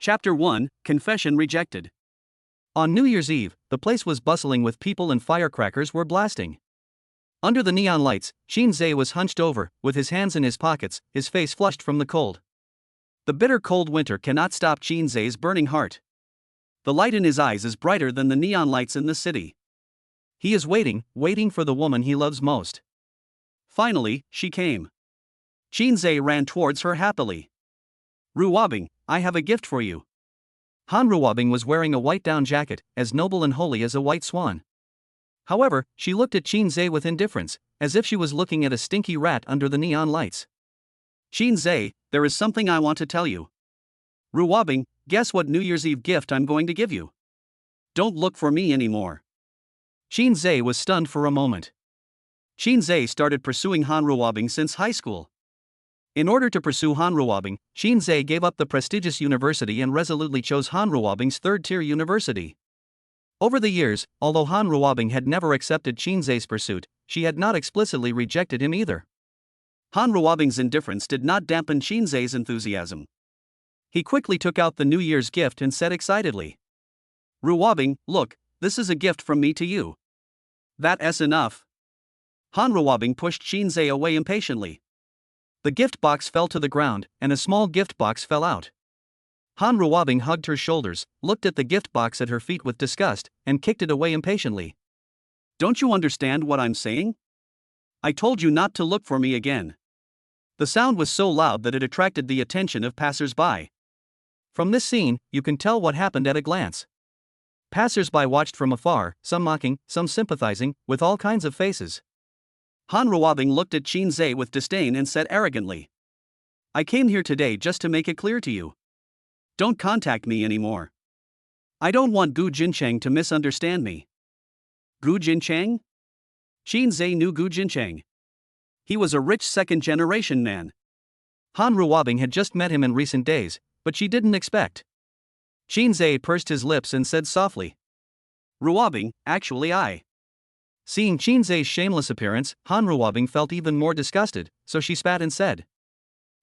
Chapter 1, Confession Rejected. On New Year's Eve, the place was bustling with people and firecrackers were blasting. Under the neon lights, Shinsz was hunched over, with his hands in his pockets, his face flushed from the cold. The bitter cold winter cannot stop Shinsz's burning heart. The light in his eyes is brighter than the neon lights in the city. He is waiting for the woman he loves most. Finally, she came. Shinsz ran towards her happily. Ruabing, I have a gift for you. Ruabing was wearing a white down jacket, as noble and holy as a white swan. However, she looked at Shinsz with indifference, as if she was looking at a stinky rat under the neon lights. Shinsz, there is something I want to tell you. Ruabing, guess what New Year's Eve gift I'm going to give you? Don't look for me anymore. Shinsz was stunned for a moment. Shinsz started pursuing Ruabing since high school. In order to pursue Ruabing, Shinsz gave up the prestigious university and resolutely chose Ruabing's third-tier university. Over the years, although Ruabing had never accepted Shinsz's pursuit, she had not explicitly rejected him either. Ruabing's indifference did not dampen Shinsz's enthusiasm. He quickly took out the New Year's gift and said excitedly, Ruabing, look, this is a gift from me to you. That's enough. Ruabing pushed Shinsz away impatiently. The gift box fell to the ground, and a small gift box fell out. Ruabing hugged her shoulders, looked at the gift box at her feet with disgust, and kicked it away impatiently. Don't you understand what I'm saying? I told you not to look for me again. The sound was so loud that it attracted the attention of passers-by. From this scene, you can tell what happened at a glance. Passers-by watched from afar, some mocking, some sympathizing, with all kinds of faces. Ruabing looked at Shinsz with disdain and said arrogantly, I came here today just to make it clear to you. Don't contact me anymore. I don't want Gu Jincheng to misunderstand me. Gu Jincheng? Shinsz knew Gu Jincheng. He was a rich second-generation man. Ruabing had just met him in recent days, but she didn't expect. Shinsz pursed his lips and said softly, Ruabing, actually I. Seeing Shinsz's shameless appearance, Ruabing felt even more disgusted, so she spat and said,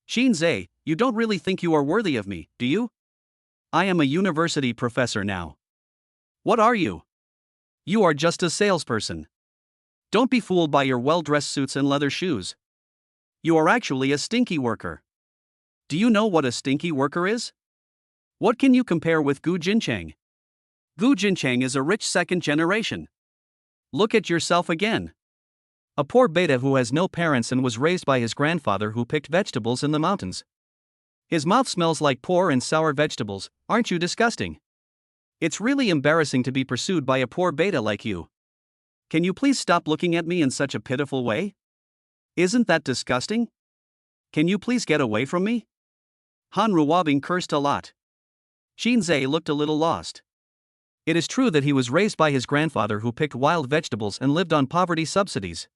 Shinsz, you don't really think you are worthy of me, do you? I am a university professor now. What are you? You are just a salesperson. Don't be fooled by your well-dressed suits and leather shoes. You are actually a stinky worker. Do you know what a stinky worker is? What can you compare with Gu Jincheng? Gu Jincheng is a rich second generation. Look at yourself again. A poor beta who has no parents and was raised by his grandfather who picked vegetables in the mountains. His mouth smells like poor and sour vegetables, aren't you disgusting? It's really embarrassing to be pursued by a poor beta like you. Can you please stop looking at me in such a pitiful way? Isn't that disgusting? Can you please get away from me? Ruabing cursed a lot. Shinsz looked a little lost. It is true that he was raised by his grandfather who picked wild vegetables and lived on poverty subsidies.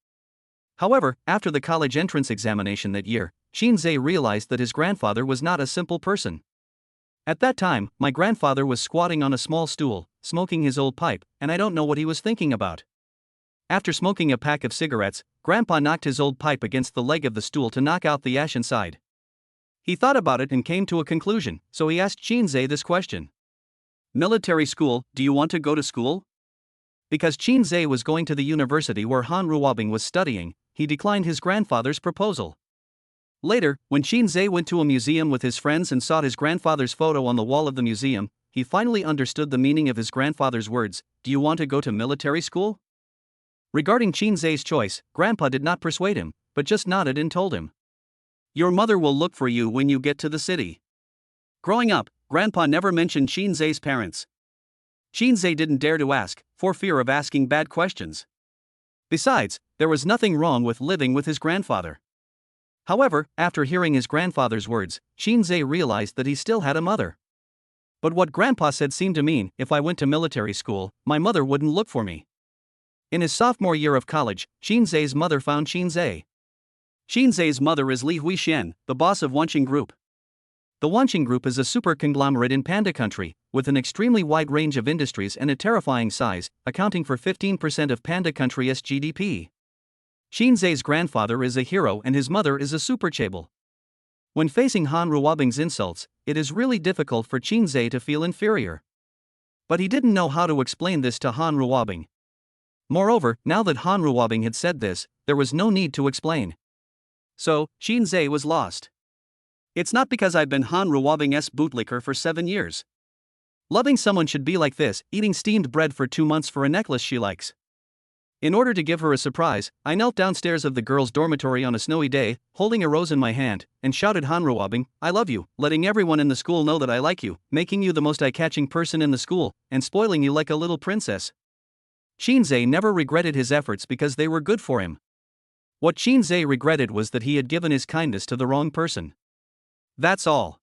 However, after the college entrance examination that year, Shinsz realized that his grandfather was not a simple person. At that time, my grandfather was squatting on a small stool, smoking his old pipe, and I don't know what he was thinking about. After smoking a pack of cigarettes, Grandpa knocked his old pipe against the leg of the stool to knock out the ash inside. He thought about it and came to a conclusion, so he asked Shinsz this question. Military school, do you want to go to school? Because Shinsz was going to the university where Ruabing was studying, he declined his grandfather's proposal. Later, when Shinsz went to a museum with his friends and saw his grandfather's photo on the wall of the museum, he finally understood the meaning of his grandfather's words, do you want to go to military school? Regarding Shinsz's choice, Grandpa did not persuade him, but just nodded and told him. Your mother will look for you when you get to the city. Growing up, Grandpa never mentioned Shinsz's parents. Shinsz didn't dare to ask, for fear of asking bad questions. Besides, there was nothing wrong with living with his grandfather. However, after hearing his grandfather's words, Shinsz realized that he still had a mother. But what Grandpa said seemed to mean, if I went to military school, my mother wouldn't look for me. In his sophomore year of college, Shinsz's mother found Shinsz. Shinsz's mother is Li Huixian, the boss of Wanqing Group. The Wanqing Group is a super conglomerate in Panda Country, with an extremely wide range of industries and a terrifying size, accounting for 15% of Panda Country's GDP. Shinsz's grandfather is a hero and his mother is a super chaebol. When facing Han Ruabing's insults, it is really difficult for Shinsz to feel inferior. But he didn't know how to explain this to Han Ruabing. Moreover, now that Han Ruabing had said this, there was no need to explain. So, Shinsz was lost. It's not because I've been Han Ruabing's bootlicker for 7 years. Loving someone should be like this, eating steamed bread for 2 months for a necklace she likes. In order to give her a surprise, I knelt downstairs of the girls' dormitory on a snowy day, holding a rose in my hand, and shouted Han Ruabing, I love you, letting everyone in the school know that I like you, making you the most eye-catching person in the school, and spoiling you like a little princess. Shinsz never regretted his efforts because they were good for him. What Shinsz regretted was that he had given his kindness to the wrong person. That's all.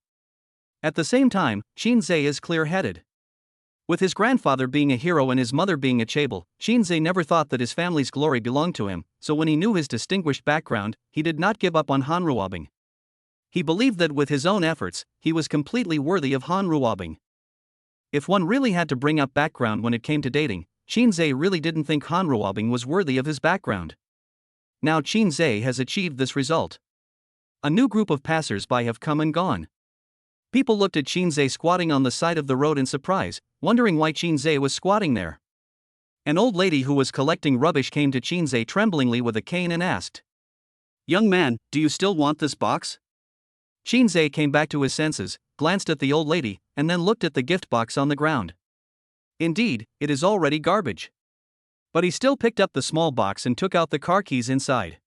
At the same time, Shinsz is clear-headed. With his grandfather being a hero and his mother being a chaebol, Shinsz never thought that his family's glory belonged to him, so when he knew his distinguished background, he did not give up on Han Ruabing. He believed that with his own efforts, he was completely worthy of Han Ruabing. If one really had to bring up background when it came to dating, Shinsz really didn't think Han Ruabing was worthy of his background. Now Shinsz has achieved this result. A new group of passers-by have come and gone. People looked at Shinsz squatting on the side of the road in surprise, wondering why Shinsz was squatting there. An old lady who was collecting rubbish came to Shinsz tremblingly with a cane and asked, Young man, do you still want this box? Shinsz came back to his senses, glanced at the old lady, and then looked at the gift box on the ground. Indeed, it is already garbage. But he still picked up the small box and took out the car keys inside.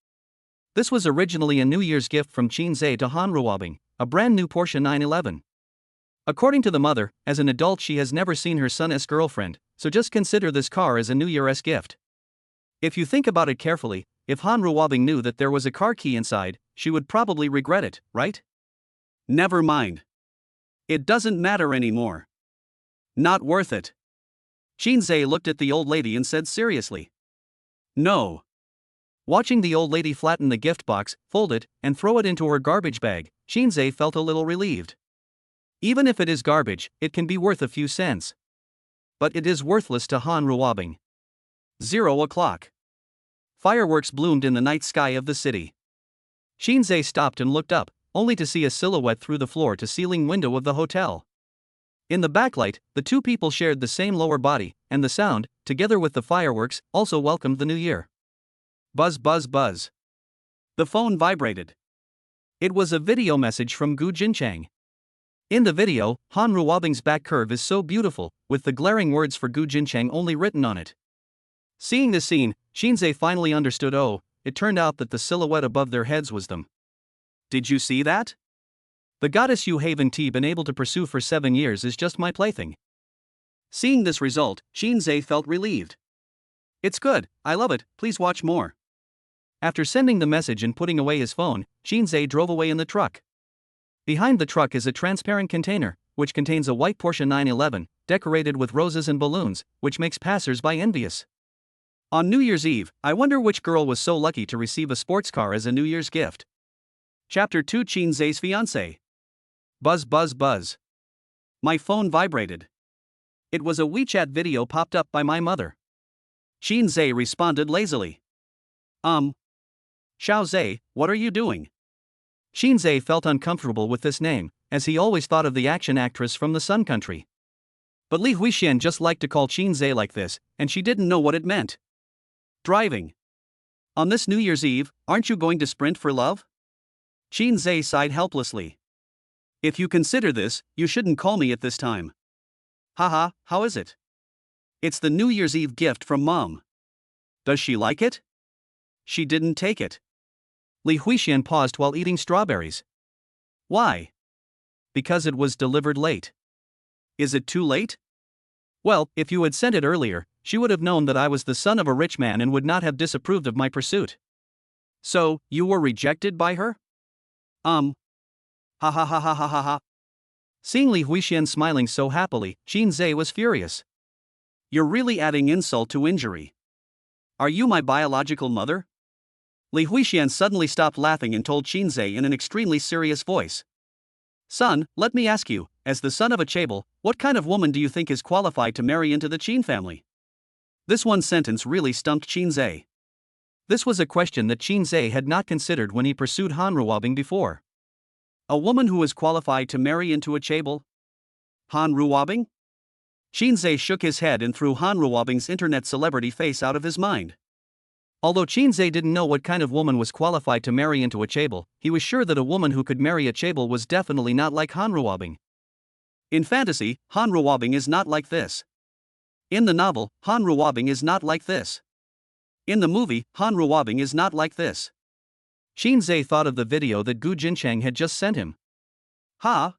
This was originally a New Year's gift from Shinsz to Han Ruabing, a brand new Porsche 911. According to the mother, as an adult she has never seen her son's girlfriend, so just consider this car as a New Year's gift. If you think about it carefully, if Han Ruabing knew that there was a car key inside, she would probably regret it, right? Never mind. It doesn't matter anymore. Not worth it. Shinsz looked at the old lady and said seriously. No. Watching the old lady flatten the gift box, fold it, and throw it into her garbage bag, Shinsz felt a little relieved. Even if it is garbage, it can be worth a few cents. But it is worthless to Han Ruabing. 0 o'clock. Fireworks bloomed in the night sky of the city. Shinsz stopped and looked up, only to see a silhouette through the floor-to-ceiling window of the hotel. In the backlight, the two people shared the same lower body, and the sound, together with the fireworks, also welcomed the new year. Buzz buzz buzz. The phone vibrated. It was a video message from Gu Jinchang. In the video, Han Ruabing's back curve is so beautiful, with the glaring words for Gu Jinchang only written on it. Seeing the scene, Shinsz finally understood. Oh, it turned out that the silhouette above their heads was them. Did you see that? The goddess you haven't been able to pursue for 7 years is just my plaything. Seeing this result, Shinsz felt relieved. It's good, I love it, please watch more. After sending the message and putting away his phone, Shinsz drove away in the truck. Behind the truck is a transparent container, which contains a white Porsche 911, decorated with roses and balloons, which makes passers-by envious. On New Year's Eve, I wonder which girl was so lucky to receive a sports car as a New Year's gift. Chapter 2 Shinsz's fiancee. Buzz buzz buzz. My phone vibrated. It was a WeChat video popped up by my mother. Shinsz responded lazily. Xiaozhe, what are you doing? Shinsz felt uncomfortable with this name, as he always thought of the action actress from the Sun Country. But Li Huixian just liked to call Shinsz like this, and she didn't know what it meant. Driving. On this New Year's Eve, aren't you going to sprint for love? Shinsz sighed helplessly. If you consider this, you shouldn't call me at this time. Haha, how is it? It's the New Year's Eve gift from Mom. Does she like it? She didn't take it. Li Huixian paused while eating strawberries. Why? Because it was delivered late. Is it too late? Well, if you had sent it earlier, she would have known that I was the son of a rich man and would not have disapproved of my pursuit. So, you were rejected by her? Ha ha ha ha ha ha ha. Seeing Li Huixian smiling so happily, Shinsz was furious. You're really adding insult to injury. Are you my biological mother? Li Huixian suddenly stopped laughing and told Shinsz in an extremely serious voice. Son, let me ask you, as the son of a chaebol, what kind of woman do you think is qualified to marry into the Qin family? This one sentence really stumped Shinsz. This was a question that Shinsz had not considered when he pursued Han Ruabing before. A woman who is qualified to marry into a chaebol? Han Ruabing? Shinsz shook his head and threw Han Ruabing's internet celebrity face out of his mind. Although Shinsz didn't know what kind of woman was qualified to marry into a chaebol, he was sure that a woman who could marry a chaebol was definitely not like Han Ruabing. In fantasy, Han Ruabing is not like this. In the novel, Han Ruabing is not like this. In the movie, Han Ruabing is not like this. Shinsz thought of the video that Gu Jinchang had just sent him. Huh?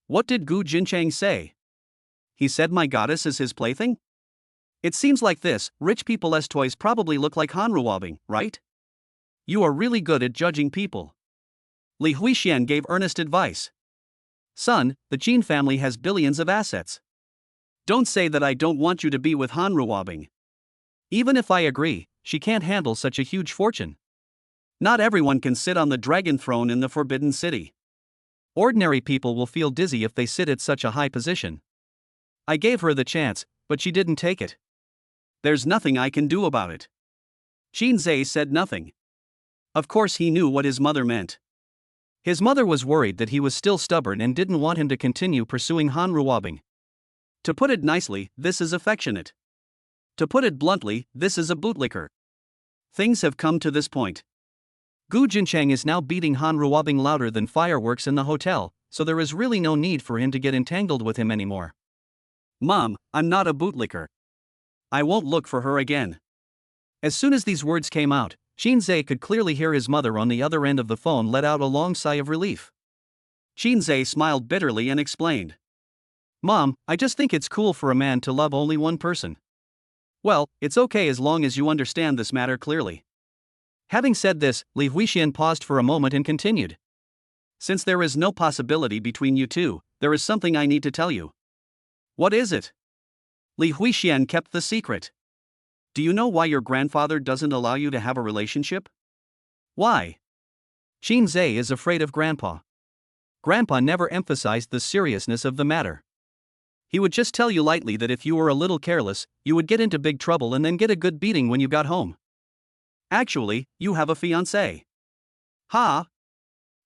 What did Gu Jinchang say? He said my goddess is his plaything? It seems like this, rich people's toys probably look like Han Ruabing, right? You are really good at judging people. Li Huixian gave earnest advice. Son, the Qin family has billions of assets. Don't say that I don't want you to be with Han Ruabing. Even if I agree, she can't handle such a huge fortune. Not everyone can sit on the dragon throne in the Forbidden City. Ordinary people will feel dizzy if they sit at such a high position. I gave her the chance, but she didn't take it. There's nothing I can do about it. Shinsz said nothing. Of course he knew what his mother meant. His mother was worried that he was still stubborn and didn't want him to continue pursuing Han Ruabing. To put it nicely, this is affectionate. To put it bluntly, this is a bootlicker. Things have come to this point. Gu Jinchang is now beating Han Ruabing louder than fireworks in the hotel, so there is really no need for him to get entangled with him anymore. Mom, I'm not a bootlicker. I won't look for her again. As soon as these words came out, Shinsz could clearly hear his mother on the other end of the phone let out a long sigh of relief. Shinsz smiled bitterly and explained. Mom, I just think it's cool for a man to love only one person. Well, it's okay as long as you understand this matter clearly. Having said this, Li Huixian paused for a moment and continued. Since there is no possibility between you two, there is something I need to tell you. What is it? Li Huixian kept the secret. Do you know why your grandfather doesn't allow you to have a relationship? Why? Shinsz is afraid of Grandpa. Grandpa never emphasized the seriousness of the matter. He would just tell you lightly that if you were a little careless, you would get into big trouble and then get a good beating when you got home. Actually, you have a fiancé. Ha!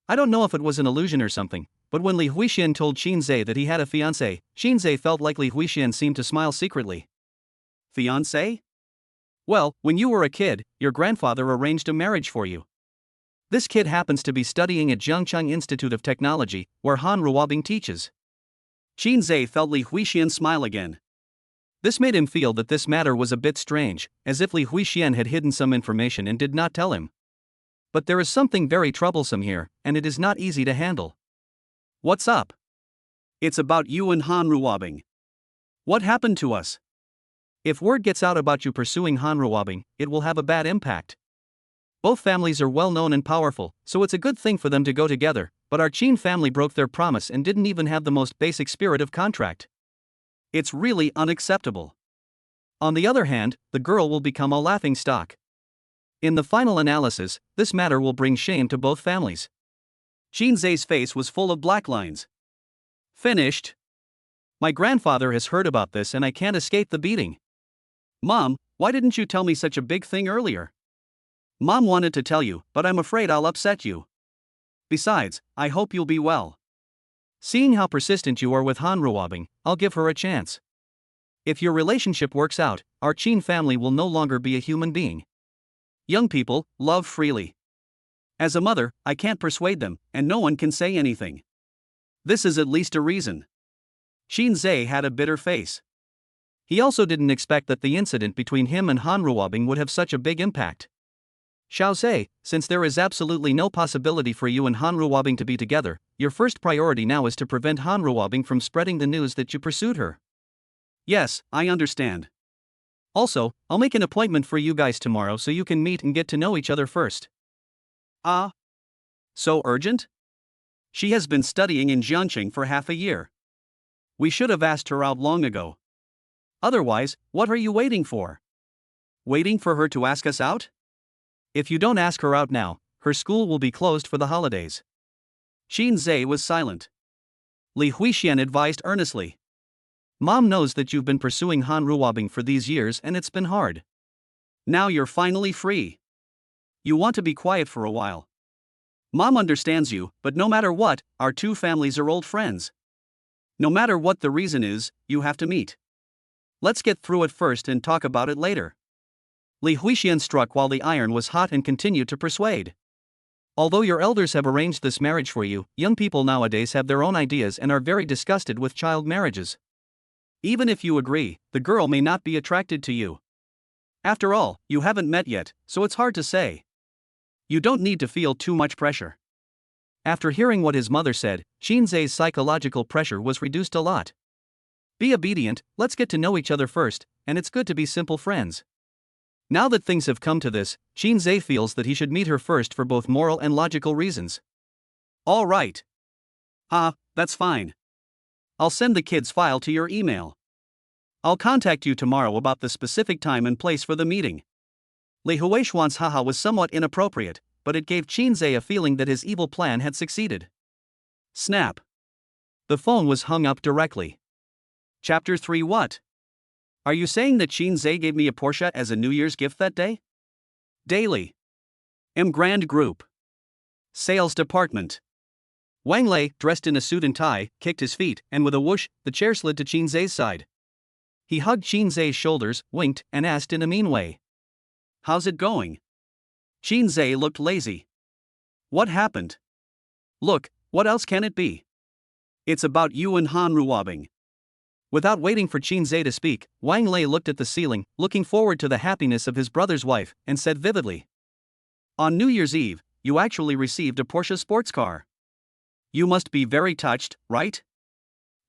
I don't know if it was an illusion or something, but when Li Huixian told Shinsz that he had a fiancé, Shinsz felt like Li Huixian seemed to smile secretly. Fiancé? Well, when you were a kid, your grandfather arranged a marriage for you. This kid happens to be studying at Zhengcheng Institute of Technology, where Han Ruabing teaches. Shinsz felt Li Huixian smile again. This made him feel that this matter was a bit strange, as if Li Huixian had hidden some information and did not tell him. But there is something very troublesome here, and it is not easy to handle. What's up? It's about you and Han Ruabing. What happened to us? If word gets out about you pursuing Han Ruabing, it will have a bad impact. Both families are well known and powerful, so it's a good thing for them to go together, but our Qin family broke their promise and didn't even have the most basic spirit of contract. It's really unacceptable. On the other hand, the girl will become a laughingstock. In the final analysis, this matter will bring shame to both families. Shinsz's face was full of black lines. Finished. My grandfather has heard about this and I can't escape the beating. Mom, why didn't you tell me such a big thing earlier? Mom wanted to tell you, but I'm afraid I'll upset you. Besides, I hope you'll be well. Seeing how persistent you are with Han Ruabing, I'll give her a chance. If your relationship works out, our Qin family will no longer be a human being. Young people, love freely. As a mother, I can't persuade them, and no one can say anything. This is at least a reason. Shinsz had a bitter face. He also didn't expect that the incident between him and Han Ruabing would have such a big impact. Xiaozhe, since there is absolutely no possibility for you and Han Ruabing to be together, your first priority now is to prevent Han Ruabing from spreading the news that you pursued her. Yes, I understand. Also, I'll make an appointment for you guys tomorrow so you can meet and get to know each other first. Ah? So urgent? She has been studying in Jiangqing for half a year. We should have asked her out long ago. Otherwise, what are you waiting for? Waiting for her to ask us out? If you don't ask her out now, her school will be closed for the holidays. Shinsz was silent. Li Huixian advised earnestly. Mom knows that you've been pursuing Han Ruabing for these years and it's been hard. Now you're finally free. You want to be quiet for a while. Mom understands you, but no matter what, our two families are old friends. No matter what the reason is, you have to meet. Let's get through it first and talk about it later. Li Huixian struck while the iron was hot and continued to persuade. Although your elders have arranged this marriage for you, young people nowadays have their own ideas and are very disgusted with child marriages. Even if you agree, the girl may not be attracted to you. After all, you haven't met yet, so it's hard to say. You don't need to feel too much pressure. After hearing what his mother said, Shinsz's psychological pressure was reduced a lot. Be obedient, let's get to know each other first, and it's good to be simple friends. Now that things have come to this, Shinsz feels that he should meet her first for both moral and logical reasons. All right. That's fine. I'll send the kid's file to your email. I'll contact you tomorrow about the specific time and place for the meeting. Li Huixuan's haha was somewhat inappropriate, but it gave Shinsz a feeling that his evil plan had succeeded. Snap. The phone was hung up directly. Chapter 3. What? Are you saying that Shinsz gave me a Porsche as a New Year's gift that day? Daily. Grand Group. Sales Department. Wang Lei, dressed in a suit and tie, kicked his feet, and with a whoosh, the chair slid to Shinsz's side. He hugged Shinsz's shoulders, winked, and asked in a mean way. How's it going? Shinsz looked lazy. What happened? Look, what else can it be? It's about you and Han Ruabing. Without waiting for Shinsz to speak, Wang Lei looked at the ceiling, looking forward to the happiness of his brother's wife, and said vividly. On New Year's Eve, you actually received a Porsche sports car. You must be very touched, right?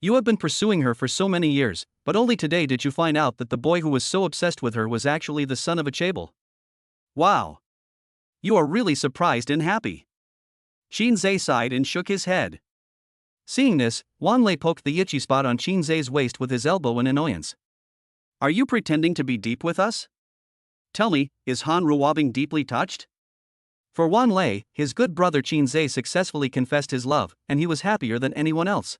You have been pursuing her for so many years, but only today did you find out that the boy who was so obsessed with her was actually the son of a chaebol. Wow. You are really surprised and happy. Shinsz sighed and shook his head. Seeing this, Wang Lei poked the itchy spot on Shinsz's waist with his elbow in annoyance. Are you pretending to be deep with us? Tell me, is Han Ruabing deeply touched? For Wang Lei, his good brother Shinsz successfully confessed his love, and he was happier than anyone else.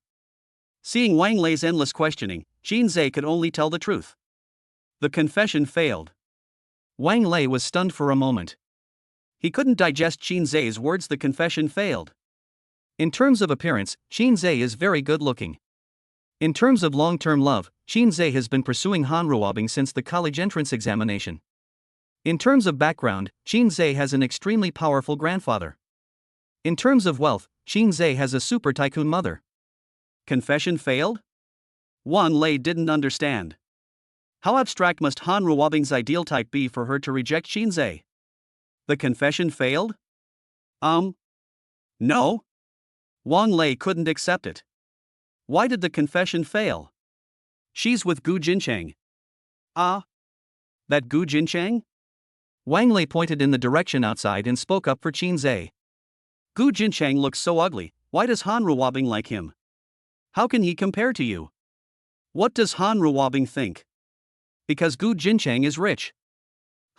Seeing Wang Lei's endless questioning, Shinsz could only tell the truth. The confession failed. Wang Lei was stunned for a moment. He couldn't digest Shinsz's words. The confession failed. In terms of appearance, Shinsz is very good looking. In terms of long-term love, Shinsz has been pursuing Han Ruabing since the college entrance examination. In terms of background, Shinsz has an extremely powerful grandfather. In terms of wealth, Shinsz has a super tycoon mother. Confession failed? Wang Lei didn't understand. How abstract must Han Ruabing's ideal type be for her to reject Shinsz? The confession failed? No? Wang Lei couldn't accept it. Why did the confession fail? She's with Gu Jincheng. That Gu Jincheng? Wang Lei pointed in the direction outside and spoke up for Shinsz. Gu Jincheng looks so ugly, why does Han Ruabing like him? How can he compare to you? What does Han Ruabing think? Because Gu Jincheng is rich.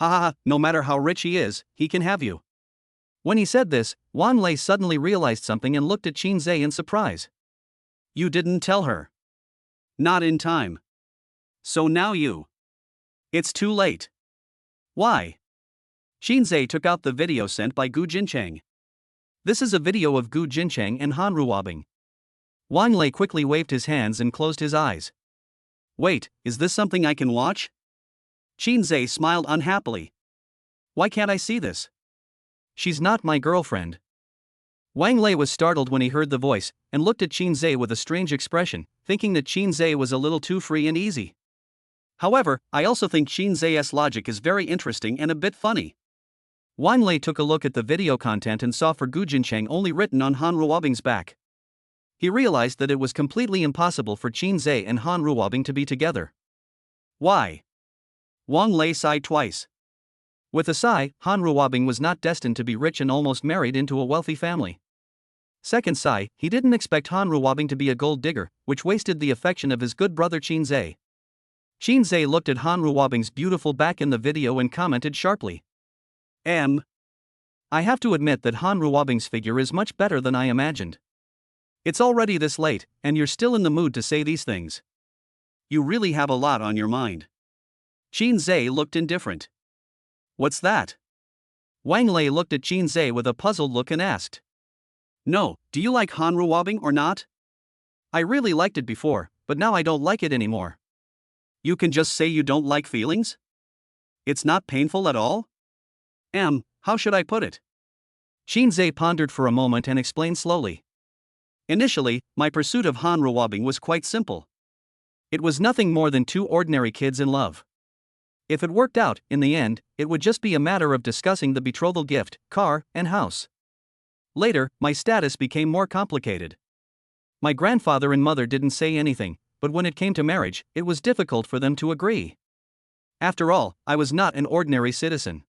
No matter how rich he is, he can have you. When he said this, Wang Lei suddenly realized something and looked at Shinsz in surprise. You didn't tell her. Not in time. So now you. It's too late. Why? Shinsz took out the video sent by Gu Jincheng. This is a video of Gu Jincheng and Han Ruabing. Wang Lei quickly waved his hands and closed his eyes. Wait, is this something I can watch? Shinsz smiled unhappily. Why can't I see this? She's not my girlfriend. Wang Lei was startled when he heard the voice, and looked at Shinsz with a strange expression, thinking that Shinsz was a little too free and easy. However, I also think Shinsz's logic is very interesting and a bit funny. Wang Lei took a look at the video content and saw for Gu Jincheng only written on Han Ruabing's back. He realized that it was completely impossible for Shinsz and Han Ruabing to be together. Why? Wang Lei sighed twice. With a sigh, Han Ruabing was not destined to be rich and almost married into a wealthy family. Second sigh, he didn't expect Han Ruabing to be a gold digger, which wasted the affection of his good brother Shinsz. Shinsz looked at Han Ruabing's beautiful back in the video and commented sharply. I have to admit that Han Ruabing's figure is much better than I imagined. It's already this late, and you're still in the mood to say these things. You really have a lot on your mind. Shinsz looked indifferent. What's that? Wang Lei looked at Shinsz with a puzzled look and asked. No, do you like Han Ruabing or not? I really liked it before, but now I don't like it anymore. You can just say you don't like feelings? It's not painful at all? How should I put it? Shinsz pondered for a moment and explained slowly. Initially, my pursuit of Han Ruabing was quite simple. It was nothing more than two ordinary kids in love. If it worked out, in the end, it would just be a matter of discussing the betrothal gift, car, and house. Later, my status became more complicated. My grandfather and mother didn't say anything, but when it came to marriage, it was difficult for them to agree. After all, I was not an ordinary citizen.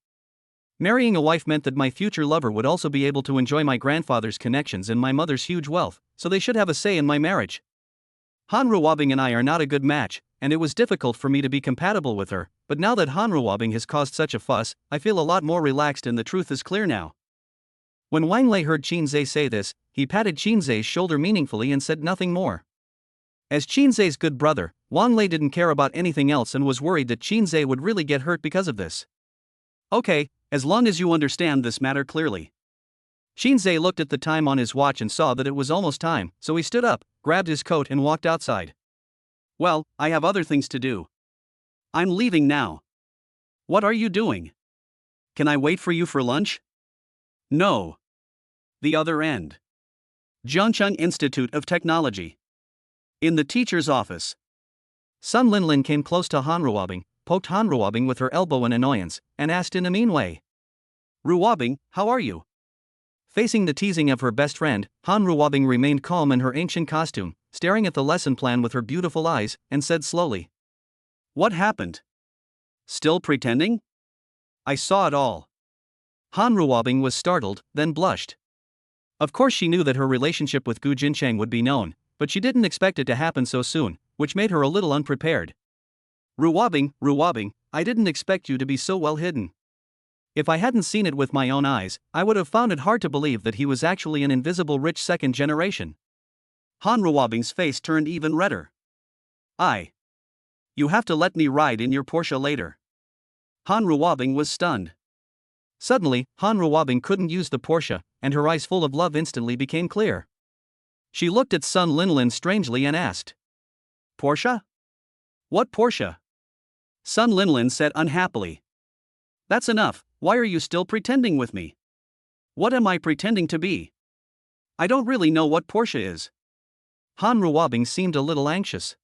Marrying a wife meant that my future lover would also be able to enjoy my grandfather's connections and my mother's huge wealth, so they should have a say in my marriage. Han Ruabing and I are not a good match, and it was difficult for me to be compatible with her, but now that Han Ruabing has caused such a fuss, I feel a lot more relaxed and the truth is clear now. When Wang Lei heard Shinsz say this, he patted Shinz's shoulder meaningfully and said nothing more. As Shinz's good brother, Wang Lei didn't care about anything else and was worried that Shinsz would really get hurt because of this. Okay, as long as you understand this matter clearly. Shinsz looked at the time on his watch and saw that it was almost time, so he stood up, grabbed his coat and walked outside. Well, I have other things to do. I'm leaving now. What are you doing? Can I wait for you for lunch? No. The other end. Zhongcheng Institute of Technology. In the teacher's office. Sun Linlin came close to Han Ruabing, poked Han Ruabing with her elbow in annoyance, and asked in a mean way. Ruabing, how are you? Facing the teasing of her best friend, Han Ruabing remained calm in her ancient costume, staring at the lesson plan with her beautiful eyes, and said slowly. What happened? Still pretending? I saw it all. Han Ruabing was startled, then blushed. Of course she knew that her relationship with Gu Jincheng would be known, but she didn't expect it to happen so soon, which made her a little unprepared. Ruabing, I didn't expect you to be so well hidden. If I hadn't seen it with my own eyes, I would have found it hard to believe that he was actually an invisible rich second generation. Han Ruabing's face turned even redder. You have to let me ride in your Porsche later. Han Ruabing was stunned. Suddenly, Han Ruabing couldn't use the Porsche, and her eyes full of love instantly became clear. She looked at Sun Linlin strangely and asked. Porsche? What Porsche? Sun Linlin said unhappily. That's enough, why are you still pretending with me? What am I pretending to be? I don't really know what Porsche is. Han Ruabing seemed a little anxious.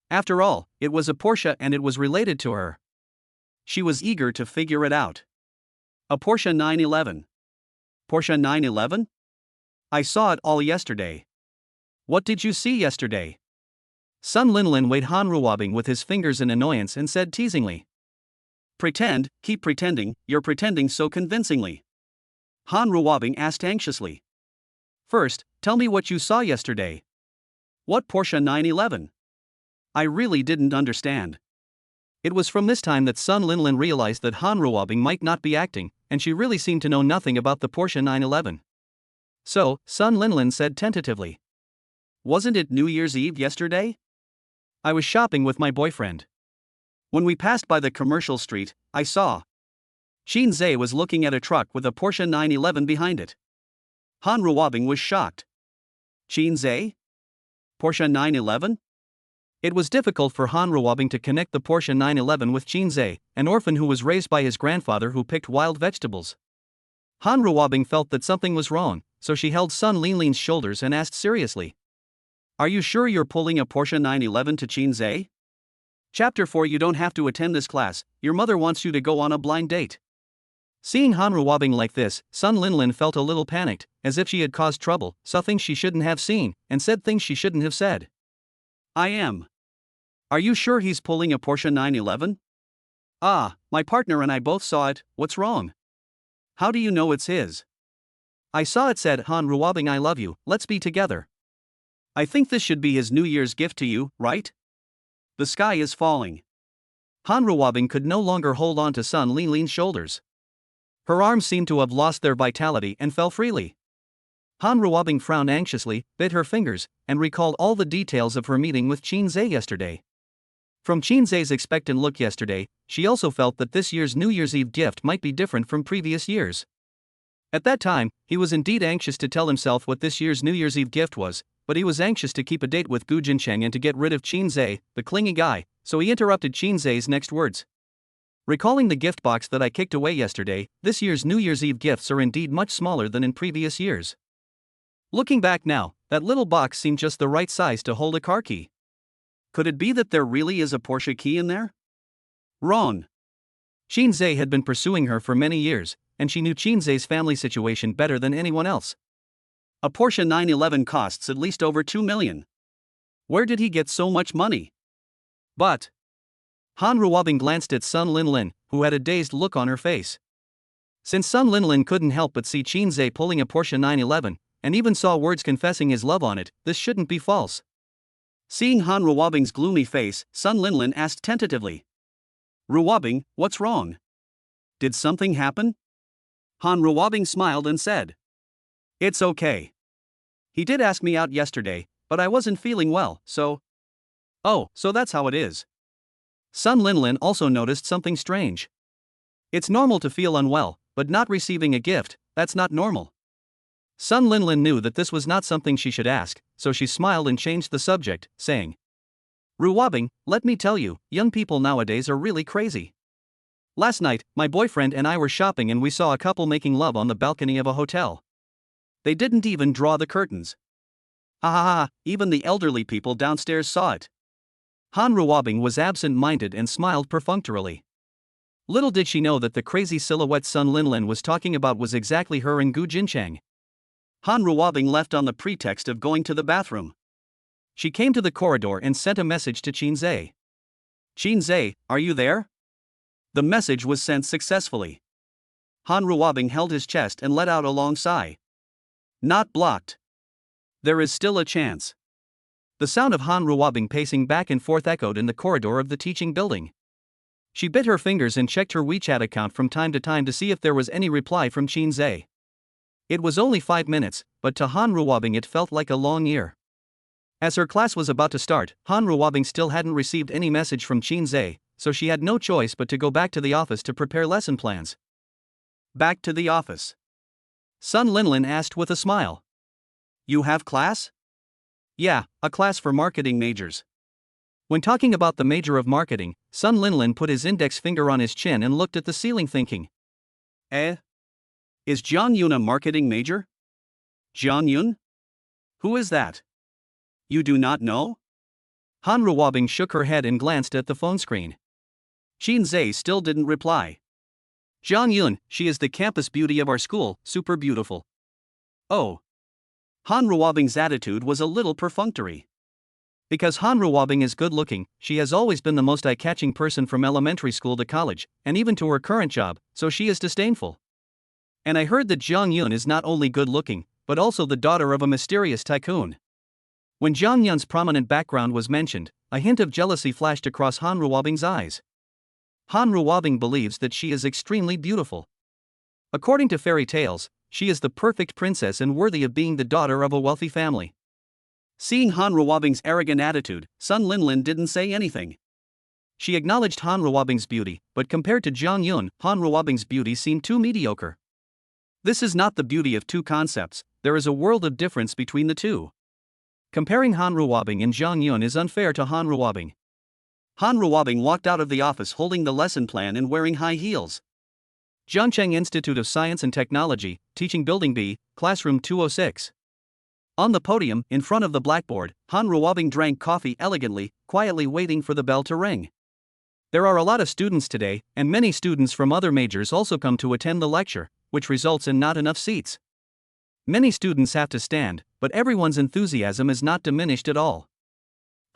After all, it was a Porsche and it was related to her. She was eager to figure it out. A Porsche 911. Porsche 911? I saw it all yesterday. What did you see yesterday? Sun Linlin weighed Han Ruabing with his fingers in annoyance and said teasingly. Pretend, keep pretending, you're pretending so convincingly. Han Ruabing asked anxiously. First, tell me what you saw yesterday. What Porsche 911? I really didn't understand. It was from this time that Sun Linlin realized that Han Ruabing might not be acting, and she really seemed to know nothing about the Porsche 911. So, Sun Linlin said tentatively. Wasn't it New Year's Eve yesterday? I was shopping with my boyfriend. When we passed by the commercial street, I saw. Shinsz was looking at a truck with a Porsche 911 behind it. Han Ruabing was shocked. Shinsz? Porsche 911? It was difficult for Han Ruabing to connect the Porsche 911 with Shinsz, an orphan who was raised by his grandfather who picked wild vegetables. Han Ruabing felt that something was wrong, so she held Sun Linlin's shoulders and asked seriously. Are you sure you're pulling a Porsche 911 to Shinsz? Chapter 4. You don't have to attend this class, your mother wants you to go on a blind date. Seeing Han Ruabing like this, Sun Linlin felt a little panicked, as if she had caused trouble, saw things she shouldn't have seen, and said things she shouldn't have said. I am. Are you sure he's pulling a Porsche 911? My partner and I both saw it, what's wrong? How do you know it's his? I saw it said, Han Ruabing, I love you, let's be together. I think this should be his New Year's gift to you, right? The sky is falling. Han Ruabing could no longer hold on to Sun Linlin's shoulders. Her arms seemed to have lost their vitality and fell freely. Han Ruabing frowned anxiously, bit her fingers, and recalled all the details of her meeting with Shinsz yesterday. From Shinz's expectant look yesterday, she also felt that this year's New Year's Eve gift might be different from previous years. At that time, he was indeed anxious to tell himself what this year's New Year's Eve gift was, but he was anxious to keep a date with Gu Jincheng and to get rid of Shinsz, the clingy guy, so he interrupted Shinsz's next words. Recalling the gift box that I kicked away yesterday, this year's New Year's Eve gifts are indeed much smaller than in previous years. Looking back now, that little box seemed just the right size to hold a car key. Could it be that there really is a Porsche key in there? Wrong. Shinsz had been pursuing her for many years, and she knew Shinsz's family situation better than anyone else. A Porsche 911 costs at least over 2 million. Where did he get so much money? But Han Ruabing glanced at Sun Linlin, who had a dazed look on her face. Since Sun Linlin couldn't help but see Shinsz pulling a Porsche 911, and even saw words confessing his love on it, this shouldn't be false. Seeing Han Ruabing's gloomy face, Sun Linlin asked tentatively, "Ruabing, what's wrong? Did something happen?" Han Ruabing smiled and said, "It's okay. He did ask me out yesterday, but I wasn't feeling well, so..." "Oh, so that's how it is." Sun Linlin also noticed something strange. It's normal to feel unwell, but not receiving a gift, that's not normal. Sun Linlin knew that this was not something she should ask, so she smiled and changed the subject, saying, "Ruabing, let me tell you, young people nowadays are really crazy. Last night, my boyfriend and I were shopping and we saw a couple making love on the balcony of a hotel. They didn't even draw the curtains. Ha ha ha, even the elderly people downstairs saw it." Han Ruabing was absent-minded and smiled perfunctorily. Little did she know that the crazy silhouette Sun Linlin was talking about was exactly her and Gu Jincheng. Han Ruabing left on the pretext of going to the bathroom. She came to the corridor and sent a message to Shinsz. "Shinsz, are you there?" The message was sent successfully. Han Ruabing held his chest and let out a long sigh. Not blocked. There is still a chance. The sound of Han Ruabing pacing back and forth echoed in the corridor of the teaching building. She bit her fingers and checked her WeChat account from time to time to see if there was any reply from Shinsz. It was only 5 minutes, but to Han Ruabing it felt like a long year. As her class was about to start, Han Ruabing still hadn't received any message from Shinsz, so she had no choice but to go back to the office to prepare lesson plans. Back to the office. Sun Linlin asked with a smile. "You have class?" "Yeah, a class for marketing majors." When talking about the major of marketing, Sun Linlin put his index finger on his chin and looked at the ceiling thinking. Is Jang Yun a marketing major? Jang Yun? Who is that? You do not know? Han Ruabing shook her head and glanced at the phone screen. Shinsz still didn't reply. "Jang Yun, she is the campus beauty of our school, super beautiful." Oh. Han Ruabing's attitude was a little perfunctory. Because Han Ruabing is good looking, she has always been the most eye-catching person from elementary school to college, and even to her current job, so she is disdainful. And I heard that Jang Yun is not only good looking, but also the daughter of a mysterious tycoon. When Jang Yun's prominent background was mentioned, a hint of jealousy flashed across Han Ruabing's eyes. Han Ruabing believes that she is extremely beautiful. According to fairy tales, she is the perfect princess and worthy of being the daughter of a wealthy family. Seeing Han Ruabing's arrogant attitude, Sun Linlin didn't say anything. She acknowledged Han Ruabing's beauty, but compared to Jang Yun, Han Ruabing's beauty seemed too mediocre. This is not the beauty of two concepts, there is a world of difference between the two. Comparing Han Ruabing and Jang Yun is unfair to Han Ruabing. Han Ruabing walked out of the office holding the lesson plan and wearing high heels. Zhangcheng Institute of Science and Technology, Teaching Building B, Classroom 206. On the podium, in front of the blackboard, Han Ruabing drank coffee elegantly, quietly waiting for the bell to ring. There are a lot of students today, and many students from other majors also come to attend the lecture, which results in not enough seats. Many students have to stand, but everyone's enthusiasm is not diminished at all.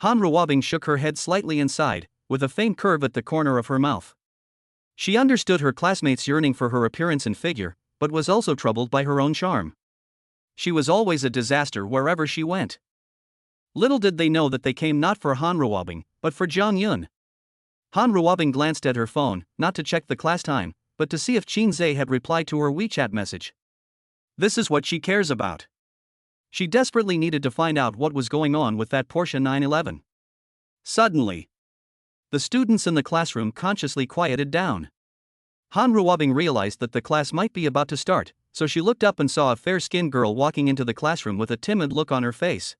Han Ruabing shook her head slightly and sighed, with a faint curve at the corner of her mouth. She understood her classmates' yearning for her appearance and figure, but was also troubled by her own charm. She was always a disaster wherever she went. Little did they know that they came not for Han Ruabing, but for Jang Yun. Han Ruabing glanced at her phone, not to check the class time, but to see if Shinsz had replied to her WeChat message. This is what she cares about. She desperately needed to find out what was going on with that Porsche 911. Suddenly, the students in the classroom consciously quieted down. Han Ruabing realized that the class might be about to start, so she looked up and saw a fair-skinned girl walking into the classroom with a timid look on her face.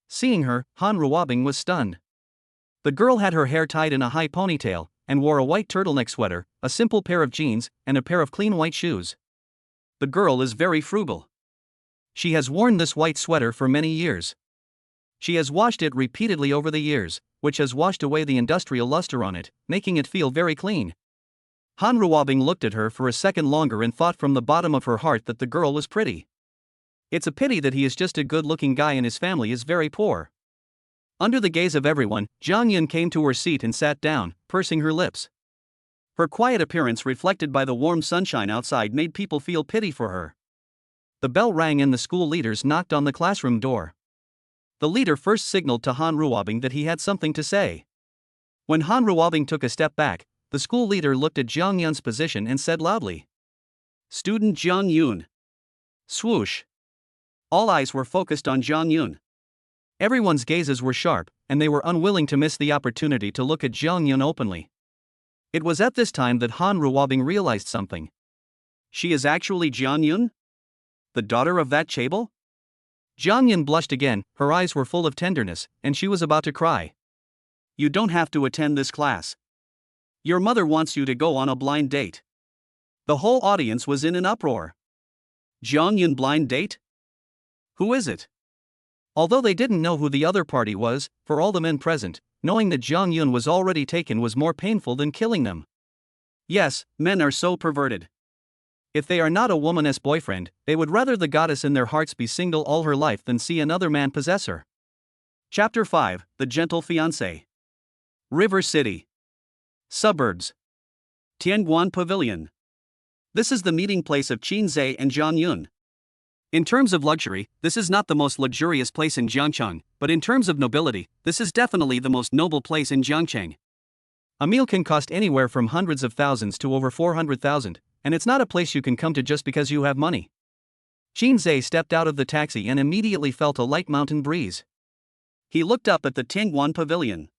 Seeing her, Ruabing was stunned. The girl had her hair tied in a high ponytail, and wore a white turtleneck sweater, a simple pair of jeans, and a pair of clean white shoes. The girl is very frugal. She has worn this white sweater for many years. She has washed it repeatedly over the years, which has washed away the industrial luster on it, making it feel very clean. Ruabing looked at her for a second longer and thought from the bottom of her heart that the girl was pretty. It's a pity that he is just a good-looking guy and his family is very poor. Under the gaze of everyone, Jang Yun came to her seat and sat down, pursing her lips. Her quiet appearance reflected by the warm sunshine outside made people feel pity for her. The bell rang and the school leaders knocked on the classroom door. The leader first signaled to Ruabing that he had something to say. When Ruabing took a step back, the school leader looked at Jang Yun's position and said loudly, "Student Jang Yun." Swoosh. All eyes were focused on Jang Yun. Everyone's gazes were sharp, and they were unwilling to miss the opportunity to look at Jang Yun openly. It was at this time that Ruabing realized something. She is actually Jang Yun? The daughter of that chaebol? Jang Yun blushed again, her eyes were full of tenderness, and she was about to cry. You don't have to attend this class. Your mother wants you to go on a blind date. The whole audience was in an uproar. Jang Yun blind date? Who is it? Although they didn't know who the other party was, for all the men present, knowing that Jang Yun was already taken was more painful than killing them. Yes, men are so perverted. If they are not a woman's boyfriend, they would rather the goddess in their hearts be single all her life than see another man possess her. Chapter 5, The Gentle Fiancé. River City. Suburbs. Tianguan Pavilion. This is the meeting place of Shinsz and Jang Yun. In terms of luxury, this is not the most luxurious place in Jiangcheng, but in terms of nobility, this is definitely the most noble place in Jiangcheng. A meal can cost anywhere from hundreds of thousands to over 400,000, and it's not a place you can come to just because you have money. Shinsz stepped out of the taxi and immediately felt a light mountain breeze. He looked up at the Tianguan Pavilion.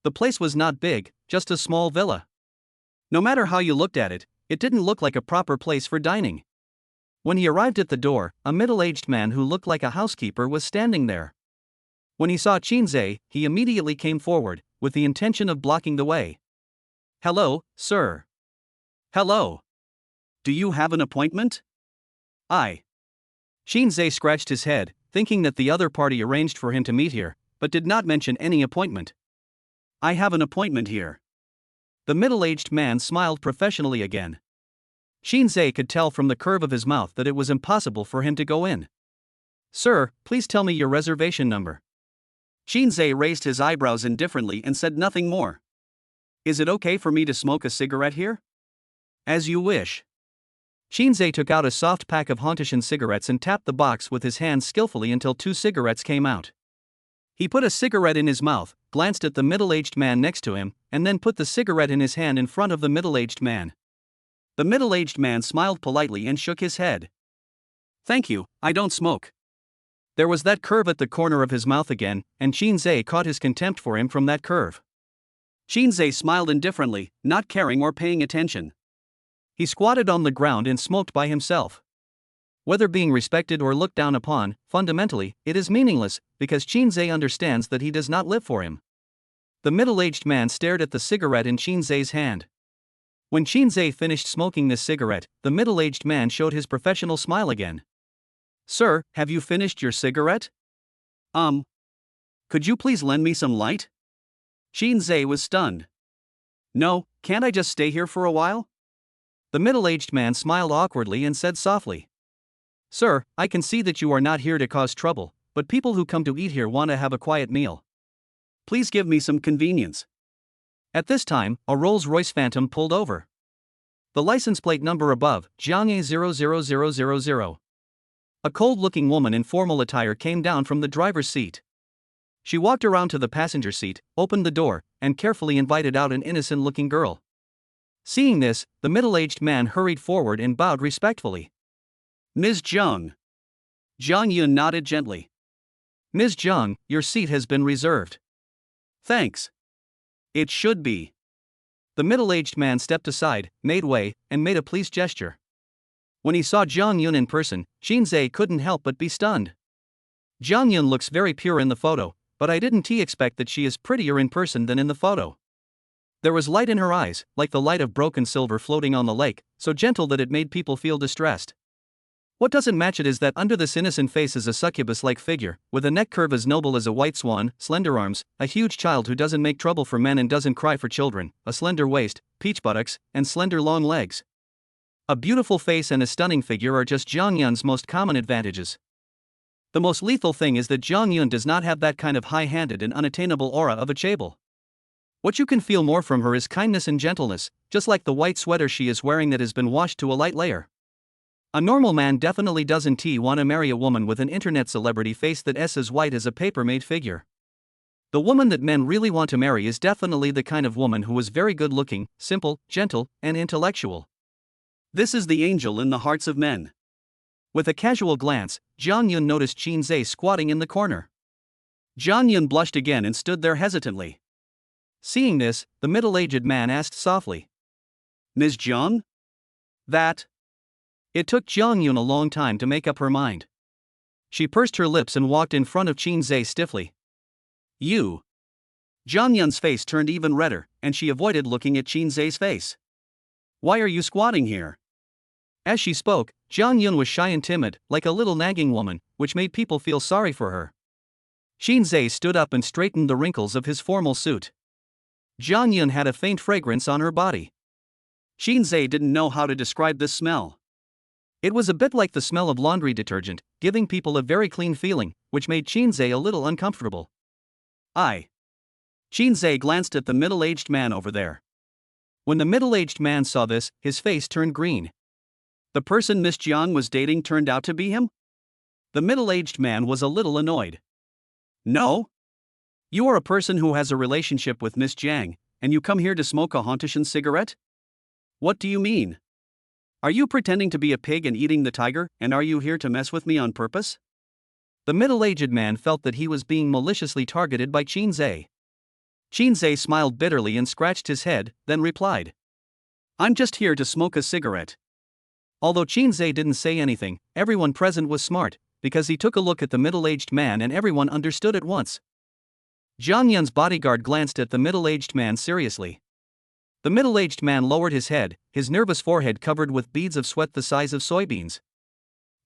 The place was not big, just a small villa. No matter how you looked at it, it didn't look like a proper place for dining. When he arrived at the door, a middle-aged man who looked like a housekeeper was standing there. When he saw Shinsz, he immediately came forward, with the intention of blocking the way. Hello, sir. Hello. Do you have an appointment? Shinsz scratched his head, thinking that the other party arranged for him to meet here, but did not mention any appointment. I have an appointment here. The middle-aged man smiled professionally again. Shinsz could tell from the curve of his mouth that it was impossible for him to go in. Sir, please tell me your reservation number. Shinsz raised his eyebrows indifferently and said nothing more. Is it okay for me to smoke a cigarette here? As you wish. Shinsz took out a soft pack of Hontishan cigarettes and tapped the box with his hands skillfully until 2 cigarettes came out. He put a cigarette in his mouth, glanced at the middle-aged man next to him, and then put the cigarette in his hand in front of the middle-aged man. The middle-aged man smiled politely and shook his head. Thank you, I don't smoke. There was that curve at the corner of his mouth again, and Shinsz caught his contempt for him from that curve. Shinsz smiled indifferently, not caring or paying attention. He squatted on the ground and smoked by himself. Whether being respected or looked down upon, fundamentally, it is meaningless, because Shinsz understands that he does not live for him. The middle-aged man stared at the cigarette in Shinsz's hand. When Shinsz finished smoking this cigarette, the middle-aged man showed his professional smile again. Sir, have you finished your cigarette? Could you please lend me some light? Shinsz was stunned. No, can't I just stay here for a while? The middle-aged man smiled awkwardly and said softly. Sir, I can see that you are not here to cause trouble, but people who come to eat here want to have a quiet meal. Please give me some convenience. At this time, a Rolls-Royce Phantom pulled over. The license plate number above, Jiang 00000. A cold-looking woman in formal attire came down from the driver's seat. She walked around to the passenger seat, opened the door, and carefully invited out an innocent-looking girl. Seeing this, the middle-aged man hurried forward and bowed respectfully. Ms. Zhang. Jang Yun nodded gently. Ms. Zhang, your seat has been reserved. Thanks. It should be. The middle-aged man stepped aside, made way, and made a pleased gesture. When he saw Jang Yun in person, Shinsz couldn't help but be stunned. Jang Yun looks very pure in the photo, but I didn't expect that she is prettier in person than in the photo. There was light in her eyes, like the light of broken silver floating on the lake, so gentle that it made people feel distressed. What doesn't match it is that under this innocent face is a succubus-like figure, with a neck curve as noble as a white swan, slender arms, a huge child who doesn't make trouble for men and doesn't cry for children, a slender waist, peach buttocks, and slender long legs. A beautiful face and a stunning figure are just Jang Yun's most common advantages. The most lethal thing is that Jang Yun does not have that kind of high-handed and unattainable aura of a chaebol. What you can feel more from her is kindness and gentleness, just like the white sweater she is wearing that has been washed to a light layer. A normal man definitely doesn't want to marry a woman with an internet celebrity face that's as white as a paper-made figure. The woman that men really want to marry is definitely the kind of woman who is very good-looking, simple, gentle, and intellectual. This is the angel in the hearts of men. With a casual glance, Jang Yun noticed Shinsz squatting in the corner. Jang Yun blushed again and stood there hesitantly. Seeing this, the middle-aged man asked softly, "Ms. Jang?" "That." It took Jang Yun a long time to make up her mind. She pursed her lips and walked in front of Shinsz stiffly. "You." Jang Yun's face turned even redder, and she avoided looking at Shinsz's face. "Why are you squatting here?" As she spoke, Jang Yun was shy and timid, like a little nagging woman, which made people feel sorry for her. Shinsz stood up and straightened the wrinkles of his formal suit. Jang Yun had a faint fragrance on her body. Shinsz didn't know how to describe this smell. It was a bit like the smell of laundry detergent, giving people a very clean feeling, which made Shinsz a little uncomfortable. Shinsz glanced at the middle-aged man over there. When the middle-aged man saw this, his face turned green. The person Miss Jiang was dating turned out to be him? The middle-aged man was a little annoyed. "No? You are a person who has a relationship with Miss Jiang, and you come here to smoke a hauntition cigarette? What do you mean? Are you pretending to be a pig and eating the tiger, and are you here to mess with me on purpose?" The middle-aged man felt that he was being maliciously targeted by Shinsz. Shinsz smiled bitterly and scratched his head, then replied, "I'm just here to smoke a cigarette." Although Shinsz didn't say anything, everyone present was smart, because he took a look at the middle-aged man and everyone understood at once. Jang Yun's bodyguard glanced at the middle-aged man seriously. The middle-aged man lowered his head, his nervous forehead covered with beads of sweat the size of soybeans.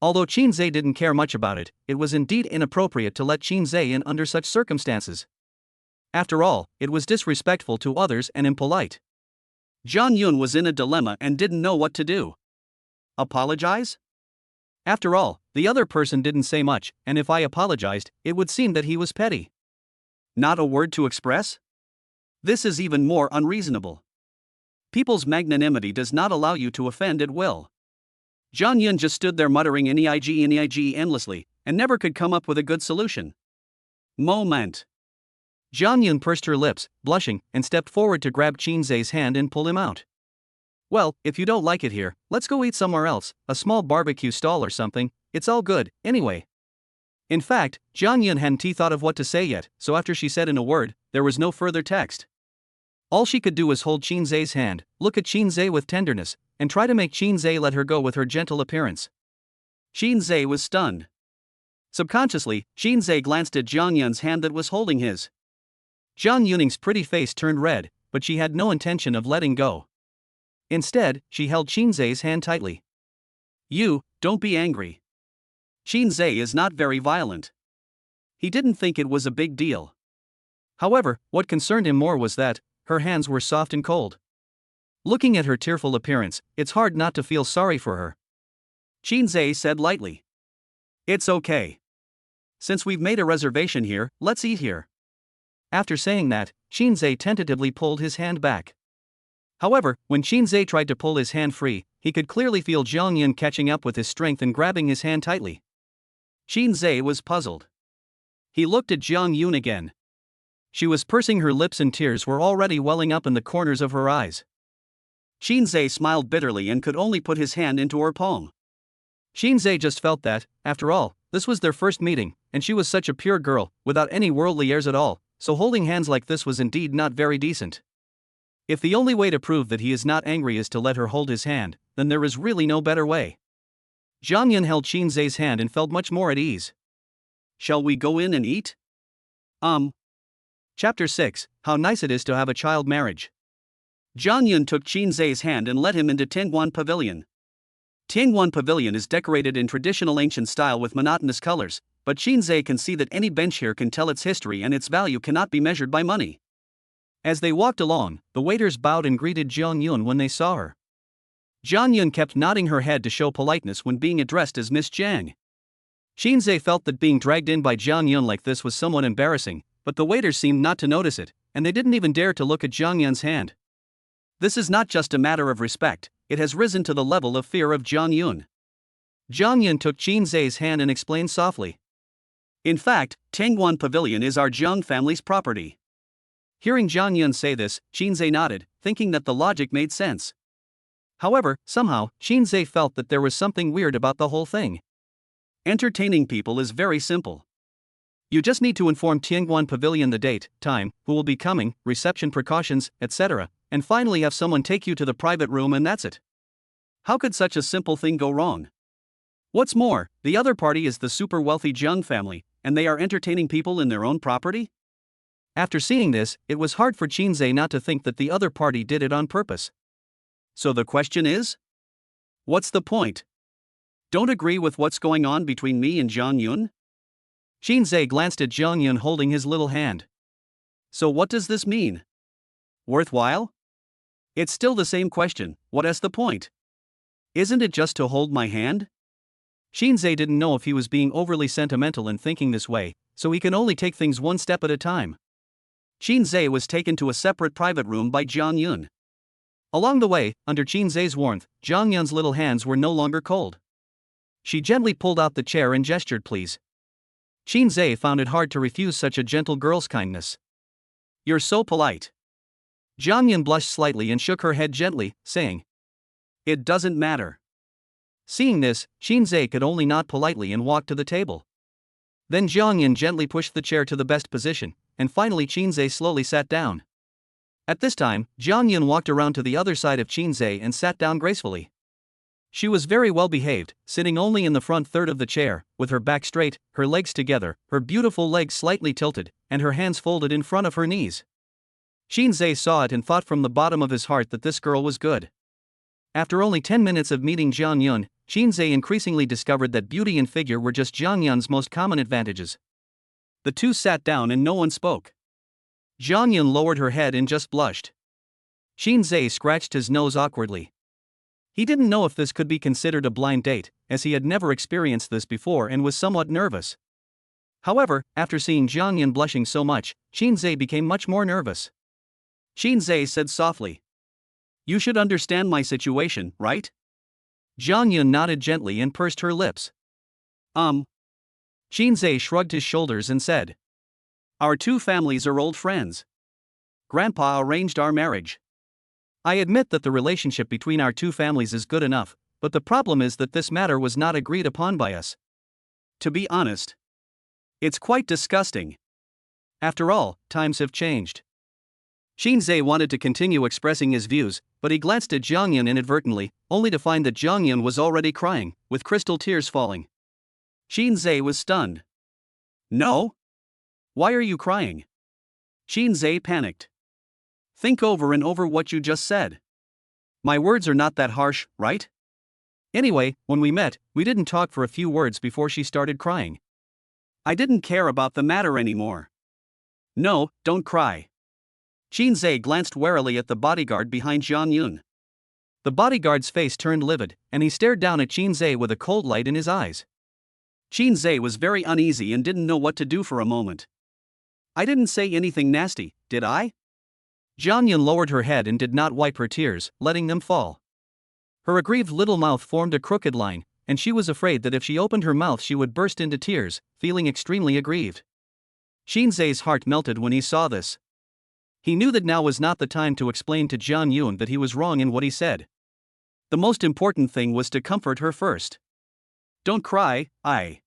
Although Shinsz didn't care much about it, it was indeed inappropriate to let Shinsz in under such circumstances. After all, it was disrespectful to others and impolite. Jang Yun was in a dilemma and didn't know what to do. Apologize? After all, the other person didn't say much, and if I apologized, it would seem that he was petty. Not a word to express? This is even more unreasonable. People's magnanimity does not allow you to offend at will. Jang Yun just stood there muttering neig endlessly, and never could come up with a good solution. Moment. Jang Yun pursed her lips, blushing, and stepped forward to grab Shinsz's hand and pull him out. "Well, if you don't like it here, let's go eat somewhere else, a small barbecue stall or something, it's all good, anyway." In fact, Jang Yun hadn't thought of what to say yet, so after she said in a word, there was no further text. All she could do was hold Shinsz's hand, look at Shinsz with tenderness, and try to make Shinsz let her go with her gentle appearance. Shinsz was stunned. Subconsciously, Shinsz glanced at Jang Yun's hand that was holding his. Jang Yuning's pretty face turned red, but she had no intention of letting go. Instead, she held Shinsz's hand tightly. Don't be angry. Shinsz is not very violent. He didn't think it was a big deal. However, what concerned him more was that her hands were soft and cold. Looking at her tearful appearance, it's hard not to feel sorry for her. Shinsz said lightly, "It's okay. Since we've made a reservation here, let's eat here." After saying that, Shinsz tentatively pulled his hand back. However, when Shinsz tried to pull his hand free, he could clearly feel Jang Yun catching up with his strength and grabbing his hand tightly. Shinsz was puzzled. He looked at Jang Yun again. She was pursing her lips and tears were already welling up in the corners of her eyes. Shinsz smiled bitterly and could only put his hand into her palm. Shinsz just felt that, after all, this was their first meeting, and she was such a pure girl, without any worldly airs at all, so holding hands like this was indeed not very decent. If the only way to prove that he is not angry is to let her hold his hand, then there is really no better way. Jang Yun held Shinsz's hand and felt much more at ease. Shall we go in and eat? Chapter 6, How Nice It Is to Have a Child Marriage. Jang Yun took Shinsz's hand and led him into Tiangwan Pavilion. Tiangwan Pavilion is decorated in traditional ancient style with monotonous colors, but Shinsz can see that any bench here can tell its history and its value cannot be measured by money. As they walked along, the waiters bowed and greeted Jang Yun when they saw her. Jang Yun kept nodding her head to show politeness when being addressed as Miss Jang. Shinsz felt that being dragged in by Jang Yun like this was somewhat embarrassing, but the waiters seemed not to notice it, and they didn't even dare to look at Jang Yun's hand. This is not just a matter of respect, it has risen to the level of fear of Jang Yun. Jang Yun took Shinsz's hand and explained softly. In fact, Tiangwan Pavilion is our Jang family's property. Hearing Jang Yun say this, Shinsz nodded, thinking that the logic made sense. However, somehow, Shinsz felt that there was something weird about the whole thing. Entertaining people is very simple. You just need to inform Tiangwan Pavilion the date, time, who will be coming, reception precautions, etc., and finally have someone take you to the private room and that's it. How could such a simple thing go wrong? What's more, the other party is the super wealthy Jung family, and they are entertaining people in their own property? After seeing this, it was hard for Shinsz not to think that the other party did it on purpose. So the question is? What's the point? Don't agree with what's going on between me and Jang Yun? Shinsz glanced at Jang Yun holding his little hand. So what does this mean? Worthwhile? It's still the same question, what is the point? Isn't it just to hold my hand? Shinsz didn't know if he was being overly sentimental in thinking this way, so he can only take things one step at a time. Shinsz was taken to a separate private room by Jang Yun. Along the way, under Shinsz's warmth, Jang Yun's little hands were no longer cold. She gently pulled out the chair and gestured please. Shinsz found it hard to refuse such a gentle girl's kindness. You're so polite. Jang Yun blushed slightly and shook her head gently, saying, It doesn't matter. Seeing this, Shinsz could only nod politely and walk to the table. Then Jang Yun gently pushed the chair to the best position, and finally Shinsz slowly sat down. At this time, Jang Yun walked around to the other side of Shinsz and sat down gracefully. She was very well behaved, sitting only in the front third of the chair, with her back straight, her legs together, her beautiful legs slightly tilted, and her hands folded in front of her knees. Shinsz saw it and thought from the bottom of his heart that this girl was good. After only 10 minutes of meeting Jang Yun, Shinsz increasingly discovered that beauty and figure were just Jang Yun's most common advantages. The two sat down and no one spoke. Jang Yun lowered her head and just blushed. Shinsz scratched his nose awkwardly. He didn't know if this could be considered a blind date, as he had never experienced this before and was somewhat nervous. However, after seeing Jang Yun blushing so much, Shinsz became much more nervous. Shinsz said softly. You should understand my situation, right? Jang Yun nodded gently and pursed her lips. Shinsz shrugged his shoulders and said. Our two families are old friends. Grandpa arranged our marriage. I admit that the relationship between our two families is good enough, but the problem is that this matter was not agreed upon by us. To be honest, it's quite disgusting. After all, times have changed. Shinsz wanted to continue expressing his views, but he glanced at Jang Yun inadvertently, only to find that Jang Yun was already crying, with crystal tears falling. Shinsz was stunned. No? Why are you crying? Shinsz panicked. Think over and over what you just said. My words are not that harsh, right? Anyway, when we met, we didn't talk for a few words before she started crying. I didn't care about the matter anymore. No, don't cry. Shinsz glanced warily at the bodyguard behind Jang Yun. The bodyguard's face turned livid, and he stared down at Shinsz with a cold light in his eyes. Shinsz was very uneasy and didn't know what to do for a moment. I didn't say anything nasty, did I? Jang Yun lowered her head and did not wipe her tears, letting them fall. Her aggrieved little mouth formed a crooked line, and she was afraid that if she opened her mouth she would burst into tears, feeling extremely aggrieved. Shinsz's heart melted when he saw this. He knew that now was not the time to explain to Jang Yun that he was wrong in what he said. The most important thing was to comfort her first. Don't cry, I.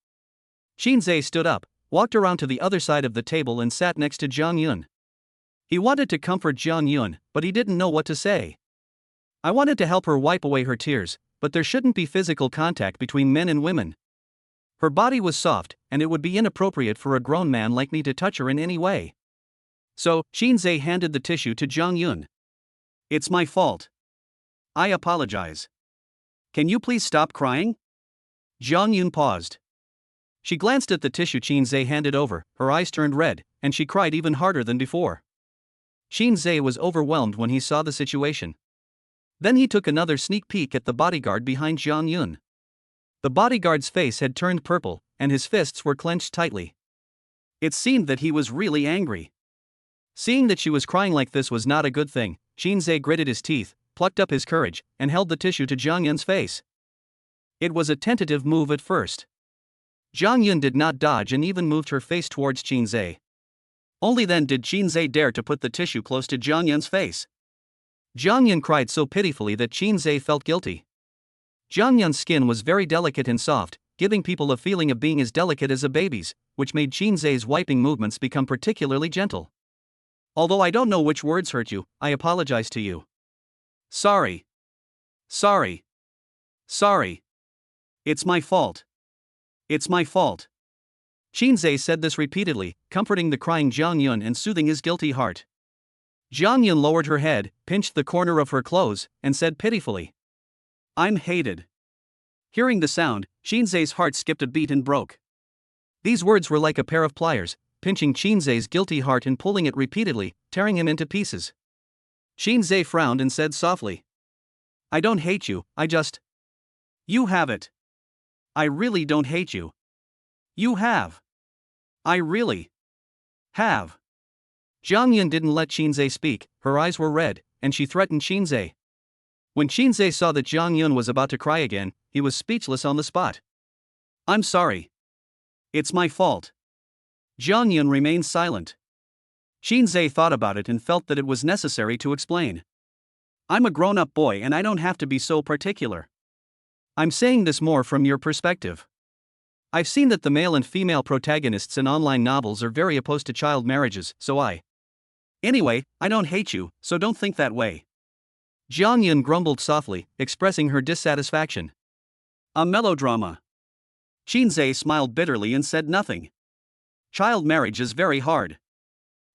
Shinsz stood up, walked around to the other side of the table and sat next to Jang Yun. He wanted to comfort Jang Yun, but he didn't know what to say. I wanted to help her wipe away her tears, but there shouldn't be physical contact between men and women. Her body was soft, and it would be inappropriate for a grown man like me to touch her in any way. So, Shinsz handed the tissue to Jang Yun. It's my fault. I apologize. Can you please stop crying? Jang Yun paused. She glanced at the tissue Shinsz handed over, her eyes turned red, and she cried even harder than before. Shinsz was overwhelmed when he saw the situation. Then he took another sneak peek at the bodyguard behind Jang Yun. The bodyguard's face had turned purple, and his fists were clenched tightly. It seemed that he was really angry. Seeing that she was crying like this was not a good thing, Shinsz gritted his teeth, plucked up his courage, and held the tissue to Jang Yun's face. It was a tentative move at first. Jang Yun did not dodge and even moved her face towards Shinsz. Only then did Shinsz dare to put the tissue close to Jang Yun's face. Jang Yun cried so pitifully that Shinsz felt guilty. Jang Yun's skin was very delicate and soft, giving people a feeling of being as delicate as a baby's, which made Shinsz's wiping movements become particularly gentle. Although I don't know which words hurt you, I apologize to you. Sorry. Sorry. Sorry. It's my fault. It's my fault. Shinsz said this repeatedly, comforting the crying Jang Yun and soothing his guilty heart. Jang Yun lowered her head, pinched the corner of her clothes, and said pitifully, I'm hated. Hearing the sound, Shinsz's heart skipped a beat and broke. These words were like a pair of pliers, pinching Shinsz's guilty heart and pulling it repeatedly, tearing him into pieces. Shinsz frowned and said softly, I don't hate you, I just... You have it. I really don't hate you. You have. I really have. Jang Yun didn't let Shinsz speak, her eyes were red, and she threatened Shinsz. When Shinsz saw that Jang Yun was about to cry again, he was speechless on the spot. I'm sorry. It's my fault. Jang Yun remained silent. Shinsz thought about it and felt that it was necessary to explain. I'm a grown-up boy and I don't have to be so particular. I'm saying this more from your perspective. I've seen that the male and female protagonists in online novels are very opposed to child marriages, so Anyway, I don't hate you, so don't think that way. Jang Yun grumbled softly, expressing her dissatisfaction. A melodrama. Shinsz smiled bitterly and said nothing. Child marriage is very hard.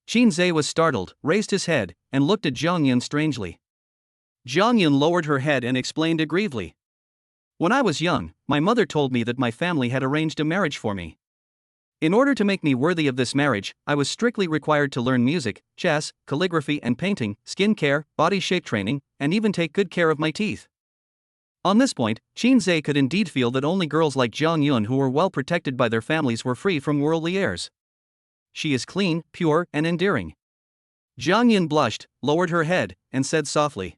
Shinsz was startled, raised his head, and looked at Jang Yun strangely. Jang Yun lowered her head and explained aggrievedly. When I was young, my mother told me that my family had arranged a marriage for me. In order to make me worthy of this marriage, I was strictly required to learn music, chess, calligraphy and painting, skin care, body shape training, and even take good care of my teeth. On this point, Shinsz could indeed feel that only girls like Jang Yun who were well protected by their families were free from worldly airs. She is clean, pure, and endearing. Jang Yun blushed, lowered her head, and said softly,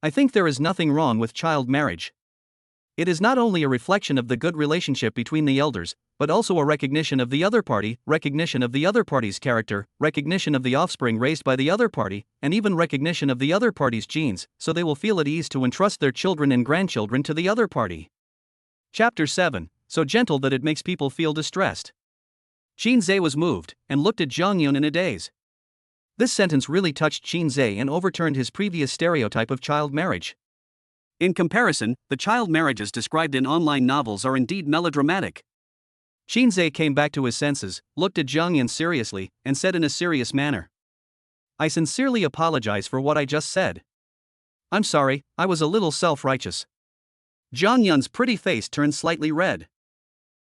I think there is nothing wrong with child marriage. It is not only a reflection of the good relationship between the elders, but also a recognition of the other party, recognition of the other party's character, recognition of the offspring raised by the other party, and even recognition of the other party's genes, so they will feel at ease to entrust their children and grandchildren to the other party. Chapter 7, so gentle that it makes people feel distressed. Shinsz was moved, and looked at Jang Yun in a daze. This sentence really touched Shinsz and overturned his previous stereotype of child marriage. In comparison, the child marriages described in online novels are indeed melodramatic. Shinsz came back to his senses, looked at Jang Yun seriously, and said in a serious manner, I sincerely apologize for what I just said. I'm sorry, I was a little self-righteous. Jang Yun's pretty face turned slightly red.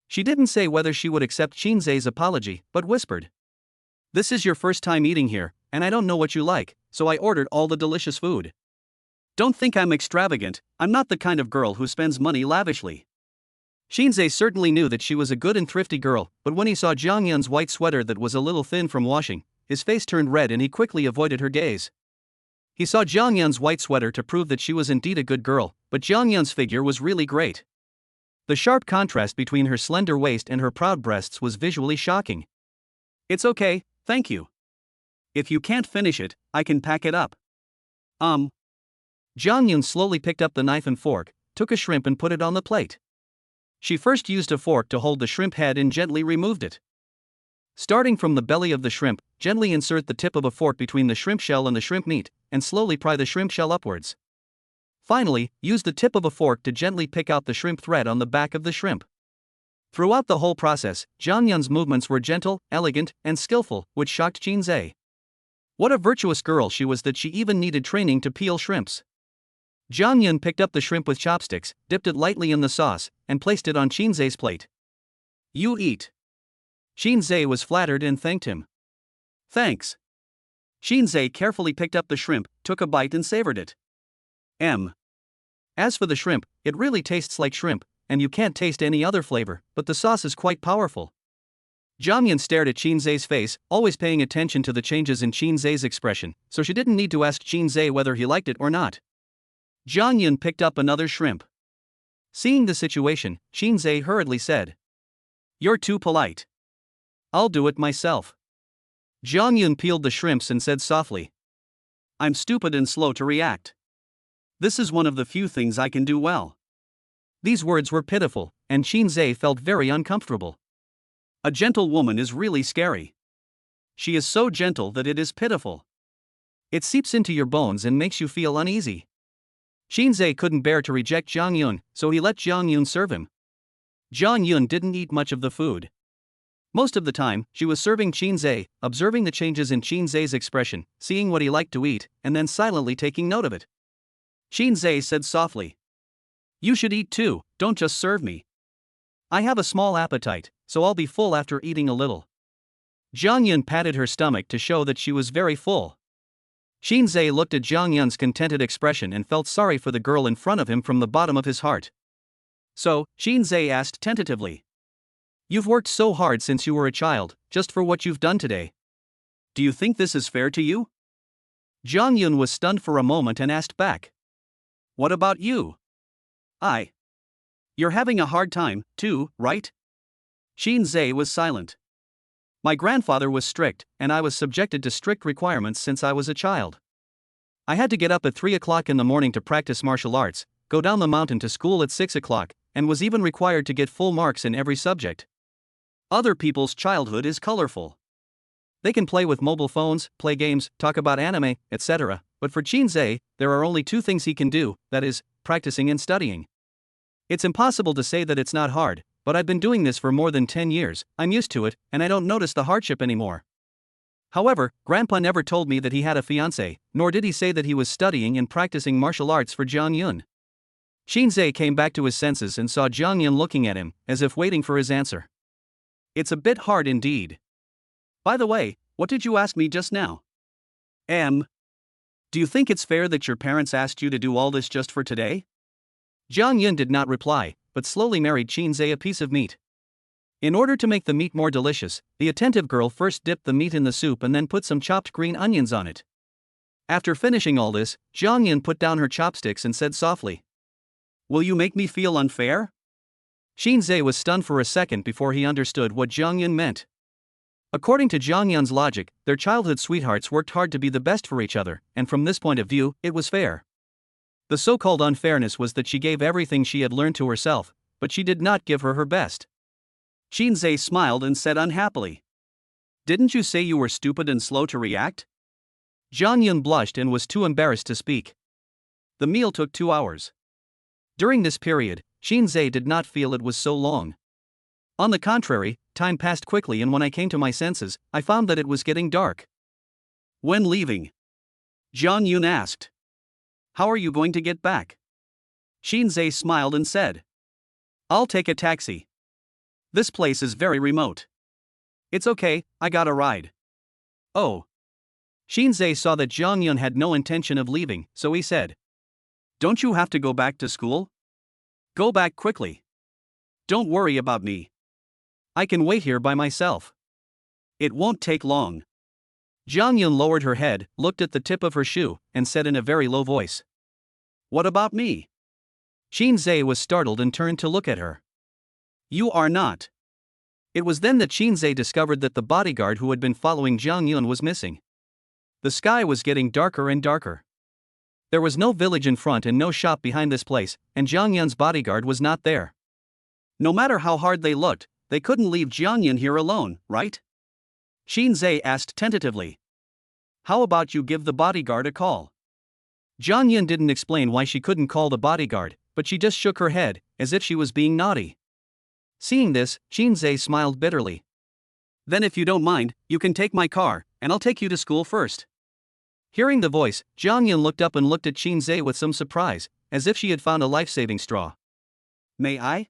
She didn't say whether she would accept Shinsz's apology, but whispered, This is your first time eating here, and I don't know what you like, so I ordered all the delicious food. Don't think I'm extravagant, I'm not the kind of girl who spends money lavishly. Shinsz certainly knew that she was a good and thrifty girl, but when he saw Jang Yun's white sweater that was a little thin from washing, his face turned red and he quickly avoided her gaze. He saw Jang Yun's white sweater to prove that she was indeed a good girl, but Jang Yun's figure was really great. The sharp contrast between her slender waist and her proud breasts was visually shocking. It's okay, thank you. If you can't finish it, I can pack it up. Jang Yun slowly picked up the knife and fork, took a shrimp and put it on the plate. She first used a fork to hold the shrimp head and gently removed it. Starting from the belly of the shrimp, gently insert the tip of a fork between the shrimp shell and the shrimp meat, and slowly pry the shrimp shell upwards. Finally, use the tip of a fork to gently pick out the shrimp thread on the back of the shrimp. Throughout the whole process, Jang Yun's movements were gentle, elegant, and skillful, which shocked Shinsz. What a virtuous girl she was that she even needed training to peel shrimps. Jang Yun picked up the shrimp with chopsticks, dipped it lightly in the sauce, and placed it on Shinz's plate. "You eat." Shinsz was flattered and thanked him. "Thanks." Shinsz carefully picked up the shrimp, took a bite and savored it. As for the shrimp, it really tastes like shrimp, and you can't taste any other flavor, but the sauce is quite powerful. Jang Yun stared at Shinz's face, always paying attention to the changes in Shinz's expression, so she didn't need to ask Shinz whether he liked it or not. Jang Yun picked up another shrimp. Seeing the situation, Shinz hurriedly said, "You're too polite. I'll do it myself." Jang Yun peeled the shrimps and said softly, "I'm stupid and slow to react. This is one of the few things I can do well." These words were pitiful, and Shinz felt very uncomfortable. A gentle woman is really scary. She is so gentle that it is pitiful. It seeps into your bones and makes you feel uneasy. Shinz couldn't bear to reject Jang Yun, so he let Jang Yun serve him. Jang Yun didn't eat much of the food. Most of the time, she was serving Shinz, observing the changes in Shinz's expression, seeing what he liked to eat, and then silently taking note of it. Shinz said softly, "You should eat too, don't just serve me. I have a small appetite, so I'll be full after eating a little." Jang Yun patted her stomach to show that she was very full. Shinz looked at Jang Yun's contented expression and felt sorry for the girl in front of him from the bottom of his heart. So, Shinz asked tentatively, "You've worked so hard since you were a child, just for what you've done today. Do you think this is fair to you?" Jang Yun was stunned for a moment and asked back, "What about you?" You're having a hard time, too, right?" Shinz was silent. "My grandfather was strict, and I was subjected to strict requirements since I was a child. I had to get up at 3 o'clock in the morning to practice martial arts, go down the mountain to school at 6 o'clock, and was even required to get full marks in every subject. Other people's childhood is colorful. They can play with mobile phones, play games, talk about anime, etc., but for Shinz, there are only two things he can do, that is, practicing and studying. It's impossible to say that it's not hard, but I've been doing this for more than 10 years, I'm used to it, and I don't notice the hardship anymore." However, Grandpa never told me that he had a fiancée, nor did he say that he was studying and practicing martial arts for Jang Yun. Shinz came back to his senses and saw Jang Yun looking at him, as if waiting for his answer. "It's a bit hard indeed. By the way, what did you ask me just now? Do you think it's fair that your parents asked you to do all this just for today?" Jang Yun did not reply, but slowly married Shinz a piece of meat. In order to make the meat more delicious, the attentive girl first dipped the meat in the soup and then put some chopped green onions on it. After finishing all this, Jang Yun put down her chopsticks and said softly, "Will you make me feel unfair?" Shinz was stunned for a second before he understood what Jang Yun meant. According to Jang Yun's logic, their childhood sweethearts worked hard to be the best for each other, and from this point of view, it was fair. The so-called unfairness was that she gave everything she had learned to herself, but she did not give her best. Shinz smiled and said unhappily, "Didn't you say you were stupid and slow to react?" Jang Yun blushed and was too embarrassed to speak. The meal took 2 hours. During this period, Shinz did not feel it was so long. On the contrary, time passed quickly, and when I came to my senses, I found that it was getting dark. When leaving, Jang Yun asked, "How are you going to get back?" Shinz smiled and said, "I'll take a taxi. This place is very remote." "It's okay, I got a ride." "Oh." Shinz saw that Jang Yun had no intention of leaving, so he said, "Don't you have to go back to school? Go back quickly. Don't worry about me. I can wait here by myself. It won't take long." Jang Yun lowered her head, looked at the tip of her shoe, and said in a very low voice, "What about me?" Shinz was startled and turned to look at her. "You are not." It was then that Shinz discovered that the bodyguard who had been following Jang Yun was missing. The sky was getting darker and darker. There was no village in front and no shop behind this place, and Jang Yun's bodyguard was not there. No matter how hard they looked, they couldn't leave Jang Yun here alone, right? Shinz asked tentatively. "How about you give the bodyguard a call?" Jang Yun didn't explain why she couldn't call the bodyguard, but she just shook her head, as if she was being naughty. Seeing this, Shinsz smiled bitterly. Then if you don't mind, you can take my car, and I'll take you to school first. Hearing the voice, Jang Yun looked up and looked at Shinsz with some surprise, as if she had found a life-saving straw. May I?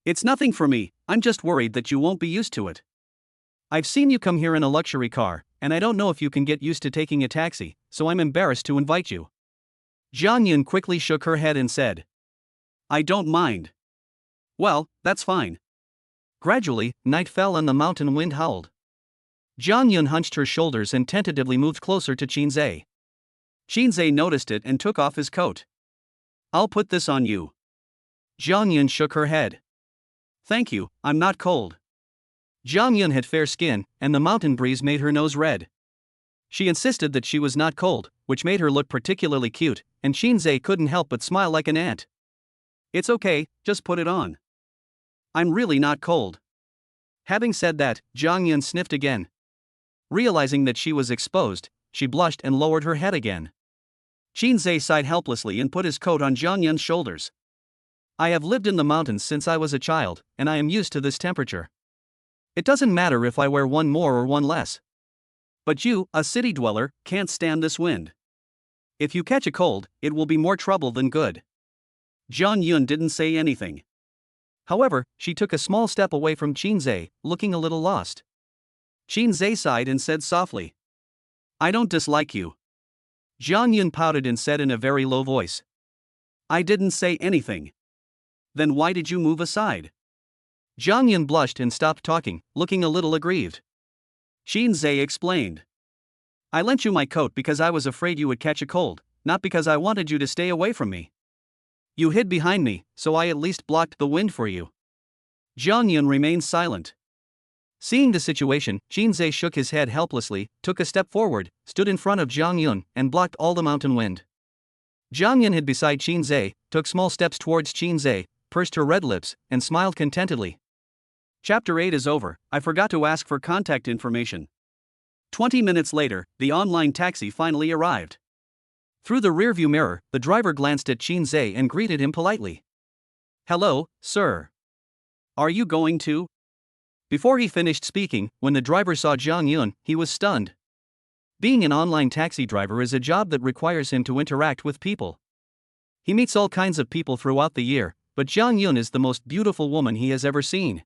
It's nothing for me, I'm just worried that you won't be used to it. I've seen you come here in a luxury car, and I don't know if you can get used to taking a taxi, so I'm embarrassed to invite you. Jang Yun quickly shook her head and said, I don't mind. Well, that's fine. Gradually, night fell and the mountain wind howled. Jang Yun hunched her shoulders and tentatively moved closer to Shinsz. Shinsz noticed it and took off his coat. I'll put this on you. Jang Yun shook her head. Thank you, I'm not cold. Jang Yun had fair skin, and the mountain breeze made her nose red. She insisted that she was not cold, which made her look particularly cute, and Shinsz couldn't help but smile like an ant. It's okay, just put it on. I'm really not cold. Having said that, Jang Yun sniffed again. Realizing that she was exposed, she blushed and lowered her head again. Shinsz sighed helplessly and put his coat on Jang Yun's shoulders. I have lived in the mountains since I was a child, and I am used to this temperature. It doesn't matter if I wear one more or one less. But you, a city dweller, can't stand this wind. If you catch a cold, it will be more trouble than good. Jang Yun didn't say anything. However, she took a small step away from Shinsz, looking a little lost. Shinsz sighed and said softly, I don't dislike you. Jang Yun pouted and said in a very low voice, I didn't say anything. Then why did you move aside? Jang Yun blushed and stopped talking, looking a little aggrieved. Shinsz explained, I lent you my coat because I was afraid you would catch a cold, not because I wanted you to stay away from me. You hid behind me, so I at least blocked the wind for you. Jang Yun remained silent. Seeing the situation, Shinsz shook his head helplessly, took a step forward, stood in front of Jang Yun, and blocked all the mountain wind. Jang Yun hid beside Shinsz, took small steps towards Shinsz, pursed her red lips, and smiled contentedly. Chapter 8 is over. I forgot to ask for contact information. 20 minutes later, the online taxi finally arrived. Through the rearview mirror, the driver glanced at Shinsz and greeted him politely. Hello, sir. Are you going to? Before he finished speaking, when the driver saw Jang Yun, he was stunned. Being an online taxi driver is a job that requires him to interact with people. He meets all kinds of people throughout the year, but Jang Yun is the most beautiful woman he has ever seen.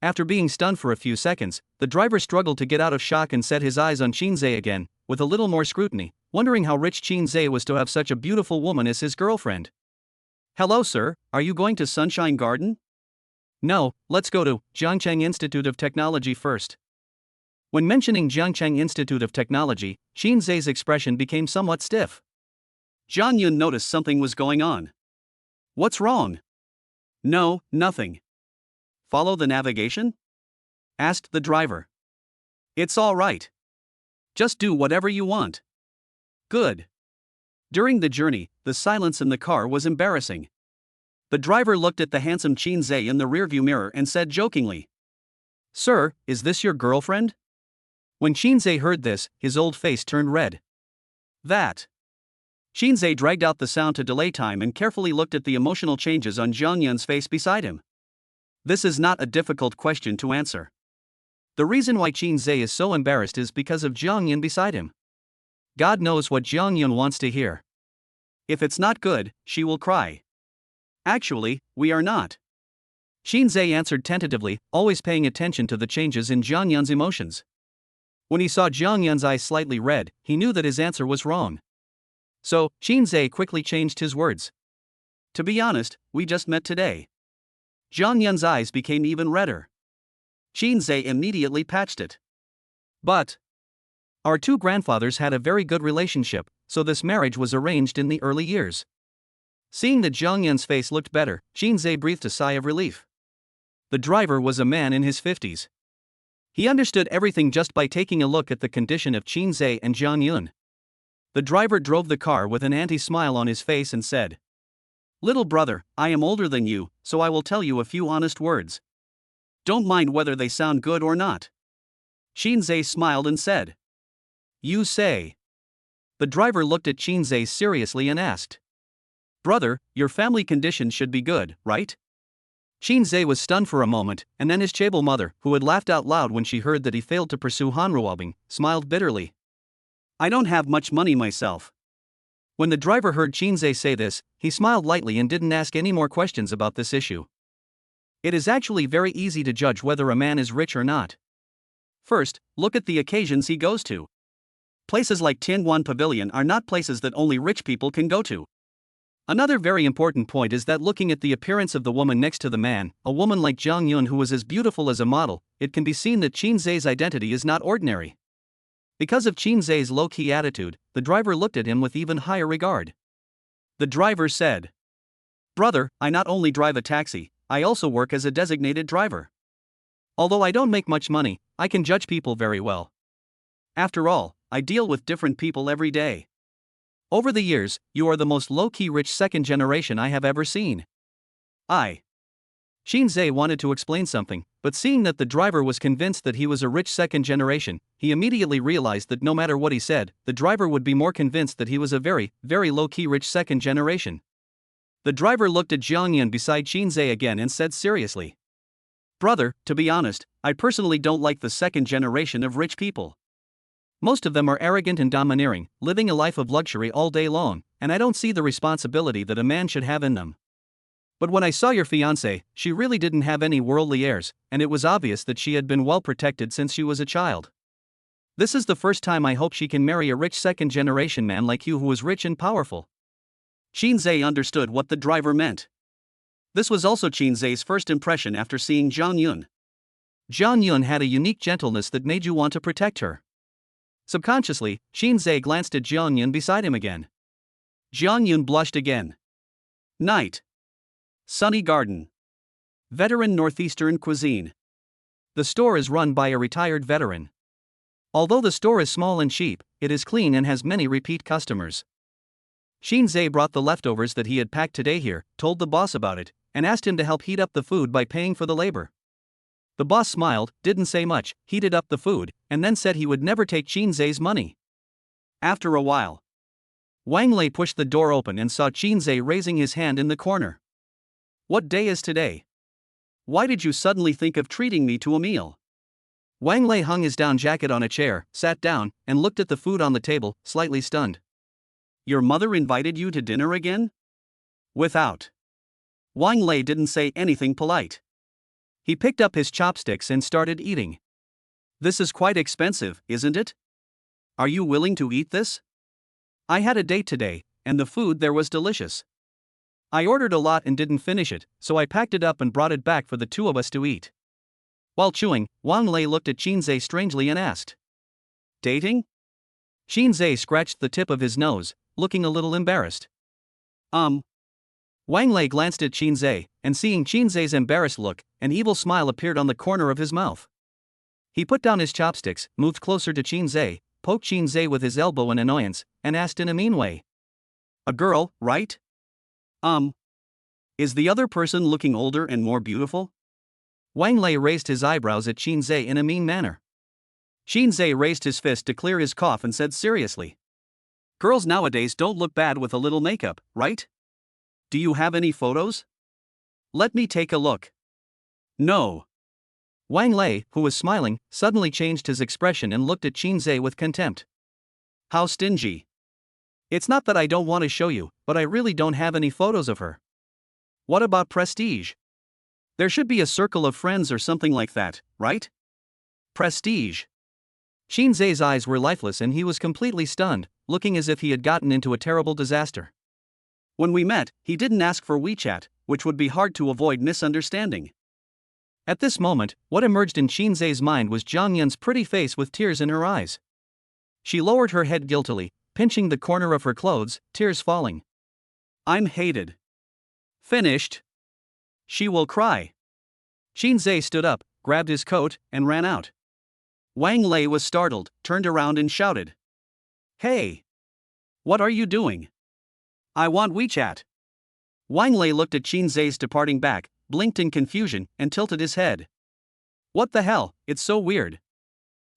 After being stunned for a few seconds, the driver struggled to get out of shock and set his eyes on Shinsz again, with a little more scrutiny, wondering how rich Shinsz was to have such a beautiful woman as his girlfriend. Hello, sir, are you going to Sunshine Garden? No, let's go to Jiangcheng Institute of Technology first. When mentioning Jiangcheng Institute of Technology, Shinsz's expression became somewhat stiff. Jang Yun noticed something was going on. What's wrong? No, nothing. Follow the navigation? Asked the driver. It's all right. Just do whatever you want. Good. During the journey, the silence in the car was embarrassing. The driver looked at the handsome Shinsz in the rearview mirror and said jokingly, Sir, is this your girlfriend? When Shinsz heard this, his old face turned red. That. Shinsz dragged out the sound to delay time and carefully looked at the emotional changes on Jang Yun's face beside him. This is not a difficult question to answer. The reason why Shinsz is so embarrassed is because of Jang Yun beside him. God knows what Jang Yun wants to hear. If it's not good, she will cry. Actually, we are not. Shinsz answered tentatively, always paying attention to the changes in Jang Yun's emotions. When he saw Jang Yun's eyes slightly red, he knew that his answer was wrong. So, Shinsz quickly changed his words. To be honest, we just met today. Jang Yun's eyes became even redder. Shinsz immediately patched it. But our two grandfathers had a very good relationship, so this marriage was arranged in the early years. Seeing that Jang Yun's face looked better, Shinsz breathed a sigh of relief. The driver was a man in his 50s. He understood everything just by taking a look at the condition of Shinsz and Jang Yun. The driver drove the car with an anti-smile on his face and said, Little brother, I am older than you, so I will tell you a few honest words. Don't mind whether they sound good or not. Shinsz smiled and said, You say. The driver looked at Shinsz seriously and asked, "Brother, your family condition should be good, right?" Shinsz was stunned for a moment, and then his chaebol mother, who had laughed out loud when she heard that he failed to pursue Ruabing, smiled bitterly. "I don't have much money myself." When the driver heard Shinsz say this, he smiled lightly and didn't ask any more questions about this issue. It is actually very easy to judge whether a man is rich or not. First, look at the occasions he goes to. Places like Tianwan Pavilion are not places that only rich people can go to. Another very important point is that looking at the appearance of the woman next to the man, a woman like Jang Yun who was as beautiful as a model, it can be seen that Shinsz's identity is not ordinary. Because of Shinsz's low-key attitude, the driver looked at him with even higher regard. The driver said, "Brother, I not only drive a taxi, I also work as a designated driver. Although I don't make much money, I can judge people very well. After all, I deal with different people every day. Over the years, you are the most low-key rich second generation I have ever seen." Shinsz wanted to explain something, but seeing that the driver was convinced that he was a rich second generation, he immediately realized that no matter what he said, the driver would be more convinced that he was a very, very low-key rich second generation. The driver looked at Jang Yun beside Shinsz again and said seriously, "Brother, to be honest, I personally don't like the second generation of rich people. Most of them are arrogant and domineering, living a life of luxury all day long, and I don't see the responsibility that a man should have in them. But when I saw your fiancée, she really didn't have any worldly airs, and it was obvious that she had been well protected since she was a child. This is the first time I hope she can marry a rich second generation man like you who is rich and powerful." Shinsz understood what the driver meant. This was also Shinsz's first impression after seeing Jang Yun. Jang Yun had a unique gentleness that made you want to protect her. Subconsciously, Shinsz glanced at Jang Yun beside him again. Jang Yun blushed again. Night. Sunny garden. Veteran Northeastern cuisine. The store is run by a retired veteran. Although the store is small and cheap, it is clean and has many repeat customers. Shinsz brought the leftovers that he had packed today here, told the boss about it, and asked him to help heat up the food by paying for the labor. The boss smiled, didn't say much, heated up the food, and then said he would never take Shinsz's money. After a while, Wang Lei pushed the door open and saw Shinsz raising his hand in the corner. "What day is today? Why did you suddenly think of treating me to a meal?" Wang Lei hung his down jacket on a chair, sat down, and looked at the food on the table, slightly stunned. "Your mother invited you to dinner again?" Without. Wang Lei didn't say anything polite. He picked up his chopsticks and started eating. "This is quite expensive, isn't it? Are you willing to eat this? I had a date today, and the food there was delicious. I ordered a lot and didn't finish it, so I packed it up and brought it back for the two of us to eat." While chewing, Wang Lei looked at Shinsz strangely and asked, "Dating?" Shinsz scratched the tip of his nose, looking a little embarrassed. Wang Lei glanced at Shinsz, and seeing Shinsz's embarrassed look, an evil smile appeared on the corner of his mouth. He put down his chopsticks, moved closer to Shinsz, poked Shinsz with his elbow in annoyance, and asked in a mean way, "A girl, right? Is the other person looking older and more beautiful?" Wang Lei raised his eyebrows at Shinsz in a mean manner. Shinsz raised his fist to clear his cough and said seriously, "Girls nowadays don't look bad with a little makeup, right? Do you have any photos? Let me take a look." "No." Wang Lei, who was smiling, suddenly changed his expression and looked at Shinsz with contempt. "How stingy. It's not that I don't want to show you, but I really don't have any photos of her. What about prestige? There should be a circle of friends or something like that, right? Prestige." Shinsz's eyes were lifeless and he was completely stunned, looking as if he had gotten into a terrible disaster. "When we met, he didn't ask for WeChat, which would be hard to avoid misunderstanding." At this moment, what emerged in Shinsz's mind was Jang Yun's pretty face with tears in her eyes. She lowered her head guiltily, pinching the corner of her clothes, tears falling. "I'm hated. Finished. She will cry." Shinsz stood up, grabbed his coat, and ran out. Wang Lei was startled, turned around and shouted, "Hey! What are you doing? I want WeChat." Wang Lei looked at Shinsz's departing back, blinked in confusion, and tilted his head. "What the hell, it's so weird."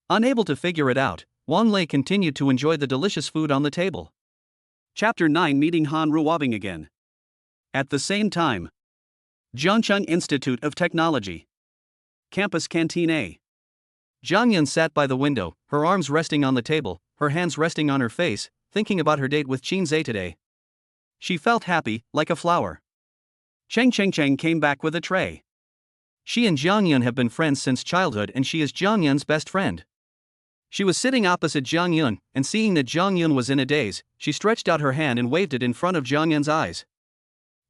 Unable to figure it out, Wang Lei continued to enjoy the delicious food on the table. Chapter 9, Meeting Han Ruabing again. At the same time, Zhangcheng Institute of Technology. Campus Canteen A. Jang Yun sat by the window, her arms resting on the table, her hands resting on her face, thinking about her date with Shinsz today. She felt happy, like a flower. Cheng came back with a tray. She and Jang Yun have been friends since childhood and she is Jang Yun's best friend. She was sitting opposite Jang Yun, and seeing that Jang Yun was in a daze, she stretched out her hand and waved it in front of Jang Yun's eyes.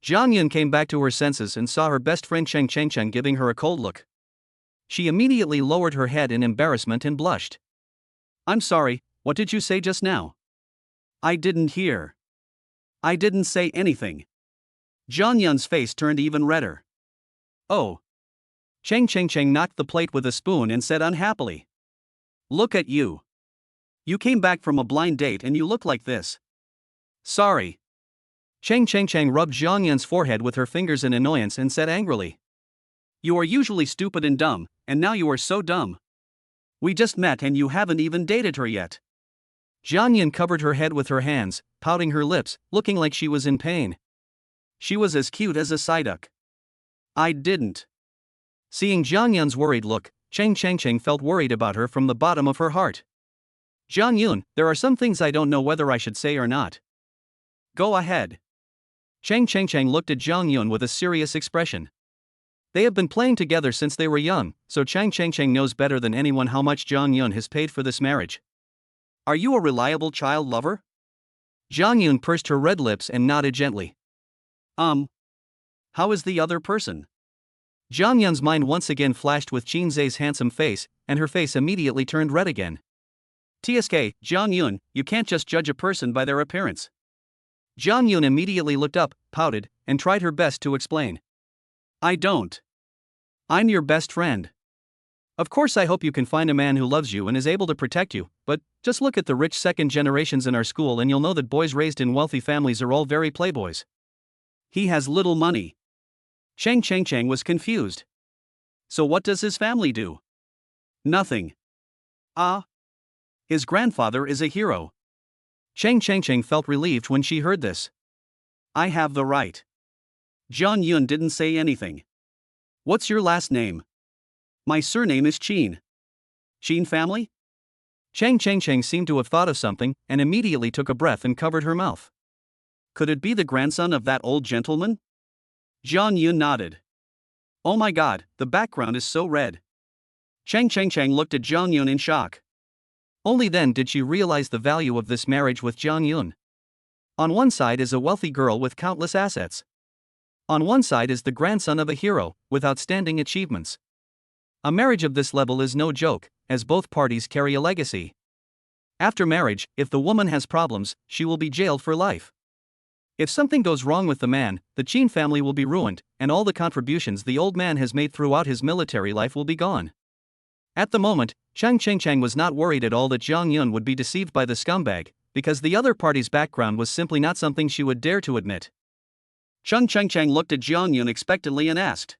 Jang Yun came back to her senses and saw her best friend Cheng giving her a cold look. She immediately lowered her head in embarrassment and blushed. I'm sorry, what did you say just now? I didn't hear. I didn't say anything. Jang Yun's face turned even redder. Oh. Cheng knocked the plate with a spoon and said unhappily. Look at you. You came back from a blind date and you look like this. Sorry. Cheng rubbed Jang Yun's forehead with her fingers in annoyance and said angrily. You are usually stupid and dumb, and now you are so dumb. We just met and you haven't even dated her yet. Jang Yun covered her head with her hands, pouting her lips, looking like she was in pain. She was as cute as a psyduck. I didn't. Seeing Jang Yun's worried look, Cheng felt worried about her from the bottom of her heart. Jang Yun, there are some things I don't know whether I should say or not. Go ahead. Cheng looked at Jang Yun with a serious expression. They have been playing together since they were young, so Cheng knows better than anyone how much Jang Yun has paid for this marriage. Are you a reliable child lover? Jang Yun pursed her red lips and nodded gently. How is the other person? Jang Yun's mind once again flashed with Shinsz's handsome face, and her face immediately turned red again. TSK, Jang Yun, you can't just judge a person by their appearance. Jang Yun immediately looked up, pouted, and tried her best to explain. I don't. I'm your best friend. Of course I hope you can find a man who loves you and is able to protect you, but just look at the rich second generations in our school and you'll know that boys raised in wealthy families are all very playboys. He has little money. Cheng was confused. So what does his family do? Nothing. His grandfather is a hero. Cheng felt relieved when she heard this. I have the right. Jang Yun didn't say anything. What's your last name? My surname is Qin. Qin family? Cheng seemed to have thought of something and immediately took a breath and covered her mouth. Could it be the grandson of that old gentleman? Jang Yun nodded. Oh my god, the background is so red. Cheng looked at Jang Yun in shock. Only then did she realize the value of this marriage with Jang Yun. On one side is a wealthy girl with countless assets. On one side is the grandson of a hero, with outstanding achievements. A marriage of this level is no joke, as both parties carry a legacy. After marriage, if the woman has problems, she will be jailed for life. If something goes wrong with the man, the Qin family will be ruined, and all the contributions the old man has made throughout his military life will be gone. At the moment, Cheng was not worried at all that Jang Yun would be deceived by the scumbag, because the other party's background was simply not something she would dare to admit. Cheng looked at Jang Yun expectantly and asked.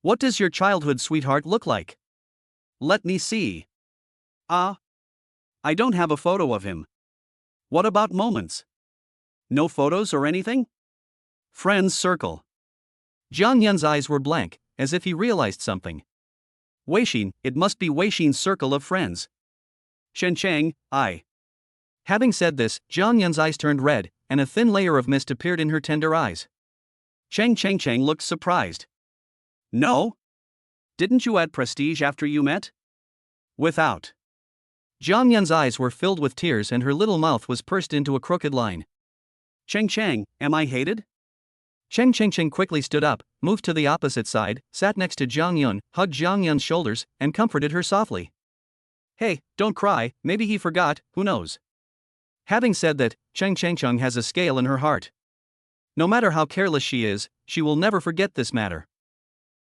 What does your childhood sweetheart look like? Let me see. I don't have a photo of him. What about moments? No photos or anything? Friends circle. Jang Yun's eyes were blank, as if he realized something. Weixin, it must be Weixin's circle of friends. Cheng, I. Having said this, Jang Yun's eyes turned red, and a thin layer of mist appeared in her tender eyes. Cheng looked surprised. No? Didn't you add prestige after you met? Without. Jang Yun's eyes were filled with tears and her little mouth was pursed into a crooked line. Cheng, am I hated? Cheng quickly stood up, moved to the opposite side, sat next to Jang Yun, hugged Jang Yun's shoulders, and comforted her softly. Hey, don't cry, maybe he forgot, who knows? Having said that, Cheng has a scale in her heart. No matter how careless she is, she will never forget this matter.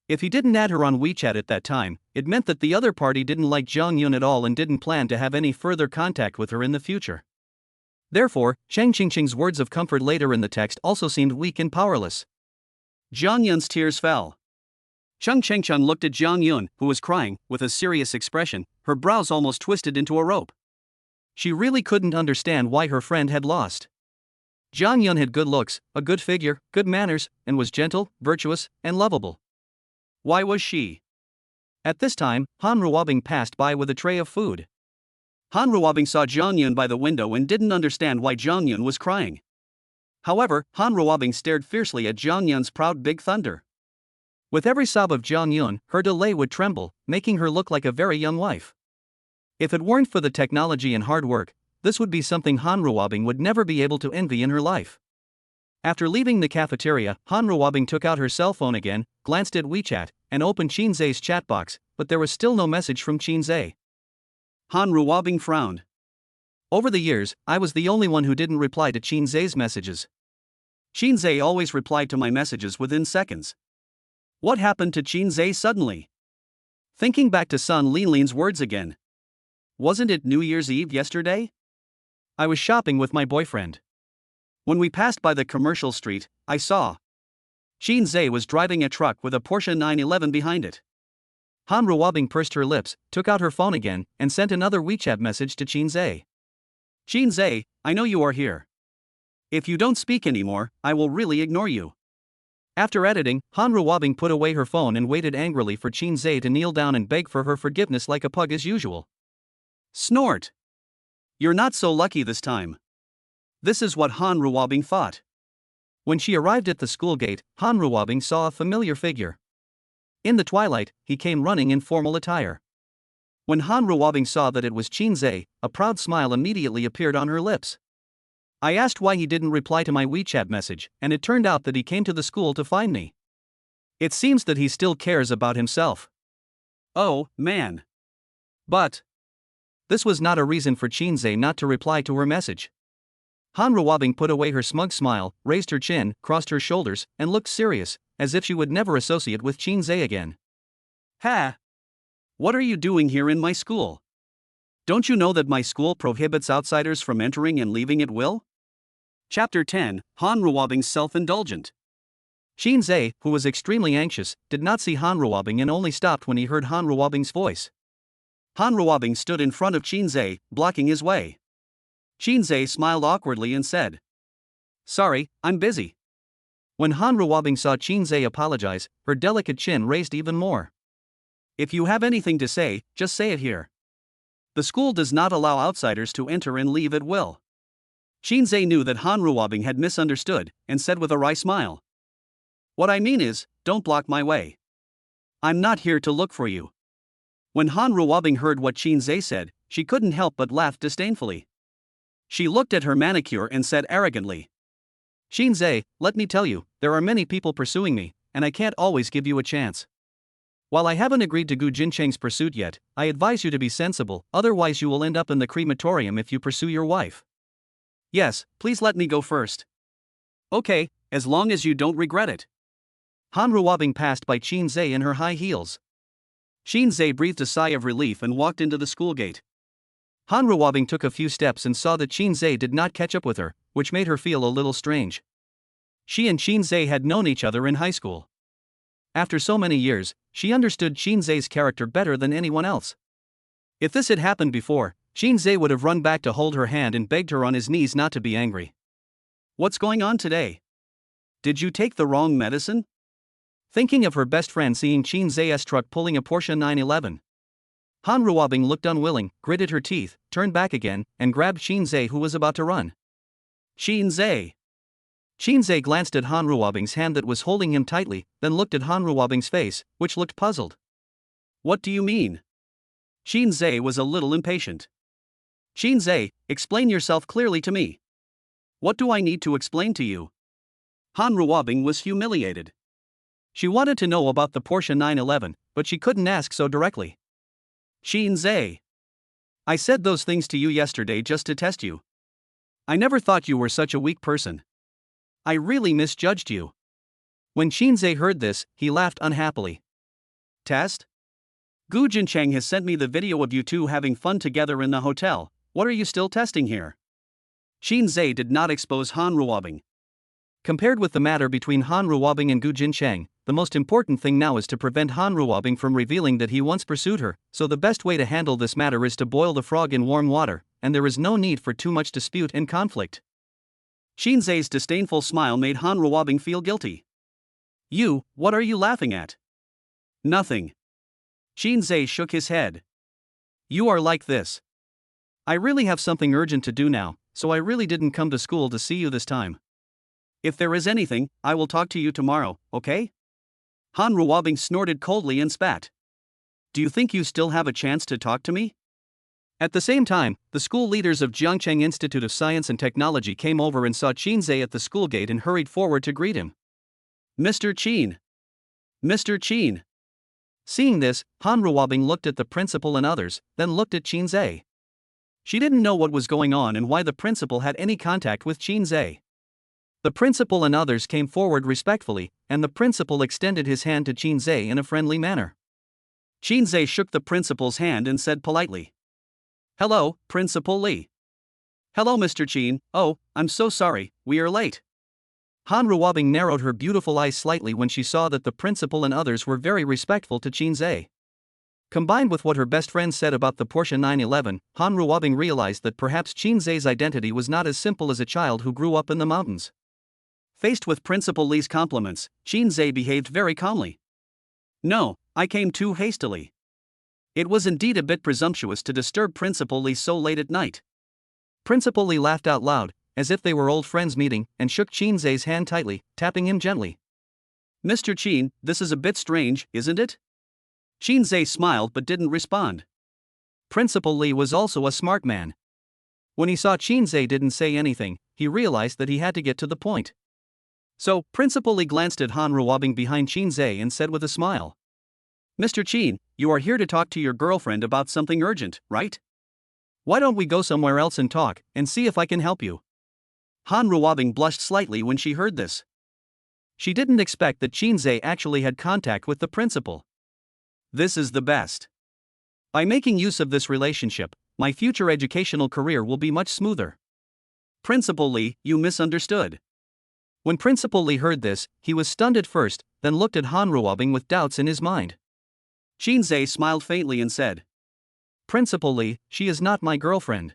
If he didn't add her on WeChat at that time, it meant that the other party didn't like Jang Yun at all and didn't plan to have any further contact with her in the future. Therefore, Cheng words of comfort later in the text also seemed weak and powerless. Jang Yun's tears fell. Cheng looked at Jang Yun, who was crying, with a serious expression, her brows almost twisted into a rope. She really couldn't understand why her friend had lost. Jang Yun had good looks, a good figure, good manners, and was gentle, virtuous, and lovable. Why was she? At this time, Ruabing passed by with a tray of food. Ruabing saw Jang Yun by the window and didn't understand why Jang Yun was crying. However, Ruabing stared fiercely at Jang Yun's proud big thunder. With every sob of Jang Yun, her delay would tremble, making her look like a very young wife. If it weren't for the technology and hard work, this would be something Ruabing would never be able to envy in her life. After leaving the cafeteria, Ruabing took out her cell phone again, glanced at WeChat, and opened Shinsz's chat box, but there was still no message from Shinsz. Ruabing frowned. Over the years, I was the only one who didn't reply to Shinsz's messages. Shinsz always replied to my messages within seconds. What happened to Shinsz suddenly? Thinking back to Sun Linlin's words again. Wasn't it New Year's Eve yesterday? I was shopping with my boyfriend. When we passed by the commercial street, I saw Shinsz was driving a truck with a Porsche 911 behind it. Ruabing pursed her lips, took out her phone again, and sent another WeChat message to Shinsz. Shinsz, I know you are here. If you don't speak anymore, I will really ignore you. After editing, Ruabing put away her phone and waited angrily for Shinsz to kneel down and beg for her forgiveness like a pug as usual. Snort! You're not so lucky this time. This is what Ruabing thought. When she arrived at the school gate, Ruabing saw a familiar figure. In the twilight, he came running in formal attire. When Ruabing saw that it was Shinsz, a proud smile immediately appeared on her lips. I asked why he didn't reply to my WeChat message, and it turned out that he came to the school to find me. It seems that he still cares about himself. Oh, man. But this was not a reason for Shinsz not to reply to her message. Ruabing put away her smug smile, raised her chin, crossed her shoulders, and looked serious, as if she would never associate with Shinsz again. Ha! What are you doing here in my school? Don't you know that my school prohibits outsiders from entering and leaving at will? Chapter 10, Ruabing's self-indulgent. Shinsz, who was extremely anxious, did not see Ruabing and only stopped when he heard Ruabing's voice. Ruabing stood in front of Shinsz, blocking his way. Shinsz smiled awkwardly and said, "Sorry, I'm busy." When Ruabing saw Shinsz apologize, her delicate chin raised even more. "If you have anything to say, just say it here. The school does not allow outsiders to enter and leave at will." Shinsz knew that Ruabing had misunderstood, and said with a wry smile, "What I mean is, don't block my way. I'm not here to look for you." When Ruabing heard what Shinsz said, she couldn't help but laugh disdainfully. She looked at her manicure and said arrogantly, "Shinsz, let me tell you, there are many people pursuing me, and I can't always give you a chance. While I haven't agreed to Gu Jincheng's pursuit yet, I advise you to be sensible, otherwise you will end up in the crematorium if you pursue your wife. Yes, please let me go first." "Okay, as long as you don't regret it." Ruabing passed by Shinsz in her high heels. Shinsz breathed a sigh of relief and walked into the school gate. Ruabing took a few steps and saw that Shinsz did not catch up with her, which made her feel a little strange. She and Shinsz had known each other in high school. After so many years, she understood Shinsz's character better than anyone else. If this had happened before, Shinsz would have run back to hold her hand and begged her on his knees not to be angry. "What's going on today? Did you take the wrong medicine?" Thinking of her best friend seeing Shinsz's truck pulling a Porsche 911. Ruabing looked unwilling, gritted her teeth, turned back again, and grabbed Shinsz who was about to run. "Shinsz!" Shinsz glanced at Ruabing's hand that was holding him tightly, then looked at Ruabing's face, which looked puzzled. "What do you mean?" Shinsz was a little impatient. "Shinsz, explain yourself clearly to me. What do I need to explain to you?" Ruabing was humiliated. She wanted to know about the Porsche 911, but she couldn't ask so directly. "Shinsz, I said those things to you yesterday just to test you. I never thought you were such a weak person. I really misjudged you." When Shinsz heard this, he laughed unhappily. "Test? Gu Jincheng has sent me the video of you two having fun together in the hotel. What are you still testing here?" Shinsz did not expose Ruabing. Compared with the matter between Ruabing and Gu Jincheng, the most important thing now is to prevent Ruabing from revealing that he once pursued her, so the best way to handle this matter is to boil the frog in warm water, and there is no need for too much dispute and conflict. Shinsz's disdainful smile made Han Ruabing feel guilty. You, what are you laughing at? Nothing. Shinsz shook his head. You are like this. I really have something urgent to do now, so I really didn't come to school to see you this time. If there is anything, I will talk to you tomorrow, okay? Han Ruabing snorted coldly and spat. Do you think you still have a chance to talk to me? At the same time, the school leaders of Jiangcheng Institute of Science and Technology came over and saw Shinsz at the school gate and hurried forward to greet him. Mr. Qin. Mr. Qin. Seeing this, Han Ruabing looked at the principal and others, then looked at Shinsz. She didn't know what was going on and why the principal had any contact with Shinsz. The principal and others came forward respectfully, and the principal extended his hand to Shinsz in a friendly manner. Shinsz shook the principal's hand and said politely, Hello, Principal Li. Hello, Mr. Qin. Oh, I'm so sorry, we are late. Han Ruabing narrowed her beautiful eyes slightly when she saw that the principal and others were very respectful to Shinsz. Combined with what her best friend said about the Porsche 911, Han Ruabing realized that perhaps Shinsz's identity was not as simple as a child who grew up in the mountains. Faced with Principal Li's compliments, Shinsz behaved very calmly. No, I came too hastily. It was indeed a bit presumptuous to disturb Principal Li so late at night. Principal Li laughed out loud, as if they were old friends meeting, and shook Shinsz's hand tightly, tapping him gently. Mr. Qin, this is a bit strange, isn't it? Shinsz smiled but didn't respond. Principal Li was also a smart man. When he saw Shinsz didn't say anything, he realized that he had to get to the point. So, Principal Li glanced at Han Ruabing behind Shinsz and said with a smile. Mr. Qin, you are here to talk to your girlfriend about something urgent, right? Why don't we go somewhere else and talk, and see if I can help you? Han Ruabing blushed slightly when she heard this. She didn't expect that Shinsz actually had contact with the principal. This is the best. By making use of this relationship, my future educational career will be much smoother. Principal Li, you misunderstood. When Principal Li heard this, he was stunned at first, then looked at Han Ruabing with doubts in his mind. Shinsz smiled faintly and said, Principal Li, she is not my girlfriend.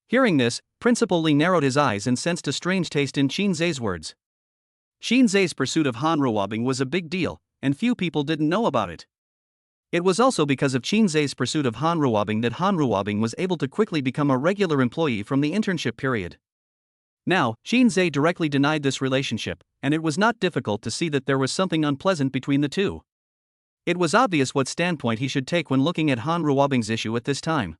Hearing this, Principal Li narrowed his eyes and sensed a strange taste in Shinsz's words. Shinsz's pursuit of Han Ruabing was a big deal, and few people didn't know about it. It was also because of Shinsz's pursuit of Han Ruabing that Han Ruabing was able to quickly become a regular employee from the internship period. Now, Shinsz directly denied this relationship, and it was not difficult to see that there was something unpleasant between the two. It was obvious what standpoint he should take when looking at Han Ruabing's issue at this time.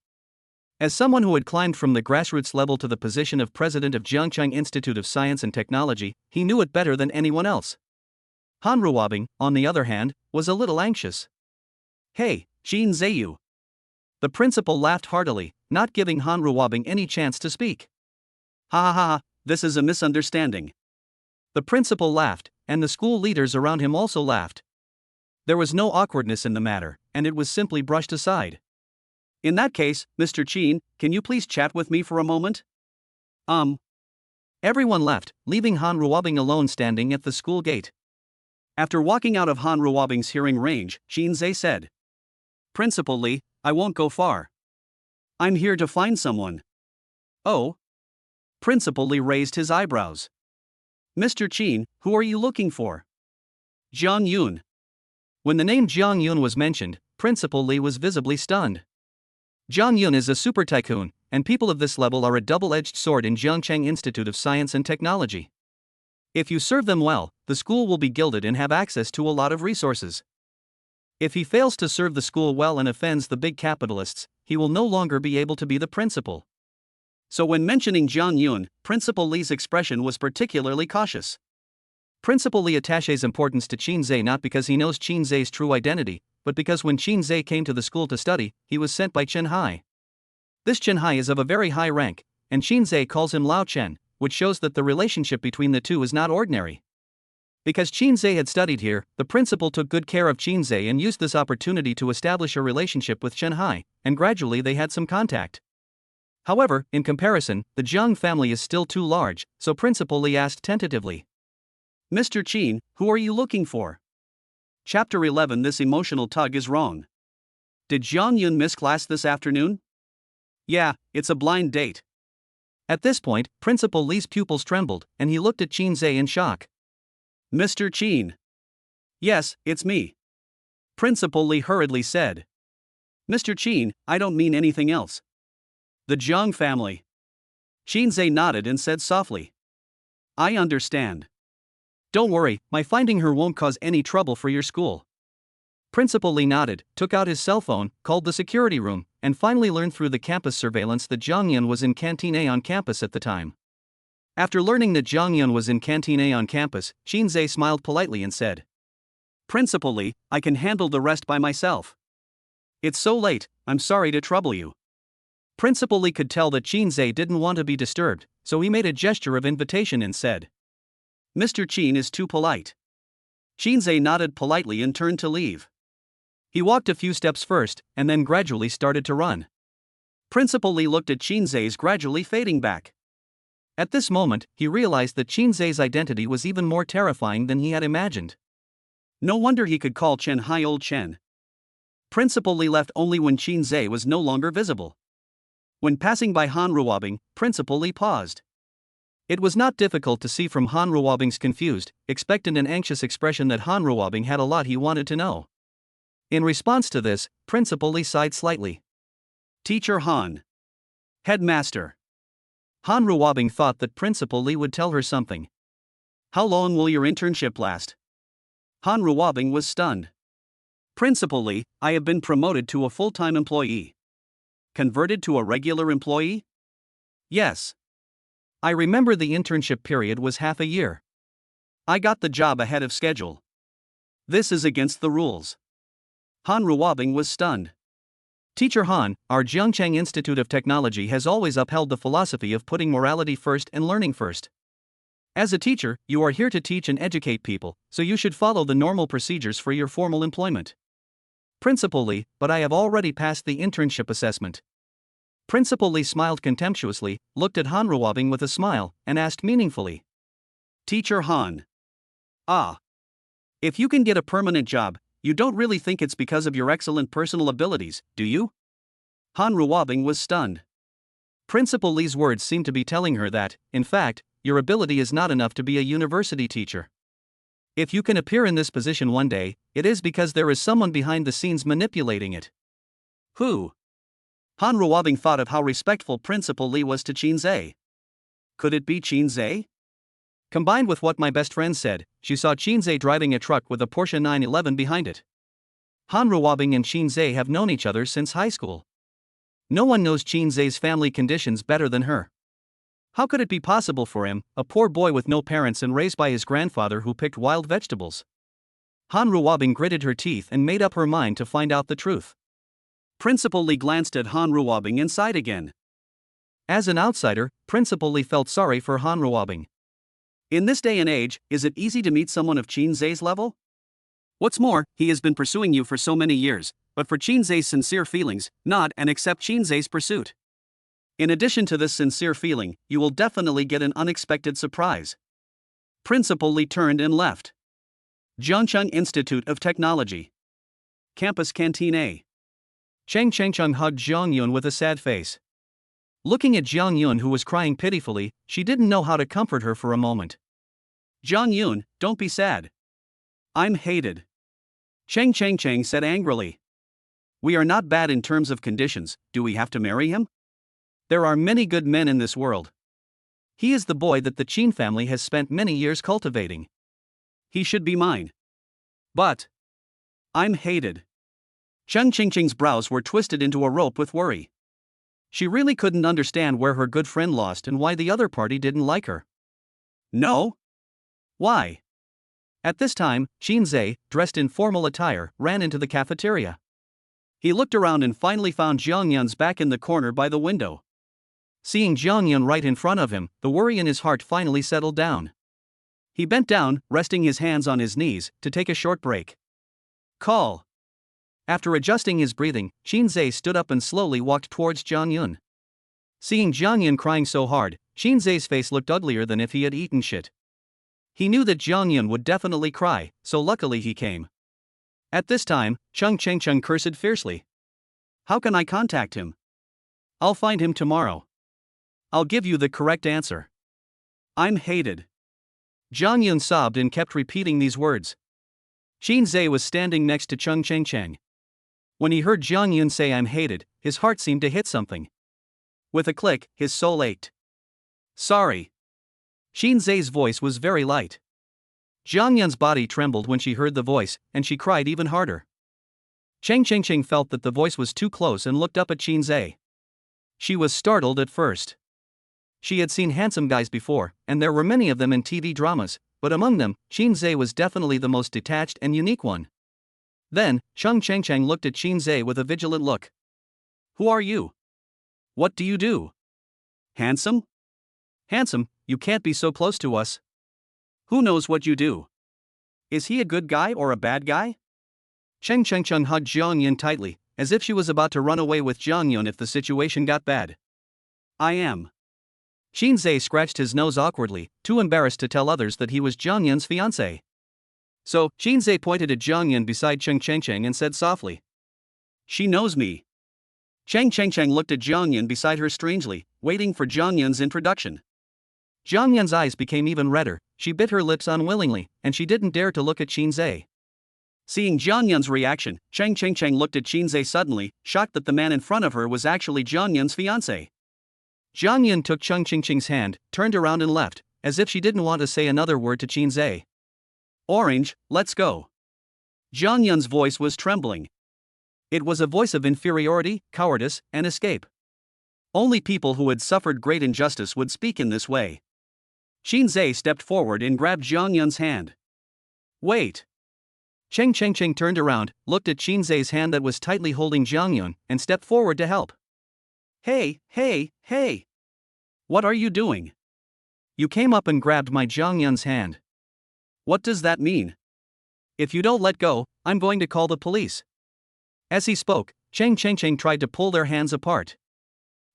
As someone who had climbed from the grassroots level to the position of president of Jiangcheng Institute of Science and Technology, he knew it better than anyone else. Han Ruabing, on the other hand, was a little anxious. Hey, Shinsz. The principal laughed heartily, not giving Han Ruabing any chance to speak. Ha ha ha, this is a misunderstanding. The principal laughed, and the school leaders around him also laughed. There was no awkwardness in the matter, and it was simply brushed aside. In that case, Mr. Qin, can you please chat with me for a moment? Everyone left, leaving Han Ruabing alone standing at the school gate. After walking out of Han Ruabing's hearing range, Shinsz said, Principal Li, I won't go far. I'm here to find someone. Oh? Principal Li raised his eyebrows. Mr. Qin, who are you looking for? Jang Yun. When the name Jang Yun was mentioned, Principal Li was visibly stunned. Jang Yun is a super tycoon, and people of this level are a double-edged sword in Jiangcheng Institute of Science and Technology. If you serve them well, the school will be gilded and have access to a lot of resources. If he fails to serve the school well and offends the big capitalists, he will no longer be able to be the principal. So when mentioning Jang Yun, Principal Li's expression was particularly cautious. Principal Li attaches importance to Shinsz not because he knows Shinsz's true identity, but because when Shinsz came to the school to study, he was sent by Chen Hai. This Chen Hai is of a very high rank, and Shinsz calls him Lao Chen, which shows that the relationship between the two is not ordinary. Because Shinsz had studied here, the principal took good care of Shinsz and used this opportunity to establish a relationship with Chen Hai, and gradually they had some contact. However, in comparison, the Jiang family is still too large, so Principal Li asked tentatively. Mr. Qin, who are you looking for? Chapter 11. This emotional tug is wrong. Did Jang Yun miss class this afternoon? Yeah, it's a blind date. At this point, Principal Lee's pupils trembled, and he looked at Shinsz in shock. Mr. Chin. Yes, it's me. Principal Lee hurriedly said. Mr. Chin, I don't mean anything else. The Jang family. Shinsz nodded and said softly. I understand. Don't worry, my finding her won't cause any trouble for your school. Principal Lee nodded, took out his cell phone, called the security room, and finally learned through the campus surveillance that Jang Yun was in Canteen A on campus at the time. After learning that Jang Yun was in Canteen A on campus, Shinsz smiled politely and said, Principal Lee, I can handle the rest by myself. It's so late, I'm sorry to trouble you. Principal Lee could tell that Shinsz didn't want to be disturbed, so he made a gesture of invitation and said, Mr. Chin is too polite. Shinsz nodded politely and turned to leave. He walked a few steps first, and then gradually started to run. Principal Lee looked at Shinsz's gradually fading back. At this moment, he realized that Shinsz's identity was even more terrifying than he had imagined. No wonder he could call Chen Hi Old Chen. Principal Lee left only when Shinsz was no longer visible. When passing by Han Ruabing, Principal Lee paused. It was not difficult to see from Han Ruabing's confused, expectant and anxious expression that Han Ruabing had a lot he wanted to know. In response to this, Principal Lee sighed slightly. Teacher Han. Headmaster. Han Ruabing thought that Principal Lee would tell her something. How long will your internship last? Han Ruabing was stunned. Principal Lee, I have been promoted to a full-time employee. Converted to a regular employee? Yes. I remember the internship period was half a year. I got the job ahead of schedule. This is against the rules. Han Ruabing was stunned. Teacher Han, our Jiangchang Institute of Technology has always upheld the philosophy of putting morality first and learning first. As a teacher, you are here to teach and educate people, so you should follow the normal procedures for your formal employment. Principal Lee, but I have already passed the internship assessment. Principal Lee smiled contemptuously, looked at Han Ruabing with a smile, and asked meaningfully. Teacher Han. Ah. If you can get a permanent job, you don't really think it's because of your excellent personal abilities, do you? Han Ruabing was stunned. Principal Lee's words seemed to be telling her that, in fact, your ability is not enough to be a university teacher. If you can appear in this position one day, it is because there is someone behind the scenes manipulating it. Who? Han Ruabing thought of how respectful Principal Lee was to Shinsz. Could it be Shinsz? Combined with what my best friend said, she saw Shinsz driving a truck with a Porsche 911 behind it. Han Ruabing and Shinsz have known each other since high school. No one knows Shinsz's family conditions better than her. How could it be possible for him, a poor boy with no parents and raised by his grandfather who picked wild vegetables? Han Ruabing gritted her teeth and made up her mind to find out the truth. Principal Lee glanced at Han Ruabing and sighed again. As an outsider, Principal Lee felt sorry for Han Ruabing. In this day and age, is it easy to meet someone of Shinsz's level? What's more, he has been pursuing you for so many years, but for Shinsz's sincere feelings, not and accept Shinsz's pursuit. In addition to this sincere feeling, you will definitely get an unexpected surprise. Principal Lee turned and left. Jiangcheng Institute of Technology. Campus Canteen A. Chang Changcheng hugged Jang Yun with a sad face. Looking at Jang Yun, who was crying pitifully, she didn't know how to comfort her for a moment. Jang Yun, don't be sad. I'm hated. Chang said angrily. We are not bad in terms of conditions, do we have to marry him? There are many good men in this world. He is the boy that the Qin family has spent many years cultivating. He should be mine. But I'm hated. Cheng Qingqing's brows were twisted into a rope with worry. She really couldn't understand where her good friend lost and why the other party didn't like her. No? Why? At this time, Shinsz, dressed in formal attire, ran into the cafeteria. He looked around and finally found Jang Yun's back in the corner by the window. Seeing Jang Yun right in front of him, the worry in his heart finally settled down. He bent down, resting his hands on his knees, to take a short break. Call. After adjusting his breathing, Shinsz stood up and slowly walked towards Jang Yun. Seeing Jang Yun crying so hard, Shinsz's face looked uglier than if he had eaten shit. He knew that Jang Yun would definitely cry, so luckily he came. At this time, Cheng Chengcheng cursed fiercely. How can I contact him? I'll find him tomorrow. I'll give you the correct answer. I'm hated. Jang Yun sobbed and kept repeating these words. Shinsz was standing next to Chung Cheng. When he heard Jang Yun say I'm hated, his heart seemed to hit something. With a click, his soul ached. Sorry. Shinsz's voice was very light. Jang Yun's body trembled when she heard the voice, and she cried even harder. Cheng felt that the voice was too close and looked up at Shinsz. She was startled at first. She had seen handsome guys before, and there were many of them in TV dramas, but among them, Shinsz was definitely the most detached and unique one. Then, Chung Cheng looked at Shinsz with a vigilant look. Who are you? What do you do? Handsome? Handsome, you can't be so close to us. Who knows what you do? Is he a good guy or a bad guy? Cheng hugged Jang Yun tightly, as if she was about to run away with Jang Yun if the situation got bad. I am. Shinsz scratched his nose awkwardly, too embarrassed to tell others that he was Jang Yun's fiancé. So, Shinsz pointed at Jang Yun beside Chung Cheng and said softly. She knows me. Cheng looked at Jang Yun beside her strangely, waiting for Jang Yun's introduction. Jang Yun's eyes became even redder, she bit her lips unwillingly, and she didn't dare to look at Shinsz. Seeing Jang Yun's reaction, Cheng looked at Shinsz suddenly, shocked that the man in front of her was actually Jang Yun's fiancé. Jang Yun took Chung Cheng's hand, turned around and left, as if she didn't want to say another word to Shinsz. Orange, let's go. Jang Yun's voice was trembling. It was a voice of inferiority, cowardice, and escape. Only people who had suffered great injustice would speak in this way. Shinsz stepped forward and grabbed Jang Yun's hand. Wait. Cheng turned around, looked at Shinsz's hand that was tightly holding Jang Yun, and stepped forward to help. Hey! What are you doing? You came up and grabbed my Jang Yun's hand. What does that mean? If you don't let go, I'm going to call the police. As he spoke, Cheng tried to pull their hands apart.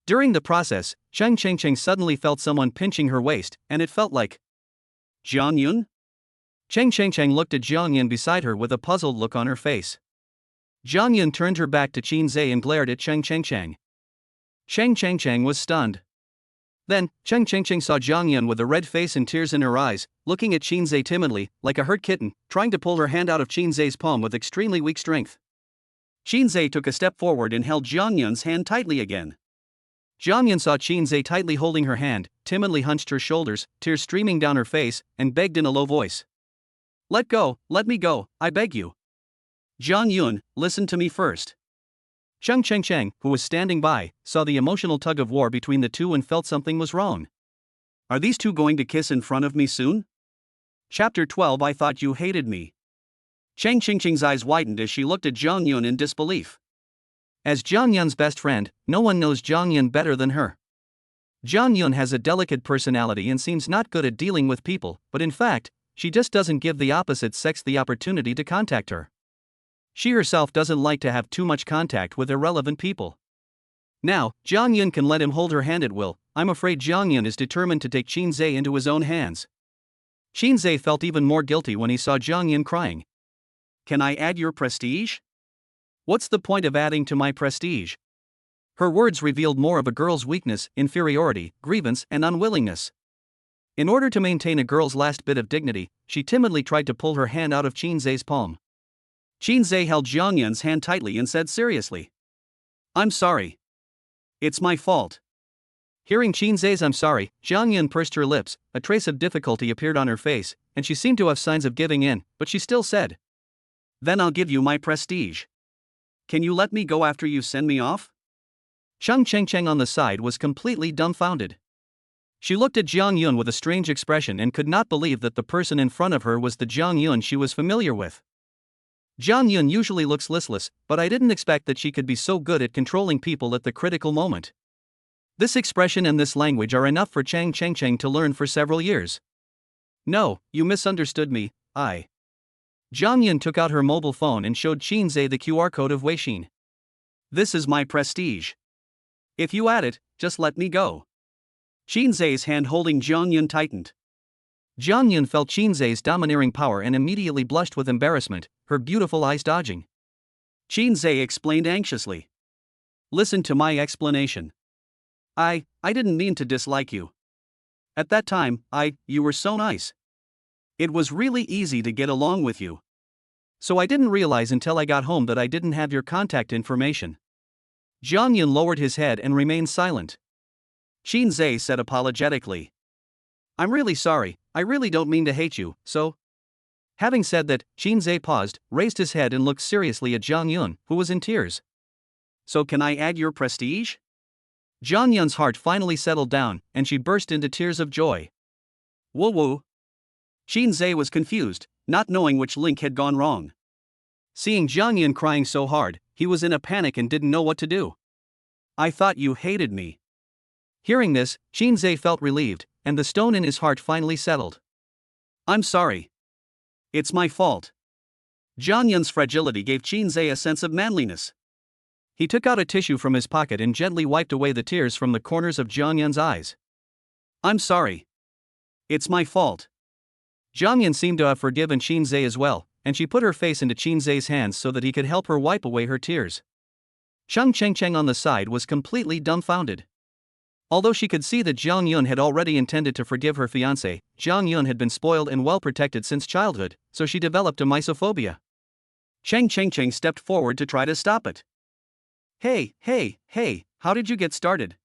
During the process, Cheng suddenly felt someone pinching her waist, and it felt like Jang Yun? Cheng looked at Jang Yun beside her with a puzzled look on her face. Jang Yun turned her back to Shinsz and glared at Cheng Cheng was stunned. Then, Cheng saw Jang Yun with a red face and tears in her eyes, looking at Shinsz timidly, like a hurt kitten, trying to pull her hand out of Shinsz's palm with extremely weak strength. Shinsz took a step forward and held Jang Yun's hand tightly again. Jang Yun saw Shinsz tightly holding her hand, timidly hunched her shoulders, tears streaming down her face, and begged in a low voice. Let go, let me go, I beg you. Jang Yun, listen to me first. Chung Cheng, who was standing by, saw the emotional tug-of-war between the two and felt something was wrong. Are these two going to kiss in front of me soon? Chapter 12 I thought you hated me. Cheng Cheng's eyes widened as she looked at Jang Yun in disbelief. As Jang Yun's best friend, no one knows Jang Yun better than her. Jang Yun has a delicate personality and seems not good at dealing with people, but in fact, she just doesn't give the opposite sex the opportunity to contact her. She herself doesn't like to have too much contact with irrelevant people. Now, Jang Yun can let him hold her hand at will. I'm afraid Jang Yun is determined to take Shinsz into his own hands. Shinsz felt even more guilty when he saw Jang Yun crying. Can I add your prestige? What's the point of adding to my prestige? Her words revealed more of a girl's weakness, inferiority, grievance, and unwillingness. In order to maintain a girl's last bit of dignity, she timidly tried to pull her hand out of Shinsz's palm. Shinsz held Jang Yun's hand tightly and said seriously. I'm sorry. It's my fault. Hearing Shinsz's I'm sorry, Jang Yun pursed her lips, a trace of difficulty appeared on her face, and she seemed to have signs of giving in, but she still said. Then I'll give you my prestige. Can you let me go after you send me off? Chung Cheng on the side was completely dumbfounded. She looked at Jang Yun with a strange expression and could not believe that the person in front of her was the Jang Yun she was familiar with. Jang Yun usually looks listless, but I didn't expect that she could be so good at controlling people at the critical moment. This expression and this language are enough for Cheng to learn for several years. No, you misunderstood me, Jang Yun took out her mobile phone and showed Shinsz the QR code of Weixin. This is my prestige. If you add it, just let me go. Shinsz's hand holding Jang Yun tightened. Jang Yun felt Shinsz's domineering power and immediately blushed with embarrassment, her beautiful eyes dodging. Shinsz explained anxiously. Listen to my explanation. I didn't mean to dislike you. At that time, you were so nice. It was really easy to get along with you. So I didn't realize until I got home that I didn't have your contact information. Jang Yun lowered his head and remained silent. Shinsz said apologetically. I'm really sorry, I really don't mean to hate you, so. Having said that, Shinsz paused, raised his head and looked seriously at Jang Yun, who was in tears. So can I add your prestige? Jang Yun's heart finally settled down, and she burst into tears of joy. Woo woo. Shinsz was confused, not knowing which link had gone wrong. Seeing Jang Yun crying so hard, he was in a panic and didn't know what to do. I thought you hated me. Hearing this, Shinsz felt relieved, and the stone in his heart finally settled. I'm sorry. It's my fault. Jang Yun's fragility gave Shinsz a sense of manliness. He took out a tissue from his pocket and gently wiped away the tears from the corners of Jang Yun's eyes. I'm sorry. It's my fault. Jang Yun seemed to have forgiven Shinsz as well, and she put her face into Shinz's hands so that he could help her wipe away her tears. Cheng Cheng on the side was completely dumbfounded. Although she could see that Jang Yun had already intended to forgive her fiancé, Jang Yun had been spoiled and well protected since childhood, so she developed a misophobia. Cheng stepped forward to try to stop it. Hey, how did you get started?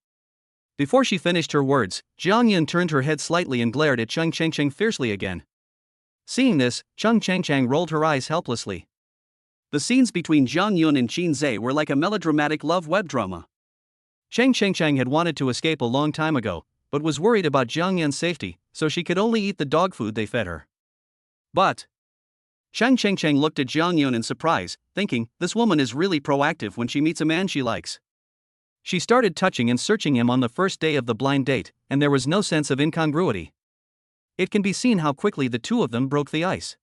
Before she finished her words, Jang Yun turned her head slightly and glared at Cheng Cheng fiercely again. Seeing this, Cheng Cheng rolled her eyes helplessly. The scenes between Jang Yun and Shinsz were like a melodramatic love web drama. Cheng had wanted to escape a long time ago, but was worried about Jang Yun's safety, so she could only eat the dog food they fed her. But Cheng looked at Jang Yun in surprise, thinking, this woman is really proactive when she meets a man she likes. She started touching and searching him on the first day of the blind date, and there was no sense of incongruity. It can be seen how quickly the two of them broke the ice.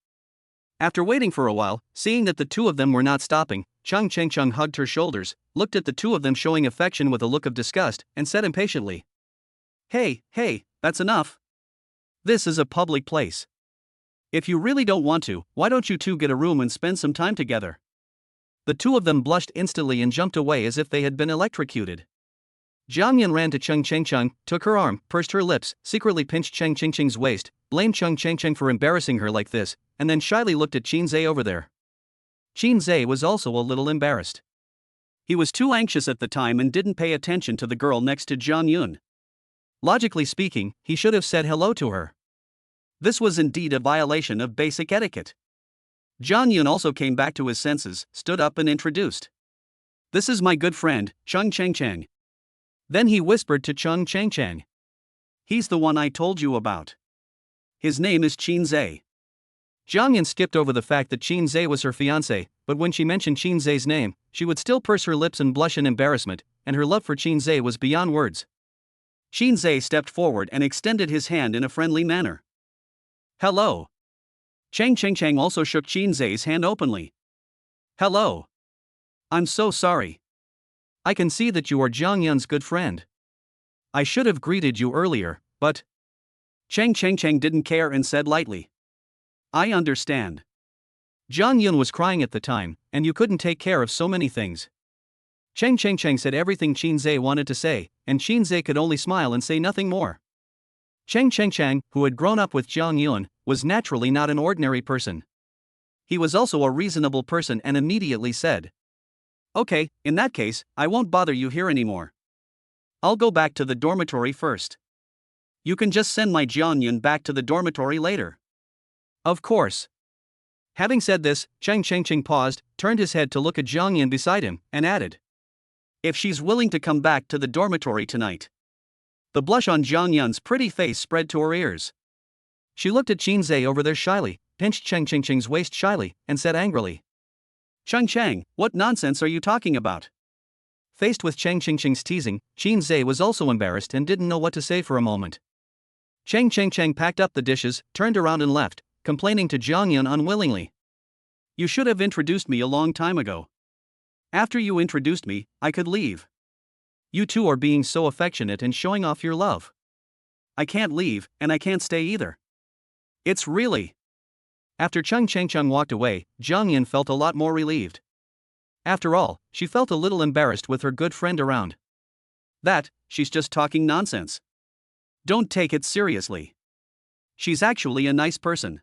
After waiting for a while, seeing that the two of them were not stopping, Cheng hugged her shoulders, looked at the two of them showing affection with a look of disgust, and said impatiently, Hey, that's enough. This is a public place. If you really don't want to, why don't you two get a room and spend some time together? The two of them blushed instantly and jumped away as if they had been electrocuted. Jang Yun ran to Cheng took her arm, pursed her lips, secretly pinched Cheng Cheng's waist, blamed Cheng for embarrassing her like this, and then shyly looked at Shinsz over there. Shinsz was also a little embarrassed. He was too anxious at the time and didn't pay attention to the girl next to Jang Yun. Logically speaking, he should have said hello to her. This was indeed a violation of basic etiquette. Jang Yun also came back to his senses, stood up and introduced. This is my good friend, Cheng Cheng. Then he whispered to Cheng Cheng. He's the one I told you about. His name is Shinsz. Jang Yun skipped over the fact that Shinsz was her fiancé, but when she mentioned Shinz's name, she would still purse her lips and blush in embarrassment, and her love for Shinsz was beyond words. Shinsz stepped forward and extended his hand in a friendly manner. Hello. Cheng also shook Shinz's hand openly. Hello. I'm so sorry. I can see that you are Jang Yun's good friend. I should have greeted you earlier, but Cheng didn't care and said lightly. I understand. Jang Yun was crying at the time, and you couldn't take care of so many things. Cheng said everything Shinsz wanted to say, and Shinsz could only smile and say nothing more. Cheng, who had grown up with Jang Yun, was naturally not an ordinary person. He was also a reasonable person and immediately said, Okay, in that case, I won't bother you here anymore. I'll go back to the dormitory first. You can just send my Jang Yun back to the dormitory later. Of course. Having said this, Cheng paused, turned his head to look at Jang Yun beside him, and added, If she's willing to come back to the dormitory tonight. The blush on Jang Yun's pretty face spread to her ears. She looked at Shinsz over there shyly, pinched Cheng's waist shyly, and said angrily, Cheng, what nonsense are you talking about? Faced with Cheng's teasing, Shinsz was also embarrassed and didn't know what to say for a moment. Cheng packed up the dishes, turned around and left, complaining to Jang Yun unwillingly. You should have introduced me a long time ago. After you introduced me, I could leave. You two are being so affectionate and showing off your love. I can't leave, and I can't stay either. It's really. After Cheng walked away, Jang Yun felt a lot more relieved. After all, she felt a little embarrassed with her good friend around. she's just talking nonsense. Don't take it seriously. She's actually a nice person.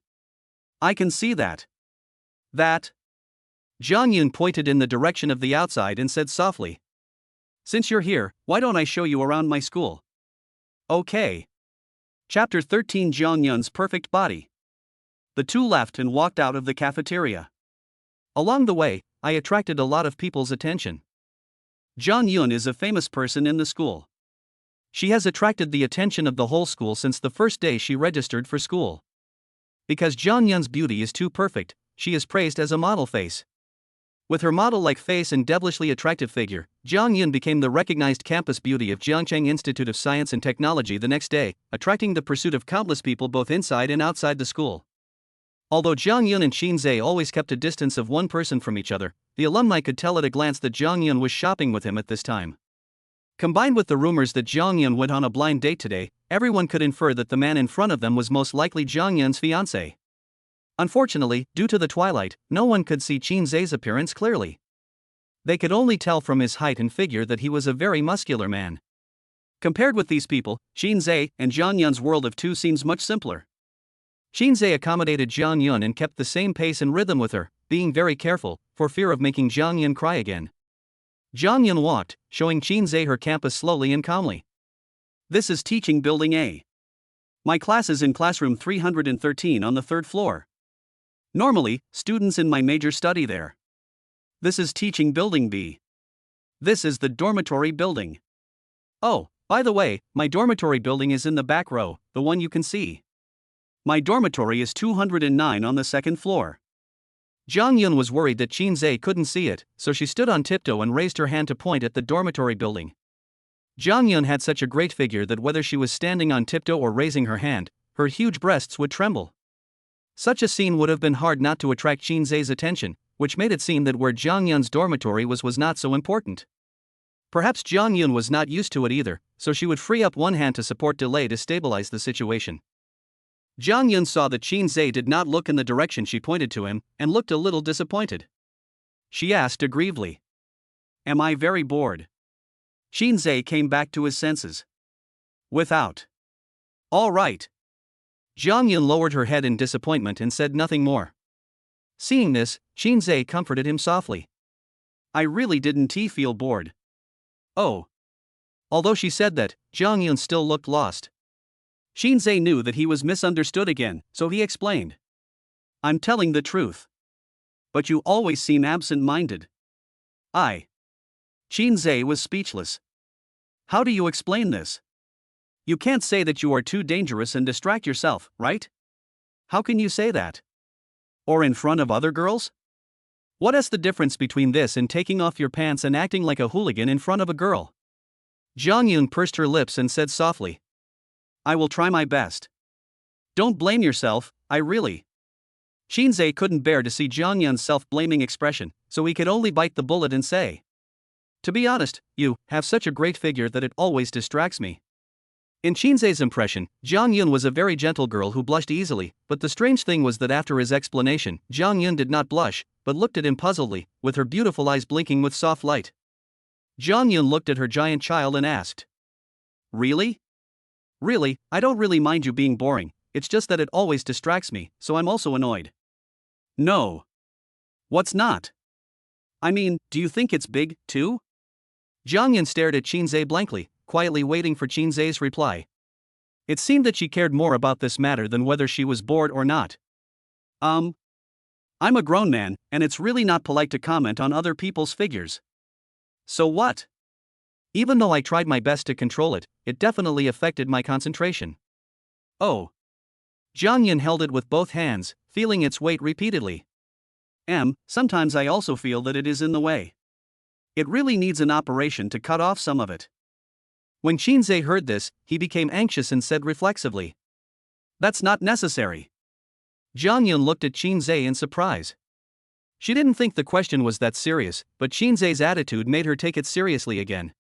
I can see that. That. Jang Yun pointed in the direction of the outside and said softly. Since you're here, why don't I show you around my school? Okay. Chapter 13, Jang Yun's Perfect Body. The two left and walked out of the cafeteria. Along the way, I attracted a lot of people's attention. Jang Yun is a famous person in the school. She has attracted the attention of the whole school since the first day she registered for school. Because Jang Yun's beauty is too perfect, she is praised as a model face. With her model-like face and devilishly attractive figure, Jang Yun became the recognized campus beauty of Jiangcheng Institute of Science and Technology the next day, attracting the pursuit of countless people both inside and outside the school. Although Jang Yun and Shinsz always kept a distance of one person from each other, the alumni could tell at a glance that Jang Yun was shopping with him at this time. Combined with the rumors that Jang Yun went on a blind date today, everyone could infer that the man in front of them was most likely Jang Yun's fiancé. Unfortunately, due to the twilight, no one could see Shinsz's appearance clearly. They could only tell from his height and figure that he was a very muscular man. Compared with these people, Shinsz and Jang Yun's world of two seems much simpler. Shinsz accommodated Jang Yun and kept the same pace and rhythm with her, being very careful, for fear of making Jang Yun cry again. Jang Yun walked, showing Shinsz her campus slowly and calmly. This is Teaching Building A. My class is in classroom 313 on the third floor. Normally, students in my major study there. This is Teaching Building B. This is the dormitory building. Oh, by the way, my dormitory building is in the back row, the one you can see. My dormitory is 209 on the second floor. Jang Yun was worried that Shinsz couldn't see it, so she stood on tiptoe and raised her hand to point at the dormitory building. Jang Yun had such a great figure that whether she was standing on tiptoe or raising her hand, her huge breasts would tremble. Such a scene would have been hard not to attract Shinsz's attention, which made it seem that where Jang Yun's dormitory was not so important. Perhaps Jang Yun was not used to it either, so she would free up one hand to support delay to stabilize the situation. Jang Yun saw that Shinsz did not look in the direction she pointed to him, and looked a little disappointed. She asked aggrievedly. Am I very bored? Shinsz came back to his senses. Without. All right. Jang Yun lowered her head in disappointment and said nothing more. Seeing this, Shinsz comforted him softly. I really didn't feel bored. Oh. Although she said that, Jang Yun still looked lost. Shinsz knew that he was misunderstood again, so he explained. I'm telling the truth. But you always seem absent-minded. Shinsz was speechless. How do you explain this? You can't say that you are too dangerous and distract yourself, right? How can you say that? Or in front of other girls? What is the difference between this and taking off your pants and acting like a hooligan in front of a girl? Jang Yun pursed her lips and said softly. I will try my best. Don't blame yourself, I really. Shinsz couldn't bear to see Jang Yun's self-blaming expression, so he could only bite the bullet and say. To be honest, you have such a great figure that it always distracts me. In Shinsz's impression, Jang Yun was a very gentle girl who blushed easily, but the strange thing was that after his explanation, Jang Yun did not blush, but looked at him puzzledly, with her beautiful eyes blinking with soft light. Jang Yun looked at her giant child and asked. Really? Really, I don't really mind you being boring, it's just that it always distracts me, so I'm also annoyed. No. What's not? I mean, do you think it's big, too? Jang Yun stared at Shinsz blankly, quietly waiting for Shinsz's reply. It seemed that she cared more about this matter than whether she was bored or not. I'm a grown man, and it's really not polite to comment on other people's figures. So what? Even though I tried my best to control it, it definitely affected my concentration. Oh. Jang Yun held it with both hands, feeling its weight repeatedly. Sometimes I also feel that it is in the way. It really needs an operation to cut off some of it. When Shinsz heard this, he became anxious and said reflexively. That's not necessary. Jang Yun looked at Shinsz in surprise. She didn't think the question was that serious, but Shinsz's attitude made her take it seriously again.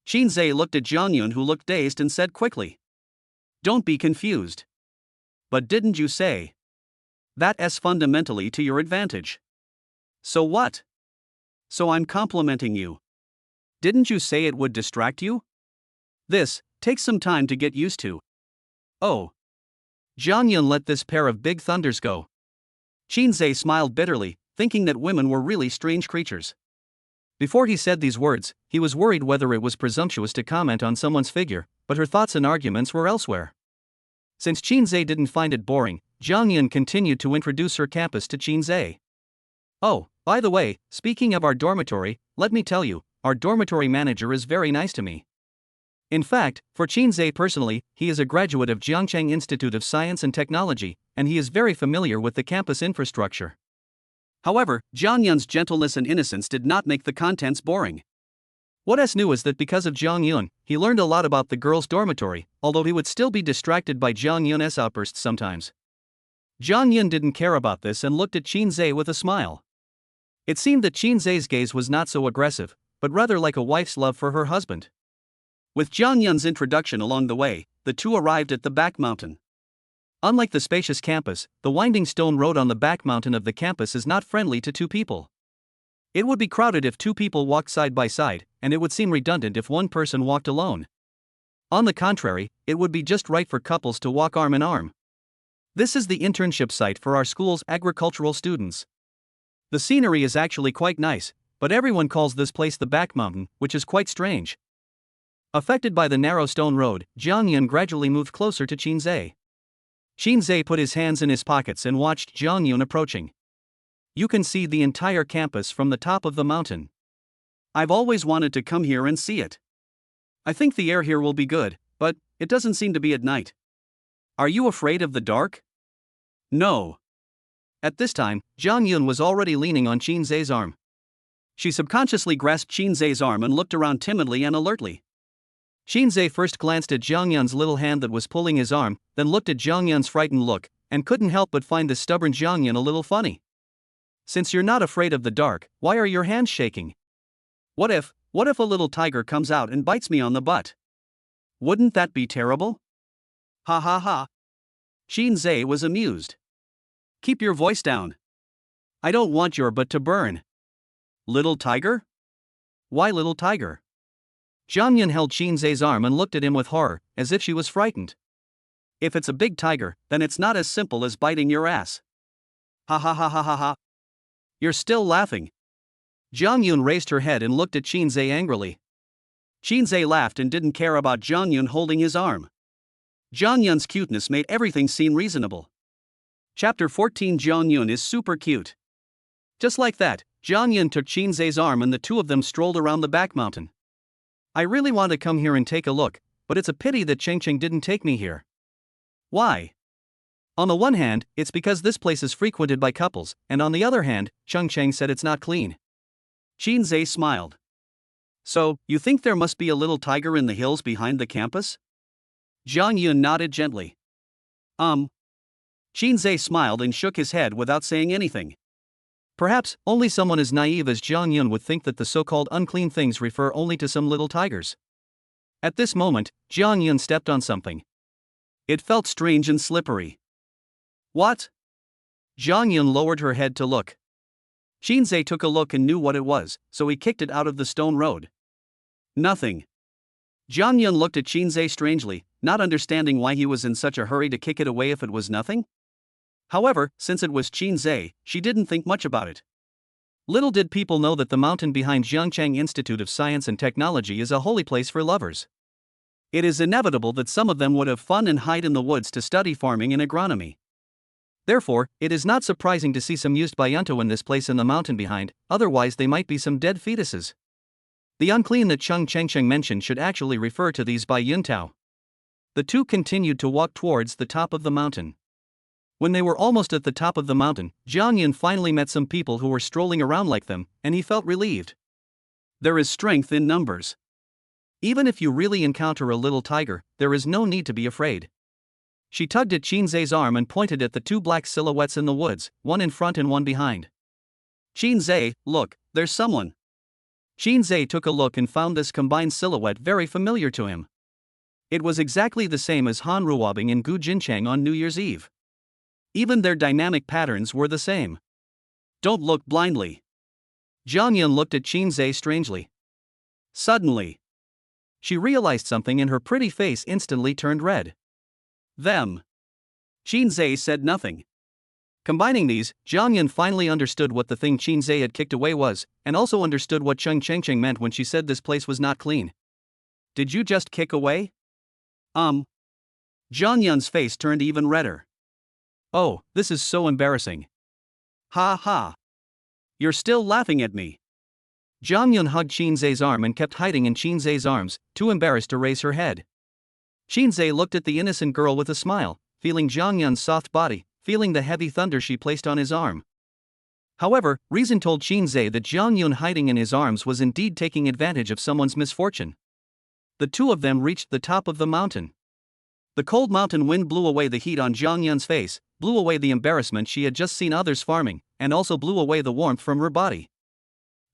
Shinsz looked at Jang Yun, who looked dazed, and said quickly. Don't be confused. But didn't you say? That's fundamentally to your advantage. So what? So I'm complimenting you. Didn't you say it would distract you? This takes some time to get used to. Oh. Jang Yun let this pair of big thunders go. Shinsz smiled bitterly, thinking that women were really strange creatures. Before he said these words, he was worried whether it was presumptuous to comment on someone's figure, but her thoughts and arguments were elsewhere. Since Shinsz didn't find it boring, Jang Yun continued to introduce her campus to Shinsz. Oh, by the way, speaking of our dormitory, let me tell you, our dormitory manager is very nice to me. In fact, for Shinsz personally, he is a graduate of Jiangcheng Institute of Science and Technology, and he is very familiar with the campus infrastructure. However, Jang Yun's gentleness and innocence did not make the contents boring. What is new is that because of Jang Yun, he learned a lot about the girls' dormitory, although he would still be distracted by Jang Yun's outbursts sometimes. Jang Yun didn't care about this and looked at Shinsz with a smile. It seemed that Shinsz's gaze was not so aggressive, but rather like a wife's love for her husband. With Jang Yun's introduction along the way, the two arrived at the back mountain. Unlike the spacious campus, the winding stone road on the back mountain of the campus is not friendly to two people. It would be crowded if two people walked side by side, and it would seem redundant if one person walked alone. On the contrary, it would be just right for couples to walk arm in arm. This is the internship site for our school's agricultural students. The scenery is actually quite nice, but everyone calls this place the back mountain, which is quite strange. Affected by the narrow stone road, Jang Yun gradually moved closer to Shinsz. Shinsz put his hands in his pockets and watched Jang Yun approaching. You can see the entire campus from the top of the mountain. I've always wanted to come here and see it. I think the air here will be good, but it doesn't seem to be at night. Are you afraid of the dark? No. At this time, Jang Yun was already leaning on Shinsz's arm. She subconsciously grasped Shinsz's arm and looked around timidly and alertly. Shinsz first glanced at Jang Yun's little hand that was pulling his arm, then looked at Jang Yun's frightened look, and couldn't help but find the stubborn Jang Yun a little funny. Since you're not afraid of the dark, why are your hands shaking? What if a little tiger comes out and bites me on the butt? Wouldn't that be terrible? Ha ha ha. Shinsz was amused. Keep your voice down. I don't want your butt to burn. Little tiger? Why little tiger? Jang Yun held Shinsz's arm and looked at him with horror, as if she was frightened. If it's a big tiger, then it's not as simple as biting your ass. Ha ha ha ha ha ha. You're still laughing. Jang Yun raised her head and looked at Shinsz angrily. Shinsz laughed and didn't care about Jang Yun holding his arm. Jang Yun's cuteness made everything seem reasonable. Chapter 14. Jang Yun is super cute. Just like that, Jang Yun took Shinsz's arm and the two of them strolled around the back mountain. I really want to come here and take a look, but it's a pity that Chengcheng didn't take me here. Why? On the one hand, it's because this place is frequented by couples, and on the other hand, Chengcheng said it's not clean. Shinsz smiled. So, you think there must be a little tiger in the hills behind the campus? Jang Yun nodded gently. Shinsz smiled and shook his head without saying anything. Perhaps only someone as naive as Jang Yun would think that the so-called unclean things refer only to some little tigers. At this moment, Jang Yun stepped on something. It felt strange and slippery. What? Jang Yun lowered her head to look. Shinsz took a look and knew what it was, so he kicked it out of the stone road. Nothing. Jang Yun looked at Shinsz strangely, not understanding why he was in such a hurry to kick it away if it was nothing. However, since it was Shinsz, she didn't think much about it. Little did people know that the mountain behind Jiangcheng Institute of Science and Technology is a holy place for lovers. It is inevitable that some of them would have fun and hide in the woods to study farming and agronomy. Therefore, it is not surprising to see some used by Yunto in this place in the mountain behind, otherwise they might be some dead fetuses. The unclean that Chung Chengcheng mentioned should actually refer to these by Yuntao. The two continued to walk towards the top of the mountain. When they were almost at the top of the mountain, Jang Yun finally met some people who were strolling around like them, and he felt relieved. There is strength in numbers. Even if you really encounter a little tiger, there is no need to be afraid. She tugged at Shinsz's arm and pointed at the two black silhouettes in the woods, one in front and one behind. Shinsz, look, there's someone. Shinsz took a look and found this combined silhouette very familiar to him. It was exactly the same as Han Ruabing and Gu Jinchang on New Year's Eve. Even their dynamic patterns were the same. Don't look blindly. Jang Yun looked at Shinsz strangely. Suddenly, She realized something and her pretty face instantly turned red. Them. Shinsz said nothing. Combining these, Jang Yun finally understood what the thing Shinsz had kicked away was, and also understood what Chung Cheng Cheng meant when she said this place was not clean. Did you just kick away? Jang Yun's face turned even redder. Oh, this is so embarrassing. Ha ha. You're still laughing at me. Jang Yun hugged Shinz's arm and kept hiding in Shinz's arms, too embarrassed to raise her head. Shinsz looked at the innocent girl with a smile, feeling Jang Yun's soft body, feeling the heavy thunder she placed on his arm. However, reason told Shinsz that Jang Yun hiding in his arms was indeed taking advantage of someone's misfortune. The two of them reached the top of the mountain. The cold mountain wind blew away the heat on Jang Yun's face, blew away the embarrassment she had just seen others farming, and also blew away the warmth from her body.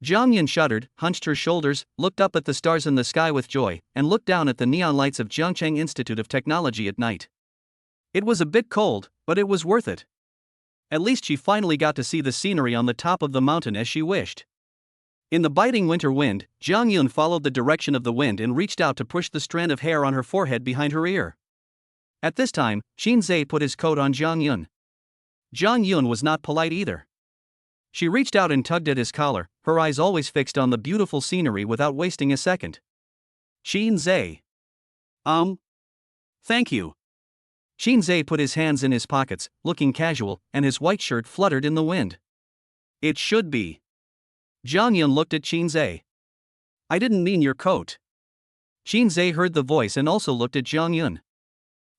Jang Yun shuddered, hunched her shoulders, looked up at the stars in the sky with joy, and looked down at the neon lights of Jiangcheng Institute of Technology at night. It was a bit cold, but it was worth it. At least she finally got to see the scenery on the top of the mountain as she wished. In the biting winter wind, Jang Yun followed the direction of the wind and reached out to push the strand of hair on her forehead behind her ear. At this time, Shinsz put his coat on Jang Yun. Jang Yun was not polite either. She reached out and tugged at his collar, her eyes always fixed on the beautiful scenery without wasting a second. Shinsz. Thank you. Shinsz put his hands in his pockets, looking casual, and his white shirt fluttered in the wind. It should be. Jang Yun looked at Shinsz. I didn't mean your coat. Shinsz heard the voice and also looked at Jang Yun.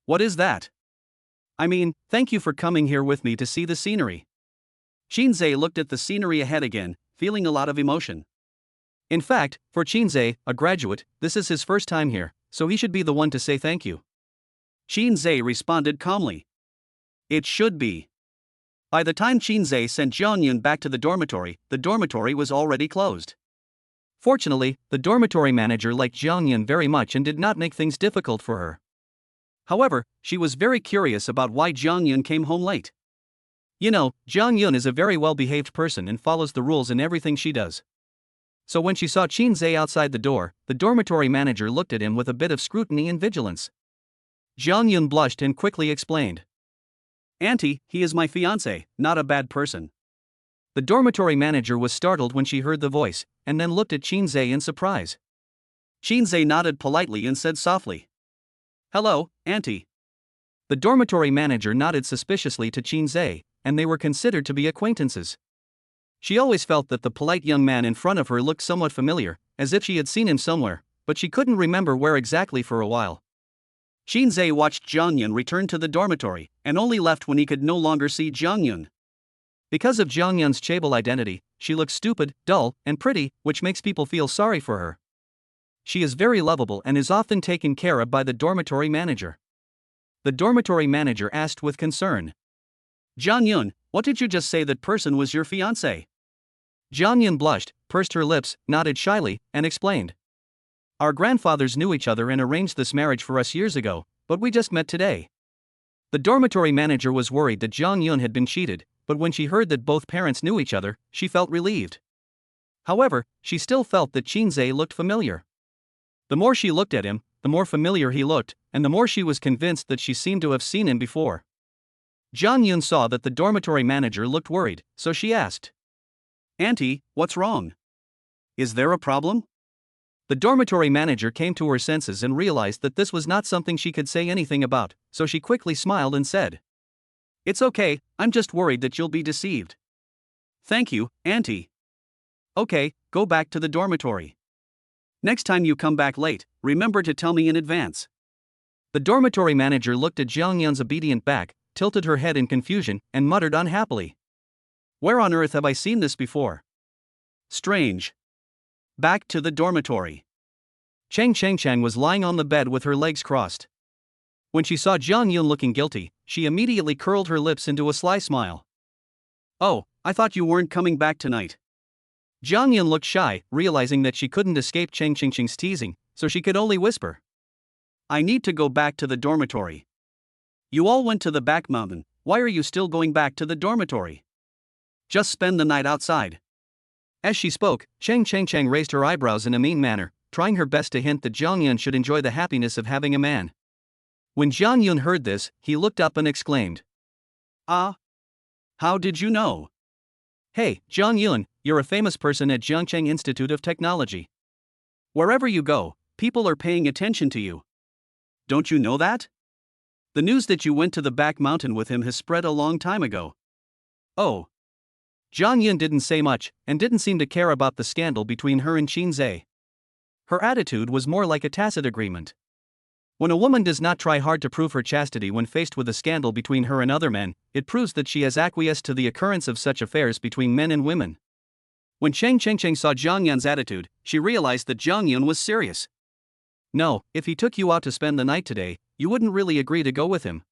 What is that? I mean, thank you for coming here with me to see the scenery. Shinsz looked at the scenery ahead again, feeling a lot of emotion. In fact, for Shinsz, a graduate, this is his first time here, so he should be the one to say thank you. Shinsz responded calmly. It should be. By the time Shinsz sent Jang Yun back to the dormitory was already closed. Fortunately, the dormitory manager liked Jang Yun very much and did not make things difficult for her. However, she was very curious about why Jang Yun came home late. You know, Jang Yun is a very well-behaved person and follows the rules in everything she does. So when she saw Shinsz outside the door, the dormitory manager looked at him with a bit of scrutiny and vigilance. Jang Yun blushed and quickly explained. Auntie, he is my fiancé, not a bad person. The dormitory manager was startled when she heard the voice, and then looked at Shinsz in surprise. Shinsz nodded politely and said softly, Hello, Auntie. The dormitory manager nodded suspiciously to Shinsz, and they were considered to be acquaintances. She always felt that the polite young man in front of her looked somewhat familiar, as if she had seen him somewhere, but she couldn't remember where exactly for a while. Shinsz watched Jang Yun return to the dormitory, and only left when he could no longer see Jang Yun. Because of Jang Yun's chaebol identity, she looks stupid, dull, and pretty, which makes people feel sorry for her. She is very lovable and is often taken care of by the dormitory manager. The dormitory manager asked with concern. Jang Yun, what did you just say that person was your fiancé? Jang Yun blushed, pursed her lips, nodded shyly, and explained. Our grandfathers knew each other and arranged this marriage for us years ago, but we just met today. The dormitory manager was worried that Jang Yun had been cheated, but when she heard that both parents knew each other, she felt relieved. However, she still felt that Shinsz looked familiar. The more she looked at him, the more familiar he looked, and the more she was convinced that she seemed to have seen him before. Jang Yun saw that the dormitory manager looked worried, so she asked. Auntie, what's wrong? Is there a problem? The dormitory manager came to her senses and realized that this was not something she could say anything about, so she quickly smiled and said. It's okay, I'm just worried that you'll be deceived. Thank you, Auntie. Okay, go back to the dormitory. Next time you come back late, remember to tell me in advance. The dormitory manager looked at Jang Yun's obedient back, tilted her head in confusion, and muttered unhappily. Where on earth have I seen this before? Strange. Back to the dormitory. Cheng Cheng was lying on the bed with her legs crossed. When she saw Jang Yun looking guilty, she immediately curled her lips into a sly smile. Oh, I thought you weren't coming back tonight. Jang Yun looked shy, realizing that she couldn't escape Cheng Cheng's teasing, so she could only whisper. I need to go back to the dormitory. You all went to the back mountain, why are you still going back to the dormitory? Just spend the night outside. As she spoke, Cheng Cheng raised her eyebrows in a mean manner, trying her best to hint that Jang Yun should enjoy the happiness of having a man. When Jang Yun heard this, he looked up and exclaimed, "Ah? How did you know?" "Hey, Jang Yun, you're a famous person at Zhongcheng Institute of Technology. Wherever you go, people are paying attention to you. Don't you know that? The news that you went to the back mountain with him has spread a long time ago." Oh. Jang Yun didn't say much, and didn't seem to care about the scandal between her and Shinsz. Her attitude was more like a tacit agreement. When a woman does not try hard to prove her chastity when faced with a scandal between her and other men, it proves that she has acquiesced to the occurrence of such affairs between men and women. When Cheng Chengcheng saw Jang Yun's attitude, she realized that Jang Yun was serious. No, if he took you out to spend the night today, you wouldn't really agree to go with him.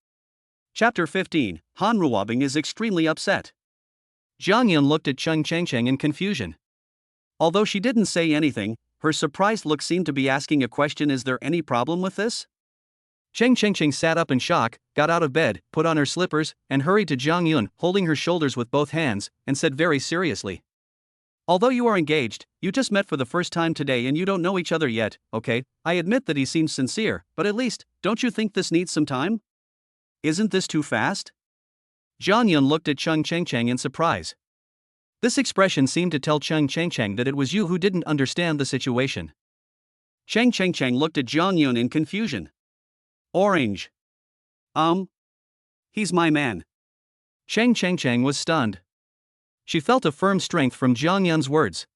Chapter 15, Han Ruabing is extremely upset. Jang Yun looked at Cheng Chengcheng in confusion. Although she didn't say anything, her surprised look seemed to be asking a question: is there any problem with this? Cheng Chengcheng sat up in shock, got out of bed, put on her slippers, and hurried to Jang Yun, holding her shoulders with both hands, and said very seriously, "Although you are engaged, you just met for the first time today and you don't know each other yet, okay? I admit that he seems sincere, but at least, don't you think this needs some time? Isn't this too fast?" Jang Yun looked at Cheng Chengcheng in surprise. This expression seemed to tell Cheng Chengcheng that it was you who didn't understand the situation. Cheng Chengcheng looked at Jang Yun in confusion. Orange. He's my man. Cheng Chengcheng was stunned. She felt a firm strength from Jang Yun's words.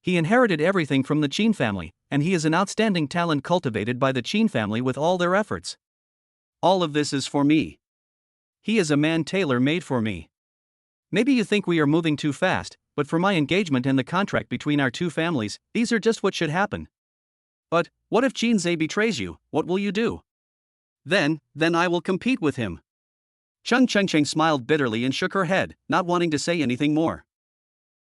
He inherited everything from the Qin family, and he is an outstanding talent cultivated by the Qin family with all their efforts. All of this is for me. He is a man tailor-made for me. Maybe you think we are moving too fast, but for my engagement and the contract between our two families, these are just what should happen. But, what if Shinsz betrays you, what will you do? Then I will compete with him. Cheng Chengcheng smiled bitterly and shook her head, not wanting to say anything more.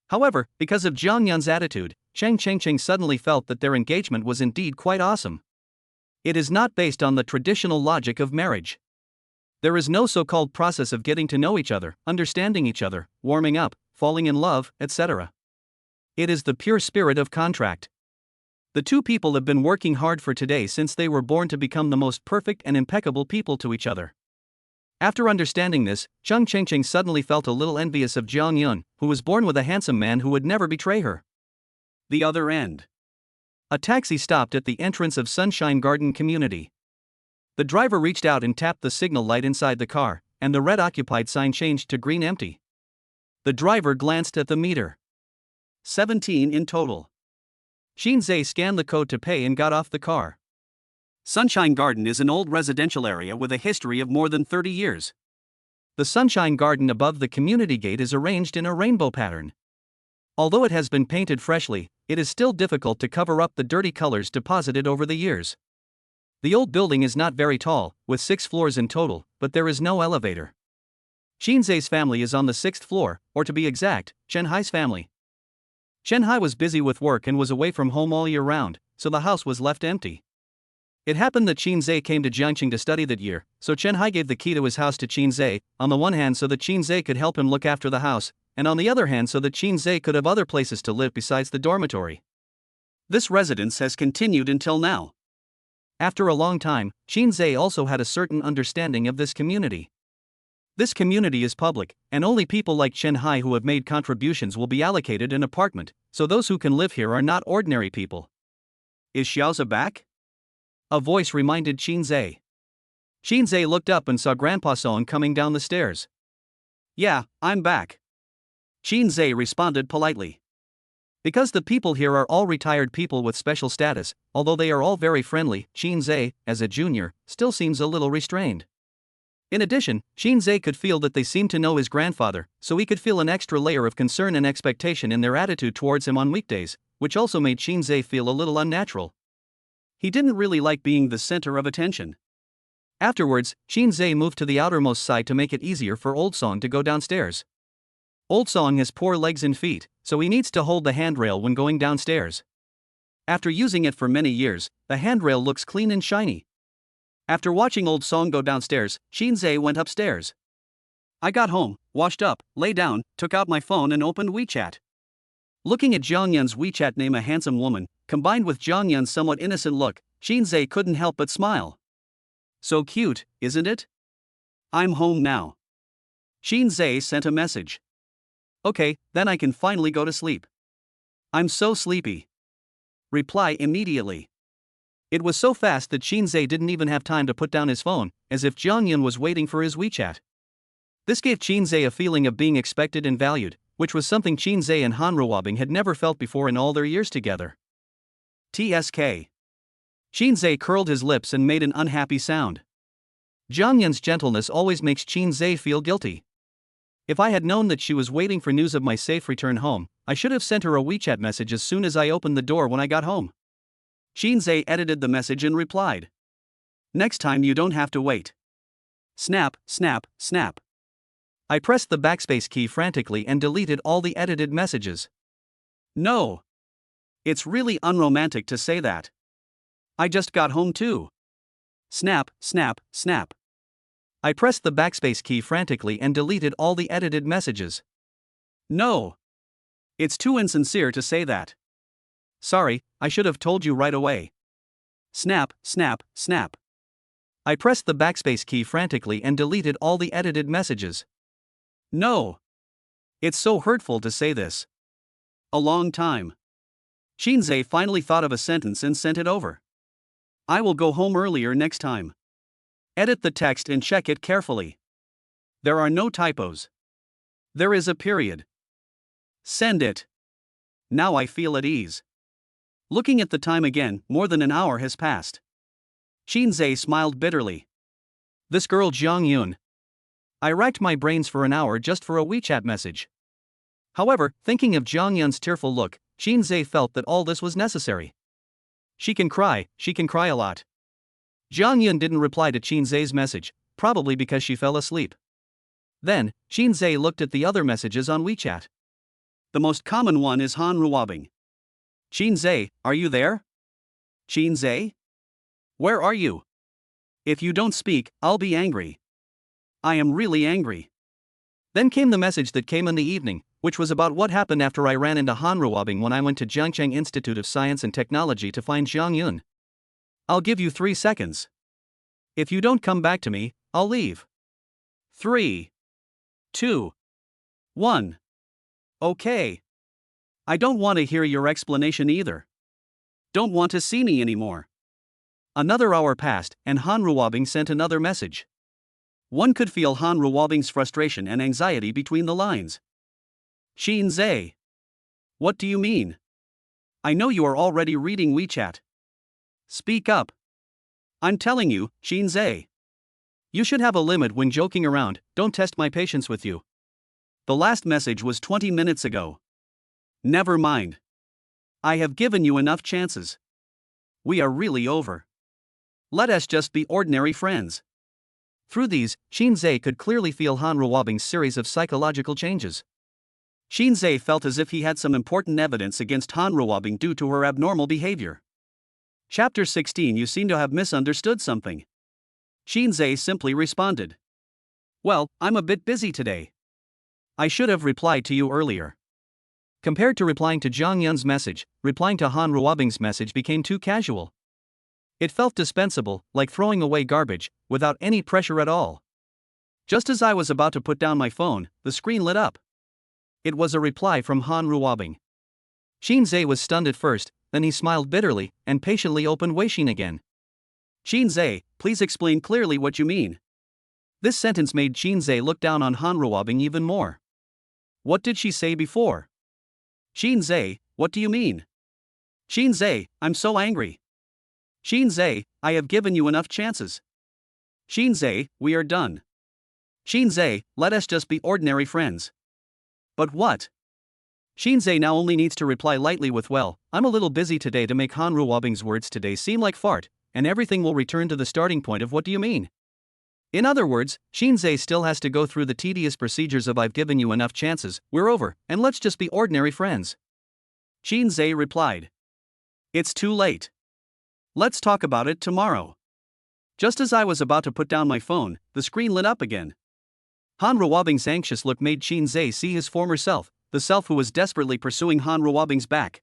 However, because of Jang Yun's attitude, Cheng Chengcheng suddenly felt that their engagement was indeed quite awesome. It is not based on the traditional logic of marriage. There is no so-called process of getting to know each other, understanding each other, warming up, falling in love, etc. It is the pure spirit of contract. The two people have been working hard for today since they were born to become the most perfect and impeccable people to each other. After understanding this, Cheng Chengcheng suddenly felt a little envious of Jang Yun, who was born with a handsome man who would never betray her. The other end. A taxi stopped at the entrance of Sunshine Garden Community. The driver reached out and tapped the signal light inside the car, and the red occupied sign changed to green empty. The driver glanced at the meter. 17 in total. Shinsz scanned the code to pay and got off the car. Sunshine Garden is an old residential area with a history of more than 30 years. The Sunshine Garden above the community gate is arranged in a rainbow pattern. Although it has been painted freshly, it is still difficult to cover up the dirty colors deposited over the years. The old building is not very tall, with 6 floors in total, but there is no elevator. Shinsz's family is on the 6th floor, or to be exact, Chen Hai's family. Chen Hai was busy with work and was away from home all year round, so the house was left empty. It happened that Shinsz came to Jiangqing to study that year, so Chen Hai gave the key to his house to Shinsz, on the one hand so that Shinsz could help him look after the house, and on the other hand so that Shinsz could have other places to live besides the dormitory. This residence has continued until now. After a long time, Shinsz also had a certain understanding of this community. This community is public, and only people like Chen Hai who have made contributions will be allocated an apartment, so those who can live here are not ordinary people. Is Xiaoza back? A voice reminded Shinsz. Shinsz looked up and saw Grandpa Song coming down the stairs. Yeah, I'm back. Shinsz responded politely. Because the people here are all retired people with special status, although they are all very friendly, Shinsz, as a junior, still seems a little restrained. In addition, Shinsz could feel that they seemed to know his grandfather, so he could feel an extra layer of concern and expectation in their attitude towards him on weekdays, which also made Shinsz feel a little unnatural. He didn't really like being the center of attention. Afterwards, Shinsz moved to the outermost side to make it easier for Old Song to go downstairs. Old Song has poor legs and feet, so he needs to hold the handrail when going downstairs. After using it for many years, the handrail looks clean and shiny. After watching Old Song go downstairs, Shinsz went upstairs. I got home, washed up, lay down, took out my phone and opened WeChat. Looking at Jang Yun's WeChat name, a handsome woman, Combined with Jang Yun's somewhat innocent look, Shinsz couldn't help but smile. So cute, isn't it? I'm home now. Shinsz sent a message. Okay, then I can finally go to sleep. I'm so sleepy. Reply immediately. It was so fast that Shinsz didn't even have time to put down his phone, as if Jang Yun was waiting for his WeChat. This gave Shinsz a feeling of being expected and valued, which was something Shinsz and Ruabing had never felt before in all their years together. TSK. Shinsz curled his lips and made an unhappy sound. Jang Yun's gentleness always makes Shinsz feel guilty. If I had known that she was waiting for news of my safe return home, I should have sent her a WeChat message as soon as I opened the door when I got home. Shinsz edited the message and replied. Next time you don't have to wait. Snap, snap, snap. I pressed the backspace key frantically and deleted all the edited messages. No. It's really unromantic to say that. I just got home too. Snap, snap, snap. I pressed the backspace key frantically and deleted all the edited messages. No. It's too insincere to say that. Sorry, I should have told you right away. Snap, snap, snap. I pressed the backspace key frantically and deleted all the edited messages. No. It's so hurtful to say this. A long time. Shinsz finally thought of a sentence and sent it over. I will go home earlier next time. Edit the text and check it carefully. There are no typos. There is a period. Send it. Now I feel at ease. Looking at the time again, more than an hour has passed. Shinsz smiled bitterly. This girl Jang Yun. I racked my brains for an hour just for a WeChat message. However, thinking of Jang Yun's tearful look, Shinsz felt that all this was necessary. She can cry a lot. Jang Yun didn't reply to Shinsz's message, probably because she fell asleep. Then, Shinsz looked at the other messages on WeChat. The most common one is Ruabing. Shinsz, are you there? Shinsz? Where are you? If you don't speak, I'll be angry. I am really angry. Then came the message that came in the evening, which was about what happened after I ran into Ruabing when I went to Zhangcheng Institute of Science and Technology to find Jang Yun. I'll give you 3 seconds. If you don't come back to me, I'll leave. 3, 2, 1. Okay. I don't want to hear your explanation either. Don't want to see me anymore. Another hour passed, and Ruabing sent another message. One could feel Ruabing's frustration and anxiety between the lines. Shinsz. What do you mean? I know you are already reading WeChat. Speak up. I'm telling you, Shinsz. You should have a limit when joking around, don't test my patience with you. The last message was 20 minutes ago. Never mind. I have given you enough chances. We are really over. Let us just be ordinary friends. Through these, Shinsz could clearly feel Ruabing's series of psychological changes. Shinsz felt as if he had some important evidence against Ruabing due to her abnormal behavior. Chapter 16. You seem to have misunderstood something. Shinsz simply responded. Well, I'm a bit busy today. I should have replied to you earlier. Compared to replying to Jang Yun's message, replying to Ruabing's message became too casual. It felt dispensable, like throwing away garbage, without any pressure at all. Just as I was about to put down my phone, the screen lit up. It was a reply from Ruabing. Shinsz was stunned at first, then he smiled bitterly, and patiently opened Weixin again. Shinsz, please explain clearly what you mean. This sentence made Shinsz look down on Ruabing even more. What did she say before? Shinsz, what do you mean? Shinsz, I'm so angry. Shinsz, I have given you enough chances. Shinsz, we are done. Shinsz, let us just be ordinary friends. But what? Shinsz now only needs to reply lightly with well, I'm a little busy today to make Ruabing's words today seem like fart, and everything will return to the starting point of what do you mean? In other words, Shinsz still has to go through the tedious procedures of I've given you enough chances, we're over, and let's just be ordinary friends. Shinsz replied. It's too late. Let's talk about it tomorrow. Just as I was about to put down my phone, the screen lit up again. Ruabing's anxious look made Shinsz see his former self, the self who was desperately pursuing Ruabing's back.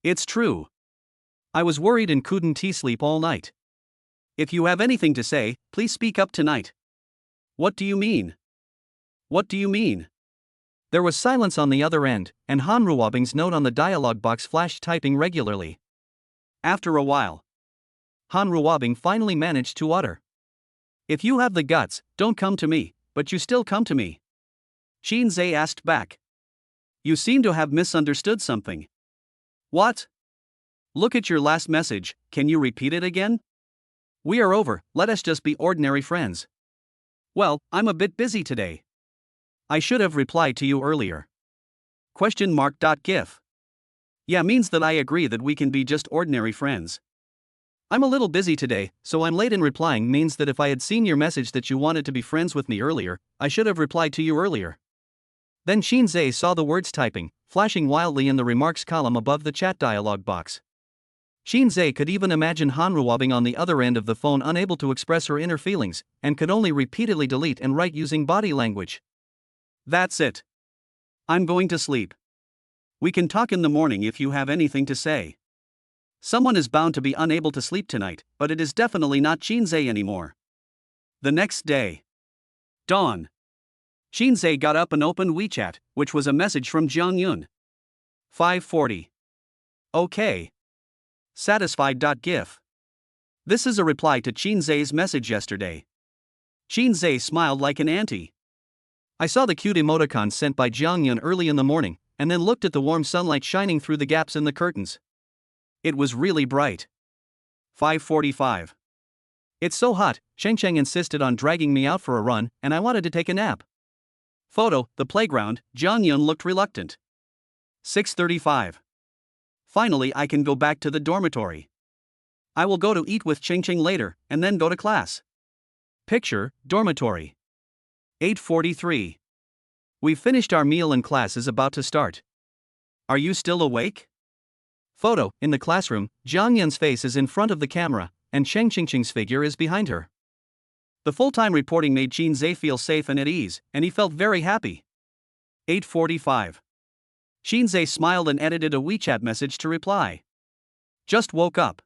It's true. I was worried and couldn't sleep all night. If you have anything to say, please speak up tonight. What do you mean? What do you mean? There was silence on the other end, and Ruabing's note on the dialog box flashed typing regularly. After a while, Ruabing finally managed to utter. If you have the guts, don't come to me, but you still come to me. Shinsz asked back. You seem to have misunderstood something. What? Look at your last message, can you repeat it again? We are over, let us just be ordinary friends. Well, I'm a bit busy today. I should have replied to you earlier. ?.GIF. Yeah, means that I agree that we can be just ordinary friends. I'm a little busy today, so I'm late in replying means that if I had seen your message that you wanted to be friends with me earlier, I should have replied to you earlier. Then Shinsz saw the words typing, flashing wildly in the remarks column above the chat dialog box. Shinsz could even imagine Ruabing on the other end of the phone unable to express her inner feelings, and could only repeatedly delete and write using body language. That's it. I'm going to sleep. We can talk in the morning if you have anything to say. Someone is bound to be unable to sleep tonight, but it is definitely not Shinsz anymore. The next day. Dawn. Shinsz got up and opened WeChat, which was a message from Jang Yun. 5:40. Okay. Satisfied.gif. This is a reply to Shinsz's message yesterday. Shinsz smiled like an auntie. I saw the cute emoticon sent by Jang Yun early in the morning, and then looked at the warm sunlight shining through the gaps in the curtains. It was really bright. 5:45. It's so hot, Sheng insisted on dragging me out for a run, and I wanted to take a nap. Photo, the playground, Jang Yun looked reluctant. 6:35. Finally I can go back to the dormitory. I will go to eat with Cheng later, and then go to class. Picture, dormitory. 8:43. We've finished our meal and class is about to start. Are you still awake? Photo, in the classroom, Jang Yun's face is in front of the camera, and Cheng's figure is behind her. The full-time reporting made Shinsz feel safe and at ease, and he felt very happy. 8:45. Shinsz smiled and edited a WeChat message to reply. Just woke up.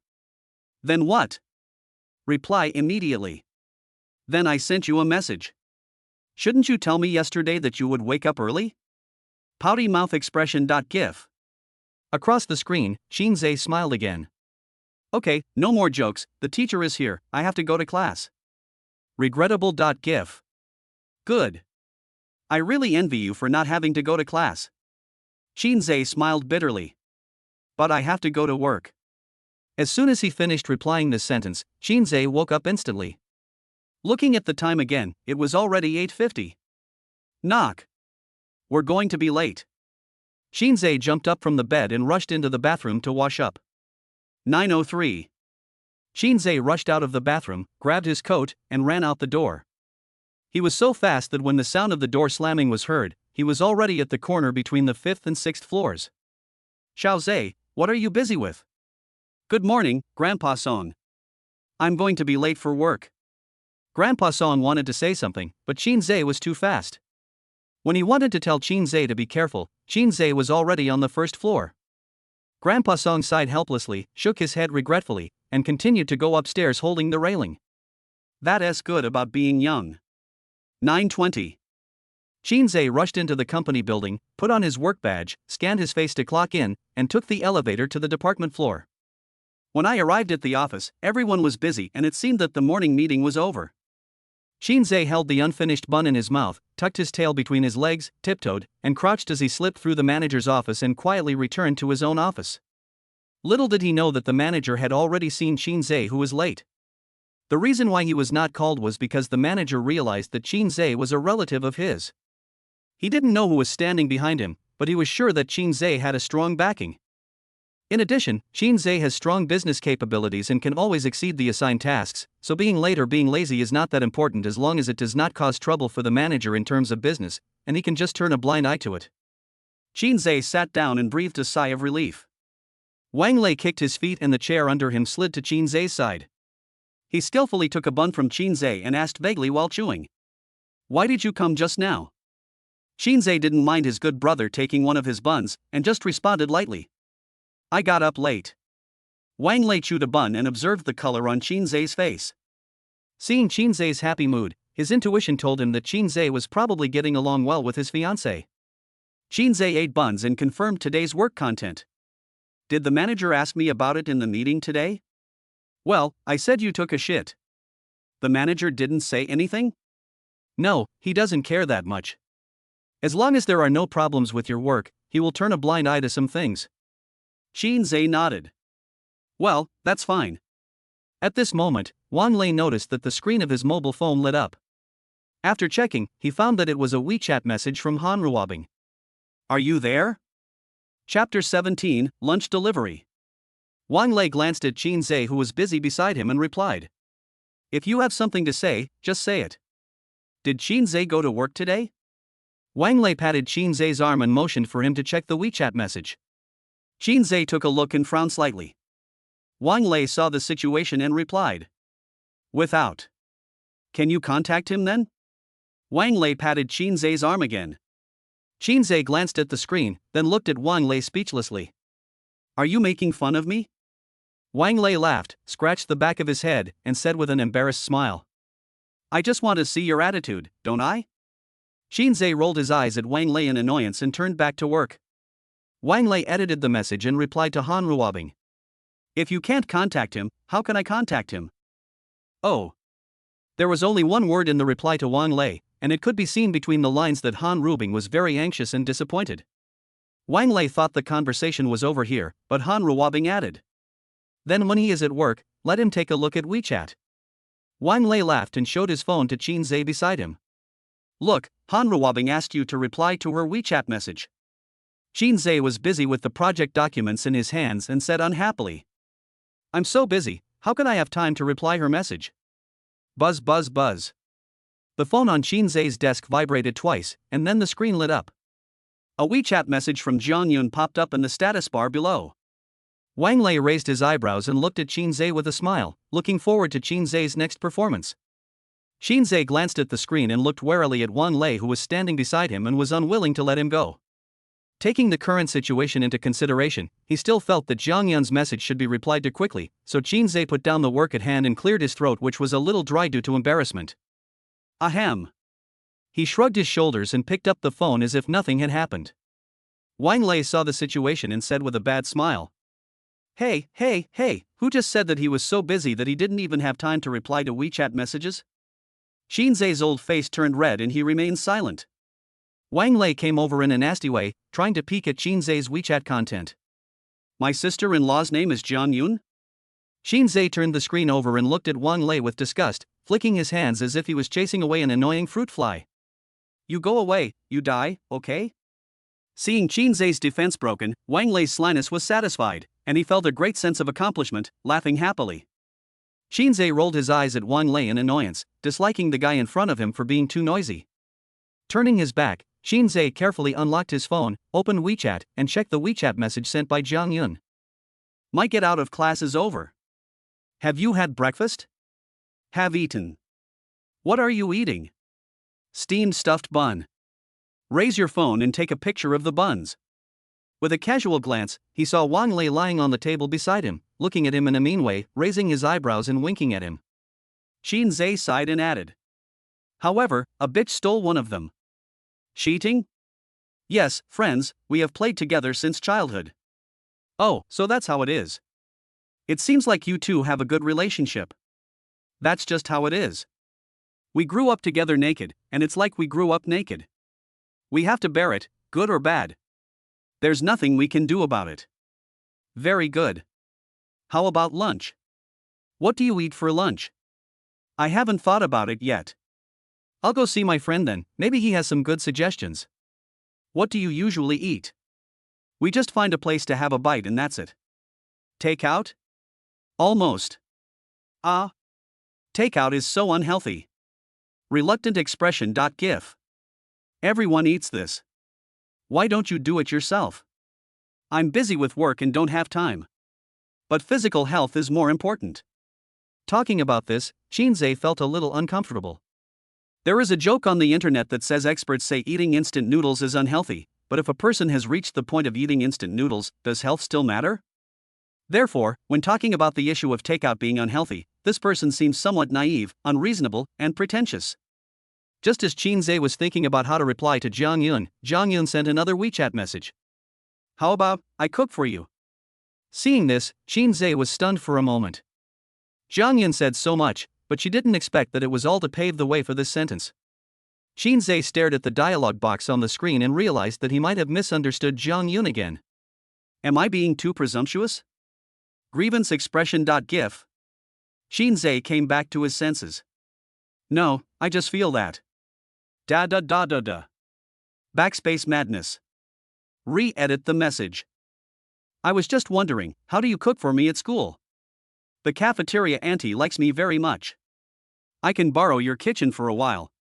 Then what? Reply immediately. Then I sent you a message. Shouldn't you tell me yesterday that you would wake up early? Pouty mouth expression.gif. Across the screen, Shinsz smiled again. Okay, no more jokes, the teacher is here, I have to go to class. Regrettable.gif. Good. I really envy you for not having to go to class. Shinsz smiled bitterly. But I have to go to work. As soon as he finished replying this sentence, Shinsz woke up instantly. Looking at the time again, it was already 8:50. Knock. We're going to be late. Shinsz jumped up from the bed and rushed into the bathroom to wash up. 9:03. Shinsz rushed out of the bathroom, grabbed his coat, and ran out the door. He was so fast that when the sound of the door slamming was heard, he was already at the corner between the 5th and 6th floors. Xiaozhe, what are you busy with? Good morning, Grandpa Song. I'm going to be late for work. Grandpa Song wanted to say something, but Shinsz was too fast. When he wanted to tell Shinsz to be careful, Shinsz was already on the 1st floor. Grandpa Song sighed helplessly, shook his head regretfully, and continued to go upstairs holding the railing. That's good about being young. 9:20. Shinsz rushed into the company building, put on his work badge, scanned his face to clock in, and took the elevator to the department floor. When I arrived at the office, everyone was busy and it seemed that the morning meeting was over. Shinsz held the unfinished bun in his mouth, tucked his tail between his legs, tiptoed, and crouched as he slipped through the manager's office and quietly returned to his own office. Little did he know that the manager had already seen Shinsz, who was late. The reason why he was not called was because the manager realized that Shinsz was a relative of his. He didn't know who was standing behind him, but he was sure that Shinsz had a strong backing. In addition, Shinsz has strong business capabilities and can always exceed the assigned tasks, so being late or being lazy is not that important as long as it does not cause trouble for the manager in terms of business, and he can just turn a blind eye to it. Shinsz sat down and breathed a sigh of relief. Wang Lei kicked his feet and the chair under him slid to Shinsz's side. He skillfully took a bun from Shinsz and asked vaguely while chewing. Why did you come just now? Shinsz didn't mind his good brother taking one of his buns, and just responded lightly. I got up late. Wang Lei chewed a bun and observed the color on Shinsz's face. Seeing Shinsz's happy mood, his intuition told him that Shinsz was probably getting along well with his fiancée. Shinsz ate buns and confirmed today's work content. Did the manager ask me about it in the meeting today? Well, I said you took a shit. The manager didn't say anything? No, he doesn't care that much. As long as there are no problems with your work, he will turn a blind eye to some things. Shinsz nodded. Well, that's fine. At this moment, Wang Lei noticed that the screen of his mobile phone lit up. After checking, he found that it was a WeChat message from Ruabing. Are you there? Chapter 17, Lunch Delivery. Wang Lei glanced at Shinsz, who was busy beside him, and replied. If you have something to say, just say it. Did Shinsz go to work today? Wang Lei patted Shinsz's arm and motioned for him to check the WeChat message. Shinsz took a look and frowned slightly. Wang Lei saw the situation and replied. Without. Can you contact him then? Wang Lei patted Shinsz's arm again. Shinsz glanced at the screen, then looked at Wang Lei speechlessly. Are you making fun of me? Wang Lei laughed, scratched the back of his head, and said with an embarrassed smile. I just want to see your attitude, don't I? Shinsz rolled his eyes at Wang Lei in annoyance and turned back to work. Wang Lei edited the message and replied to Ruabing. If you can't contact him, how can I contact him? Oh. There was only one word in the reply to Wang Lei, and it could be seen between the lines that Ruabing was very anxious and disappointed. Wang Lei thought the conversation was over here, but Ruabing added. Then when he is at work, let him take a look at WeChat. Wang Lei laughed and showed his phone to Shinsz beside him. Look, Ruabing asked you to reply to her WeChat message. Shinsz was busy with the project documents in his hands and said unhappily. I'm so busy, how can I have time to reply her message? Buzz buzz buzz. The phone on Shinsz's desk vibrated twice, and then the screen lit up. A WeChat message from Jang Yun popped up in the status bar below. Wang Lei raised his eyebrows and looked at Shinsz with a smile, looking forward to Shinsz's next performance. Shinsz glanced at the screen and looked warily at Wang Lei, who was standing beside him and was unwilling to let him go. Taking the current situation into consideration, he still felt that Jang Yun's message should be replied to quickly, so Shinsz put down the work at hand and cleared his throat, which was a little dry due to embarrassment. Ahem. He shrugged his shoulders and picked up the phone as if nothing had happened. Wang Lei saw the situation and said with a bad smile. Hey, who just said that he was so busy that he didn't even have time to reply to WeChat messages? Shinsz's old face turned red and he remained silent. Wang Lei came over in a nasty way, trying to peek at Shinsz's WeChat content. My sister-in-law's name is Jang Yun? Shinsz turned the screen over and looked at Wang Lei with disgust, flicking his hands as if he was chasing away an annoying fruit fly. You go away, you die, okay? Seeing Shinsz's defense broken, Wang Lei's slyness was satisfied, and he felt a great sense of accomplishment, laughing happily. Shinsz rolled his eyes at Wang Lei in annoyance, disliking the guy in front of him for being too noisy. Turning his back, Shinsz carefully unlocked his phone, opened WeChat, and checked the WeChat message sent by Jang Yun. My get out of class is over. Have you had breakfast? Have eaten. What are you eating? Steamed stuffed bun. Raise your phone and take a picture of the buns. With a casual glance, he saw Wang Lei lying on the table beside him, looking at him in a mean way, raising his eyebrows and winking at him. Shinsz sighed and added. However, a bitch stole one of them. Cheating? Yes, friends, we have played together since childhood. Oh, so that's how it is. It seems like you two have a good relationship. That's just how it is. We grew up together naked, and it's like we grew up naked. We have to bear it, good or bad. There's nothing we can do about it. Very good. How about lunch? What do you eat for lunch? I haven't thought about it yet. I'll go see my friend then, maybe he has some good suggestions. What do you usually eat? We just find a place to have a bite and that's it. Takeout? Almost. Takeout is so unhealthy. Reluctant expression.gif. Everyone eats this. Why don't you do it yourself? I'm busy with work and don't have time. But physical health is more important. Talking about this, Shinsz felt a little uncomfortable. There is a joke on the internet that says experts say eating instant noodles is unhealthy, but if a person has reached the point of eating instant noodles, does health still matter? Therefore, when talking about the issue of takeout being unhealthy, this person seems somewhat naive, unreasonable, and pretentious. Just as Shinsz was thinking about how to reply to Jang Yun sent another WeChat message. How about, I cook for you? Seeing this, Shinsz was stunned for a moment. Jang Yun said so much, but she didn't expect that it was all to pave the way for this sentence. Shinsz stared at the dialogue box on the screen and realized that he might have misunderstood Jang Yun again. Am I being too presumptuous? Grievance expression.gif. Shinsz came back to his senses. No, I just feel that. Da. Backspace madness. Re-edit the message. I was just wondering, how do you cook for me at school? The cafeteria auntie likes me very much. I can borrow your kitchen for a while.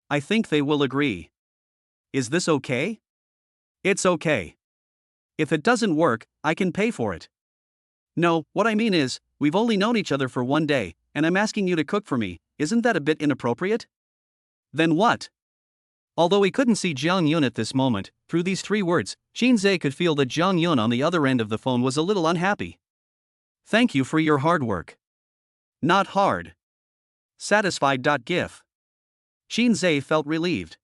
I think they will agree. Is this okay? It's okay. If it doesn't work, I can pay for it. No, what I mean is, we've only known each other for 1 day, and I'm asking you to cook for me. Isn't that a bit inappropriate? Then what? Although he couldn't see Jang Yun at this moment, through these 3 words, Shinsz could feel that Jang Yun on the other end of the phone was a little unhappy. Thank you for your hard work. Not hard. Satisfied.gif. Shinsz felt relieved.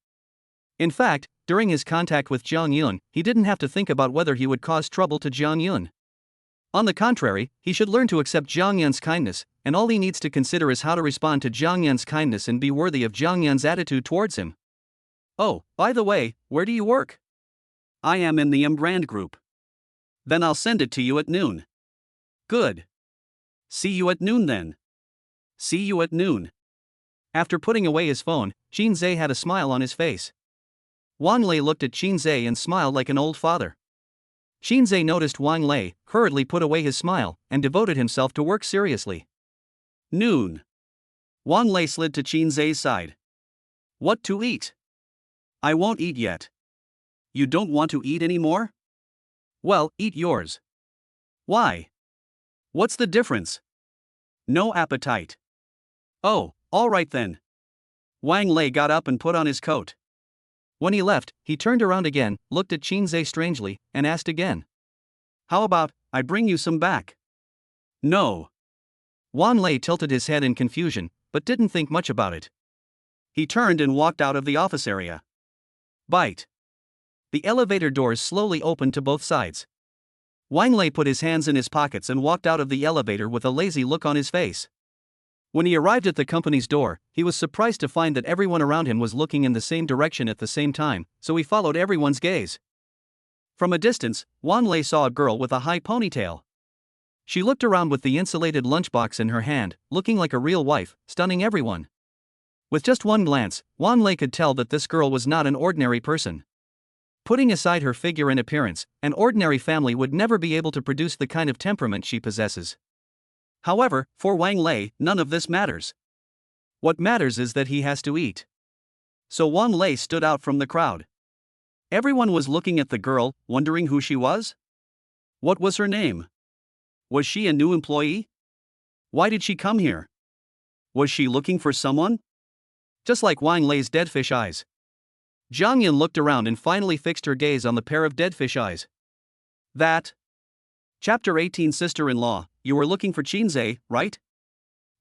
In fact, during his contact with Jang Yun, he didn't have to think about whether he would cause trouble to Jang Yun. On the contrary, he should learn to accept Jang Yun's kindness, and all he needs to consider is how to respond to Jang Yun's kindness and be worthy of Jang Yun's attitude towards him. Oh, by the way, where do you work? I am in the Brand group. Then I'll send it to you at noon. Good. See you at noon then. See you at noon. After putting away his phone, Shinsz had a smile on his face. Wang Lei looked at Shinsz and smiled like an old father. Shinsz noticed Wang Lei, hurriedly put away his smile, and devoted himself to work seriously. Noon. Wang Lei slid to Shinsz's side. What to eat? I won't eat yet. You don't want to eat anymore? Well, eat yours. Why? What's the difference? No appetite. Oh, all right then. Wang Lei got up and put on his coat. When he left, he turned around again, looked at Shinsz strangely, and asked again. How about, I bring you some back? No. Wang Lei tilted his head in confusion, but didn't think much about it. He turned and walked out of the office area. Bite. The elevator doors slowly opened to both sides. Wang Lei put his hands in his pockets and walked out of the elevator with a lazy look on his face. When he arrived at the company's door, he was surprised to find that everyone around him was looking in the same direction at the same time, so he followed everyone's gaze. From a distance, Wang Lei saw a girl with a high ponytail. She looked around with the insulated lunchbox in her hand, looking like a real wife, stunning everyone. With just one glance, Wang Lei could tell that this girl was not an ordinary person. Putting aside her figure and appearance, an ordinary family would never be able to produce the kind of temperament she possesses. However, for Wang Lei, none of this matters. What matters is that he has to eat. So Wang Lei stood out from the crowd. Everyone was looking at the girl, wondering who she was. What was her name? Was she a new employee? Why did she come here? Was she looking for someone? Just like Wang Lei's dead fish eyes. Jang Yun looked around and finally fixed her gaze on the pair of dead fish eyes. That. Chapter 18 Sister-in-law, you were looking for Shinsz, right?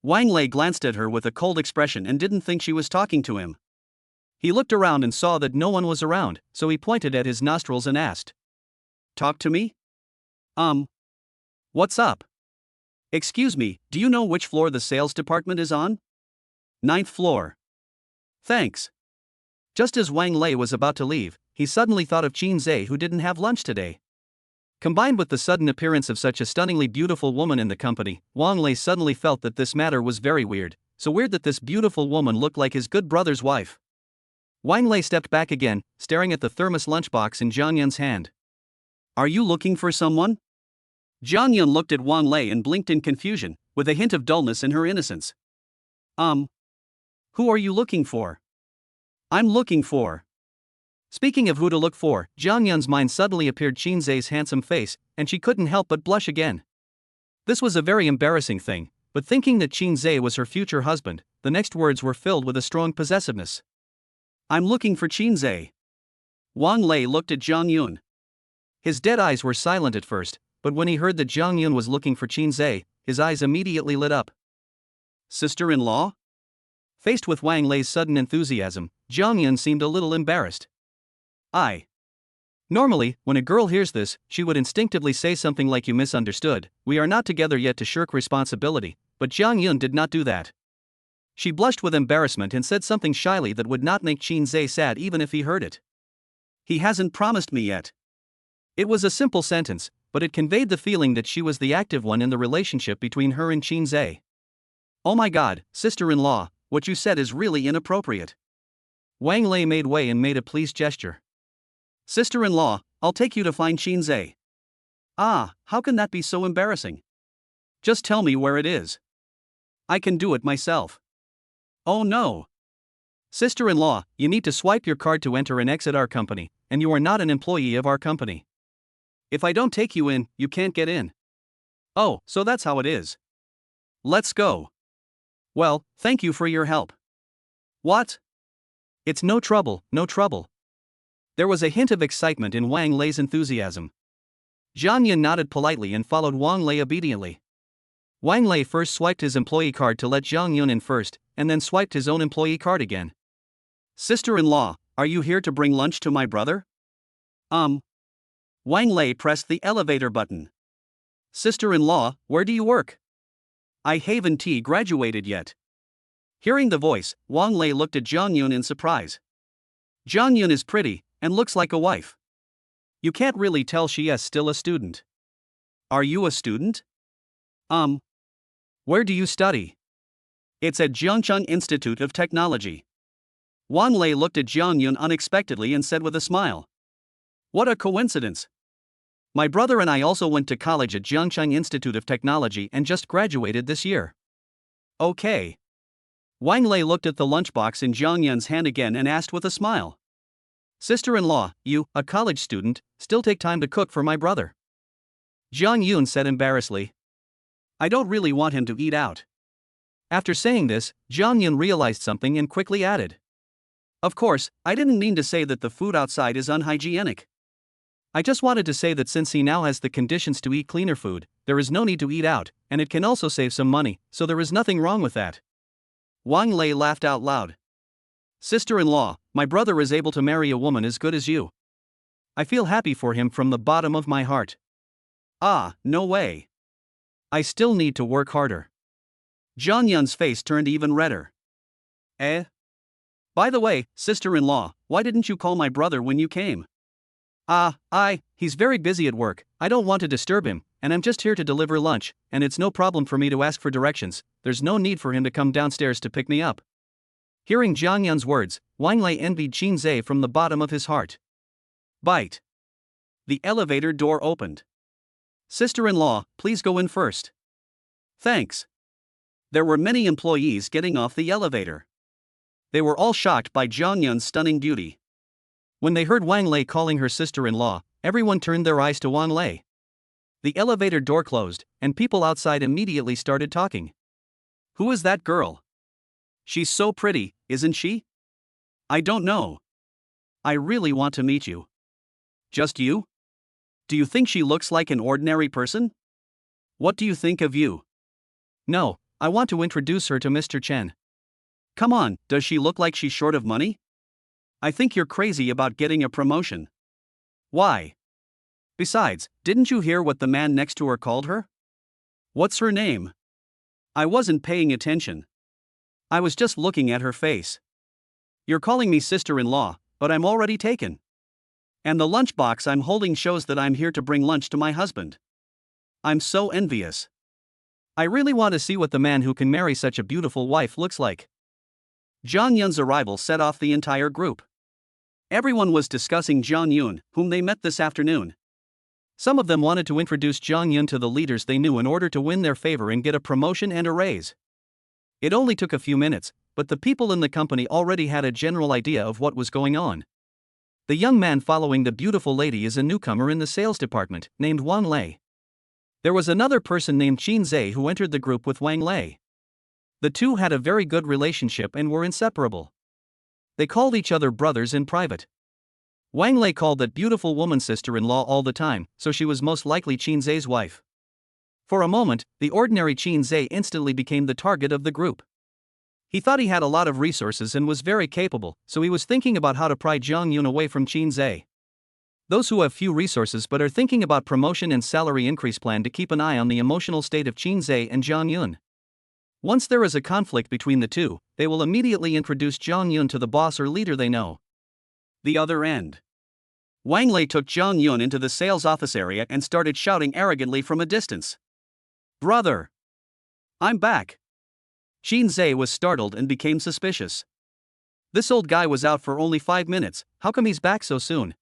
Wang Lei glanced at her with a cold expression and didn't think she was talking to him. He looked around and saw that no one was around, so he pointed at his nostrils and asked. Talk to me? What's up? Excuse me, do you know which floor the sales department is on? 9th floor. Thanks. Just as Wang Lei was about to leave, he suddenly thought of Shinsz, who didn't have lunch today. Combined with the sudden appearance of such a stunningly beautiful woman in the company, Wang Lei suddenly felt that this matter was very weird, so weird that this beautiful woman looked like his good brother's wife. Wang Lei stepped back again, staring at the thermos lunchbox in Jang Yun's hand. Are you looking for someone? Jang Yun looked at Wang Lei and blinked in confusion, with a hint of dullness in her innocence. Who are you looking for? I'm looking for. Speaking of who to look for, Jang Yun's mind suddenly appeared Shinsz's handsome face, and she couldn't help but blush again. This was a very embarrassing thing, but thinking that Shinsz was her future husband, the next words were filled with a strong possessiveness. I'm looking for Shinsz. Wang Lei looked at Jang Yun. His dead eyes were silent at first, but when he heard that Jang Yun was looking for Shinsz, his eyes immediately lit up. Sister-in-law? Faced with Wang Lei's sudden enthusiasm, Jang Yun seemed a little embarrassed. Normally, when a girl hears this, she would instinctively say something like "You misunderstood, we are not together yet" to shirk responsibility, but Jang Yun did not do that. She blushed with embarrassment and said something shyly that would not make Shinsz sad even if he heard it. He hasn't promised me yet. It was a simple sentence, but it conveyed the feeling that she was the active one in the relationship between her and Shinsz. Oh my god, sister-in-law, what you said is really inappropriate. Wang Lei made way and made a pleased gesture. Sister-in-law, I'll take you to find Shinsz. How can that be so embarrassing? Just tell me where it is. I can do it myself. Oh no. Sister-in-law, you need to swipe your card to enter and exit our company, and you are not an employee of our company. If I don't take you in, you can't get in. Oh, so that's how it is. Let's go. Well, thank you for your help. What? It's no trouble, no trouble. There was a hint of excitement in Wang Lei's enthusiasm. Jang Yun nodded politely and followed Wang Lei obediently. Wang Lei first swiped his employee card to let Jang Yun in first, and then swiped his own employee card again. Sister-in-law, are you here to bring lunch to my brother? Wang Lei pressed the elevator button. Sister-in-law, where do you work? I haven't graduated yet. Hearing the voice, Wang Lei looked at Jang Yun in surprise. Jang Yun is pretty, and looks like a wife. You can't really tell she is still a student. Are you a student? Where do you study? It's at Jiangcheng Institute of Technology. Wang Lei looked at Jang Yun unexpectedly and said with a smile. What a coincidence. My brother and I also went to college at Jiangcheng Institute of Technology and just graduated this year. Okay. Wang Lei looked at the lunchbox in Jang Yun's hand again and asked with a smile. Sister-in-law, you, a college student, still take time to cook for my brother? Jang Yun said embarrassedly. I don't really want him to eat out. After saying this, Jang Yun realized something and quickly added. Of course, I didn't mean to say that the food outside is unhygienic. I just wanted to say that since he now has the conditions to eat cleaner food, there is no need to eat out, and it can also save some money, so there is nothing wrong with that. Wang Lei laughed out loud. Sister-in-law, my brother is able to marry a woman as good as you. I feel happy for him from the bottom of my heart. No way. I still need to work harder. Jang Yun's face turned even redder. By the way, sister-in-law, why didn't you call my brother when you came? He's very busy at work, I don't want to disturb him, and I'm just here to deliver lunch, and it's no problem for me to ask for directions, there's no need for him to come downstairs to pick me up. Hearing Jang Yun's words, Wang Lei envied Shinsz from the bottom of his heart. Bite. The elevator door opened. Sister-in-law, please go in first. Thanks. There were many employees getting off the elevator. They were all shocked by Jang Yun's stunning beauty. When they heard Wang Lei calling her sister-in-law, everyone turned their eyes to Wang Lei. The elevator door closed, and people outside immediately started talking. Who is that girl? She's so pretty, isn't she? I don't know. I really want to meet you. Just you? Do you think she looks like an ordinary person? What do you think of you? No, I want to introduce her to Mr. Chen. Come on, does she look like she's short of money? I think you're crazy about getting a promotion. Why? Besides, didn't you hear what the man next to her called her? What's her name? I wasn't paying attention. I was just looking at her face. You're calling me sister-in-law, but I'm already taken. And the lunchbox I'm holding shows that I'm here to bring lunch to my husband. I'm so envious. I really want to see what the man who can marry such a beautiful wife looks like. Jang Yun's arrival set off the entire group. Everyone was discussing Jang Yun, whom they met this afternoon. Some of them wanted to introduce Jang Yun to the leaders they knew in order to win their favor and get a promotion and a raise. It only took a few minutes, but the people in the company already had a general idea of what was going on. The young man following the beautiful lady is a newcomer in the sales department, named Wang Lei. There was another person named Shinsz who entered the group with Wang Lei. The two had a very good relationship and were inseparable. They called each other brothers in private. Wang Lei called that beautiful woman sister-in-law all the time, so she was most likely Qin Zhe's wife. For a moment, the ordinary Qin Zhe instantly became the target of the group. He thought he had a lot of resources and was very capable, so he was thinking about how to pry Jang Yun away from Qin Zhe. Those who have few resources but are thinking about promotion and salary increase plan to keep an eye on the emotional state of Qin Zhe and Jang Yun. Once there is a conflict between the two, they will immediately introduce Jang Yun to the boss or leader they know. The other end. Wang Lei took Jang Yun into the sales office area and started shouting arrogantly from a distance. "Brother! I'm back!" Qin Zhe was startled and became suspicious. This old guy was out for only 5 minutes, how come he's back so soon?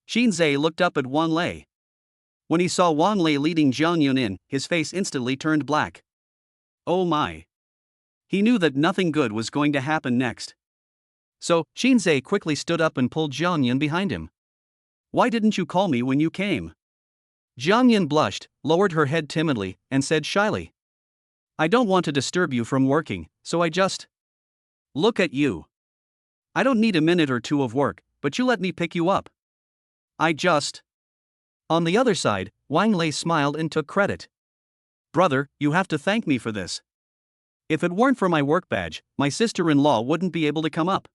Qin Zhe looked up at Wang Lei. When he saw Wang Lei leading Jang Yun in, his face instantly turned black. Oh my! He knew that nothing good was going to happen next. So, Qin Zhe quickly stood up and pulled Jang Yun behind him. "Why didn't you call me when you came?" Jang Yun blushed, lowered her head timidly, and said shyly. "I don't want to disturb you from working, so I just..." "Look at you. I don't need a minute or two of work, but you let me pick you up. I just..." On the other side, Wang Lei smiled and took credit. "Brother, you have to thank me for this. If it weren't for my work badge, my sister-in-law wouldn't be able to come up."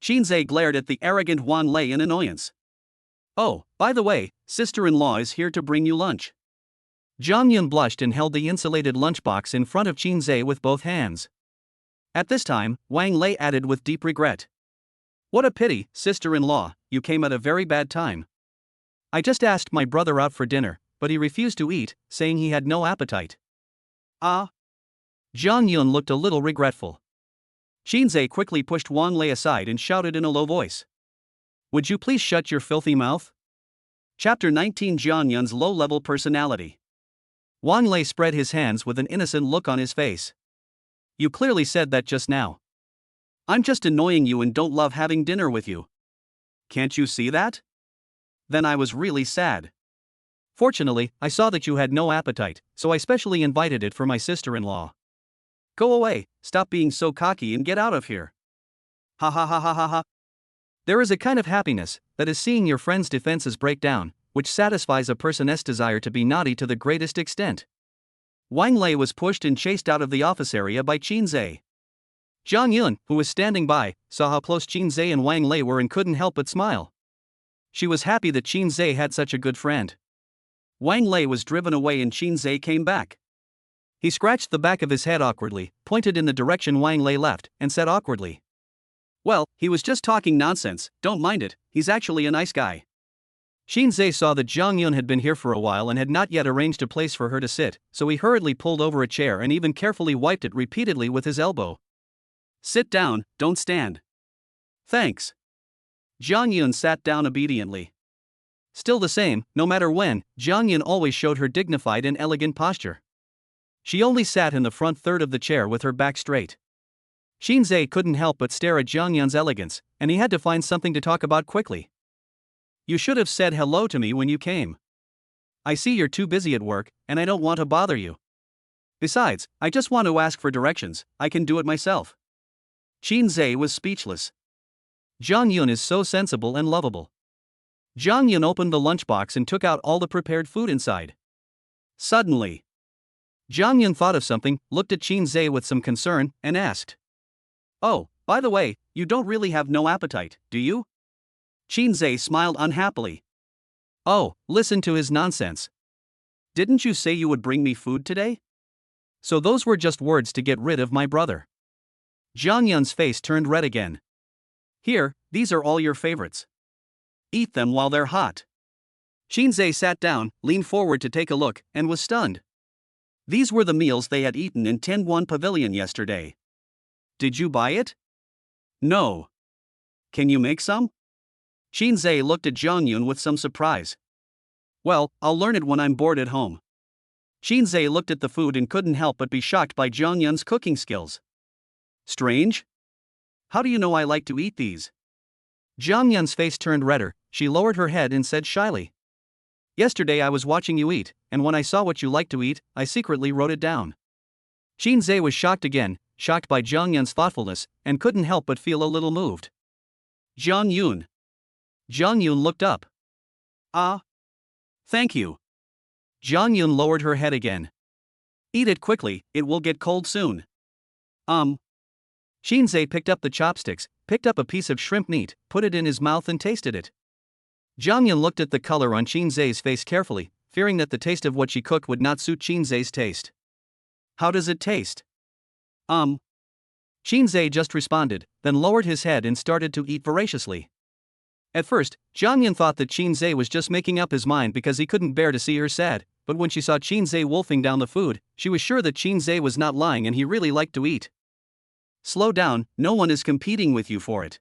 Qin Zhe glared at the arrogant Wang Lei in annoyance. "Oh, by the way, sister-in-law is here to bring you lunch." Jang Yun blushed and held the insulated lunchbox in front of Qin Zhe with both hands. At this time, Wang Lei added with deep regret. "What a pity, sister-in-law, you came at a very bad time. I just asked my brother out for dinner, but he refused to eat, saying he had no appetite." "Ah?" Jang Yun looked a little regretful. Qin Zhe quickly pushed Wang Lei aside and shouted in a low voice. "Would you please shut your filthy mouth?" Chapter 19: Jang Yun's low-level personality. Wang Lei spread his hands with an innocent look on his face. "You clearly said that just now. I'm just annoying you and don't love having dinner with you. Can't you see that? Then I was really sad. Fortunately, I saw that you had no appetite, so I specially invited it for my sister-in-law." "Go away, stop being so cocky and get out of here." "Ha ha ha ha ha ha." There is a kind of happiness that is seeing your friend's defenses break down, which satisfies a person's desire to be naughty to the greatest extent. Wang Lei was pushed and chased out of the office area by Qin Zhe. Jang Yun, who was standing by, saw how close Qin Zhe and Wang Lei were and couldn't help but smile. She was happy that Qin Zhe had such a good friend. Wang Lei was driven away and Qin Zhe came back. He scratched the back of his head awkwardly, pointed in the direction Wang Lei left, and said awkwardly, "Well, he was just talking nonsense, don't mind it, he's actually a nice guy." Qin Zhe saw that Jang Yun had been here for a while and had not yet arranged a place for her to sit, so he hurriedly pulled over a chair and even carefully wiped it repeatedly with his elbow. "Sit down, don't stand." "Thanks." Jang Yun sat down obediently. Still the same, no matter when, Jang Yun always showed her dignified and elegant posture. She only sat in the front third of the chair with her back straight. Qin Zhe couldn't help but stare at Jang Yun's elegance, and he had to find something to talk about quickly. "You should have said hello to me when you came. I see you're too busy at work, and I don't want to bother you. Besides, I just want to ask for directions, I can do it myself." Qin Zhe was speechless. Jang Yun is so sensible and lovable. Jang Yun opened the lunchbox and took out all the prepared food inside. Suddenly, Jang Yun thought of something, looked at Qin Zhe with some concern, and asked, "Oh, by the way, you don't really have no appetite, do you?" Qin Zhe smiled unhappily. "Oh, listen to his nonsense. Didn't you say you would bring me food today?" So those were just words to get rid of my brother." Jang Yun's face turned red again. "Here, these are all your favorites. Eat them while they're hot." Qin Zhe sat down, leaned forward to take a look, and was stunned. These were the meals they had eaten in Tianwan Pavilion yesterday. "Did you buy it?" "No." "Can you make some?" Qin Zhe looked at Jang Yun with some surprise. "Well, I'll learn it when I'm bored at home." Qin Zhe looked at the food and couldn't help but be shocked by Jang Yun's cooking skills. "Strange? How do you know I like to eat these?" Jang Yun's face turned redder, she lowered her head and said shyly, "Yesterday I was watching you eat, and when I saw what you liked to eat, I secretly wrote it down." Qin Zhe was shocked again, shocked by Jang Yun's thoughtfulness, and couldn't help but feel a little moved. "Jang Yun." Jang Yun looked up. Ah. Thank you. Jang Yun lowered her head again. Eat it quickly, it will get cold soon. Shinsz picked up the chopsticks, picked up a piece of shrimp meat, put it in his mouth and tasted it. Jang Yun looked at the color on Shinz's face carefully, fearing that the taste of what she cooked would not suit Shinz's taste. How does it taste? Shinsz just responded, then lowered his head and started to eat voraciously. At first, Jang Yun thought that Shinsz was just making up his mind because he couldn't bear to see her sad, but when she saw Shinsz wolfing down the food, she was sure that Shinsz was not lying and he really liked to eat. Slow down, no one is competing with you for it.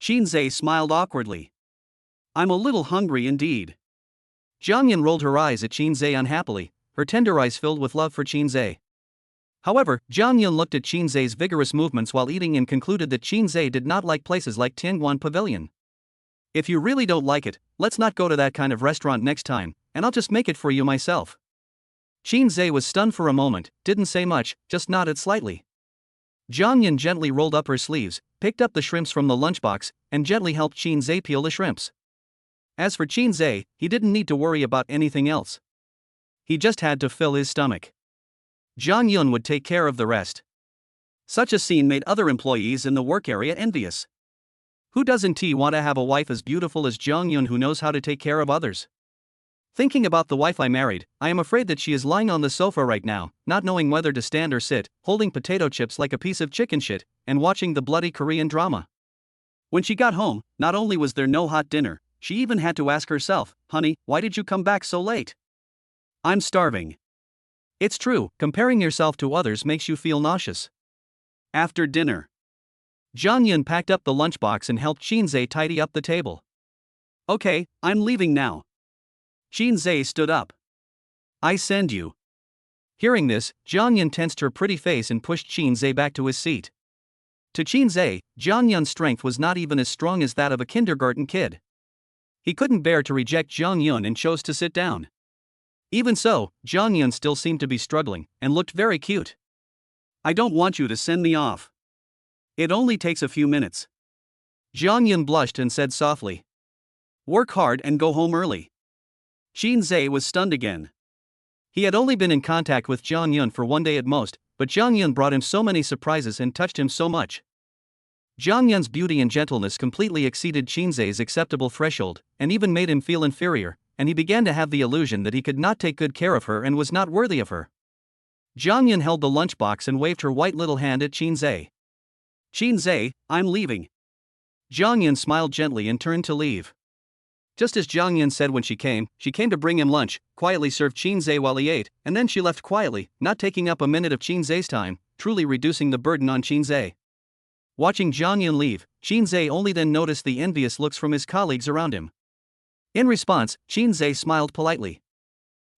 Shinsz smiled awkwardly. I'm a little hungry indeed. Jang Yun rolled her eyes at Shinsz unhappily, her tender eyes filled with love for Shinsz. However, Jang Yun looked at Shinz's vigorous movements while eating and concluded that Shinsz did not like places like Tiangwan Pavilion. If you really don't like it, let's not go to that kind of restaurant next time, and I'll just make it for you myself. Shinsz was stunned for a moment, didn't say much, just nodded slightly. Jang Yun gently rolled up her sleeves, picked up the shrimps from the lunchbox, and gently helped Shinsz peel the shrimps. As for Shinsz, he didn't need to worry about anything else. He just had to fill his stomach. Jang Yun would take care of the rest. Such a scene made other employees in the work area envious. Who doesn't want to have a wife as beautiful as Jang Yun who knows how to take care of others? Thinking about the wife I married, I am afraid that she is lying on the sofa right now, not knowing whether to stand or sit, holding potato chips like a piece of chicken shit, and watching the bloody Korean drama. When she got home, not only was there no hot dinner, she even had to ask herself, honey, why did you come back so late? I'm starving. It's true, comparing yourself to others makes you feel nauseous. After dinner, Jang Yun packed up the lunchbox and helped Shinsz tidy up the table. Okay, I'm leaving now. Shinsz stood up. I send you. Hearing this, Jang Yun tensed her pretty face and pushed Shinsz back to his seat. To Shinsz, Jang Yun's strength was not even as strong as that of a kindergarten kid. He couldn't bear to reject Jang Yun and chose to sit down. Even so, Jang Yun still seemed to be struggling, and looked very cute. I don't want you to send me off. It only takes a few minutes. Jang Yun blushed and said softly. Work hard and go home early. Shinsz was stunned again. He had only been in contact with Jang Yun for one day at most, but Jang Yun brought him so many surprises and touched him so much. Jang Yun's beauty and gentleness completely exceeded Shinz's acceptable threshold, and even made him feel inferior, and he began to have the illusion that he could not take good care of her and was not worthy of her. Jang Yun held the lunchbox and waved her white little hand at Shinsz. Shinsz, I'm leaving. Jang Yun smiled gently and turned to leave. Just as Jang Yun said when she came to bring him lunch, quietly served Shinsz while he ate, and then she left quietly, not taking up a minute of Shinz's time, truly reducing the burden on Shinsz. Watching Jang Yun leave, Shinsz only then noticed the envious looks from his colleagues around him. In response, Shinsz smiled politely.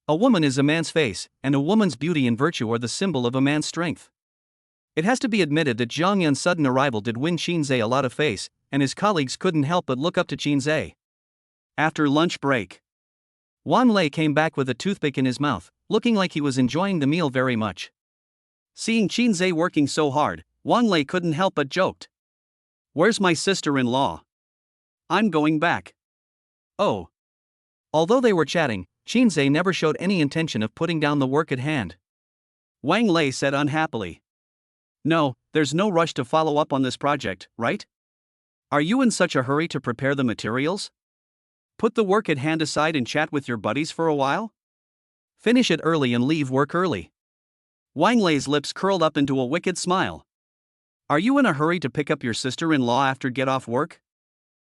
A woman is a man's face, and a woman's beauty and virtue are the symbol of a man's strength. It has to be admitted that Jang Yun's sudden arrival did win Shinsz a lot of face, and his colleagues couldn't help but look up to Shinsz. After lunch break, Wan Lei came back with a toothpick in his mouth, looking like he was enjoying the meal very much. Seeing Shinsz working so hard, Wan Lei couldn't help but joked. Where's my sister-in-law? I'm going back. Oh. Although they were chatting, Shinsz never showed any intention of putting down the work at hand. Wang Lei said unhappily. No, there's no rush to follow up on this project, right? Are you in such a hurry to prepare the materials? Put the work at hand aside and chat with your buddies for a while? Finish it early and leave work early. Wang Lei's lips curled up into a wicked smile. Are you in a hurry to pick up your sister-in-law after get off work?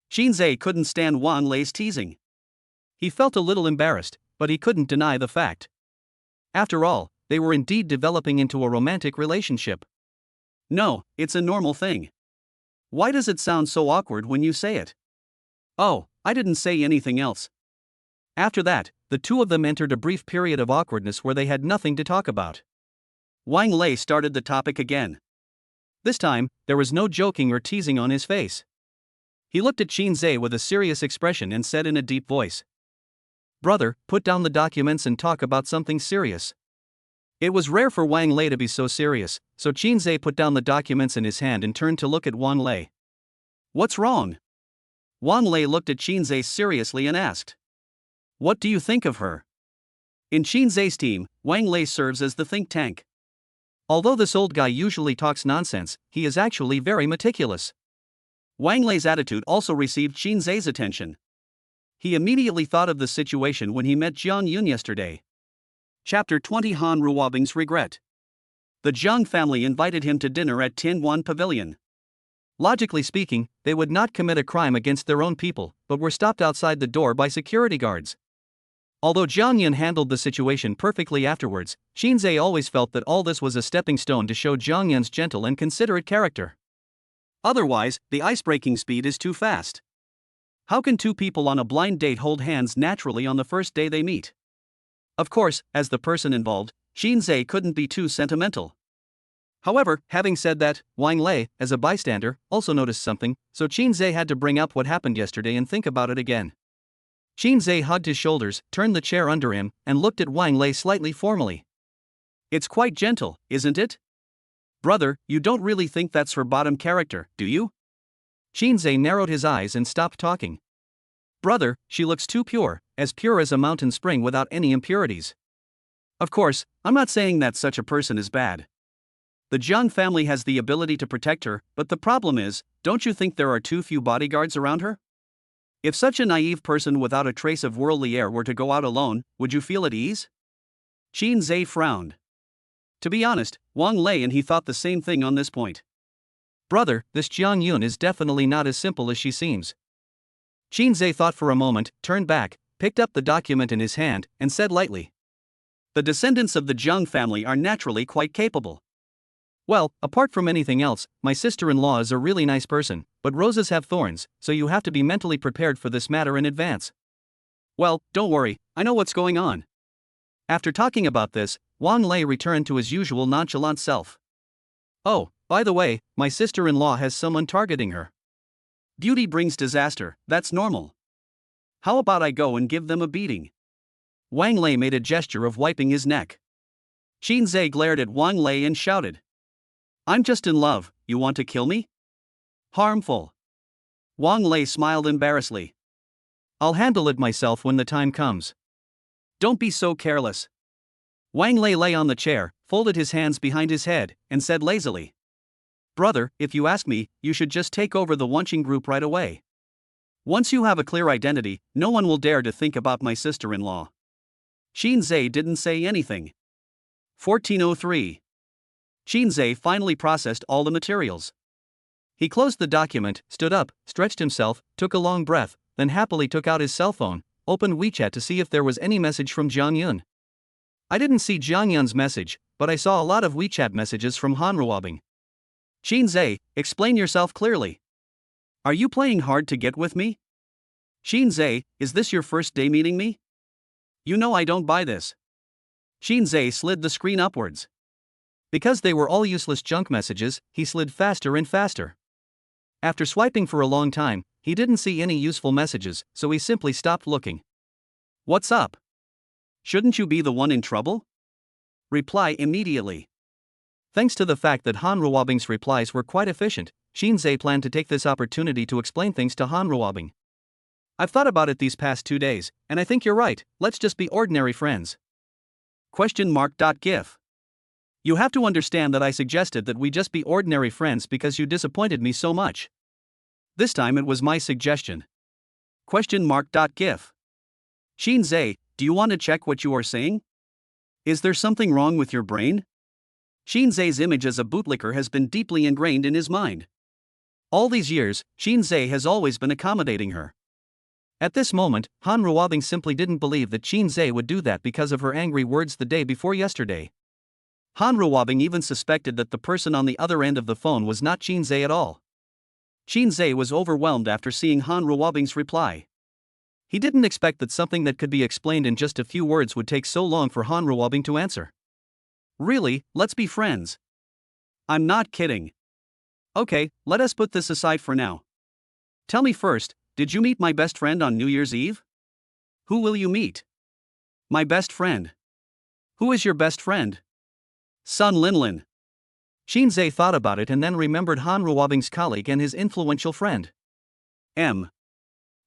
Shinsz couldn't stand Wan Lei's teasing. He felt a little embarrassed, but he couldn't deny the fact. After all, they were indeed developing into a romantic relationship. No, it's a normal thing. Why does it sound so awkward when you say it? Oh, I didn't say anything else. After that, the two of them entered a brief period of awkwardness where they had nothing to talk about. Wang Lei started the topic again. This time, there was no joking or teasing on his face. He looked at Shinsz with a serious expression and said in a deep voice, "Brother, put down the documents and talk about something serious." It was rare for Wang Lei to be so serious, so Shinsz put down the documents in his hand and turned to look at Wan Lei. What's wrong? Wang Lei looked at Shinsz seriously and asked, "What do you think of her?" In Shinsz's team, Wang Lei serves as the think tank. Although this old guy usually talks nonsense, he is actually very meticulous. Wang Lei's attitude also received Shinsz's attention. He immediately thought of the situation when he met Jang Yun yesterday. Chapter 20 Han Ruabing's Regret. The Jang family invited him to dinner at Tianwan Pavilion. Logically speaking, they would not commit a crime against their own people, but were stopped outside the door by security guards. Although Jang Yun handled the situation perfectly afterwards, Shinsz always felt that all this was a stepping stone to show Jang Yun's gentle and considerate character. Otherwise, the ice-breaking speed is too fast. How can two people on a blind date hold hands naturally on the first day they meet? Of course, as the person involved, Shinsz couldn't be too sentimental. However, having said that, Wang Lei, as a bystander, also noticed something, so Shinsz had to bring up what happened yesterday and think about it again. Shinsz hugged his shoulders, turned the chair under him, and looked at Wang Lei slightly formally. It's quite gentle, isn't it? Brother, you don't really think that's her bottom character, do you? Shinsz narrowed his eyes and stopped talking. Brother, she looks too pure as a mountain spring without any impurities. Of course, I'm not saying that such a person is bad. The Jang family has the ability to protect her, but the problem is, don't you think there are too few bodyguards around her? If such a naive person without a trace of worldly air were to go out alone, would you feel at ease? Shinsz frowned. To be honest, Wang Lei and he thought the same thing on this point. Brother, this Jang Yun is definitely not as simple as she seems. Shinsz thought for a moment, turned back, picked up the document in his hand, and said lightly, "The descendants of the Jang family are naturally quite capable." Well, apart from anything else, my sister-in-law is a really nice person, but roses have thorns, so you have to be mentally prepared for this matter in advance. Well, don't worry, I know what's going on. After talking about this, Wang Lei returned to his usual nonchalant self. Oh, by the way, my sister-in-law has someone targeting her. Beauty brings disaster, that's normal. How about I go and give them a beating? Wang Lei made a gesture of wiping his neck. Shinsz glared at Wang Lei and shouted, "I'm just in love, you want to kill me? Harmful." Wang Lei smiled embarrassedly. I'll handle it myself when the time comes. Don't be so careless. Wang Lei lay on the chair, folded his hands behind his head, and said lazily, "Brother, if you ask me, you should just take over the Wanqing group right away. Once you have a clear identity, no one will dare to think about my sister-in-law." Shinsz didn't say anything. 1403. Shinsz finally processed all the materials. He closed the document, stood up, stretched himself, took a long breath, then happily took out his cell phone, opened WeChat to see if there was any message from Jang Yun. I didn't see Jang Yun's message, but I saw a lot of WeChat messages from Han Ruabing. Shinsz, explain yourself clearly. Are you playing hard to get with me? Shinsz, is this your first day meeting me? You know I don't buy this. Shinsz slid the screen upwards. Because they were all useless junk messages, he slid faster and faster. After swiping for a long time, he didn't see any useful messages, so he simply stopped looking. What's up? Shouldn't you be the one in trouble? Reply immediately. Thanks to the fact that Han Ruabing's replies were quite efficient, Shinsz planned to take this opportunity to explain things to Han Ruabing. I've thought about it these past 2 days, and I think you're right, let's just be ordinary friends. ?.GIF. You have to understand that I suggested that we just be ordinary friends because you disappointed me so much. This time it was my suggestion. ?.GIF. Shinsz, do you want to check what you are saying? Is there something wrong with your brain? Shinsz's image as a bootlicker has been deeply ingrained in his mind. All these years, Shinsz has always been accommodating her. At this moment, Han Ruabing simply didn't believe that Shinsz would do that because of her angry words the day before yesterday. Han Ruabing even suspected that the person on the other end of the phone was not Shinsz at all. Shinsz was overwhelmed after seeing Han Ruabing's reply. He didn't expect that something that could be explained in just a few words would take so long for Han Ruabing to answer. Really, let's be friends. I'm not kidding. Okay, let us put this aside for now. Tell me first, did you meet my best friend on New Year's Eve? Who will you meet? My best friend. Who is your best friend? Sun Linlin. Shinsz thought about it and then remembered Han Ruabing's colleague and his influential friend. M.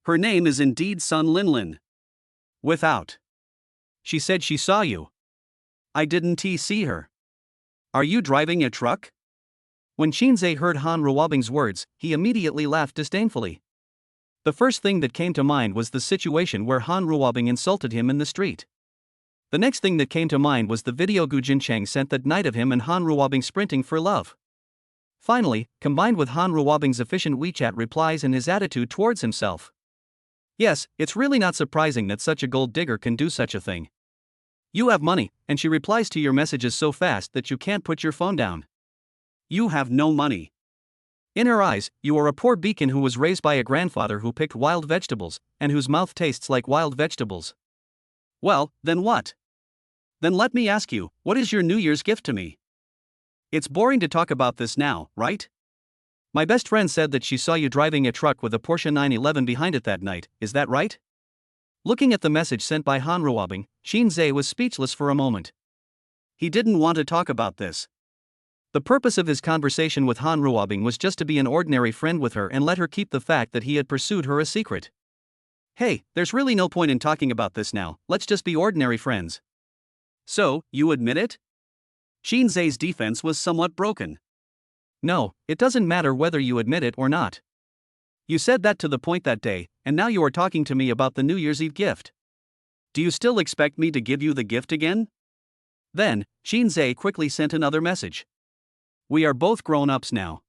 Her name is indeed Sun Linlin. Without. She said she saw you. I didn't see her. Are you driving a truck? When Shinsz heard Han Ruabing's words, he immediately laughed disdainfully. The first thing that came to mind was the situation where Han Ruabing insulted him in the street. The next thing that came to mind was the video Gu Jincheng sent that night of him and Han Ruabing sprinting for love. Finally, combined with Han Ruabing's efficient WeChat replies and his attitude towards himself. Yes, it's really not surprising that such a gold digger can do such a thing. You have money, and she replies to your messages so fast that you can't put your phone down. You have no money. In her eyes, you are a poor beacon who was raised by a grandfather who picked wild vegetables, and whose mouth tastes like wild vegetables. Well, then what? Then let me ask you, what is your New Year's gift to me? It's boring to talk about this now, right? My best friend said that she saw you driving a truck with a Porsche 911 behind it that night, is that right? Looking at the message sent by Han Ruabing, Shinsz was speechless for a moment. He didn't want to talk about this. The purpose of his conversation with Han Ruabing was just to be an ordinary friend with her and let her keep the fact that he had pursued her a secret. Hey, there's really no point in talking about this now, let's just be ordinary friends. So, you admit it? Shinsz's defense was somewhat broken. No, it doesn't matter whether you admit it or not. You said that to the point that day, and now you are talking to me about the New Year's Eve gift. Do you still expect me to give you the gift again? Then, Shinsz quickly sent another message. We are both grown-ups now.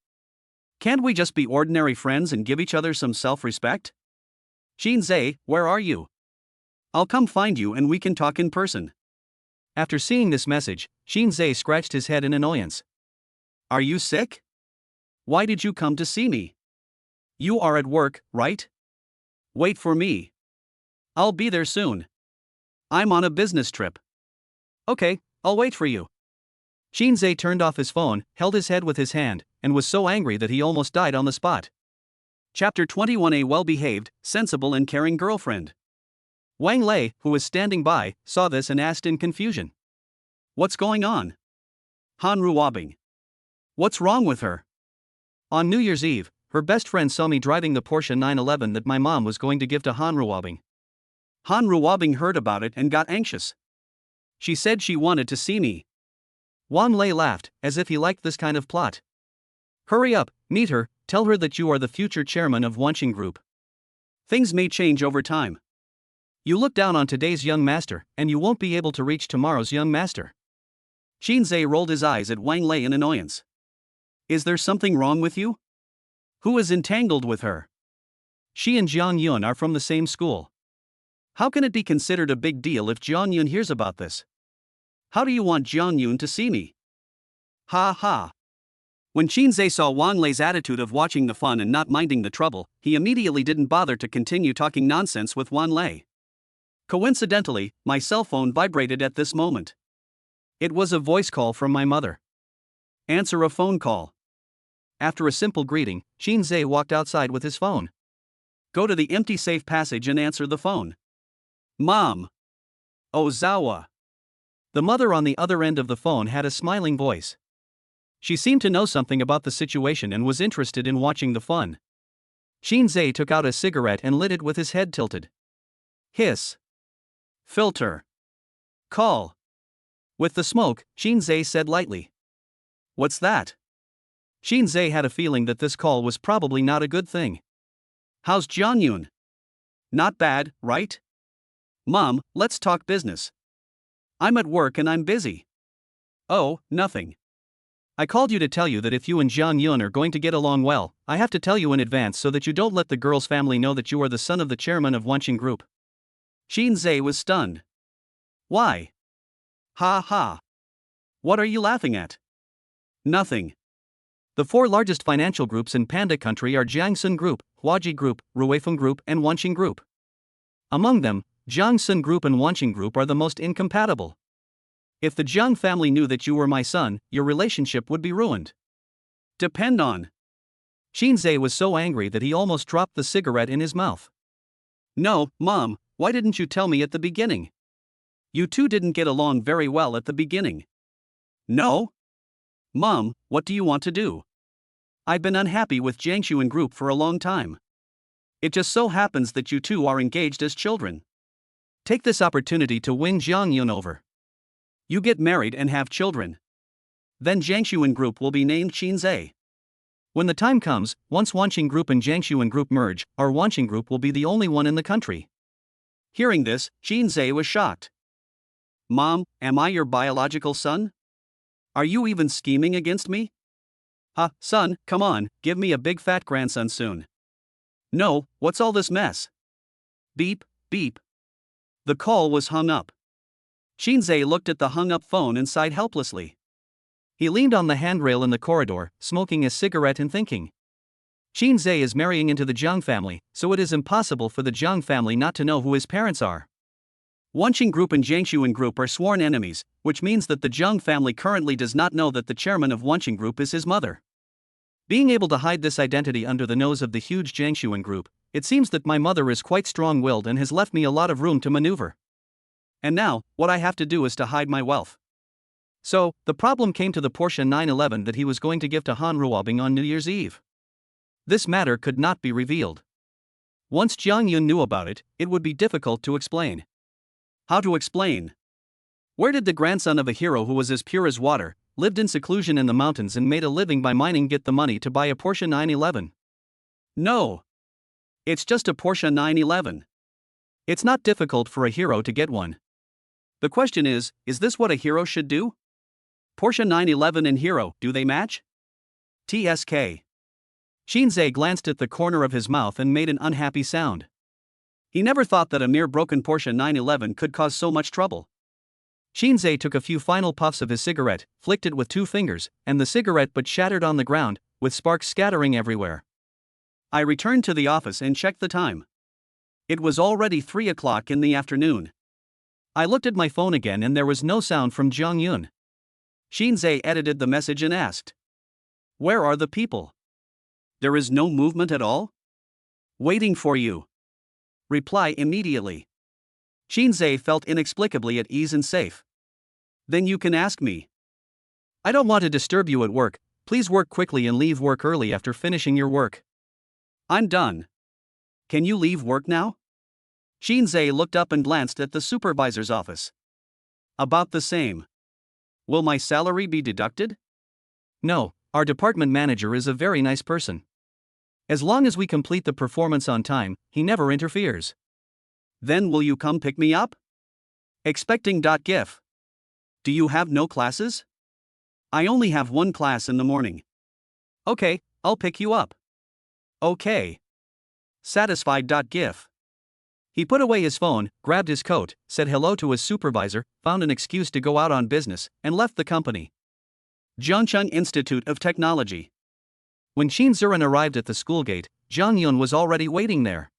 Can't we just be ordinary friends and give each other some self-respect? Shinsz, where are you? I'll come find you and we can talk in person. After seeing this message, Shinsz scratched his head in annoyance. Are you sick? Why did you come to see me? You are at work, right? Wait for me. I'll be there soon. I'm on a business trip. Okay, I'll wait for you. Shinsz turned off his phone, held his head with his hand, and was so angry that he almost died on the spot. Chapter 21. A well-behaved, sensible and caring girlfriend. Wang Lei, who was standing by, saw this and asked in confusion. What's going on? Han Ruabing. What's wrong with her? On New Year's Eve, her best friend saw me driving the Porsche 911 that my mom was going to give to Han Ruabing. Han Ruabing heard about it and got anxious. She said she wanted to see me. Wang Lei laughed, as if he liked this kind of plot. Hurry up, meet her, tell her that you are the future chairman of Wanqing Group. Things may change over time. You look down on today's young master, and you won't be able to reach tomorrow's young master. Shinsz rolled his eyes at Wang Lei in annoyance. Is there something wrong with you? Who is entangled with her? She and Jang Yun are from the same school. How can it be considered a big deal if Jang Yun hears about this? How do you want Jang Yun to see me? Ha ha. When Shinsz saw Wang Lei's attitude of watching the fun and not minding the trouble, he immediately didn't bother to continue talking nonsense with Wang Lei. Coincidentally, my cell phone vibrated at this moment. It was a voice call from my mother. Answer a phone call. After a simple greeting, Shinsz walked outside with his phone. Go to the empty safe passage and answer the phone. Mom. Ozawa. The mother on the other end of the phone had a smiling voice. She seemed to know something about the situation and was interested in watching the fun. Shinsz took out a cigarette and lit it with his head tilted. Hiss. Filter. Call. With the smoke, Shinsz said lightly. What's that? Shinsz had a feeling that this call was probably not a good thing. How's Jang Yun? Not bad, right? Mom, let's talk business. I'm at work and I'm busy. Oh, nothing. I called you to tell you that if you and Jang Yun are going to get along well, I have to tell you in advance so that you don't let the girl's family know that you are the son of the chairman of Wanqing Group. Shinsz was stunned. Why? Ha ha. What are you laughing at? Nothing. The four largest financial groups in Panda Country are Jiangsun Group, Huaji Group, Ruabing Group, and Wanqing Group. Among them, Jiangsun Group and Wanqing Group are the most incompatible. If the Jiang family knew that you were my son, your relationship would be ruined. Depend on. Shinsz was so angry that he almost dropped the cigarette in his mouth. No, Mom, why didn't you tell me at the beginning? You two didn't get along very well at the beginning. No? Mom, what do you want to do? I've been unhappy with Jiangxuan Group for a long time. It just so happens that you two are engaged as children. Take this opportunity to win Jang Yun over. You get married and have children. Then Jiangxuan Group will be named Shinsz. When the time comes, once Wanqing Group and Jiangxuan Group merge, our Wanqing Group will be the only one in the country. Hearing this, Shinsz was shocked. Mom, am I your biological son? Are you even scheming against me? Son, come on, give me a big fat grandson soon. No, what's all this mess? Beep, beep. The call was hung up. Shinsz looked at the hung-up phone and sighed helplessly. He leaned on the handrail in the corridor, smoking a cigarette and thinking. Shinsz is marrying into the Jiang family, so it is impossible for the Jiang family not to know who his parents are. Wanqing Group and Jiangxuan Group are sworn enemies, which means that the Jiang family currently does not know that the chairman of Wanqing Group is his mother. Being able to hide this identity under the nose of the huge Jiangxuan Group, it seems that my mother is quite strong-willed and has left me a lot of room to maneuver. And now, what I have to do is to hide my wealth. So, the problem came to the Porsche 911 that he was going to give to Han Ruabing on New Year's Eve. This matter could not be revealed. Once Jang Yun knew about it, it would be difficult to explain. How to explain? Where did the grandson of a hero who was as pure as water, lived in seclusion in the mountains and made a living by mining get the money to buy a Porsche 911? No. It's just a Porsche 911. It's not difficult for a hero to get one. The question is this what a hero should do? Porsche 911 and hero, do they match? TSK. Shinsz glanced at the corner of his mouth and made an unhappy sound. He never thought that a mere broken Porsche 911 could cause so much trouble. Shinsz took a few final puffs of his cigarette, flicked it with 2 fingers, and the cigarette butt shattered on the ground, with sparks scattering everywhere. I returned to the office and checked the time. It was already 3 o'clock in the afternoon. I looked at my phone again and there was no sound from Jang Yun. Shinsz edited the message and asked, "Where are the people? There is no movement at all? Waiting for you. Reply immediately." Shinsz felt inexplicably at ease and safe. Then you can ask me. I don't want to disturb you at work, please work quickly and leave work early after finishing your work. I'm done. Can you leave work now? Shinsz looked up and glanced at the supervisor's office. About the same. Will my salary be deducted? No, our department manager is a very nice person. As long as we complete the performance on time, he never interferes. Then will you come pick me up? Expecting.gif. Do you have no classes? I only have 1 class in the morning. Okay, I'll pick you up. Okay. Satisfied.gif. He put away his phone, grabbed his coat, said hello to his supervisor, found an excuse to go out on business, and left the company. Zhongcheng Institute of Technology. When Shinsz arrived at the school gate, Jang Yun was already waiting there.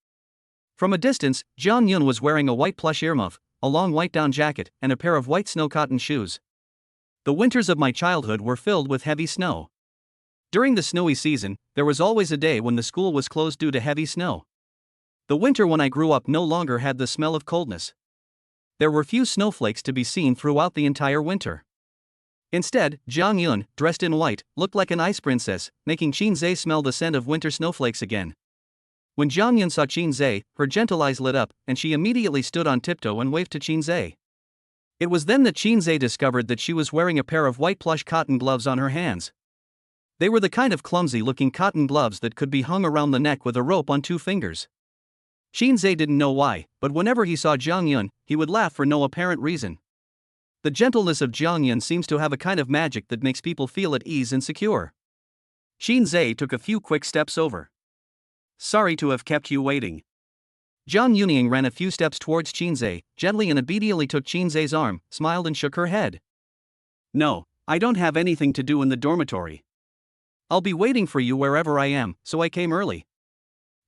From a distance, Jang Yun was wearing a white plush earmuff, a long white down jacket, and a pair of white snow cotton shoes. The winters of my childhood were filled with heavy snow. During the snowy season, there was always a day when the school was closed due to heavy snow. The winter when I grew up no longer had the smell of coldness. There were few snowflakes to be seen throughout the entire winter. Instead, Jang Yun, dressed in white, looked like an ice princess, making Shinsz smell the scent of winter snowflakes again. When Jang Yun saw Shinsz, her gentle eyes lit up, and she immediately stood on tiptoe and waved to Shinsz. It was then that Shinsz discovered that she was wearing a pair of white plush cotton gloves on her hands. They were the kind of clumsy-looking cotton gloves that could be hung around the neck with a rope on 2 fingers. Shinsz didn't know why, but whenever he saw Jang Yun, he would laugh for no apparent reason. The gentleness of Jang Yun seems to have a kind of magic that makes people feel at ease and secure. Shinsz took a few quick steps over. Sorry to have kept you waiting. Jang Yuning ran a few steps towards Shinsz, gently and obediently took Shinz's arm, smiled and shook her head. No, I don't have anything to do in the dormitory. I'll be waiting for you wherever I am, so I came early.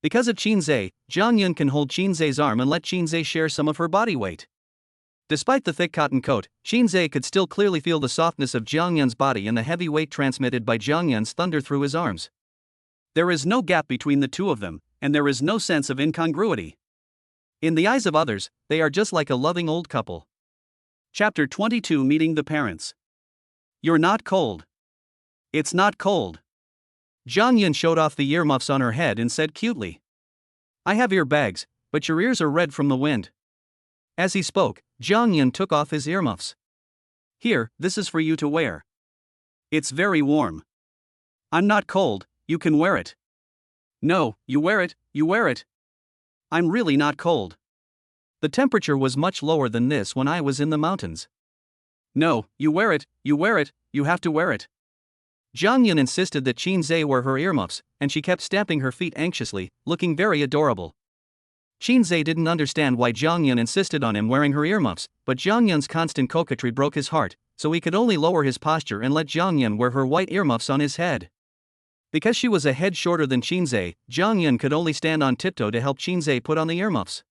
Because of Shinsz, Jang Yun can hold Shinz's arm and let Shinsz share some of her body weight. Despite the thick cotton coat, Shinsz could still clearly feel the softness of Jang Yun's body and the heavy weight transmitted by Jang Yun's thunder through his arms. There is no gap between the two of them, and there is no sense of incongruity. In the eyes of others, they are just like a loving old couple. Chapter 22 Meeting the Parents. You're not cold. It's not cold. Jang Yun showed off the earmuffs on her head and said cutely. I have ear bags, but your ears are red from the wind. As he spoke, Jang Yun took off his earmuffs. Here, this is for you to wear. It's very warm. I'm not cold, you can wear it. No, you wear it, you wear it. I'm really not cold. The temperature was much lower than this when I was in the mountains. No, you wear it, you wear it, you have to wear it. Jang Yun insisted that Shinsz wear her earmuffs, and she kept stamping her feet anxiously, looking very adorable. Shinsz didn't understand why Jang Yun insisted on him wearing her earmuffs, but Jang Yun's constant coquetry broke his heart, so he could only lower his posture and let Jang Yun wear her white earmuffs on his head. Because she was a head shorter than Shinsz, Jang Yun could only stand on tiptoe to help Shinsz put on the earmuffs.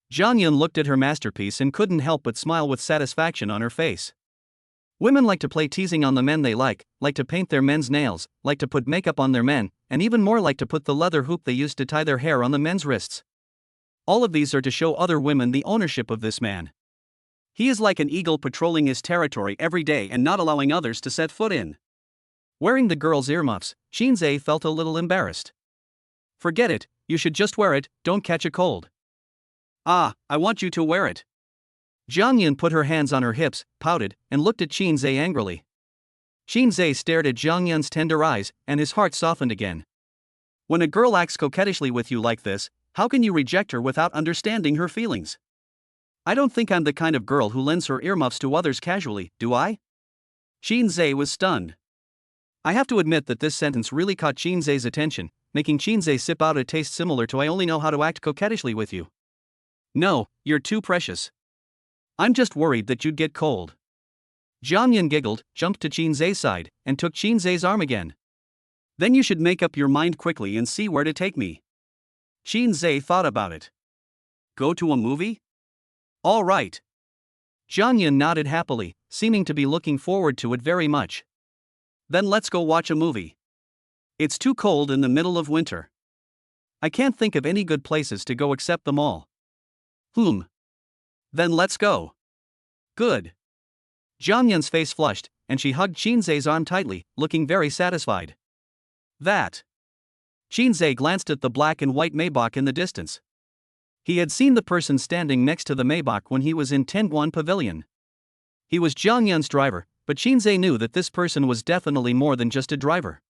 Jang Yun looked at her masterpiece and couldn't help but smile with satisfaction on her face. Women like to play teasing on the men they like to paint their men's nails, like to put makeup on their men, and even more like to put the leather hoop they used to tie their hair on the men's wrists. All of these are to show other women the ownership of this man. He is like an eagle patrolling his territory every day and not allowing others to set foot in. Wearing the girl's earmuffs, Shinsz felt a little embarrassed. Forget it, you should just wear it, don't catch a cold. Ah, I want you to wear it. Jang Yun put her hands on her hips, pouted, and looked at Shinsz angrily. Shinsz stared at Jang Yun's tender eyes, and his heart softened again. When a girl acts coquettishly with you like this, how can you reject her without understanding her feelings? I don't think I'm the kind of girl who lends her earmuffs to others casually, do I? Shinsz was stunned. I have to admit that this sentence really caught Shinsz's attention, making Shinsz sip out a taste similar to I only know how to act coquettishly with you. No, you're too precious. I'm just worried that you'd get cold. Jang Yun giggled, jumped to Shinsz's side, and took Shinsz's arm again. Then you should make up your mind quickly and see where to take me. Shinsz thought about it. Go to a movie? All right. Jang Yun nodded happily, seeming to be looking forward to it very much. Then let's go watch a movie. It's too cold in the middle of winter. I can't think of any good places to go except the mall. Then let's go. Good. Jang Yun's face flushed, and she hugged Shinsz's arm tightly, looking very satisfied. That. Shinsz glanced at the black and white Maybach in the distance. He had seen the person standing next to the Maybach when he was in Tengwan Pavilion. He was Jang Yun's driver, but Shinsz knew that this person was definitely more than just a driver.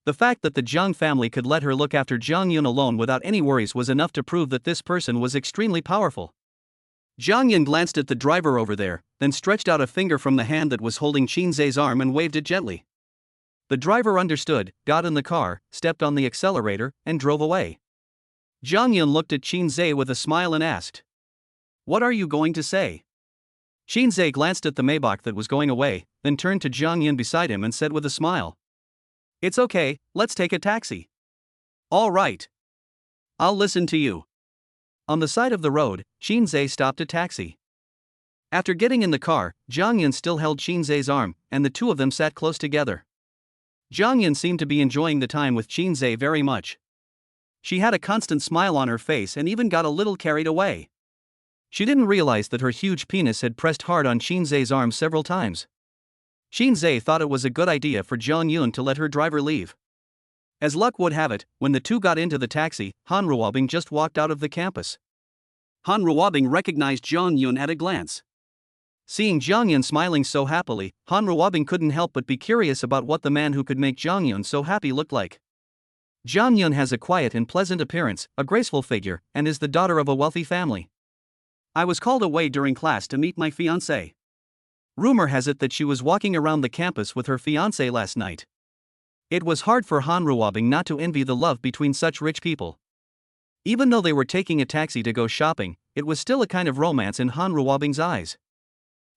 The fact that the Jang family could let her look after Jang Yun alone without any worries was enough to prove that this person was extremely powerful. Jang Yun glanced at the driver over there, then stretched out a finger from the hand that was holding Shinsz's arm and waved it gently. The driver understood, got in the car, stepped on the accelerator, and drove away. Jang Yun looked at Shinsz with a smile and asked, "What are you going to say?" Shinsz glanced at the Maybach that was going away, then turned to Jang Yun beside him and said with a smile, "It's okay, let's take a taxi." "All right. I'll listen to you." On the side of the road, Shinsz stopped a taxi. After getting in the car, Jang Yun still held Shinsz's arm, and the two of them sat close together. Jang Yun seemed to be enjoying the time with Shinsz very much. She had a constant smile on her face and even got a little carried away. She didn't realize that her huge penis had pressed hard on Shinsz's arm several times. Shinsz thought it was a good idea for Jang Yun to let her driver leave. As luck would have it, when the two got into the taxi, Ruabing just walked out of the campus. Ruabing recognized Jang Yun at a glance. Seeing Jang Yun smiling so happily, Ruabing couldn't help but be curious about what the man who could make Jang Yun so happy looked like. Jang Yun has a quiet and pleasant appearance, a graceful figure, and is the daughter of a wealthy family. I was called away during class to meet my fiancée. Rumor has it that she was walking around the campus with her fiancé last night. It was hard for Ruabing not to envy the love between such rich people. Even though they were taking a taxi to go shopping, it was still a kind of romance in Ruabing's eyes.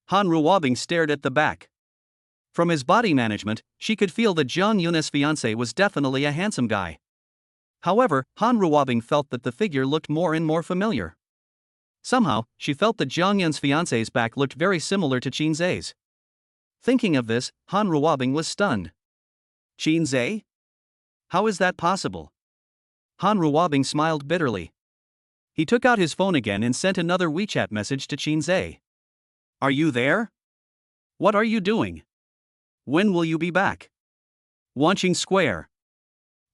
Ruabing stared at the back. From his body management, she could feel that Jang Yun's fiancé was definitely a handsome guy. However, Ruabing felt that the figure looked more and more familiar. Somehow, she felt that Jang Yun's fiancé's back looked very similar to Shinsz's. Thinking of this, Ruabing was stunned. Shinsz? How is that possible? Ruabing smiled bitterly. He took out his phone again and sent another WeChat message to Shinsz. Are you there? What are you doing? When will you be back? Wanching Square.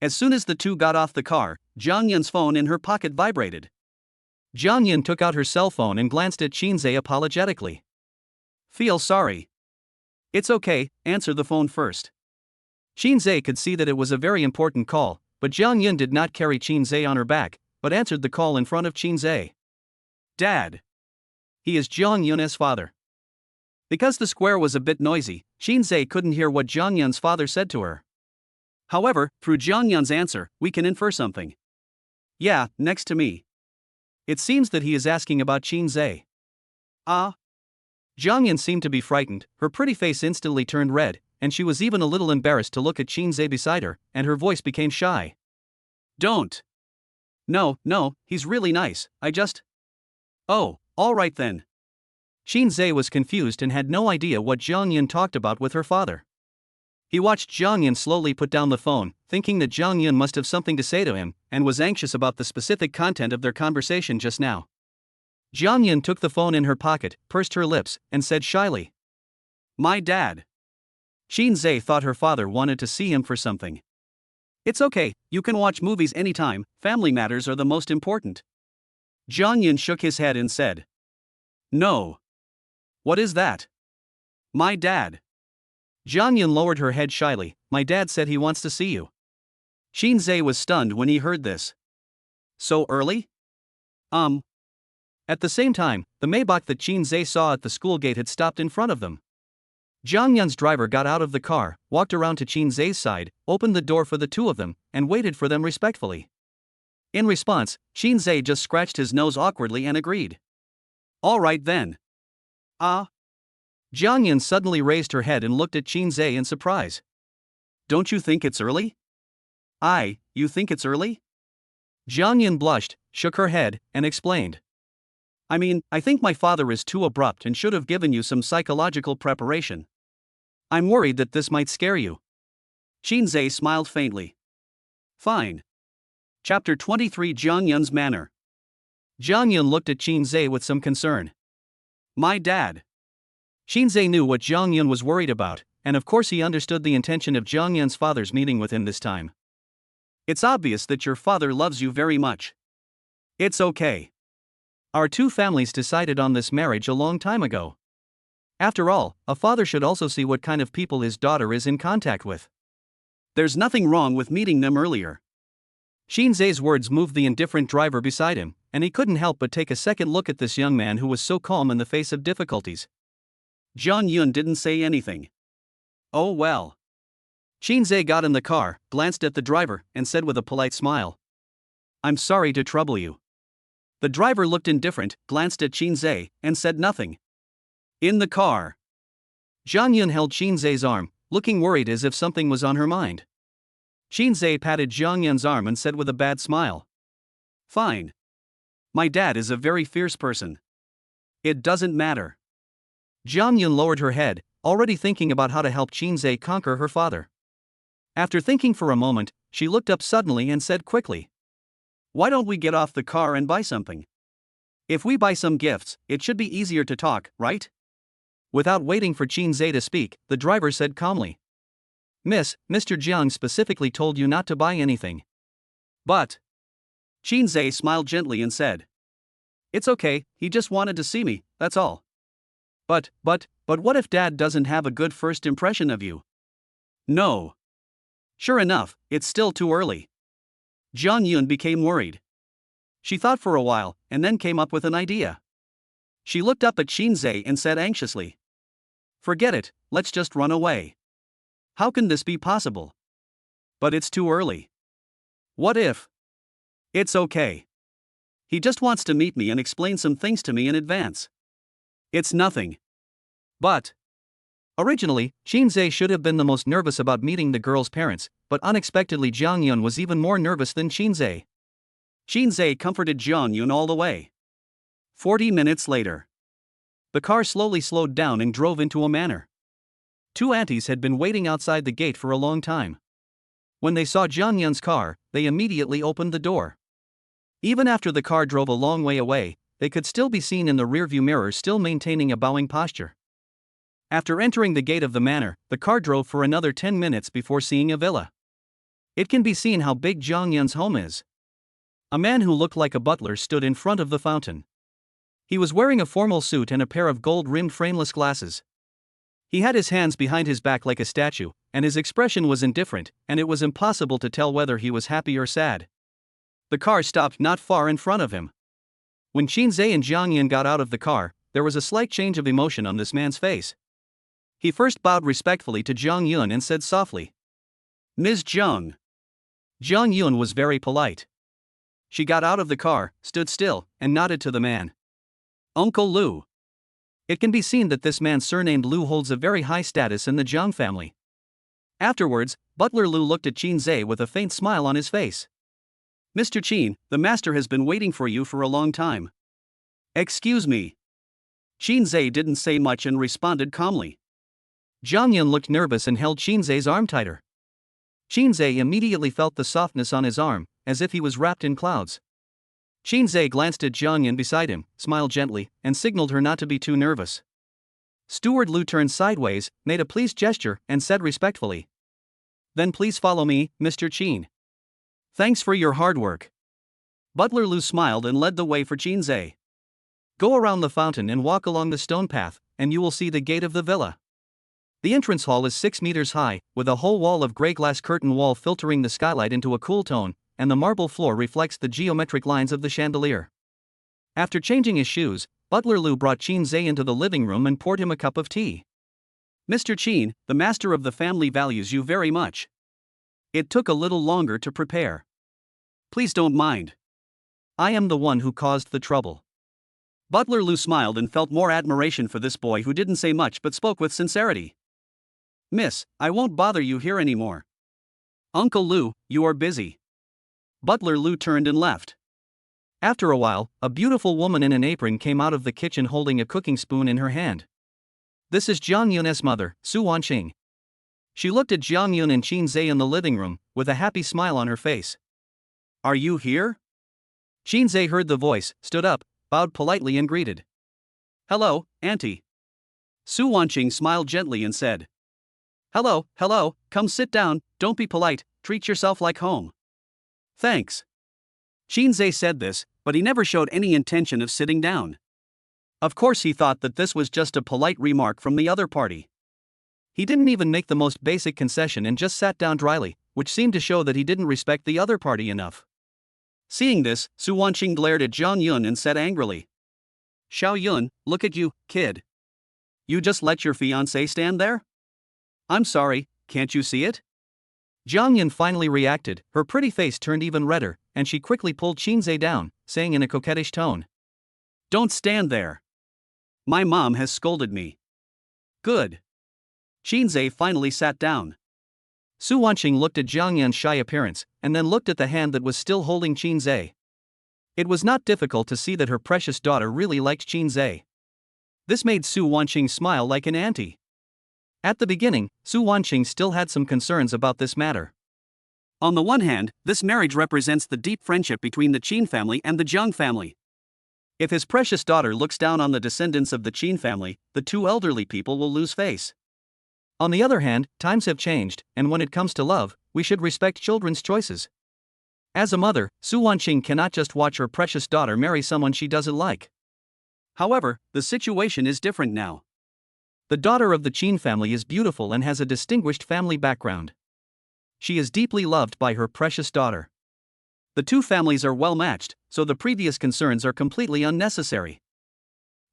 As soon as the two got off the car, Jang Yun's phone in her pocket vibrated. Jang Yun took out her cell phone and glanced at Shinsz apologetically. Feel sorry. It's okay, answer the phone first. Shinsz could see that it was a very important call, but Jang Yun did not carry Shinsz on her back, but answered the call in front of Shinsz. Dad. He is Jang Yun's father. Because the square was a bit noisy, Shinsz couldn't hear what Jang Yun's father said to her. However, through Jang Yun's answer, we can infer something. Yeah, next to me. It seems that he is asking about Shinsz. Ah. Jang Yun seemed to be frightened, her pretty face instantly turned red, and she was even a little embarrassed to look at Shinsz beside her, and her voice became shy. Don't. No, he's really nice, I just. Oh, alright then. Shinsz was confused and had no idea what Jang Yun talked about with her father. He watched Jang Yun slowly put down the phone, thinking that Jang Yun must have something to say to him, and was anxious about the specific content of their conversation just now. Jang Yun took the phone in her pocket, pursed her lips, and said shyly, My dad. Shinsz thought her father wanted to see him for something. It's okay, you can watch movies anytime, family matters are the most important. Jang Yun shook his head and said, No. What is that? My dad. Jang Yun lowered her head shyly, My dad said he wants to see you. Shinsz was stunned when he heard this. So early? At the same time, the Maybach that Shinsz saw at the school gate had stopped in front of them. Jang Yun's driver got out of the car, walked around to Shinsz's side, opened the door for the two of them, and waited for them respectfully. In response, Shinsz just scratched his nose awkwardly and agreed. All right then. Jang Yun suddenly raised her head and looked at Shinsz in surprise. Don't you think it's early? You think it's early? Jang Yun blushed, shook her head, and explained. I mean, I think my father is too abrupt and should have given you some psychological preparation. I'm worried that this might scare you. Shinsz smiled faintly. Fine. Chapter 23 Jang Yun's Manner. Jang Yun looked at Shinsz with some concern. My dad. Shinsz knew what Jang Yun was worried about, and of course he understood the intention of Jang Yun's father's meeting with him this time. It's obvious that your father loves you very much. It's okay. Our two families decided on this marriage a long time ago. After all, a father should also see what kind of people his daughter is in contact with. There's nothing wrong with meeting them earlier. Shinsz's words moved the indifferent driver beside him, and he couldn't help but take a second look at this young man who was so calm in the face of difficulties. Jang Yun didn't say anything. Oh well. Shinsz got in the car, glanced at the driver, and said with a polite smile. I'm sorry to trouble you. The driver looked indifferent, glanced at Shinsz, and said nothing. In the car. Jang Yun held Shinsz's arm, looking worried as if something was on her mind. Shinsz patted Jang Yun's arm and said with a bad smile. Fine. My dad is a very fierce person. It doesn't matter. Jang Yun lowered her head, already thinking about how to help Shinsz conquer her father. After thinking for a moment, she looked up suddenly and said quickly. Why don't we get off the car and buy something? If we buy some gifts, it should be easier to talk, right? Without waiting for Shinsz to speak, the driver said calmly. Mr. Jiang specifically told you not to buy anything. But. Shinsz smiled gently and said. It's okay, he just wanted to see me, that's all. But what if Dad doesn't have a good first impression of you? No. Sure enough, it's still too early. Jang Yun became worried. She thought for a while, and then came up with an idea. She looked up at Shinsz and said anxiously. Forget it, let's just run away. How can this be possible? But it's too early. What if? It's okay. He just wants to meet me and explain some things to me in advance. It's nothing. But. Originally, Shinsz should have been the most nervous about meeting the girl's parents, but unexpectedly Jang Yun was even more nervous than Shinsz. Shinsz comforted Jang Yun all the way. 40 minutes later. The car slowly slowed down and drove into a manor. Two aunties had been waiting outside the gate for a long time. When they saw Jang Yun's car, they immediately opened the door. Even after the car drove a long way away, they could still be seen in the rearview mirror still maintaining a bowing posture. After entering the gate of the manor, the car drove for another 10 minutes before seeing a villa. It can be seen how big Jang Yun's home is. A man who looked like a butler stood in front of the fountain. He was wearing a formal suit and a pair of gold-rimmed frameless glasses. He had his hands behind his back like a statue, and his expression was indifferent, and it was impossible to tell whether he was happy or sad. The car stopped not far in front of him. When Shinsz and Jang Yun got out of the car, there was a slight change of emotion on this man's face. He first bowed respectfully to Jang Yun and said softly, "Ms. Jung." Jang Yun was very polite. She got out of the car, stood still, and nodded to the man. "Uncle Lu." It can be seen that this man surnamed Lu holds a very high status in the Jang family. Afterwards, Butler Lu looked at Shinsz with a faint smile on his face. "Mr. Qin, the master has been waiting for you for a long time." "Excuse me." Shinsz didn't say much and responded calmly. Jang Yun looked nervous and held Shinz's arm tighter. Shinsz immediately felt the softness on his arm, as if he was wrapped in clouds. Shinsz glanced at Jang Yun beside him, smiled gently, and signaled her not to be too nervous. Steward Lu turned sideways, made a pleased gesture, and said respectfully, "Then please follow me, Mr. Qin. Thanks for your hard work." Butler Lu smiled and led the way for Shinsz. "Go around the fountain and walk along the stone path, and you will see the gate of the villa. The entrance hall is 6 meters high, with a whole wall of gray glass curtain wall filtering the skylight into a cool tone, and the marble floor reflects the geometric lines of the chandelier." After changing his shoes, Butler Lu brought Shinsz into the living room and poured him a cup of tea. "Mr. Qin, the master of the family values you very much. It took a little longer to prepare. Please don't mind. I am the one who caused the trouble." Butler Lu smiled and felt more admiration for this boy who didn't say much but spoke with sincerity. "Miss, I won't bother you here anymore. Uncle Lu, you are busy." Butler Lu turned and left. After a while, a beautiful woman in an apron came out of the kitchen holding a cooking spoon in her hand. "This is Jang Yun's mother, Su Wanqing." She looked at Jang Yun and Shinsz in the living room, with a happy smile on her face. "Are you here?" Shinsz heard the voice, stood up, bowed politely and greeted. "Hello, Auntie." Su Wanqing smiled gently and said, Hello, come sit down, don't be polite, treat yourself like home." "Thanks." Shinsz said this, but he never showed any intention of sitting down. Of course he thought that this was just a polite remark from the other party. He didn't even make the most basic concession and just sat down dryly, which seemed to show that he didn't respect the other party enough. Seeing this, Su Wanqing glared at Jang Yun and said angrily, "Xiao Yun, look at you, kid. You just let your fiancé stand there? I'm sorry, can't you see it?" Jang Yun finally reacted, her pretty face turned even redder, and she quickly pulled Shinsz down, saying in a coquettish tone, "Don't stand there. My mom has scolded me." "Good." Shinsz finally sat down. Su Wanqing looked at Jang Yun's shy appearance, and then looked at the hand that was still holding Shinsz. It was not difficult to see that her precious daughter really liked Shinsz. This made Su Wanqing smile like an auntie. At the beginning, Su Wanqing still had some concerns about this matter. On the one hand, this marriage represents the deep friendship between the Qin family and the Jang family. If his precious daughter looks down on the descendants of the Qin family, the two elderly people will lose face. On the other hand, times have changed, and when it comes to love, we should respect children's choices. As a mother, Su Wanqing cannot just watch her precious daughter marry someone she doesn't like. However, the situation is different now. The daughter of the Qin family is beautiful and has a distinguished family background. She is deeply loved by her precious daughter. The two families are well matched, so the previous concerns are completely unnecessary.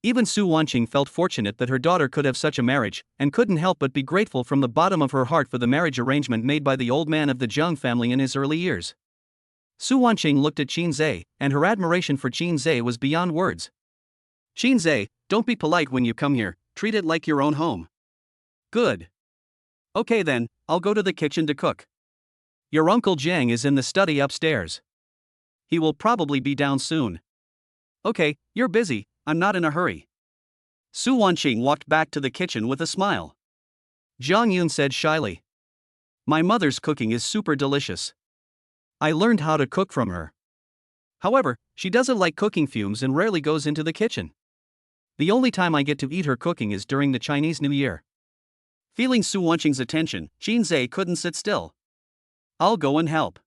Even Su Wanqing felt fortunate that her daughter could have such a marriage, and couldn't help but be grateful from the bottom of her heart for the marriage arrangement made by the old man of the Jang family in his early years. Su Wanqing looked at Shinsz, and her admiration for Shinsz was beyond words. "Shinsz, don't be polite when you come here, treat it like your own home." "Good. Okay then, I'll go to the kitchen to cook. Your Uncle Jang is in the study upstairs. He will probably be down soon." "Okay, you're busy, I'm not in a hurry." Su Wanqing walked back to the kitchen with a smile. Jang Yun said shyly, "My mother's cooking is super delicious. I learned how to cook from her. However, she doesn't like cooking fumes and rarely goes into the kitchen. The only time I get to eat her cooking is during the Chinese New Year." Feeling Su Wanqing's attention, Shinsz couldn't sit still. "I'll go and help."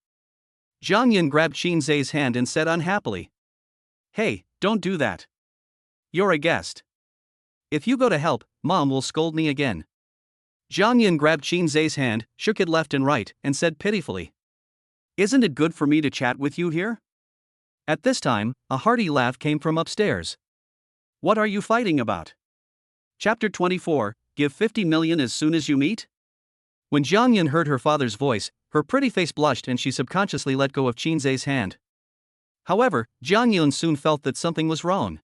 Jang Yun grabbed Shinsz's hand and said unhappily. Hey, don't do that. You're a guest. If you go to help, Mom will scold me again. Jang Yun grabbed Shinsz's hand, shook it left and right, and said pitifully. Isn't it good for me to chat with you here? At this time, a hearty laugh came from upstairs. What are you fighting about? Chapter 24, Give 50 million as soon as you meet? When Jang Yun heard her father's voice, her pretty face blushed and she subconsciously let go of Shinsz's hand. However, Jang Yun soon felt that something was wrong.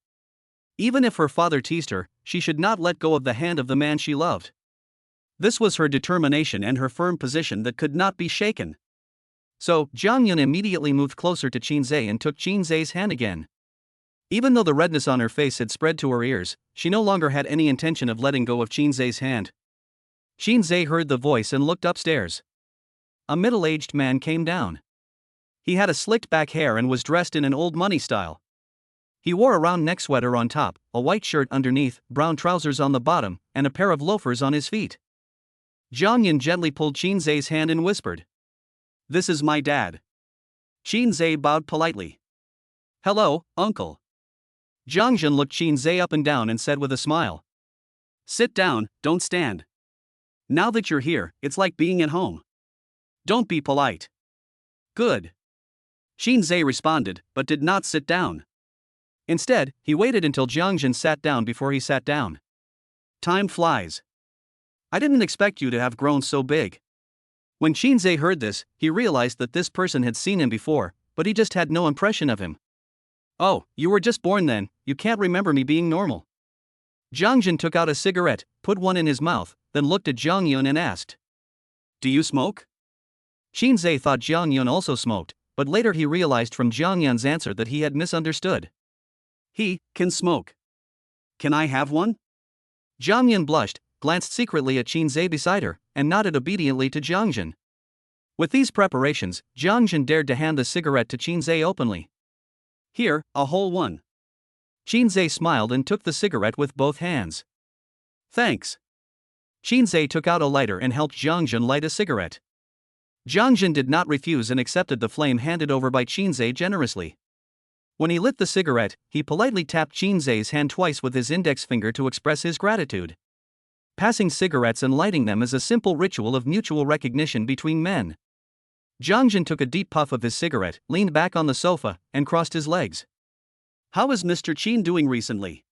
Even if her father teased her, she should not let go of the hand of the man she loved. This was her determination and her firm position that could not be shaken. So, Jang Yun immediately moved closer to Shinsz and took Shinsz's hand again. Even though the redness on her face had spread to her ears, she no longer had any intention of letting go of Shinsz's hand. Shinsz heard the voice and looked upstairs. A middle-aged man came down. He had a slicked back hair and was dressed in an old money style. He wore a round neck sweater on top, a white shirt underneath, brown trousers on the bottom, and a pair of loafers on his feet. Jang Yun gently pulled Shinsz's hand and whispered. This is my dad. Shinsz bowed politely. Hello, uncle. Jang Yun looked Shinsz up and down and said with a smile. Sit down, don't stand. Now that you're here, it's like being at home. Don't be polite. Good. Shinsz responded, but did not sit down. Instead, he waited until Jang Yun sat down before he sat down. Time flies. I didn't expect you to have grown so big. When Shinsz heard this, he realized that this person had seen him before, but he just had no impression of him. Oh, you were just born then, you can't remember me being normal. Jang Yun took out a cigarette, put one in his mouth, then looked at Jang Yun and asked. Do you smoke? Shinsz thought Jang Yun also smoked, but later he realized from Jang Yun's answer that he had misunderstood. He can smoke. Can I have one? Jang Yun blushed, glanced secretly at Shinsz beside her, and nodded obediently to Jang Yun. With these preparations, Jang Yun dared to hand the cigarette to Shinsz openly. Here, a whole one. Shinsz smiled and took the cigarette with both hands. Thanks. Shinsz took out a lighter and helped Jang Yun light a cigarette. Jang Yun did not refuse and accepted the flame handed over by Shinsz generously. When he lit the cigarette, he politely tapped Shinsz's hand twice with his index finger to express his gratitude. Passing cigarettes and lighting them is a simple ritual of mutual recognition between men. Jang Yun took a deep puff of his cigarette, leaned back on the sofa, and crossed his legs. How is Mr. Chin doing recently?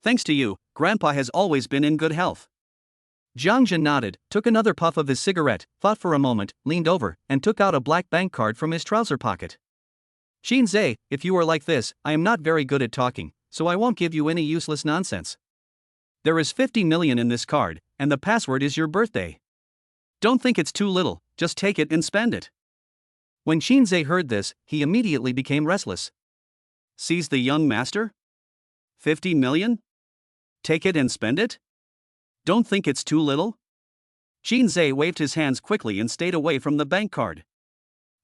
Thanks to you, Grandpa has always been in good health. Jang Yun nodded, took another puff of his cigarette, thought for a moment, leaned over, and took out a black bank card from his trouser pocket. Shinsz, if you are like this, I am not very good at talking, so I won't give you any useless nonsense. There is 50 million in this card, and the password is your birthday. Don't think it's too little, just take it and spend it. When Shinsz heard this, he immediately became restless. Sees the young master? 50 million? Take it and spend it? Don't think it's too little? Shinsz waved his hands quickly and stayed away from the bank card.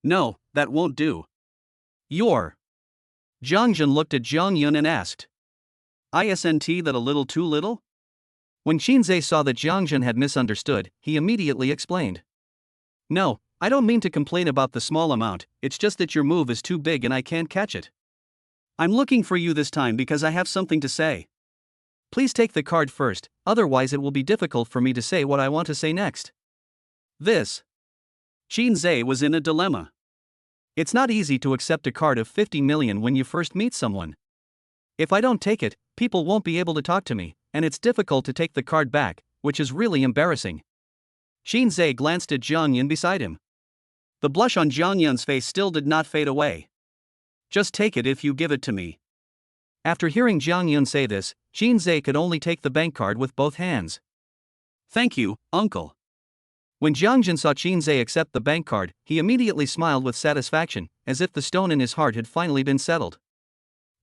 No, that won't do. You're. Jang Yun looked at Jang Yun and asked. Isn't that a little too little? When Shinsz saw that Jang Yun had misunderstood, he immediately explained. No, I don't mean to complain about the small amount, it's just that your move is too big and I can't catch it. I'm looking for you this time because I have something to say. Please take the card first, otherwise it will be difficult for me to say what I want to say next. This. Shinsz was in a dilemma. It's not easy to accept a card of 50 million when you first meet someone. If I don't take it, people won't be able to talk to me, and it's difficult to take the card back, which is really embarrassing. Shinsz glanced at Jang Yun beside him. The blush on Jang Yun's face still did not fade away. Just take it if you give it to me. After hearing Jang Yun say this, Shinsz could only take the bank card with both hands. Thank you, uncle. When Jang Yun saw Shinsz accept the bank card, he immediately smiled with satisfaction, as if the stone in his heart had finally been settled.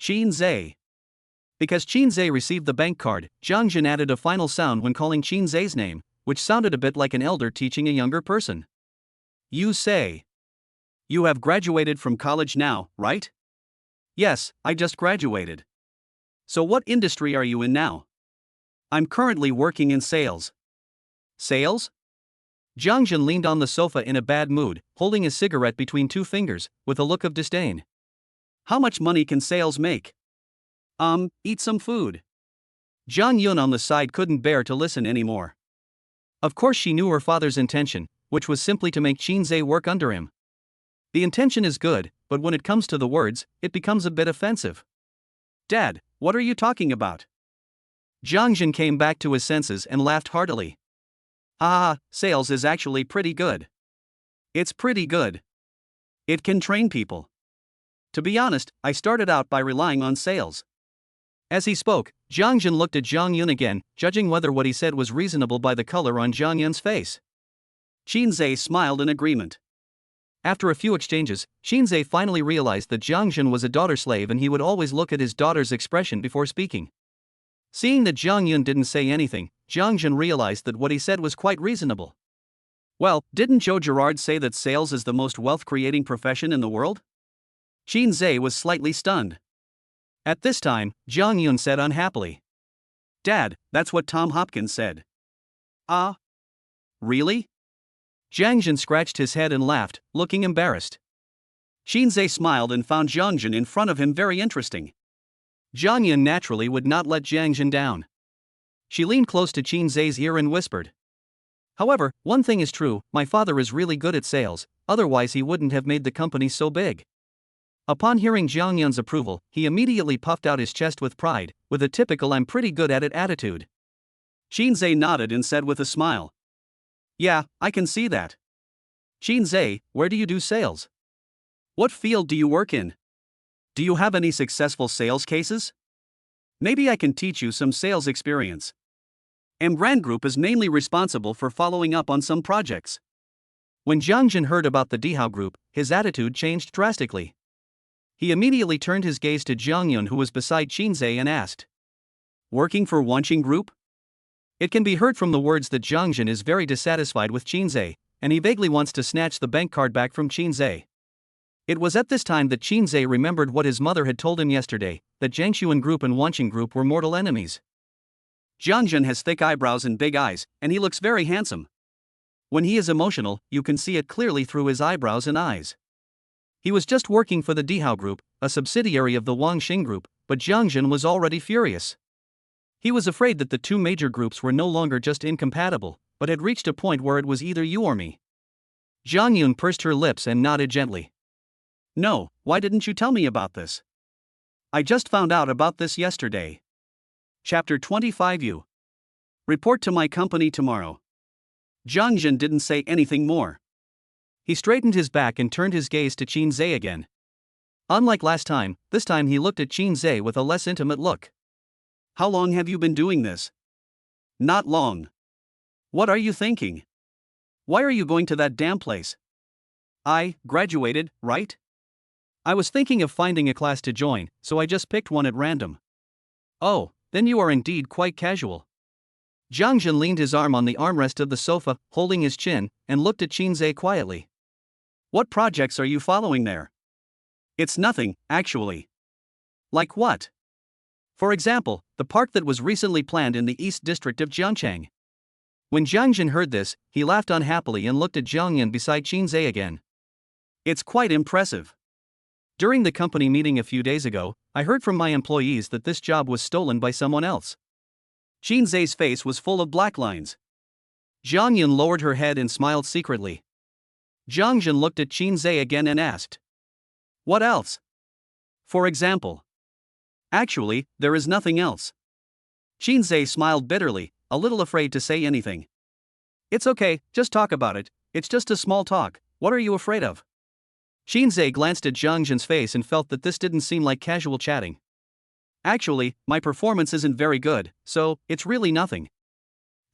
Shinsz. Because Shinsz received the bank card, Jang Yun added a final sound when calling Shinsz's name, which sounded a bit like an elder teaching a younger person. You say. You have graduated from college now, right? Yes, I just graduated. So what industry are you in now? I'm currently working in sales. Sales? Jang Yun leaned on the sofa in a bad mood, holding a cigarette between two fingers, with a look of disdain. How much money can sales make? Eat some food. Jang Yun on the side couldn't bear to listen anymore. Of course she knew her father's intention, which was simply to make Shinsz work under him. The intention is good, but when it comes to the words, it becomes a bit offensive. Dad, what are you talking about? Jang Yun came back to his senses and laughed heartily. Sales is actually pretty good. It's pretty good. It can train people. To be honest, I started out by relying on sales. As he spoke, Jang Yun looked at Jang Yun again, judging whether what he said was reasonable by the color on Jang Yun's face. Shinsz smiled in agreement. After a few exchanges, Shinsz finally realized that Jang Yun was a daughter slave and he would always look at his daughter's expression before speaking. Seeing that Jang Yun didn't say anything, Jang Yun realized that what he said was quite reasonable. Well, didn't Joe Girard say that sales is the most wealth-creating profession in the world? Shinsz was slightly stunned. At this time, Jang Yun said unhappily. Dad, that's what Tom Hopkins said. Really? Jang Yun scratched his head and laughed, looking embarrassed. Shinsz smiled and found Jang Yun in front of him very interesting. Jang Yun naturally would not let Jang Yun down. She leaned close to Shinsz's ear and whispered. However, one thing is true, my father is really good at sales, otherwise he wouldn't have made the company so big. Upon hearing Jang Yun's approval, he immediately puffed out his chest with pride, with a typical I'm pretty good at it attitude. Shinsz nodded and said with a smile. Yeah, I can see that. Shinsz, where do you do sales? What field do you work in? Do you have any successful sales cases? Maybe I can teach you some sales experience. Brand Group is mainly responsible for following up on some projects. When Jang Yun heard about the Dihao Group, his attitude changed drastically. He immediately turned his gaze to Jang Yun, who was beside Shinsz, and asked. Working for Wanqing Group? It can be heard from the words that Jang Yun is very dissatisfied with Shinsz, and he vaguely wants to snatch the bank card back from Shinsz. It was at this time that Shinsz remembered what his mother had told him yesterday, that Jiangxuan Group and Wanqing Group were mortal enemies. Jang Yun has thick eyebrows and big eyes, and he looks very handsome. When he is emotional, you can see it clearly through his eyebrows and eyes. He was just working for the Dihao Group, a subsidiary of the Wanqing Group, but Jang Yun was already furious. He was afraid that the two major groups were no longer just incompatible, but had reached a point where it was either you or me. Jang Yun pursed her lips and nodded gently. No, why didn't you tell me about this? I just found out about this yesterday. Chapter 25 You. Report to my company tomorrow. Jang Yun didn't say anything more. He straightened his back and turned his gaze to Shinsz again. Unlike last time, this time he looked at Shinsz with a less intimate look. How long have you been doing this? Not long. What are you thinking? Why are you going to that damn place? I graduated, right? I was thinking of finding a class to join, so I just picked one at random. Oh, then you are indeed quite casual. Jang Yun leaned his arm on the armrest of the sofa, holding his chin, and looked at Shinsz quietly. What projects are you following there? It's nothing, actually. Like what? For example, the park that was recently planned in the East District of Jiangcheng. When Jang Yun heard this, he laughed unhappily and looked at Jang Yun beside Shinsz again. It's quite impressive. During the company meeting a few days ago, I heard from my employees that this job was stolen by someone else. Shinsz's face was full of black lines. Jang Yun lowered her head and smiled secretly. Jang Yun looked at Shinsz again and asked. What else? For example. Actually, there is nothing else. Shinsz smiled bitterly, a little afraid to say anything. It's okay, just talk about it, it's just a small talk, what are you afraid of? Shinsz glanced at Jang Yun's face and felt that this didn't seem like casual chatting. Actually, my performance isn't very good, so it's really nothing.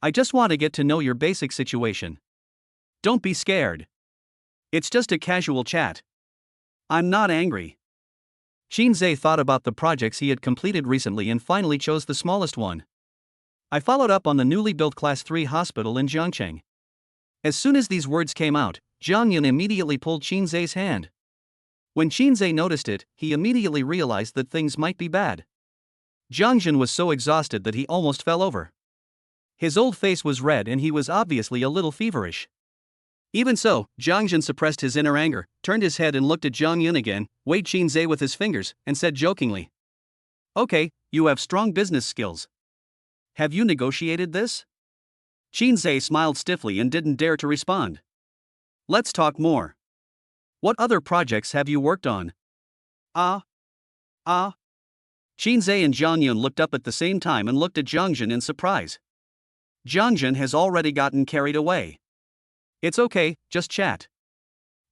I just want to get to know your basic situation. Don't be scared. It's just a casual chat. I'm not angry. Shinsz thought about the projects he had completed recently and finally chose the smallest one. I followed up on the newly built Class 3 hospital in Jiangcheng. As soon as these words came out, Jang Yun immediately pulled Shinsz's hand. When Shinsz noticed it, he immediately realized that things might be bad. Jang Yun was so exhausted that he almost fell over. His old face was red and he was obviously a little feverish. Even so, Jang Yun suppressed his inner anger, turned his head and looked at Jang Yun again, weighed Shinsz with his fingers, and said jokingly, "Okay, you have strong business skills. Have you negotiated this?" Shinsz smiled stiffly and didn't dare to respond. "Let's talk more. What other projects have you worked on?" Ah. Shinsz and Jang Yun looked up at the same time and looked at Jang Yun in surprise. Jang Yun has already gotten carried away. "It's okay, just chat."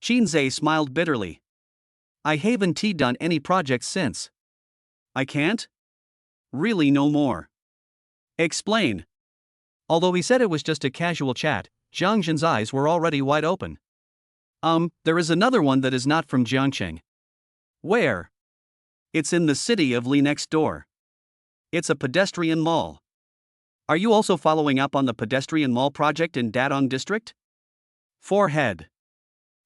Shinsz smiled bitterly. "I haven't done any projects since." "I can't? Really no more? Explain." Although he said it was just a casual chat, Jang Yun's eyes were already wide open. There is another one that is not from Jiangcheng." "Where?" "It's in the city of Li next door. It's a pedestrian mall." "Are you also following up on the pedestrian mall project in Dadong district?" Forehead.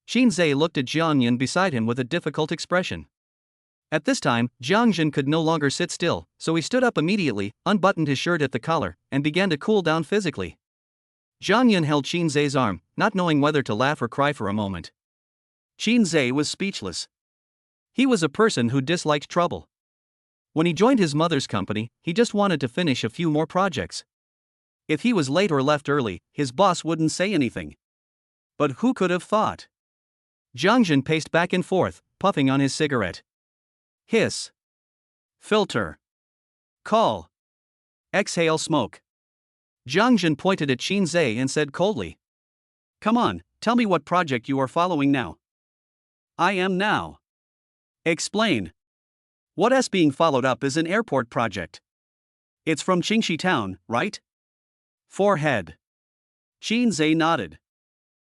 Shinsz looked at Jang Yun beside him with a difficult expression. At this time, Jang Yun could no longer sit still, so he stood up immediately, unbuttoned his shirt at the collar, and began to cool down physically. Jang Yun held Shinsz's arm, not knowing whether to laugh or cry for a moment. Shinsz was speechless. He was a person who disliked trouble. When he joined his mother's company, he just wanted to finish a few more projects. If he was late or left early, his boss wouldn't say anything. But who could have thought? Jang Yun paced back and forth, puffing on his cigarette. Hiss. Filter. Call. Exhale smoke. Jang Yun pointed at Shinsz and said coldly, "Come on, tell me what project you are following now." "I am now." "Explain." "What's being followed up is an airport project. It's from Qingxi town, right?" Forehead. Shinsz nodded.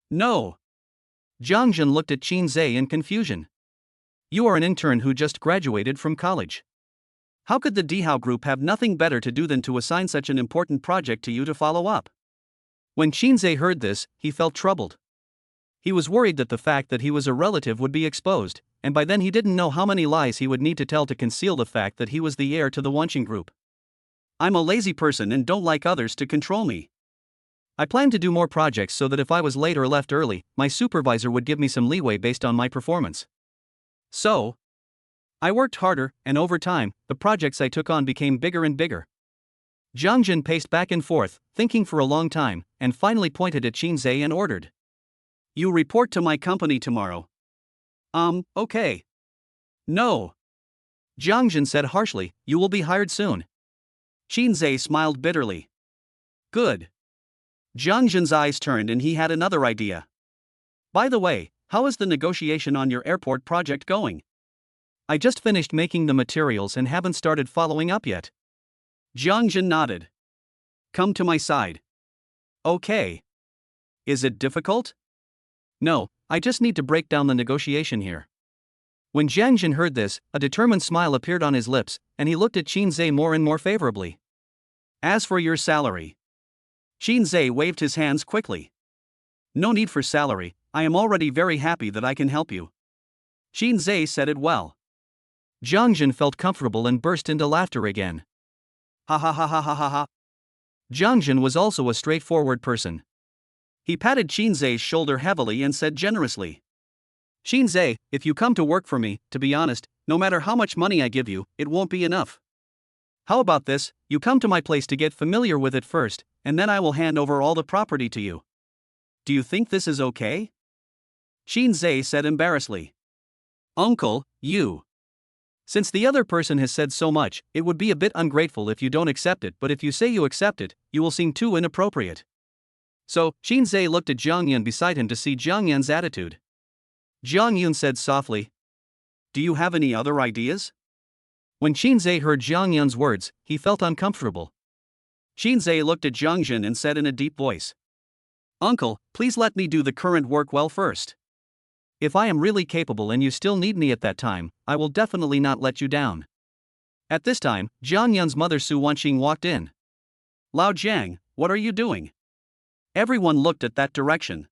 "No." Jang Yun looked at Shinsz in confusion. "You are an intern who just graduated from college. How could the Dihao group have nothing better to do than to assign such an important project to you to follow up?" When Shinsz heard this, he felt troubled. He was worried that the fact that he was a relative would be exposed, and by then he didn't know how many lies he would need to tell to conceal the fact that he was the heir to the Wanqing group. "I'm a lazy person and don't like others to control me. I plan to do more projects so that if I was late or left early, my supervisor would give me some leeway based on my performance. So, I worked harder, and over time, the projects I took on became bigger and bigger." Jang Yun paced back and forth, thinking for a long time, and finally pointed at Shinsz and ordered, "You report to my company tomorrow." Okay." "No." Jang Yun said harshly, "You will be hired soon." Shinsz smiled bitterly. "Good." Jang Yun's eyes turned and he had another idea. "By the way, how is the negotiation on your airport project going?" "I just finished making the materials and haven't started following up yet." Jang Yun nodded. "Come to my side." "Okay." "Is it difficult?" "No, I just need to break down the negotiation here." When Jang Yun heard this, a determined smile appeared on his lips, and he looked at Shinsz more and more favorably. "As for your salary." Shinsz waved his hands quickly. "No need for salary, I am already very happy that I can help you." Shinsz said it well. Jang Yun felt comfortable and burst into laughter again. Ha ha ha ha ha ha ha. Jang Yun was also a straightforward person. He patted Shinsz's shoulder heavily and said generously, "Shinsz, if you come to work for me, to be honest, no matter how much money I give you, it won't be enough. How about this, you come to my place to get familiar with it first, and then I will hand over all the property to you. Do you think this is okay?" Shinsz said embarrassedly. "Uncle, you." Since the other person has said so much, it would be a bit ungrateful if you don't accept it, but if you say you accept it, you will seem too inappropriate. So, Shinsz looked at Jang Yun beside him to see Jang Yun's attitude. Jang Yun said softly, "Do you have any other ideas?" When Shinsz heard Jang Yun's words, he felt uncomfortable. Shinsz looked at Jang Yun and said in a deep voice, "Uncle, please let me do the current work well first. If I am really capable and you still need me at that time, I will definitely not let you down." At this time, Jang Yun's mother Su Wanqing walked in. "Lao Jiang, what are you doing?" Everyone looked at that direction.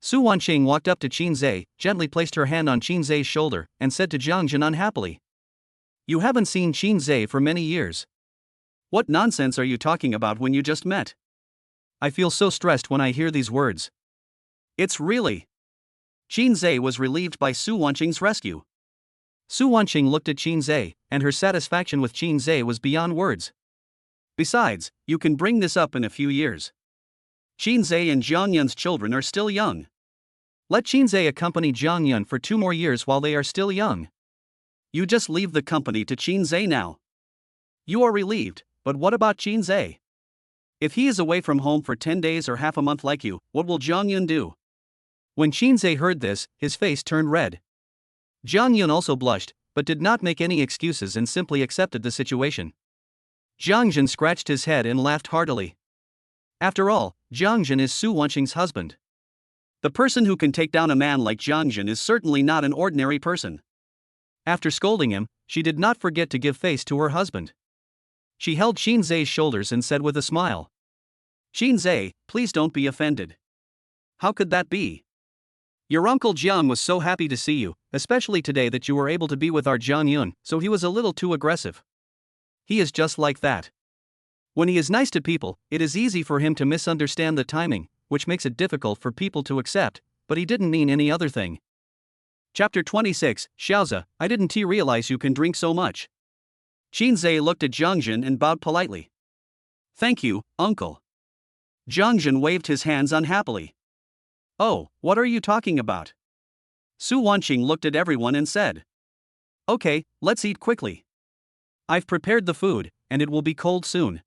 Su Wanqing walked up to Shinsz, gently placed her hand on Shinsz's shoulder, and said to Jang Yun unhappily, "You haven't seen Shinsz for many years. What nonsense are you talking about when you just met?" I feel so stressed when I hear these words. It's really. Shinsz was relieved by Su Wanqing's rescue. Su Wanqing looked at Shinsz, and her satisfaction with Shinsz was beyond words. Besides, you can bring this up in a few years. Shinsz and Jang Yun's children are still young. Let Shinsz accompany Jang Yun for 2 more years while they are still young. You just leave the company to Shinsz now. You are relieved, but what about Shinsz? If he is away from home for 10 days or half a month like you, what will Jang Yun do? When Shinsz heard this, his face turned red. Jang Yun also blushed, but did not make any excuses and simply accepted the situation. Jang Yun scratched his head and laughed heartily. After all, Jang Yun is Su Wanqing's husband. The person who can take down a man like Jang Yun is certainly not an ordinary person. After scolding him, she did not forget to give face to her husband. She held Shinsz's shoulders and said with a smile, Shinsz, please don't be offended. How could that be? Your uncle Jiang was so happy to see you, especially today that you were able to be with our Jang Yun, so he was a little too aggressive. He is just like that. When he is nice to people, it is easy for him to misunderstand the timing, which makes it difficult for people to accept, but he didn't mean any other thing. Chapter 26, Xiaozi, I didn't realize you can drink so much. Shinsz looked at Jang Yun and bowed politely. Thank you, uncle. Jang Yun waved his hands unhappily. Oh, what are you talking about? Su Wanqing looked at everyone and said. Okay, let's eat quickly. I've prepared the food, and it will be cold soon.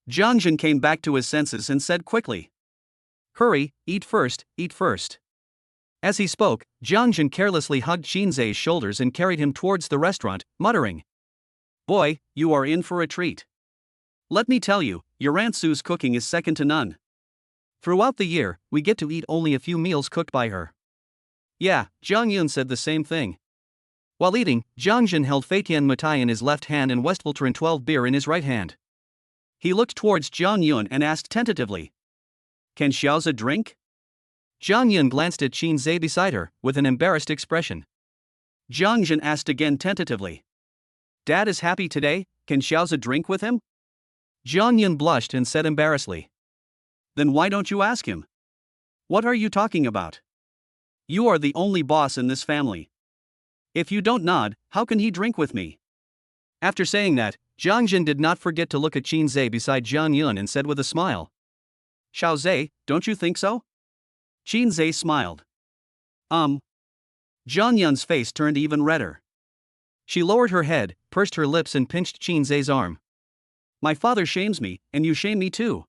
Jang Yun came back to his senses and said quickly. Hurry, eat first, eat first. As he spoke, Jang Yun carelessly hugged Shinsz's shoulders and carried him towards the restaurant, muttering. Boy, you are in for a treat. Let me tell you, your Aunt Sue's cooking is second to none. Throughout the year, we get to eat only a few meals cooked by her. Yeah, Jang Yun said the same thing. While eating, Jang Yun held Feitian Mitai in his left hand and Westfiltrin 12 beer in his right hand. He looked towards Jang Yun and asked tentatively. Can Xiaozi drink? Jang Yun glanced at Shinsz beside her, with an embarrassed expression. Jang Yun asked again tentatively. Dad is happy today, can Xiaozi drink with him? Jang Yun blushed and said embarrassedly. Then why don't you ask him? What are you talking about? You are the only boss in this family. If you don't nod, how can he drink with me? After saying that, Jang Yun did not forget to look at Shinsz beside Jang Yun and said with a smile. Xiaozi, don't you think so? Shinsz smiled. Jang Yun's face turned even redder. She lowered her head, pursed her lips and pinched Shinsz's arm. My father shames me, and you shame me too.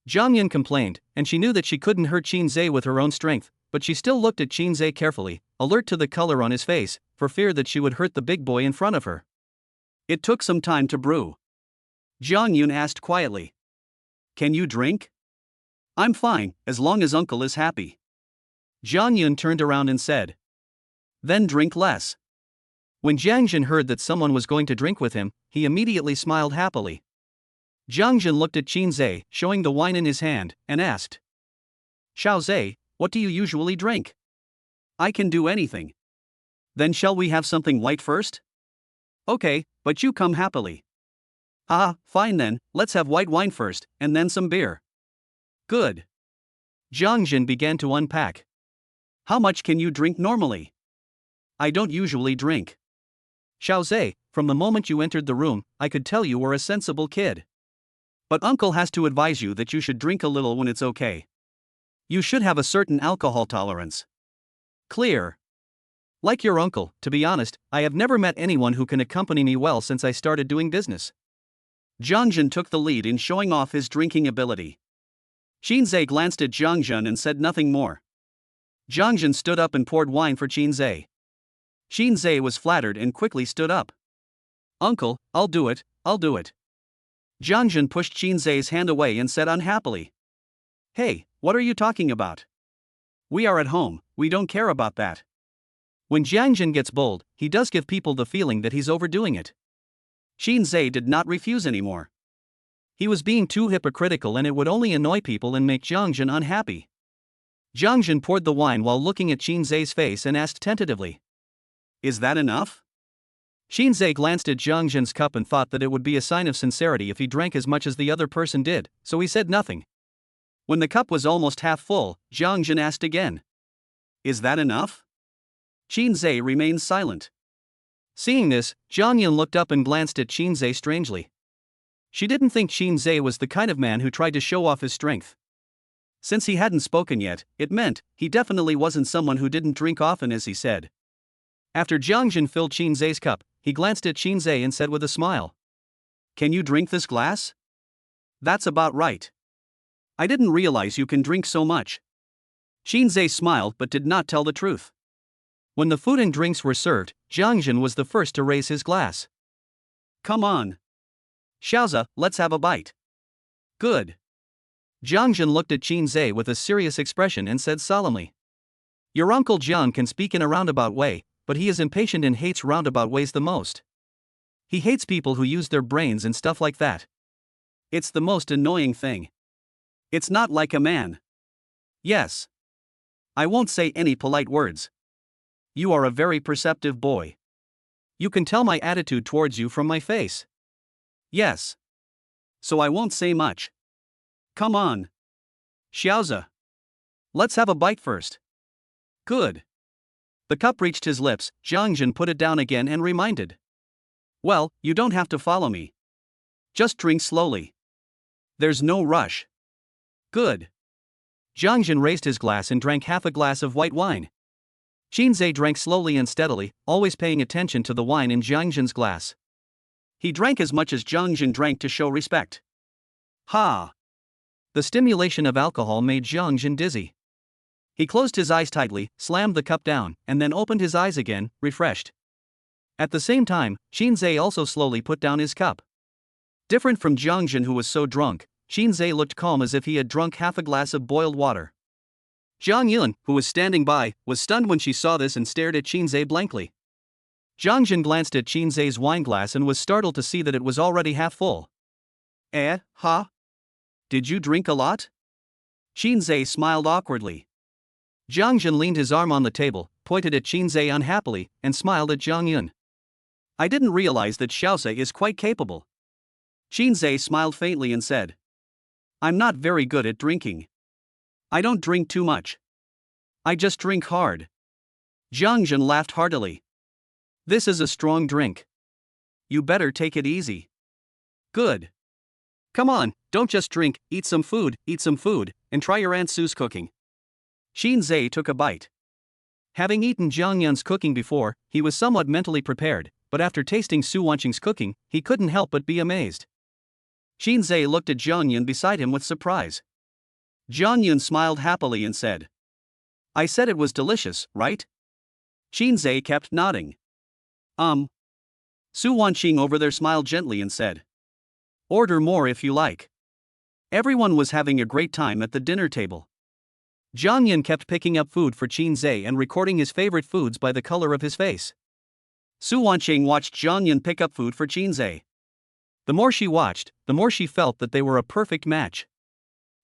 Jang Yun complained, and she knew that she couldn't hurt Shinsz with her own strength, but she still looked at Shinsz carefully, alert to the color on his face, for fear that she would hurt the big boy in front of her. It took some time to brew. Jang Yun asked quietly. Can you drink? I'm fine, as long as uncle is happy. Jang Yun turned around and said. Then drink less. When Jang Yun heard that someone was going to drink with him, he immediately smiled happily. Jang Yun looked at Shinsz, showing the wine in his hand, and asked. Xiaozi, what do you usually drink? I can do anything. Then shall we have something white first? Okay, but you come happily. Ah, fine then, let's have white wine first, and then some beer. Good. Jang Yun began to unpack. How much can you drink normally? I don't usually drink. Xiaozi, from the moment you entered the room, I could tell you were a sensible kid. But uncle has to advise you that you should drink a little when it's okay. You should have a certain alcohol tolerance. Clear. Like your uncle, to be honest, I have never met anyone who can accompany me well since I started doing business. Jang Yun took the lead in showing off his drinking ability. Shinsz glanced at Jang Yun and said nothing more. Jang Yun stood up and poured wine for Shinsz. Shinsz was flattered and quickly stood up. Uncle, I'll do it, I'll do it. Jang Yun pushed Shinsz's hand away and said unhappily. Hey, what are you talking about? We are at home, we don't care about that. When Jang Yun gets bold, he does give people the feeling that he's overdoing it. Shinsz did not refuse anymore. He was being too hypocritical and it would only annoy people and make Jang Yun unhappy. Jang Yun poured the wine while looking at Shinsz's face and asked tentatively. Is that enough? Shinsz glanced at Jang Yun's cup and thought that it would be a sign of sincerity if he drank as much as the other person did, so he said nothing. When the cup was almost half full, Jang Yun asked again. Is that enough? Shinsz remained silent. Seeing this, Jang Yun looked up and glanced at Shinsz strangely. She didn't think Shinsz was the kind of man who tried to show off his strength. Since he hadn't spoken yet, it meant he definitely wasn't someone who didn't drink often, as he said. After Jang Yun filled Shinsz's cup, he glanced at Shinsz and said with a smile. Can you drink this glass? That's about right. I didn't realize you can drink so much. Shinsz smiled but did not tell the truth. When the food and drinks were served, Jang Yun was the first to raise his glass. Come on. Xiaoza, let's have a bite. Good. Jang Yun looked at Shinsz with a serious expression and said solemnly. Your uncle Jiang can speak in a roundabout way, but he is impatient and hates roundabout ways the most. He hates people who use their brains and stuff like that. It's the most annoying thing. It's not like a man. Yes. I won't say any polite words. You are a very perceptive boy. You can tell my attitude towards you from my face. Yes. So I won't say much. Come on. Xiaoza. Let's have a bite first. Good. The cup reached his lips, Jang Yun put it down again and reminded. Well, you don't have to follow me. Just drink slowly. There's no rush. Good. Jang Yun raised his glass and drank half a glass of white wine. Shinsz drank slowly and steadily, always paying attention to the wine in Jang Yun's glass. He drank as much as Jang Yun drank to show respect. Ha! The stimulation of alcohol made Jang Yun dizzy. He closed his eyes tightly, slammed the cup down, and then opened his eyes again, refreshed. At the same time, Shinsz also slowly put down his cup. Different from Jang Yun, who was so drunk, Shinsz looked calm as if he had drunk half a glass of boiled water. Jang Yun, who was standing by, was stunned when she saw this and stared at Shinsz blankly. Jang Yun glanced at Shinsz's wine glass and was startled to see that it was already half full. Huh? Did you drink a lot? Shinsz smiled awkwardly. Jang Yun leaned his arm on the table, pointed at Shinsz unhappily, and smiled at Jang Yun. I didn't realize that Xiaoza is quite capable. Shinsz smiled faintly and said. I'm not very good at drinking. I don't drink too much. I just drink hard. Jang Yun laughed heartily. This is a strong drink. You better take it easy. Good. Come on, don't just drink, eat some food, and try your Aunt Sue's cooking. Shinsz took a bite. Having eaten Jang Yun's cooking before, he was somewhat mentally prepared, but after tasting Su Wanqing's cooking, he couldn't help but be amazed. Shinsz looked at Jang Yun beside him with surprise. Jang Yun smiled happily and said. I said it was delicious, right? Shinsz kept nodding. Su Wanqing over there smiled gently and said. Order more if you like. Everyone was having a great time at the dinner table. Jang Yun kept picking up food for Shinsz and recording his favorite foods by the color of his face. Su Wanqing watched Jang Yun pick up food for Shinsz. The more she watched, the more she felt that they were a perfect match.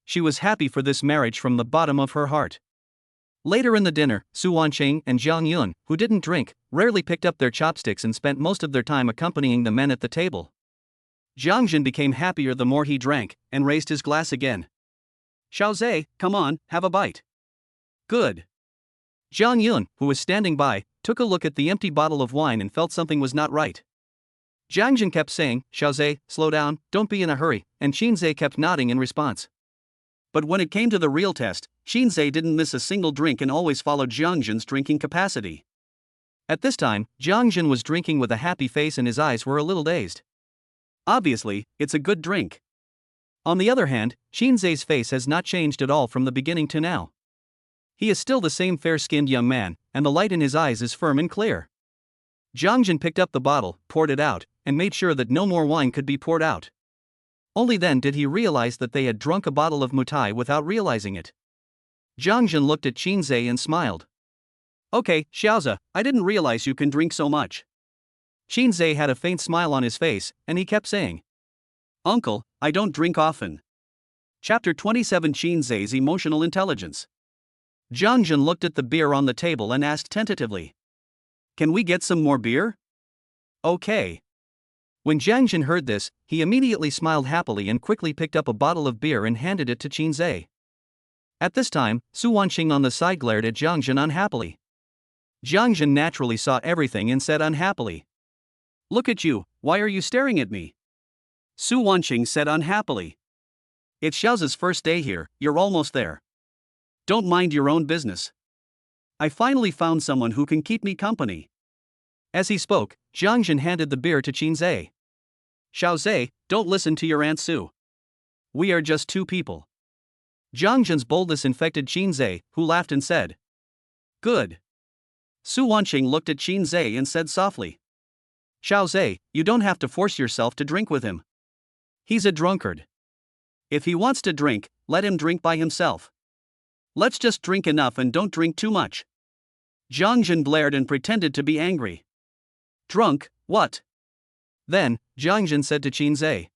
She was happy for this marriage from the bottom of her heart. Later in the dinner, Su Wanqing and Jang Yun, who didn't drink, rarely picked up their chopsticks and spent most of their time accompanying the men at the table. Jang Yun became happier the more he drank, and raised his glass again. Xiaoza, come on, have a bite. Good. Jang Yun, who was standing by, took a look at the empty bottle of wine and felt something was not right. Jang Yun kept saying, Xiaoza, slow down, don't be in a hurry, and Shinsz kept nodding in response. But when it came to the real test, Shinsz didn't miss a single drink and always followed Jang Yun's drinking capacity. At this time, Jang Yun was drinking with a happy face and his eyes were a little dazed. Obviously, it's a good drink. On the other hand, Shinsz's face has not changed at all from the beginning to now. He is still the same fair-skinned young man, and the light in his eyes is firm and clear. Jang Yun picked up the bottle, poured it out, and made sure that no more wine could be poured out. Only then did he realize that they had drunk a bottle of mutai without realizing it. Jang Yun looked at Shinsz and smiled. Okay, Xiaoza, I didn't realize you can drink so much. Shinsz had a faint smile on his face, and he kept saying. Uncle, I don't drink often. Chapter 27 Shinsz's Emotional Intelligence. Jang Yun looked at the beer on the table and asked tentatively. Can we get some more beer? Okay. When Jang Yun heard this, he immediately smiled happily and quickly picked up a bottle of beer and handed it to Shinsz. At this time, Su Wanqing on the side glared at Jang Yun unhappily. Jang Yun naturally saw everything and said unhappily, "Look at you, why are you staring at me?" Su Wanqing said unhappily, "It's Xiao's first day here, you're almost there. Don't mind your own business. I finally found someone who can keep me company." As he spoke, Jang Yun handed the beer to Shinsz. "Xiao, don't listen to your Aunt Su. We are just two people." Jang Yun's boldness infected Shinsz, who laughed and said, "Good." Su Wanqing looked at Shinsz and said softly, "Xiao, you don't have to force yourself to drink with him. He's a drunkard. If he wants to drink, let him drink by himself. Let's just drink enough and don't drink too much." Jang Yun blared and pretended to be angry. "Drunk, what?" Then, Jang Yun said to Shinsz,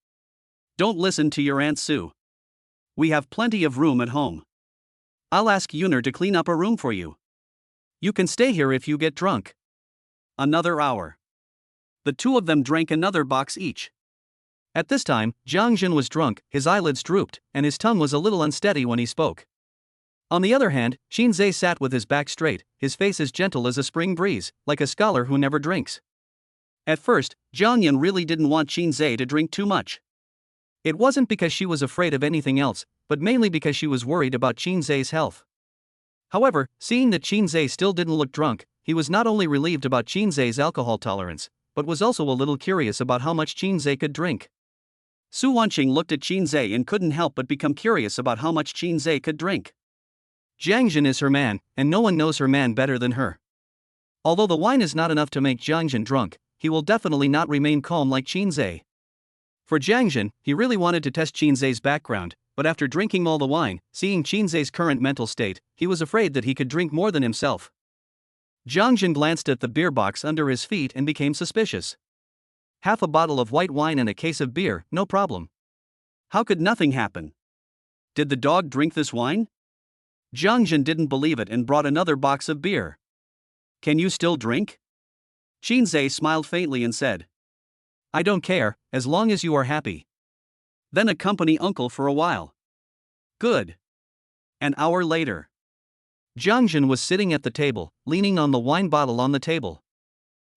"Don't listen to your Aunt Su. We have plenty of room at home. I'll ask Yuner to clean up a room for you. You can stay here if you get drunk." Another hour. The two of them drank another box each. At this time, Jang Yun was drunk, his eyelids drooped, and his tongue was a little unsteady when he spoke. On the other hand, Shinsz sat with his back straight, his face as gentle as a spring breeze, like a scholar who never drinks. At first, Jang Yun really didn't want Shinsz to drink too much. It wasn't because she was afraid of anything else, but mainly because she was worried about Shinsz's health. However, seeing that Shinsz still didn't look drunk, he was not only relieved about Shinsz's alcohol tolerance, but was also a little curious about how much Shinsz could drink. Su Wanqing looked at Shinsz and couldn't help but become curious about how much Shinsz could drink. Jang Yun is her man, and no one knows her man better than her. Although the wine is not enough to make Jang Yun drunk, he will definitely not remain calm like Shinsz. For Jang Yun, he really wanted to test Shinsz's background, but after drinking all the wine, seeing Shinsz's current mental state, he was afraid that he could drink more than himself. Jang Yun glanced at the beer box under his feet and became suspicious. Half a bottle of white wine and a case of beer, no problem. How could nothing happen? Did the dog drink this wine? Jang Yun didn't believe it and brought another box of beer. "Can you still drink?" Shinsz smiled faintly and said, "I don't care, as long as you are happy. Then accompany uncle for a while." "Good." An hour later. Jang Yun was sitting at the table, leaning on the wine bottle on the table.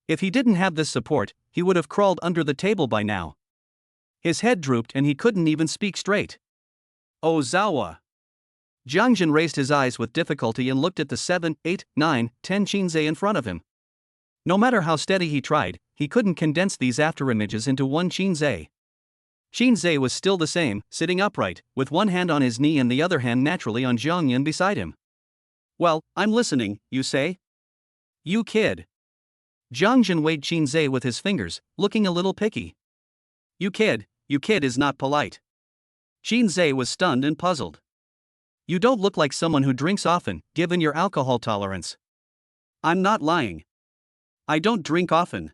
If he didn't have this support, he would have crawled under the table by now. His head drooped and he couldn't even speak straight. "Oh Zawa." Jang Yun raised his eyes with difficulty and looked at the 7, 8, 9, 10 Shinsz in front of him. No matter how steady he tried, he couldn't condense these afterimages into one Shinsz. Shinsz was still the same, sitting upright, with one hand on his knee and the other hand naturally on Jang Yun beside him. "Well, I'm listening, you say?" "You kid." Jang Yun weighed Shinsz with his fingers, looking a little picky. You kid is not polite." Shinsz was stunned and puzzled. "You don't look like someone who drinks often, given your alcohol tolerance." "I'm not lying. I don't drink often."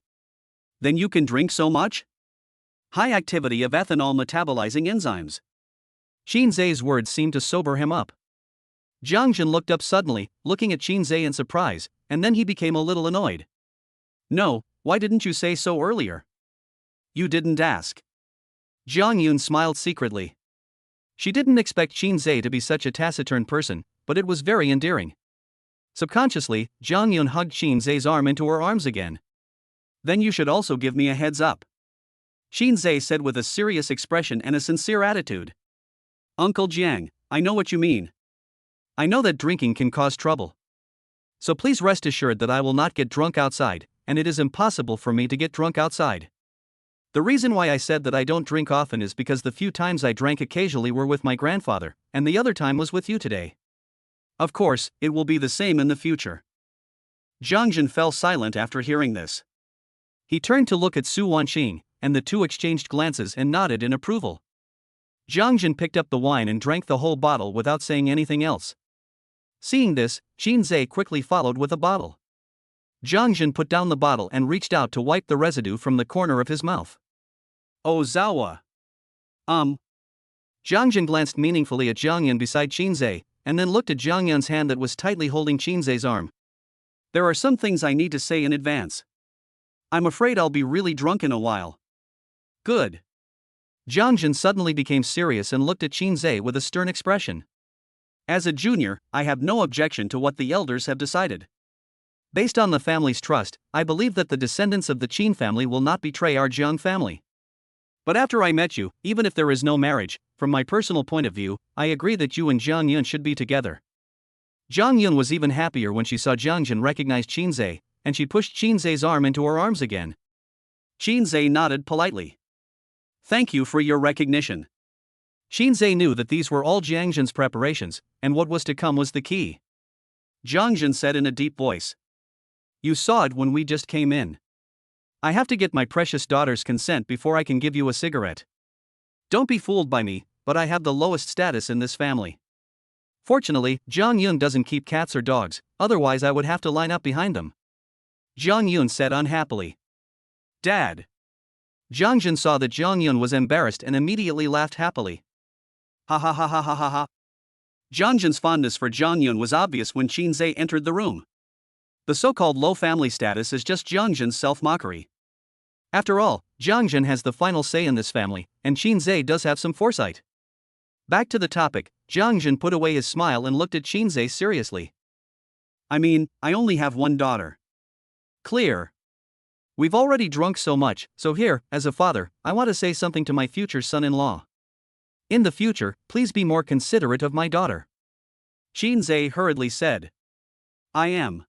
"Then you can drink so much?" "High activity of ethanol metabolizing enzymes." Shinsz's words seemed to sober him up. Jang Yun looked up suddenly, looking at Shinsz in surprise, and then he became a little annoyed. "No, why didn't you say so earlier?" "You didn't ask." Jang Yun smiled secretly. She didn't expect Shinsz to be such a taciturn person, but it was very endearing. Subconsciously, Jang Yun hugged Shinsz's arm into her arms again. "Then you should also give me a heads up," Shinsz said with a serious expression and a sincere attitude. "Uncle Jiang, I know what you mean. I know that drinking can cause trouble. So please rest assured that I will not get drunk outside, and it is impossible for me to get drunk outside. The reason why I said that I don't drink often is because the few times I drank occasionally were with my grandfather, and the other time was with you today. Of course, it will be the same in the future." Jang Yun fell silent after hearing this. He turned to look at Su Wanqing, and the two exchanged glances and nodded in approval. Jang Yun picked up the wine and drank the whole bottle without saying anything else. Seeing this, Shinsz quickly followed with a bottle. Jang Yun put down the bottle and reached out to wipe the residue from the corner of his mouth. "Oh Zawa." Jang Yun glanced meaningfully at Jang Yun beside Shinsz, and then looked at Jang Yun's hand that was tightly holding Shinsz's arm. "There are some things I need to say in advance. I'm afraid I'll be really drunk in a while." "Good." Jang Yun suddenly became serious and looked at Shinsz with a stern expression. As a junior, I have no objection to what the elders have decided. Based on the family's trust, I believe that the descendants of the Qin family will not betray our Jiang family. But after I met you, even if there is no marriage, from my personal point of view, I agree that you and Jang Yun should be together. Jang Yun was even happier when she saw Jang Jin recognize Shinsz, and she pushed Shinsz's arm into her arms again. Shinsz nodded politely. Thank you for your recognition. Shinsz knew that these were all Jang Jin's preparations, and what was to come was the key. Jang Jin said in a deep voice. You saw it when we just came in. I have to get my precious daughter's consent before I can give you a cigarette. Don't be fooled by me, but I have the lowest status in this family. Fortunately, Jang Yun doesn't keep cats or dogs, otherwise I would have to line up behind them. Jang Yun said unhappily. Dad. Jang Jin saw that Jang Yun was embarrassed and immediately laughed happily. Ha ha ha ha ha ha ha. Jang Jin's fondness for Jang Yun was obvious when Shinsz entered the room. The so-called low family status is just Jang Jin's self-mockery. After all, Jang Jin has the final say in this family, and Shinsz does have some foresight. Back to the topic, Jang Jin put away his smile and looked at Shinsz seriously. I mean, I only have one daughter. Clear. We've already drunk so much, so here, as a father, I want to say something to my future son-in-law. In the future, please be more considerate of my daughter. Shinsz hurriedly said. I am.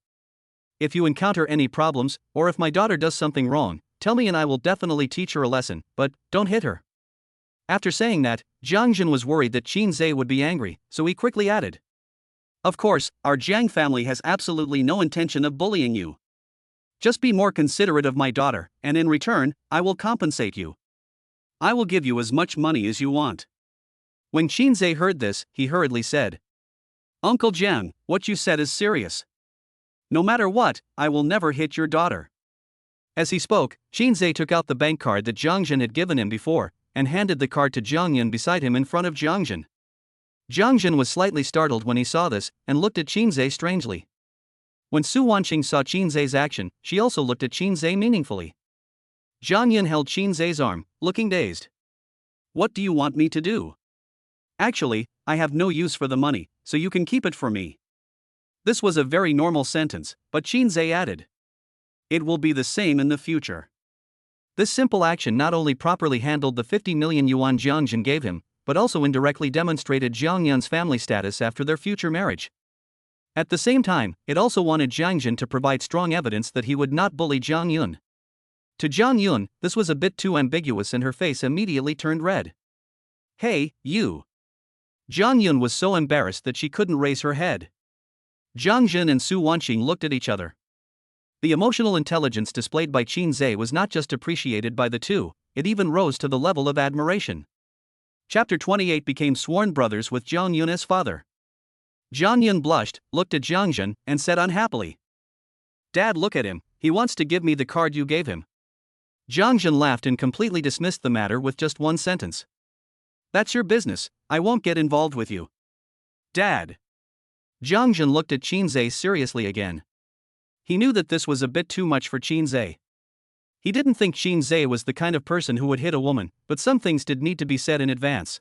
If you encounter any problems, or if my daughter does something wrong, tell me and I will definitely teach her a lesson, but don't hit her. After saying that, Jang Jin was worried that Shinsz would be angry, so he quickly added. Of course, our Jang family has absolutely no intention of bullying you. Just be more considerate of my daughter, and in return, I will compensate you. I will give you as much money as you want. When Shinsz heard this, he hurriedly said. Uncle Jang, what you said is serious. No matter what, I will never hit your daughter. As he spoke, Shinsz took out the bank card that Jang Jin had given him before, and handed the card to Jang Yun beside him in front of Jang Jin. Jang Jin was slightly startled when he saw this, and looked at Shinsz strangely. When Su Wanqing saw Shinsz's action, she also looked at Shinsz meaningfully. Jang Yun held Shinsz's arm, looking dazed. What do you want me to do? Actually, I have no use for the money, so you can keep it for me. This was a very normal sentence, but Shinsz added. It will be the same in the future. This simple action not only properly handled the 50 million yuan Jang Jin gave him, but also indirectly demonstrated Jang Yun's family status after their future marriage. At the same time, it also wanted Jang Jin to provide strong evidence that he would not bully Jang Yun. To Jang Yun, this was a bit too ambiguous and her face immediately turned red. Hey, you. Jang Yun was so embarrassed that she couldn't raise her head. Jang Jin and Su Wanqing looked at each other. The emotional intelligence displayed by Shinsz was not just appreciated by the two, it even rose to the level of admiration. Chapter 28 became sworn brothers with Jang Yun as father. Jang Yun blushed, looked at Jang Jin, and said unhappily. Dad, look at him, he wants to give me the card you gave him. Jang Jin laughed and completely dismissed the matter with just one sentence. That's your business, I won't get involved with you. Dad. Jang Jin looked at Shinsz seriously again. He knew that this was a bit too much for Shinsz. He didn't think Shinsz was the kind of person who would hit a woman, but some things did need to be said in advance.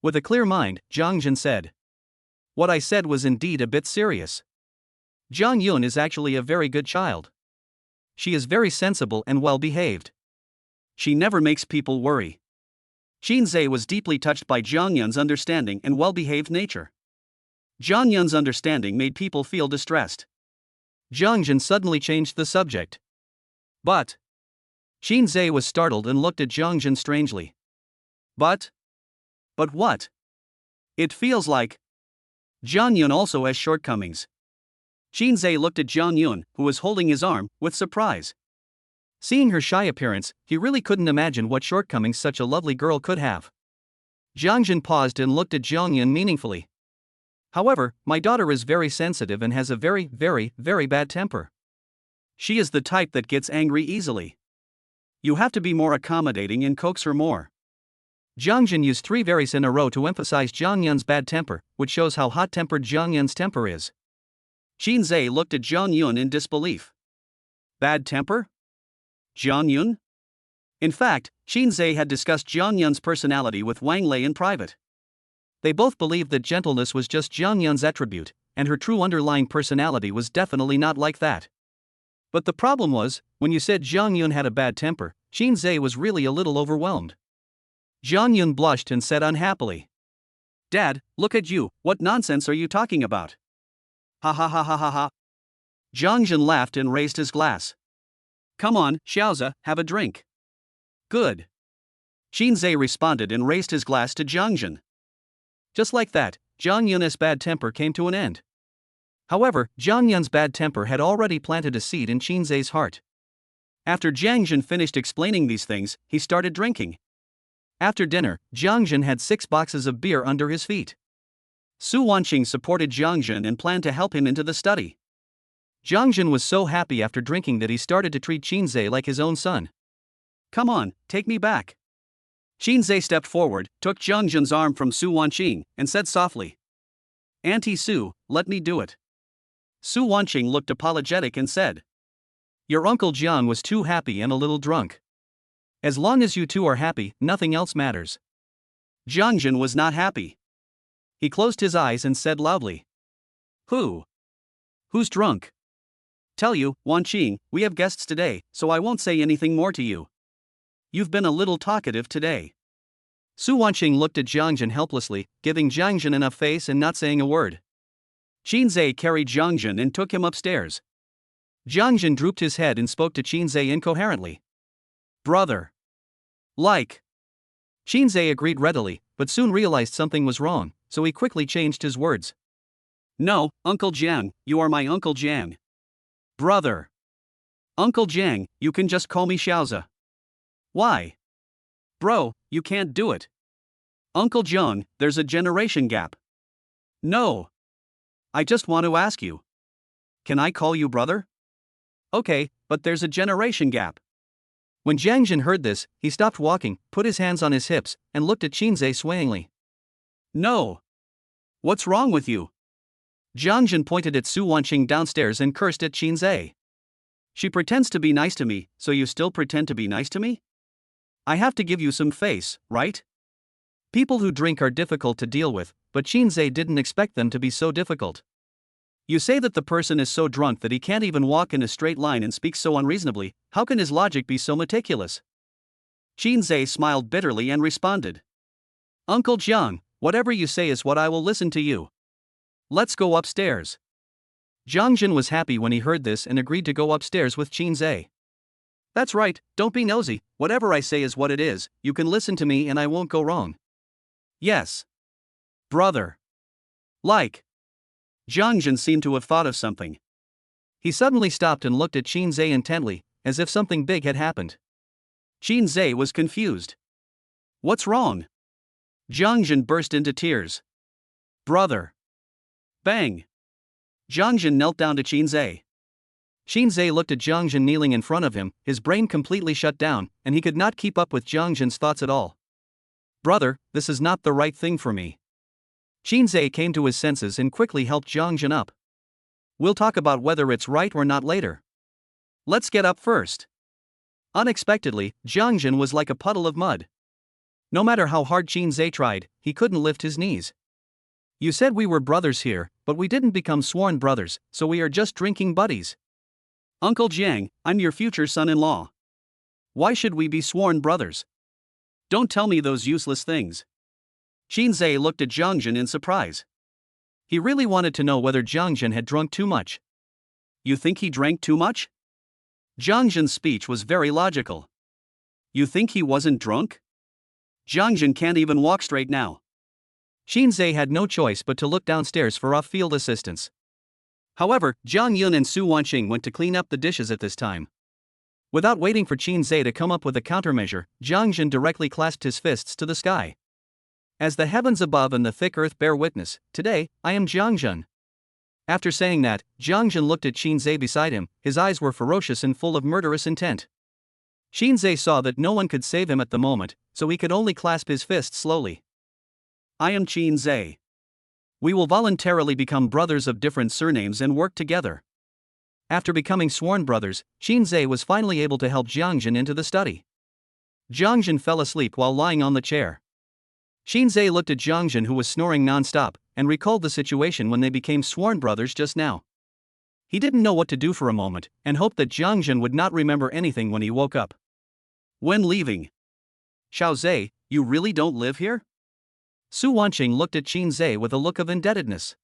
With a clear mind, Jang Jin said. What I said was indeed a bit serious. Jang Yun is actually a very good child. She is very sensible and well behaved. She never makes people worry. Shinsz was deeply touched by Jang Yun's understanding and well-behaved nature. Jang Yun's understanding made people feel distressed. Jang Jin suddenly changed the subject. But. Shinsz was startled and looked at Jang Jin strangely. But? But what? It feels like. Jang Yun also has shortcomings. Shinsz looked at Jang Yun, who was holding his arm, with surprise. Seeing her shy appearance, he really couldn't imagine what shortcomings such a lovely girl could have. Jang Jin paused and looked at Jang Yun meaningfully. However, my daughter is very sensitive and has a very, very, very bad temper. She is the type that gets angry easily. You have to be more accommodating and coax her more. Jang Jin used 3 veries in a row to emphasize Jang Yun's bad temper, which shows how hot-tempered Jang Yun's temper is. Shinsz looked at Jang Yun in disbelief. Bad temper? Jang Yun? In fact, Shinsz had discussed Jang Yun's personality with Wang Lei in private. They both believed that gentleness was just Jang Yun's attribute, and her true underlying personality was definitely not like that. But the problem was, when you said Jang Yun had a bad temper, Shinsz was really a little overwhelmed. Jang Yun blushed and said unhappily, "Dad, look at you, what nonsense are you talking about?" "Ha ha ha ha ha ha." Jang Yun laughed and raised his glass. "Come on, Xiaoza, have a drink." "Good." Shinsz responded and raised his glass to Jang Yun. Just like that, Jang Yun's bad temper came to an end. However, Jang Yun's bad temper had already planted a seed in Shinz's heart. After Jang Yun finished explaining these things, he started drinking. After dinner, Jang Yun had 6 boxes of beer under his feet. Su Wanqing supported Jang Yun and planned to help him into the study. Jang Yun was so happy after drinking that he started to treat Shinsz like his own son. "Come on, take me back." Shinsz stepped forward, took Jang Yun's arm from Su Wanqing, and said softly, "Auntie Su, let me do it." Su Wanqing looked apologetic and said, "Your Uncle Jiang was too happy and a little drunk. As long as you two are happy, nothing else matters." Jang Yun was not happy. He closed his eyes and said loudly, Who's drunk?" "Tell you, Wanqing, we have guests today, so I won't say anything more to you. You've been a little talkative today." Su Wanqing looked at Jang Yun helplessly, giving Jang Yun enough face and not saying a word. Shinsz carried Jang Yun and took him upstairs. Jang Yun drooped his head and spoke to Shinsz incoherently. "Brother." "Like." Shinsz agreed readily, but soon realized something was wrong, so he quickly changed his words. "No, Uncle Jiang, you are my Uncle Jiang." "Brother." "Uncle Jiang, you can just call me Xiaoza." "Why?" "Bro, you can't do it. Uncle Jiang, there's a generation gap." "No. I just want to ask you. Can I call you brother?" "Okay, but there's a generation gap." When Jang Yun heard this, he stopped walking, put his hands on his hips, and looked at Shinsz swayingly. "No. What's wrong with you?" Jang Yun pointed at Su Wanqing downstairs and cursed at Shinsz. "She pretends to be nice to me, so you still pretend to be nice to me? I have to give you some face, right?" People who drink are difficult to deal with, but Shinsz didn't expect them to be so difficult. You say that the person is so drunk that he can't even walk in a straight line and speaks so unreasonably, how can his logic be so meticulous? Shinsz smiled bitterly and responded, "Uncle Jiang, whatever you say is what I will listen to you. Let's go upstairs." Jang Yun was happy when he heard this and agreed to go upstairs with Shinsz. "That's right, don't be nosy, whatever I say is what it is, you can listen to me and I won't go wrong." "Yes. Brother." "Like." Jang Yun seemed to have thought of something. He suddenly stopped and looked at Shinsz intently, as if something big had happened. Shinsz was confused. "What's wrong?" Jang Yun burst into tears. "Brother." Bang. Jang Yun knelt down to Shinsz. Shinsz looked at Jang Yun kneeling in front of him, his brain completely shut down, and he could not keep up with Jang Yun's thoughts at all. "Brother, this is not the right thing for me." Shinsz came to his senses and quickly helped Jang Yun up. "We'll talk about whether it's right or not later. Let's get up first." Unexpectedly, Jang Yun was like a puddle of mud. No matter how hard Shinsz tried, he couldn't lift his knees. "You said we were brothers here, but we didn't become sworn brothers, so we are just drinking buddies." "Uncle Jiang, I'm your future son-in-law. Why should we be sworn brothers? Don't tell me those useless things." Shinsz looked at Jang Yun in surprise. He really wanted to know whether Jang Yun had drunk too much. "You think he drank too much?" Jang Yun's speech was very logical. "You think he wasn't drunk? Jang Yun can't even walk straight now." Shinsz had no choice but to look downstairs for off-field assistance. However, Jang Yun and Su Wanqing went to clean up the dishes at this time. Without waiting for Shinsz to come up with a countermeasure, Jang Yun directly clasped his fists to the sky. "As the heavens above and the thick earth bear witness, today, I am Jang Yun." After saying that, Jang Yun looked at Shinsz beside him, his eyes were ferocious and full of murderous intent. Shinsz saw that no one could save him at the moment, so he could only clasp his fists slowly. "I am Shinsz. We will voluntarily become brothers of different surnames and work together." After becoming sworn brothers, Shinsz was finally able to help Jang Yun into the study. Jang Yun fell asleep while lying on the chair. Shinsz looked at Jang Yun, who was snoring non-stop, and recalled the situation when they became sworn brothers just now. He didn't know what to do for a moment, and hoped that Jang Yun would not remember anything when he woke up. When leaving, Xiaozhe, you really don't live here? Su Wanqing looked at Shinsz with a look of indebtedness.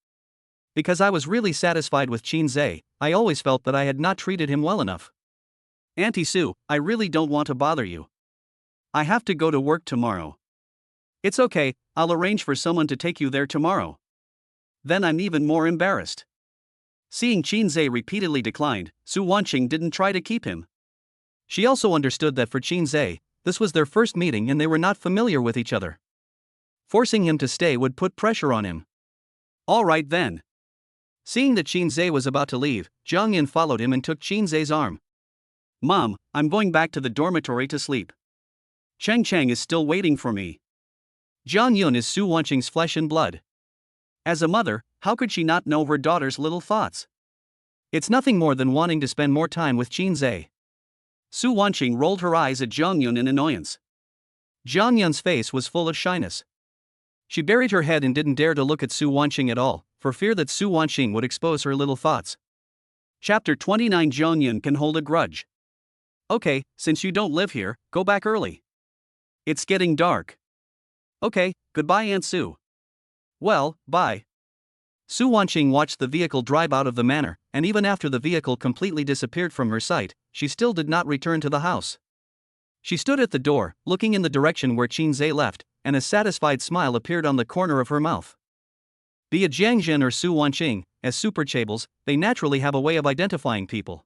Because I was really satisfied with Shinsz, I always felt that I had not treated him well enough. Auntie Su, I really don't want to bother you. I have to go to work tomorrow. It's okay, I'll arrange for someone to take you there tomorrow. Then I'm even more embarrassed. Seeing Shinsz repeatedly declined, Su Wanqing didn't try to keep him. She also understood that for Shinsz, this was their first meeting and they were not familiar with each other. Forcing him to stay would put pressure on him. All right then. Seeing that Shinsz was about to leave, Jang Yun followed him and took Shinz's arm. Mom, I'm going back to the dormitory to sleep. Cheng Cheng is still waiting for me. Jang Yun is Su Wanqing's flesh and blood. As a mother, how could she not know her daughter's little thoughts? It's nothing more than wanting to spend more time with Shinsz. Su Wanqing rolled her eyes at Jang Yun in annoyance. Jang Yun's face was full of shyness. She buried her head and didn't dare to look at Su Wanqing at all, for fear that Su Wanqing would expose her little thoughts. Chapter 29. Jang Yun can hold a grudge. Okay, since you don't live here, go back early. It's getting dark. Okay, goodbye Aunt Su. Well, bye. Su Wanqing watched the vehicle drive out of the manor, and even after the vehicle completely disappeared from her sight, she still did not return to the house. She stood at the door, looking in the direction where Shinsz left, and a satisfied smile appeared on the corner of her mouth. Be it Jang Yun or Su Wanqing, as superchables, they naturally have a way of identifying people.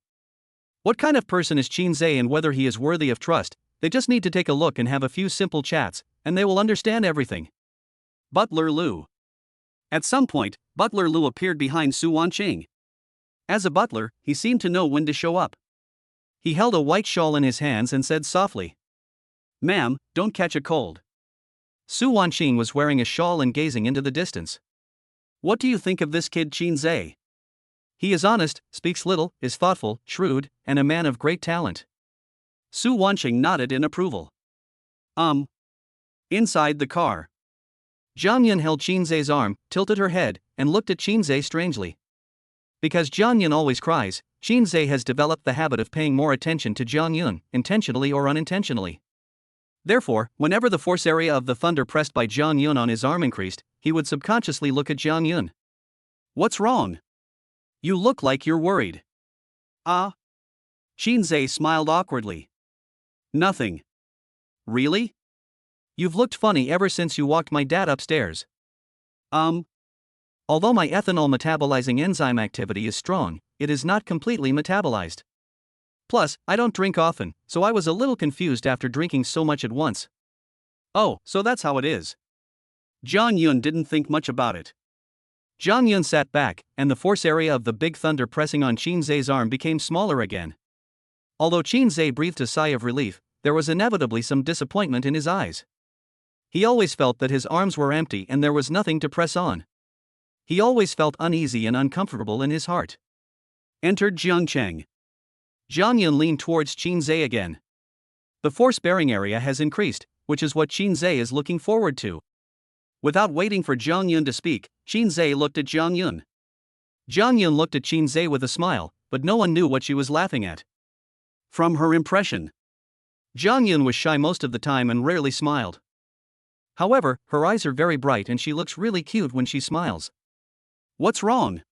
What kind of person is Shinsz and whether he is worthy of trust, they just need to take a look and have a few simple chats, and they will understand everything. Butler Lu. At some point, Butler Lu appeared behind Su Wanqing. As a butler, he seemed to know when to show up. He held a white shawl in his hands and said softly, "Ma'am, don't catch a cold." Su Wanqing was wearing a shawl and gazing into the distance. What do you think of this kid Shinsz? He is honest, speaks little, is thoughtful, shrewd, and a man of great talent. Su Wanqing nodded in approval. Inside the car, Jang Yun held Shinz's arm, tilted her head, and looked at Shinsz strangely. Because Jang Yun always cries, Shinsz has developed the habit of paying more attention to Jang Yun, intentionally or unintentionally. Therefore, whenever the force area of the thunder pressed by Jang Yun on his arm increased, he would subconsciously look at Jang Yun. What's wrong? You look like you're worried. Shinsz smiled awkwardly. Nothing. Really? You've looked funny ever since you walked my dad upstairs. Although my ethanol metabolizing enzyme activity is strong, it is not completely metabolized. Plus, I don't drink often, so I was a little confused after drinking so much at once. Oh, so that's how it is. Jang Yun didn't think much about it. Jang Yun sat back, and the force area of the big thunder pressing on Shinz's arm became smaller again. Although Shinsz breathed a sigh of relief, there was inevitably some disappointment in his eyes. He always felt that his arms were empty and there was nothing to press on. He always felt uneasy and uncomfortable in his heart. Entered Jiang Cheng. Jang Yun leaned towards Shinsz again. The force-bearing area has increased, which is what Shinsz is looking forward to. Without waiting for Jang Yun to speak, Shinsz looked at Jang Yun. Jang Yun looked at Shinsz with a smile, but no one knew what she was laughing at. From her impression, Jang Yun was shy most of the time and rarely smiled. However, her eyes are very bright and she looks really cute when she smiles. What's wrong?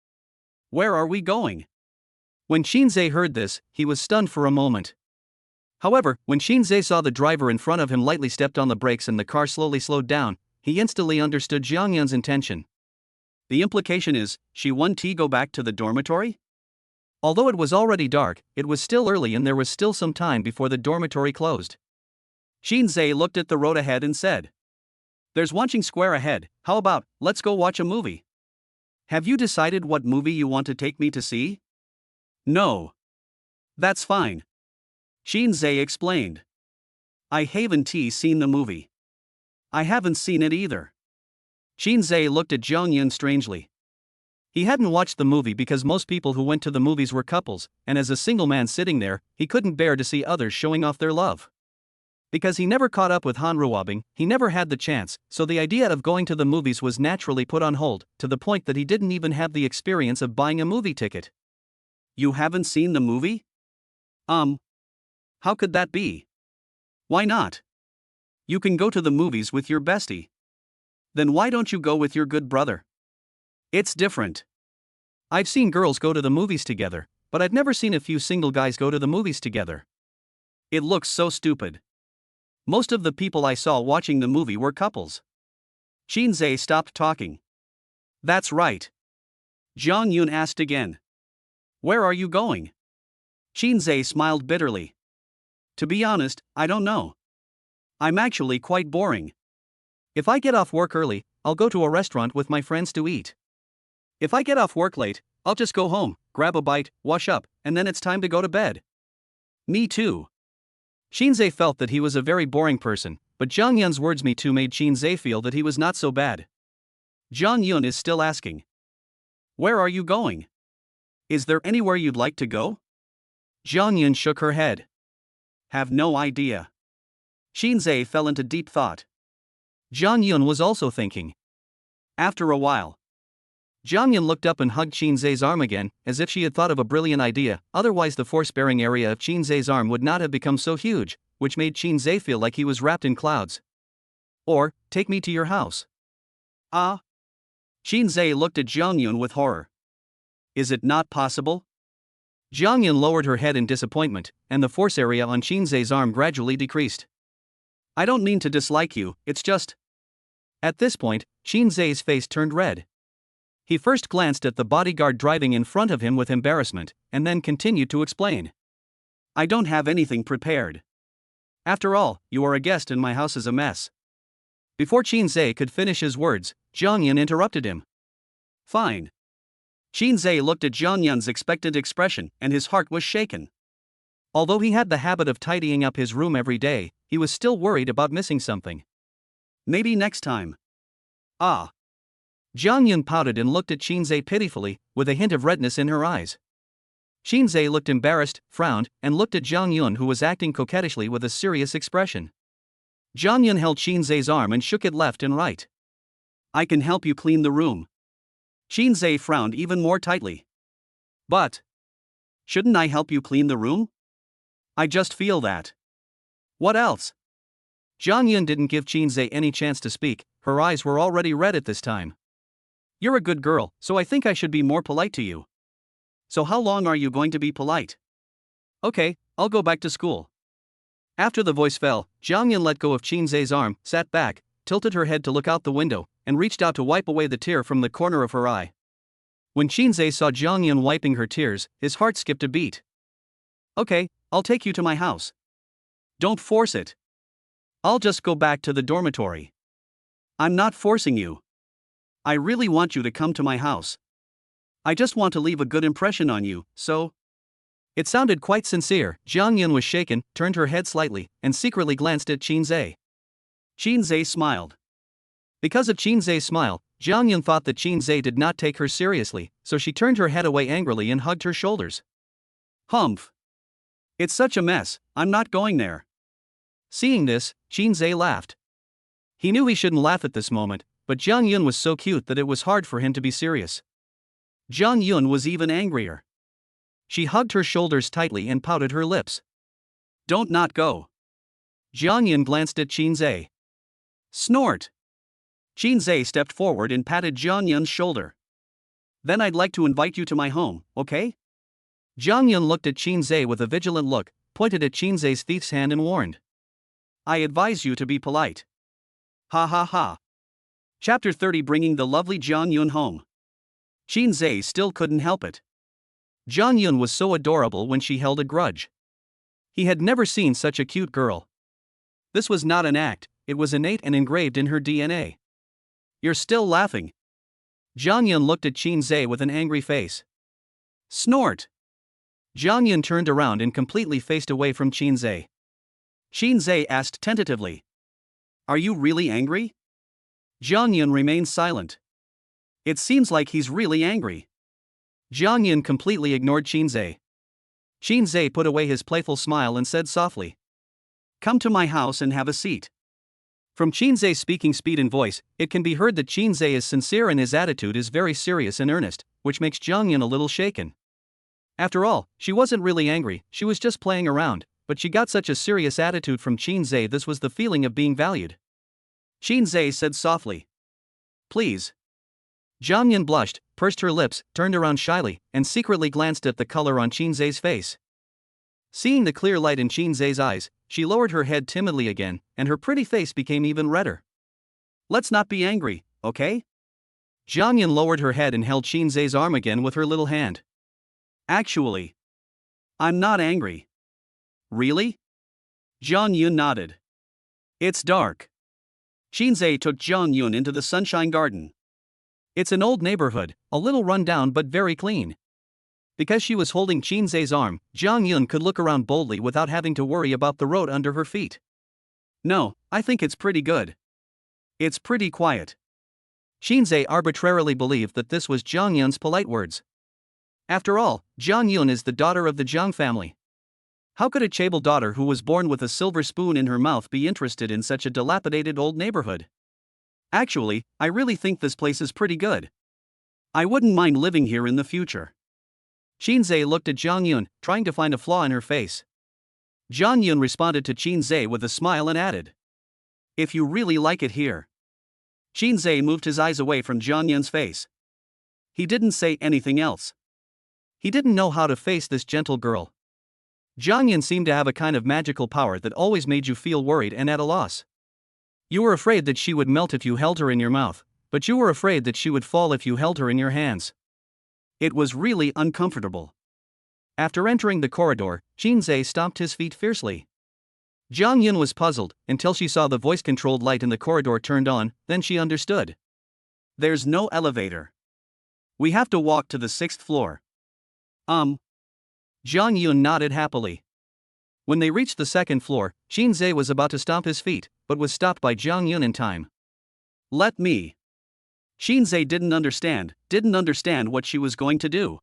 Where are we going? When Shinsz heard this, he was stunned for a moment. However, when Shinsz saw the driver in front of him lightly stepped on the brakes and the car slowly slowed down, he instantly understood Jang Yun's intention. The implication is, she wants to go back to the dormitory? Although it was already dark, it was still early and there was still some time before the dormitory closed. Shinsz looked at the road ahead and said, "There's Wanqing Square ahead, how about, let's go watch a movie? Have you decided what movie you want to take me to see?" No. That's fine. Shinsz explained. I haven't seen the movie. I haven't seen it either. Shinsz looked at Jang Yun strangely. He hadn't watched the movie because most people who went to the movies were couples, and as a single man sitting there, he couldn't bear to see others showing off their love. Because he never caught up with Han Ruabing, he never had the chance, so the idea of going to the movies was naturally put on hold, to the point that he didn't even have the experience of buying a movie ticket. You haven't seen the movie? How could that be? Why not? You can go to the movies with your bestie. Then why don't you go with your good brother? It's different. I've seen girls go to the movies together, but I've never seen a few single guys go to the movies together. It looks so stupid. Most of the people I saw watching the movie were couples. Shinsz stopped talking. That's right. Jang Yun asked again. Where are you going? Shinsz smiled bitterly. To be honest, I don't know. I'm actually quite boring. If I get off work early, I'll go to a restaurant with my friends to eat. If I get off work late, I'll just go home, grab a bite, wash up, and then it's time to go to bed. Me too. Shinsz felt that he was a very boring person, but Jang Yun's words "me too" made Shinsz feel that he was not so bad. Jang Yun is still asking. Where are you going? Is there anywhere you'd like to go? Jang Yun shook her head. Have no idea. Shinsz fell into deep thought. Jang Yun was also thinking. After a while, Jang Yun looked up and hugged Shinsz's arm again, as if she had thought of a brilliant idea, otherwise the force-bearing area of Shinsz's arm would not have become so huge, which made Shinsz feel like he was wrapped in clouds. Or, take me to your house. Ah? Shinsz looked at Jang Yun with horror. Is it not possible? Jang Yun lowered her head in disappointment, and the force area on Shinsz's arm gradually decreased. I don't mean to dislike you, it's just... At this point, Shinsz's face turned red. He first glanced at the bodyguard driving in front of him with embarrassment, and then continued to explain. I don't have anything prepared. After all, you are a guest and my house is a mess. Before Shinsz could finish his words, Jang Yun interrupted him. Fine. Shinsz looked at Jang Yun's expectant expression and his heart was shaken. Although he had the habit of tidying up his room every day, he was still worried about missing something. Maybe next time. Ah. Jang Yun pouted and looked at Shinsz pitifully, with a hint of redness in her eyes. Shinsz looked embarrassed, frowned, and looked at Jang Yun, who was acting coquettishly with a serious expression. Jang Yun held Shinsz's arm and shook it left and right. I can help you clean the room. Shinsz frowned even more tightly. But shouldn't I help you clean the room? I just feel that. What else? Jang Yun didn't give Shinsz any chance to speak, her eyes were already red at this time. You're a good girl, so I think I should be more polite to you. So how long are you going to be polite? Okay, I'll go back to school. After the voice fell, Jang Yun let go of Shinsz's arm, sat back, tilted her head to look out the window, and reached out to wipe away the tear from the corner of her eye. When Shinsz saw Jang Yun wiping her tears, his heart skipped a beat. Okay, I'll take you to my house. Don't force it. I'll just go back to the dormitory. I'm not forcing you. I really want you to come to my house. I just want to leave a good impression on you, so... It sounded quite sincere. Jang Yun was shaken, turned her head slightly, and secretly glanced at Shinsz. Shinsz smiled. Because of Shinsz's smile, Jang Yun thought that Shinsz did not take her seriously, so she turned her head away angrily and hugged her shoulders. Humph. It's such a mess, I'm not going there. Seeing this, Shinsz laughed. He knew he shouldn't laugh at this moment, but Jang Yun was so cute that it was hard for him to be serious. Jang Yun was even angrier. She hugged her shoulders tightly and pouted her lips. Don't not go. Jang Yun glanced at Shinsz. Snort. Shinsz stepped forward and patted Jang Yun's shoulder. Then I'd like to invite you to my home, okay? Jang Yun looked at Shinsz with a vigilant look, pointed at Shinsz's thief's hand and warned. I advise you to be polite. Ha ha ha. Chapter 30, bringing the lovely Jang Yun home. Shinsz still couldn't help it. Jang Yun was so adorable when she held a grudge. He had never seen such a cute girl. This was not an act, it was innate and engraved in her DNA. You're still laughing. Jang Yun looked at Shinsz with an angry face. Snort. Jang Yun turned around and completely faced away from Shinsz. Shinsz asked tentatively. Are you really angry? Jang Yun remained silent. It seems like he's really angry. Jang Yun completely ignored Shinsz. Shinsz put away his playful smile and said softly. Come to my house and have a seat. From Shinsz's speaking speed and voice, it can be heard that Shinsz is sincere and his attitude is very serious and earnest, which makes Jang Yun a little shaken. After all, she wasn't really angry, she was just playing around, but she got such a serious attitude from Shinsz. This was the feeling of being valued. Shinsz said softly, "Please." Jang Yun blushed, pursed her lips, turned around shyly, and secretly glanced at the color on Shinsz's face. Seeing the clear light in Shinsz's eyes, she lowered her head timidly again, and her pretty face became even redder. "Let's not be angry, okay?" Jang Yun lowered her head and held Shinsz's arm again with her little hand. "Actually, I'm not angry." "Really?" Jang Yun nodded. "It's dark." Shinsz took Jang Yun into the Sunshine Garden. It's an old neighborhood, a little run down but very clean. Because she was holding Shinsz's arm, Jang Yun could look around boldly without having to worry about the road under her feet. "No, I think it's pretty good. It's pretty quiet." Shinsz arbitrarily believed that this was Jang Yun's polite words. After all, Jang Yun is the daughter of the Jang family. How could a chaebol daughter who was born with a silver spoon in her mouth be interested in such a dilapidated old neighborhood? "Actually, I really think this place is pretty good. I wouldn't mind living here in the future." Shinsz looked at Jang Yun, trying to find a flaw in her face. Jang Yun responded to Shinsz with a smile and added, "If you really like it here." Shinsz moved his eyes away from Jang Yun's face. He didn't say anything else. He didn't know how to face this gentle girl. Jang Yun seemed to have a kind of magical power that always made you feel worried and at a loss. You were afraid that she would melt if you held her in your mouth, but you were afraid that she would fall if you held her in your hands. It was really uncomfortable. After entering the corridor, Shinsz stomped his feet fiercely. Jang Yun was puzzled until she saw the voice-controlled light in the corridor turned on, then she understood. "There's no elevator. We have to walk to the 6th floor." Jang Yun nodded happily. When they reached the 2nd floor, Shinsz was about to stomp his feet, but was stopped by Jang Yun in time. "Let me." Shinsz didn't understand what she was going to do.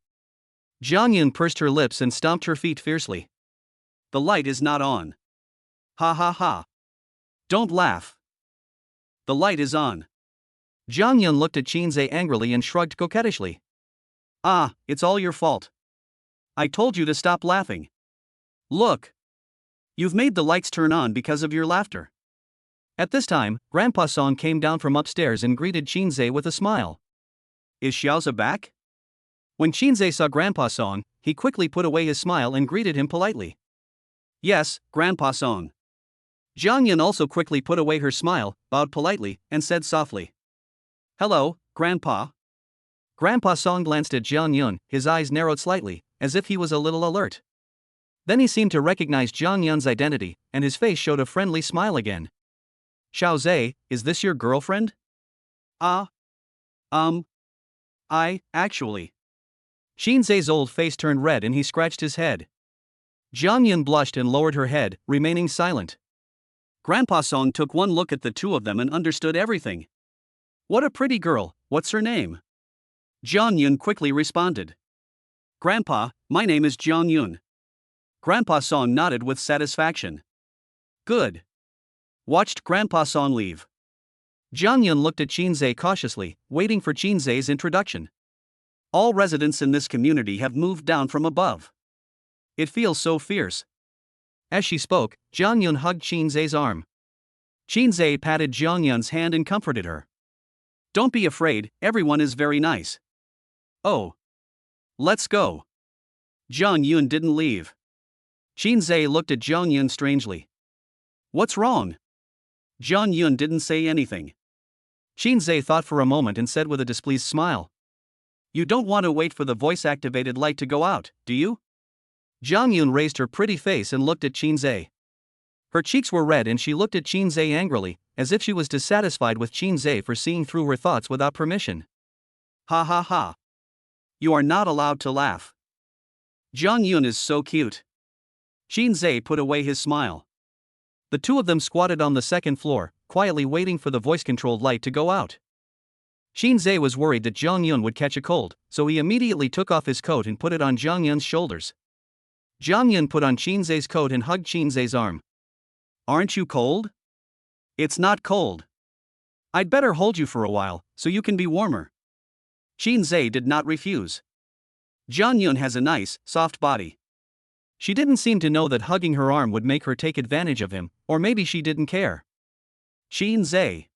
Jang Yun pursed her lips and stomped her feet fiercely. "The light is not on." "Ha ha ha. Don't laugh. The light is on." Jang Yun looked at Shinsz angrily and shrugged coquettishly. "Ah, it's all your fault. I told you to stop laughing. Look. You've made the lights turn on because of your laughter." At this time, Grandpa Song came down from upstairs and greeted Shinsz with a smile. "Is Xiaoza back?" When Shinsz saw Grandpa Song, he quickly put away his smile and greeted him politely. "Yes, Grandpa Song." Jang Yun also quickly put away her smile, bowed politely, and said softly, "Hello, Grandpa." Grandpa Song glanced at Jang Yun, his eyes narrowed slightly, as if he was a little alert. Then he seemed to recognize Jang Yun's identity, and his face showed a friendly smile again. "Xiaoza, is this your girlfriend?" Actually." Shinsz's old face turned red and he scratched his head. Jang Yun blushed and lowered her head, remaining silent. Grandpa Song took one look at the two of them and understood everything. "What a pretty girl, what's her name?" Jang Yun quickly responded. "Grandpa, my name is Jang Yun." Grandpa Song nodded with satisfaction. "Good." Watched Grandpa Song leave. Jang Yun looked at Shinsz cautiously, waiting for Shinsz's introduction. All residents in this community have moved down from above. It feels so fierce. As she spoke, Jang Yun hugged Shinsz's arm. Shinsz patted Jang Yun's hand and comforted her. "Don't be afraid, everyone is very nice." "Oh. Let's go." Jang Yun didn't leave. Shinsz looked at Jang Yun strangely. "What's wrong?" Jang Yun didn't say anything. Shinsz thought for a moment and said with a displeased smile, "You don't want to wait for the voice-activated light to go out, do you?" Jang Yun raised her pretty face and looked at Shinsz. Her cheeks were red and she looked at Shinsz angrily, as if she was dissatisfied with Shinsz for seeing through her thoughts without permission. "Ha ha ha. You are not allowed to laugh. Jang Yun is so cute." Shinsz put away his smile. The two of them squatted on the 2nd floor, quietly waiting for the voice-controlled light to go out. Shinsz was worried that Jang Yun would catch a cold, so he immediately took off his coat and put it on Jang Yun's shoulders. Jang Yun put on Shinsz's coat and hugged Shinsz's arm. Aren't you cold? It's not cold. I'd better hold you for a while, so you can be warmer. Shinsz did not refuse. Jang Yun has a nice, soft body. She didn't seem to know that hugging her arm would make her take advantage of him, or maybe she didn't care. Shinsz.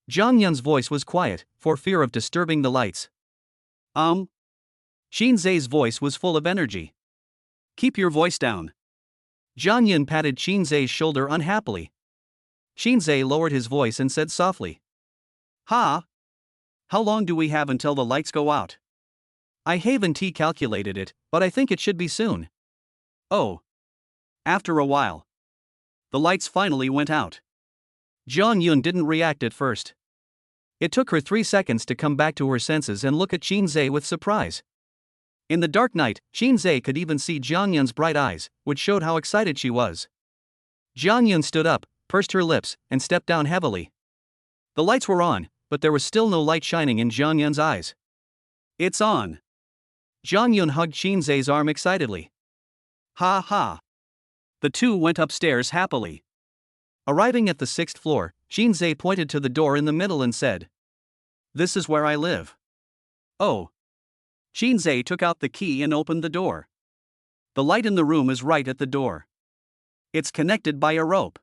Jang Yun's voice was quiet, for fear of disturbing the lights. Shinsz's voice was full of energy. Keep your voice down. Jang Yun patted Shinsz's shoulder unhappily. Shinsz lowered his voice and said softly. Ha! How long do we have until the lights go out? I haven't calculated it, but I think it should be soon. Oh. After a while. The lights finally went out. Jang Yun didn't react at first. It took her 3 seconds to come back to her senses and look at Shinsz with surprise. In the dark night, Shinsz could even see Jang Yun's bright eyes, which showed how excited she was. Jang Yun stood up, pursed her lips, and stepped down heavily. The lights were on, but there was still no light shining in Jang Yun's eyes. It's on. Jang Yun hugged Shinsz's arm excitedly. Ha ha. The two went upstairs happily. Arriving at the 6th floor, Shinsz pointed to the door in the middle and said, "This is where I live." Oh. Shinsz took out the key and opened the door. The light in the room is right at the door. It's connected by a rope.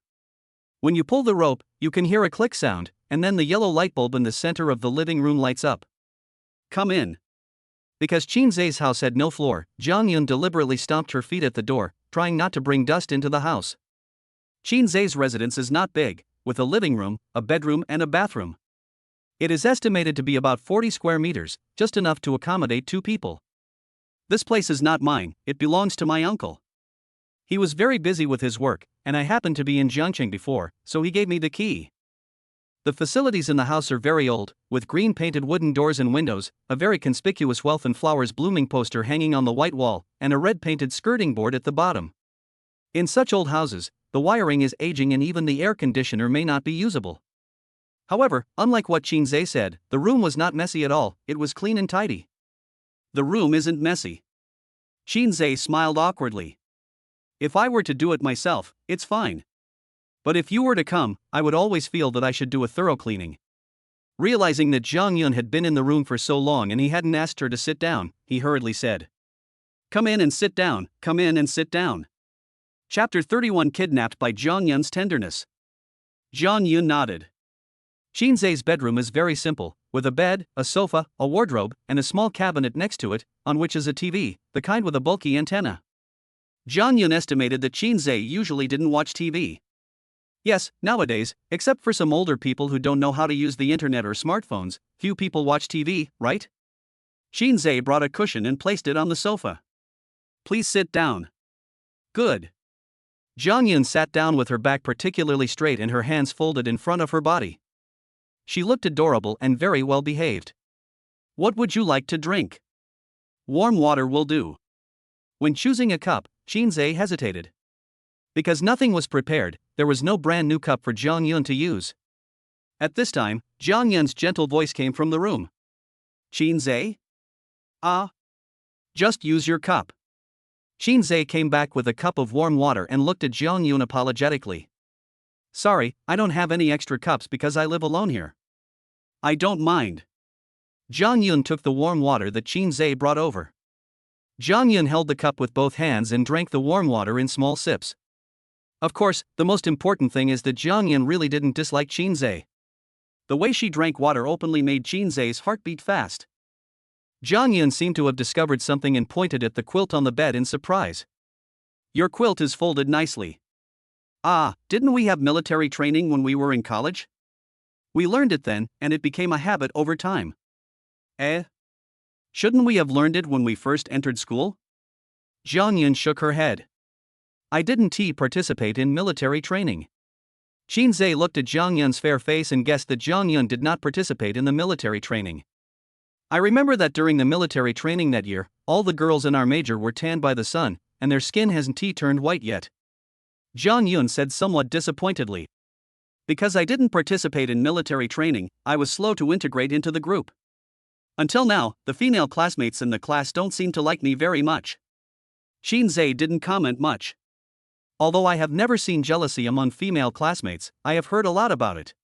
When you pull the rope, you can hear a click sound, and then the yellow light bulb in the center of the living room lights up. Come in. Because Shinsz's house had no floor, Jang Yun deliberately stomped her feet at the door, trying not to bring dust into the house. Shinsz's residence is not big, with a living room, a bedroom, and a bathroom. It is estimated to be about 40 square meters, just enough to accommodate 2 people. This place is not mine, it belongs to my uncle. He was very busy with his work, and I happened to be in Jiangcheng before, so he gave me the key. The facilities in the house are very old, with green painted wooden doors and windows, a very conspicuous wealth and flowers blooming poster hanging on the white wall, and a red painted skirting board at the bottom. In such old houses, the wiring is aging and even the air conditioner may not be usable. However, unlike what Shinsz said, the room was not messy at all, it was clean and tidy. The room isn't messy. Shinsz smiled awkwardly. If I were to do it myself, it's fine. But if you were to come, I would always feel that I should do a thorough cleaning. Realizing that Jang Yun had been in the room for so long and he hadn't asked her to sit down, he hurriedly said, "Come in and sit down, come in and sit down." Chapter 31 Kidnapped by Jang Yun's Tenderness. Jang Yun nodded. Shinsz's bedroom is very simple, with a bed, a sofa, a wardrobe, and a small cabinet next to it, on which is a TV, the kind with a bulky antenna. Jang Yun estimated that Shinsz usually didn't watch TV. Yes, nowadays, except for some older people who don't know how to use the internet or smartphones, few people watch TV, right? Shinsz brought a cushion and placed it on the sofa. Please sit down. Good. Jang Yun sat down with her back particularly straight and her hands folded in front of her body. She looked adorable and very well behaved. What would you like to drink? Warm water will do. When choosing a cup, Shinsz hesitated. Because nothing was prepared, there was no brand new cup for Jang Yun to use. At this time, Jang Yun's gentle voice came from the room. Shinsz? Just use your cup. Shinsz came back with a cup of warm water and looked at Jang Yun apologetically. Sorry, I don't have any extra cups because I live alone here. I don't mind. Jang Yun took the warm water that Shinsz brought over. Jang Yun held the cup with both hands and drank the warm water in small sips. Of course, the most important thing is that Jang Yun really didn't dislike Shinsz. The way she drank water openly made Shinsz's heart beat fast. Jang Yun seemed to have discovered something and pointed at the quilt on the bed in surprise. Your quilt is folded nicely. Didn't we have military training when we were in college? We learned it then, and it became a habit over time. Shouldn't we have learned it when we first entered school? Jang Yun shook her head. I didn't participate in military training. Shinsz looked at Jang Yun's fair face and guessed that Jang Yun did not participate in the military training. I remember that during the military training that year, all the girls in our major were tanned by the sun, and their skin hasn't turned white yet. Jang Yun said somewhat disappointedly. Because I didn't participate in military training, I was slow to integrate into the group. Until now, the female classmates in the class don't seem to like me very much. Shinsz didn't comment much. Although I have never seen jealousy among female classmates, I have heard a lot about it.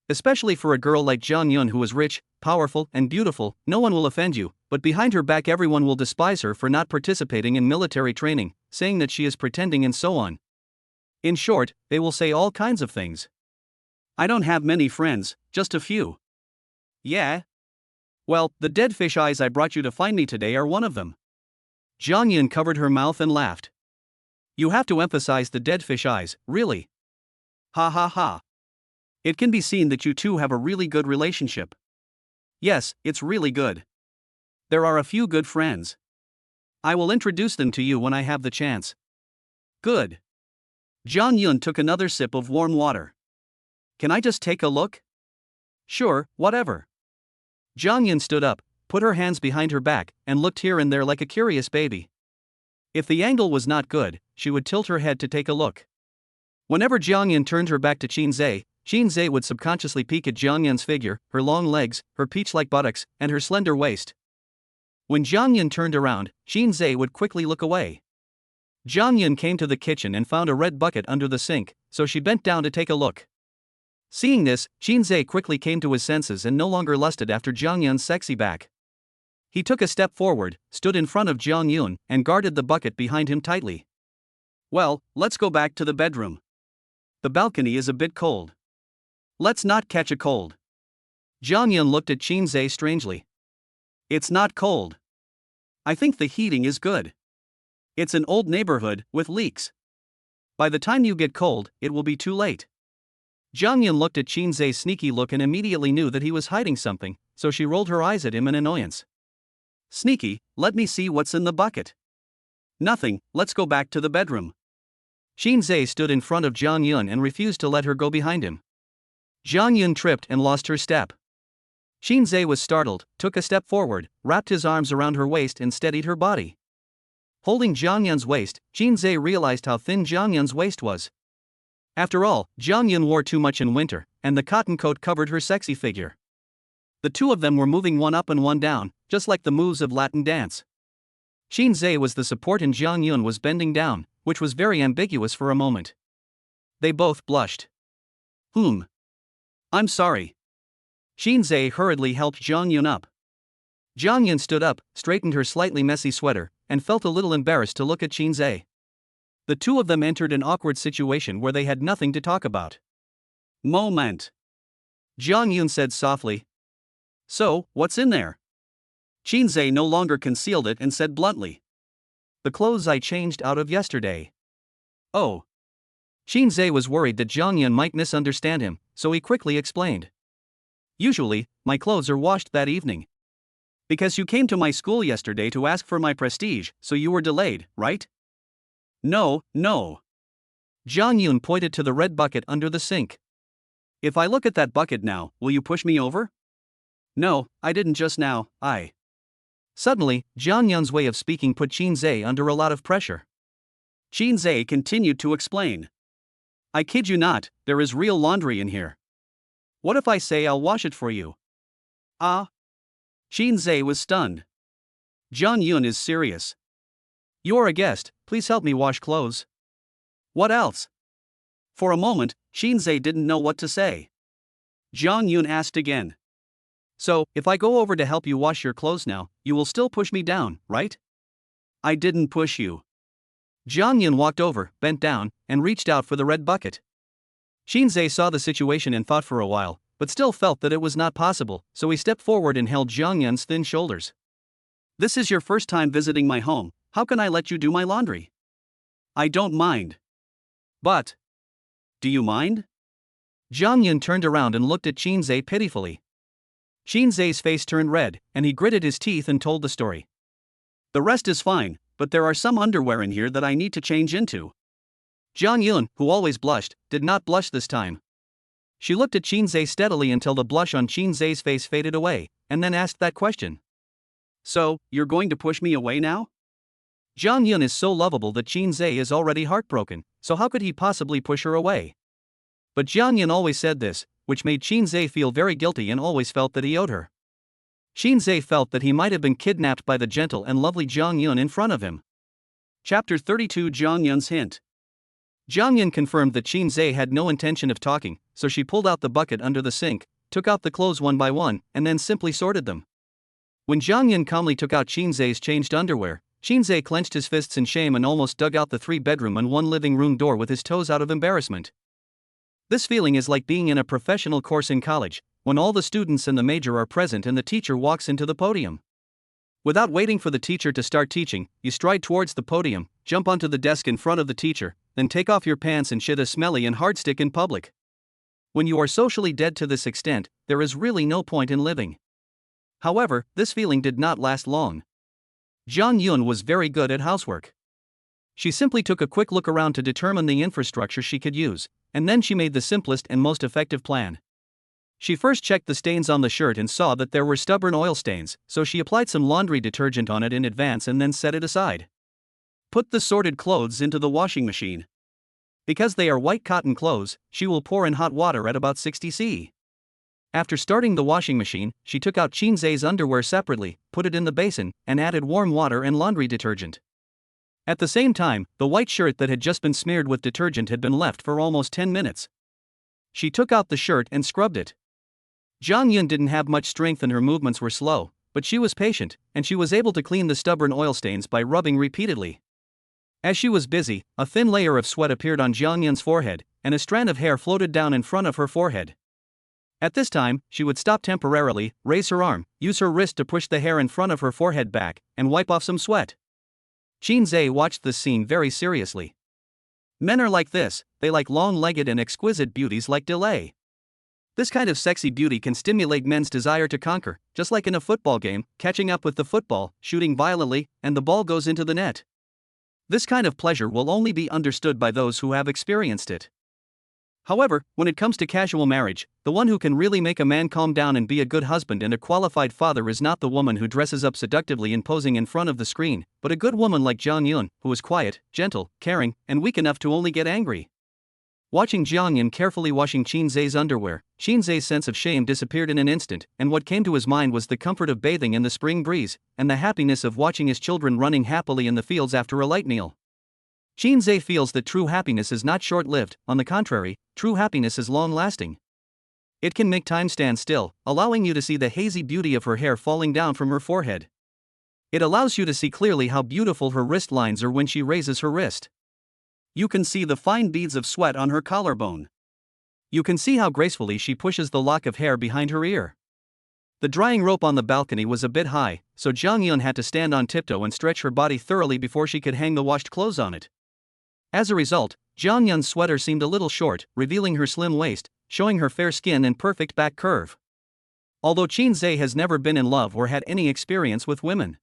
Especially for a girl like Jang Yun who is rich, powerful, and beautiful, no one will offend you, but behind her back everyone will despise her for not participating in military training, saying that she is pretending and so on. In short, they will say all kinds of things. I don't have many friends, just a few. Yeah? Well, the dead fish eyes I brought you to find me today are one of them. Jang Yun covered her mouth and laughed. You have to emphasize the dead fish eyes, really. Ha ha ha. It can be seen that you two have a really good relationship. Yes, it's really good. There are a few good friends. I will introduce them to you when I have the chance. Good. Jang Yun took another sip of warm water. Can I just take a look? Sure, whatever. Jang Yun stood up, put her hands behind her back, and looked here and there like a curious baby. If the angle was not good, she would tilt her head to take a look. Whenever Jang Yun turned her back to Shinsz would subconsciously peek at Jang Yun's figure, her long legs, her peach-like buttocks, and her slender waist. When Jang Yun turned around, Shinsz would quickly look away. Jang Yun came to the kitchen and found a red bucket under the sink, so she bent down to take a look. Seeing this, Shinsz quickly came to his senses and no longer lusted after Jang Yun's sexy back. He took a step forward, stood in front of Jang Yun, and guarded the bucket behind him tightly. Well, let's go back to the bedroom. The balcony is a bit cold. Let's not catch a cold. Jang Yun looked at Shinsz strangely. It's not cold. I think the heating is good. It's an old neighborhood, with leaks. By the time you get cold, it will be too late. Jang Yun looked at Shinsz's sneaky look and immediately knew that he was hiding something, so she rolled her eyes at him in annoyance. Sneaky, let me see what's in the bucket. Nothing, let's go back to the bedroom. Shinsz stood in front of Jang Yun and refused to let her go behind him. Jang Yun tripped and lost her step. Shinsz was startled, took a step forward, wrapped his arms around her waist and steadied her body. Holding Jang Yun's waist, Shinsz realized how thin Jang Yun's waist was. After all, Jang Yun wore too much in winter, and the cotton coat covered her sexy figure. The two of them were moving one up and one down, just like the moves of Latin dance. Shinsz was the support and Jang Yun was bending down, which was very ambiguous for a moment. They both blushed. I'm sorry. Shinsz hurriedly helped Jang Yun up. Jang Yun stood up, straightened her slightly messy sweater, and felt a little embarrassed to look at Shinsz. The two of them entered an awkward situation where they had nothing to talk about. Moment. Jang Yun said softly. So, what's in there? Shinsz no longer concealed it and said bluntly. The clothes I changed out of yesterday. Oh. Shinsz was worried that Jang Yun might misunderstand him, so he quickly explained. Usually, my clothes are washed that evening. Because you came to my school yesterday to ask for my prestige, so you were delayed, right? No. Jang Yun pointed to the red bucket under the sink. If I look at that bucket now, will you push me over? No, I didn't just now, Suddenly, Jang Yun's way of speaking put Shinsz under a lot of pressure. Shinsz continued to explain. I kid you not, there is real laundry in here. What if I say I'll wash it for you? Shinsz was stunned. Jang Yun is serious. You're a guest, please help me wash clothes. What else? For a moment, Shinsz didn't know what to say. Jang Yun asked again. So, if I go over to help you wash your clothes now, you will still push me down, right? I didn't push you. Jang Yun walked over, bent down, and reached out for the red bucket. Shinsz saw the situation and thought for a while, but still felt that it was not possible, so he stepped forward and held Jang Yun's thin shoulders. This is your first time visiting my home, how can I let you do my laundry? I don't mind. But. Do you mind? Jang Yun turned around and looked at Shinsz pitifully. Shinsz's face turned red, and he gritted his teeth and told the story. The rest is fine, but there are some underwear in here that I need to change into. Jang Yun, who always blushed, did not blush this time. She looked at Shinsz steadily until the blush on Shinsz's face faded away, and then asked that question. So, you're going to push me away now? Jang Yun is so lovable that Shinsz is already heartbroken, so how could he possibly push her away? But Jang Yun always said this, which made Shinsz feel very guilty and always felt that he owed her. Shinsz felt that he might have been kidnapped by the gentle and lovely Jang Yun in front of him. Chapter 32 Jang Yun's Hint. Jang Yun confirmed that Shinsz had no intention of talking, so she pulled out the bucket under the sink, took out the clothes one by one, and then simply sorted them. When Jang Yun calmly took out Shinz's changed underwear, Shinsz clenched his fists in shame and almost dug out the 3-bedroom and 1-living-room door with his toes out of embarrassment. This feeling is like being in a professional course in college, when all the students and the major are present and the teacher walks into the podium. Without waiting for the teacher to start teaching, you stride towards the podium, jump onto the desk in front of the teacher, then take off your pants and shit a smelly and hard stick in public. When you are socially dead to this extent, there is really no point in living. However, this feeling did not last long. Jang Yun was very good at housework. She simply took a quick look around to determine the infrastructure she could use, and then she made the simplest and most effective plan. She first checked the stains on the shirt and saw that there were stubborn oil stains, so she applied some laundry detergent on it in advance and then set it aside. Put the sorted clothes into the washing machine. Because they are white cotton clothes, she will pour in hot water at about 60 C. After starting the washing machine, she took out Shinz's underwear separately, put it in the basin, and added warm water and laundry detergent. At the same time, the white shirt that had just been smeared with detergent had been left for almost 10 minutes. She took out the shirt and scrubbed it. Jang Yun didn't have much strength and her movements were slow, but she was patient, and she was able to clean the stubborn oil stains by rubbing repeatedly. As she was busy, a thin layer of sweat appeared on Jang Yun's forehead, and a strand of hair floated down in front of her forehead. At this time, she would stop temporarily, raise her arm, use her wrist to push the hair in front of her forehead back, and wipe off some sweat. Shinsz watched this scene very seriously. Men are like this, they like long-legged and exquisite beauties like Delay. This kind of sexy beauty can stimulate men's desire to conquer, just like in a football game, catching up with the football, shooting violently, and the ball goes into the net. This kind of pleasure will only be understood by those who have experienced it. However, when it comes to casual marriage, the one who can really make a man calm down and be a good husband and a qualified father is not the woman who dresses up seductively and posing in front of the screen, but a good woman like Jang Yun, who is quiet, gentle, caring, and weak enough to only get angry. Watching Jang Yun carefully washing Shinz's underwear, Shinz's sense of shame disappeared in an instant, and what came to his mind was the comfort of bathing in the spring breeze, and the happiness of watching his children running happily in the fields after a light meal. Shinsz feels that true happiness is not short-lived, on the contrary, true happiness is long-lasting. It can make time stand still, allowing you to see the hazy beauty of her hair falling down from her forehead. It allows you to see clearly how beautiful her wrist lines are when she raises her wrist. You can see the fine beads of sweat on her collarbone. You can see how gracefully she pushes the lock of hair behind her ear. The drying rope on the balcony was a bit high, so Jang Yun had to stand on tiptoe and stretch her body thoroughly before she could hang the washed clothes on it. As a result, Jang Yun's sweater seemed a little short, revealing her slim waist, showing her fair skin and perfect back curve. Although Shinsz has never been in love or had any experience with women.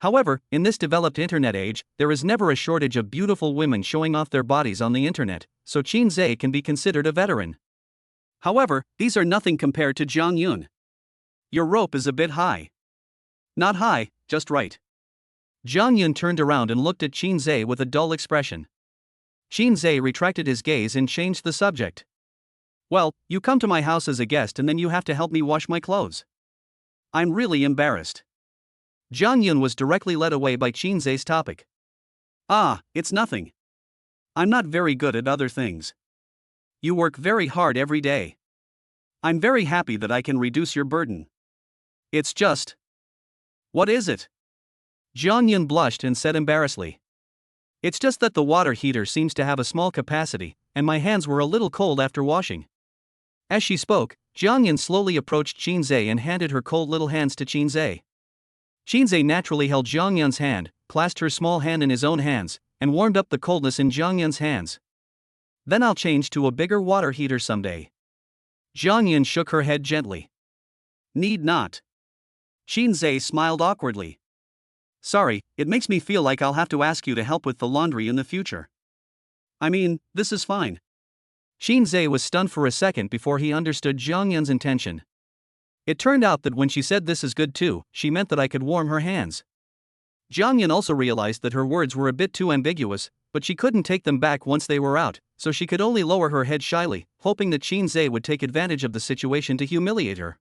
However, in this developed internet age, there is never a shortage of beautiful women showing off their bodies on the internet, so Shinsz can be considered a veteran. However, these are nothing compared to Jang Yun. Your rope is a bit high. Not high, just right. Jang Yun turned around and looked at Shinsz with a dull expression. Shinsz retracted his gaze and changed the subject. Well, you come to my house as a guest and then you have to help me wash my clothes. I'm really embarrassed. Jang Yun was directly led away by Shinz's topic. Ah, it's nothing. I'm not very good at other things. You work very hard every day. I'm very happy that I can reduce your burden. It's just. What is it? Jang Yun blushed and said embarrassedly. It's just that the water heater seems to have a small capacity, and my hands were a little cold after washing. As she spoke, Jang Yun slowly approached Shinsz and handed her cold little hands to Shinsz. Shinsz naturally held Jang Yun's hand, clasped her small hand in his own hands, and warmed up the coldness in Jang Yun's hands. Then I'll change to a bigger water heater someday. Jang Yun shook her head gently. Need not. Shinsz smiled awkwardly. Sorry, it makes me feel like I'll have to ask you to help with the laundry in the future. I mean, this is fine. Shinsz was stunned for a second before he understood Jang Yun's intention. It turned out that when she said this is good too, she meant that I could warm her hands. Jang Yun also realized that her words were a bit too ambiguous, but she couldn't take them back once they were out, so she could only lower her head shyly, hoping that Shinsz would take advantage of the situation to humiliate her.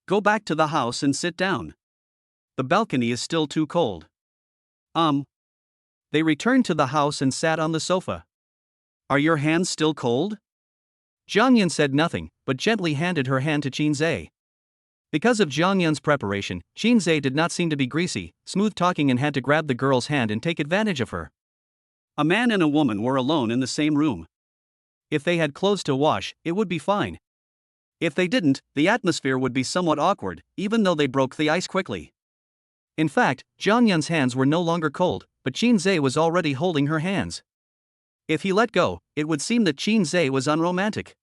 Go back to the house and sit down. The balcony is still too cold. They returned to the house and sat on the sofa. Are your hands still cold? Jang Yun said nothing, but gently handed her hand to Shinsz. Because of Jang Yun's preparation, Shinsz did not seem to be greasy, smooth-talking and had to grab the girl's hand and take advantage of her. A man and a woman were alone in the same room. If they had clothes to wash, it would be fine. If they didn't, the atmosphere would be somewhat awkward, even though they broke the ice quickly. In fact, Jang Yun's hands were no longer cold, but Shinsz was already holding her hands. If he let go, it would seem that Shinsz was unromantic.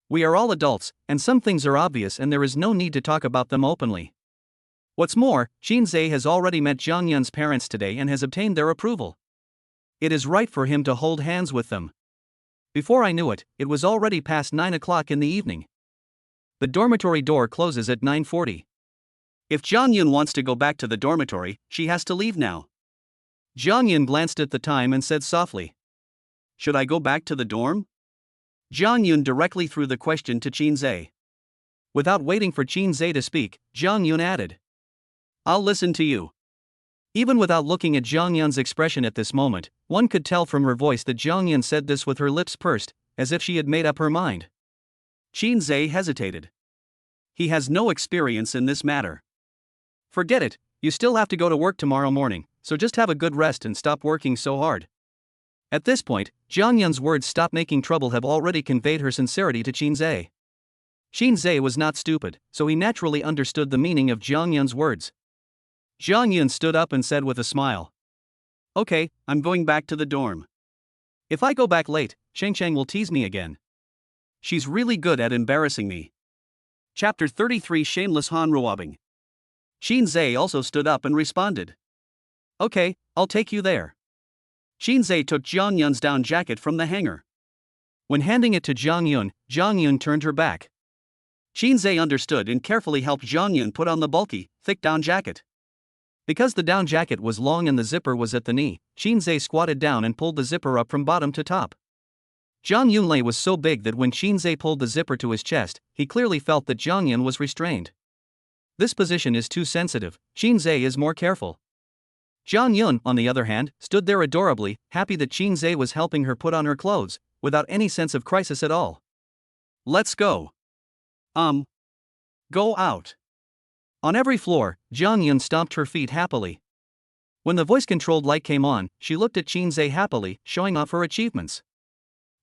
We are all adults, and some things are obvious and there is no need to talk about them openly. What's more, Shinsz has already met Jang Yun's parents today and has obtained their approval. It is right for him to hold hands with them. Before I knew it, it was already past 9 o'clock in the evening. The dormitory door closes at 9:40. If Jang Yun wants to go back to the dormitory, she has to leave now. Jang Yun glanced at the time and said softly, "Should I go back to the dorm?" Jang Yun directly threw the question to Shinsz. Without waiting for Shinsz to speak, Jang Yun added, "I'll listen to you." Even without looking at Jang Yun's expression at this moment, one could tell from her voice that Jang Yun said this with her lips pursed, as if she had made up her mind. Shinsz hesitated. He has no experience in this matter. Forget it, you still have to go to work tomorrow morning, so just have a good rest and stop working so hard. At this point, Jang Yun's words "stop making trouble" have already conveyed her sincerity to Shinsz. Shinsz was not stupid, so he naturally understood the meaning of Jang Yun's words. Jang Yun stood up and said with a smile, "Okay, I'm going back to the dorm. If I go back late, Sheng will tease me again. She's really good at embarrassing me." Chapter 33 Shameless Han Ruabing. Shinsz also stood up and responded, "Okay, I'll take you there." Shinsz took Jang Yun's down jacket from the hanger. When handing it to Jang Yun turned her back. Shinsz understood and carefully helped Jang Yun put on the bulky, thick down jacket. Because the down jacket was long and the zipper was at the knee, Shinsz squatted down and pulled the zipper up from bottom to top. Jang Yun was so big that when Shinsz pulled the zipper to his chest, he clearly felt that Jang Yun was restrained. This position is too sensitive, Shinsz is more careful. Jang Yun, on the other hand, stood there adorably, happy that Shinsz was helping her put on her clothes, without any sense of crisis at all. "Let's go." Go out." On every floor, Jang Yun stomped her feet happily. When the voice-controlled light came on, she looked at Shinsz happily, showing off her achievements.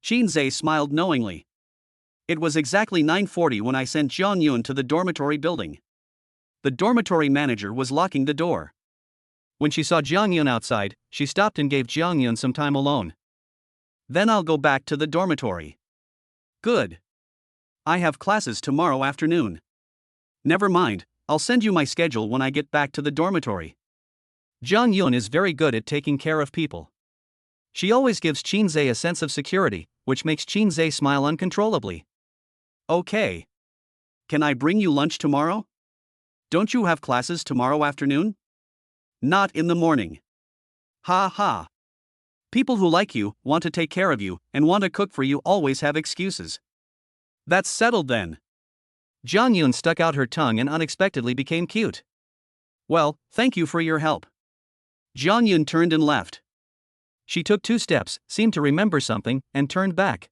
Shinsz smiled knowingly. It was exactly 9:40 when I sent Jang Yun to the dormitory building. The dormitory manager was locking the door. When she saw Jang Yun outside, she stopped and gave Jang Yun some time alone. "Then I'll go back to the dormitory." "Good. I have classes tomorrow afternoon." "Never mind, I'll send you my schedule when I get back to the dormitory." Jang Yun is very good at taking care of people. She always gives Shinsz a sense of security, which makes Shinsz smile uncontrollably. "Okay. Can I bring you lunch tomorrow? Don't you have classes tomorrow afternoon?" "Not in the morning." "Ha ha. People who like you, want to take care of you, and want to cook for you always have excuses." "That's settled then." Jang Yun stuck out her tongue and unexpectedly became cute. "Well, thank you for your help." Jang Yun turned and left. She took 2 steps, seemed to remember something, and turned back.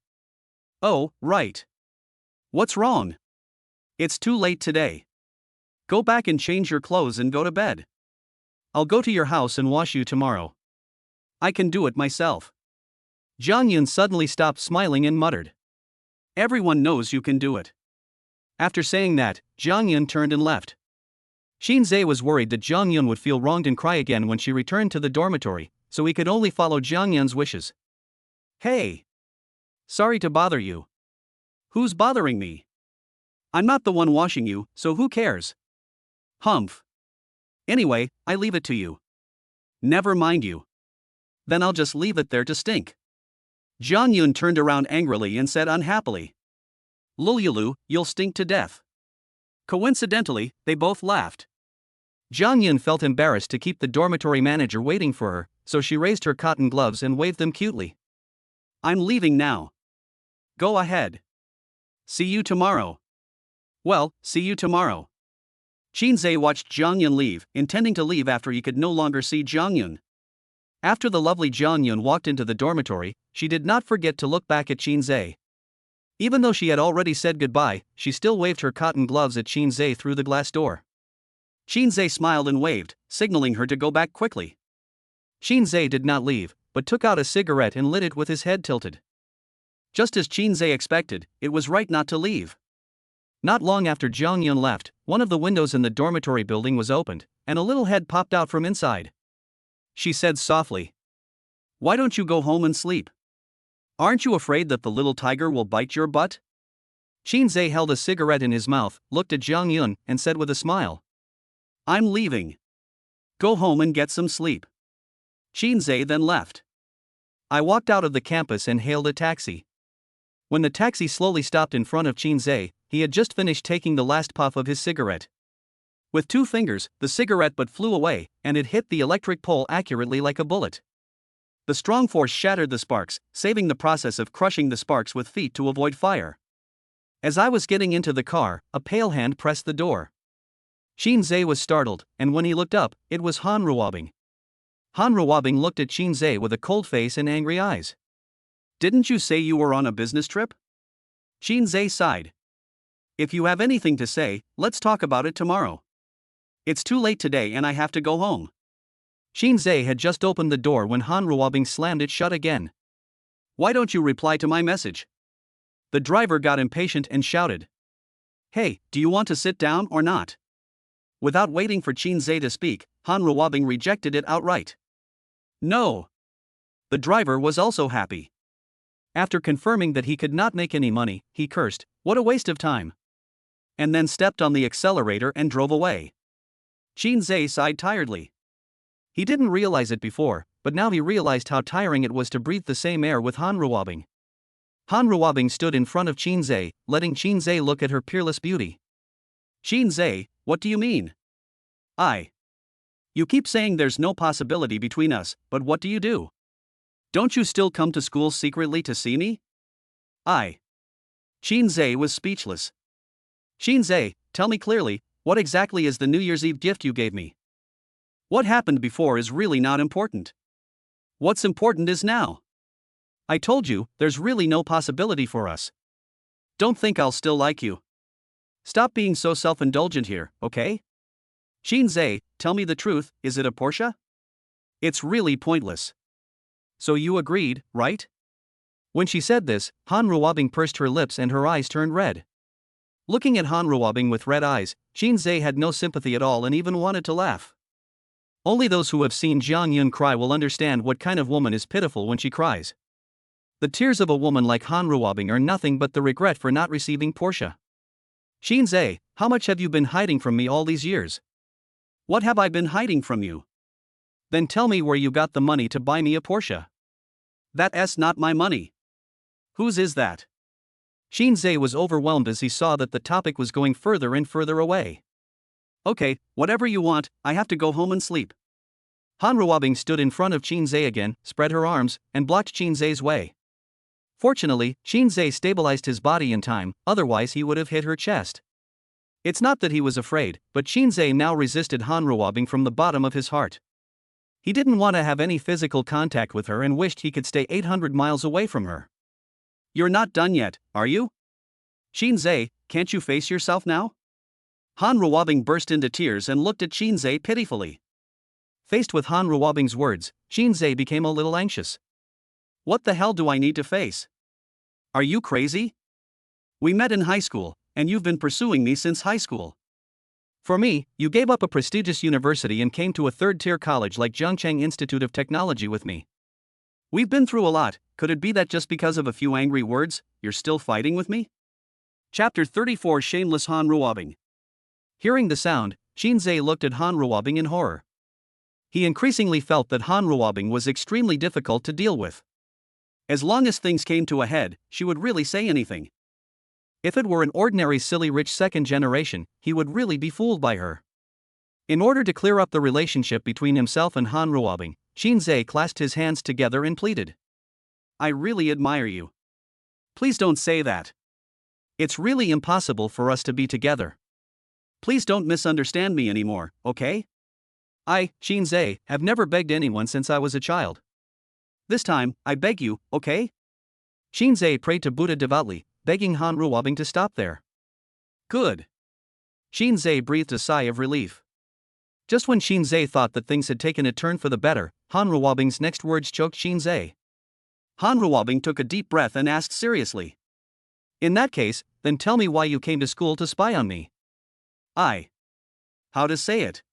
"Oh, right. What's wrong?" "It's too late today. Go back and change your clothes and go to bed. I'll go to your house and wash you tomorrow." "I can do it myself." Jang Yun suddenly stopped smiling and muttered, "Everyone knows you can do it." After saying that, Jang Yun turned and left. Shinsz was worried that Jang Yun would feel wronged and cry again when she returned to the dormitory, so he could only follow Jang Yun's wishes. "Hey. Sorry to bother you." "Who's bothering me? I'm not the one washing you, so who cares?" "Humph. Anyway, I leave it to you." "Never mind you." "Then I'll just leave it there to stink." Jang Yun turned around angrily and said unhappily, "Lululu, you'll stink to death." Coincidentally, they both laughed. Jang Yun felt embarrassed to keep the dormitory manager waiting for her, so she raised her cotton gloves and waved them cutely. "I'm leaving now." "Go ahead. See you tomorrow." "Well, see you tomorrow." Shinsz watched Jang Yun leave, intending to leave after he could no longer see Jang Yun. After the lovely Jang Yun walked into the dormitory, she did not forget to look back at Shinsz. Even though she had already said goodbye, she still waved her cotton gloves at Shinsz through the glass door. Shinsz smiled and waved, signaling her to go back quickly. Shinsz did not leave, but took out a cigarette and lit it with his head tilted. Just as Shinsz expected, it was right not to leave. Not long after Jang Yun left, one of the windows in the dormitory building was opened, and a little head popped out from inside. She said softly, "Why don't you go home and sleep? Aren't you afraid that the little tiger will bite your butt?" Shinsz held a cigarette in his mouth, looked at Jang Yun, and said with a smile, "I'm leaving. Go home and get some sleep." Shinsz then left. I walked out of the campus and hailed a taxi. When the taxi slowly stopped in front of Shinsz, he had just finished taking the last puff of his cigarette. With 2 fingers, the cigarette butt flew away, and it hit the electric pole accurately like a bullet. The strong force shattered the sparks, saving the process of crushing the sparks with feet to avoid fire. As I was getting into the car, a pale hand pressed the door. Shinsz was startled, and when he looked up, it was Ruabing. Ruabing looked at Shinsz with a cold face and angry eyes. "Didn't you say you were on a business trip?" Shinsz sighed. "If you have anything to say, let's talk about it tomorrow. It's too late today and I have to go home." Shinsz had just opened the door when Ruabing slammed it shut again. "Why don't you reply to my message?" The driver got impatient and shouted, "Hey, do you want to sit down or not?" Without waiting for Shinsz to speak, Ruabing rejected it outright. "No." The driver was also happy. After confirming that he could not make any money, he cursed, "What a waste of time," and then stepped on the accelerator and drove away. Shinsz sighed tiredly. He didn't realize it before, but now he realized how tiring it was to breathe the same air with Ruabing. Ruabing stood in front of Shinsz, letting Shinsz look at her peerless beauty. "Shinsz, what do you mean?" You keep saying there's no possibility between us, but what do you do? Don't you still come to school secretly to see me?" Shinsz was speechless. "Shinsz, tell me clearly, what exactly is the New Year's Eve gift you gave me? What happened before is really not important. What's important is now. I told you, there's really no possibility for us. Don't think I'll still like you. Stop being so self-indulgent here, okay? Shinsz, tell me the truth, is it a Porsche? It's really pointless. So you agreed, right?" When she said this, Ruabing pursed her lips and her eyes turned red. Looking at Ruabing with red eyes, Shinsz had no sympathy at all and even wanted to laugh. Only those who have seen Jang Yun cry will understand what kind of woman is pitiful when she cries. The tears of a woman like Ruabing are nothing but the regret for not receiving Porsche. "Shinsz, how much have you been hiding from me all these years?" "What have I been hiding from you?" "Then tell me where you got the money to buy me a Porsche." "That's not my money." "Whose is that?" Shinsz was overwhelmed as he saw that the topic was going further and further away. "Okay, whatever you want, I have to go home and sleep." Ruabing stood in front of Shinsz again, spread her arms, and blocked Shinsz's way. Fortunately, Shinsz stabilized his body in time, otherwise he would have hit her chest. It's not that he was afraid, but Shinsz now resisted Ruabing from the bottom of his heart. He didn't want to have any physical contact with her and wished he could stay 800 miles away from her. "You're not done yet, are you? Shinsz, can't you face yourself now?" Ruabing burst into tears and looked at Shinsz pitifully. Faced with Ruabing's words, Shinsz became a little anxious. "What the hell do I need to face? Are you crazy? We met in high school, and you've been pursuing me since high school. For me, you gave up a prestigious university and came to a third-tier college like Zhongcheng Institute of Technology with me. We've been through a lot. Could it be that just because of a few angry words, you're still fighting with me?" Chapter 34 Shameless Ruabing. Hearing the sound, Shinsz looked at Ruabing in horror. He increasingly felt that Ruabing was extremely difficult to deal with. As long as things came to a head, she would really say anything. If it were an ordinary silly rich second generation, he would really be fooled by her. In order to clear up the relationship between himself and Ruabing, Shinsz clasped his hands together and pleaded. "I really admire you. Please don't say that. It's really impossible for us to be together. Please don't misunderstand me anymore, okay? I, Shinsz, have never begged anyone since I was a child. This time, I beg you, okay? Shinsz prayed to Buddha devoutly, begging Han Ruabing to stop there. Good. Shinsz breathed a sigh of relief. Just when Shinsz thought that things had taken a turn for the better, Han Ruabing's next words choked Shinsz. Han Ruabing took a deep breath and asked seriously. In that case, then tell me why you came to school to spy on me. How to say it?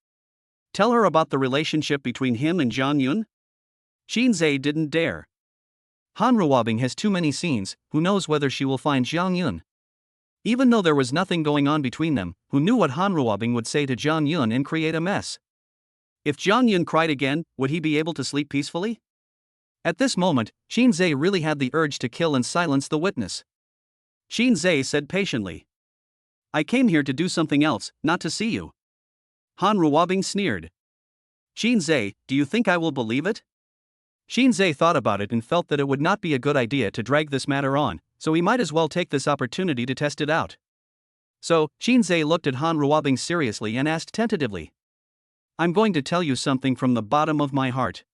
Tell her about the relationship between him and Jang Yun? Shinsz didn't dare. Han Ruabing has too many scenes, who knows whether she will find Jang Yun. Even though there was nothing going on between them, who knew what Han Ruabing would say to Jang Yun and create a mess? If Jang Yun cried again, would he be able to sleep peacefully? At this moment, Shinsz really had the urge to kill and silence the witness. Shinsz said patiently. I came here to do something else, not to see you. Han Ruabing sneered. Shinsz, do you think I will believe it? Shinsz thought about it and felt that it would not be a good idea to drag this matter on, so he might as well take this opportunity to test it out. So, Shinsz looked at Han Ruabing seriously and asked tentatively. I'm going to tell you something from the bottom of my heart.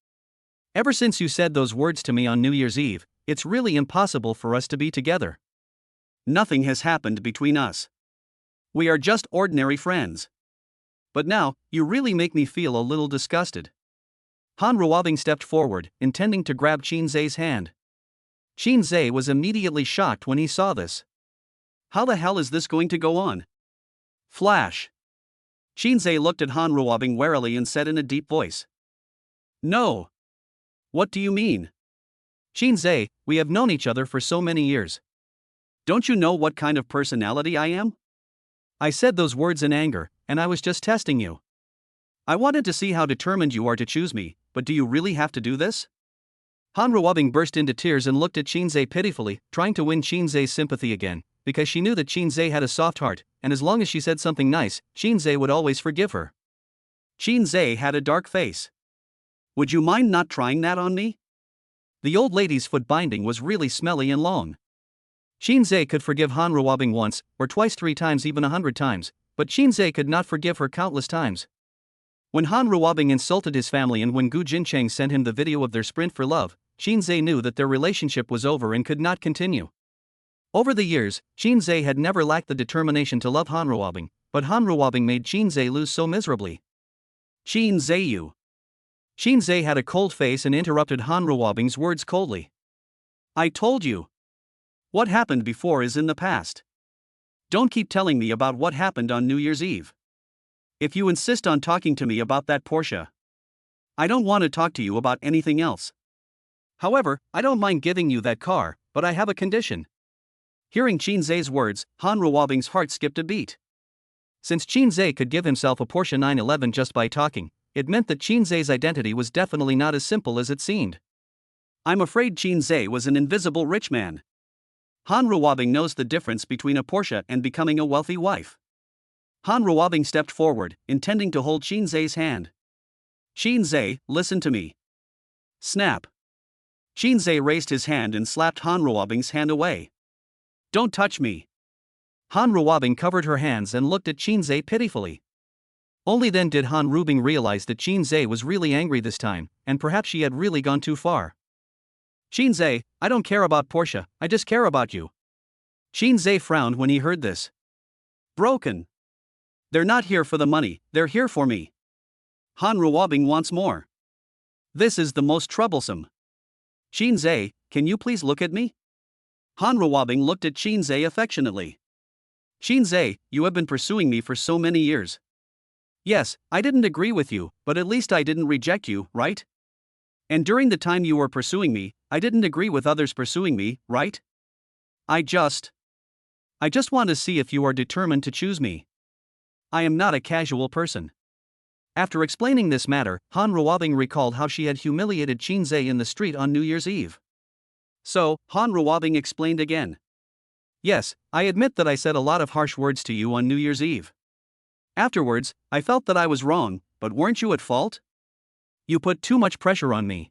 Ever since you said those words to me on New Year's Eve, it's really impossible for us to be together. Nothing has happened between us. We are just ordinary friends. But now, you really make me feel a little disgusted. Han Ruabing stepped forward, intending to grab Shinsz's hand. Shinsz was immediately shocked when he saw this. How the hell is this going to go on? Flash. Shinsz looked at Han Ruabing warily and said in a deep voice. No. What do you mean? Shinsz, we have known each other for so many years. Don't you know what kind of personality I am? I said those words in anger, and I was just testing you. I wanted to see how determined you are to choose me, but do you really have to do this? Han Ruabing burst into tears and looked at Shinsz pitifully, trying to win Shinsz's sympathy again, because she knew that Shinsz had a soft heart, and as long as she said something nice, Shinsz would always forgive her. Shinsz had a dark face. Would you mind not trying that on me? The old lady's foot binding was really smelly and long. Shinsz could forgive Han Ruabing once, or twice, 3 times, even 100 times, but Shinsz could not forgive her countless times. When Han Ruabing insulted his family and when Gu Jincheng sent him the video of their sprint for love, Shinsz knew that their relationship was over and could not continue. Over the years, Shinsz had never lacked the determination to love Han Ruabing, but Han Ruabing made Shinsz lose so miserably. Shinsz, you. Shinsz had a cold face and interrupted Han Ruabing's words coldly. I told you. What happened before is in the past. Don't keep telling me about what happened on New Year's Eve. If you insist on talking to me about that Porsche, I don't want to talk to you about anything else. However, I don't mind giving you that car, but I have a condition. Hearing Shinsz's words, Han Ruabing's heart skipped a beat. Since Shinsz could give himself a Porsche 911 just by talking, it meant that Shinsz's identity was definitely not as simple as it seemed. I'm afraid Shinsz was an invisible rich man. Han Ruabing knows the difference between a Porsche and becoming a wealthy wife. Han Ruabing stepped forward, intending to hold Shinsz's hand. Shinsz, listen to me. Snap. Shinsz raised his hand and slapped Han Ruabing's hand away. Don't touch me. Han Ruabing covered her hands and looked at Shinsz pitifully. Only then did Han Ruabing realize that Shinsz was really angry this time, and perhaps she had really gone too far. Shinsz, I don't care about Porsche, I just care about you. Shinsz frowned when he heard this. Broken. They're not here for the money, they're here for me. Han Ruabing wants more. This is the most troublesome. Shinsz, can you please look at me? Han Ruabing looked at Shinsz affectionately. Shinsz, you have been pursuing me for so many years. Yes, I didn't agree with you, but at least I didn't reject you, right? And during the time you were pursuing me, I didn't agree with others pursuing me, right? I just want to see if you are determined to choose me. I am not a casual person. After explaining this matter, Han Ruabing recalled how she had humiliated Shinsz in the street on New Year's Eve. So, Han Ruabing explained again. Yes, I admit that I said a lot of harsh words to you on New Year's Eve. Afterwards, I felt that I was wrong, but weren't you at fault? You put too much pressure on me.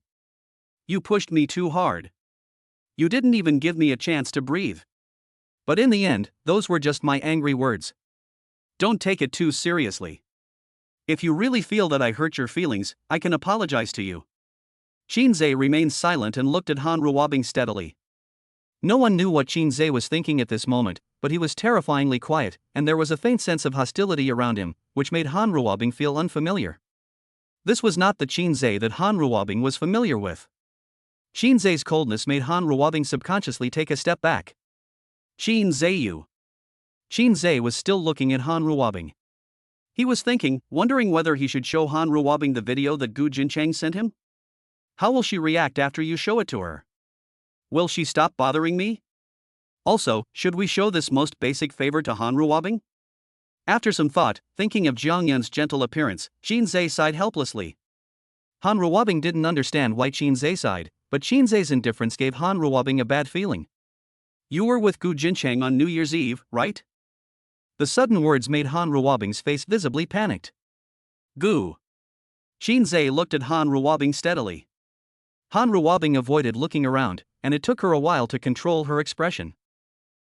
You pushed me too hard. You didn't even give me a chance to breathe. But in the end, those were just my angry words. Don't take it too seriously. If you really feel that I hurt your feelings, I can apologize to you. Shinsz remained silent and looked at Han Ruabing steadily. No one knew what Shinsz was thinking at this moment, but he was terrifyingly quiet, and there was a faint sense of hostility around him, which made Han Ruabing feel unfamiliar. This was not the Shinsz that Han Ruabing was familiar with. Shinz's coldness made Han Ruabing subconsciously take a step back. Shinsz. Shinsz was still looking at Han Ruabing. He was thinking, wondering whether he should show Han Ruabing the video that Gu Jincheng sent him. How will she react after you show it to her? Will she stop bothering me? Also, should we show this most basic favor to Han Ruabing? After some thought, thinking of Jang Yun's gentle appearance, Shinsz sighed helplessly. Han Ruabing didn't understand why Shinsz sighed, but Shinz's indifference gave Han Ruabing a bad feeling. You were with Gu Jincheng on New Year's Eve, right? The sudden words made Han Ruabing's face visibly panicked. Gu. Shinsz looked at Han Ruabing steadily. Han Ruabing avoided looking around, and it took her a while to control her expression.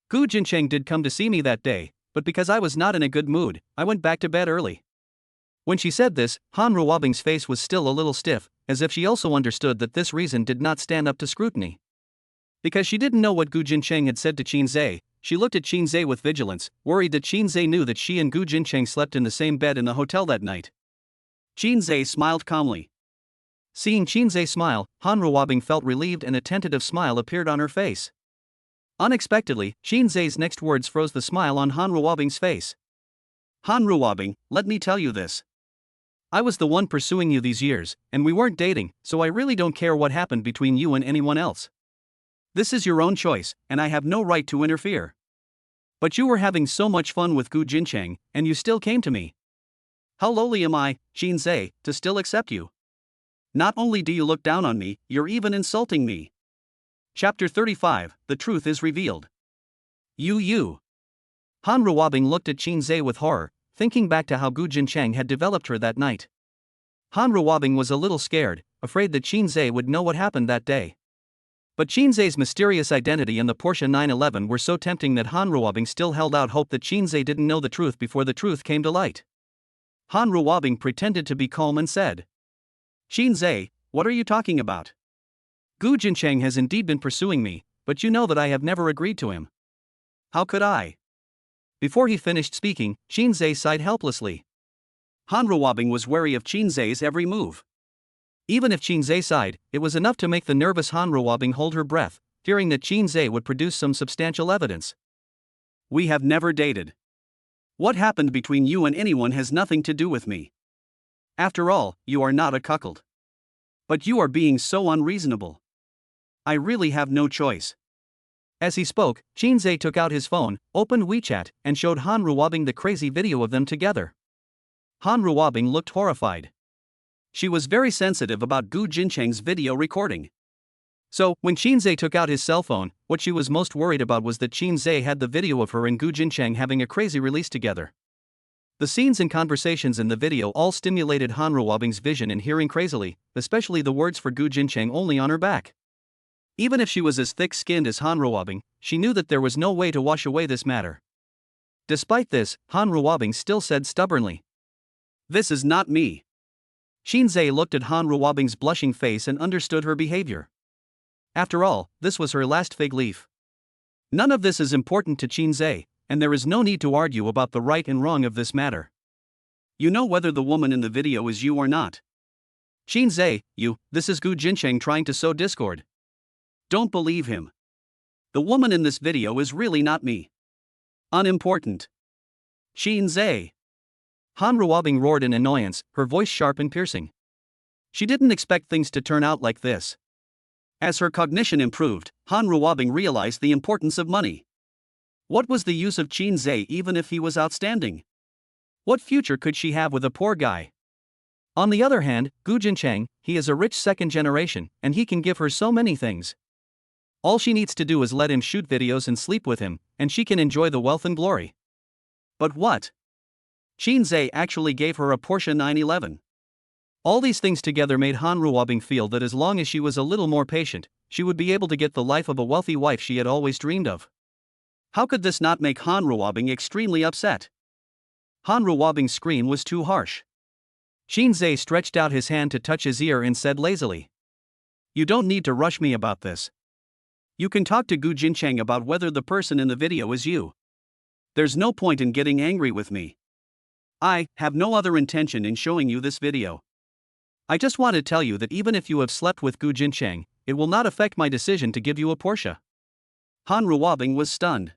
Gu Jincheng did come to see me that day, but because I was not in a good mood, I went back to bed early. When she said this, Han Ruabing's face was still a little stiff, as if she also understood that this reason did not stand up to scrutiny. Because she didn't know what Gu Jincheng had said to Shinsz, she looked at Shinsz with vigilance, worried that Shinsz knew that she and Gu Jincheng slept in the same bed in the hotel that night. Shinsz smiled calmly. Seeing Shinsz smile, Han Ruabing felt relieved and a tentative smile appeared on her face. Unexpectedly, Shinz's next words froze the smile on Han Ruabing's face. Han Ruabing, let me tell you this. I was the one pursuing you these years, and we weren't dating, so I really don't care what happened between you and anyone else. This is your own choice, and I have no right to interfere. But you were having so much fun with Gu Jincheng, and you still came to me. How lowly am I, Shinsz, to still accept you? Not only do you look down on me, you're even insulting me. Chapter 35, The Truth is Revealed. You. Han Ruabing looked at Shinsz with horror, thinking back to how Gu Jincheng had developed her that night. Han Ruabing was a little scared, afraid that Shinsz would know what happened that day. But Shinz's mysterious identity and the Porsche 911 were so tempting that Han Ruabing still held out hope that Shinsz didn't know the truth before the truth came to light. Han Ruabing pretended to be calm and said, Shinsz, what are you talking about? Gu Jincheng has indeed been pursuing me, but you know that I have never agreed to him. How could I? Before he finished speaking, Shinsz sighed helplessly. Han Ruabing was wary of Shinz's every move. Even if Shinsz sighed, it was enough to make the nervous Han Ruabing hold her breath, fearing that Shinsz would produce some substantial evidence. We have never dated. What happened between you and anyone has nothing to do with me. After all, you are not a cuckold. But you are being so unreasonable. I really have no choice. As he spoke, Shinsz took out his phone, opened WeChat, and showed Han Ruabing the crazy video of them together. Han Ruabing looked horrified. She was very sensitive about Gu Jincheng's video recording. So, when Shinsz took out his cell phone, what she was most worried about was that Shinsz had the video of her and Gu Jincheng having a crazy release together. The scenes and conversations in the video all stimulated Han Ruabing's vision and hearing crazily, especially the words for Gu Jincheng only on her back. Even if she was as thick-skinned as Han Ruabing, she knew that there was no way to wash away this matter. Despite this, Han Ruabing still said stubbornly, This is not me. Shinsz looked at Han Ruabing's blushing face and understood her behavior. After all, this was her last fig leaf. None of this is important to Shinsz, and there is no need to argue about the right and wrong of this matter. You know whether the woman in the video is you or not. Shinsz, this is Gu Jincheng trying to sow discord. Don't believe him. The woman in this video is really not me. Unimportant. Shinsz. Han Ruabing roared in annoyance, her voice sharp and piercing. She didn't expect things to turn out like this. As her cognition improved, Han Ruabing realized the importance of money. What was the use of Shinsz even if he was outstanding? What future could she have with a poor guy? On the other hand, Gu Jincheng, he is a rich second generation, and he can give her so many things. All she needs to do is let him shoot videos and sleep with him, and she can enjoy the wealth and glory. But what? Shinsz actually gave her a Porsche 911. All these things together made Han Ruabing feel that as long as she was a little more patient, she would be able to get the life of a wealthy wife she had always dreamed of. How could this not make Han Ruabing extremely upset? Han Ruabing's scream was too harsh. Shinsz stretched out his hand to touch his ear and said lazily. You don't need to rush me about this. You can talk to Gu Jincheng about whether the person in the video is you. There's no point in getting angry with me. I have no other intention in showing you this video. I just want to tell you that even if you have slept with Gu Jincheng, it will not affect my decision to give you a Porsche. Han Ruabing was stunned.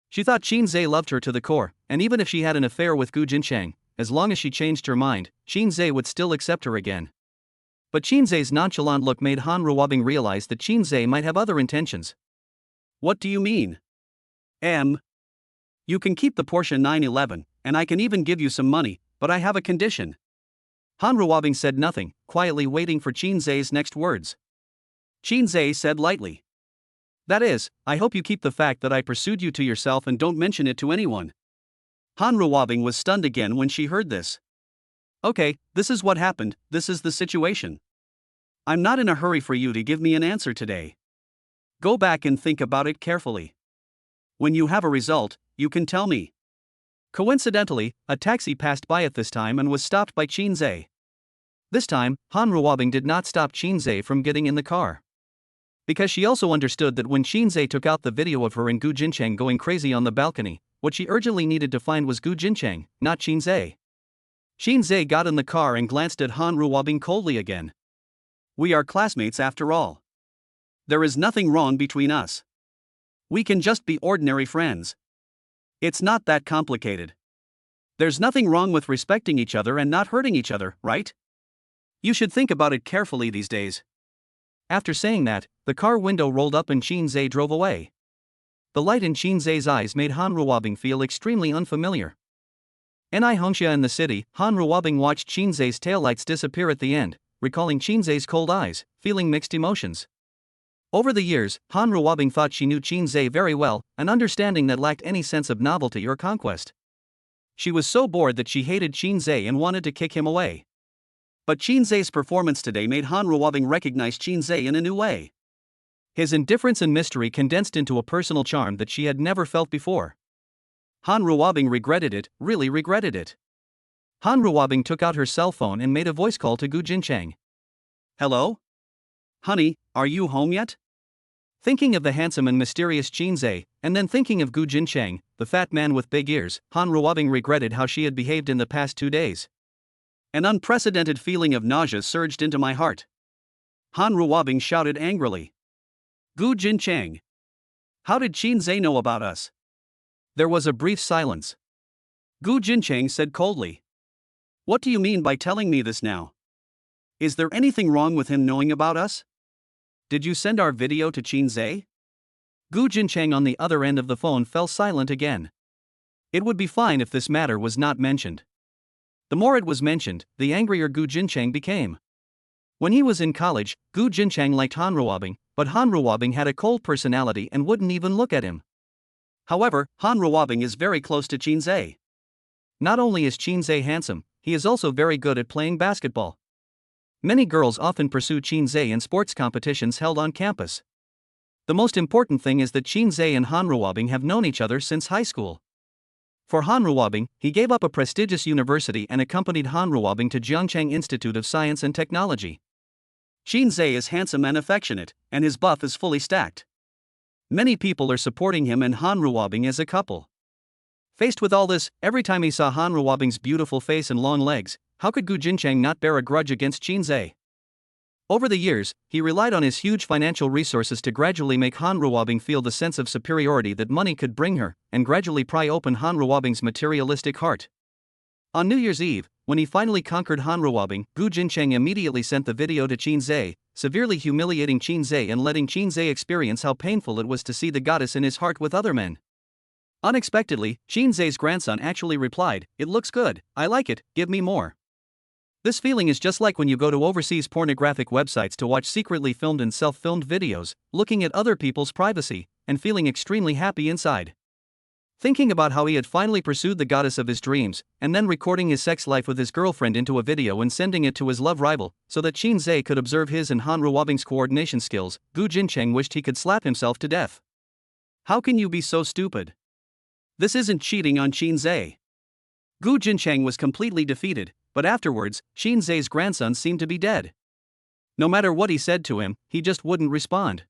She thought Shinsz loved her to the core, and even if she had an affair with Gu Jincheng, as long as she changed her mind, Shinsz would still accept her again. But Shinz's nonchalant look made Han Ruabing realize that Shinsz might have other intentions. What do you mean? You can keep the Porsche 911, and I can even give you some money, but I have a condition. Han Ruabing said nothing, quietly waiting for Shinz's next words. Shinsz said lightly. That is, I hope you keep the fact that I pursued you to yourself and don't mention it to anyone. Han Ruabing was stunned again when she heard this. Okay, this is what happened, this is the situation. I'm not in a hurry for you to give me an answer today. Go back and think about it carefully. When you have a result, you can tell me. Coincidentally, a taxi passed by at this time and was stopped by Shinsz. This time, Han Ruabing did not stop Shinsz from getting in the car. Because she also understood that when Shinsz took out the video of her and Gu Jincheng going crazy on the balcony, what she urgently needed to find was Gu Jincheng, not Shinsz. Shinsz got in the car and glanced at Han Ruabing coldly again. We are classmates after all. There is nothing wrong between us. We can just be ordinary friends. It's not that complicated. There's nothing wrong with respecting each other and not hurting each other, right? You should think about it carefully these days. After saying that, the car window rolled up and Shinsz drove away. The light in Shinz's eyes made Han Ruabing feel extremely unfamiliar. In Hongsha in the city, Han Ruabing watched Shinz's taillights disappear at the end, recalling Shinz's cold eyes, feeling mixed emotions. Over the years, Han Ruabing thought she knew Shinsz very well, an understanding that lacked any sense of novelty or conquest. She was so bored that she hated Shinsz and wanted to kick him away. But Shinz's performance today made Han Ruabing recognize Shinsz in a new way. His indifference and mystery condensed into a personal charm that she had never felt before. Han Ruabing regretted it, really regretted it. Han Ruabing took out her cell phone and made a voice call to Gu Jincheng. Hello? Honey, are you home yet? Thinking of the handsome and mysterious Shinsz, and then thinking of Gu Jincheng, the fat man with big ears, Han Ruabing regretted how she had behaved in the past 2 days. An unprecedented feeling of nausea surged into my heart. Han Ruabing shouted angrily. Gu Jincheng! How did Shinsz know about us? There was a brief silence. Gu Jincheng said coldly. What do you mean by telling me this now? Is there anything wrong with him knowing about us? Did you send our video to Shinsz? Gu Jincheng on the other end of the phone fell silent again. It would be fine if this matter was not mentioned. The more it was mentioned, the angrier Gu Jincheng became. When he was in college, Gu Jincheng liked Han Ruabing, but Han Ruabing had a cold personality and wouldn't even look at him. However, Han Ruabing is very close to Shinsz. Not only is Shinsz handsome, he is also very good at playing basketball. Many girls often pursue Shinsz in sports competitions held on campus. The most important thing is that Shinsz and Han Ruabing have known each other since high school. For Han Ruabing, he gave up a prestigious university and accompanied Han Ruabing to Jiangcheng Institute of Science and Technology. Shinsz is handsome and affectionate, and his buff is fully stacked. Many people are supporting him and Han Ruabing as a couple. Faced with all this, every time he saw Han Ruabing's beautiful face and long legs, how could Gu Jincheng not bear a grudge against Shinsz? Over the years, he relied on his huge financial resources to gradually make Han Ruabing feel the sense of superiority that money could bring her, and gradually pry open Han Ruabing's materialistic heart. On New Year's Eve, when he finally conquered Han Ruabing, Gu Jincheng immediately sent the video to Shinsz, severely humiliating Shinsz and letting Shinsz experience how painful it was to see the goddess in his heart with other men. Unexpectedly, Shinz's grandson actually replied, "It looks good, I like it, give me more." This feeling is just like when you go to overseas pornographic websites to watch secretly filmed and self-filmed videos, looking at other people's privacy, and feeling extremely happy inside. Thinking about how he had finally pursued the goddess of his dreams, and then recording his sex life with his girlfriend into a video and sending it to his love rival, so that Shinsz could observe his and Han Ruabing's coordination skills, Gu Jincheng wished he could slap himself to death. How can you be so stupid? This isn't cheating on Shinsz. Gu Jincheng was completely defeated, but afterwards, Shinsz's grandson seemed to be dead. No matter what he said to him, he just wouldn't respond.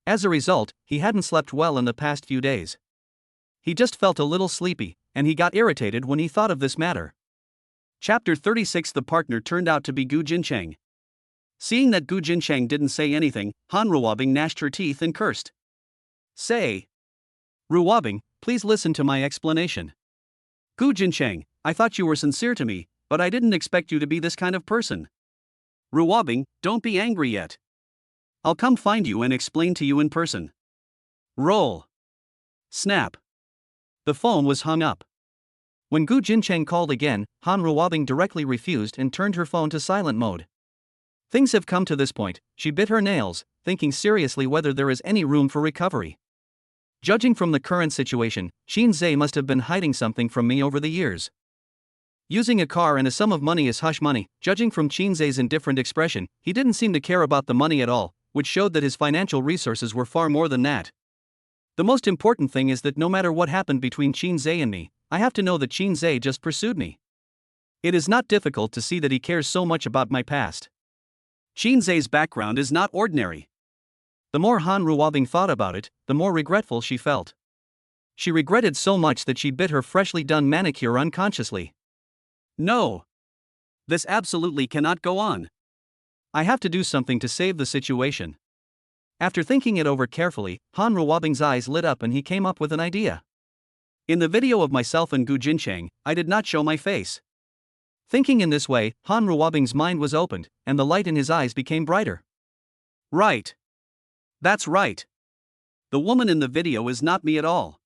As a result, he hadn't slept well in the past few days. He just felt a little sleepy, and he got irritated when he thought of this matter. Chapter 36. The partner turned out to be Gu Jincheng. Seeing that Gu Jincheng didn't say anything, Ruabing gnashed her teeth and cursed. Say. Ruabing, please listen to my explanation. Gu Jincheng, I thought you were sincere to me, but I didn't expect you to be this kind of person. Ruabing, don't be angry yet. I'll come find you and explain to you in person. Roll. Snap. The phone was hung up. When Gu Jincheng called again, Ruabing directly refused and turned her phone to silent mode. Things have come to this point, she bit her nails, thinking seriously whether there is any room for recovery. Judging from the current situation, Shinsz must have been hiding something from me over the years. Using a car and a sum of money as hush money, judging from Shinsz's indifferent expression, he didn't seem to care about the money at all, which showed that his financial resources were far more than that. The most important thing is that no matter what happened between Shinsz and me, I have to know that Shinsz just pursued me. It is not difficult to see that he cares so much about my past. Shinsz's background is not ordinary. The more Ruabing thought about it, the more regretful she felt. She regretted so much that she bit her freshly done manicure unconsciously. No. This absolutely cannot go on. I have to do something to save the situation. After thinking it over carefully, Ruabing's eyes lit up and he came up with an idea. In the video of myself and Gu Jincheng, I did not show my face. Thinking in this way, Ruabing's mind was opened, and the light in his eyes became brighter. Right. That's right. The woman in the video is not me at all.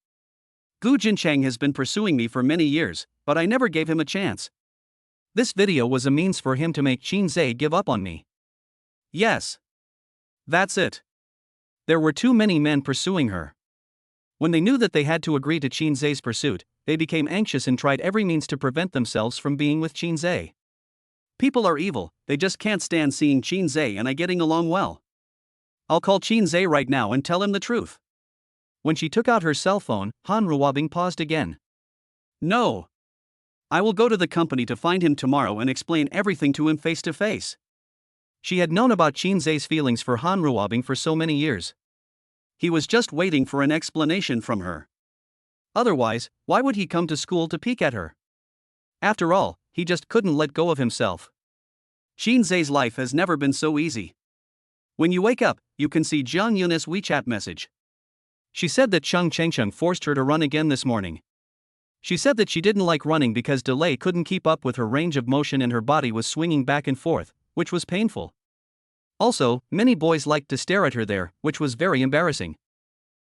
Gu Jincheng has been pursuing me for many years, but I never gave him a chance. This video was a means for him to make Shinsz give up on me. Yes. That's it. There were too many men pursuing her. When they knew that they had to agree to Shinsz's pursuit, they became anxious and tried every means to prevent themselves from being with Shinsz. People are evil, they just can't stand seeing Shinsz and I getting along well. I'll call Shinsz right now and tell him the truth. When she took out her cell phone, Ruabing paused again. No. I will go to the company to find him tomorrow and explain everything to him face to face. She had known about Shinsz's feelings for Ruabing for so many years. He was just waiting for an explanation from her. Otherwise, why would he come to school to peek at her? After all, he just couldn't let go of himself. Shinsz's life has never been so easy. When you wake up, you can see Jang Yun's WeChat message. She said that Chung Chengcheng forced her to run again this morning. She said that she didn't like running because Delay couldn't keep up with her range of motion and her body was swinging back and forth, which was painful. Also, many boys liked to stare at her there, which was very embarrassing.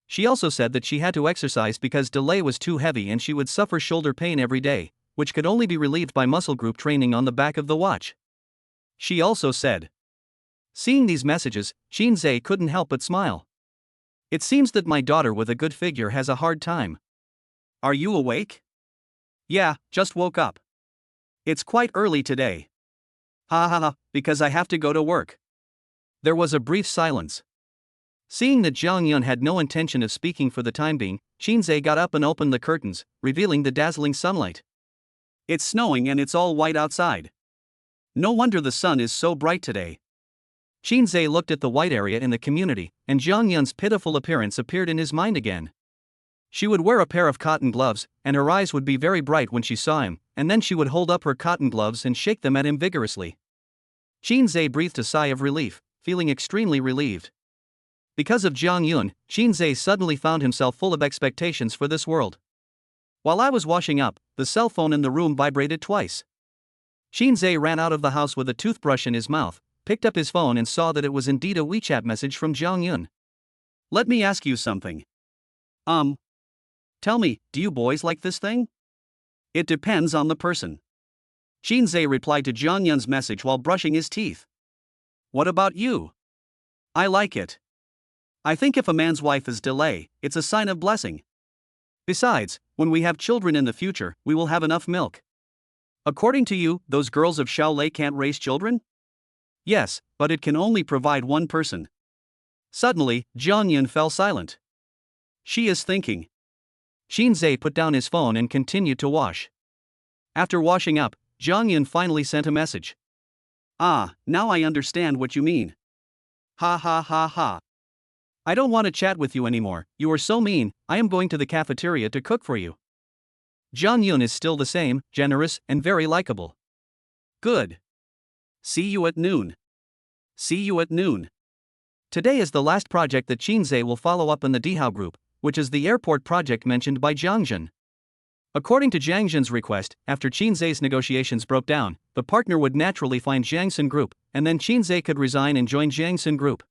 She also said that she had to exercise because Delay was too heavy and she would suffer shoulder pain every day, which could only be relieved by muscle group training on the back of the watch. She also said. Seeing these messages, Shinsz couldn't help but smile. It seems that my daughter with a good figure has a hard time. Are you awake? Yeah, just woke up. It's quite early today. Ha ha ha, because I have to go to work. There was a brief silence. Seeing that Jang Yun had no intention of speaking for the time being, Shinsz got up and opened the curtains, revealing the dazzling sunlight. It's snowing and it's all white outside. No wonder the sun is so bright today. Shinsz looked at the white area in the community, and Jang Yun's pitiful appearance appeared in his mind again. She would wear a pair of cotton gloves, and her eyes would be very bright when she saw him, and then she would hold up her cotton gloves and shake them at him vigorously. Shinsz breathed a sigh of relief, feeling extremely relieved. Because of Jang Yun, Shinsz suddenly found himself full of expectations for this world. While I was washing up, the cell phone in the room vibrated twice. Shinsz ran out of the house with a toothbrush in his mouth, picked up his phone and saw that it was indeed a WeChat message from Jang Yun. Let me ask you something. Tell me, do you boys like this thing? It depends on the person. Shinsz replied to Jang Yun's message while brushing his teeth. What about you? I like it. I think if a man's wife is Delay, it's a sign of blessing. Besides, when we have children in the future, we will have enough milk. According to you, those girls of Shaolei can't raise children? Yes, but it can only provide one person. Suddenly, Jang Yun fell silent. She is thinking. Shinsz put down his phone and continued to wash. After washing up, Jang Yun finally sent a message. Ah, now I understand what you mean. Ha ha ha ha. I don't want to chat with you anymore, you are so mean, I am going to the cafeteria to cook for you. Jang Yun is still the same, generous, and very likable. Good. See you at noon. See you at noon. Today is the last project that Shinsz will follow up in the Dihao group, which is the airport project mentioned by Jang Yun. According to Jang Yun's request, after Shinsz's negotiations broke down, the partner would naturally find Jang Sun group, and then Shinsz could resign and join Jang Sun group.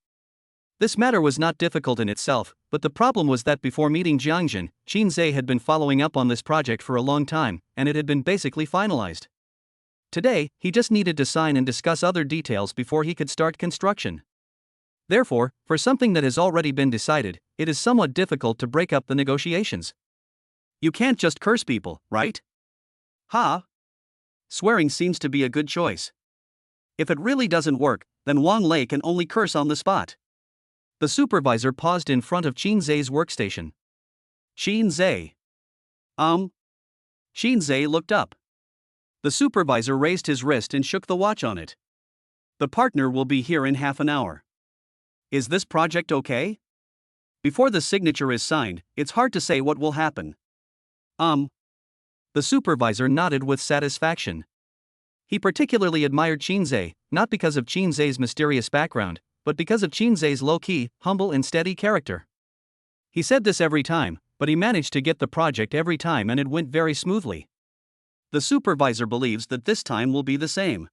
This matter was not difficult in itself, but the problem was that before meeting Jang Yun, Shinsz had been following up on this project for a long time, and it had been basically finalized. Today, he just needed to sign and discuss other details before he could start construction. Therefore, for something that has already been decided, it is somewhat difficult to break up the negotiations. You can't just curse people, right? Ha! Swearing seems to be a good choice. If it really doesn't work, then Wang Lei can only curse on the spot. The supervisor paused in front of Shinsz's workstation. Shinsz. Shinsz looked up. The supervisor raised his wrist and shook the watch on it. The partner will be here in half an hour. Is this project okay? Before the signature is signed, it's hard to say what will happen. The supervisor nodded with satisfaction. He particularly admired Shinsz, not because of Shinsz's mysterious background, but because of Shinsz's low-key, humble and steady character. He said this every time, but he managed to get the project every time and it went very smoothly. The supervisor believes that this time will be the same.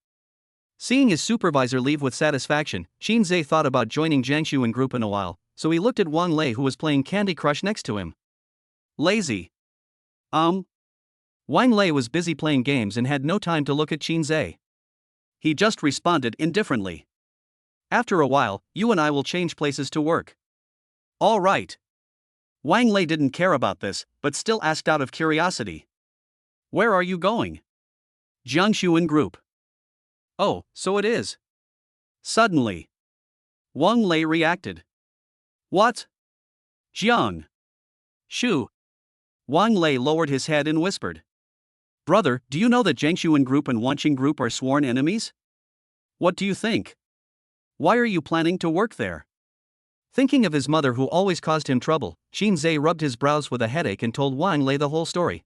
Seeing his supervisor leave with satisfaction, Shinsz thought about joining Jang Yun group in a while, so he looked at Wang Lei who was playing Candy Crush next to him. Lazy. Wang Lei was busy playing games and had no time to look at Shinsz. He just responded indifferently. After a while, you and I will change places to work. All right. Wang Lei didn't care about this, but still asked out of curiosity. Where are you going? Jang Yun group. Oh, so it is. Suddenly, Wang Lei reacted. What? Jiang. Shu. Wang Lei lowered his head and whispered. Brother, do you know that Jang Yun group and Wanqing group are sworn enemies? What do you think? Why are you planning to work there? Thinking of his mother who always caused him trouble, Shinsz rubbed his brows with a headache and told Wang Lei the whole story.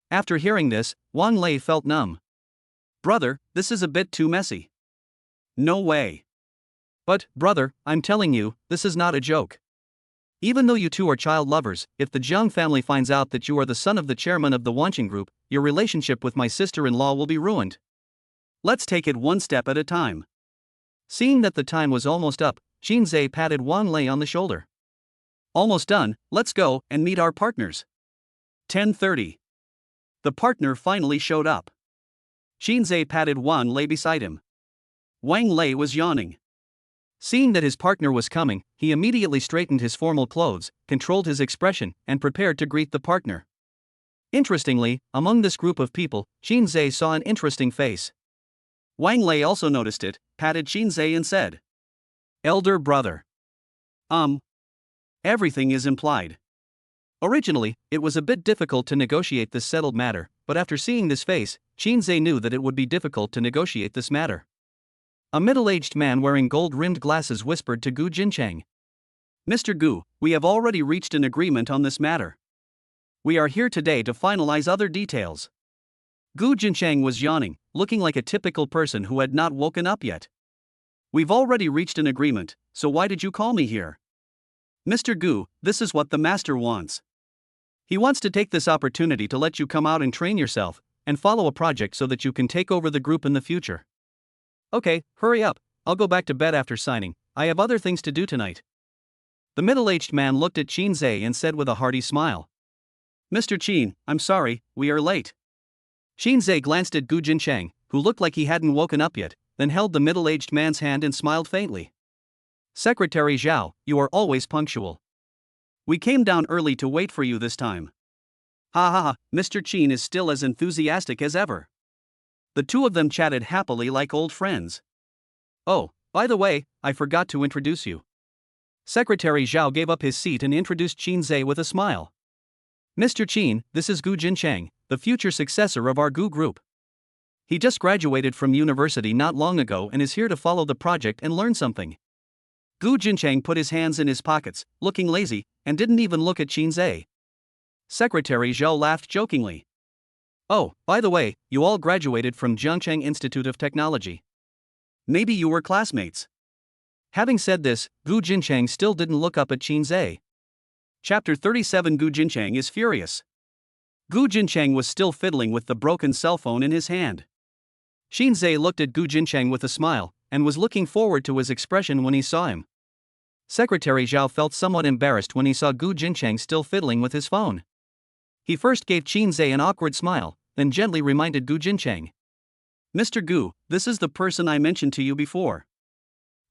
After hearing this, Wang Lei felt numb. Brother, this is a bit too messy. No way. But, brother, I'm telling you, this is not a joke. Even though you two are child lovers, if the Jiang family finds out that you are the son of the chairman of the Wanqing group, your relationship with my sister-in-law will be ruined. Let's take it one step at a time. Seeing that the time was almost up, Shinsz patted Wang Lei on the shoulder. Almost done, let's go and meet our partners. 10:30. The partner finally showed up. Shinsz patted Wang Lei beside him. Wang Lei was yawning. Seeing that his partner was coming, he immediately straightened his formal clothes, controlled his expression, and prepared to greet the partner. Interestingly, among this group of people, Shinsz saw an interesting face. Wang Lei also noticed it, patted Shinsz and said, Elder brother. Everything is implied. Originally, it was a bit difficult to negotiate this settled matter, but after seeing this face, Shinsz knew that it would be difficult to negotiate this matter. A middle-aged man wearing gold-rimmed glasses whispered to Gu Jinchang. Mr. Gu, we have already reached an agreement on this matter. We are here today to finalize other details. Gu Jinchang was yawning, looking like a typical person who had not woken up yet. We've already reached an agreement, so why did you call me here? Mr. Gu, this is what the master wants. He wants to take this opportunity to let you come out and train yourself, and follow a project so that you can take over the group in the future. Okay, hurry up, I'll go back to bed after signing, I have other things to do tonight. The middle-aged man looked at Shinsz and said with a hearty smile. Mr. Qin, I'm sorry, we are late. Shinsz glanced at Gu Jinchang, who looked like he hadn't woken up yet, then held the middle-aged man's hand and smiled faintly. Secretary Zhao, you are always punctual. We came down early to wait for you this time. Ha ha ha, Mr. Qin is still as enthusiastic as ever. The two of them chatted happily like old friends. Oh, by the way, I forgot to introduce you. Secretary Zhao gave up his seat and introduced Shinsz with a smile. Mr. Qin, this is Gu Jinchang, the future successor of our Gu group. He just graduated from university not long ago and is here to follow the project and learn something. Gu Jincheng put his hands in his pockets, looking lazy, and didn't even look at Shinsz. Secretary Zhao laughed jokingly. Oh, by the way, you all graduated from Jiangcheng Institute of Technology. Maybe you were classmates. Having said this, Gu Jincheng still didn't look up at Shinsz. Chapter 37. Gu Jincheng is furious. Gu Jincheng was still fiddling with the broken cell phone in his hand. Shinsz looked at Gu Jincheng with a smile, and was looking forward to his expression when he saw him. Secretary Zhao felt somewhat embarrassed when he saw Gu Jincheng still fiddling with his phone. He first gave Shinsz an awkward smile, then gently reminded Gu Jincheng. Mr. Gu, this is the person I mentioned to you before.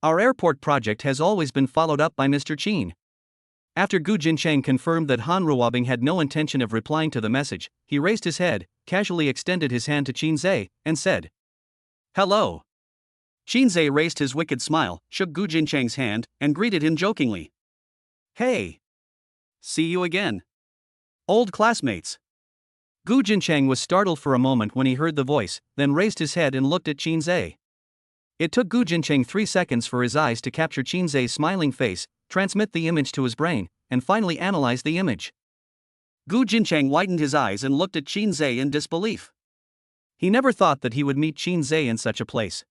Our airport project has always been followed up by Mr. Qin. After Gu Jincheng confirmed that Ruabing had no intention of replying to the message, he raised his head, casually extended his hand to Shinsz, and said, Hello. Shinsz raised his wicked smile, shook Gu Jincheng's hand, and greeted him jokingly. Hey. See you again. Old classmates. Gu Jincheng was startled for a moment when he heard the voice, then raised his head and looked at Shinsz. It took Gu Jincheng 3 seconds for his eyes to capture Shinz's smiling face, transmit the image to his brain, and finally analyze the image. Gu Jincheng widened his eyes and looked at Shinsz in disbelief. He never thought that he would meet Shinsz in such a place.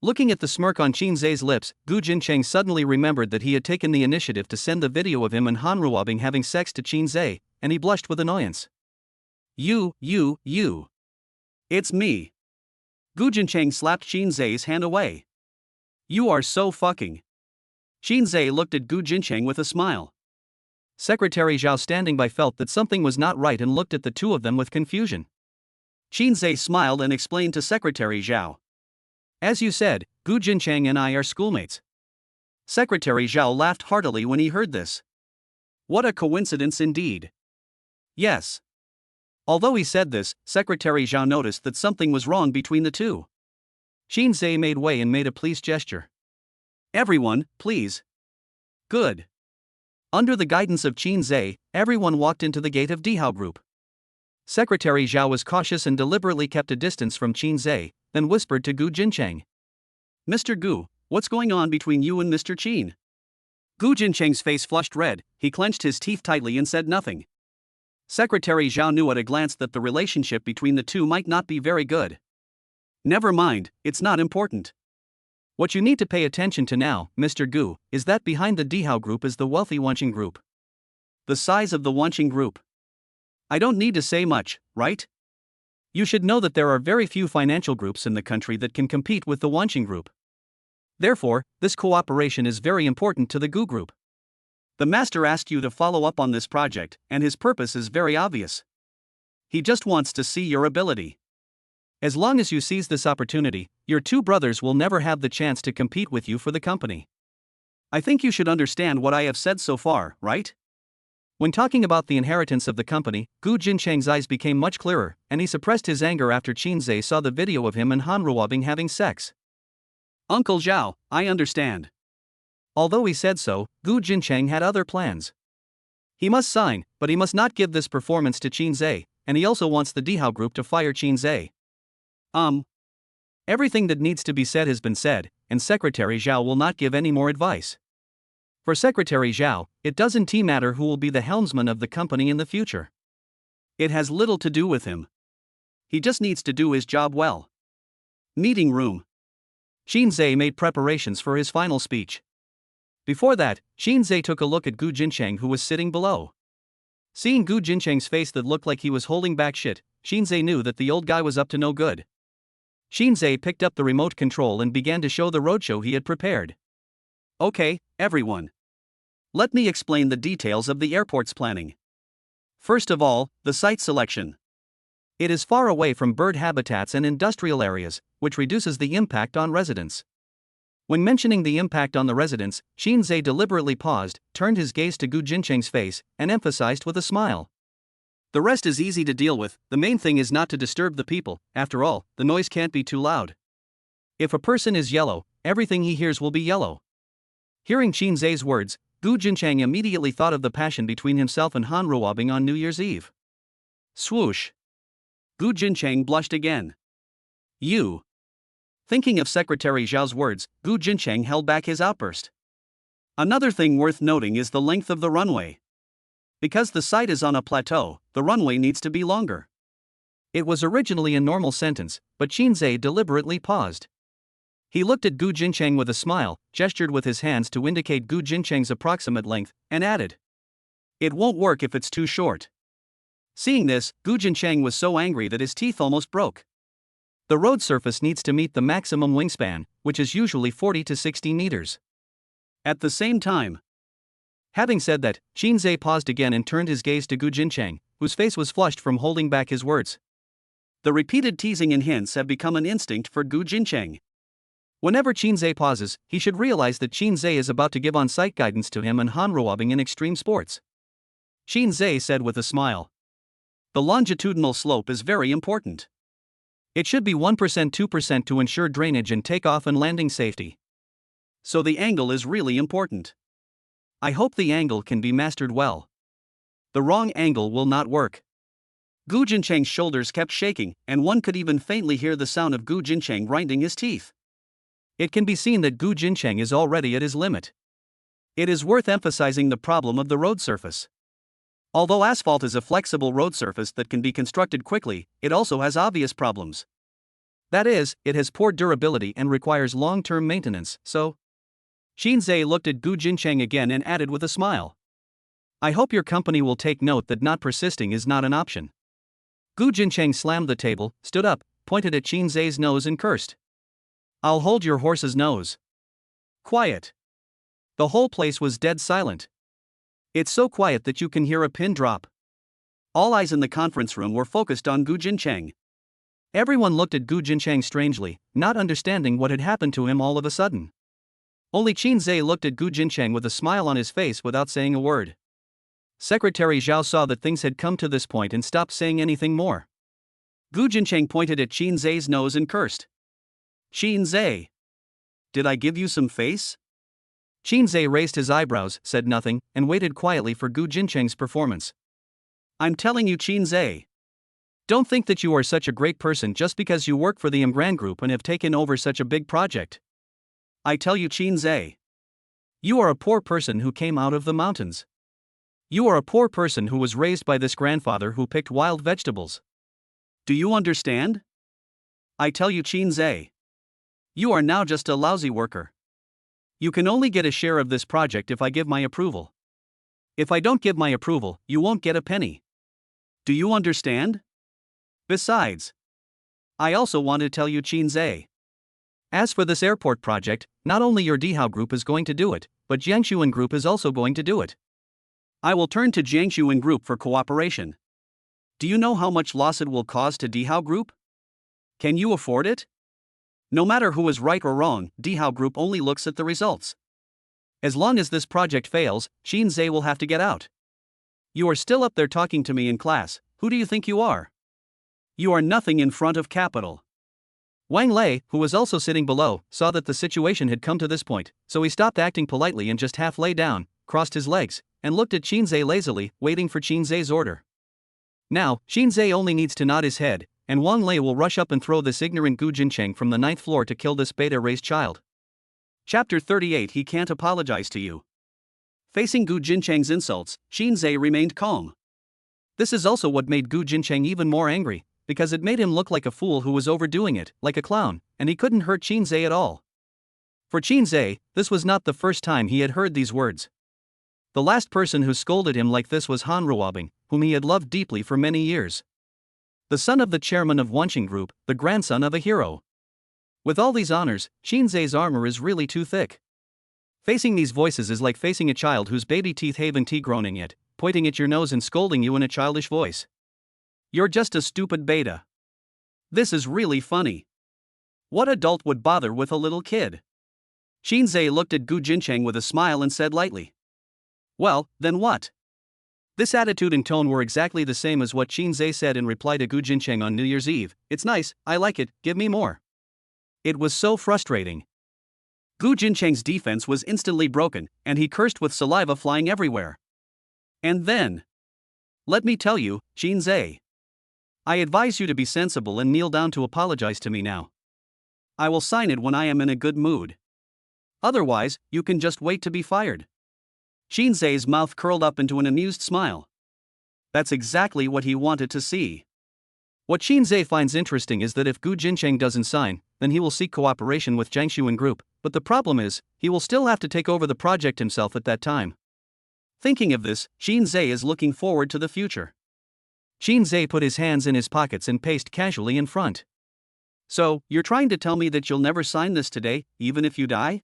Looking at the smirk on Shinz's lips, Gu Jincheng suddenly remembered that he had taken the initiative to send the video of him and Ruabing having sex to Shinsz, and he blushed with annoyance. You. It's me. Gu Jincheng slapped Shinz's hand away. You are so fucking. Shinsz looked at Gu Jincheng with a smile. Secretary Zhao standing by felt that something was not right and looked at the two of them with confusion. Shinsz smiled and explained to Secretary Zhao. As you said, Gu Jincheng and I are schoolmates. Secretary Zhao laughed heartily when he heard this. What a coincidence indeed. Yes. Although he said this, Secretary Zhao noticed that something was wrong between the two. Shinsz made way and made a please gesture. Everyone, please. Good. Under the guidance of Shinsz, everyone walked into the gate of Dihao Group. Secretary Zhao was cautious and deliberately kept a distance from Shinsz, then whispered to Gu Jincheng. Mr. Gu, what's going on between you and Mr. Qin? Gu Jincheng's face flushed red, he clenched his teeth tightly and said nothing. Secretary Zhao knew at a glance that the relationship between the two might not be very good. Never mind, it's not important. What you need to pay attention to now, Mr. Gu, is that behind the Dihao Group is the wealthy Wanqing Group. The size of the Wanqing Group. I don't need to say much, right? You should know that there are very few financial groups in the country that can compete with the Wanqing Group. Therefore, this cooperation is very important to the Gu Group. The master asked you to follow up on this project, and his purpose is very obvious. He just wants to see your ability. As long as you seize this opportunity, your two brothers will never have the chance to compete with you for the company. I think you should understand what I have said so far, right? When talking about the inheritance of the company, Gu Jincheng's eyes became much clearer, and he suppressed his anger after Shinsz saw the video of him and Ruabing having sex. Uncle Zhao, I understand. Although he said so, Gu Jincheng had other plans. He must sign, but he must not give this performance to Shinsz, and he also wants the Dihao Group to fire Shinsz. Everything that needs to be said has been said, and Secretary Zhao will not give any more advice. For Secretary Zhao, it doesn't matter who will be the helmsman of the company in the future. It has little to do with him. He just needs to do his job well. Meeting room. Shinsz made preparations for his final speech. Before that, Shinsz took a look at Gu Jincheng who was sitting below. Seeing Gu Jincheng's face that looked like he was holding back shit, Shinsz knew that the old guy was up to no good. Shinsz picked up the remote control and began to show the roadshow he had prepared. Okay, everyone. Let me explain the details of the airport's planning. First of all, the site selection. It is far away from bird habitats and industrial areas, which reduces the impact on residents. When mentioning the impact on the residents, Shinsz deliberately paused, turned his gaze to Gu Jincheng's face, and emphasized with a smile. The rest is easy to deal with, the main thing is not to disturb the people, after all, the noise can't be too loud. If a person is yellow, everything he hears will be yellow. Hearing Shinz's words, Gu Jincheng immediately thought of the passion between himself and Ruabing on New Year's Eve. Swoosh. Gu Jincheng blushed again. You. Thinking of Secretary Zhao's words, Gu Jincheng held back his outburst. Another thing worth noting is the length of the runway. Because the site is on a plateau, the runway needs to be longer. It was originally a normal sentence, but Shinsz deliberately paused. He looked at Gu Jincheng with a smile, gestured with his hands to indicate Gu Jincheng's approximate length, and added, "It won't work if it's too short." Seeing this, Gu Jincheng was so angry that his teeth almost broke. The road surface needs to meet the maximum wingspan, which is usually 40 to 60 meters. At the same time, having said that, Shinsz paused again and turned his gaze to Gu Jincheng, whose face was flushed from holding back his words. The repeated teasing and hints have become an instinct for Gu Jincheng. Whenever Shinsz pauses, he should realize that Shinsz is about to give on-site guidance to him and Han Ruabing in extreme sports. Shinsz said with a smile. The longitudinal slope is very important. It should be 1% 2% to ensure drainage and takeoff and landing safety. So the angle is really important. I hope the angle can be mastered well. The wrong angle will not work. Gu Jincheng's shoulders kept shaking, and one could even faintly hear the sound of Gu Jincheng grinding his teeth. It can be seen that Gu Jincheng is already at his limit. It is worth emphasizing the problem of the road surface. Although asphalt is a flexible road surface that can be constructed quickly, it also has obvious problems. That is, it has poor durability and requires long-term maintenance, so... Shinsz looked at Gu Jincheng again and added with a smile. I hope your company will take note that not persisting is not an option. Gu Jincheng slammed the table, stood up, pointed at Shinsz's nose and cursed. I'll hold your horse's nose. Quiet. The whole place was dead silent. It's so quiet that you can hear a pin drop. All eyes in the conference room were focused on Gu Jincheng. Everyone looked at Gu Jincheng strangely, not understanding what had happened to him all of a sudden. Only Shinsz looked at Gu Jincheng with a smile on his face without saying a word. Secretary Zhao saw that things had come to this point and stopped saying anything more. Gu Jincheng pointed at Shinsz's nose and cursed. Shinsz. Did I give you some face? Shinsz raised his eyebrows, said nothing, and waited quietly for Gu Jincheng's performance. I'm telling you, Shinsz. Don't think that you are such a great person just because you work for the Imgran Group and have taken over such a big project. I tell you, Shinsz. You are a poor person who came out of the mountains. You are a poor person who was raised by this grandfather who picked wild vegetables. Do you understand? I tell you, Shinsz. You are now just a lousy worker. You can only get a share of this project if I give my approval. If I don't give my approval, you won't get a penny. Do you understand? Besides, I also want to tell you, Shinsz. As for this airport project, not only your Dihao Group is going to do it, but Jang Yun Group is also going to do it. I will turn to Jang Yun Group for cooperation. Do you know how much loss it will cause to Dihao Group? Can you afford it? No matter who is right or wrong, Dihao Group only looks at the results. As long as this project fails, Shinsz will have to get out. You are still up there talking to me in class. Who do you think you are? You are nothing in front of capital. Wang Lei, who was also sitting below, saw that the situation had come to this point, so he stopped acting politely and just half lay down, crossed his legs, and looked at Shinsz lazily, waiting for Shinsz's order. Now, Shinsz only needs to nod his head, and Wang Lei will rush up and throw this ignorant Gu Jincheng from the 9th floor to kill this beta-raised child. Chapter 38. He can't apologize to you. Facing Gu Jincheng's insults, Shinsz remained calm. This is also what made Gu Jincheng even more angry, because it made him look like a fool who was overdoing it, like a clown, and he couldn't hurt Shinsz at all. For Shinsz, this was not the first time he had heard these words. The last person who scolded him like this was Han Ruabing, whom he had loved deeply for many years. The son of the chairman of Wanqing Group, the grandson of a hero. With all these honors, Shinsz's armor is really too thick. Facing these voices is like facing a child whose baby teeth haven't grown yet, pointing at your nose and scolding you in a childish voice. You're just a stupid beta. This is really funny. What adult would bother with a little kid? Shinsz looked at Gu Jincheng with a smile and said lightly. Well, then what? This attitude and tone were exactly the same as what Shinsz said in reply to Gu Jincheng on New Year's Eve. It's nice, I like it, give me more. It was so frustrating. Gu Jincheng's defense was instantly broken, and he cursed with saliva flying everywhere. And then, let me tell you, Shinsz. I advise you to be sensible and kneel down to apologize to me now. I will sign it when I am in a good mood. Otherwise, you can just wait to be fired. Shinsz's mouth curled up into an amused smile. That's exactly what he wanted to see. What Shinsz finds interesting is that if Gu Jincheng doesn't sign, then he will seek cooperation with Jang Yun Group, but the problem is, he will still have to take over the project himself at that time. Thinking of this, Shinsz is looking forward to the future. Shinsz put his hands in his pockets and paced casually in front. So, you're trying to tell me that you'll never sign this today, even if you die?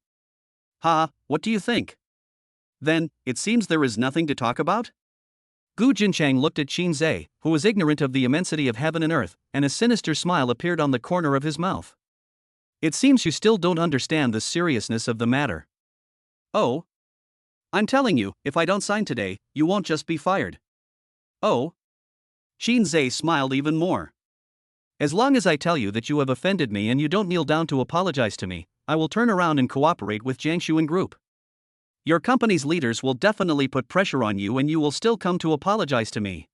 Ha, what do you think? Then, it seems there is nothing to talk about? Gu Jincheng looked at Shinsz, who was ignorant of the immensity of heaven and earth, and a sinister smile appeared on the corner of his mouth. It seems you still don't understand the seriousness of the matter. Oh? I'm telling you, if I don't sign today, you won't just be fired. Oh? Shinsz smiled even more. As long as I tell you that you have offended me and you don't kneel down to apologize to me, I will turn around and cooperate with Jang Yun Group. Your company's leaders will definitely put pressure on you and you will still come to apologize to me.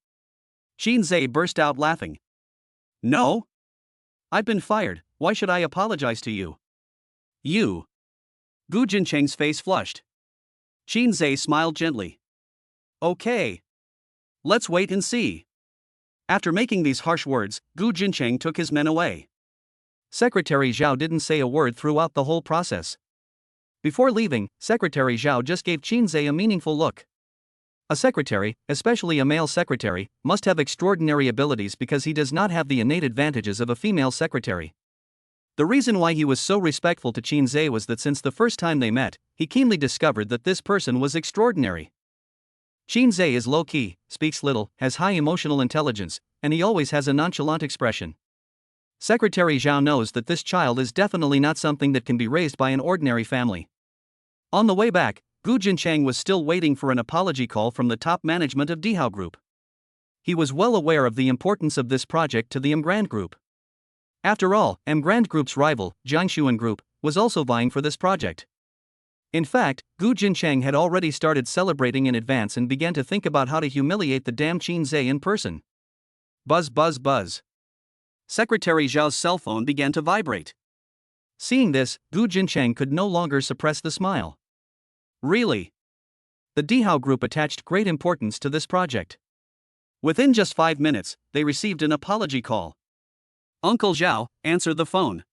Shinsz burst out laughing. No? I've been fired, why should I apologize to you? You. Gu Jincheng's face flushed. Shinsz smiled gently. Okay. Let's wait and see. After making these harsh words, Gu Jincheng took his men away. Secretary Zhao didn't say a word throughout the whole process. Before leaving, Secretary Zhao just gave Shinsz a meaningful look. A secretary, especially a male secretary, must have extraordinary abilities because he does not have the innate advantages of a female secretary. The reason why he was so respectful to Shinsz was that since the first time they met, he keenly discovered that this person was extraordinary. Shinsz is low-key, speaks little, has high emotional intelligence, and he always has a nonchalant expression. Secretary Zhao knows that this child is definitely not something that can be raised by an ordinary family. On the way back, Gu Jincheng was still waiting for an apology call from the top management of Dihao Group. He was well aware of the importance of this project to the Emgrand Group. After all, Emgrand Group's rival, Jang Yun Group, was also vying for this project. In fact, Gu Jincheng had already started celebrating in advance and began to think about how to humiliate the damn Shinsz in person. Buzz buzz buzz. Secretary Zhao's cell phone began to vibrate. Seeing this, Gu Jincheng could no longer suppress the smile. Really? The Dihao Group attached great importance to this project. Within just 5 minutes, they received an apology call. Uncle Zhao, answer the phone.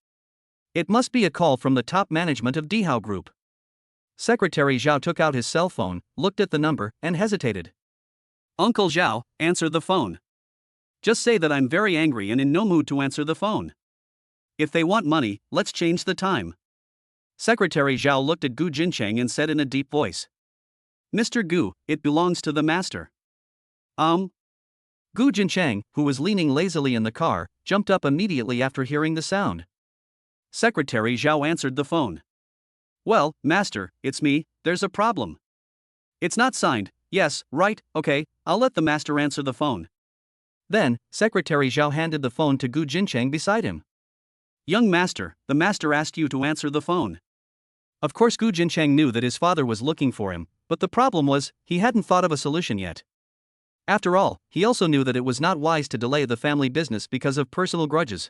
It must be a call from the top management of Dihao Group. Secretary Zhao took out his cell phone, looked at the number, and hesitated. Uncle Zhao, answer the phone. Just say that I'm very angry and in no mood to answer the phone. If they want money, let's change the time. Secretary Zhao looked at Gu Jincheng and said in a deep voice. Mr. Gu, it belongs to the master. Gu Jincheng, who was leaning lazily in the car, jumped up immediately after hearing the sound. Secretary Zhao answered the phone. Well, master, it's me, there's a problem. It's not signed, yes, right, okay, I'll let the master answer the phone. Then, Secretary Zhao handed the phone to Gu Jincheng beside him. Young master, the master asked you to answer the phone. Of course Gu Jincheng knew that his father was looking for him, but the problem was, he hadn't thought of a solution yet. After all, he also knew that it was not wise to delay the family business because of personal grudges.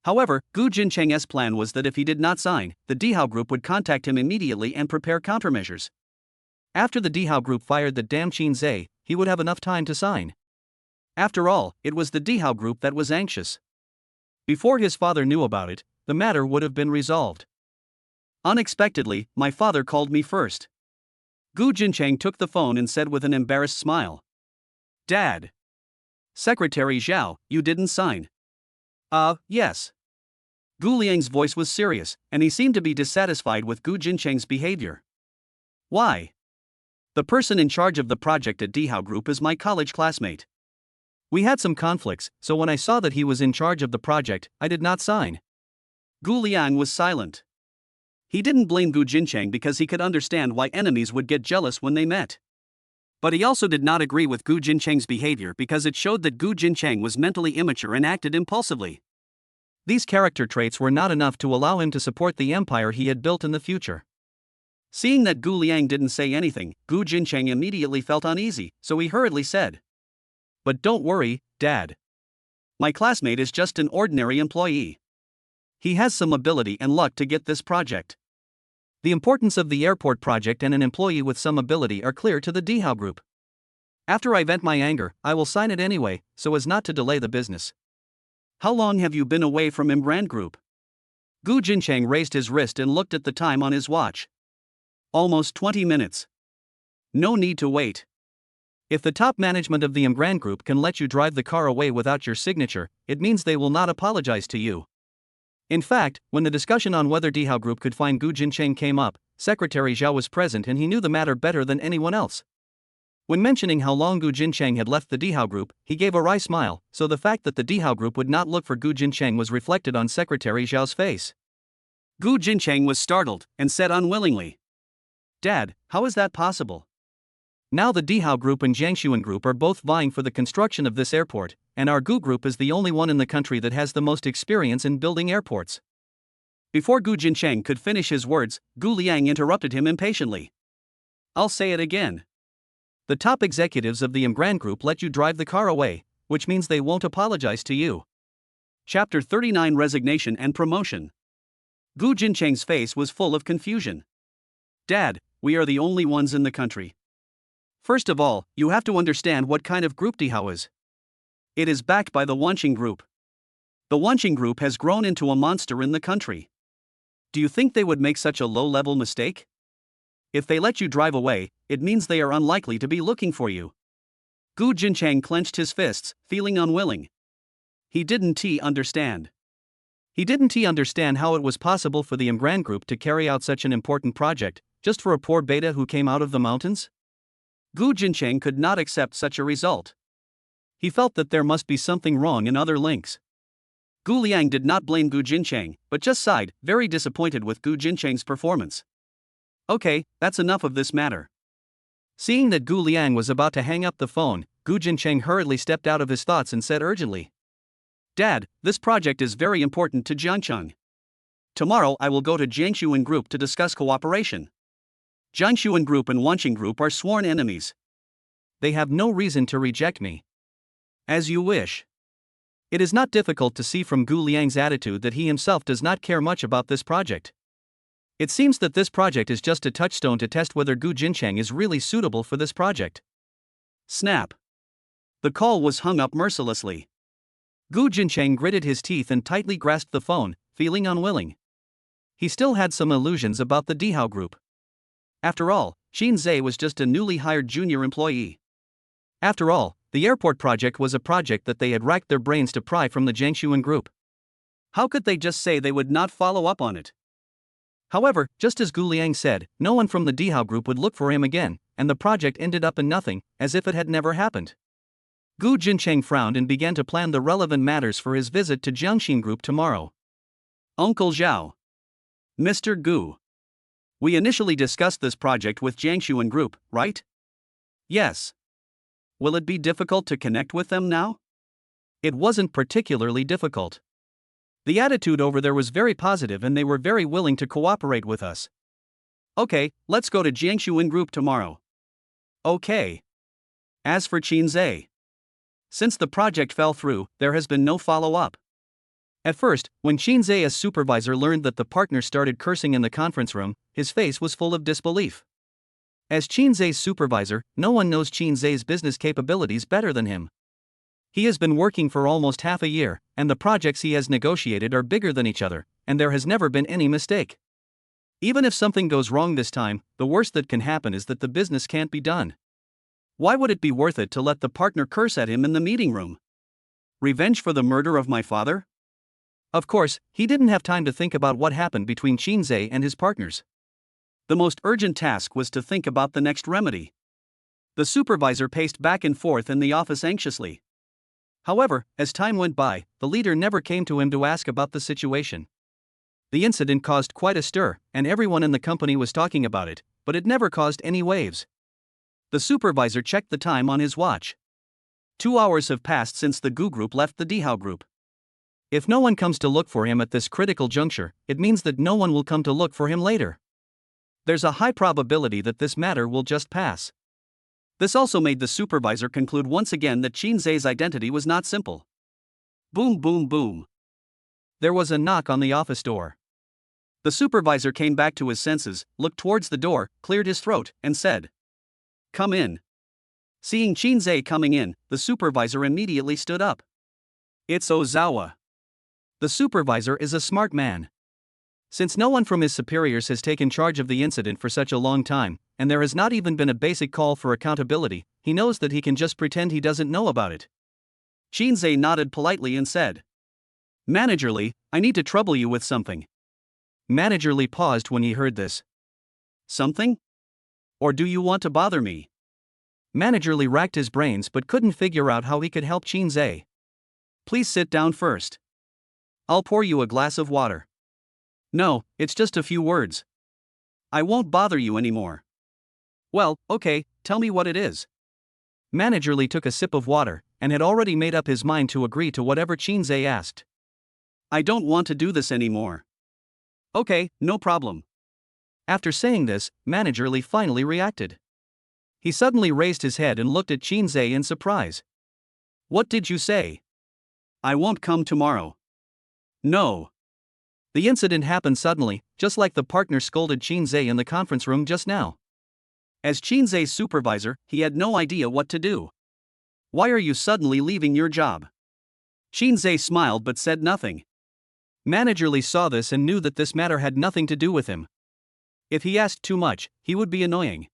However, Gu Jincheng's plan was that if he did not sign, the Dihao Group would contact him immediately and prepare countermeasures. After the Dihao Group fired the damn Shinsz, he would have enough time to sign. After all, it was the Dihao Group that was anxious. Before his father knew about it, the matter would have been resolved. Unexpectedly, my father called me first. Gu Jincheng took the phone and said with an embarrassed smile. Dad. Secretary Zhao, you didn't sign. Yes. Gu Liang's voice was serious, and he seemed to be dissatisfied with Gu Jincheng's behavior. Why? The person in charge of the project at Dihao Group is my college classmate. We had some conflicts, so when I saw that he was in charge of the project, I did not sign. Gu Liang was silent. He didn't blame Gu Jincheng because he could understand why enemies would get jealous when they met. But he also did not agree with Gu Jincheng's behavior because it showed that Gu Jincheng was mentally immature and acted impulsively. These character traits were not enough to allow him to support the empire he had built in the future. Seeing that Gu Liang didn't say anything, Gu Jincheng immediately felt uneasy, so he hurriedly said, "But don't worry, Dad. My classmate is just an ordinary employee. He has some ability and luck to get this project. The importance of the airport project and an employee with some ability are clear to the Dihao group. After I vent my anger, I will sign it anyway, so as not to delay the business. How long have you been away from Imbrand Group? Gu Jincheng raised his wrist and looked at the time on his watch. Almost 20 minutes. No need to wait. If the top management of the Imbrand Group can let you drive the car away without your signature, it means they will not apologize to you. In fact, when the discussion on whether Dihao Group could find Gu Jincheng came up, Secretary Zhao was present and he knew the matter better than anyone else. When mentioning how long Gu Jincheng had left the Dihao Group, he gave a wry smile, so the fact that the Dihao Group would not look for Gu Jincheng was reflected on Secretary Zhao's face. Gu Jincheng was startled and said unwillingly, "Dad, how is that possible?" Now the Dihao Group and Jiangxuan Group are both vying for the construction of this airport, and our Gu Group is the only one in the country that has the most experience in building airports. Before Gu Jincheng could finish his words, Gu Liang interrupted him impatiently. "I'll say it again. The top executives of the Imbrand Group let you drive the car away, which means they won't apologize to you." Chapter 39 Resignation and Promotion. Gu Jincheng's face was full of confusion. "Dad, we are the only ones in the country. First of all, you have to understand what kind of group Dihao is. It is backed by the Wanqing Group. The Wanqing Group has grown into a monster in the country. Do you think they would make such a low-level mistake? If they let you drive away, it means they are unlikely to be looking for you." Gu Jincheng clenched his fists, feeling unwilling. He didn't understand. He didn't understand how it was possible for the Imbrand Group to carry out such an important project, just for a poor beta who came out of the mountains? Gu Jincheng could not accept such a result. He felt that there must be something wrong in other links. Gu Liang did not blame Gu Jincheng, but just sighed, very disappointed with Gu Jincheng's performance. "Okay, that's enough of this matter." Seeing that Gu Liang was about to hang up the phone, Gu Jincheng hurriedly stepped out of his thoughts and said urgently, "Dad, this project is very important to Jiangcheng. Tomorrow I will go to Jiangxuan Group to discuss cooperation. Jiangxuan Group and Wanqing Group are sworn enemies. They have no reason to reject me." "As you wish." It is not difficult to see from Gu Liang's attitude that he himself does not care much about this project. It seems that this project is just a touchstone to test whether Gu Jincheng is really suitable for this project. Snap. The call was hung up mercilessly. Gu Jincheng gritted his teeth and tightly grasped the phone, feeling unwilling. He still had some illusions about the Dihao Group. After all, Shinsz was just a newly hired junior employee. After all, the airport project was a project that they had racked their brains to pry from the Jiangxuan Group. How could they just say they would not follow up on it? However, just as Gu Liang said, no one from the Dihao Group would look for him again, and the project ended up in nothing, as if it had never happened. Gu Jincheng frowned and began to plan the relevant matters for his visit to Jiangxin Group tomorrow. "Uncle Zhao. Mr. Gu. We initially discussed this project with Jiangxuan Group, right?" "Yes. Will it be difficult to connect with them now?" It wasn't particularly difficult. The attitude over there was very positive and they were very willing to cooperate with us. "Okay, let's go to Jiangxuan Group tomorrow." "Okay." As for Shinsz, since the project fell through, there has been no follow-up. At first, when Shinsz's supervisor learned that the partner started cursing in the conference room, his face was full of disbelief. As Shinsz's supervisor, no one knows Shinsz's business capabilities better than him. He has been working for almost half a year, and the projects he has negotiated are bigger than each other, and there has never been any mistake. Even if something goes wrong this time, the worst that can happen is that the business can't be done. Why would it be worth it to let the partner curse at him in the meeting room? Revenge for the murder of my father? Of course, he didn't have time to think about what happened between Shinsz and his partners. The most urgent task was to think about the next remedy. The supervisor paced back and forth in the office anxiously. However, as time went by, the leader never came to him to ask about the situation. The incident caused quite a stir, and everyone in the company was talking about it, but it never caused any waves. The supervisor checked the time on his watch. 2 hours have passed since the Gu Group left the Dihao Group. If no one comes to look for him at this critical juncture, it means that no one will come to look for him later. There's a high probability that this matter will just pass. This also made the supervisor conclude once again that Shinsz's identity was not simple. Boom, boom, boom. There was a knock on the office door. The supervisor came back to his senses, looked towards the door, cleared his throat, and said, "Come in." Seeing Shinsz coming in, the supervisor immediately stood up. "It's Ozawa." The supervisor is a smart man. Since no one from his superiors has taken charge of the incident for such a long time, and there has not even been a basic call for accountability, he knows that he can just pretend he doesn't know about it. Shinsz nodded politely and said, "Managerly, I need to trouble you with something." Managerly paused when he heard this. "Something? Or do you want to bother me?" Managerly racked his brains but couldn't figure out how he could help Shinsz. "Please sit down first. I'll pour you a glass of water." "No, it's just a few words. I won't bother you anymore." "Well, okay, tell me what it is." Managerly took a sip of water, and had already made up his mind to agree to whatever Shinsz asked. "I don't want to do this anymore." "Okay, no problem." After saying this, Managerly finally reacted. He suddenly raised his head and looked at Shinsz in surprise. "What did you say?" "I won't come tomorrow." "No." The incident happened suddenly, just like the partner scolded Shinsz in the conference room just now. As Shinz's supervisor, he had no idea what to do. "Why are you suddenly leaving your job?" Shinsz smiled but said nothing. Managerly saw this and knew that this matter had nothing to do with him. If he asked too much, he would be annoying.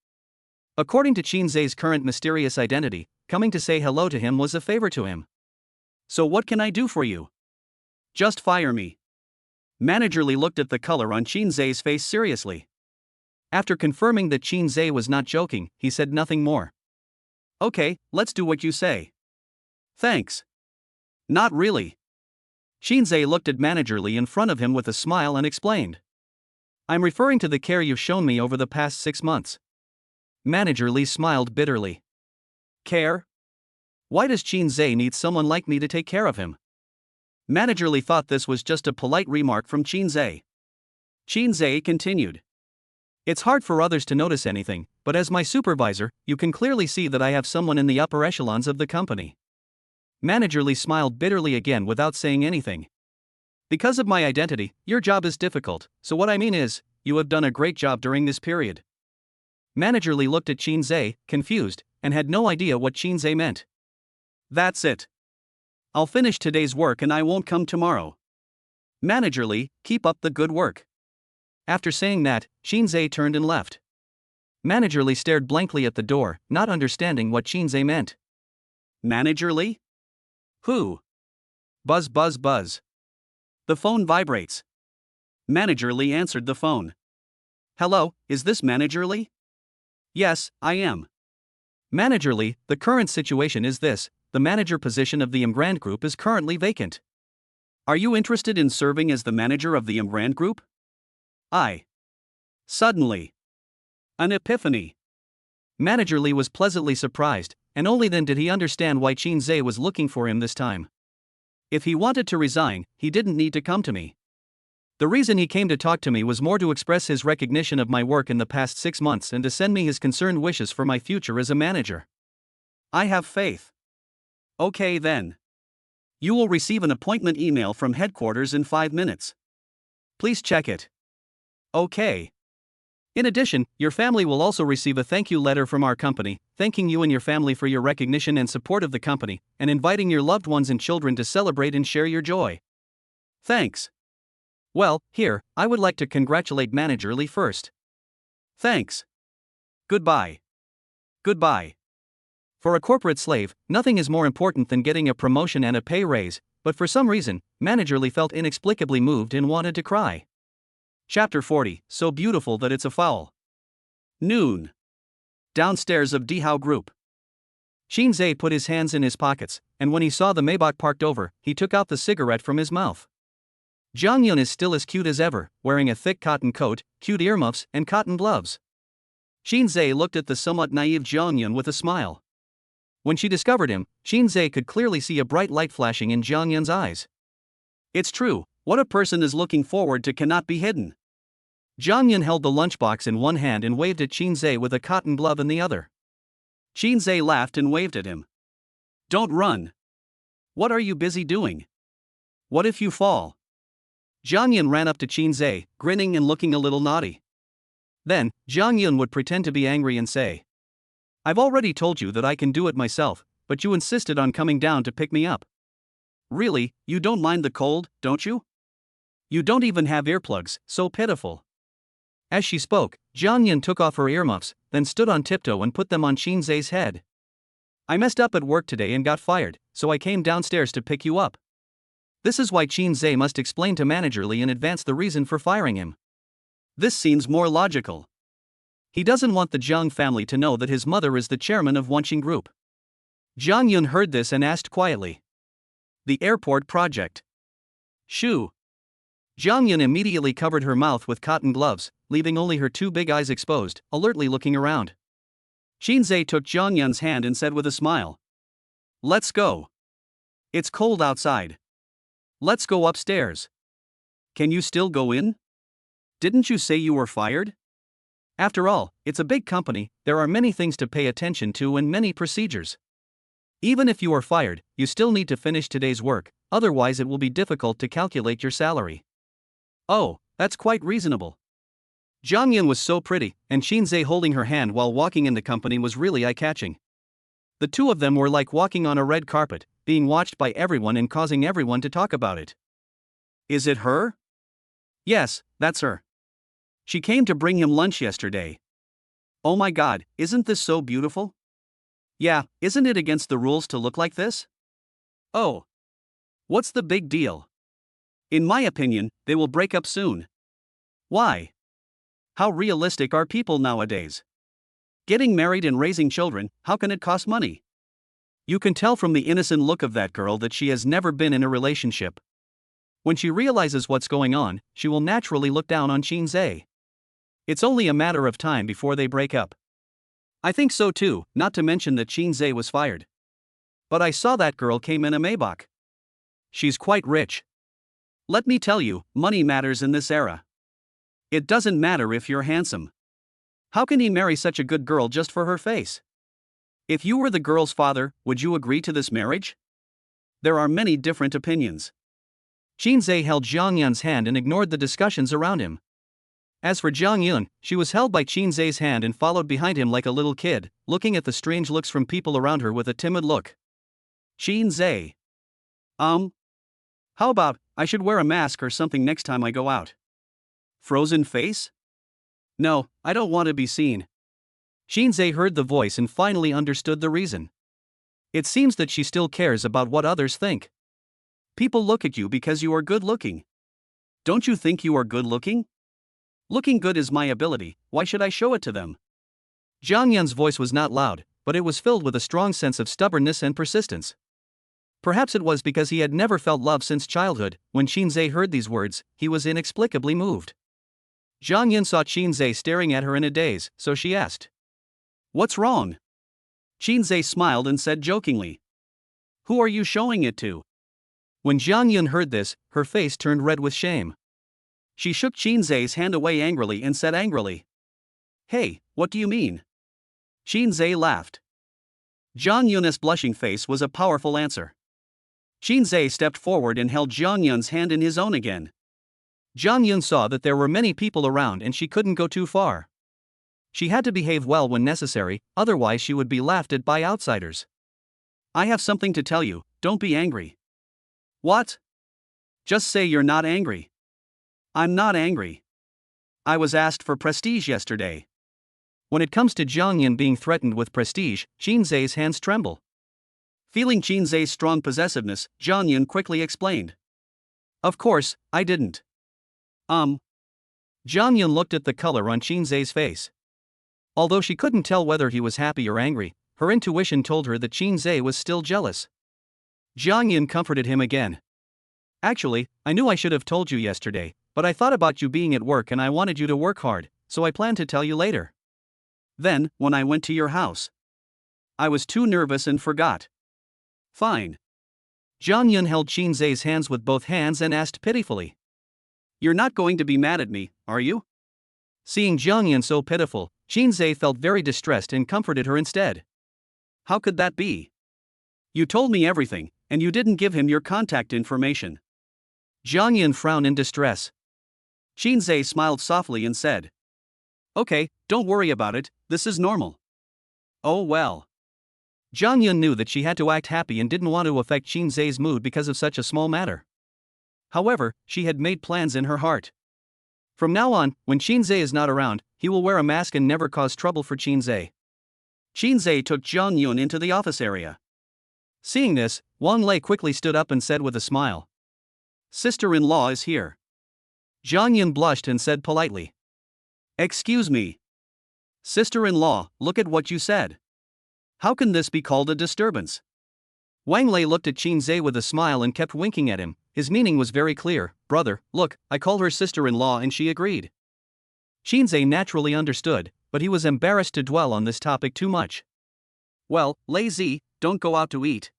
According to Shinz's current mysterious identity, coming to say hello to him was a favor to him. "So what can I do for you?" "Just fire me." Managerly looked at the color on Shinz's face seriously. After confirming that Shinsz was not joking, he said nothing more. "Okay, let's do what you say." "Thanks." "Not really." Shinsz looked at Managerly in front of him with a smile and explained. "I'm referring to the care you've shown me over the past 6 months." Managerly smiled bitterly. "Care? Why does Shinsz need someone like me to take care of him?" Managerly thought this was just a polite remark from Shinsz. Shinsz continued. "It's hard for others to notice anything, but as my supervisor, you can clearly see that I have someone in the upper echelons of the company." Managerly smiled bitterly again without saying anything. "Because of my identity, your job is difficult, so what I mean is, you have done a great job during this period." Managerly looked at Shinsz, confused, and had no idea what Shinsz meant. "That's it. I'll finish today's work and I won't come tomorrow." Managerly, keep up the good work. After saying that, Shinsz turned and left. Managerly stared blankly at the door, not understanding what Shinsz meant. Managerly? Who? Buzz buzz buzz. The phone vibrates. Managerly answered the phone. "Hello, is this Managerly?" "Yes, I am." Managerly, the current situation is this: the manager position of the Imgrand Group is currently vacant. "Are you interested in serving as the manager of the Imgrand Group?" Suddenly. An epiphany. Managerly was pleasantly surprised, and only then did he understand why Shinsz was looking for him this time. If he wanted to resign, he didn't need to come to me. The reason he came to talk to me was more to express his recognition of my work in the past 6 months and to send me his concerned wishes for my future as a manager. I have faith. Okay then. You will receive an appointment email from headquarters in 5 minutes. Please check it. Okay. In addition, your family will also receive a thank you letter from our company, thanking you and your family for your recognition and support of the company, and inviting your loved ones and children to celebrate and share your joy. Thanks. Well, here, I would like to congratulate Managerly first. Thanks. Goodbye. Goodbye. For a corporate slave, nothing is more important than getting a promotion and a pay raise, but for some reason, Managerly felt inexplicably moved and wanted to cry. Chapter 40, so beautiful that it's a foul. Noon. Downstairs of Dihao Group. Shinsz put his hands in his pockets, and when he saw the Maybach parked over, he took out the cigarette from his mouth. Jang Yun is still as cute as ever, wearing a thick cotton coat, cute earmuffs, and cotton gloves. Shinsz looked at the somewhat naive Jang Yun with a smile. When she discovered him, Shinsz could clearly see a bright light flashing in Jang Yun's eyes. It's true, what a person is looking forward to cannot be hidden. Jang Yun held the lunchbox in one hand and waved at Shinsz with a cotton glove in the other. Shinsz laughed and waved at him. Don't run. What are you busy doing? What if you fall? Jang Yun ran up to Shinsz, grinning and looking a little naughty. Then, Jang Yun would pretend to be angry and say, I've already told you that I can do it myself, but you insisted on coming down to pick me up. Really, you don't mind the cold, don't you? You don't even have earplugs, so pitiful. As she spoke, Jang Yun took off her earmuffs, then stood on tiptoe and put them on Shinz's head. I messed up at work today and got fired, so I came downstairs to pick you up. This is why Shinsz must explain to Manager Lee in advance the reason for firing him. This seems more logical. He doesn't want the Jang family to know that his mother is the chairman of Wonqing Group. Jang Yun heard this and asked quietly. The airport project. Shoo. Jang Yun immediately covered her mouth with cotton gloves, leaving only her two big eyes exposed, alertly looking around. Shinsz took Jang Yun's hand and said with a smile. Let's go. It's cold outside. Let's go upstairs. Can you still go in? Didn't you say you were fired? After all, it's a big company, there are many things to pay attention to and many procedures. Even if you are fired, you still need to finish today's work, otherwise it will be difficult to calculate your salary. Oh, that's quite reasonable. Jang Yun was so pretty, and Shinsz holding her hand while walking in the company was really eye-catching. The two of them were like walking on a red carpet, being watched by everyone and causing everyone to talk about it. Is it her? Yes, that's her. She came to bring him lunch yesterday. Oh my god, isn't this so beautiful? Yeah, isn't it against the rules to look like this? Oh. What's the big deal? In my opinion, they will break up soon. Why? How realistic are people nowadays? Getting married and raising children, how can it cost money? You can tell from the innocent look of that girl that she has never been in a relationship. When she realizes what's going on, she will naturally look down on Shinsz. It's only a matter of time before they break up. I think so too, not to mention that Shinsz was fired. But I saw that girl came in a Maybach. She's quite rich. Let me tell you, money matters in this era. It doesn't matter if you're handsome. How can he marry such a good girl just for her face? If you were the girl's father, would you agree to this marriage? There are many different opinions. Shinsz held Jang Yun's hand and ignored the discussions around him. As for Jang Yun, she was held by Shinz's hand and followed behind him like a little kid, looking at the strange looks from people around her with a timid look. Shinsz. How about, I should wear a mask or something next time I go out? Frozen face? No, I don't want to be seen. Shinsz heard the voice and finally understood the reason. It seems that she still cares about what others think. People look at you because you are good looking. Don't you think you are good looking? Looking good is my ability, why should I show it to them? Jang Yun's voice was not loud, but it was filled with a strong sense of stubbornness and persistence. Perhaps it was because he had never felt love since childhood. When Shinsz heard these words, he was inexplicably moved. Jang Yun saw Shinsz staring at her in a daze, so she asked, What's wrong? Shinsz smiled and said jokingly, Who are you showing it to? When Jang Yun heard this, her face turned red with shame. She shook Shinz's hand away angrily and said angrily, Hey, what do you mean? Shinsz laughed. Jang Yun's blushing face was a powerful answer. Shinsz stepped forward and held Jang Yun's hand in his own again. Jang Yun saw that there were many people around and she couldn't go too far. She had to behave well when necessary, otherwise she would be laughed at by outsiders. I have something to tell you, don't be angry. What? Just say you're not angry. I'm not angry. I was asked for prestige yesterday. When it comes to Jang Yun being threatened with prestige, Shinz's hands tremble. Feeling Shinz's strong possessiveness, Jang Yun quickly explained. Of course, I didn't. Jang Yun looked at the color on Shinz's face. Although she couldn't tell whether he was happy or angry, her intuition told her that Shinz was still jealous. Jang Yun comforted him again. Actually, I knew I should have told you yesterday, but I thought about you being at work and I wanted you to work hard, so I planned to tell you later. Then, when I went to your house, I was too nervous and forgot. Fine. Jang Yun held Shinz's hands with both hands and asked pitifully. You're not going to be mad at me, are you? Seeing Jang Yun so pitiful, Shinz felt very distressed and comforted her instead. How could that be? You told me everything, and you didn't give him your contact information. Jang Yun frowned in distress. Shinsz smiled softly and said, "Okay, don't worry about it, this is normal." "Oh well." Jang Yun knew that she had to act happy and didn't want to affect Shinz's mood because of such a small matter. However, she had made plans in her heart. From now on, when Shinsz is not around, he will wear a mask and never cause trouble for Shinsz. Shinsz took Jang Yun into the office area. Seeing this, Wang Lei quickly stood up and said with a smile, "Sister-in-law is here." Jang Yun blushed and said politely, "Excuse me. Sister-in-law, look at what you said. How can this be called a disturbance?" Wang Lei looked at Shinsz with a smile and kept winking at him. His meaning was very clear. "Brother, look, I call her sister-in-law," and she agreed. Shinsz naturally understood, but he was embarrassed to dwell on this topic too much. "Well, lazy, don't go out to eat.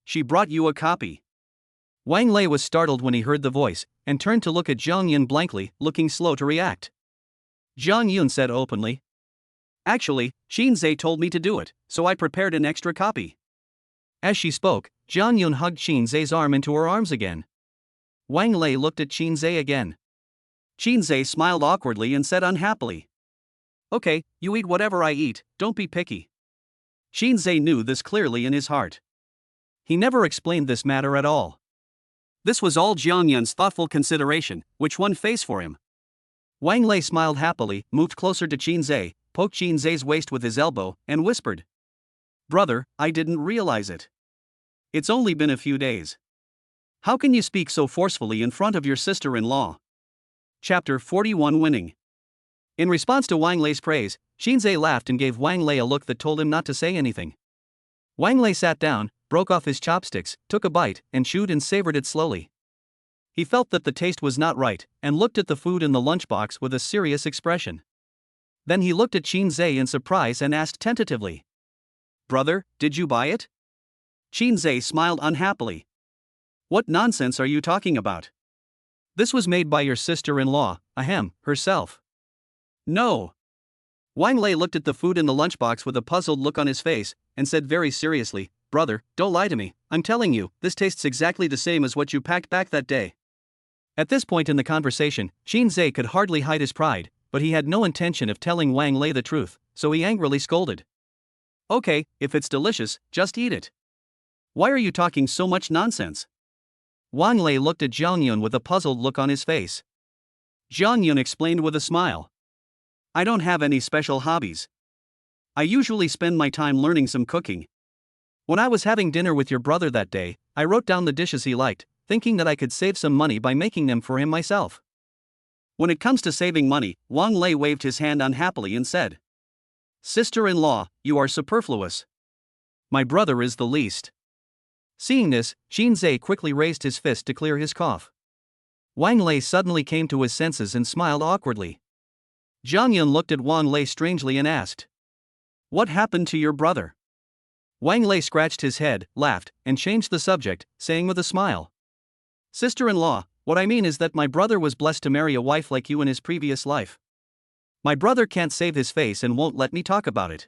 She brought you a copy." Wang Lei was startled when he heard the voice, and turned to look at Jang Yun blankly, looking slow to react. Jang Yun said openly, "Actually, Shinsz told me to do it, so I prepared an extra copy." As she spoke, Jang Yun hugged Shinz's arm into her arms again. Wang Lei looked at Shinsz again. Shinsz smiled awkwardly and said unhappily, "Okay, you eat whatever I eat, don't be picky." Shinsz knew this clearly in his heart. He never explained this matter at all. This was all Jang Yun's thoughtful consideration, which won face for him. Wang Lei smiled happily, moved closer to Shinsz, poked Shinz's waist with his elbow, and whispered, "Brother, I didn't realize it. It's only been a few days. How can you speak so forcefully in front of your sister-in-law?" Chapter 41 Winning. In response to Wang Lei's praise, Shinsz laughed and gave Wang Lei a look that told him not to say anything. Wang Lei sat down, broke off his chopsticks, took a bite, and chewed and savored it slowly. He felt that the taste was not right, and looked at the food in the lunchbox with a serious expression. Then he looked at Shinsz in surprise and asked tentatively, "Brother, did you buy it?" Shinsz smiled unhappily. "What nonsense are you talking about? This was made by your sister-in-law, ahem, herself." "No." Wang Lei looked at the food in the lunchbox with a puzzled look on his face, and said very seriously, "Brother, don't lie to me, I'm telling you, this tastes exactly the same as what you packed back that day." At this point in the conversation, Shinsz could hardly hide his pride, but he had no intention of telling Wang Lei the truth, so he angrily scolded. "Okay, if it's delicious, just eat it. Why are you talking so much nonsense?" Wang Lei looked at Jang Yun with a puzzled look on his face. Jang Yun explained with a smile, "I don't have any special hobbies. I usually spend my time learning some cooking. When I was having dinner with your brother that day, I wrote down the dishes he liked, thinking that I could save some money by making them for him myself." When it comes to saving money, Wang Lei waved his hand unhappily and said, "Sister-in-law, you are superfluous. My brother is the least." Seeing this, Shinsz quickly raised his fist to clear his cough. Wang Lei suddenly came to his senses and smiled awkwardly. Jang Yun looked at Wang Lei strangely and asked, "What happened to your brother?" Wang Lei scratched his head, laughed, and changed the subject, saying with a smile, "Sister-in-law, what I mean is that my brother was blessed to marry a wife like you in his previous life. My brother can't save his face and won't let me talk about it."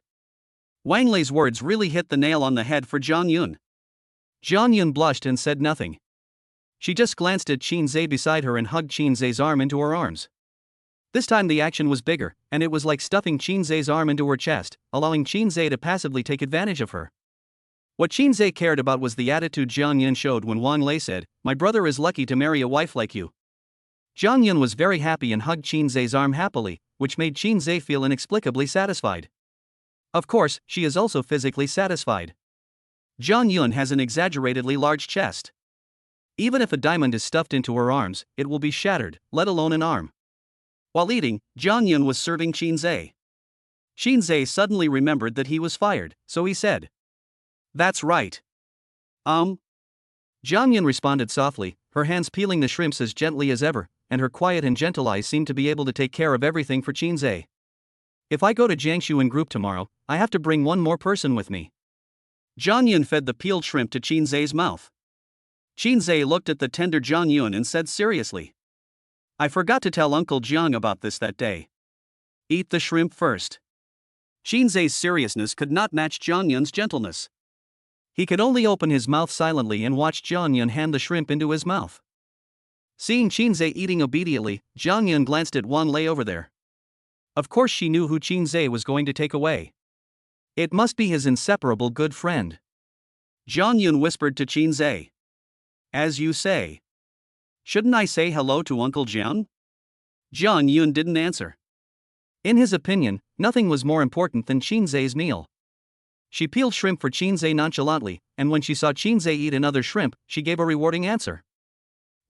Wang Lei's words really hit the nail on the head for Jang Yun. Jang Yun blushed and said nothing. She just glanced at Shinsz beside her and hugged Shinz's arm into her arms. This time the action was bigger, and it was like stuffing Shinz's arm into her chest, allowing Shinsz to passively take advantage of her. What Shinsz cared about was the attitude Jang Yun showed when Wang Lei said, "My brother is lucky to marry a wife like you." Jang Yun was very happy and hugged Shinz's arm happily, which made Shinsz feel inexplicably satisfied. Of course, she is also physically satisfied. Jang Yun has an exaggeratedly large chest. Even if a diamond is stuffed into her arms, it will be shattered, let alone an arm. While eating, Jang Yun was serving Shinsz. Shinsz suddenly remembered that he was fired, so he said, "That's right." Jang Yun responded softly, her hands peeling the shrimps as gently as ever, and her quiet and gentle eyes seemed to be able to take care of everything for Shinsz. "If I go to Jiangsu in group tomorrow, I have to bring one more person with me." Jang Yun fed the peeled shrimp to Shinz's mouth. Shinsz looked at the tender Jang Yun and said seriously, "I forgot to tell Uncle Jiang about this that day. Eat the shrimp first." Shinz's seriousness could not match Jang Yun's gentleness. He could only open his mouth silently and watch Jang Yun hand the shrimp into his mouth. Seeing Shinsz eating obediently, Jang Yun glanced at Wang Lei over there. Of course she knew who Shinsz was going to take away. It must be his inseparable good friend. Jang Yun whispered to Shinsz. As you say. Shouldn't I say hello to Uncle Jiang? Jang Yun didn't answer. In his opinion, nothing was more important than Shinsz's meal. She peeled shrimp for Shinsz nonchalantly, and when she saw Shinsz eat another shrimp, she gave a rewarding answer.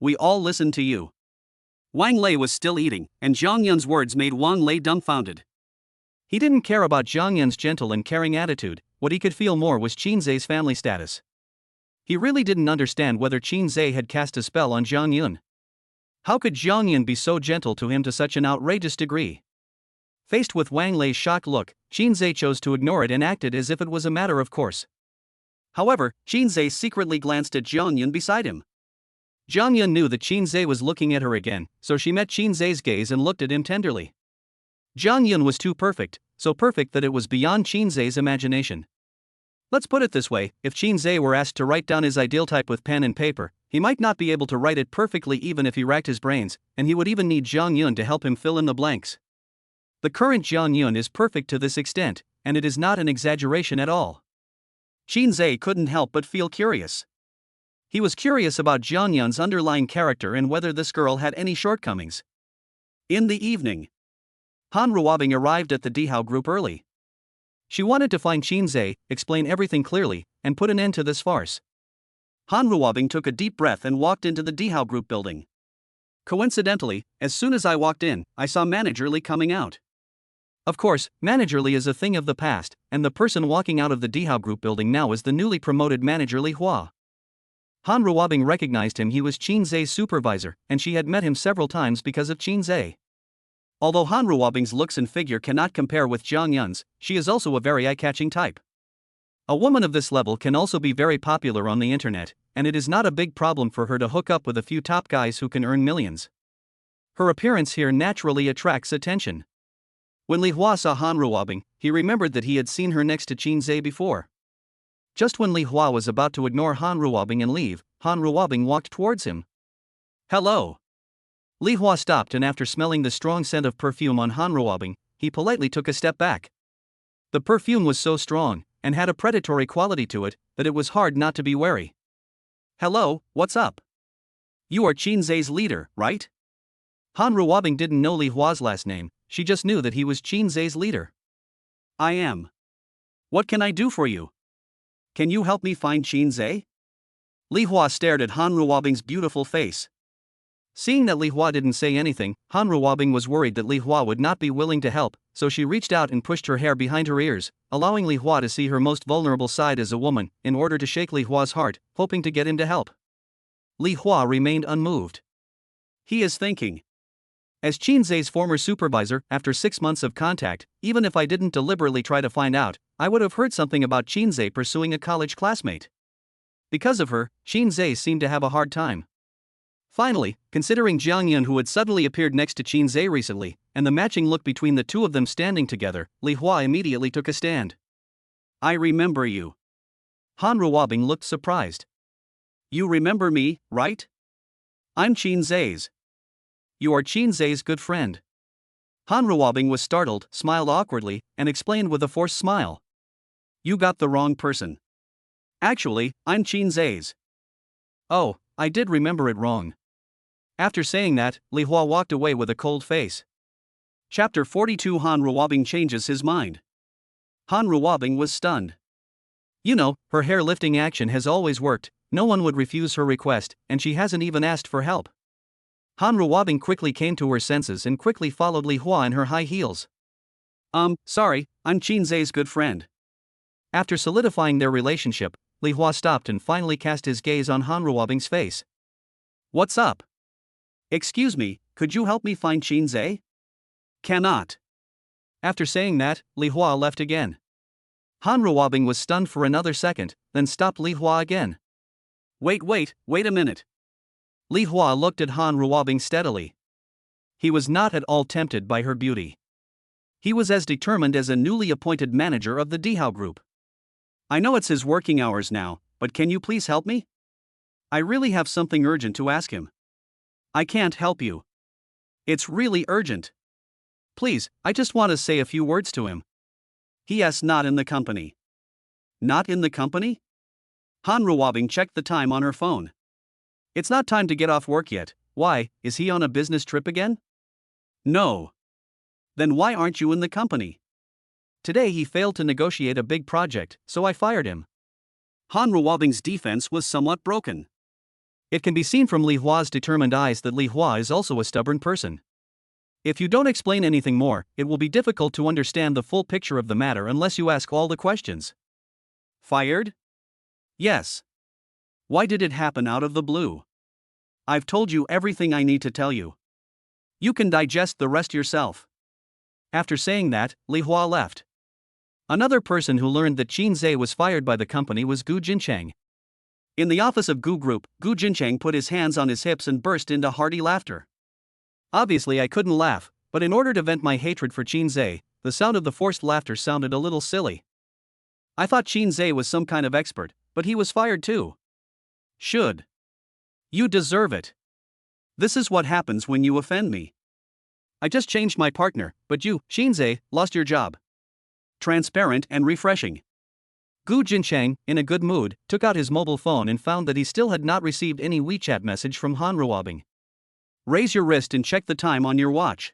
We all listened to you. Wang Lei was still eating, and Jang Yun's words made Wang Lei dumbfounded. He didn't care about Jang Yun's gentle and caring attitude. What he could feel more was Shinsz's family status. He really didn't understand whether Shinsz had cast a spell on Jang Yun. How could Jang Yun be so gentle to him to such an outrageous degree? Faced with Wang Lei's shocked look, Shinsz chose to ignore it and acted as if it was a matter of course. However, Shinsz secretly glanced at Jang Yun beside him. Jang Yun knew that Shinsz was looking at her again, so she met Shinsz's gaze and looked at him tenderly. Jang Yun was too perfect, so perfect that it was beyond Shinsz's imagination. Let's put it this way, if Shinsz were asked to write down his ideal type with pen and paper, he might not be able to write it perfectly even if he racked his brains, and he would even need Jang Yun to help him fill in the blanks. The current Jang Yun is perfect to this extent, and it is not an exaggeration at all. Shinsz couldn't help but feel curious. He was curious about Jang Yun's underlying character and whether this girl had any shortcomings. In the evening, Ruabing arrived at the Dihao group early. She wanted to find Shinsz, explain everything clearly, and put an end to this farce. Ruabing took a deep breath and walked into the Dihao group building. Coincidentally, as soon as I walked in, I saw Manager Li coming out. Of course, Manager Li is a thing of the past, and the person walking out of the Dihao group building now is the newly promoted Manager Li Hua. Ruabing recognized him. He was Shinsz's supervisor, and she had met him several times because of Shinsz. Although Ruabing's looks and figure cannot compare with Jang Yun's, she is also a very eye-catching type. A woman of this level can also be very popular on the internet, and it is not a big problem for her to hook up with a few top guys who can earn millions. Her appearance here naturally attracts attention. When Li Hua saw Ruabing, he remembered that he had seen her next to Shinsz before. Just when Li Hua was about to ignore Ruabing and leave, Ruabing walked towards him. Hello. Li Hua stopped, and after smelling the strong scent of perfume on Ruabing, he politely took a step back. The perfume was so strong, and had a predatory quality to it, that it was hard not to be wary. Hello, what's up? You are Shinsz's leader, right? Ruabing didn't know Li Hua's last name, she just knew that he was Shinsz's leader. I am. What can I do for you? Can you help me find Shinsz? Li Hua stared at Ruabing's beautiful face. Seeing that Li Hua didn't say anything, Ruabing was worried that Li Hua would not be willing to help, so she reached out and pushed her hair behind her ears, allowing Li Hua to see her most vulnerable side as a woman, in order to shake Li Hua's heart, hoping to get him to help. Li Hua remained unmoved. He is thinking. As Shinsz's former supervisor, after 6 months of contact, even if I didn't deliberately try to find out, I would have heard something about Shinsz pursuing a college classmate. Because of her, Shinsz seemed to have a hard time. Finally, considering Jang Yun, who had suddenly appeared next to Shinsz recently, and the matching look between the two of them standing together, Li Hua immediately took a stand. I remember you. Ruabing looked surprised. You remember me, right? I'm Shinsz's. You are Shinsz's good friend. Ruabing was startled, smiled awkwardly, and explained with a forced smile. You got the wrong person. Actually, I'm Shinsz's. Oh, I did remember it wrong. After saying that, Li Hua walked away with a cold face. Chapter 42. Ruabing changes his mind. Ruabing was stunned. You know, her hair-lifting action has always worked, no one would refuse her request, and she hasn't even asked for help. Ruabing quickly came to her senses and quickly followed Li Hua in her high heels. Sorry, I'm Shinsz's good friend. After solidifying their relationship, Li Hua stopped and finally cast his gaze on Ruabing's face. What's up? Excuse me, could you help me find Shinsz? Cannot. After saying that, Li Hua left again. Ruabing was stunned for another second, then stopped Li Hua again. Wait a minute. Li Hua looked at Ruabing steadily. He was not at all tempted by her beauty. He was as determined as a newly appointed manager of the Dihao group. I know it's his working hours now, but can you please help me? I really have something urgent to ask him. I can't help you. It's really urgent. Please, I just want to say a few words to him. He.S. Not in the company. Not in the company? Han Ruabing checked the time on her phone. It's not time to get off work yet. Why, is he on a business trip again? No. Then why aren't you in the company? Today he failed to negotiate a big project, so I fired him. Han Ruabing's defense was somewhat broken. It can be seen from Li Hua's determined eyes that Li Hua is also a stubborn person. If you don't explain anything more, it will be difficult to understand the full picture of the matter unless you ask all the questions. Fired? Yes. Why did it happen out of the blue? I've told you everything I need to tell you. You can digest the rest yourself. After saying that, Li Hua left. Another person who learned that Shinsz was fired by the company was Gu Jinchang. In the office of Gu Group, Gu Jinchang put his hands on his hips and burst into hearty laughter. Obviously I couldn't laugh, but in order to vent my hatred for Shinsz, the sound of the forced laughter sounded a little silly. I thought Shinsz was some kind of expert, but he was fired too. Should. You deserve it. This is what happens when you offend me. I just changed my partner, but you, Shinsz, lost your job. Transparent and refreshing. Gu Jinchang, in a good mood, took out his mobile phone and found that he still had not received any WeChat message from Han Ruabing. Raise your wrist and check the time on your watch.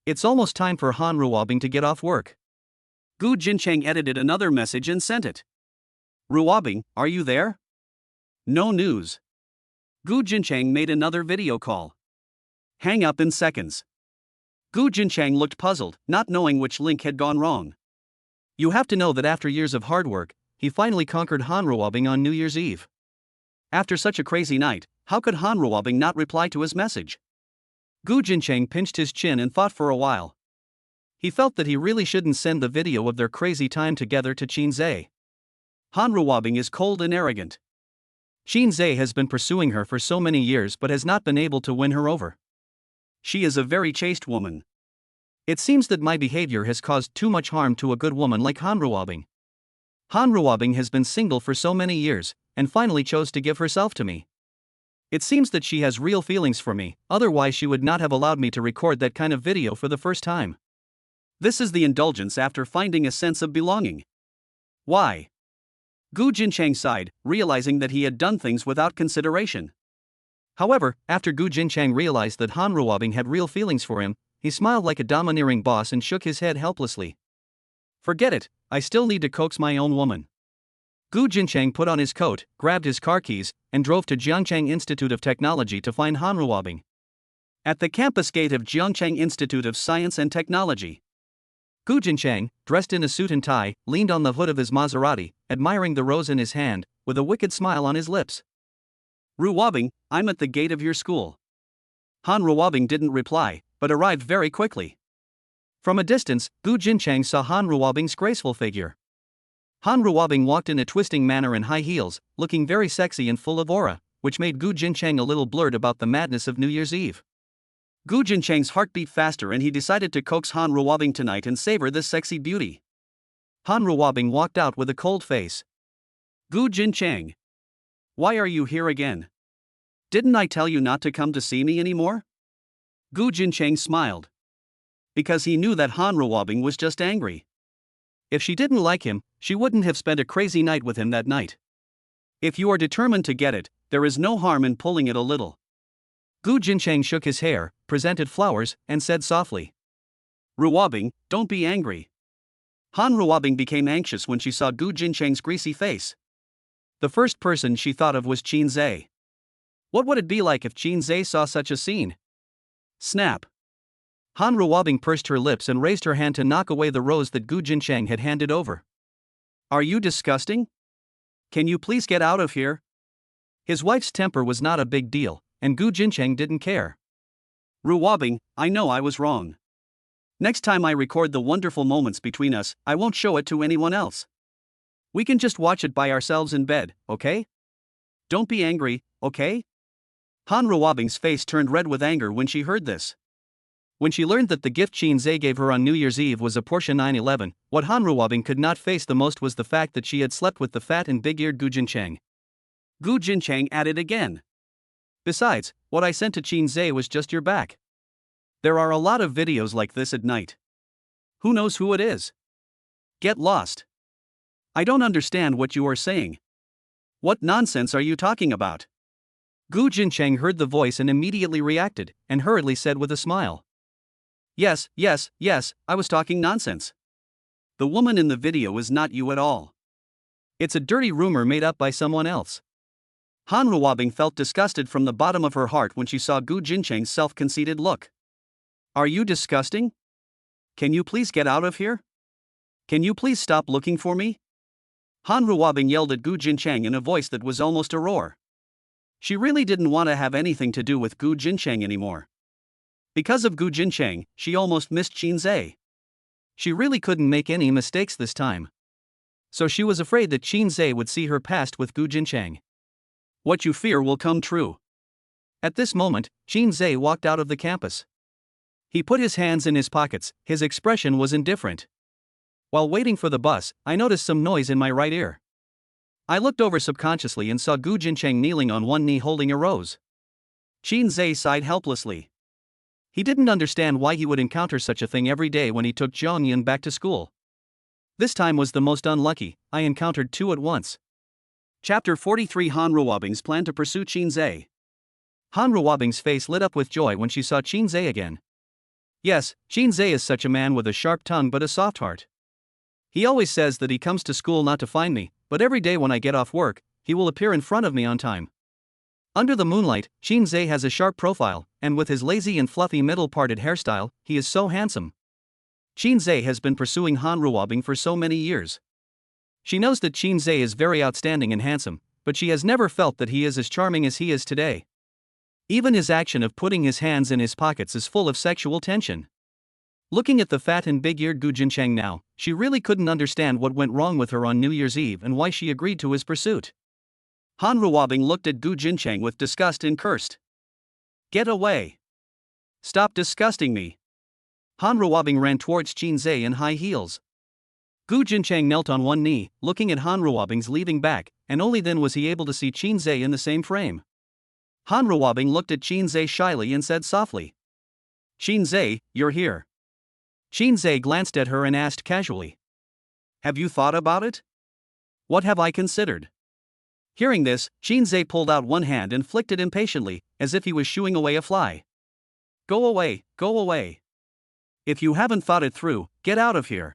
It's almost time for Han Ruabing to get off work. Gu Jinchang edited another message and sent it. Ruabing, are you there? No news. Gu Jinchang made another video call. Hang up in seconds. Gu Jinchang looked puzzled, not knowing which link had gone wrong. You have to know that after years of hard work, he finally conquered Han Ruabing on New Year's Eve. After such a crazy night, how could Han Ruabing not reply to his message? Gu Jinchang pinched his chin and thought for a while. He felt that he really shouldn't send the video of their crazy time together to Shinsz. Han Ruabing is cold and arrogant. Shinsz has been pursuing her for so many years but has not been able to win her over. She is a very chaste woman. It seems that my behavior has caused too much harm to a good woman like Han Ruabing. Han Ruabing has been single for so many years, and finally chose to give herself to me. It seems that she has real feelings for me, otherwise she would not have allowed me to record that kind of video for the first time. This is the indulgence after finding a sense of belonging. Why? Gu Jinchang sighed, realizing that he had done things without consideration. However, after Gu Jinchang realized that Han Ruabing had real feelings for him, he smiled like a domineering boss and shook his head helplessly. Forget it, I still need to coax my own woman. Gu Jinchang put on his coat, grabbed his car keys, and drove to Jiangchang Institute of Technology to find Han Ruabing. At the campus gate of Jiangchang Institute of Science and Technology, Gu Jinchang, dressed in a suit and tie, leaned on the hood of his Maserati, admiring the rose in his hand, with a wicked smile on his lips. Ruabing, I'm at the gate of your school. Han Ruabing didn't reply, but arrived very quickly. From a distance, Gu Jinchang saw Han Ruabing's graceful figure. Han Ruabing walked in a twisting manner in high heels, looking very sexy and full of aura, which made Gu Jinchang a little blurred about the madness of New Year's Eve. Gu Jinchang's heart beat faster and he decided to coax Han Ruabing tonight and savor this sexy beauty. Han Ruabing walked out with a cold face. Gu Jinchang. Why are you here again? Didn't I tell you not to come to see me anymore? Gu Jinchang smiled. Because he knew that Han Ruabing was just angry. If she didn't like him, she wouldn't have spent a crazy night with him that night. If you are determined to get it, there is no harm in pulling it a little. Gu Jinchang shook his hair, presented flowers, and said softly. Ruabing, don't be angry. Han Ruabing became anxious when she saw Gu Jinchang's greasy face. The first person she thought of was Shinsz. What would it be like if Shinsz saw such a scene? Snap. Han Ruabing pursed her lips and raised her hand to knock away the rose that Gu Jinchang had handed over. Are you disgusting? Can you please get out of here? His wife's temper was not a big deal, and Gu Jinchang didn't care. Ruabing, I know I was wrong. Next time I record the wonderful moments between us, I won't show it to anyone else. We can just watch it by ourselves in bed, okay? Don't be angry, okay? Han Ruabing's face turned red with anger when she heard this. When she learned that the gift Shinsz gave her on New Year's Eve was a Porsche 911, what Han Ruabing could not face the most was the fact that she had slept with the fat and big-eared Gu Jinchang. Gu Jinchang added again. Besides, what I sent to Shinsz was just your back. There are a lot of videos like this at night. Who knows who it is? Get lost. I don't understand what you are saying. What nonsense are you talking about? Gu Jincheng heard the voice and immediately reacted, and hurriedly said with a smile. Yes, I was talking nonsense. The woman in the video is not you at all. It's a dirty rumor made up by someone else. Ruabing felt disgusted from the bottom of her heart when she saw Gu Jincheng's self-conceited look. Are you disgusting? Can you please get out of here? Can you please stop looking for me? Ruabing yelled at Gu Jincheng in a voice that was almost a roar. She really didn't want to have anything to do with Gu Jincheng anymore. Because of Gu Jincheng, she almost missed Shinsz. She really couldn't make any mistakes this time. So she was afraid that Shinsz would see her past with Gu Jincheng. What you fear will come true. At this moment, Shinsz walked out of the campus. He put his hands in his pockets, his expression was indifferent. While waiting for the bus, I noticed some noise in my right ear. I looked over subconsciously and saw Gu Jincheng kneeling on one knee holding a rose. Shinsz sighed helplessly. He didn't understand why he would encounter such a thing every day when he took Jang Yun back to school. This time was the most unlucky, I encountered two at once. Chapter 43 Ruabing's plan to pursue Shinsz. Ruabing's face lit up with joy when she saw Shinsz again. Yes, Shinsz is such a man with a sharp tongue but a soft heart. He always says that he comes to school not to find me, but every day when I get off work, he will appear in front of me on time. Under the moonlight, Shinsz has a sharp profile, and with his lazy and fluffy middle-parted hairstyle, he is so handsome. Shinsz has been pursuing Ruabing for so many years. She knows that Shinsz is very outstanding and handsome, but she has never felt that he is as charming as he is today. Even his action of putting his hands in his pockets is full of sexual tension. Looking at the fat and big-eared Gu Jincheng now, she really couldn't understand what went wrong with her on New Year's Eve and why she agreed to his pursuit. Ruabing looked at Gu Jincheng with disgust and cursed. Get away! Stop disgusting me! Ruabing ran towards Shinsz in high heels. Gu Jincheng knelt on one knee, looking at Ruabing's leaving back, and only then was he able to see Shinsz in the same frame. Ruabing looked at Shinsz shyly and said softly. Shinsz, you're here. Shinsz glanced at her and asked casually. Have you thought about it? What have I considered? Hearing this, Shinsz pulled out one hand and flicked it impatiently, as if he was shooing away a fly. Go away, go away. If you haven't thought it through, get out of here.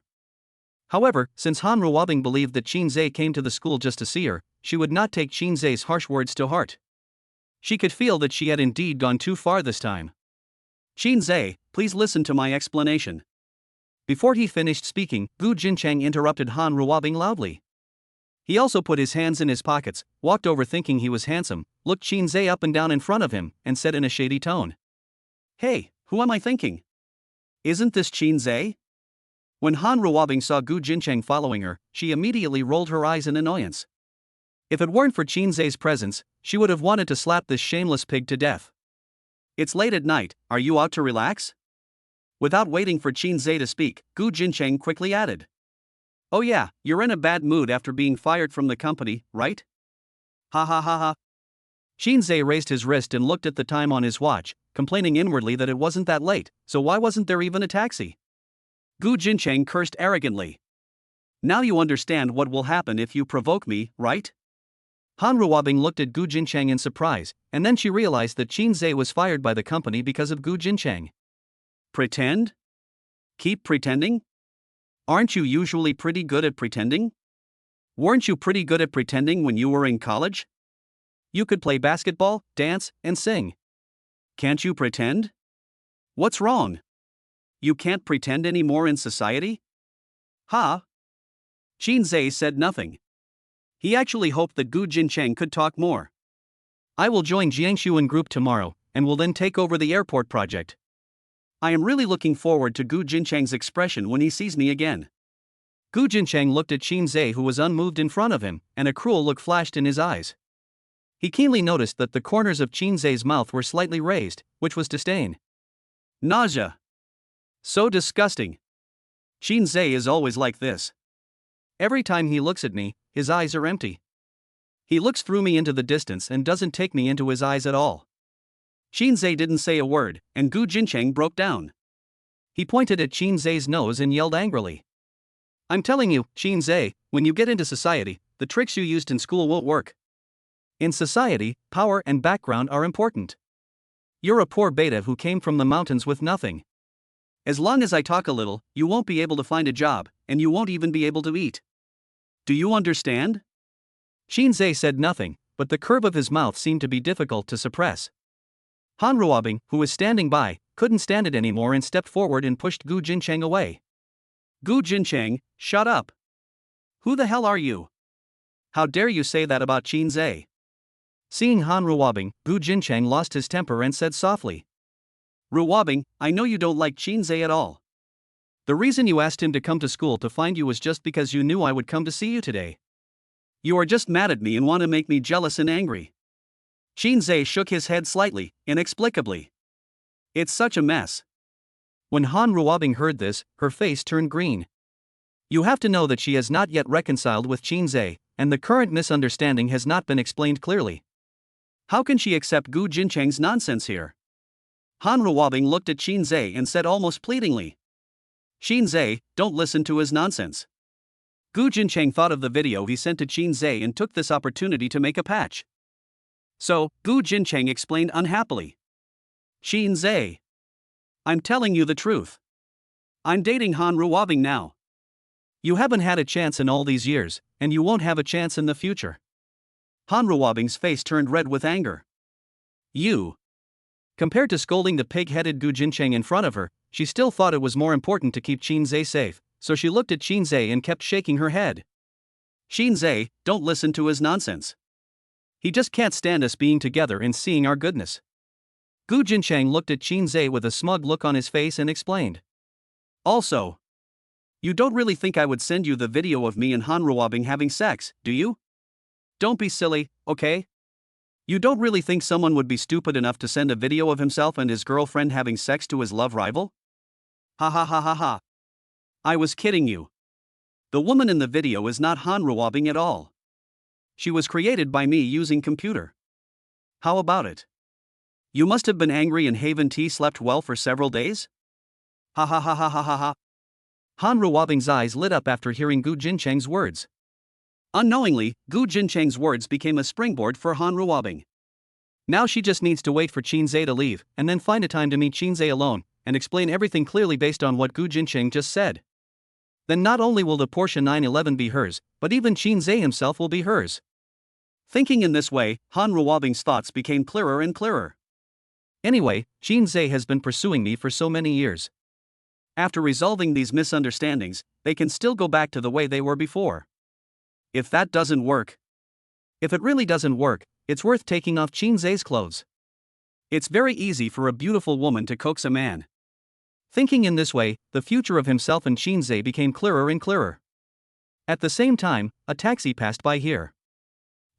However, since Ruabing believed that Shinsz came to the school just to see her, she would not take Shinsz's harsh words to heart. She could feel that she had indeed gone too far this time. Shinsz, please listen to my explanation. Before he finished speaking, Gu Jincheng interrupted Ruabing loudly. He also put his hands in his pockets, walked over thinking he was handsome, looked Shinsz up and down in front of him, and said in a shady tone. Hey, who am I thinking? Isn't this Shinsz? When Ruabing saw Gu Jincheng following her, she immediately rolled her eyes in annoyance. If it weren't for Shinsz's presence, she would have wanted to slap this shameless pig to death. It's late at night, are you out to relax? Without waiting for Shinsz to speak, Gu Jincheng quickly added. Oh yeah, you're in a bad mood after being fired from the company, right? Ha ha ha ha. Shinsz raised his wrist and looked at the time on his watch, complaining inwardly that it wasn't that late, so why wasn't there even a taxi? Gu Jincheng cursed arrogantly. Now you understand what will happen if you provoke me, right? Ruabing looked at Gu Jincheng in surprise, and then she realized that Shinsz was fired by the company because of Gu Jincheng. Pretend? Keep pretending? Aren't you usually pretty good at pretending? Weren't you pretty good at pretending when you were in college? You could play basketball, dance, and sing. Can't you pretend? What's wrong? You can't pretend anymore in society? Ha! Shinsz said nothing. He actually hoped that Gu Jincheng could talk more. I will join Jiang Xuan Group tomorrow, and will then take over the airport project. I am really looking forward to Gu Jincheng's expression when he sees me again. Gu Jincheng looked at Shinsz, who was unmoved in front of him, and a cruel look flashed in his eyes. He keenly noticed that the corners of Shinsz's mouth were slightly raised, which was disdain. Nausea. So disgusting. Shinsz is always like this. Every time he looks at me, his eyes are empty. He looks through me into the distance and doesn't take me into his eyes at all. Shinsz didn't say a word, and Gu Jincheng broke down. He pointed at Shinsz's nose and yelled angrily. I'm telling you, Shinsz, when you get into society, the tricks you used in school won't work. In society, power and background are important. You're a poor beta who came from the mountains with nothing. As long as I talk a little, you won't be able to find a job, and you won't even be able to eat. Do you understand? Shinsz said nothing, but the curve of his mouth seemed to be difficult to suppress. Han Ruabing, who was standing by, couldn't stand it anymore and stepped forward and pushed Gu Jincheng away. Gu Jincheng, shut up. Who the hell are you? How dare you say that about Shinsz? Seeing Han Ruabing, Gu Jincheng lost his temper and said softly. Ruabing, I know you don't like Shinsz at all. The reason you asked him to come to school to find you was just because you knew I would come to see you today. You are just mad at me and want to make me jealous and angry. Shinsz shook his head slightly, inexplicably. It's such a mess. When Han Ruabing heard this, her face turned green. You have to know that she has not yet reconciled with Shinsz, and the current misunderstanding has not been explained clearly. How can she accept Gu Jincheng's nonsense here? Han Ruabing looked at Shinsz and said almost pleadingly. Shinsz, don't listen to his nonsense. Gu Jincheng thought of the video he sent to Shinsz and took this opportunity to make a patch. So, Gu Jincheng explained unhappily. Shinsz, I'm telling you the truth. I'm dating Han Ruabing now. You haven't had a chance in all these years, and you won't have a chance in the future. Han Ruabing's face turned red with anger. You. Compared to scolding the pig-headed Gu Jincheng in front of her, she still thought it was more important to keep Shinsz safe, so she looked at Shinsz and kept shaking her head. Shinsz, don't listen to his nonsense. He just can't stand us being together and seeing our goodness. Gu Jincheng looked at Shinsz with a smug look on his face and explained. Also, you don't really think I would send you the video of me and Han Ruabing having sex, do you? Don't be silly, okay? You don't really think someone would be stupid enough to send a video of himself and his girlfriend having sex to his love rival? Ha ha ha ha ha. I was kidding you. The woman in the video is not Han Ruabing at all. She was created by me using computer. How about it? You must have been angry and haven't slept well for several days? Ha ha ha ha ha ha ha. Han Ruabing's eyes lit up after hearing Gu Jincheng's words. Unknowingly, Gu Jincheng's words became a springboard for Han Ruabing. Now she just needs to wait for Shinsz to leave, and then find a time to meet Shinsz alone, and explain everything clearly based on what Gu Jincheng just said. Then not only will the Porsche 911 be hers, but even Shinsz himself will be hers. Thinking in this way, Han Ruabing's thoughts became clearer and clearer. Anyway, Shinsz has been pursuing me for so many years. After resolving these misunderstandings, they can still go back to the way they were before. If that doesn't work. If it really doesn't work, it's worth taking off Shinsz's clothes. It's very easy for a beautiful woman to coax a man. Thinking in this way, the future of himself and Shinsz became clearer and clearer. At the same time, a taxi passed by here.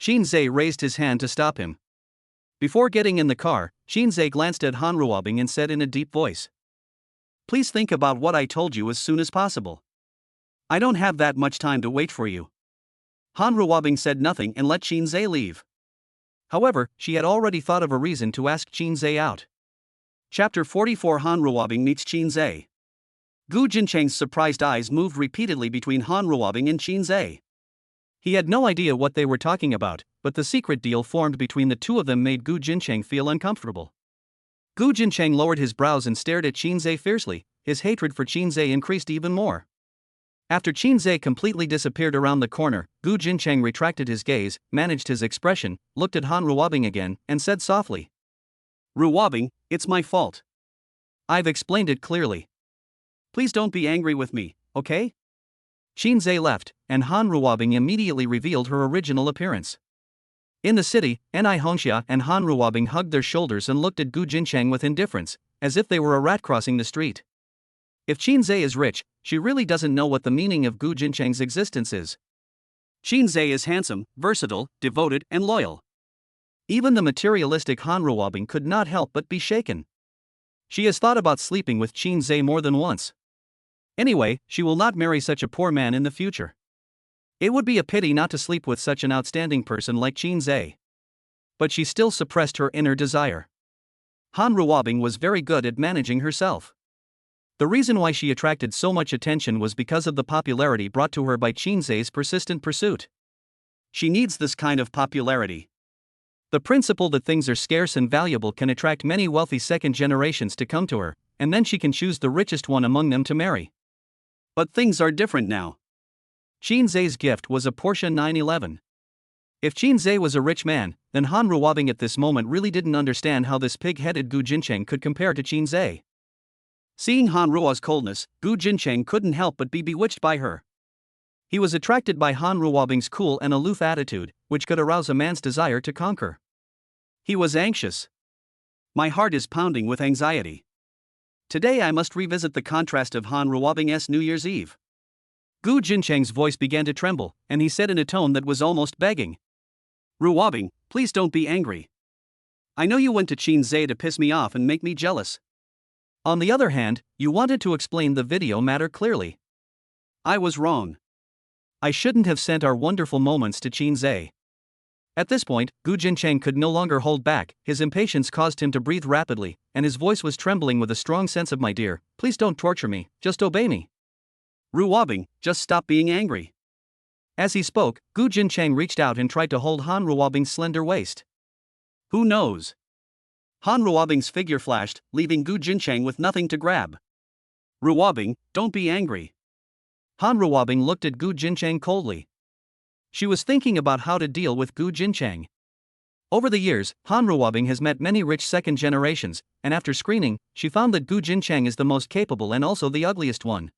Shinsz raised his hand to stop him. Before getting in the car, Shinsz glanced at Han Ruabing and said in a deep voice. Please think about what I told you as soon as possible. I don't have that much time to wait for you. Han Ruabing said nothing and let Shinsz leave. However, she had already thought of a reason to ask Shinsz out. Chapter 44 Han Ruabing meets Shinsz. Gu Jincheng's surprised eyes moved repeatedly between Han Ruabing and Shinsz. He had no idea what they were talking about, but the secret deal formed between the two of them made Gu Jincheng feel uncomfortable. Gu Jincheng lowered his brows and stared at Shinsz fiercely. His hatred for Shinsz increased even more. After Shinsz completely disappeared around the corner, Gu Jincheng retracted his gaze, managed his expression, looked at Han Ruabing again, and said softly. Ruabing, it's my fault. I've explained it clearly. Please don't be angry with me, okay? Shinsz left, and Han Ruabing immediately revealed her original appearance. In the city, Ni Hongxia and Han Ruabing hugged their shoulders and looked at Gu Jincheng with indifference, as if they were a rat crossing the street. If Shinsz is rich, she really doesn't know what the meaning of Gu Jincheng's existence is. Shinsz is handsome, versatile, devoted, and loyal. Even the materialistic Han Ruabing could not help but be shaken. She has thought about sleeping with Shinsz more than once. Anyway, she will not marry such a poor man in the future. It would be a pity not to sleep with such an outstanding person like Shinsz. But she still suppressed her inner desire. Han Ruabing was very good at managing herself. The reason why she attracted so much attention was because of the popularity brought to her by Shinsz's persistent pursuit. She needs this kind of popularity. The principle that things are scarce and valuable can attract many wealthy second generations to come to her, and then she can choose the richest one among them to marry. But things are different now. Shinsz's gift was a Porsche 911. If Shinsz was a rich man, then Han Ruabing at this moment really didn't understand how this pig-headed Gu Jincheng could compare to Shinsz. Seeing Han Rua's coldness, Gu Jincheng couldn't help but be bewitched by her. He was attracted by Han Ruabing's cool and aloof attitude, which could arouse a man's desire to conquer. He was anxious. My heart is pounding with anxiety. Today I must revisit the contrast of Han Ruabing's New Year's Eve. Gu Jincheng's voice began to tremble, and he said in a tone that was almost begging. Ruabing, please don't be angry. I know you went to Shinsz to piss me off and make me jealous. On the other hand, you wanted to explain the video matter clearly. I was wrong. I shouldn't have sent our wonderful moments to Shinsz. At this point, Gu Jincheng could no longer hold back, his impatience caused him to breathe rapidly, and his voice was trembling with a strong sense of my dear, please don't torture me, just obey me. Ruabing, just stop being angry. As he spoke, Gu Jincheng reached out and tried to hold Han Ruabing's slender waist. Who knows? Han Ruabing's figure flashed, leaving Gu Jincheng with nothing to grab. Ruabing, don't be angry. Han Ruabing looked at Gu Jincheng coldly. She was thinking about how to deal with Gu Jincheng. Over the years, Han Ruabing has met many rich second generations, and after screening, she found that Gu Jincheng is the most capable and also the ugliest one.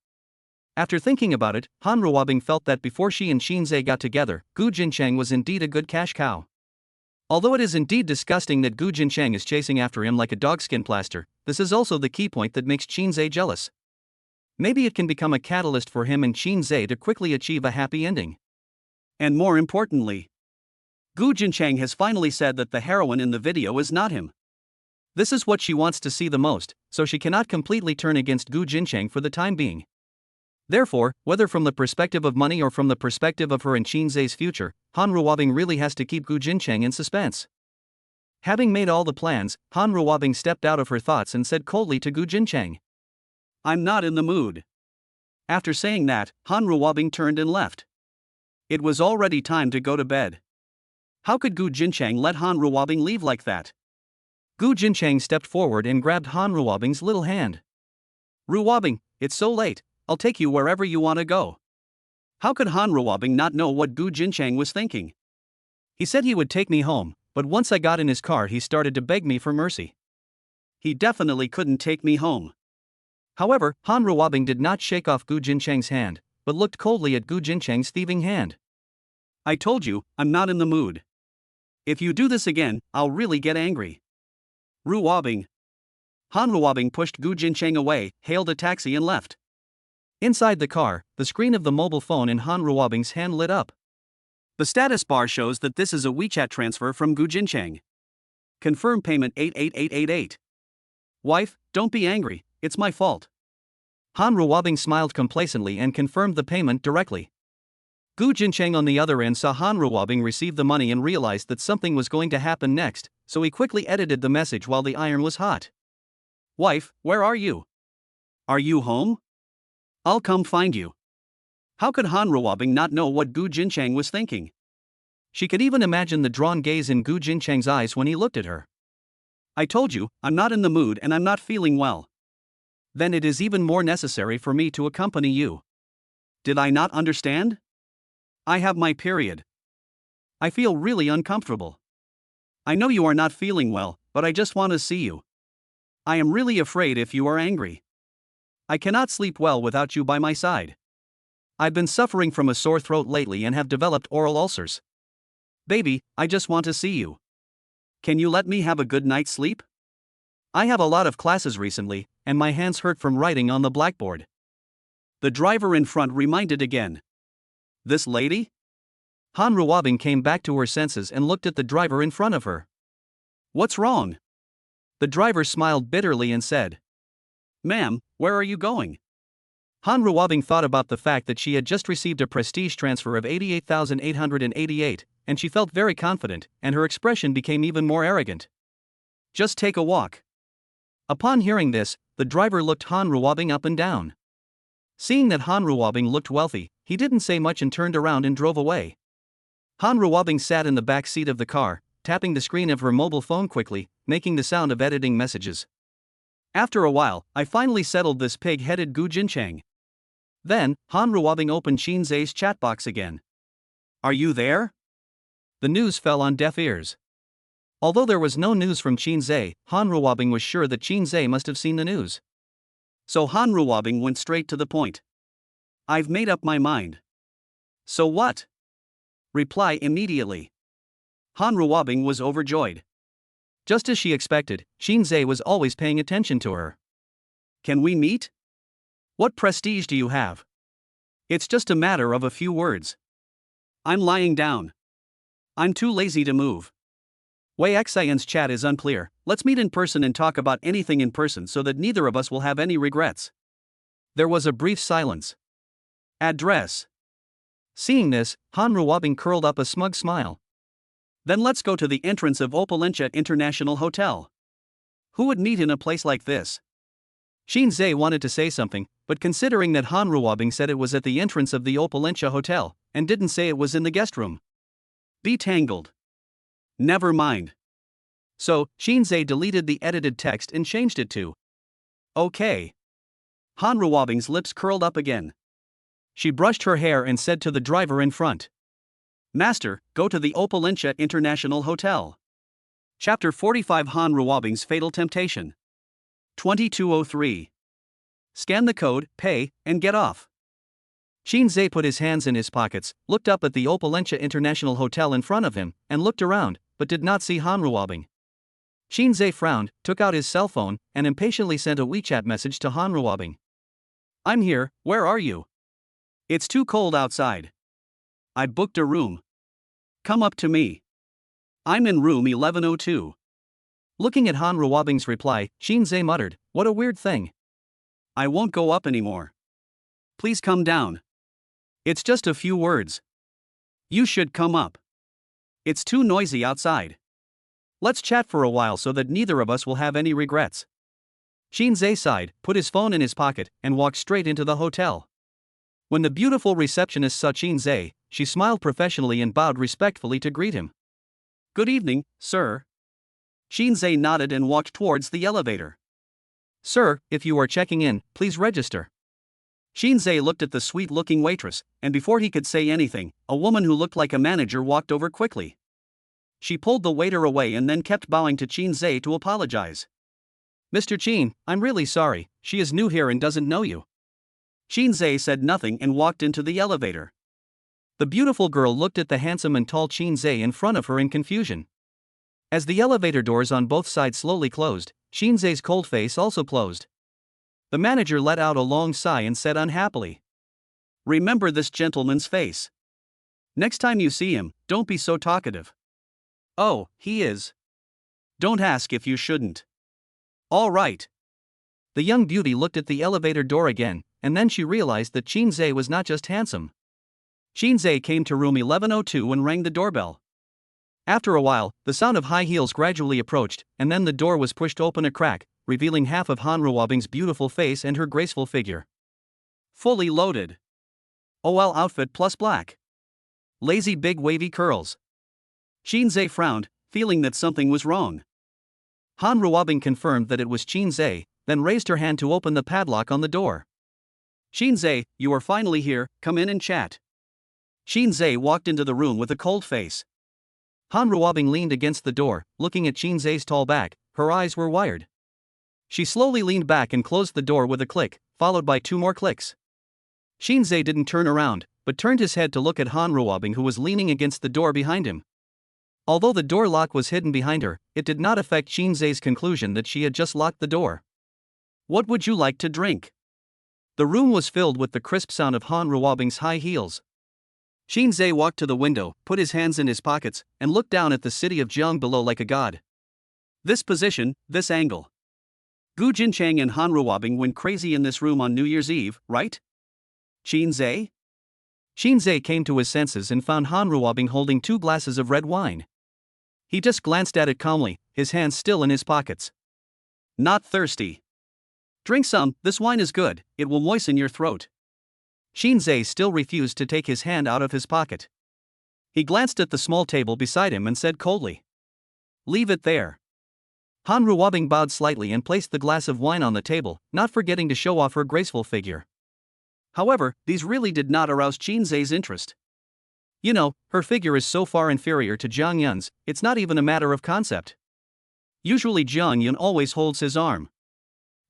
After thinking about it, Han Ruabing felt that before she and Shinsz got together, Gu Jincheng was indeed a good cash cow. Although it is indeed disgusting that Gu Jincheng is chasing after him like a dogskin plaster, this is also the key point that makes Shinsz jealous. Maybe it can become a catalyst for him and Shinsz to quickly achieve a happy ending. And more importantly, Gu Jincheng has finally said that the heroine in the video is not him. This is what she wants to see the most, so she cannot completely turn against Gu Jincheng for the time being. Therefore, whether from the perspective of money or from the perspective of her and Shinsz's future, Han Ruabing really has to keep Gu Jincheng in suspense. Having made all the plans, Han Ruabing stepped out of her thoughts and said coldly to Gu Jincheng, I'm not in the mood. After saying that, Han Ruabing turned and left. It was already time to go to bed. How could Gu Jincheng let Han Ruabing leave like that? Gu Jincheng stepped forward and grabbed Han Ruabing's little hand. Ruabing, it's so late, I'll take you wherever you want to go. How could Han Ruabing not know what Gu Jincheng was thinking? He said he would take me home, but once I got in his car he started to beg me for mercy. He definitely couldn't take me home. However, Han Ruabing did not shake off Gu Jincheng's hand, but looked coldly at Gu Jincheng's thieving hand. I told you, I'm not in the mood. If you do this again, I'll really get angry. Ruabing. Han Ruabing pushed Gu Jincheng away, hailed a taxi and left. Inside the car, the screen of the mobile phone in Han Ruabing's hand lit up. The status bar shows that this is a WeChat transfer from Gu Jincheng. Confirm payment 88888. Wife, don't be angry, it's my fault. Han Ruabing smiled complacently and confirmed the payment directly. Gu Jincheng on the other end saw Han Ruabing receive the money and realized that something was going to happen next, so he quickly edited the message while the iron was hot. Wife, where are you? Are you home? I'll come find you. How could Han Ruabing not know what Gu Jincheng was thinking? She could even imagine the drawn gaze in Gu Jincheng's eyes when he looked at her. I told you, I'm not in the mood and I'm not feeling well. Then it is even more necessary for me to accompany you. Did I not understand? I have my period. I feel really uncomfortable. I know you are not feeling well, but I just want to see you. I am really afraid if you are angry. I cannot sleep well without you by my side. I've been suffering from a sore throat lately and have developed oral ulcers. Baby, I just want to see you. Can you let me have a good night's sleep? I have a lot of classes recently, and my hands hurt from writing on the blackboard. The driver in front reminded again. This lady? Han Ruabing came back to her senses and looked at the driver in front of her. What's wrong? The driver smiled bitterly and said, Ma'am, where are you going? Han Ruabing thought about the fact that she had just received a prestige transfer of 88,888, and she felt very confident, and her expression became even more arrogant. Just take a walk. Upon hearing this, the driver looked Han Ruabing up and down. Seeing that Han Ruabing looked wealthy, he didn't say much and turned around and drove away. Han Ruabing sat in the back seat of the car, tapping the screen of her mobile phone quickly, making the sound of editing messages. After a while, I finally settled this pig-headed Gu Jinchang. Then, Han Ruabing opened Shinsz's chat box again. Are you there? The news fell on deaf ears. Although there was no news from Shinsz, Han Ruabing was sure that Shinsz must have seen the news. So Han Ruabing went straight to the point. I've made up my mind. So what? Reply immediately. Han Ruabing was overjoyed. Just as she expected, Shinsz was always paying attention to her. Can we meet? What prestige do you have? It's just a matter of a few words. I'm lying down. I'm too lazy to move. Wei Xian's chat is unclear. Let's meet in person and talk about anything in person so that neither of us will have any regrets. There was a brief silence. Address. Seeing this, Han Ruabing curled up a smug smile. Then let's go to the entrance of Opalentia International Hotel. Who would meet in a place like this? Shinsz wanted to say something, but considering that Han Ruabing said it was at the entrance of the Opalentia Hotel, and didn't say it was in the guest room. Be tangled. Never mind. So, Shinsz deleted the edited text and changed it to okay. Han Ruabing's lips curled up again. She brushed her hair and said to the driver in front. Master, go to the Opalentia International Hotel. Chapter 45 Han Ruabing's Fatal Temptation. 2203. Scan the code, pay, and get off. Shinsz put his hands in his pockets, looked up at the Opalentia International Hotel in front of him, and looked around, but did not see Han Ruabing. Shinsz frowned, took out his cell phone, and impatiently sent a WeChat message to Han Ruabing. I'm here, where are you? It's too cold outside. I booked a room. Come up to me. I'm in room 1102. Looking at Han Ruabing's reply, Shinsz muttered, what a weird thing. I won't go up anymore. Please come down. It's just a few words. You should come up. It's too noisy outside. Let's chat for a while so that neither of us will have any regrets. Shinsz sighed, put his phone in his pocket, and walked straight into the hotel. When the beautiful receptionist saw Shinsz, she smiled professionally and bowed respectfully to greet him. Good evening, sir. Shinsz nodded and walked towards the elevator. Sir, if you are checking in, please register. Shinsz looked at the sweet-looking waitress, and before he could say anything, a woman who looked like a manager walked over quickly. She pulled the waiter away and then kept bowing to Shinsz to apologize. Mr. Qin, I'm really sorry, she is new here and doesn't know you. Shinsz said nothing and walked into the elevator. The beautiful girl looked at the handsome and tall Shinsz in front of her in confusion. As the elevator doors on both sides slowly closed, Shinsz's cold face also closed. The manager let out a long sigh and said unhappily, remember this gentleman's face. Next time you see him, don't be so talkative. Oh, he is. Don't ask if you shouldn't. All right. The young beauty looked at the elevator door again, and then she realized that Shinsz was not just handsome. Shinsz came to room 1102 and rang the doorbell. After a while, the sound of high heels gradually approached, and then the door was pushed open a crack, revealing half of Han Ruabing's beautiful face and her graceful figure. Fully loaded. OL outfit plus black. Lazy big wavy curls. Shinsz frowned, feeling that something was wrong. Han Ruabing confirmed that it was Shinsz, then raised her hand to open the padlock on the door. Shinsz, you are finally here, come in and chat. Shinsz walked into the room with a cold face. Han Ruabing leaned against the door, looking at Shinsz's tall back, her eyes were wired. She slowly leaned back and closed the door with a click, followed by 2 more clicks. Shinsz didn't turn around, but turned his head to look at Han Ruabing, who was leaning against the door behind him. Although the door lock was hidden behind her, it did not affect Shinsz's conclusion that she had just locked the door. What would you like to drink? The room was filled with the crisp sound of Han Ruabing's high heels. Shinsz walked to the window, put his hands in his pockets, and looked down at the city of Jiang below like a god. This position, this angle. Gu Jinchang and Han Ruabing went crazy in this room on New Year's Eve, right? Shinsz? Shinsz came to his senses and found Han Ruabing holding 2 glasses of red wine. He just glanced at it calmly, his hands still in his pockets. Not thirsty. Drink some, this wine is good, it will moisten your throat. Shinsz still refused to take his hand out of his pocket. He glanced at the small table beside him and said coldly, "Leave it there." Ruabing bowed slightly and placed the glass of wine on the table, not forgetting to show off her graceful figure. However, these really did not arouse Shinsz's interest. You know, her figure is so far inferior to Jang Yun's, it's not even a matter of concept. Usually Jang Yun always holds his arm.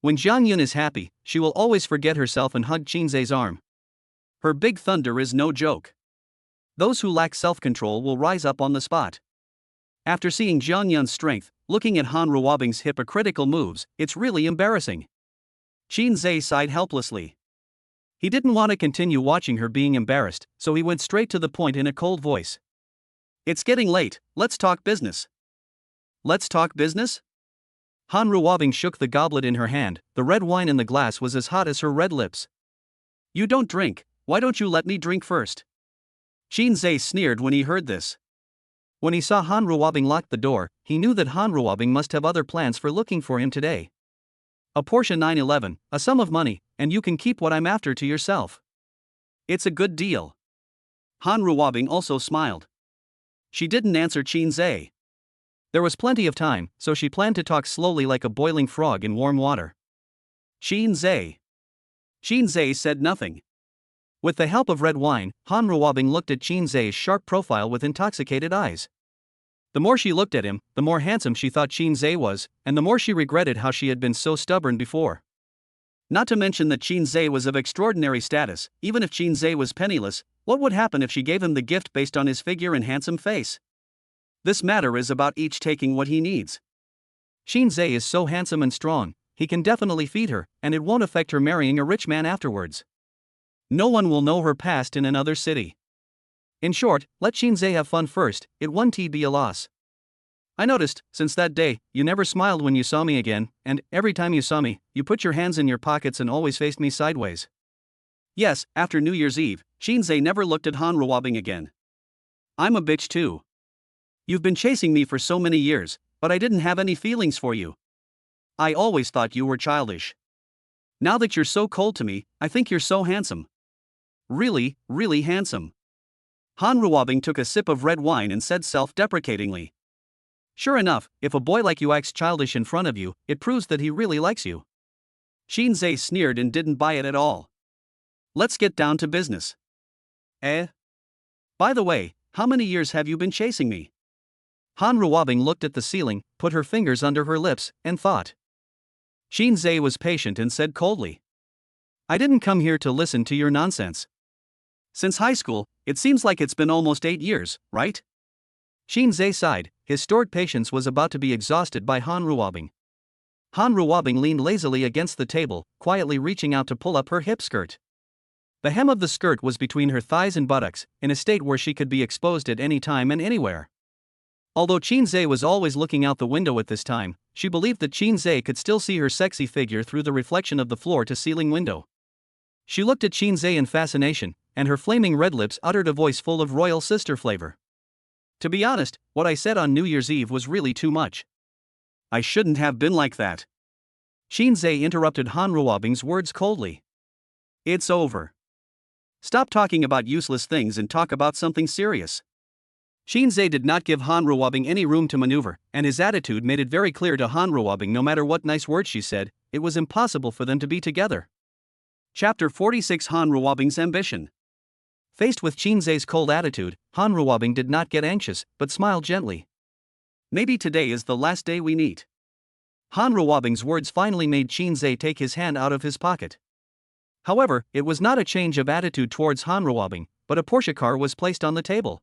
When Jang Yun is happy, she will always forget herself and hug Shinsz's arm. Her big thunder is no joke. Those who lack self-control will rise up on the spot. After seeing Jang Yun's strength, looking at Ruabing's hypocritical moves, it's really embarrassing. Shinsz sighed helplessly. He didn't want to continue watching her being embarrassed, so he went straight to the point in a cold voice. It's getting late, let's talk business. Let's talk business? Ruabing shook the goblet in her hand, the red wine in the glass was as hot as her red lips. You don't drink, why don't you let me drink first? Shinsz sneered when he heard this. When he saw Ruabing lock the door, he knew that Ruabing must have other plans for looking for him today. A Porsche 911, a sum of money, and you can keep what I'm after to yourself. It's a good deal. Ruabing also smiled. She didn't answer Shinsz. There was plenty of time, so she planned to talk slowly like a boiling frog in warm water. Shinsz said nothing. With the help of red wine, Ruabing looked at Shinsz's sharp profile with intoxicated eyes. The more she looked at him, the more handsome she thought Shinsz was, and the more she regretted how she had been so stubborn before. Not to mention that Shinsz was of extraordinary status. Even if Shinsz was penniless, what would happen if she gave him the gift based on his figure and handsome face? This matter is about each taking what he needs. Shinsz is so handsome and strong, he can definitely feed her, and it won't affect her marrying a rich man afterwards. No one will know her past in another city. In short, let Shinsz have fun first, it won't be a loss. I noticed, since that day, you never smiled when you saw me again, and every time you saw me, you put your hands in your pockets and always faced me sideways. Yes, after New Year's Eve, Shinsz never looked at Ruabing again. I'm a bitch too. You've been chasing me for so many years, but I didn't have any feelings for you. I always thought you were childish. Now that you're so cold to me, I think you're so handsome. Really, really handsome. Ruabing took a sip of red wine and said self-deprecatingly. Sure enough, if a boy like you acts childish in front of you, it proves that he really likes you. Shinsz sneered and didn't buy it at all. Let's get down to business. By the way, how many years have you been chasing me? Ruabing looked at the ceiling, put her fingers under her lips, and thought. Shinsz was patient and said coldly. I didn't come here to listen to your nonsense. Since high school, it seems like it's been almost 8 years, right? Shinsz sighed, his stored patience was about to be exhausted by Ruabing. Ruabing leaned lazily against the table, quietly reaching out to pull up her hip skirt. The hem of the skirt was between her thighs and buttocks, in a state where she could be exposed at any time and anywhere. Although Shinsz was always looking out the window at this time, she believed that Shinsz could still see her sexy figure through the reflection of the floor-to-ceiling window. She looked at Shinsz in fascination, and her flaming red lips uttered a voice full of royal sister flavor. To be honest, what I said on New Year's Eve was really too much. I shouldn't have been like that. Shinsz interrupted Ruabing's words coldly. It's over. Stop talking about useless things and talk about something serious. Shinsz did not give Ruabing any room to maneuver, and his attitude made it very clear to Ruabing no matter what nice words she said, it was impossible for them to be together. Chapter 46 Ruabing's Ambition. Faced with Shinsz's cold attitude, Ruabing did not get anxious, but smiled gently. Maybe today is the last day we meet. Ruabing's words finally made Shinsz take his hand out of his pocket. However, it was not a change of attitude towards Ruabing, but a Porsche car was placed on the table.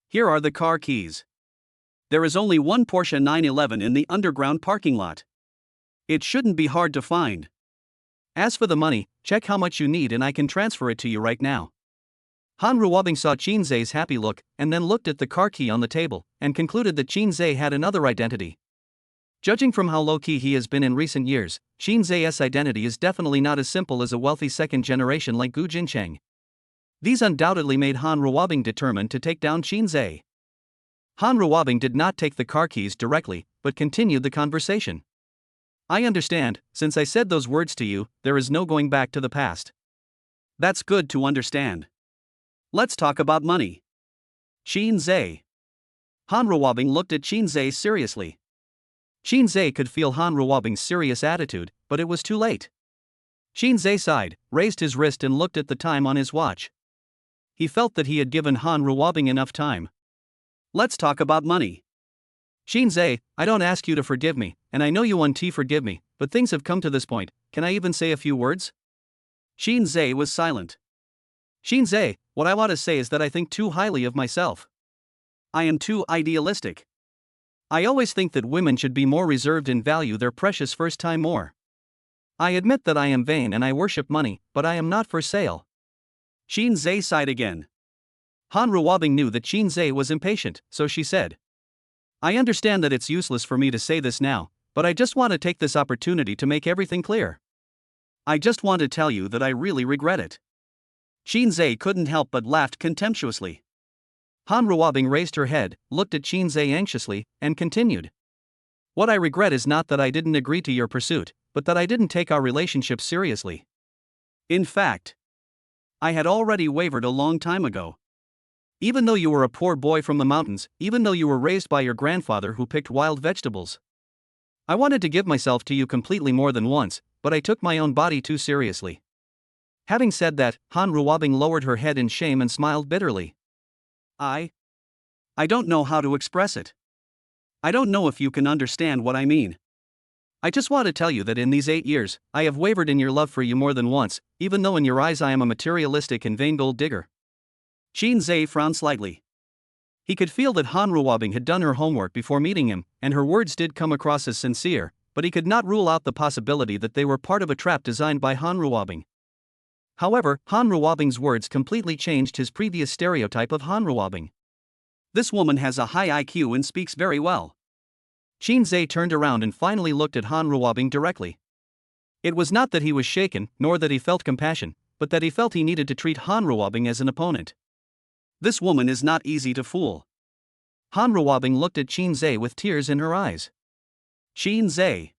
Here are the car keys. There is only one Porsche 911 in the underground parking lot. It shouldn't be hard to find. As for the money, check how much you need and I can transfer it to you right now. Ruabing saw Shinsz's happy look, and then looked at the car key on the table, and concluded that Shinsz had another identity. Judging from how low-key he has been in recent years, Shinsz's identity is definitely not as simple as a wealthy second generation like Gu Jincheng. These undoubtedly made Ruabing determined to take down Shinsz. Ruabing did not take the car keys directly, but continued the conversation. I understand, since I said those words to you, there is no going back to the past. That's good to understand. Let's talk about money. Shinsz. Han Ruabing looked at Shinsz seriously. Shinsz could feel Han Ruabing's serious attitude, but it was too late. Shinsz sighed, raised his wrist and looked at the time on his watch. He felt that he had given Han Ruabing enough time. Let's talk about money. Shinsz, I don't ask you to forgive me, and I know you want to forgive me, but things have come to this point. Can I even say a few words? Shinsz was silent. Shinsz, what I want to say is that I think too highly of myself. I am too idealistic. I always think that women should be more reserved and value their precious first time more. I admit that I am vain and I worship money, but I am not for sale. Shinsz sighed again. Han Ruabing knew that Shinsz was impatient, so she said, I understand that it's useless for me to say this now, but I just want to take this opportunity to make everything clear. I just want to tell you that I really regret it. Shinsz couldn't help but laughed contemptuously. Han Ruabing raised her head, looked at Shinsz anxiously, and continued. What I regret is not that I didn't agree to your pursuit, but that I didn't take our relationship seriously. In fact, I had already wavered a long time ago. Even though you were a poor boy from the mountains, even though you were raised by your grandfather who picked wild vegetables. I wanted to give myself to you completely more than once, but I took my own body too seriously. Having said that, Han Ruabing lowered her head in shame and smiled bitterly. I don't know how to express it. I don't know if you can understand what I mean. I just want to tell you that in these 8 years, I have wavered in your love for you more than once, even though in your eyes I am a materialistic and vain gold digger. Shinsz frowned slightly. He could feel that Han Ruabing had done her homework before meeting him, and her words did come across as sincere, but he could not rule out the possibility that they were part of a trap designed by Han Ruabing. However, Han Ruabing's words completely changed his previous stereotype of Han Ruabing. This woman has a high IQ and speaks very well. Shinsz turned around and finally looked at Han Ruabing directly. It was not that he was shaken, nor that he felt compassion, but that he felt he needed to treat Han Ruabing as an opponent. This woman is not easy to fool. Han Ruabing looked at Shinsz with tears in her eyes. Shinsz.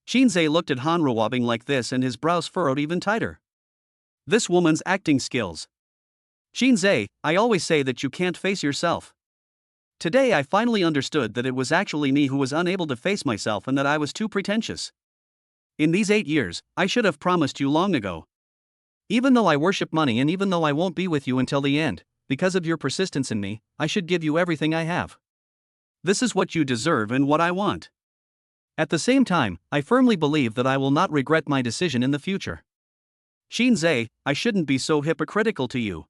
Shinsz looked at Han Ruabing like this and his brows furrowed even tighter. This woman's acting skills. Shinsz, I always say that you can't face yourself. Today I finally understood that it was actually me who was unable to face myself and that I was too pretentious. In these 8 years, I should have promised you long ago. Even though I worship money and even though I won't be with you until the end, because of your persistence in me, I should give you everything I have. This is what you deserve and what I want. At the same time, I firmly believe that I will not regret my decision in the future. Shinsz, I shouldn't be so hypocritical to you.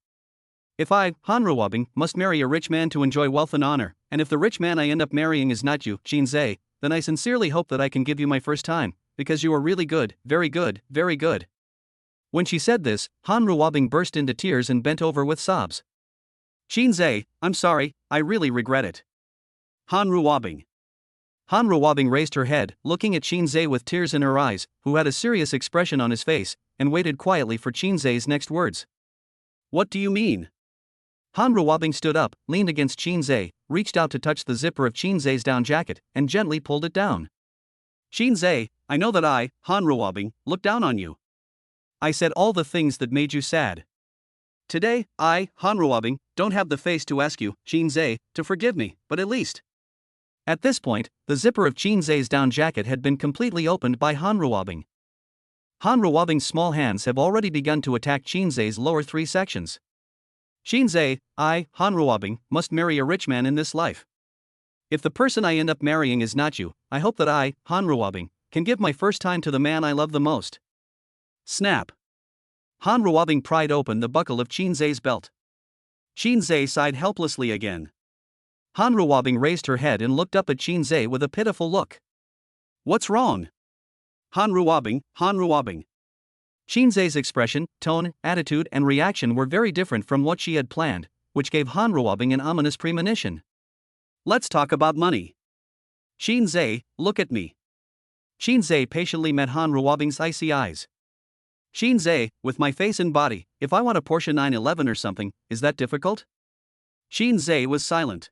If I, Han Ruabing, must marry a rich man to enjoy wealth and honor, and if the rich man I end up marrying is not you, Shinsz, then I sincerely hope that I can give you my first time, because you are really good, very good, very good. When she said this, Han Ruabing burst into tears and bent over with sobs. Shinsz, I'm sorry, I really regret it. Han Ruabing. Han Ruabing raised her head, looking at Shinsz with tears in her eyes, who had a serious expression on his face, and waited quietly for Shinz's next words. What do you mean? Han Ruabing stood up, leaned against Shinsz, reached out to touch the zipper of Shinz's down jacket, and gently pulled it down. Shinsz, I know that I, Han Ruabing, look down on you. I said all the things that made you sad. Today, I, Han Ruabing, don't have the face to ask you, Shinsz, to forgive me, but at least. At this point, the zipper of Shinz's down jacket had been completely opened by Han Ruabing. Han Ruabing's small hands have already begun to attack Shinz's lower 3 sections. Shinsz, I, Han Ruabing, must marry a rich man in this life. If the person I end up marrying is not you, I hope that I, Han Ruabing, can give my first time to the man I love the most. Snap. Han Ruabing pried open the buckle of Shinz's belt. Shinsz sighed helplessly again. Han Ruabing raised her head and looked up at Shinsz with a pitiful look. What's wrong? Han Ruabing, Han Ruabing. Shinz's expression, tone, attitude and reaction were very different from what she had planned, which gave Han Ruabing an ominous premonition. Let's talk about money. Shinsz, look at me. Shinsz patiently met Han Ruabing's icy eyes. Shinsz, with my face and body, if I want a Porsche 911 or something, is that difficult? Shinsz was silent.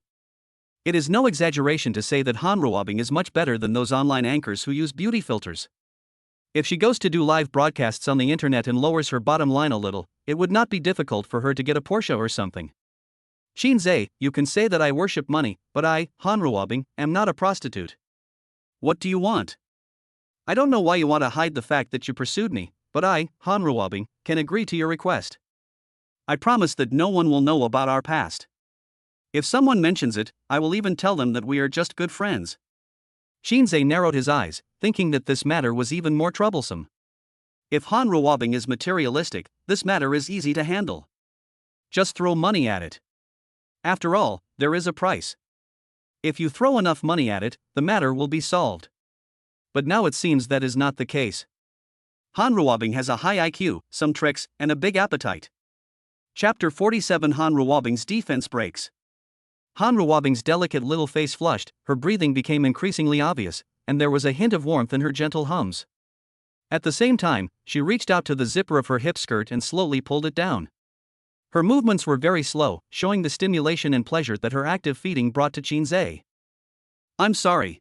It is no exaggeration to say that Han Ruabing is much better than those online anchors who use beauty filters. If she goes to do live broadcasts on the internet and lowers her bottom line a little, it would not be difficult for her to get a Porsche or something. Shinsz, you can say that I worship money, but I, Han Ruabing, am not a prostitute. What do you want? I don't know why you want to hide the fact that you pursued me, but I, Han Ruabing, can agree to your request. I promise that no one will know about our past. If someone mentions it, I will even tell them that we are just good friends. Shinsz narrowed his eyes, thinking that this matter was even more troublesome. If Han Ruabing is materialistic, this matter is easy to handle. Just throw money at it. After all, there is a price. If you throw enough money at it, the matter will be solved. But now it seems that is not the case. Han Ruabing has a high IQ, some tricks, and a big appetite. Chapter 47 Han Ruabing's defense breaks. Han Ruabing's delicate little face flushed, her breathing became increasingly obvious, and there was a hint of warmth in her gentle hums. At the same time, she reached out to the zipper of her hip skirt and slowly pulled it down. Her movements were very slow, showing the stimulation and pleasure that her active feeding brought to Shinsz. I'm sorry.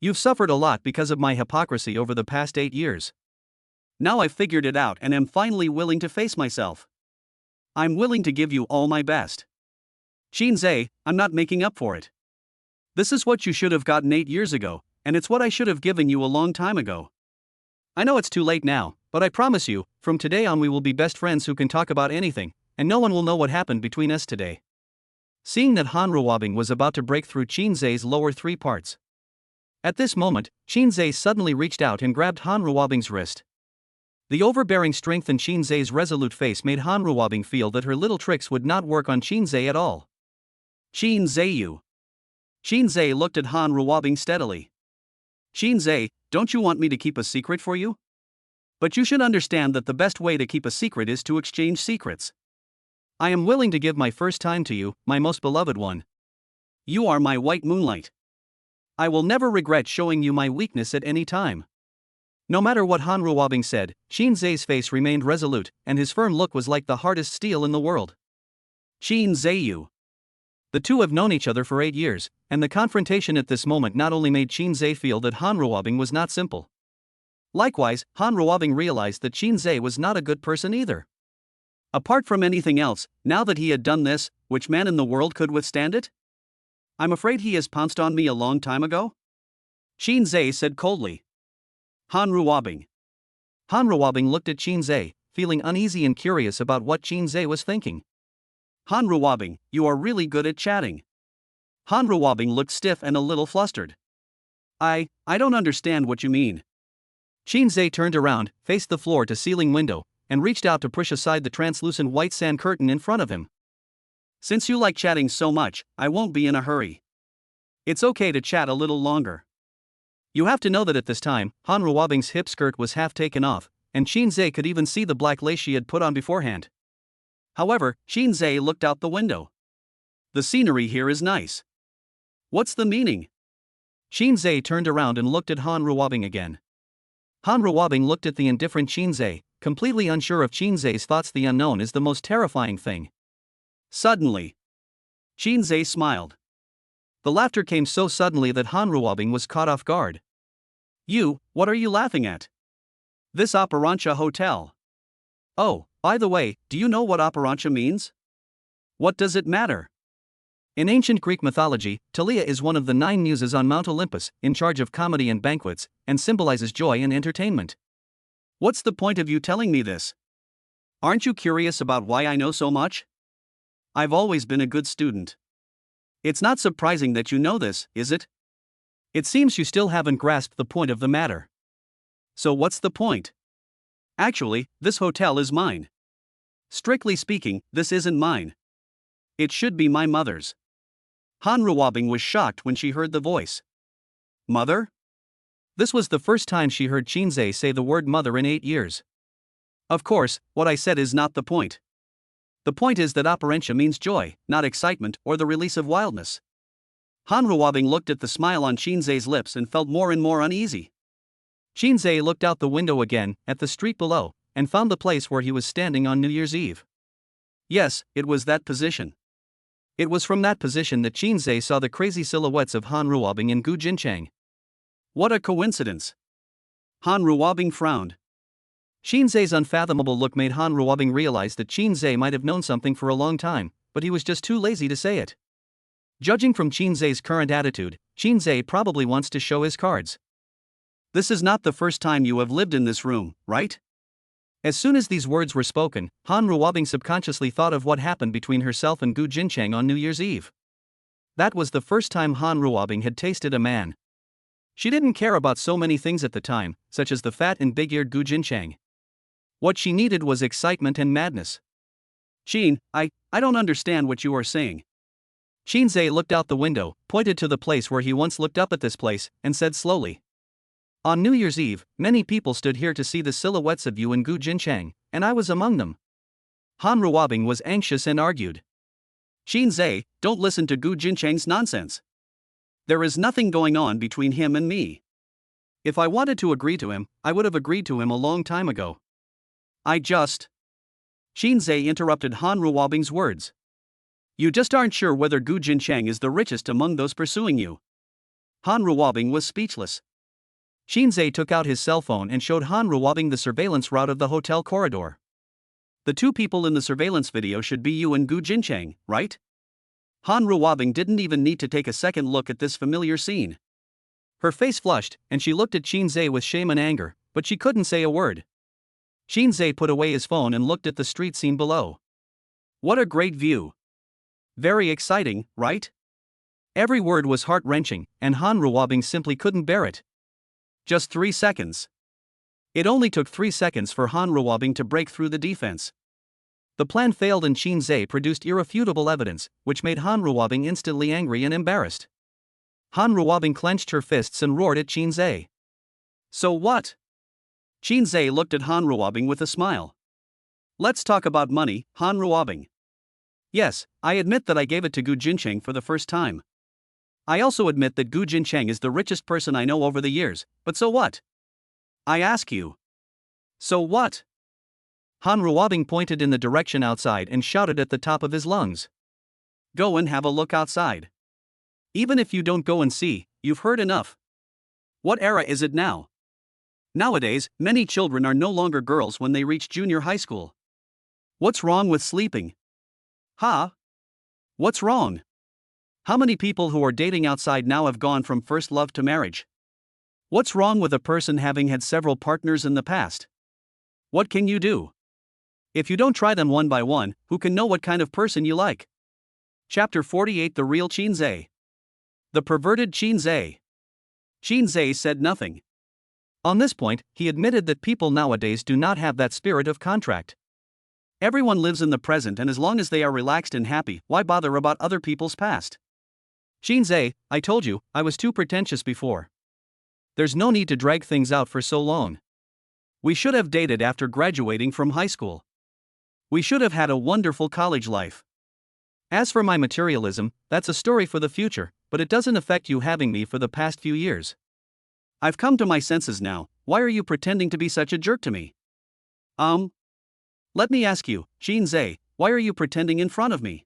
You've suffered a lot because of my hypocrisy over the past 8 years. Now I've figured it out and am finally willing to face myself. I'm willing to give you all my best. Shinsz, I'm not making up for it. This is what you should have gotten 8 years ago, and it's what I should have given you a long time ago. I know it's too late now, but I promise you, from today on we will be best friends who can talk about anything, and no one will know what happened between us today. Seeing that Han Ruabing was about to break through Shinsz's lower 3 parts. At this moment, Shinsz suddenly reached out and grabbed Han Ruabing's wrist. The overbearing strength in Shinsz's resolute face made Han Ruabing feel that her little tricks would not work on Shinsz at all. Shinsz, you. Shinsz looked at Han Ruabing steadily. Shinsz, don't you want me to keep a secret for you? But you should understand that the best way to keep a secret is to exchange secrets. I am willing to give my first time to you, my most beloved one. You are my white moonlight. I will never regret showing you my weakness at any time. No matter what Han Ruabing said, Shinsz's face remained resolute, and his firm look was like the hardest steel in the world. Shinsz, you. The two have known each other for 8 years, and the confrontation at this moment not only made Shinsz feel that Han Ruabing was not simple. Likewise, Han Ruabing realized that Shinsz was not a good person either. Apart from anything else, now that he had done this, which man in the world could withstand it? I'm afraid he has pounced on me a long time ago? Shinsz said coldly. Han Ruabing. Han Ruabing looked at Shinsz, feeling uneasy and curious about what Shinsz was thinking. Han Ruabing, you are really good at chatting. Han Ruabing looked stiff and a little flustered. I don't understand what you mean. Shinsz turned around, faced the floor-to-ceiling window, and reached out to push aside the translucent white sand curtain in front of him. Since you like chatting so much, I won't be in a hurry. It's okay to chat a little longer. You have to know that at this time, Han Ruabing's hip skirt was half taken off, and Shinsz could even see the black lace she had put on beforehand. However, Shinsz looked out the window. The scenery here is nice. What's the meaning? Shinsz turned around and looked at Han Ruabing again. Han Ruabing looked at the indifferent Shinsz, completely unsure of Shinsz's thoughts. The unknown is the most terrifying thing. Suddenly, Shinsz smiled. The laughter came so suddenly that Han Ruabing was caught off guard. What are you laughing at? This Operantia Hotel. Oh, by the way, do you know what Operantia means? What does it matter? In ancient Greek mythology, Talia is one of the 9 muses on Mount Olympus, in charge of comedy and banquets, and symbolizes joy and entertainment. What's the point of you telling me this? Aren't you curious about why I know so much? I've always been a good student. It's not surprising that you know this, is it? It seems you still haven't grasped the point of the matter. So what's the point? Actually, this hotel is mine. Strictly speaking, this isn't mine. It should be my mother's. Han Ruabing was shocked when she heard the voice. Mother? This was the first time she heard Shinsz say the word mother in 8 years. Of course, what I said is not the point. The point is that Operantia means joy, not excitement or the release of wildness. Han Ruabing looked at the smile on Shinsz's lips and felt more and more uneasy. Shinsz looked out the window again, at the street below, and found the place where he was standing on New Year's Eve. Yes, it was that position. It was from that position that Shinsz saw the crazy silhouettes of Han Ruabing and Gu Jinchang. What a coincidence! Han Ruabing frowned. Shinz's unfathomable look made Han Ruabing realize that Shinsz might have known something for a long time, but he was just too lazy to say it. Judging from Shinz's current attitude, Shinsz probably wants to show his cards. This is not the first time you have lived in this room, right? As soon as these words were spoken, Han Ruabing subconsciously thought of what happened between herself and Gu Jinchang on New Year's Eve. That was the first time Han Ruabing had tasted a man. She didn't care about so many things at the time, such as the fat and big-eared Gu Jinchang. What she needed was excitement and madness. Shin, I don't understand what you are saying. Shinsz looked out the window, pointed to the place where he once looked up at this place, and said slowly. On New Year's Eve, many people stood here to see the silhouettes of you and Gu Jinchang, and I was among them. Han Ruabing was anxious and argued. Shinsz, don't listen to Gu Jinchang's nonsense. There is nothing going on between him and me. If I wanted to agree to him, I would have agreed to him a long time ago. Shinsz interrupted Han Ruabing's words. You just aren't sure whether Gu Jinchang is the richest among those pursuing you. Han Ruabing was speechless. Shinsz took out his cell phone and showed Han Ruabing the surveillance route of the hotel corridor. The two people in the surveillance video should be you and Gu Jinchang, right? Han Ruabing didn't even need to take a second look at this familiar scene. Her face flushed, and she looked at Shinsz with shame and anger, but she couldn't say a word. Shinsz put away his phone and looked at the street scene below. What a great view! Very exciting, right? Every word was heart-wrenching, and Han Ruabing simply couldn't bear it. Just 3 seconds. It only took 3 seconds for Han Ruabing to break through the defense. The plan failed and Shinsz produced irrefutable evidence, which made Han Ruabing instantly angry and embarrassed. Han Ruabing clenched her fists and roared at Shinsz. So what? Shinsz looked at Han Ruabing with a smile. Let's talk about money, Han Ruabing. Yes, I admit that I gave it to Gu Jinchang for the first time. I also admit that Gu Jinchang is the richest person I know over the years, but so what? I ask you. So what? Han Ruabing pointed in the direction outside and shouted at the top of his lungs. Go and have a look outside. Even if you don't go and see, you've heard enough. What era is it now? Nowadays, many children are no longer girls when they reach junior high school. What's wrong with sleeping? Huh? What's wrong? How many people who are dating outside now have gone from first love to marriage? What's wrong with a person having had several partners in the past? What can you do? If you don't try them one by one, who can know what kind of person you like? Chapter 48 The Real Shinsz. The Perverted Shinsz. Shinsz said nothing. On this point, he admitted that people nowadays do not have that spirit of contract. Everyone lives in the present, and as long as they are relaxed and happy, why bother about other people's past? Shinsz, I told you, I was too pretentious before. There's no need to drag things out for so long. We should have dated after graduating from high school. We should have had a wonderful college life. As for my materialism, that's a story for the future, but it doesn't affect you having me for the past few years. I've come to my senses now. Why are you pretending to be such a jerk to me? Let me ask you, Shinsz, why are you pretending in front of me?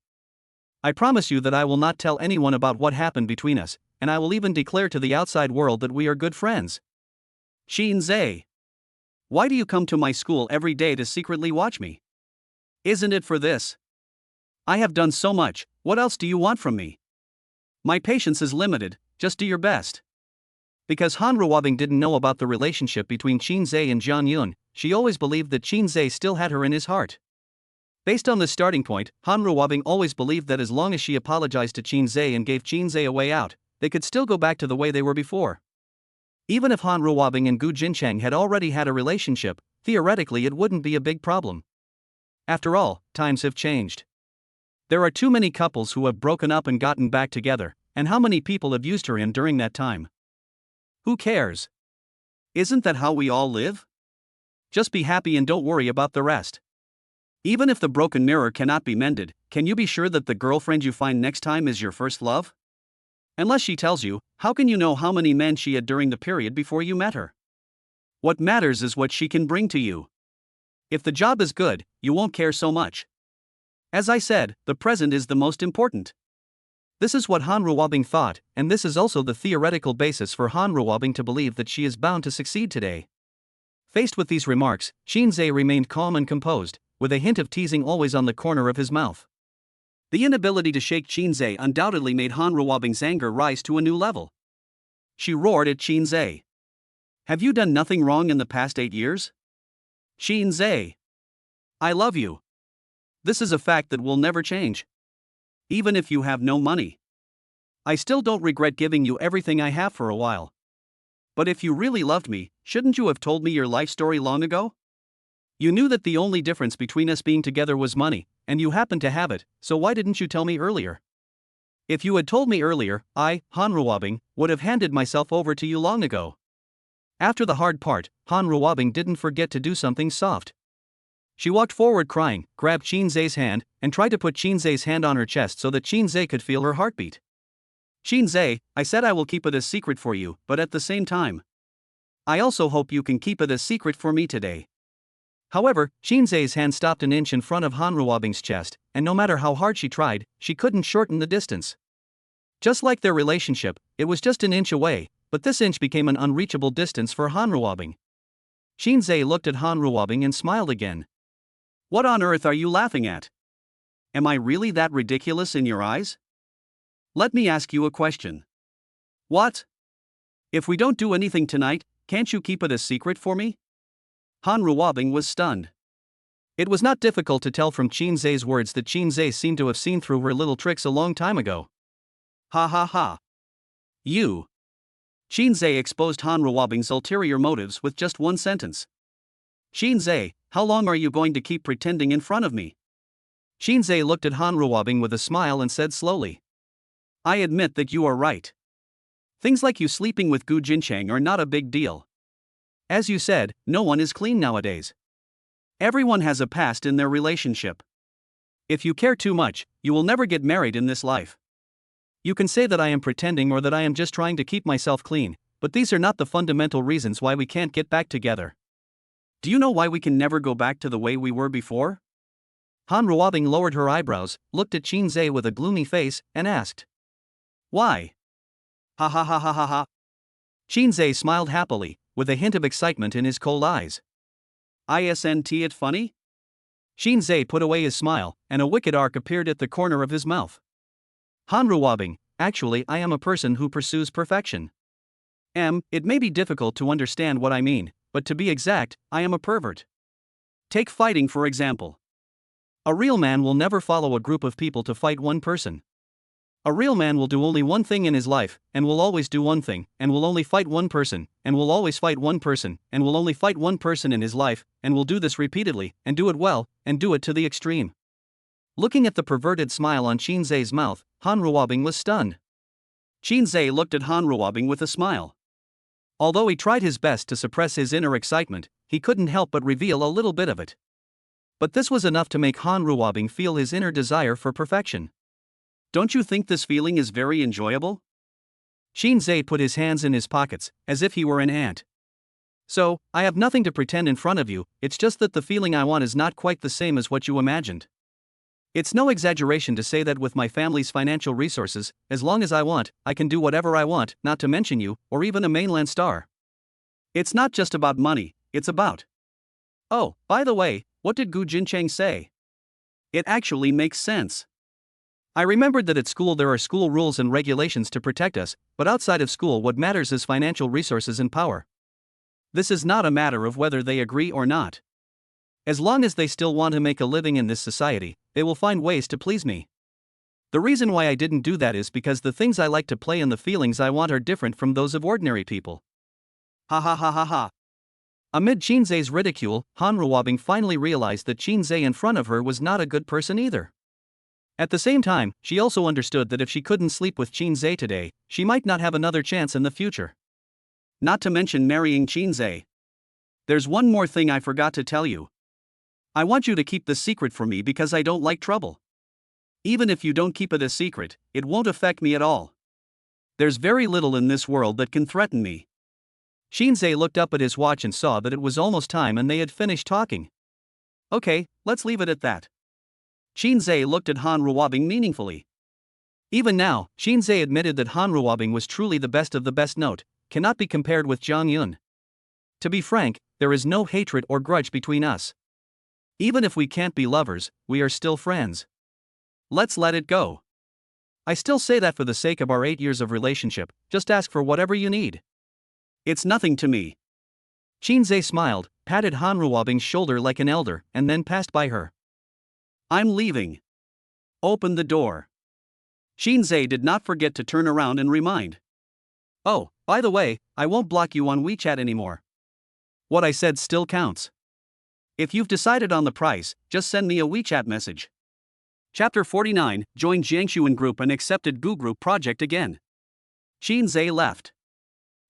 I promise you that I will not tell anyone about what happened between us, and I will even declare to the outside world that we are good friends. Shinsz, why do you come to my school every day to secretly watch me? Isn't it for this? I have done so much, what else do you want from me? My patience is limited, just do your best. Because Han Ruabing didn't know about the relationship between Shinsz and Jang Yun, she always believed that Shinsz still had her in his heart. Based on this starting point, Han Ruabing always believed that as long as she apologized to Shinsz and gave Shinsz a way out, they could still go back to the way they were before. Even if Han Ruabing and Gu Jinchang had already had a relationship, theoretically it wouldn't be a big problem. After all, times have changed. There are too many couples who have broken up and gotten back together, and how many people have used her in during that time? Who cares? Isn't that how we all live? Just be happy and don't worry about the rest. Even if the broken mirror cannot be mended, can you be sure that the girlfriend you find next time is your first love? Unless she tells you, how can you know how many men she had during the period before you met her? What matters is what she can bring to you. If the job is good, you won't care so much. As I said, the present is the most important. This is what Ruabing thought, and this is also the theoretical basis for Ruabing to believe that she is bound to succeed today. Faced with these remarks, Shinsz remained calm and composed, with a hint of teasing always on the corner of his mouth. The inability to shake Shinsz undoubtedly made Ruabing's anger rise to a new level. She roared at Shinsz. Have you done nothing wrong in the past 8 years? Shinsz, I love you. This is a fact that will never change. Even if you have no money. I still don't regret giving you everything I have for a while. But if you really loved me, shouldn't you have told me your life story long ago? You knew that the only difference between us being together was money, and you happened to have it, so why didn't you tell me earlier? If you had told me earlier, I, Ruabing, would have handed myself over to you long ago. After the hard part, Ruabing didn't forget to do something soft. She walked forward crying, grabbed Shinsz's hand, and tried to put Shinsz's hand on her chest so that Shinsz could feel her heartbeat. Shinsz, I said I will keep it a secret for you, but at the same time, I also hope you can keep it a secret for me today. However, Shinsz's hand stopped an inch in front of Ruabing's chest, and no matter how hard she tried, she couldn't shorten the distance. Just like their relationship, it was just an inch away, but this inch became an unreachable distance for Ruabing. Shinsz looked at Ruabing and smiled again. What on earth are you laughing at? Am I really that ridiculous in your eyes? Let me ask you a question. What? If we don't do anything tonight, can't you keep it a secret for me? Ruabing was stunned. It was not difficult to tell from Shinsz's words that Shinsz seemed to have seen through her little tricks a long time ago. Ha ha ha. You. Shinsz exposed Ruabing's ulterior motives with just one sentence. Shinsz, how long are you going to keep pretending in front of me? Shinsz looked at Ruabing with a smile and said slowly. I admit that you are right. Things like you sleeping with Gu Jinchang are not a big deal. As you said, no one is clean nowadays. Everyone has a past in their relationship. If you care too much, you will never get married in this life. You can say that I am pretending or that I am just trying to keep myself clean, but these are not the fundamental reasons why we can't get back together. Do you know why we can never go back to the way we were before? Ruabing lowered her eyebrows, looked at Shinsz with a gloomy face, and asked. Why? Ha ha ha ha ha ha. Shinsz smiled happily, with a hint of excitement in his cold eyes. Isn't it funny? Shinsz put away his smile, and a wicked arc appeared at the corner of his mouth. Ruabing, actually I am a person who pursues perfection. It may be difficult to understand what I mean, but to be exact, I am a pervert. Take fighting for example. A real man will never follow a group of people to fight one person. A real man will do only one thing in his life, and will always do one thing, and will only fight one person, and will always fight one person, and will only fight one person in his life, and will do this repeatedly, and do it well, and do it to the extreme. Looking at the perverted smile on Shinsz's mouth, Ruabing was stunned. Shinsz looked at Ruabing with a smile. Although he tried his best to suppress his inner excitement, he couldn't help but reveal a little bit of it. But this was enough to make Ruabing feel his inner desire for perfection. Don't you think this feeling is very enjoyable? Shinsz put his hands in his pockets, as if he were an ant. So, I have nothing to pretend in front of you, it's just that the feeling I want is not quite the same as what you imagined. It's no exaggeration to say that with my family's financial resources, as long as I want, I can do whatever I want, not to mention you, or even a mainland star. It's not just about money, it's about. Oh, by the way, what did Gu Jinchang say? It actually makes sense. I remembered that at school there are school rules and regulations to protect us, but outside of school what matters is financial resources and power. This is not a matter of whether they agree or not. As long as they still want to make a living in this society, they will find ways to please me. The reason why I didn't do that is because the things I like to play and the feelings I want are different from those of ordinary people. Ha ha ha ha ha. Amid Shinsz's ridicule, Ruabing finally realized that Shinsz in front of her was not a good person either. At the same time, she also understood that if she couldn't sleep with Shinsz today, she might not have another chance in the future. Not to mention marrying Shinsz. There's one more thing I forgot to tell you. I want you to keep this secret from me because I don't like trouble. Even if you don't keep it a secret, it won't affect me at all. There's very little in this world that can threaten me. Shinsz looked up at his watch and saw that it was almost time and they had finished talking. Okay, let's leave it at that. Shinsz looked at Han Ruabing meaningfully. Even now, Shinsz admitted that Han Ruabing was truly the best of the best. Note, cannot be compared with Jang Yun. To be frank, there is no hatred or grudge between us. Even if we can't be lovers, we are still friends. Let's let it go. I still say that for the sake of our 8 years of relationship, just ask for whatever you need. It's nothing to me. Shinsz smiled, patted Han Ruabing's shoulder like an elder, and then passed by her. I'm leaving. Open the door. Shinsz did not forget to turn around and remind. Oh, by the way, I won't block you on WeChat anymore. What I said still counts. If you've decided on the price, just send me a WeChat message. Chapter 49, joined Jang Yun group and accepted Gu group project again. Shinsz left.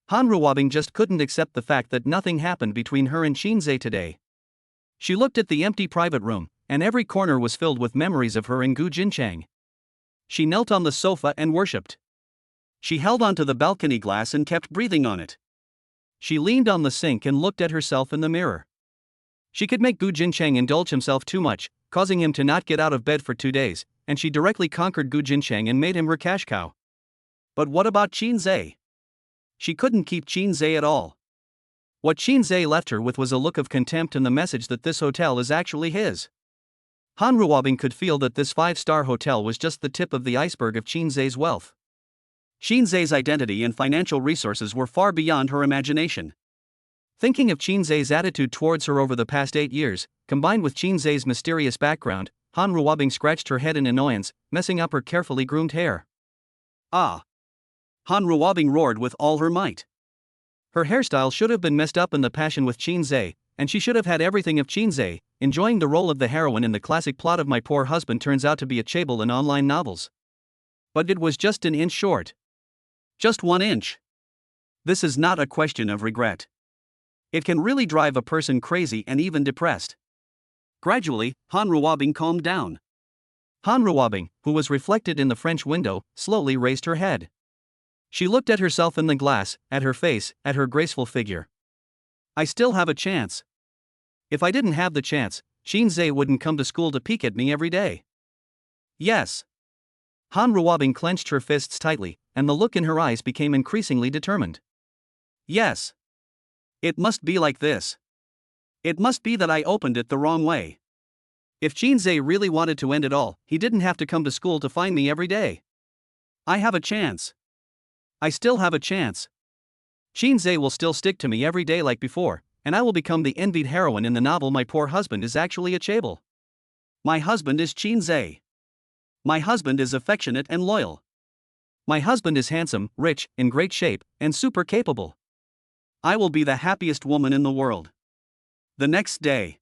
Han Ruabing just couldn't accept the fact that nothing happened between her and Shinsz today. She looked at the empty private room, and every corner was filled with memories of her and Gu Jinchang. She knelt on the sofa and worshipped. She held onto the balcony glass and kept breathing on it. She leaned on the sink and looked at herself in the mirror. She could make Gu Jinchang indulge himself too much, causing him to not get out of bed for 2 days, and she directly conquered Gu Jinchang and made him her cash cow. But what about Shinsz? She couldn't keep Shinsz at all. What Shinsz left her with was a look of contempt and the message that this hotel is actually his. Han Ruabing could feel that this 5-star hotel was just the tip of the iceberg of Shinsz's wealth. Shinsz's identity and financial resources were far beyond her imagination. Thinking of Shinsz's attitude towards her over the past 8 years, combined with Shinsz's mysterious background, Han Ruabing scratched her head in annoyance, messing up her carefully groomed hair. Ah! Han Ruabing roared with all her might. Her hairstyle should have been messed up in the passion with Shinsz, and she should have had everything of Shinsz, enjoying the role of the heroine in the classic plot of My Poor Husband Turns Out to Be a Chaebol in online novels. But it was just an inch short. Just 1 inch. This is not a question of regret. It can really drive a person crazy and even depressed. Gradually, Han Ruabing calmed down. Han Ruabing, who was reflected in the French window, slowly raised her head. She looked at herself in the glass, at her face, at her graceful figure. I still have a chance. If I didn't have the chance, Shinsz wouldn't come to school to peek at me every day. Yes. Han Ruabing clenched her fists tightly, and the look in her eyes became increasingly determined. Yes. It must be like this. It must be that I opened it the wrong way. If Shinsz really wanted to end it all, he didn't have to come to school to find me every day. I have a chance. I still have a chance. Shinsz will still stick to me every day like before, and I will become the envied heroine in the novel My Poor Husband is Actually a Chaebol. My husband is Shinsz. My husband is affectionate and loyal. My husband is handsome, rich, in great shape, and super capable. I will be the happiest woman in the world. The next day,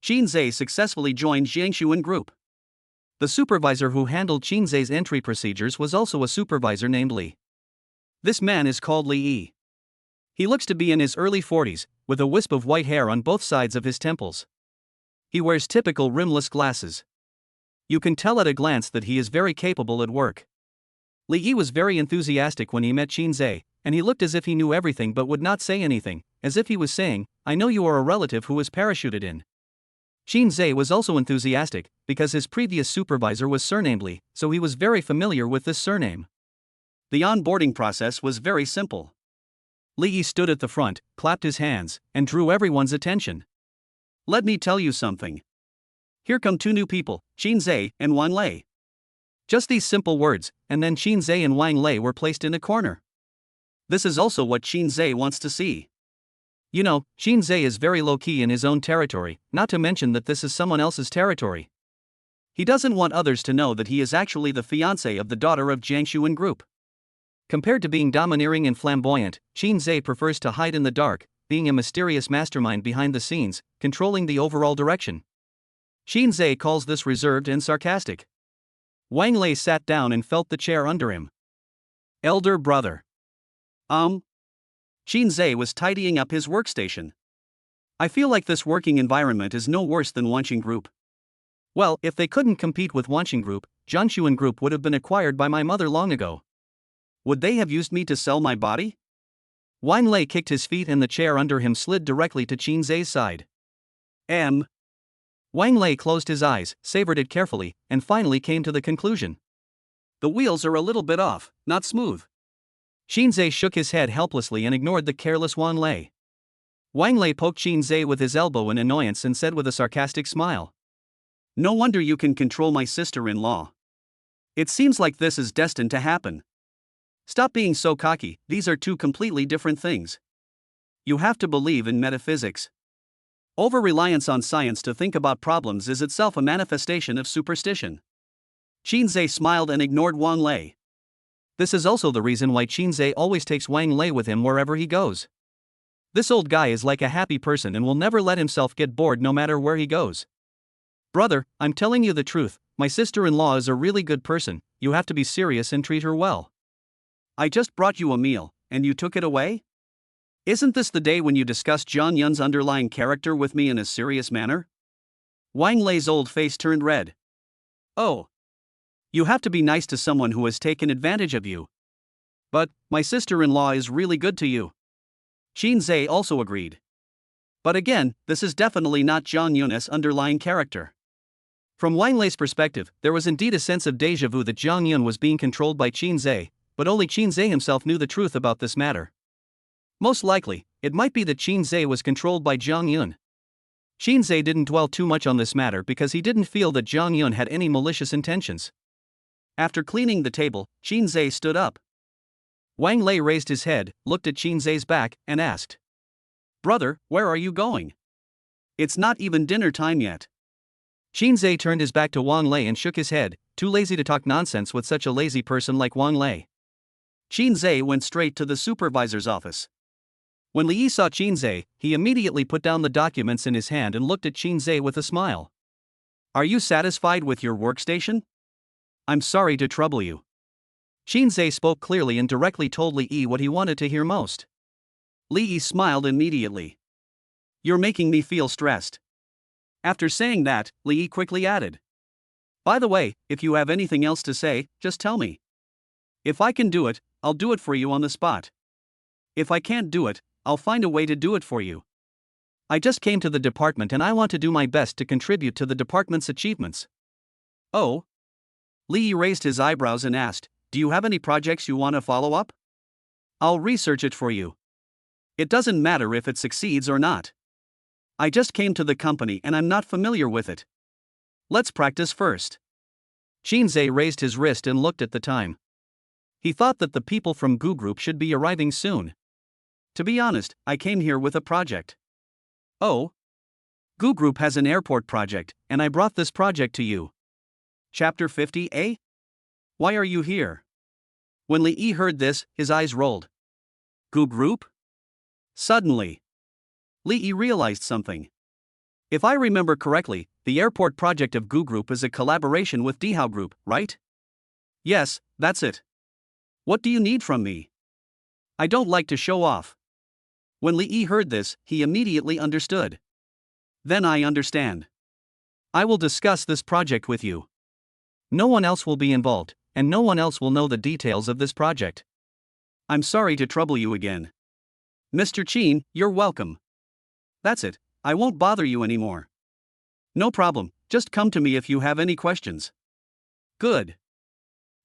Shinsz successfully joined Jang Yun group. The supervisor who handled Shinsz's entry procedures was also a supervisor named Li. This man is called Li. He looks to be in his early 40s, with a wisp of white hair on both sides of his temples. He wears typical rimless glasses. You can tell at a glance that he is very capable at work. Li was very enthusiastic when he met Shinsz, and he looked as if he knew everything but would not say anything, as if he was saying, I know you are a relative who was parachuted in. Shinsz was also enthusiastic, because his previous supervisor was surnamed Li, so he was very familiar with this surname. The onboarding process was very simple. Li stood at the front, clapped his hands, and drew everyone's attention. Let me tell you something. Here come 2 new people, Shinsz and Wang Lei. Just these simple words, and then Shinsz and Wang Lei were placed in a corner. This is also what Shinsz wants to see. You know, Shinsz is very low-key in his own territory, not to mention that this is someone else's territory. He doesn't want others to know that he is actually the fiancé of the daughter of Jang Yun group. Compared to being domineering and flamboyant, Shinsz prefers to hide in the dark, being a mysterious mastermind behind the scenes, controlling the overall direction. Shinsz calls this reserved and sarcastic. Wang Lei sat down and felt the chair under him. Elder brother. Shinsz was tidying up his workstation. I feel like this working environment is no worse than Wanqing Group. Well, if they couldn't compete with Wanqing Group, Jang Yun Group would have been acquired by my mother long ago. Would they have used me to sell my body? Wang Lei kicked his feet and the chair under him slid directly to Shinsz's side. Wang Lei closed his eyes, savored it carefully, and finally came to the conclusion. The wheels are a little bit off, not smooth. Shinsz shook his head helplessly and ignored the careless Wang Lei. Wang Lei poked Shinsz with his elbow in annoyance and said with a sarcastic smile. No wonder you can control my sister-in-law. It seems like this is destined to happen. Stop being so cocky, these are two completely different things. You have to believe in metaphysics. Over-reliance on science to think about problems is itself a manifestation of superstition. Shinsz smiled and ignored Wang Lei. This is also the reason why Shinsz always takes Wang Lei with him wherever he goes. This old guy is like a happy person and will never let himself get bored no matter where he goes. Brother, I'm telling you the truth, my sister-in-law is a really good person, you have to be serious and treat her well. I just brought you a meal, and you took it away? Isn't this the day when you discussed Jang Yun's underlying character with me in a serious manner? Wang Lei's old face turned red. Oh. You have to be nice to someone who has taken advantage of you. But, my sister-in-law is really good to you. Shinsz also agreed. But again, this is definitely not Jang Yun's underlying character. From Wang Lei's perspective, there was indeed a sense of déjà vu that Jang Yun was being controlled by Shinsz, but only Shinsz himself knew the truth about this matter. Most likely, it might be that Shinsz was controlled by Jang Yun. Shinsz didn't dwell too much on this matter because he didn't feel that Jang Yun had any malicious intentions. After cleaning the table, Shinsz stood up. Wang Lei raised his head, looked at Shinz's back, and asked. Brother, where are you going? It's not even dinner time yet. Shinsz turned his back to Wang Lei and shook his head, too lazy to talk nonsense with such a lazy person like Wang Lei. Shinsz went straight to the supervisor's office. When Li Yi saw Shinsz, he immediately put down the documents in his hand and looked at Shinsz with a smile. Are you satisfied with your workstation? I'm sorry to trouble you. Shinsz spoke clearly and directly told Li Yi what he wanted to hear most. Li Yi smiled immediately. You're making me feel stressed. After saying that, Li Yi quickly added. By the way, if you have anything else to say, just tell me. If I can do it, I'll do it for you on the spot. If I can't do it, I'll find a way to do it for you. I just came to the department and I want to do my best to contribute to the department's achievements. Oh? Li Yi raised his eyebrows and asked, do you have any projects you want to follow up? I'll research it for you. It doesn't matter if it succeeds or not. I just came to the company and I'm not familiar with it. Let's practice first. Shinsz raised his wrist and looked at the time. He thought that the people from Gu Group should be arriving soon. To be honest, I came here with a project. Oh? Gu Group has an airport project, and I brought this project to you. Chapter 50a? Why are you here? When Li Yi heard this, his eyes rolled. Gu Group? Suddenly, Li Yi realized something. If I remember correctly, the airport project of Gu Group is a collaboration with Dihao Group, right? Yes, that's it. What do you need from me? I don't like to show off. When Li Yi heard this, he immediately understood. Then I understand. I will discuss this project with you. No one else will be involved, and no one else will know the details of this project. I'm sorry to trouble you again. Mr. Qin, you're welcome. That's it, I won't bother you anymore. No problem, just come to me if you have any questions. Good.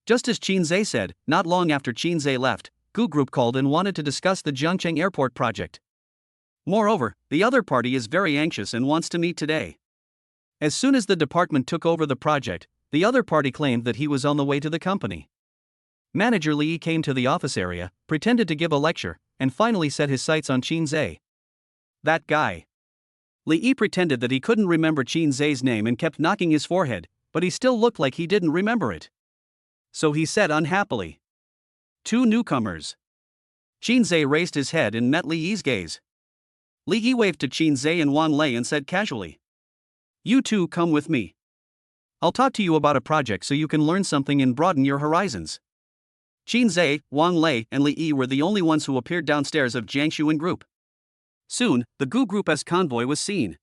Just as Shinsz said, not long after Shinsz left, Gu Group called and wanted to discuss the Zhengcheng Airport project. Moreover, the other party is very anxious and wants to meet today. As soon as the department took over the project, the other party claimed that he was on the way to the company. Manager Li came to the office area, pretended to give a lecture, and finally set his sights on Shinsz. That guy. Li pretended that he couldn't remember Shinsz's name and kept knocking his forehead, but he still looked like he didn't remember it. So he said unhappily. Two newcomers. Shinsz raised his head and met Li Yi's gaze. Li Yi waved to Shinsz and Wang Lei and said casually. You two come with me. I'll talk to you about a project so you can learn something and broaden your horizons. Shinsz, Wang Lei, and Li Yi were the only ones who appeared downstairs of Jiang Yun Group. Soon, the Gu Group's convoy was seen.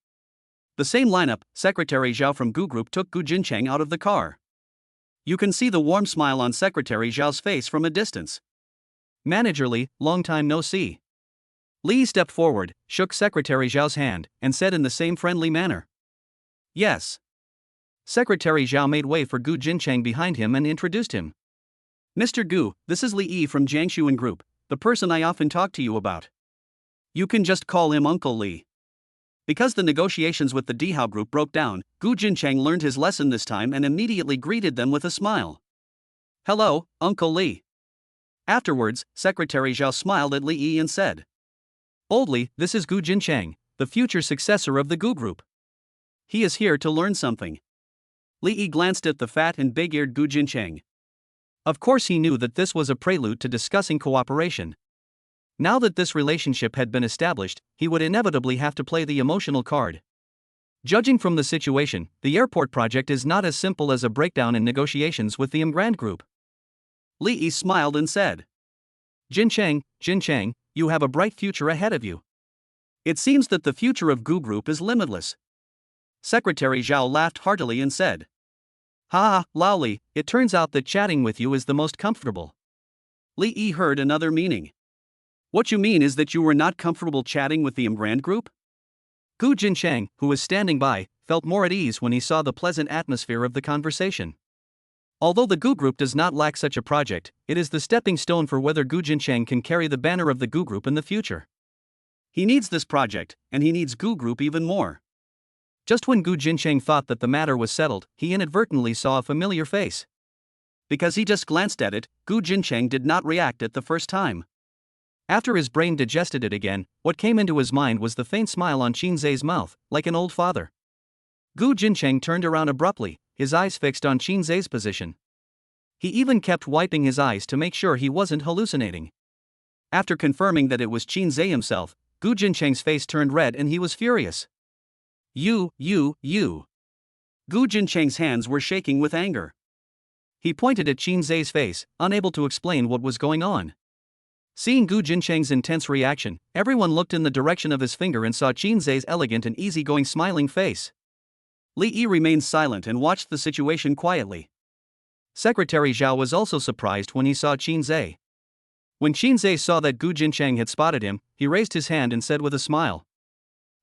The same lineup, Secretary Zhao from Gu Group took Gu Jincheng out of the car. You can see the warm smile on Secretary Zhao's face from a distance. Manager Li, long time no see. Li stepped forward, shook Secretary Zhao's hand, and said in the same friendly manner. Yes. Secretary Zhao made way for Gu Jincheng behind him and introduced him. Mr. Gu, this is Li Yi from Jang Yun Group, the person I often talk to you about. You can just call him Uncle Li. Because the negotiations with the Dihao Group broke down, Gu Jincheng learned his lesson this time and immediately greeted them with a smile. Hello, Uncle Li. Afterwards, Secretary Zhao smiled at Li Yi and said, Old Li, this is Gu Jincheng, the future successor of the Gu Group. He is here to learn something. Li Yi glanced at the fat and big-eared Gu Jincheng. Of course he knew that this was a prelude to discussing cooperation. Now that this relationship had been established, he would inevitably have to play the emotional card. Judging from the situation, the airport project is not as simple as a breakdown in negotiations with the Grand Group. Li Yi smiled and said, Jincheng, you have a bright future ahead of you. It seems that the future of Gu Group is limitless. Secretary Zhao laughed heartily and said, Ha, Lao Li, it turns out that chatting with you is the most comfortable. Li Yi heard another meaning. What you mean is that you were not comfortable chatting with the Grand Group? Gu Jincheng, who was standing by, felt more at ease when he saw the pleasant atmosphere of the conversation. Although the Gu Group does not lack such a project, it is the stepping stone for whether Gu Jincheng can carry the banner of the Gu Group in the future. He needs this project, and he needs Gu Group even more. Just when Gu Jincheng thought that the matter was settled, he inadvertently saw a familiar face. Because he just glanced at it, Gu Jincheng did not react at the first time. After his brain digested it again, what came into his mind was the faint smile on Shinsz's mouth, like an old father. Gu Jincheng turned around abruptly, his eyes fixed on Shinsz's position. He even kept wiping his eyes to make sure he wasn't hallucinating. After confirming that it was Shinsz himself, Gu Jincheng's face turned red and he was furious. You. Gu Jincheng's hands were shaking with anger. He pointed at Shinsz's face, unable to explain what was going on. Seeing Gu Jincheng's intense reaction, everyone looked in the direction of his finger and saw Shinsz's elegant and easygoing smiling face. Li Yi remained silent and watched the situation quietly. Secretary Zhao was also surprised when he saw Shinsz. When Shinsz saw that Gu Jincheng had spotted him, he raised his hand and said with a smile,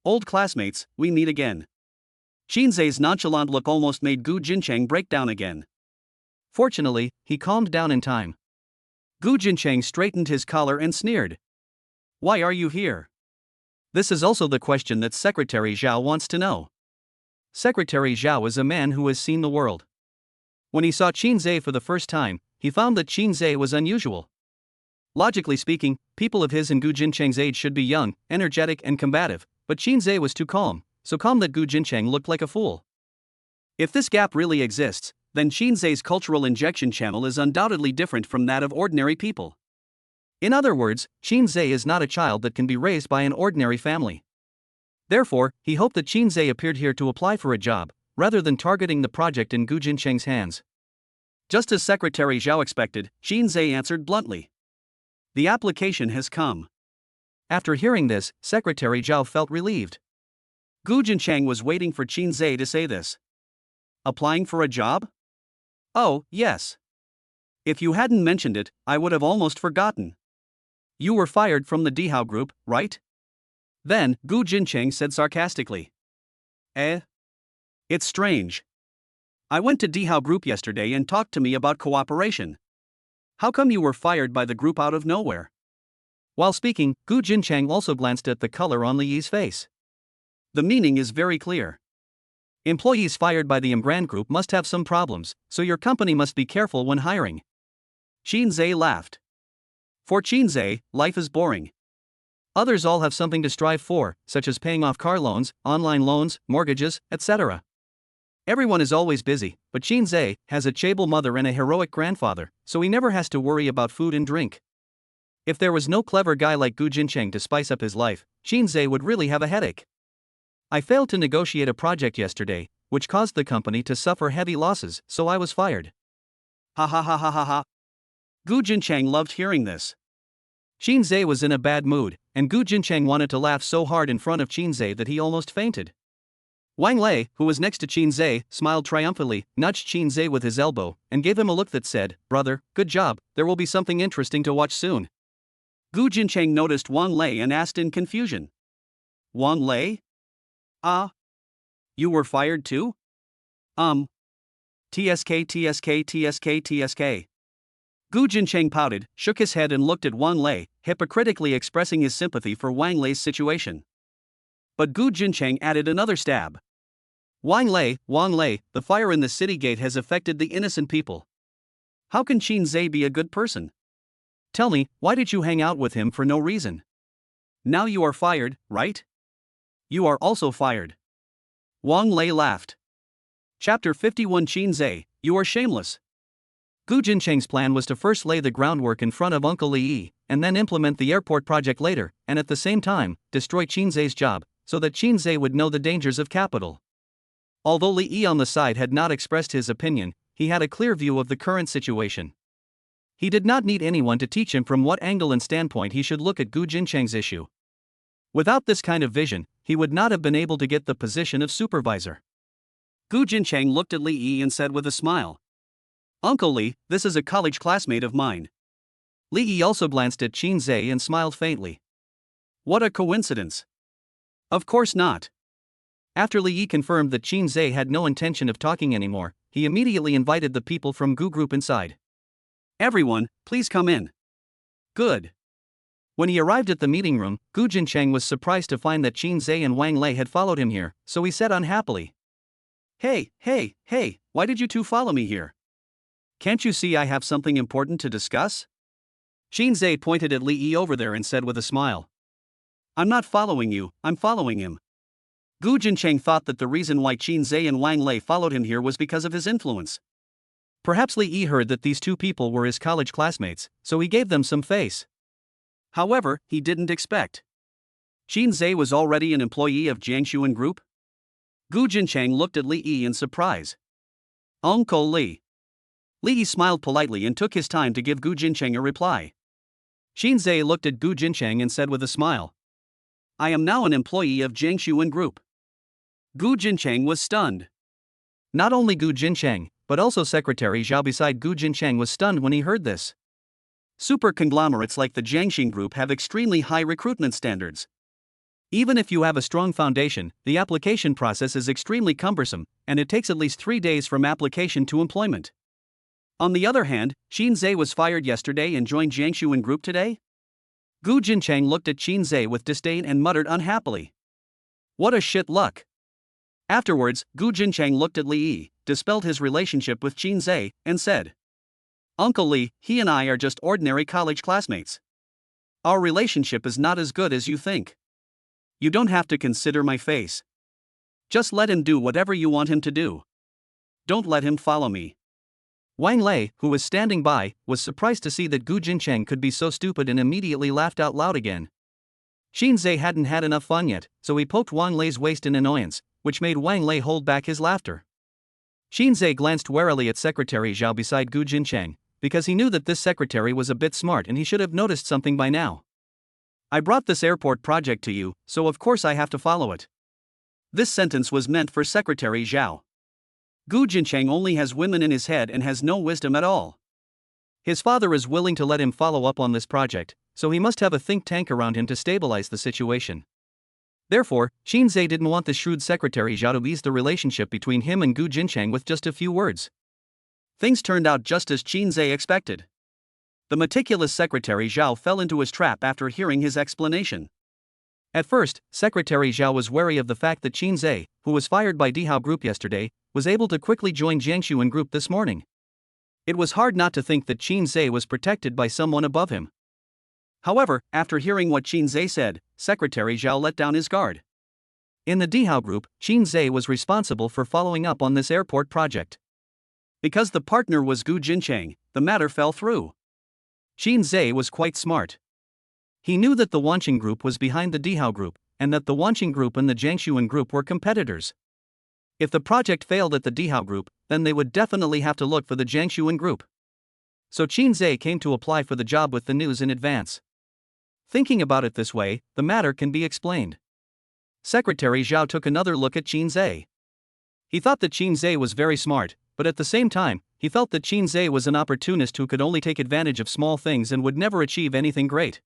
Old classmates, we meet again. Shinsz's nonchalant look almost made Gu Jincheng break down again. Fortunately, he calmed down in time. Gu Jincheng straightened his collar and sneered. Why are you here? This is also the question that Secretary Zhao wants to know. Secretary Zhao is a man who has seen the world. When he saw Shinsz for the first time, he found that Shinsz was unusual. Logically speaking, people of his and Gu Jincheng's age should be young, energetic and combative, but Shinsz was too calm, so calm that Gu Jincheng looked like a fool. If this gap really exists, then Shinsz's cultural injection channel is undoubtedly different from that of ordinary people. In other words, Shinsz is not a child that can be raised by an ordinary family. Therefore, he hoped that Shinsz appeared here to apply for a job, rather than targeting the project in Gu Jincheng's hands. Just as Secretary Zhao expected, Shinsz answered bluntly. The application has come. After hearing this, Secretary Zhao felt relieved. Gu Jincheng was waiting for Shinsz to say this. Applying for a job? Oh, yes. If you hadn't mentioned it, I would have almost forgotten. You were fired from the Dihao Group, right? Then, Gu Jincheng said sarcastically. It's strange. I went to Dihao Group yesterday and talked to me about cooperation. How come you were fired by the group out of nowhere? While speaking, Gu Jincheng also glanced at the color on Li Yi's face. The meaning is very clear. Employees fired by the Grand Group must have some problems, so your company must be careful when hiring. Shinsz laughed. For Shinsz, life is boring. Others all have something to strive for, such as paying off car loans, online loans, mortgages, etc. Everyone is always busy, but Shinsz has a chaebol mother and a heroic grandfather, so he never has to worry about food and drink. If there was no clever guy like Gu Jincheng to spice up his life, Shinsz would really have a headache. I failed to negotiate a project yesterday, which caused the company to suffer heavy losses, so I was fired. Ha ha ha ha ha ha. Gu Jincheng loved hearing this. Shinsz was in a bad mood, and Gu Jincheng wanted to laugh so hard in front of Shinsz that he almost fainted. Wang Lei, who was next to Shinsz, smiled triumphantly, nudged Shinsz with his elbow, and gave him a look that said, "Brother, good job, there will be something interesting to watch soon." Gu Jincheng noticed Wang Lei and asked in confusion. Wang Lei? You were fired too? TSK. Gu Jincheng pouted, shook his head and looked at Wang Lei, hypocritically expressing his sympathy for Wang Lei's situation. But Gu Jincheng added another stab. Wang Lei, the fire in the city gate has affected the innocent people. How can Shinsz be a good person? Tell me, why did you hang out with him for no reason? Now you are fired, right? You are also fired. Wang Lei laughed. Chapter 51 Shinsz, you are shameless. Gu Jincheng's plan was to first lay the groundwork in front of Uncle Li, and then implement the airport project later, and at the same time, destroy Shinsz's job, so that Shinsz would know the dangers of capital. Although Li on the side had not expressed his opinion, he had a clear view of the current situation. He did not need anyone to teach him from what angle and standpoint he should look at Gu Jincheng's issue. Without this kind of vision, he would not have been able to get the position of supervisor. Gu Jincheng looked at Li and said with a smile, Uncle Li, this is a college classmate of mine. Li also glanced at Shinsz and smiled faintly. What a coincidence. Of course not. After Li confirmed that Shinsz had no intention of talking anymore, he immediately invited the people from Gu Group inside. Everyone, please come in. Good. When he arrived at the meeting room, Gu Jincheng was surprised to find that Shinsz and Wang Lei had followed him here, so he said unhappily. Hey, why did you two follow me here? Can't you see I have something important to discuss? Shinsz pointed at Li over there and said with a smile. I'm not following you, I'm following him. Gu Jincheng thought that the reason why Shinsz and Wang Lei followed him here was because of his influence. Perhaps Li heard that these two people were his college classmates, so he gave them some face. However, he didn't expect. Shinsz was already an employee of Jang Yun Group? Gu Jincheng looked at Li in surprise. Uncle Li. Li smiled politely and took his time to give Gu Jincheng a reply. Shinsz looked at Gu Jincheng and said with a smile. I am now an employee of Jang Yun Group. Gu Jincheng was stunned. Not only Gu Jincheng, but also Secretary Zhao beside Gu Jincheng was stunned when he heard this. Super conglomerates like the Jiangxing Group have extremely high recruitment standards. Even if you have a strong foundation, the application process is extremely cumbersome, and it takes at least 3 days from application to employment. On the other hand, Shinsz was fired yesterday and joined Jang Yun Group today? Gu Jincheng looked at Shinsz with disdain and muttered unhappily. What a shit luck. Afterwards, Gu Jincheng looked at Li, dispelled his relationship with Shinsz, and said. Uncle Li, he and I are just ordinary college classmates. Our relationship is not as good as you think. You don't have to consider my face. Just let him do whatever you want him to do. Don't let him follow me. Wang Lei, who was standing by, was surprised to see that Gu Jincheng could be so stupid and immediately laughed out loud again. Shinsz hadn't had enough fun yet, so he poked Wang Lei's waist in annoyance, which made Wang Lei hold back his laughter. Shinsz glanced warily at Secretary Zhao beside Gu Jincheng, because he knew that this secretary was a bit smart and he should have noticed something by now. I brought this airport project to you, so of course I have to follow it. This sentence was meant for Secretary Zhao. Gu Jincheng only has women in his head and has no wisdom at all. His father is willing to let him follow up on this project, so he must have a think tank around him to stabilize the situation. Therefore, Shinsz didn't want the shrewd Secretary Zhao to ease the relationship between him and Gu Jincheng with just a few words. Things turned out just as Shinsz expected. The meticulous Secretary Zhao fell into his trap after hearing his explanation. At first, Secretary Zhao was wary of the fact that Shinsz, who was fired by Dihao Group yesterday, was able to quickly join Jang Yun Group this morning. It was hard not to think that Shinsz was protected by someone above him. However, after hearing what Shinsz said, Secretary Zhao let down his guard. In the Dihao Group, Shinsz was responsible for following up on this airport project. Because the partner was Gu Jincheng, the matter fell through. Shinsz was quite smart. He knew that the Wanqing Group was behind the Dihao Group, and that the Wanqing Group and the Jang Yun Group were competitors. If the project failed at the Dihao Group, then they would definitely have to look for the Jang Yun Group. So Shinsz came to apply for the job with the news in advance. Thinking about it this way, the matter can be explained. Secretary Zhao took another look at Shinsz. He thought that Shinsz was very smart, but at the same time, he felt that Shinsz was an opportunist who could only take advantage of small things and would never achieve anything great.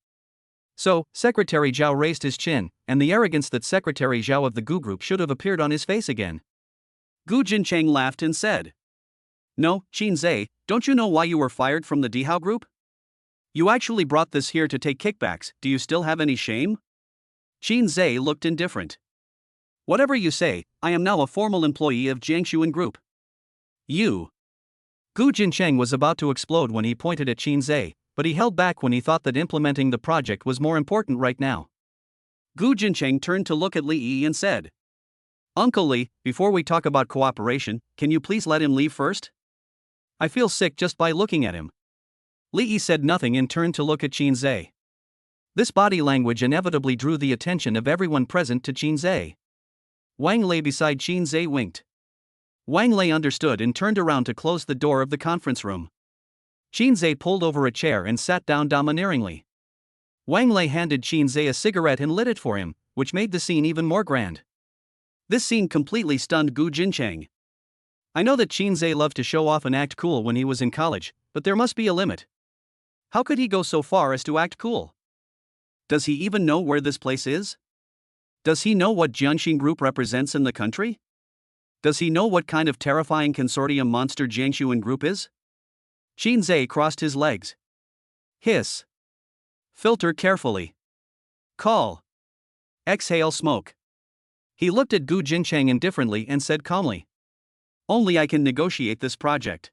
So, Secretary Zhao raised his chin, and the arrogance that Secretary Zhao of the Gu group should have appeared on his face again. Gu Jincheng laughed and said, "No, Shinsz, don't you know why you were fired from the Dihao group? You actually brought this here to take kickbacks, do you still have any shame?" Shinsz looked indifferent. "Whatever you say, I am now a formal employee of Jang Yun Group." "You." Gu Jincheng was about to explode when he pointed at Shinsz, but he held back when he thought that implementing the project was more important right now. Gu Jincheng turned to look at Li Yi and said, "Uncle Li, before we talk about cooperation, can you please let him leave first? I feel sick just by looking at him." Li Yi said nothing and turned to look at Shinsz. This body language inevitably drew the attention of everyone present to Shinsz. Wang Lei beside Shinsz winked. Wang Lei understood and turned around to close the door of the conference room. Shinsz pulled over a chair and sat down domineeringly. Wang Lei handed Shinsz a cigarette and lit it for him, which made the scene even more grand. This scene completely stunned Gu Jincheng. I know that Shinsz loved to show off and act cool when he was in college, but there must be a limit. How could he go so far as to act cool? Does he even know where this place is? Does he know what Jiangxing Group represents in the country? Does he know what kind of terrifying consortium monster Jang Yun Group is? Shinsz crossed his legs. Hiss. Filter carefully. Call. Exhale smoke. He looked at Gu Jincheng indifferently and said calmly, "Only I can negotiate this project."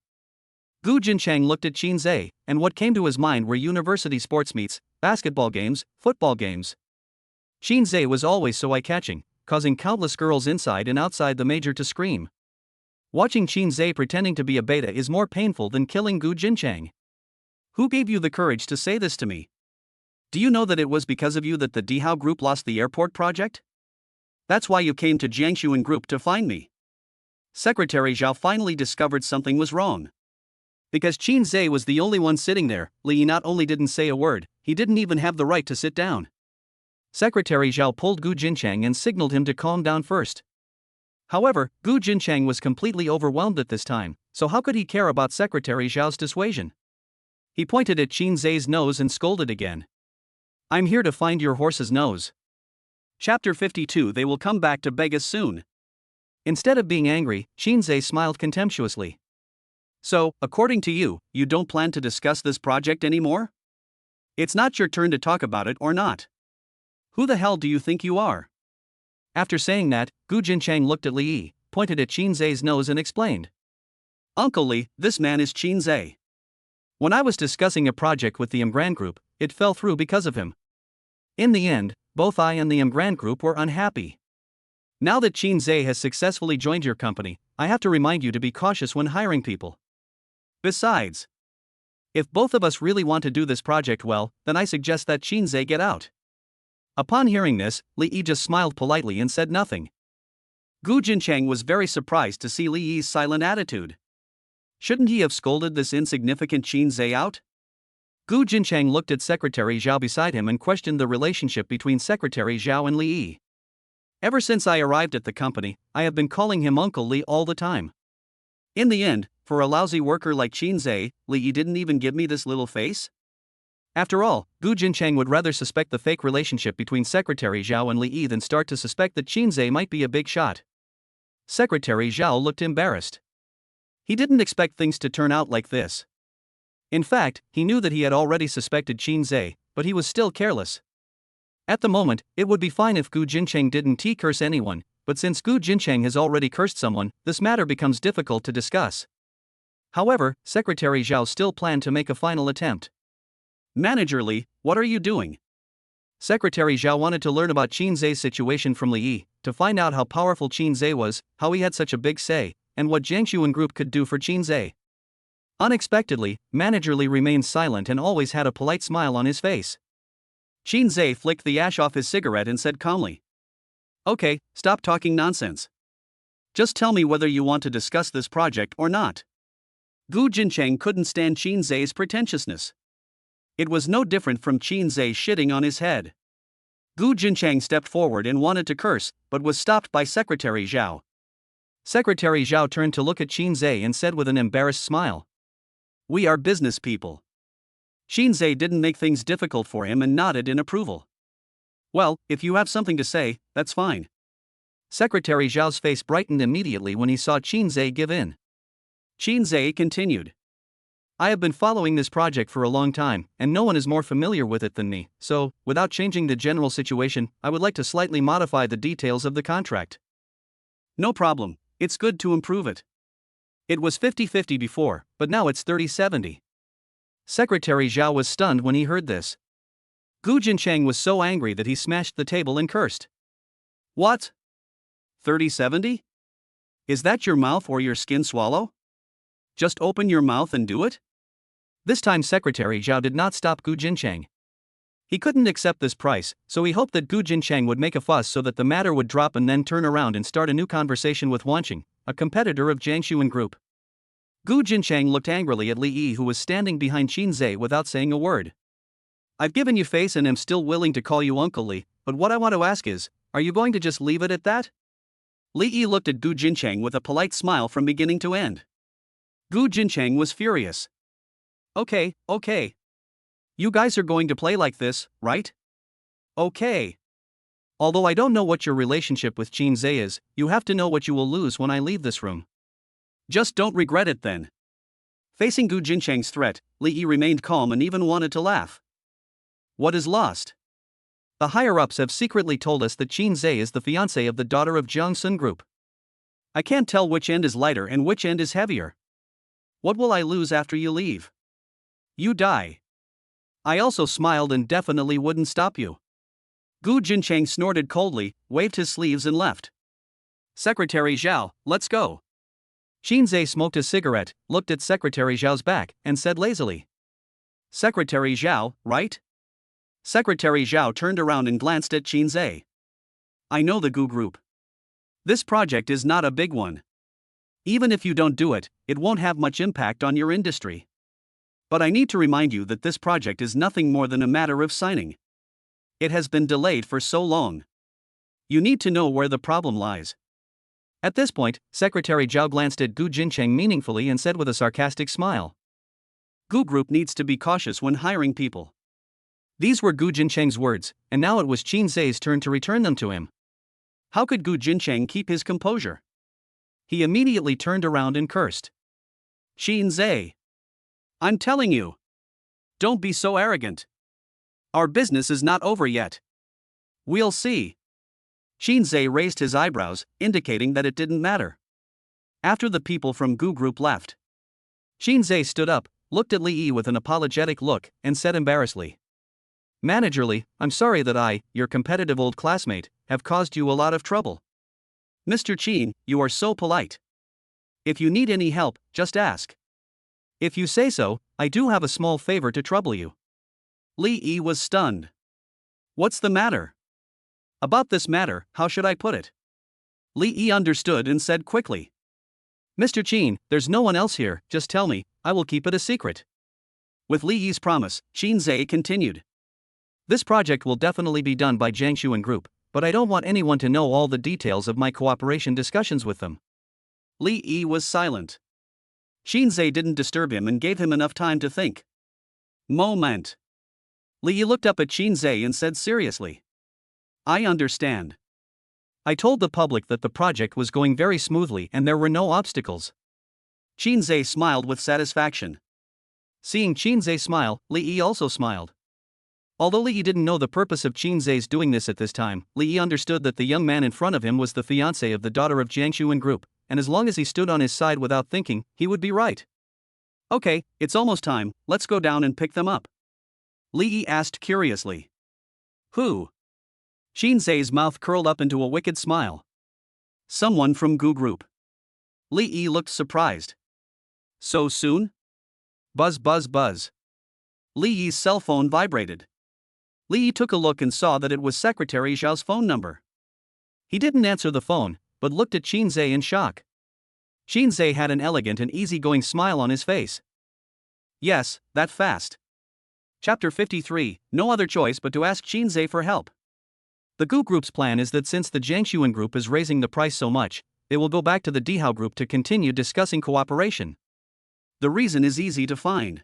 Gu Jincheng looked at Shinsz, and what came to his mind were university sports meets, basketball games, football games. Shinsz was always so eye-catching, causing countless girls inside and outside the major to scream. Watching Shinsz pretending to be a beta is more painful than killing Gu Jincheng. "Who gave you the courage to say this to me? Do you know that it was because of you that the Dihao group lost the airport project? That's why you came to Jang Yun Group to find me." Secretary Zhao finally discovered something was wrong. Because Shinsz was the only one sitting there, Li Yi not only didn't say a word, he didn't even have the right to sit down. Secretary Zhao pulled Gu Jincheng and signaled him to calm down first. However, Gu Jincheng was completely overwhelmed at this time, so how could he care about Secretary Zhao's dissuasion? He pointed at Shinsz's nose and scolded again. "I'm here to find your horse's nose." Chapter 52. They will come back to beg us soon. Instead of being angry, Shinsz smiled contemptuously. "So, according to you, you don't plan to discuss this project anymore? It's not your turn to talk about it or not? Who the hell do you think you are?" After saying that, Gu Jincheng looked at Li Yi, pointed at Shinsz's nose and explained. "Uncle Li, this man is Shinsz. When I was discussing a project with the Grand Group, it fell through because of him. In the end, both I and the Grand Group were unhappy. Now that Shinsz has successfully joined your company, I have to remind you to be cautious when hiring people. Besides, if both of us really want to do this project well, then I suggest that Shinsz get out." Upon hearing this, Li Yi just smiled politely and said nothing. Gu Jincheng was very surprised to see Li Yi's silent attitude. Shouldn't he have scolded this insignificant Shinsz out? Gu Jincheng looked at Secretary Zhao beside him and questioned the relationship between Secretary Zhao and Li Yi. "Ever since I arrived at the company, I have been calling him Uncle Li all the time. In the end, for a lousy worker like Shinsz, Li Yi didn't even give me this little face?" After all, Gu Jincheng would rather suspect the fake relationship between Secretary Zhao and Li Yi than start to suspect that Shinsz might be a big shot. Secretary Zhao looked embarrassed. He didn't expect things to turn out like this. In fact, he knew that he had already suspected Shinsz, but he was still careless. At the moment, it would be fine if Gu Jincheng didn't curse anyone, but since Gu Jincheng has already cursed someone, this matter becomes difficult to discuss. However, Secretary Zhao still planned to make a final attempt. "Manager Li, what are you doing?" Secretary Zhao wanted to learn about Shinsz's situation from Li Yi, to find out how powerful Shinsz was, how he had such a big say, and what Jang Yun Group could do for Shinsz. Unexpectedly, Manager Li remained silent and always had a polite smile on his face. Shinsz flicked the ash off his cigarette and said calmly, "Okay, stop talking nonsense. Just tell me whether you want to discuss this project or not." Gu Jincheng couldn't stand Shinsz's pretentiousness. It was no different from Shinsz shitting on his head. Gu Jincheng stepped forward and wanted to curse, but was stopped by Secretary Zhao. Secretary Zhao turned to look at Shinsz and said with an embarrassed smile, "We are business people. Shinsz didn't make things difficult for him and nodded in approval. Well, if you have something to say, that's fine. Secretary Zhao's face brightened immediately when he saw Shinsz give in. Shinsz continued. I have been following this project for a long time, and no one is more familiar with it than me, so, without changing the general situation, I would like to slightly modify the details of the contract. No problem, it's good to improve it. It was 50-50 before, but now it's 30-70. Secretary Zhao was stunned when he heard this. Gu Jincheng was so angry that he smashed the table and cursed. What? 30-70? Is that your mouth or your skin swallow? Just open your mouth and do it? This time Secretary Zhao did not stop Gu Jincheng. He couldn't accept this price, so he hoped that Gu Jincheng would make a fuss so that the matter would drop and then turn around and start a new conversation with Wanqing, a competitor of Jiang Xuan Group. Gu Jincheng looked angrily at Li Yi, who was standing behind Shinsz without saying a word. I've given you face and am still willing to call you Uncle Li, but what I want to ask is, are you going to just leave it at that? Li Yi looked at Gu Jincheng with a polite smile from beginning to end. Gu Jincheng was furious. Okay. You guys are going to play like this, right? Okay. Although I don't know what your relationship with Shinsz is, you have to know what you will lose when I leave this room. Just don't regret it then. Facing Gu Jincheng's threat, Li Yi remained calm and even wanted to laugh. What is lost? The higher-ups have secretly told us that Shinsz is the fiancé of the daughter of Jiang Sun Group. I can't tell which end is lighter and which end is heavier. What will I lose after you leave? You die. I also smiled and definitely wouldn't stop you. Gu Jincheng snorted coldly, waved his sleeves and left. Secretary Zhao, let's go. Shinsz smoked a cigarette, looked at Secretary Zhao's back, and said lazily. Secretary Zhao, right? Secretary Zhao turned around and glanced at Shinsz. I know the Gu Group. This project is not a big one. Even if you don't do it, it won't have much impact on your industry. But I need to remind you that this project is nothing more than a matter of signing. It has been delayed for so long. You need to know where the problem lies. At this point, Secretary Zhao glanced at Gu Jincheng meaningfully and said with a sarcastic smile. Gu Group needs to be cautious when hiring people. These were Gu Jincheng's words, and now it was Shinsz's turn to return them to him. How could Gu Jincheng keep his composure? He immediately turned around and cursed. Shinsz! I'm telling you! Don't be so arrogant! Our business is not over yet. We'll see. Shinsz raised his eyebrows, indicating that it didn't matter. After the people from Gu Group left, Shinsz stood up, looked at Li Yi with an apologetic look, and said embarrassedly. Managerly, I'm sorry that I, your competitive old classmate, have caused you a lot of trouble. Mr. Qin, you are so polite. If you need any help, just ask. If you say so, I do have a small favor to trouble you. Li Yi was stunned. What's the matter? About this matter, how should I put it? Li Yi understood and said quickly. Mr. Qin, there's no one else here, just tell me, I will keep it a secret. With Li Yi's promise, Shinsz continued. This project will definitely be done by Jiang Xuan Group, but I don't want anyone to know all the details of my cooperation discussions with them. Li Yi was silent. Shinsz didn't disturb him and gave him enough time to think. Moment. Li Yi looked up at Shinsz and said seriously. I understand. I told the public that the project was going very smoothly and there were no obstacles. Shinsz smiled with satisfaction. Seeing Shinsz smile, Li Yi also smiled. Although Li Yi didn't know the purpose of Shinsz's doing this at this time, Li Yi understood that the young man in front of him was the fiancé of the daughter of Jiang Xuan Group, and as long as he stood on his side without thinking, he would be right. Okay, it's almost time, let's go down and pick them up. Li Yi asked curiously. Who? Shinsz's mouth curled up into a wicked smile. Someone from Gu Group. Li Yi looked surprised. So soon? Buzz buzz buzz. Li Yi's cell phone vibrated. Li Yi took a look and saw that it was Secretary Zhao's phone number. He didn't answer the phone, but looked at Shinsz in shock. Shinsz had an elegant and easygoing smile on his face. Yes, that fast. Chapter 53, no other choice but to ask Shinsz for help. The Gu Group's plan is that since the Jiang Xuan Group is raising the price so much, they will go back to the Dihao Group to continue discussing cooperation. The reason is easy to find.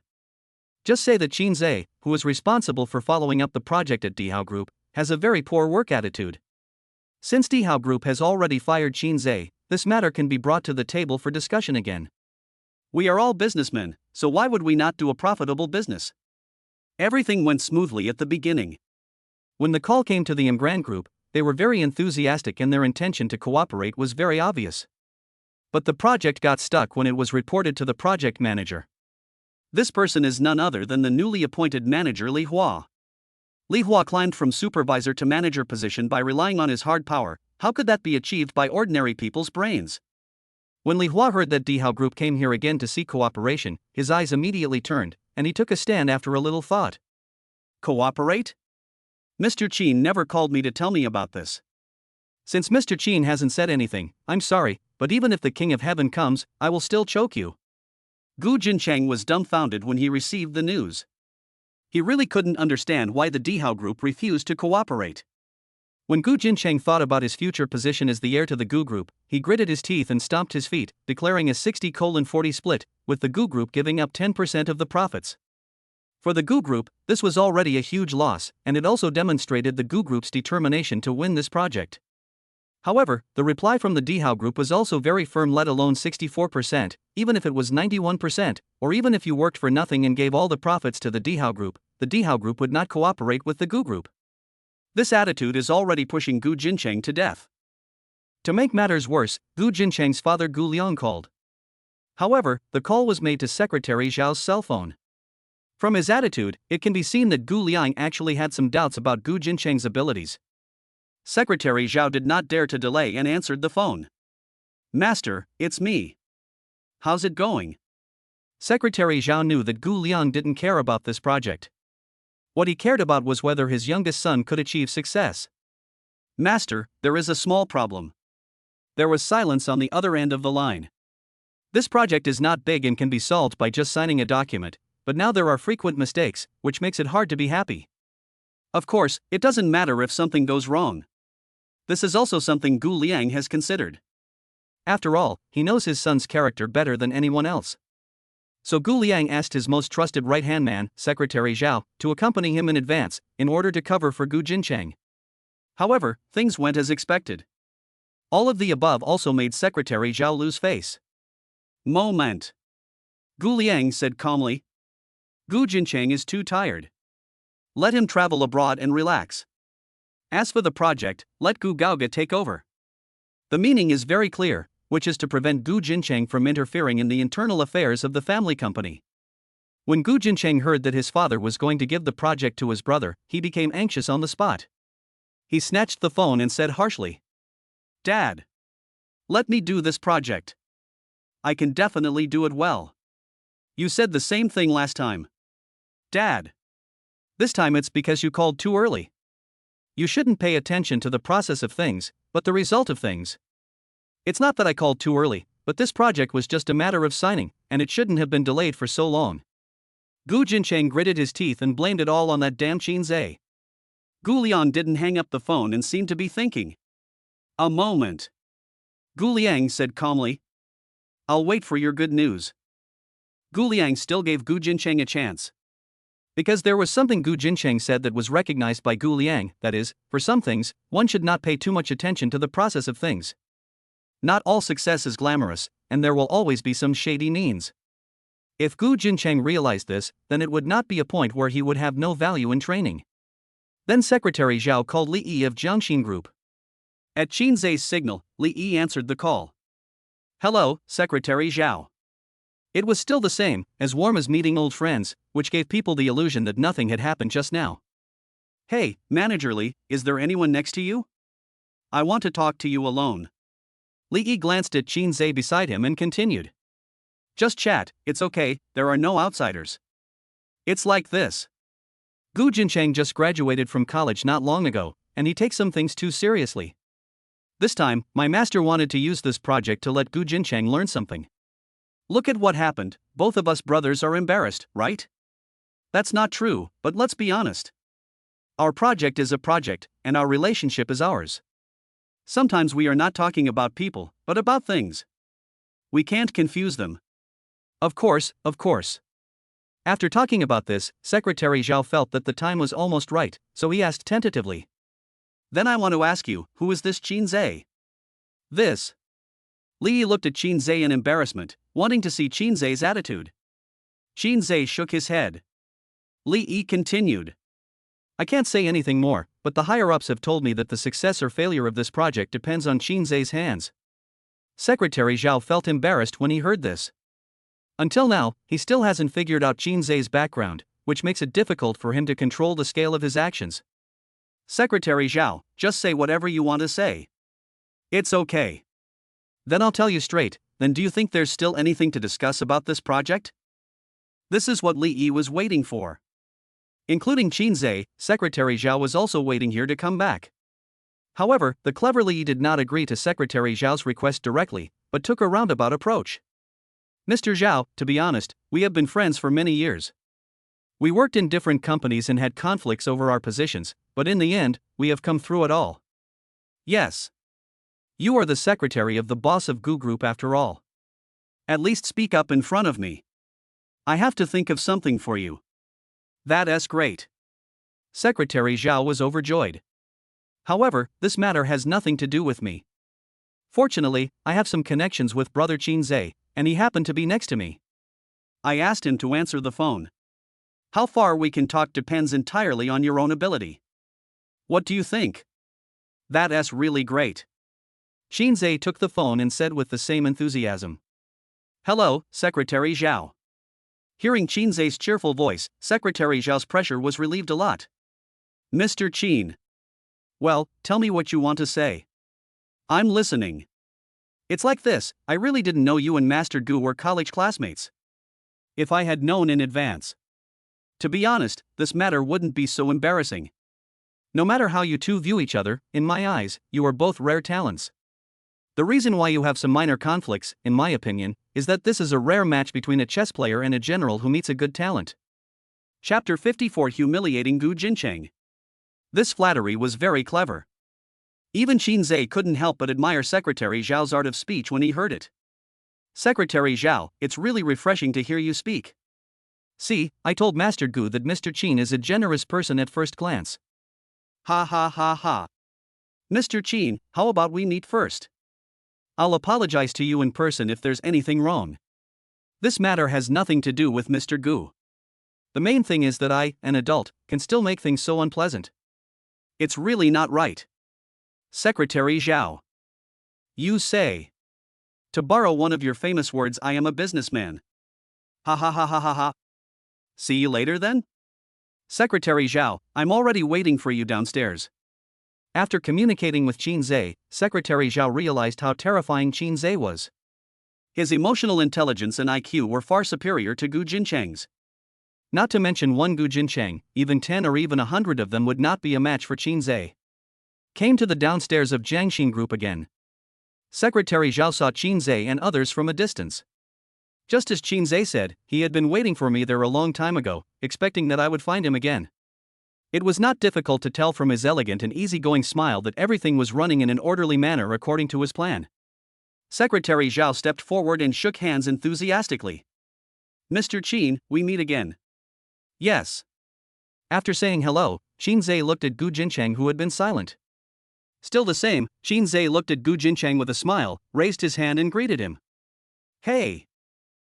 Just say that Shinsz, who is responsible for following up the project at Dihao Group, has a very poor work attitude. Since Dihao Group has already fired Shinsz, this matter can be brought to the table for discussion again. We are all businessmen, so why would we not do a profitable business? Everything went smoothly at the beginning. When the call came to the Imgran Group, they were very enthusiastic and their intention to cooperate was very obvious. But the project got stuck when it was reported to the project manager. This person is none other than the newly appointed manager Li Hua. Li Hua climbed from supervisor to manager position by relying on his hard power. How could that be achieved by ordinary people's brains? When Li Hua heard that Dihao Group came here again to seek cooperation, his eyes immediately turned, and he took a stand after a little thought. Cooperate? Mr. Qin never called me to tell me about this. Since Mr. Qin hasn't said anything, I'm sorry, but even if the King of Heaven comes, I will still choke you. Gu Jincheng was dumbfounded when he received the news. He really couldn't understand why the Dihao Group refused to cooperate. When Gu Jincheng thought about his future position as the heir to the Gu Group, he gritted his teeth and stomped his feet, declaring a 60:40 split, with the Gu Group giving up 10% of the profits. For the Gu Group, this was already a huge loss, and it also demonstrated the Gu Group's determination to win this project. However, the reply from the Dihao Group was also very firm, let alone 64%, even if it was 91%, or even if you worked for nothing and gave all the profits to the Dihao Group would not cooperate with the Gu Group. This attitude is already pushing Gu Jincheng to death. To make matters worse, Gu Jincheng's father Gu Liang called. However, the call was made to Secretary Zhao's cell phone. From his attitude, it can be seen that Gu Liang actually had some doubts about Gu Jincheng's abilities. Secretary Zhao did not dare to delay and answered the phone. Master, it's me. How's it going? Secretary Zhao knew that Gu Liang didn't care about this project. What he cared about was whether his youngest son could achieve success. Master, there is a small problem. There was silence on the other end of the line. This project is not big and can be solved by just signing a document, but now there are frequent mistakes, which makes it hard to be happy. Of course, it doesn't matter if something goes wrong. This is also something Gu Liang has considered. After all, he knows his son's character better than anyone else. So Gu Liang asked his most trusted right-hand man, Secretary Zhao, to accompany him in advance, in order to cover for Gu Jincheng. However, things went as expected. All of the above also made Secretary Zhao lose face. Moment. Gu Liang said calmly. Gu Jincheng is too tired. Let him travel abroad and relax. As for the project, let Gu Gaoga take over. The meaning is very clear, which is to prevent Gu Jincheng from interfering in the internal affairs of the family company. When Gu Jincheng heard that his father was going to give the project to his brother, he became anxious on the spot. He snatched the phone and said harshly, Dad, let me do this project. I can definitely do it well. You said the same thing last time. Dad. This time it's because you called too early. You shouldn't pay attention to the process of things, but the result of things. It's not that I called too early, but this project was just a matter of signing, and it shouldn't have been delayed for so long. Gu Jincheng gritted his teeth and blamed it all on that damn Shinsz. Gu Liang didn't hang up the phone and seemed to be thinking. A moment. Gu Liang said calmly. I'll wait for your good news. Gu Liang still gave Gu Jincheng a chance. Because there was something Gu Jincheng said that was recognized by Gu Liang, that is, for some things, one should not pay too much attention to the process of things. Not all success is glamorous, and there will always be some shady means. If Gu Jincheng realized this, then it would not be a point where he would have no value in training. Then Secretary Zhao called Li Yi of Jiangxin Group. At Shinz's signal, Li Yi answered the call. Hello, Secretary Zhao. It was still the same, as warm as meeting old friends, which gave people the illusion that nothing had happened just now. Hey, Manager Li, is there anyone next to you? I want to talk to you alone. Li Yi glanced at Shinsz beside him and continued. Just chat, it's okay, there are no outsiders. It's like this. Gu Jincheng just graduated from college not long ago, and he takes some things too seriously. This time, my master wanted to use this project to let Gu Jincheng learn something. Look at what happened, both of us brothers are embarrassed, right? That's not true, but let's be honest. Our project is a project, and our relationship is ours. Sometimes we are not talking about people, but about things. We can't confuse them. Of course, of course. After talking about this, Secretary Zhao felt that the time was almost right, so he asked tentatively. Then I want to ask you, who is this Shinsz? This. Li looked at Shinsz in embarrassment, wanting to see Shinz's attitude. Shinsz shook his head. Li continued. I can't say anything more, but the higher-ups have told me that the success or failure of this project depends on Shinz's hands. Secretary Zhao felt embarrassed when he heard this. Until now, he still hasn't figured out Shinz's background, which makes it difficult for him to control the scale of his actions. Secretary Zhao, just say whatever you want to say. It's okay. Then I'll tell you straight, then do you think there's still anything to discuss about this project? This is what Li was waiting for. Including Shinsz, Secretary Zhao was also waiting here to come back. However, the clever Li did not agree to Secretary Zhao's request directly, but took a roundabout approach. Mr. Zhao, to be honest, we have been friends for many years. We worked in different companies and had conflicts over our positions, but in the end, we have come through it all. Yes. You are the secretary of the boss of Gu Group after all. At least speak up in front of me. I have to think of something for you. That's great. Secretary Zhao was overjoyed. However, this matter has nothing to do with me. Fortunately, I have some connections with brother Shinsz, and he happened to be next to me. I asked him to answer the phone. How far we can talk depends entirely on your own ability. What do you think? That's really great. Shinsz took the phone and said with the same enthusiasm. Hello, Secretary Zhao. Hearing Shinz's cheerful voice, Secretary Zhao's pressure was relieved a lot. Mr. Qin. Well, tell me what you want to say. I'm listening. It's like this, I really didn't know you and Master Gu were college classmates. If I had known in advance. To be honest, this matter wouldn't be so embarrassing. No matter how you two view each other, in my eyes, you are both rare talents. The reason why you have some minor conflicts, in my opinion, is that this is a rare match between a chess player and a general who meets a good talent. Chapter 54 Humiliating Gu Jincheng. This flattery was very clever. Even Shinsz couldn't help but admire Secretary Zhao's art of speech when he heard it. Secretary Zhao, it's really refreshing to hear you speak. See, I told Master Gu that Mr. Qin is a generous person at first glance. Ha ha ha ha. Mr. Qin, how about we meet first? I'll apologize to you in person if there's anything wrong. This matter has nothing to do with Mr. Gu. The main thing is that I, an adult, can still make things so unpleasant. It's really not right. Secretary Zhao. You say. To borrow one of your famous words, I am a businessman. Ha ha ha ha ha ha. See you later then? Secretary Zhao, I'm already waiting for you downstairs. After communicating with Shinsz, Secretary Zhao realized how terrifying Shinsz was. His emotional intelligence and IQ were far superior to Gu Jincheng's. Not to mention one Gu Jincheng, even 10 or even 100 of them would not be a match for Shinsz. Came to the downstairs of Jiangxin Group again. Secretary Zhao saw Shinsz and others from a distance. Just as Shinsz said, he had been waiting for me there a long time ago, expecting that I would find him again. It was not difficult to tell from his elegant and easygoing smile that everything was running in an orderly manner according to his plan. Secretary Zhao stepped forward and shook hands enthusiastically. Mr. Qin, we meet again. Yes. After saying hello, Shinsz looked at Gu Jincheng who had been silent. Still the same, Shinsz looked at Gu Jincheng with a smile, raised his hand and greeted him. Hey.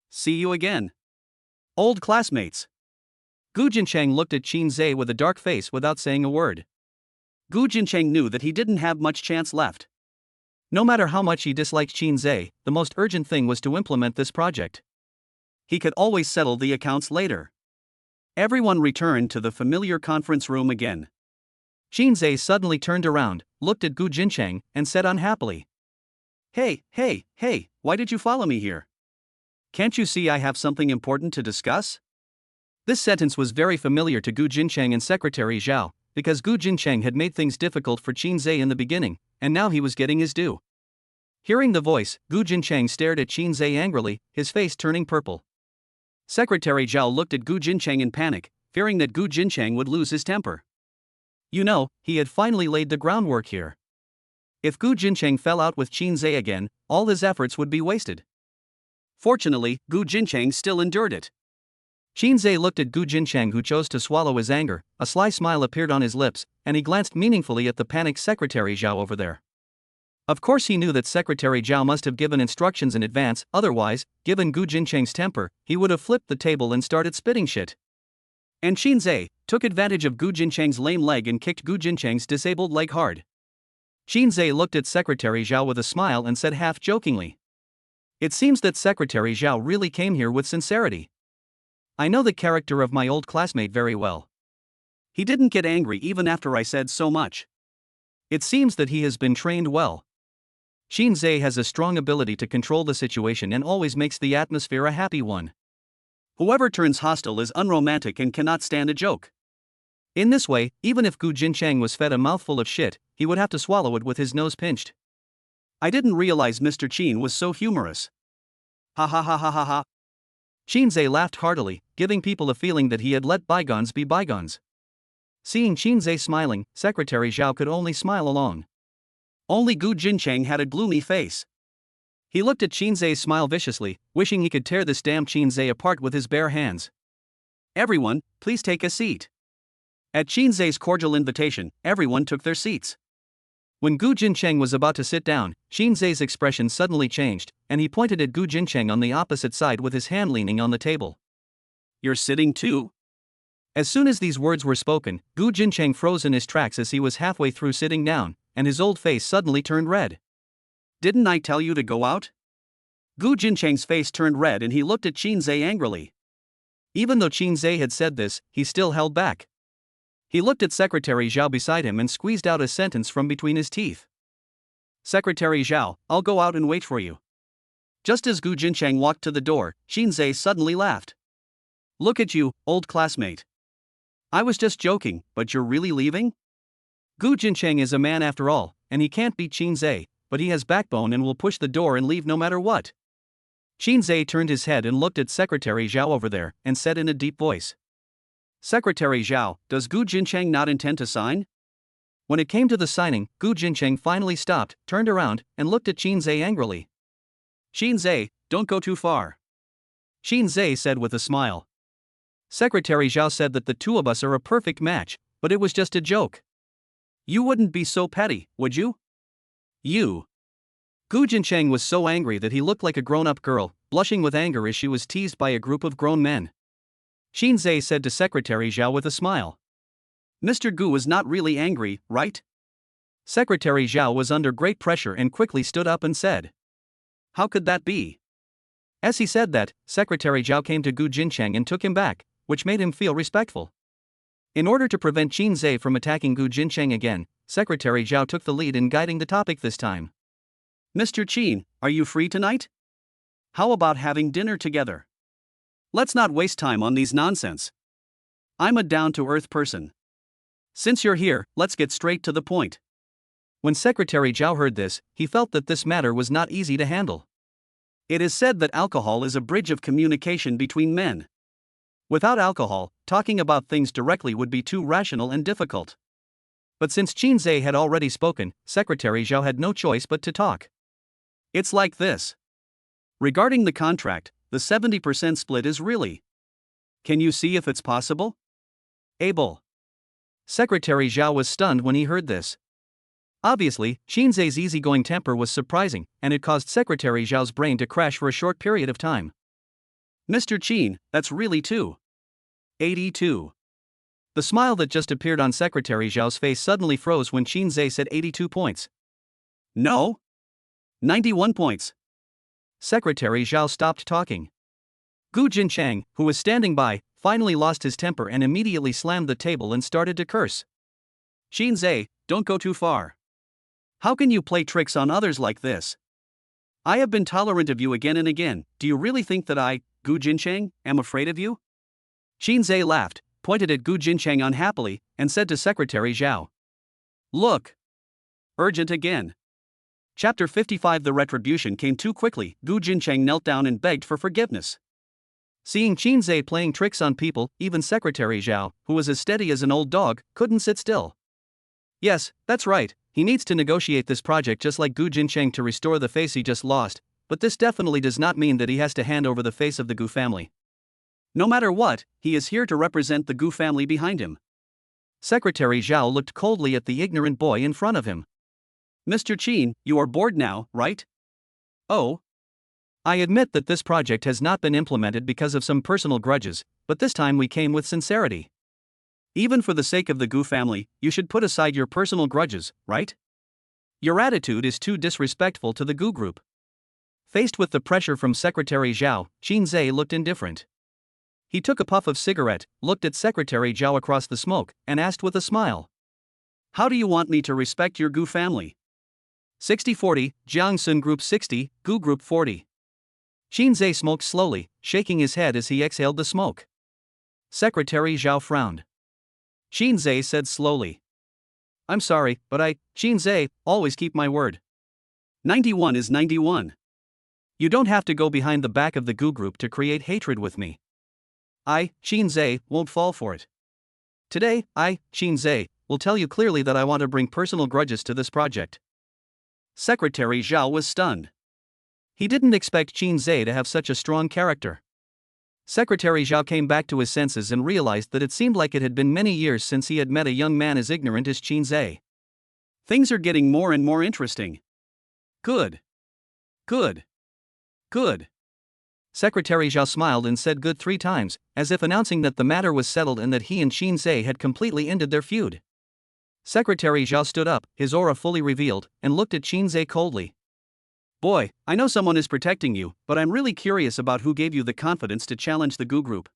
See you again. Old classmates. Gu Jincheng looked at Shinsz with a dark face without saying a word. Gu Jincheng knew that he didn't have much chance left. No matter how much he disliked Shinsz, the most urgent thing was to implement this project. He could always settle the accounts later. Everyone returned to the familiar conference room again. Shinsz suddenly turned around, looked at Gu Jincheng, and said unhappily. Hey, why did you follow me here? Can't you see I have something important to discuss? This sentence was very familiar to Gu Jincheng and Secretary Zhao, because Gu Jincheng had made things difficult for Shinsz in the beginning, and now he was getting his due. Hearing the voice, Gu Jincheng stared at Shinsz angrily, his face turning purple. Secretary Zhao looked at Gu Jincheng in panic, fearing that Gu Jincheng would lose his temper. You know, he had finally laid the groundwork here. If Gu Jincheng fell out with Shinsz again, all his efforts would be wasted. Fortunately, Gu Jincheng still endured it. Shinsz looked at Gu Jincheng, who chose to swallow his anger. A sly smile appeared on his lips, and he glanced meaningfully at the panicked Secretary Zhao over there. Of course he knew that Secretary Zhao must have given instructions in advance, otherwise, given Gu Jincheng's temper, he would have flipped the table and started spitting shit. And Shinsz took advantage of Gu Jincheng's lame leg and kicked Gu Jincheng's disabled leg hard. Shinsz looked at Secretary Zhao with a smile and said half-jokingly, "It seems that Secretary Zhao really came here with sincerity. I know the character of my old classmate very well. He didn't get angry even after I said so much. It seems that he has been trained well. Shinsz has a strong ability to control the situation and always makes the atmosphere a happy one. Whoever turns hostile is unromantic and cannot stand a joke. In this way, even if Gu Jincheng was fed a mouthful of shit, he would have to swallow it with his nose pinched. I didn't realize Mr. Qin was so humorous. Ha ha ha ha ha ha." Shinsz laughed heartily, giving people a feeling that he had let bygones be bygones. Seeing Shinsz smiling, Secretary Zhao could only smile along. Only Gu Jincheng had a gloomy face. He looked at Shinsz's smile viciously, wishing he could tear this damn Shinsz apart with his bare hands. "Everyone, please take a seat." At Shinsz's cordial invitation, everyone took their seats. When Gu Jincheng was about to sit down, Shinsz's expression suddenly changed, and he pointed at Gu Jincheng on the opposite side with his hand leaning on the table. "You're sitting too?" As soon as these words were spoken, Gu Jincheng froze in his tracks as he was halfway through sitting down, and his old face suddenly turned red. "Didn't I tell you to go out?" Gu Jincheng's face turned red and he looked at Shinsz angrily. Even though Shinsz had said this, he still held back. He looked at Secretary Zhao beside him and squeezed out a sentence from between his teeth. "Secretary Zhao, I'll go out and wait for you." Just as Gu Jincheng walked to the door, Shinsz suddenly laughed. "Look at you, old classmate. I was just joking, but you're really leaving?" Gu Jincheng is a man after all, and he can't beat Shinsz, but he has backbone and will push the door and leave no matter what. Shinsz turned his head and looked at Secretary Zhao over there, and said in a deep voice, "Secretary Zhao, does Gu Jincheng not intend to sign?" When it came to the signing, Gu Jincheng finally stopped, turned around, and looked at Shinsz angrily. "Shinsz, don't go too far," Shinsz said with a smile. Secretary Zhao said that the two of us are a perfect match, but it was just a joke. "You wouldn't be so petty, would you? You." Gu Jincheng was so angry that he looked like a grown-up girl, blushing with anger as she was teased by a group of grown men. Shinsz said to Secretary Zhao with a smile, "Mr. Gu was not really angry, right?" Secretary Zhao was under great pressure and quickly stood up and said, "How could that be?" As he said that, Secretary Zhao came to Gu Jincheng and took him back, which made him feel respectful. In order to prevent Shinsz from attacking Gu Jincheng again, Secretary Zhao took the lead in guiding the topic this time. "Mr. Qin, are you free tonight? How about having dinner together? Let's not waste time on these nonsense. I'm a down-to-earth person. Since you're here, let's get straight to the point." When Secretary Zhao heard this, he felt that this matter was not easy to handle. It is said that alcohol is a bridge of communication between men. Without alcohol, talking about things directly would be too rational and difficult. But since Shinsz had already spoken, Secretary Zhao had no choice but to talk. "It's like this. Regarding the contract, the 70% split is really. Can you see if it's possible? Able?" Secretary Zhao was stunned when he heard this. Obviously, Shinsz's easygoing temper was surprising, and it caused Secretary Zhao's brain to crash for a short period of time. "Mr. Qin, that's really 82. The smile that just appeared on Secretary Zhao's face suddenly froze when Shinsz said 82 points. "No. 91 points. Secretary Zhao stopped talking. Gu Jincheng, who was standing by, finally lost his temper and immediately slammed the table and started to curse. "Shinsz, don't go too far. How can you play tricks on others like this? I have been tolerant of you again and again. Do you really think that I, Gu Jincheng, am afraid of you?" Shinsz laughed, pointed at Gu Jincheng unhappily, and said to Secretary Zhao, "Look. Urgent again." Chapter 55. The retribution came too quickly. Gu Jincheng knelt down and begged for forgiveness. Seeing Shinsz playing tricks on people, even Secretary Zhao, who was as steady as an old dog, couldn't sit still. Yes, that's right, he needs to negotiate this project just like Gu Jincheng to restore the face he just lost, but this definitely does not mean that he has to hand over the face of the Gu family. No matter what, he is here to represent the Gu family behind him. Secretary Zhao looked coldly at the ignorant boy in front of him. Mr. Qin, you are bored now, right? Oh. I admit that this project has not been implemented because of some personal grudges, but this time we came with sincerity. Even for the sake of the Gu family, you should put aside your personal grudges, right? Your attitude is too disrespectful to the Gu group. Faced with the pressure from Secretary Zhao, Shinsz looked indifferent. He took a puff of cigarette, looked at Secretary Zhao across the smoke, and asked with a smile. How do you want me to respect your Gu family? 60-40, Jiang Sun Group 60, Gu Group 40. Shinsz smoked slowly, shaking his head as he exhaled the smoke. Secretary Zhao frowned. Shinsz said slowly. I'm sorry, but I, Shinsz, always keep my word. 91 is 91. You don't have to go behind the back of the Gu group to create hatred with me. I, Shinsz, won't fall for it. Today, I, Shinsz, will tell you clearly that I want to bring personal grudges to this project. Secretary Zhao was stunned. He didn't expect Shinsz to have such a strong character. Secretary Zhao came back to his senses and realized that it seemed like it had been many years since he had met a young man as ignorant as Shinsz. Things are getting more and more interesting. Good. Good. Good. Secretary Zhao smiled and said good 3 times, as if announcing that the matter was settled and that he and Shinsz had completely ended their feud. Secretary Zhao stood up, his aura fully revealed, and looked at Shinsz coldly. Boy, I know someone is protecting you, but I'm really curious about who gave you the confidence to challenge the Gu group.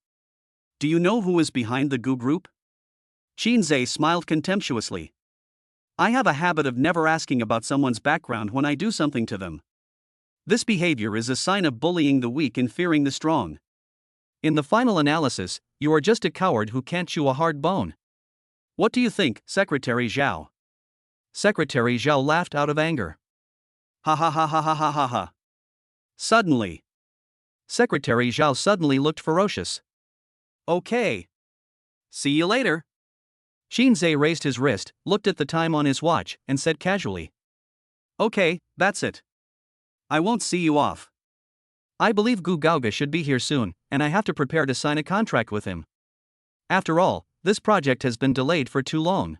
Do you know who is behind the Gu group? Shinsz smiled contemptuously. I have a habit of never asking about someone's background when I do something to them. This behavior is a sign of bullying the weak and fearing the strong. In the final analysis, you are just a coward who can't chew a hard bone. What do you think, Secretary Zhao? Secretary Zhao laughed out of anger. Ha ha ha ha ha ha ha ha. Suddenly. Secretary Zhao suddenly looked ferocious. Okay. See you later. Shinsz raised his wrist, looked at the time on his watch, and said casually. Okay, that's it. I won't see you off. I believe Gu Gaoga should be here soon, and I have to prepare to sign a contract with him. After all, this project has been delayed for too long.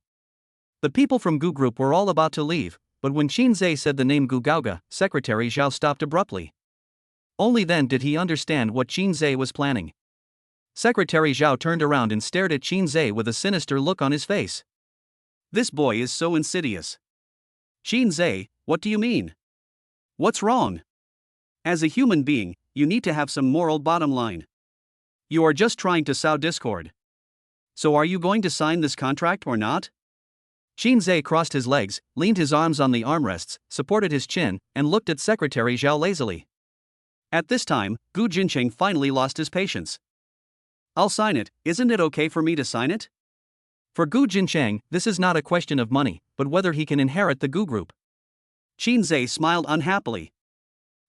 The people from Gu Group were all about to leave, but when Shinsz said the name Gu Gaoga, Secretary Zhao stopped abruptly. Only then did he understand what Shinsz was planning. Secretary Zhao turned around and stared at Shinsz with a sinister look on his face. This boy is so insidious. Shinsz, what do you mean? What's wrong? As a human being, you need to have some moral bottom line. You are just trying to sow discord. So are you going to sign this contract or not? Shinsz crossed his legs, leaned his arms on the armrests, supported his chin, and looked at Secretary Zhao lazily. At this time, Gu Jincheng finally lost his patience. I'll sign it, isn't it okay for me to sign it? For Gu Jincheng, this is not a question of money, but whether he can inherit the Gu group. Shinsz smiled unhappily.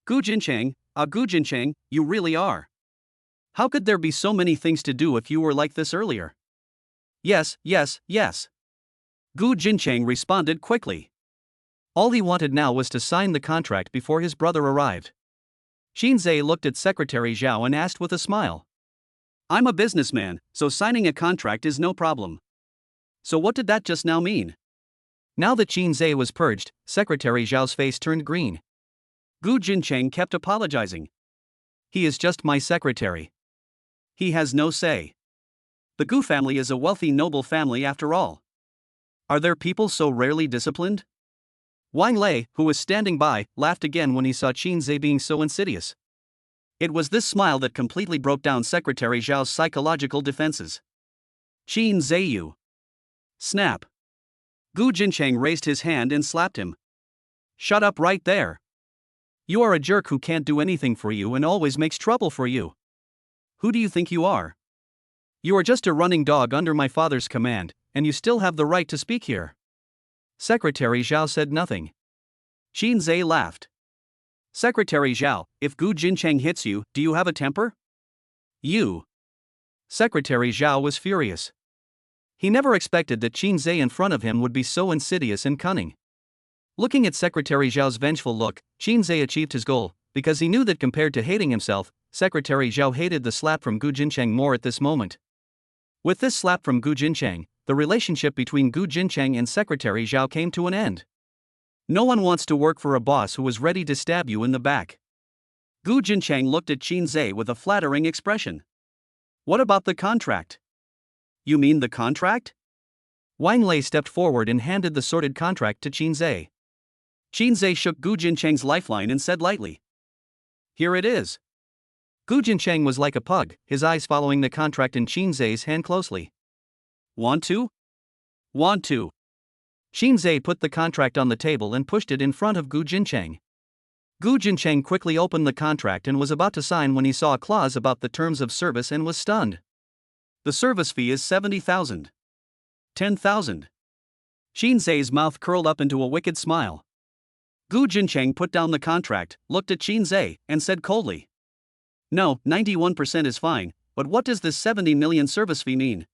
Gu Jincheng, you really are. How could there be so many things to do if you were like this earlier? Yes, yes, yes. Gu Jincheng responded quickly. All he wanted now was to sign the contract before his brother arrived. Shinsz looked at Secretary Zhao and asked with a smile. I'm a businessman, so signing a contract is no problem. So what did that just now mean? Now that Shinsz was purged, Secretary Zhao's face turned green. Gu Jincheng kept apologizing. He is just my secretary. He has no say. The Gu family is a wealthy noble family after all. Are there people so rarely disciplined? Wang Lei, who was standing by, laughed again when he saw Shinsz being so insidious. It was this smile that completely broke down Secretary Zhao's psychological defenses. Shinsz. Snap. Gu Jincheng raised his hand and slapped him. Shut up right there. You are a jerk who can't do anything for you and always makes trouble for you. Who do you think you are? You are just a running dog under my father's command, and you still have the right to speak here. Secretary Zhao said nothing. Shinsz laughed. Secretary Zhao, if Gu Jincheng hits you, do you have a temper? You. Secretary Zhao was furious. He never expected that Shinsz in front of him would be so insidious and cunning. Looking at Secretary Zhao's vengeful look, Shinsz achieved his goal, because he knew that compared to hating himself, Secretary Zhao hated the slap from Gu Jincheng more at this moment. With this slap from Gu Jincheng, the relationship between Gu Jincheng and Secretary Zhao came to an end. No one wants to work for a boss who is ready to stab you in the back. Gu Jincheng looked at Shinsz with a flattering expression. What about the contract? You mean the contract? Wang Lei stepped forward and handed the sorted contract to Shinsz. Shinsz shook Gu Jincheng's lifeline and said lightly, "Here it is." Gu Jincheng was like a pug, his eyes following the contract in Shinz's hand closely. Want to? Want to. Shinsz put the contract on the table and pushed it in front of Gu Jincheng. Gu Jincheng quickly opened the contract and was about to sign when he saw a clause about the terms of service and was stunned. The service fee is 70,000. 10,000. Shinz's mouth curled up into a wicked smile. Gu Jincheng put down the contract, looked at Shinsz, and said coldly, "No, 91% is fine, but what does this 70 million service fee mean?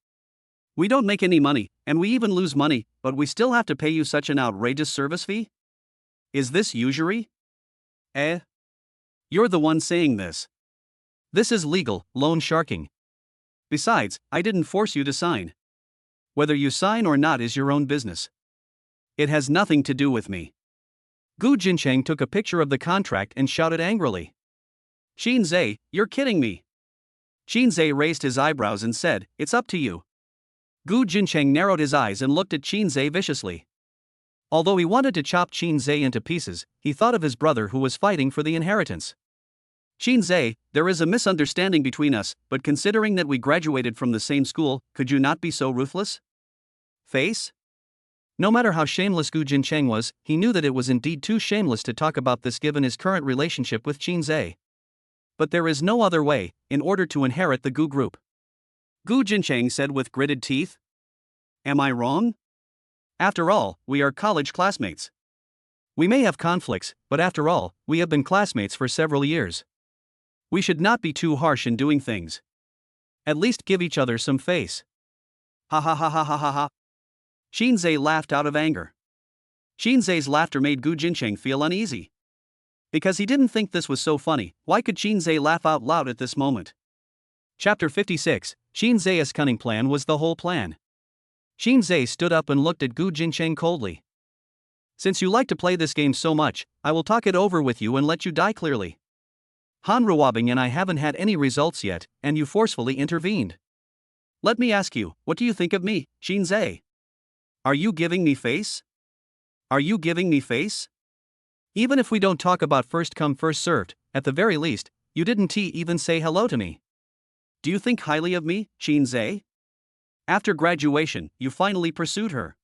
We don't make any money, and we even lose money, but we still have to pay you such an outrageous service fee? Is this usury?" You're the one saying this. This is legal, loan sharking. Besides, I didn't force you to sign. Whether you sign or not is your own business. It has nothing to do with me. Gu Jincheng took a picture of the contract and shouted angrily. Shinsz, you're kidding me. Shinsz raised his eyebrows and said, "It's up to you." Gu Jincheng narrowed his eyes and looked at Shinsz viciously. Although he wanted to chop Shinsz into pieces, he thought of his brother who was fighting for the inheritance. "Shinsz, there is a misunderstanding between us, but considering that we graduated from the same school, could you not be so ruthless?" Face? No matter how shameless Gu Jincheng was, he knew that it was indeed too shameless to talk about this given his current relationship with Shinsz. But there is no other way, in order to inherit the Gu group. Gu Jincheng said with gritted teeth. Am I wrong? After all, we are college classmates. We may have conflicts, but after all, we have been classmates for several years. We should not be too harsh in doing things. At least give each other some face. Ha ha ha ha ha ha ha. Shinsz laughed out of anger. Shinz's laughter made Gu Jincheng feel uneasy. Because he didn't think this was so funny, why could Shinsz laugh out loud at this moment? Chapter 56, Shinz's cunning plan was the whole plan. Shinsz stood up and looked at Gu Jincheng coldly. Since you like to play this game so much, I will talk it over with you and let you die clearly. Han Ruabing and I haven't had any results yet, and you forcefully intervened. Let me ask you, what do you think of me, Shinsz? Are you giving me face? Are you giving me face? Even if we don't talk about first come first served, at the very least, you didn't even say hello to me. Do you think highly of me, Shinsz? After graduation, you finally pursued her.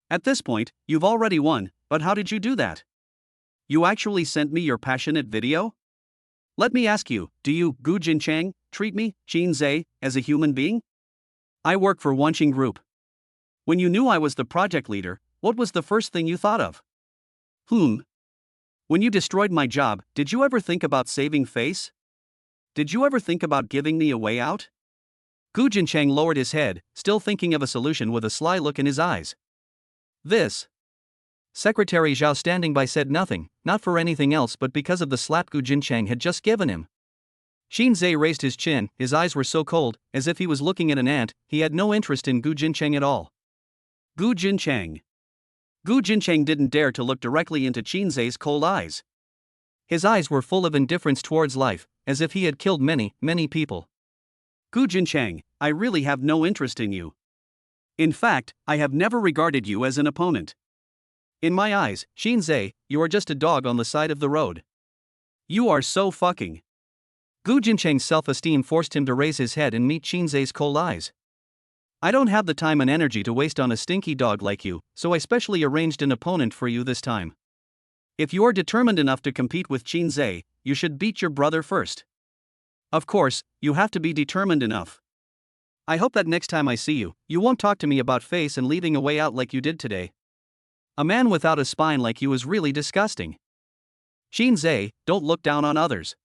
At this point, you've already won, but how did you do that? You actually sent me your passionate video? Let me ask you, do you, Gu Jincheng, treat me, Shinsz, as a human being? I work for Wanqing Group. When you knew I was the project leader, what was the first thing you thought of? When you destroyed my job, did you ever think about saving face? Did you ever think about giving me a way out? Gu Jincheng lowered his head, still thinking of a solution with a sly look in his eyes. This. Secretary Zhao standing by said nothing, not for anything else but because of the slap Gu Jincheng had just given him. Shinsz raised his chin, his eyes were so cold, as if he was looking at an ant. He had no interest in Gu Jincheng at all. Gu Jincheng. Gu Jincheng didn't dare to look directly into Shinz's cold eyes. His eyes were full of indifference towards life, as if he had killed many, many people. Gu Jincheng, I really have no interest in you. In fact, I have never regarded you as an opponent. In my eyes, Shinsz, you are just a dog on the side of the road. You are so fucking. Gu Jincheng's self-esteem forced him to raise his head and meet Shinz's cold eyes. I don't have the time and energy to waste on a stinky dog like you, so I specially arranged an opponent for you this time. If you are determined enough to compete with Shinsz, you should beat your brother first. Of course, you have to be determined enough. I hope that next time I see you, you won't talk to me about face and leaving a way out like you did today. A man without a spine like you is really disgusting. Shinsz, don't look down on others.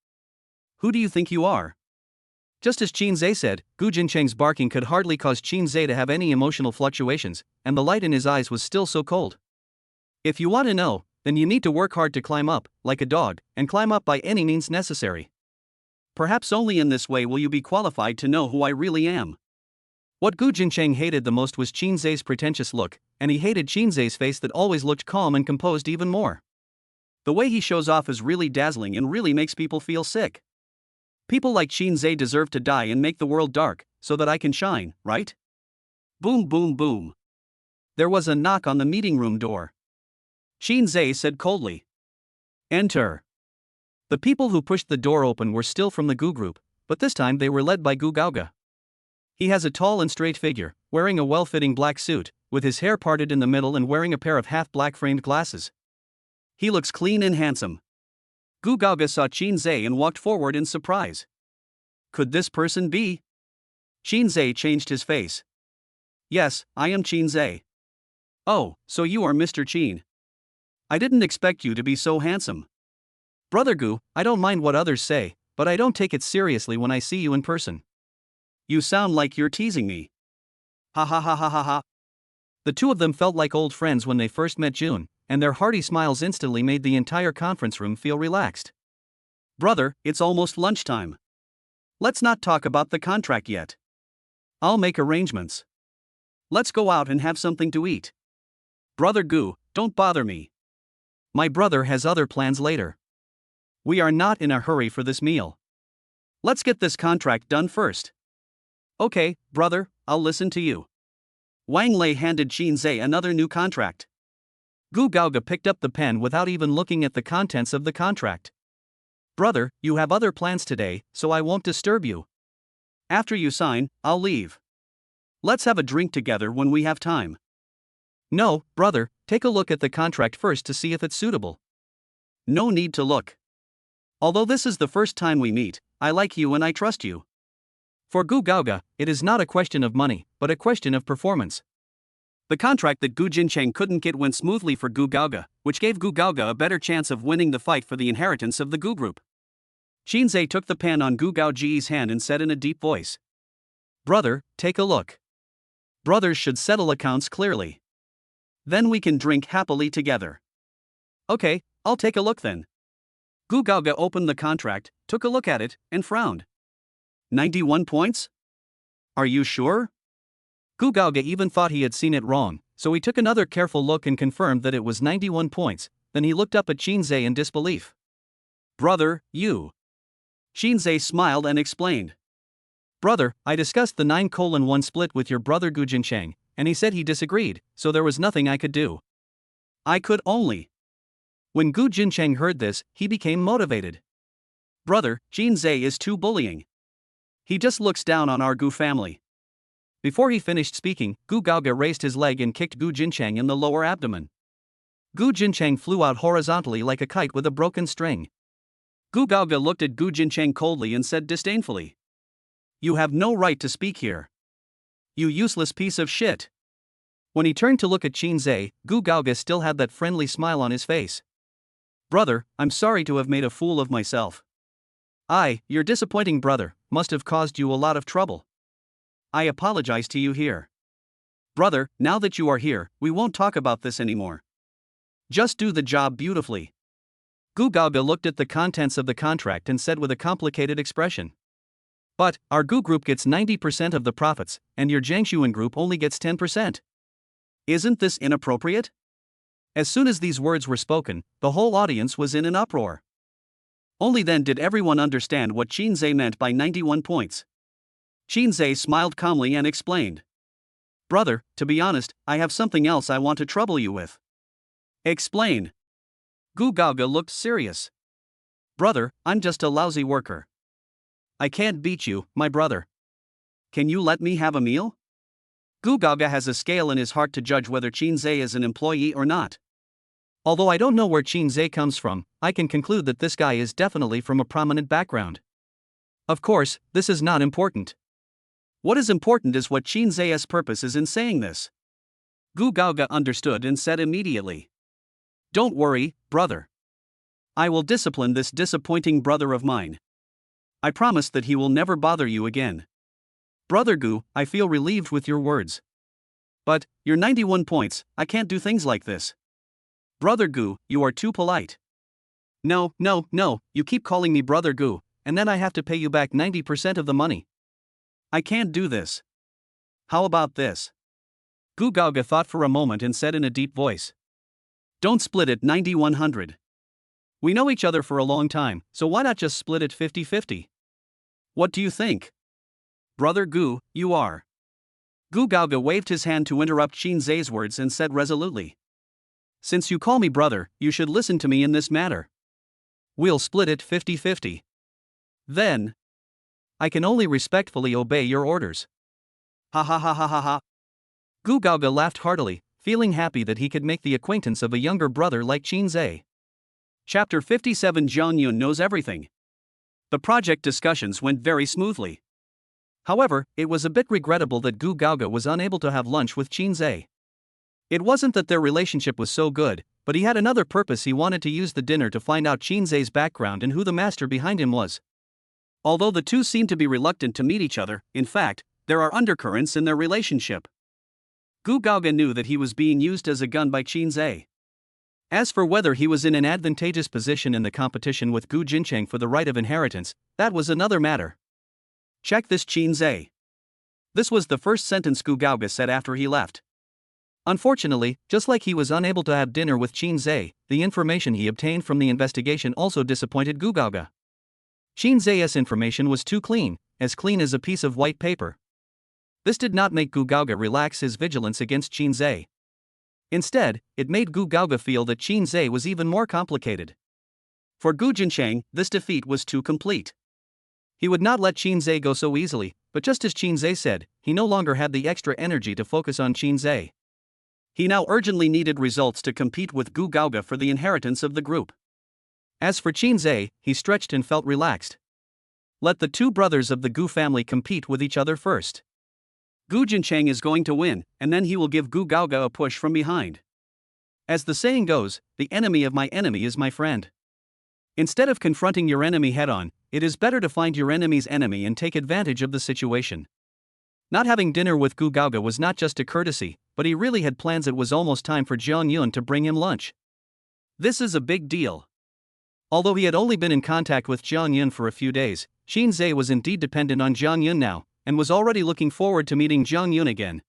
Who do you think you are? Just as Shinsz said, Gu Jincheng's barking could hardly cause Shinsz to have any emotional fluctuations, and the light in his eyes was still so cold. If you want to know, then you need to work hard to climb up, like a dog, and climb up by any means necessary. Perhaps only in this way will you be qualified to know who I really am. What Gu Jincheng hated the most was Qinzhe's pretentious look, and he hated Qinzhe's face that always looked calm and composed even more. The way he shows off is really dazzling and really makes people feel sick. People like Qinzhe deserve to die and make the world dark, so that I can shine, right? Boom boom boom. There was a knock on the meeting room door. Qinzhe said coldly. Enter. The people who pushed the door open were still from the Gu group, but this time they were led by Gu Gaoge. He has a tall and straight figure, wearing a well-fitting black suit, with his hair parted in the middle and wearing a pair of half-black framed glasses. He looks clean and handsome. Gu Gaoge saw Qinzhe and walked forward in surprise. Could this person be? Qinzhe changed his face. Yes, I am Qinzhe. Oh, so you are Mr. Qin. I didn't expect you to be so handsome. Brother Gu, I don't mind what others say, but I don't take it seriously when I see you in person. You sound like you're teasing me. Ha ha ha ha ha ha. The two of them felt like old friends when they first met June, and their hearty smiles instantly made the entire conference room feel relaxed. Brother, it's almost lunchtime. Let's not talk about the contract yet. I'll make arrangements. Let's go out and have something to eat. Brother Gu, don't bother me. My brother has other plans later. We are not in a hurry for this meal. Let's get this contract done first. Okay, brother, I'll listen to you. Wang Lei handed Qinzhe another new contract. Gu Gaoge picked up the pen without even looking at the contents of the contract. Brother, you have other plans today, so I won't disturb you. After you sign, I'll leave. Let's have a drink together when we have time. No, brother, take a look at the contract first to see if it's suitable. No need to look. Although this is the first time we meet, I like you and I trust you. For Gu Gaoge, it is not a question of money, but a question of performance. The contract that Gu Jincheng couldn't get went smoothly for Gu Gaoge, which gave Gu Gaoge a better chance of winning the fight for the inheritance of the Gu group. Qinzhe took the pen on Gu Gaoji's hand and said in a deep voice. Brother, take a look. Brothers should settle accounts clearly. Then we can drink happily together. Okay, I'll take a look then. Gu Gaoge opened the contract, took a look at it, and frowned. 91 points? Are you sure? Gu Gaoge even thought he had seen it wrong, so he took another careful look and confirmed that it was 91 points, then he looked up at Qinzhe in disbelief. Brother, you. Qinzhe smiled and explained. Brother, I discussed the 9:1 split with your brother Gu Jincheng, and he said he disagreed, so there was nothing I could do. I could only. When Gu Jincheng heard this, he became motivated. Brother, Qinzhe is too bullying. He just looks down on our Gu family. Before he finished speaking, Gu Gaoge raised his leg and kicked Gu Jincheng in the lower abdomen. Gu Jincheng flew out horizontally like a kite with a broken string. Gu Gaoge looked at Gu Jincheng coldly and said disdainfully. You have no right to speak here. You useless piece of shit. When he turned to look at Qinzhe, Gu Gaoge still had that friendly smile on his face. Brother, I'm sorry to have made a fool of myself. Your disappointing brother, must have caused you a lot of trouble. I apologize to you here. Brother, now that you are here, we won't talk about this anymore. Just do the job beautifully. Gu Gaoge looked at the contents of the contract and said with a complicated expression. But, our Gu group gets 90% of the profits, and your Jang Yun group only gets 10%. Isn't this inappropriate? As soon as these words were spoken, the whole audience was in an uproar. Only then did everyone understand what Qinzhe meant by 91 points. Qinzhe smiled calmly and explained. Brother, to be honest, I have something else I want to trouble you with. Explain. Gu Gaoge looked serious. Brother, I'm just a lousy worker. I can't beat you, my brother. Can you let me have a meal? Gu Gaoge has a scale in his heart to judge whether Qinzhe is an employee or not. Although I don't know where Qinzhe comes from, I can conclude that this guy is definitely from a prominent background. Of course, this is not important. What is important is what Qinzhe's purpose is in saying this. Gu Gaoge understood and said immediately. Don't worry, brother. I will discipline this disappointing brother of mine. I promise that he will never bother you again. Brother Gu, I feel relieved with your words. But, your 91 points, I can't do things like this. Brother Gu, you are too polite. No, you keep calling me Brother Gu, and then I have to pay you back 90% of the money. I can't do this. How about this? Gu Gaoge thought for a moment and said in a deep voice. Don't split it 90-100. We know each other for a long time, so why not just split it 50-50? What do you think? Brother Gu, you are. Gu Gaoge waved his hand to interrupt Shinsz's words and said resolutely. Since you call me brother, you should listen to me in this matter. We'll split it 50-50. Then, I can only respectfully obey your orders. Ha ha ha ha ha ha. Gu Gaoge laughed heartily, feeling happy that he could make the acquaintance of a younger brother like Shinsz. Chapter 57. Jang Yun knows everything. The project discussions went very smoothly. However, it was a bit regrettable that Gu Gaoge was unable to have lunch with Shinsz. It wasn't that their relationship was so good, but he had another purpose. He wanted to use the dinner to find out Shinsz's background and who the master behind him was. Although the two seem to be reluctant to meet each other, in fact, there are undercurrents in their relationship. Gu Gaoge knew that he was being used as a gun by Shinsz. As for whether he was in an advantageous position in the competition with Gu Jincheng for the right of inheritance, that was another matter. Check this, Shinsz. This was the first sentence Gu Gaoge said after he left. Unfortunately, just like he was unable to have dinner with Shinsz, the information he obtained from the investigation also disappointed Gu Gaoge. Shinsz's information was too clean as a piece of white paper. This did not make Gu Gaoge relax his vigilance against Shinsz. Instead, it made Gu Gaoge feel that Shinsz was even more complicated. For Gu Jincheng, this defeat was too complete. He would not let Shinsz go so easily, but just as Shinsz said, he no longer had the extra energy to focus on Shinsz. He now urgently needed results to compete with Gu Gaoge for the inheritance of the group. As for Shinsz, he stretched and felt relaxed. Let the two brothers of the Gu family compete with each other first. Gu Jincheng is going to win, and then he will give Gu Gaoge a push from behind. As the saying goes, the enemy of my enemy is my friend. Instead of confronting your enemy head-on, it is better to find your enemy's enemy and take advantage of the situation. Not having dinner with Gu Gaoge was not just a courtesy, but he really had plans. It was almost time for Jang Yun to bring him lunch. This is a big deal. Although he had only been in contact with Jang Yun for a few days, Shinsz was indeed dependent on Jang Yun now, and was already looking forward to meeting Jang Yun again.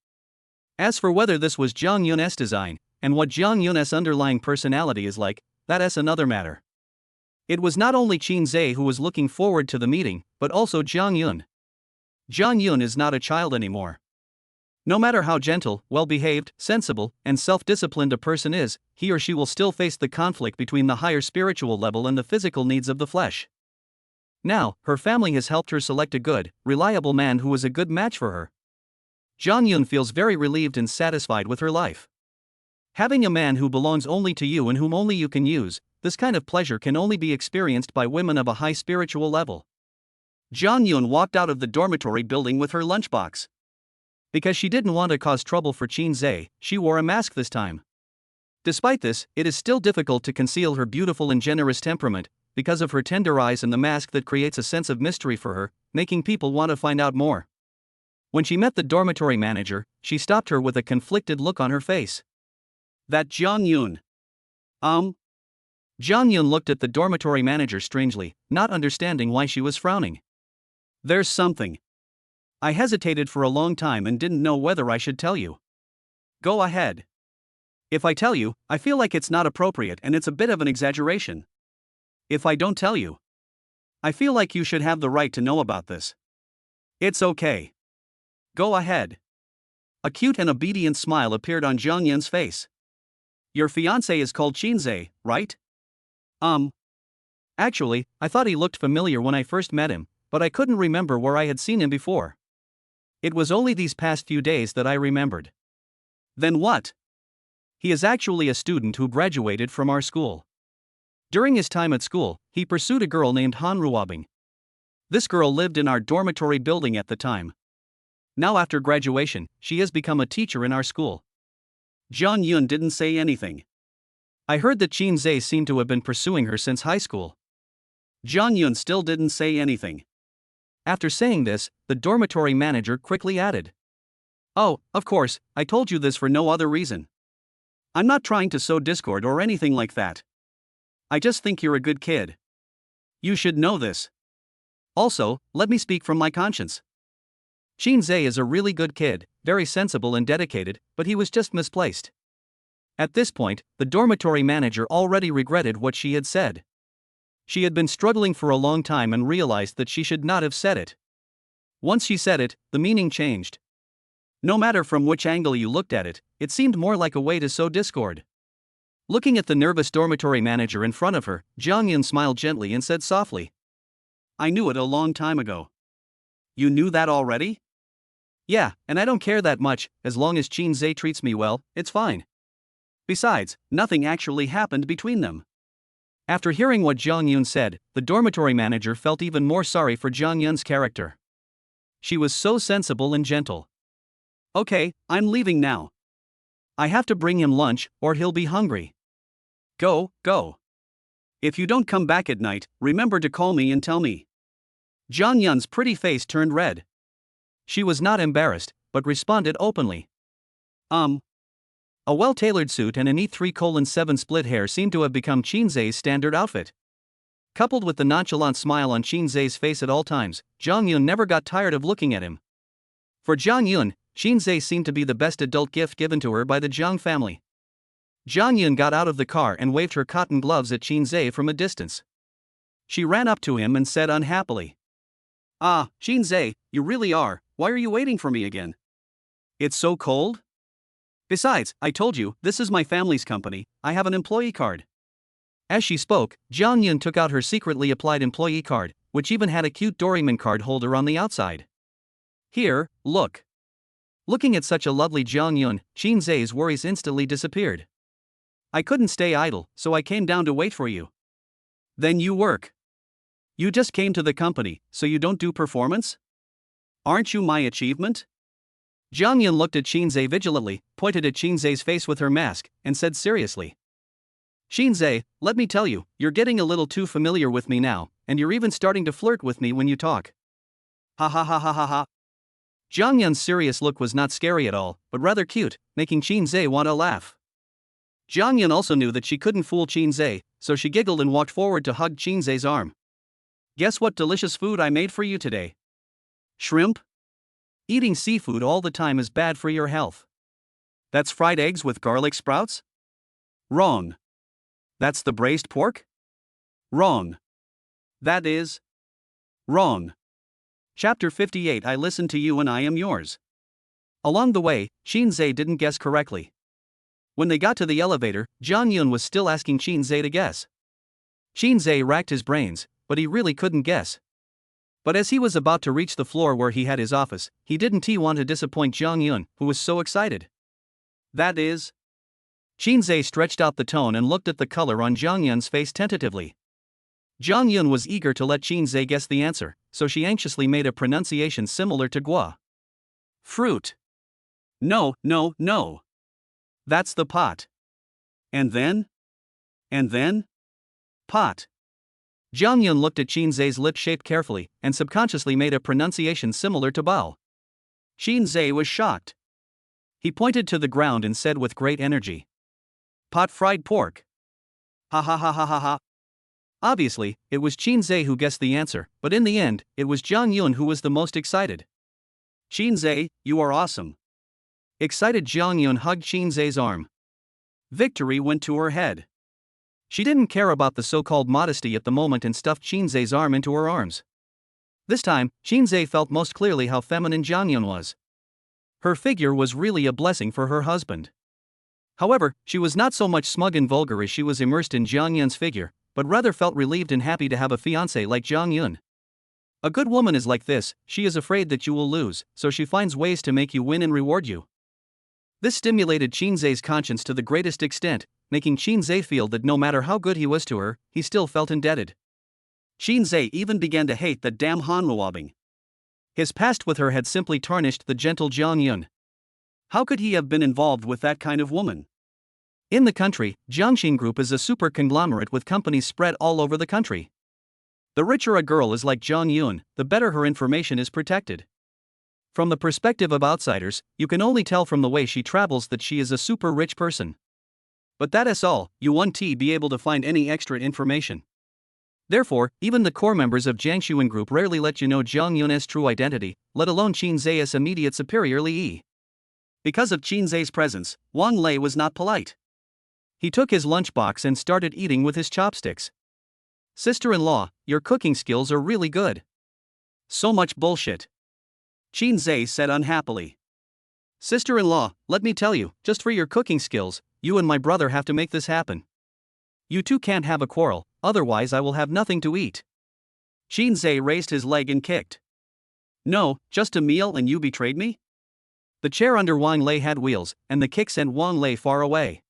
As for whether this was Jang Yun's design, and what Jang Yun's underlying personality is like, that is another matter. It was not only Shinsz who was looking forward to the meeting, but also Jang Yun. Jang Yun is not a child anymore. No matter how gentle, well-behaved, sensible, and self-disciplined a person is, he or she will still face the conflict between the higher spiritual level and the physical needs of the flesh. Now, her family has helped her select a good, reliable man who is a good match for her. Jang Yun feels very relieved and satisfied with her life. Having a man who belongs only to you and whom only you can use, this kind of pleasure can only be experienced by women of a high spiritual level. Jang Yun walked out of the dormitory building with her lunchbox. Because she didn't want to cause trouble for Shinsz, she wore a mask this time. Despite this, it is still difficult to conceal her beautiful and generous temperament, because of her tender eyes and the mask that creates a sense of mystery for her, making people want to find out more. When she met the dormitory manager, she stopped her with a conflicted look on her face. That Jang Yun. Jang Yun looked at the dormitory manager strangely, not understanding why she was frowning. There's something. I hesitated for a long time and didn't know whether I should tell you. Go ahead. If I tell you, I feel like it's not appropriate and it's a bit of an exaggeration. If I don't tell you, I feel like you should have the right to know about this. It's okay. Go ahead. A cute and obedient smile appeared on Jang Yun's face. Your fiancé is called Shinsz, right? Actually, I thought he looked familiar when I first met him, but I couldn't remember where I had seen him before. It was only these past few days that I remembered. Then what? He is actually a student who graduated from our school. During his time at school, he pursued a girl named Ruabing. This girl lived in our dormitory building at the time. Now after graduation, she has become a teacher in our school. Jang Yun didn't say anything. I heard that Shinsz seemed to have been pursuing her since high school. Jang Yun still didn't say anything. After saying this, the dormitory manager quickly added. Oh, of course, I told you this for no other reason. I'm not trying to sow discord or anything like that. I just think you're a good kid. You should know this. Also, let me speak from my conscience. Shinsz is a really good kid, very sensible and dedicated, but he was just misplaced. At this point, the dormitory manager already regretted what she had said. She had been struggling for a long time and realized that she should not have said it. Once she said it, the meaning changed. No matter from which angle you looked at it, it seemed more like a way to sow discord. Looking at the nervous dormitory manager in front of her, Jang Yun smiled gently and said softly, "I knew it a long time ago." "You knew that already?" "Yeah, and I don't care that much, as long as Shinsz treats me well, it's fine. Besides, nothing actually happened between them." After hearing what Jang Yun said, the dormitory manager felt even more sorry for Jang Yun's character. She was so sensible and gentle. "Okay, I'm leaving now. I have to bring him lunch, or he'll be hungry." Go. If you don't come back at night, remember to call me and tell me." Jang Yun's pretty face turned red. She was not embarrassed, but responded openly. A well-tailored suit and a neat 3:7 split hair seemed to have become Shinsz's standard outfit. Coupled with the nonchalant smile on Shinsz's face at all times, Jang Yun never got tired of looking at him. For Jang Yun, Shinsz seemed to be the best adult gift given to her by the Jang family. Jang Yun got out of the car and waved her cotton gloves at Shinsz from a distance. She ran up to him and said unhappily, "Ah, Shinsz, you really are, why are you waiting for me again? It's so cold? Besides, I told you, this is my family's company, I have an employee card." As she spoke, Jang Yun took out her secretly applied employee card, which even had a cute Doraemon card holder on the outside. "Here, look." Looking at such a lovely Jang Yun, Shinsz's worries instantly disappeared. "I couldn't stay idle, so I came down to wait for you." "Then you work. You just came to the company, so you don't do performance? Aren't you my achievement?" Jang Yun looked at Shinsz vigilantly, pointed at Shinsz's face with her mask, and said seriously, "Shinsz, let me tell you, you're getting a little too familiar with me now, and you're even starting to flirt with me when you talk." "Ha ha ha ha ha ha." Jang Yun's serious look was not scary at all, but rather cute, making Shinsz want to laugh. Jang Yun also knew that she couldn't fool Shinsz, so she giggled and walked forward to hug Shinsz's arm. "Guess what delicious food I made for you today? Shrimp? Eating seafood all the time is bad for your health. That's fried eggs with garlic sprouts? Wrong. That's the braised pork? Wrong. That is wrong." Chapter 58. I listen to you and I am yours. Along the way, Shinsz didn't guess correctly. When they got to the elevator, Jang Yun was still asking Shinsz to guess. Shinsz racked his brains, but he really couldn't guess. But as he was about to reach the floor where he had his office, he didn't want to disappoint Jang Yun, who was so excited. "That is..." Shinsz stretched out the tone and looked at the color on Jang Yun's face tentatively. Jang Yun was eager to let Shinsz guess the answer, so she anxiously made a pronunciation similar to gua. "Fruit. No. That's the pot. And then? Pot." Jang Yun looked at Shinsz's lip shape carefully, and subconsciously made a pronunciation similar to bao. Shinsz was shocked. He pointed to the ground and said with great energy, "Pot fried pork." "Ha ha ha ha ha ha." Obviously, it was Shinsz who guessed the answer, but in the end, it was Jang Yun who was the most excited. "Shinsz, you are awesome." Excited Jang Yun hugged Shinsz's arm. Victory went to her head. She didn't care about the so-called modesty at the moment and stuffed Shinsz's arm into her arms. This time, Shinsz felt most clearly how feminine Jang Yun was. Her figure was really a blessing for her husband. However, she was not so much smug and vulgar as she was immersed in Jang Yun's figure, but rather felt relieved and happy to have a fiancé like Jang Yun. A good woman is like this, she is afraid that you will lose, so she finds ways to make you win and reward you. This stimulated Shinsz's conscience to the greatest extent, making Shinsz feel that no matter how good he was to her, he still felt indebted. Shinsz even began to hate that damn Han Ruabing. His past with her had simply tarnished the gentle Jang Yun. How could he have been involved with that kind of woman? In the country, Jiangxin Group is a super conglomerate with companies spread all over the country. The richer a girl is like Jang Yun, the better her information is protected. From the perspective of outsiders, you can only tell from the way she travels that she is a super rich person. But that is all, you won't be able to find any extra information. Therefore, even the core members of Jang Yun group rarely let you know Jang Yun's true identity, let alone Shinsz's immediate superior Li. Because of Shinsz's presence, Wang Lei was not polite. He took his lunchbox and started eating with his chopsticks. Sister-in-law, your cooking skills are really good. So much bullshit, Shinsz said unhappily. Sister-in-law, let me tell you, just for your cooking skills, you and my brother have to make this happen. You two can't have a quarrel, otherwise I will have nothing to eat. Shinsz raised his leg and kicked. No, just a meal and you betrayed me? The chair under Wang Lei had wheels, and the kick sent Wang Lei far away.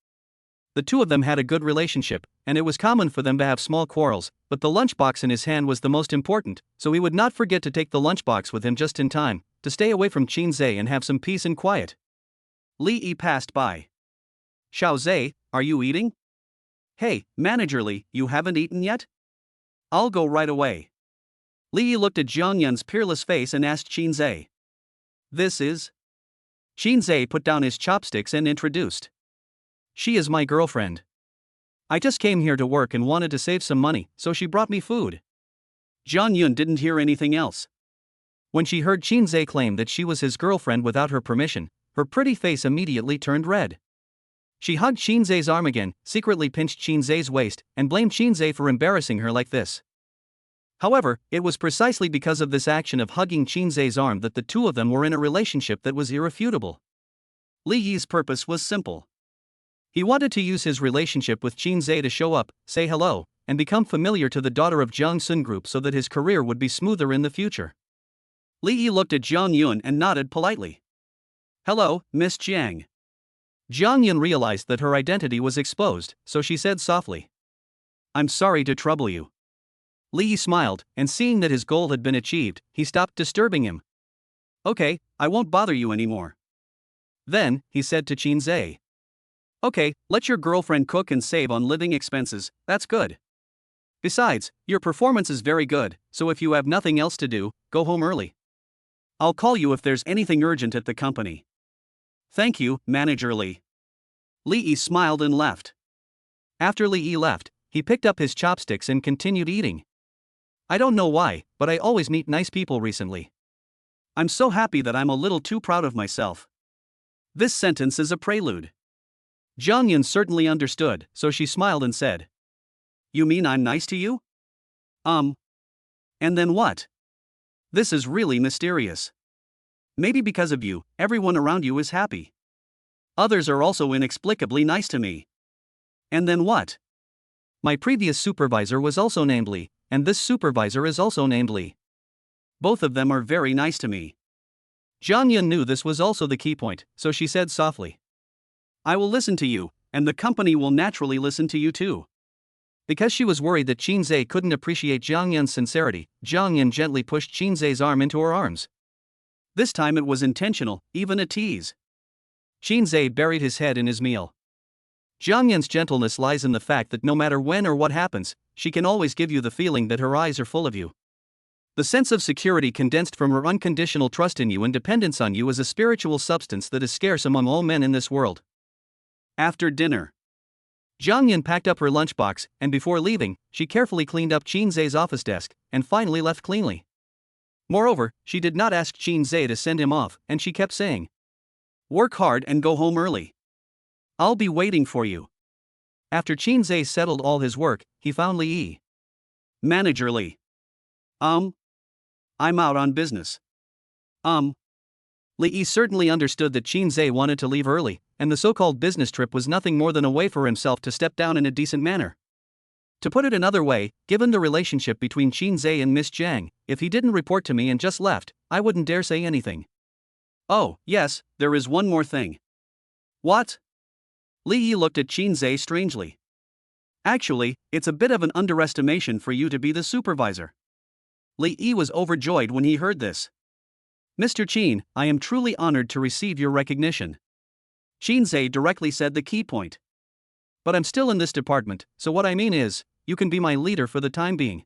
The two of them had a good relationship, and it was common for them to have small quarrels, but the lunchbox in his hand was the most important, so he would not forget to take the lunchbox with him just in time, to stay away from Shinsz and have some peace and quiet. Li passed by. Xiao Zhe, are you eating? Hey, Manager Li, you haven't eaten yet? I'll go right away. Li looked at Jang Yun's peerless face and asked Shinsz. This is? Shinsz put down his chopsticks and introduced. She is my girlfriend. I just came here to work and wanted to save some money, so she brought me food. Jang Yun didn't hear anything else. When she heard Shinsz claim that she was his girlfriend without her permission, her pretty face immediately turned red. She hugged Shinsz's arm again, secretly pinched Shinsz's waist, and blamed Shinsz for embarrassing her like this. However, it was precisely because of this action of hugging Shinsz's arm that the two of them were in a relationship that was irrefutable. Li Yi's purpose was simple. He wanted to use his relationship with Shinsz to show up, say hello, and become familiar to the daughter of Jang Yun group so that his career would be smoother in the future. Li Yi looked at Jang Yun and nodded politely. Hello, Miss Jiang. Jang Yun realized that her identity was exposed, so she said softly. I'm sorry to trouble you. Li Yi smiled, and seeing that his goal had been achieved, he stopped disturbing him. Okay, I won't bother you anymore. Then, he said to Shinsz. Okay, let your girlfriend cook and save on living expenses, that's good. Besides, your performance is very good, so if you have nothing else to do, go home early. I'll call you if there's anything urgent at the company. Thank you, Manager Li. Li Yi smiled and left. After Li Yi left, he picked up his chopsticks and continued eating. I don't know why, but I always meet nice people recently. I'm so happy that I'm a little too proud of myself. This sentence is a prelude. Jang Yun certainly understood, so she smiled and said. You mean I'm nice to you? And then what? This is really mysterious. Maybe because of you, everyone around you is happy. Others are also inexplicably nice to me. And then what? My previous supervisor was also named Li, and this supervisor is also named Li. Both of them are very nice to me. Jang Yun knew this was also the key point, so she said softly. I will listen to you, and the company will naturally listen to you too. Because she was worried that Shinsz couldn't appreciate Jang Yun's sincerity, Jang Yun gently pushed Shinsz's arm into her arms. This time it was intentional, even a tease. Shinsz buried his head in his meal. Jang Yun's gentleness lies in the fact that no matter when or what happens, she can always give you the feeling that her eyes are full of you. The sense of security condensed from her unconditional trust in you and dependence on you is a spiritual substance that is scarce among all men in this world. After dinner, Jang Yun packed up her lunchbox, and before leaving, she carefully cleaned up Shinsz's office desk, and finally left cleanly. Moreover, she did not ask Shinsz to send him off, and she kept saying, work hard and go home early. I'll be waiting for you. After Shinsz settled all his work, he found Li Yi. Manager Li. I'm out on business. Li Yi certainly understood that Shinsz wanted to leave early, and the so-called business trip was nothing more than a way for himself to step down in a decent manner. To put it another way, given the relationship between Shinsz and Miss Jang, if he didn't report to me and just left, I wouldn't dare say anything. Oh, yes, there is one more thing. What? Li Yi looked at Shinsz strangely. Actually, it's a bit of an underestimation for you to be the supervisor. Li Yi was overjoyed when he heard this. Mr. Qin, I am truly honored to receive your recognition. Shinsz directly said the key point. But I'm still in this department, so what I mean is, you can be my leader for the time being.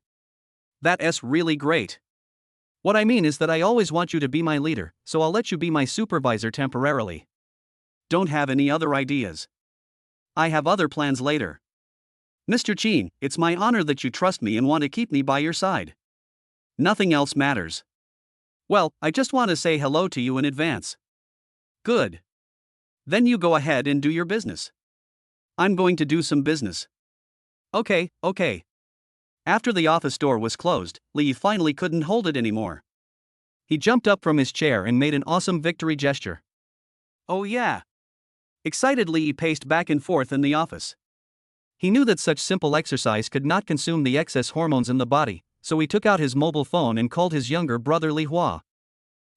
That's really great. What I mean is that I always want you to be my leader, so I'll let you be my supervisor temporarily. Don't have any other ideas. I have other plans later. Mr. Qin, it's my honor that you trust me and want to keep me by your side. Nothing else matters. Well, I just want to say hello to you in advance. Good. Then you go ahead and do your business. I'm going to do some business. Okay. After the office door was closed, Li finally couldn't hold it anymore. He jumped up from his chair and made an awesome victory gesture. Oh yeah. Excitedly he paced back and forth in the office. He knew that such simple exercise could not consume the excess hormones in the body, so he took out his mobile phone and called his younger brother Li Hua.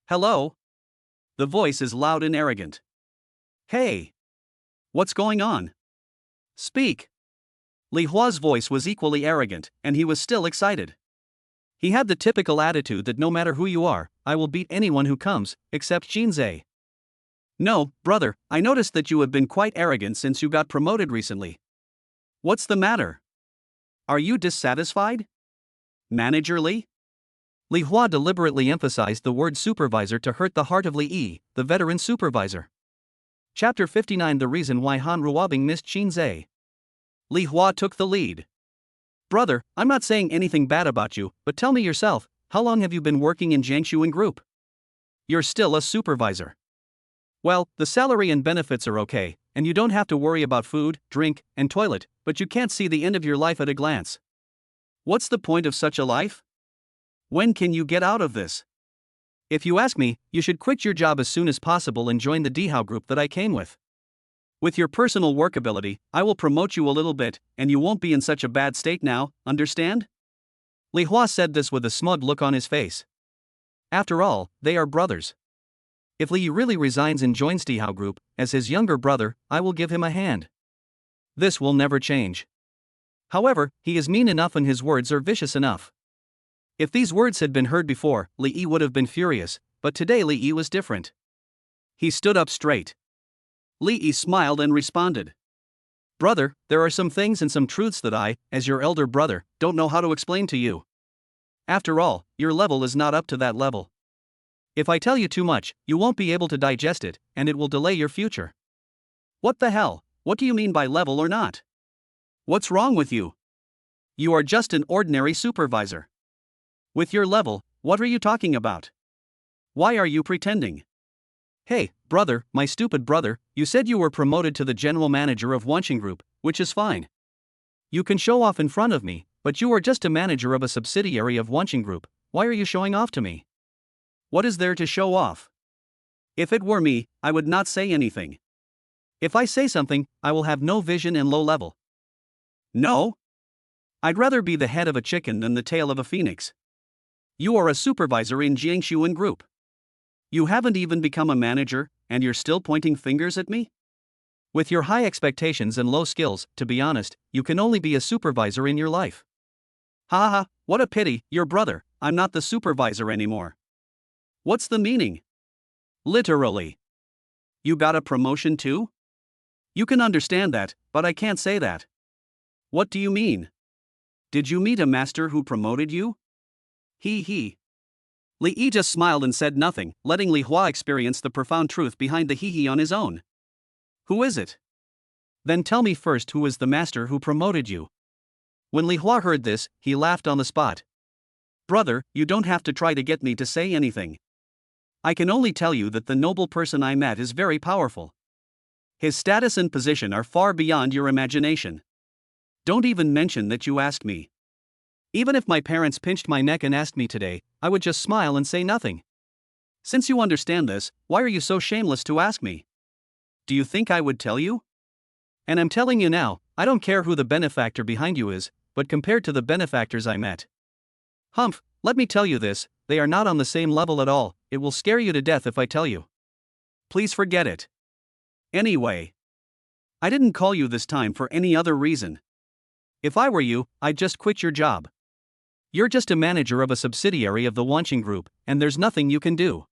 Hello? The voice is loud and arrogant. Hey! What's going on? Speak! Li Hua's voice was equally arrogant, and he was still excited. He had the typical attitude that no matter who you are, I will beat anyone who comes, except Shinsz. No, brother, I noticed that you have been quite arrogant since you got promoted recently. What's the matter? Are you dissatisfied? Manager Li? Li Hua deliberately emphasized the word supervisor to hurt the heart of Li Yi, the veteran supervisor. Chapter 59 The Reason Why Han Ruabing Missed Shinsz. Li Hua took the lead. Brother, I'm not saying anything bad about you, but tell me yourself, how long have you been working in Jang Yun Group? You're still a supervisor. Well, the salary and benefits are okay, and you don't have to worry about food, drink, and toilet, but you can't see the end of your life at a glance. What's the point of such a life? When can you get out of this? If you ask me, you should quit your job as soon as possible and join the Dihao group that I came with. With your personal workability, I will promote you a little bit, and you won't be in such a bad state now, understand? Li Hua said this with a smug look on his face. After all, they are brothers. If Li really resigns and joins Dihao Group, as his younger brother, I will give him a hand. This will never change. However, he is mean enough and his words are vicious enough. If these words had been heard before, Li Yi would have been furious, but today Li Yi was different. He stood up straight. Li Yi smiled and responded. Brother, there are some things and some truths that I, as your elder brother, don't know how to explain to you. After all, your level is not up to that level. If I tell you too much, you won't be able to digest it, and it will delay your future. What the hell? What do you mean by level or not? What's wrong with you? You are just an ordinary supervisor. With your level, what are you talking about? Why are you pretending? Hey, brother, my stupid brother, you said you were promoted to the general manager of Wanqing Group, which is fine. You can show off in front of me, but you are just a manager of a subsidiary of Wanqing Group. Why are you showing off to me? What is there to show off? If it were me, I would not say anything. If I say something, I will have no vision and low level. No? I'd rather be the head of a chicken than the tail of a phoenix. You are a supervisor in Jang Yun Group. You haven't even become a manager, and you're still pointing fingers at me? With your high expectations and low skills, to be honest, you can only be a supervisor in your life. Ha ha, what a pity, your brother, I'm not the supervisor anymore. What's the meaning? Literally. You got a promotion too? You can understand that, but I can't say that. What do you mean? Did you meet a master who promoted you? He. Li Yi just smiled and said nothing, letting Li Hua experience the profound truth behind the hee on his own. Who is it? Then tell me first who is the master who promoted you. When Li Hua heard this, he laughed on the spot. Brother, you don't have to try to get me to say anything. I can only tell you that the noble person I met is very powerful. His status and position are far beyond your imagination. Don't even mention that you asked me. Even if my parents pinched my neck and asked me today, I would just smile and say nothing. Since you understand this, why are you so shameless to ask me? Do you think I would tell you? And I'm telling you now, I don't care who the benefactor behind you is, but compared to the benefactors I met. Humph, let me tell you this, they are not on the same level at all, it will scare you to death if I tell you. Please forget it. Anyway, I didn't call you this time for any other reason. If I were you, I'd just quit your job. You're just a manager of a subsidiary of the Wanqing Group, and there's nothing you can do.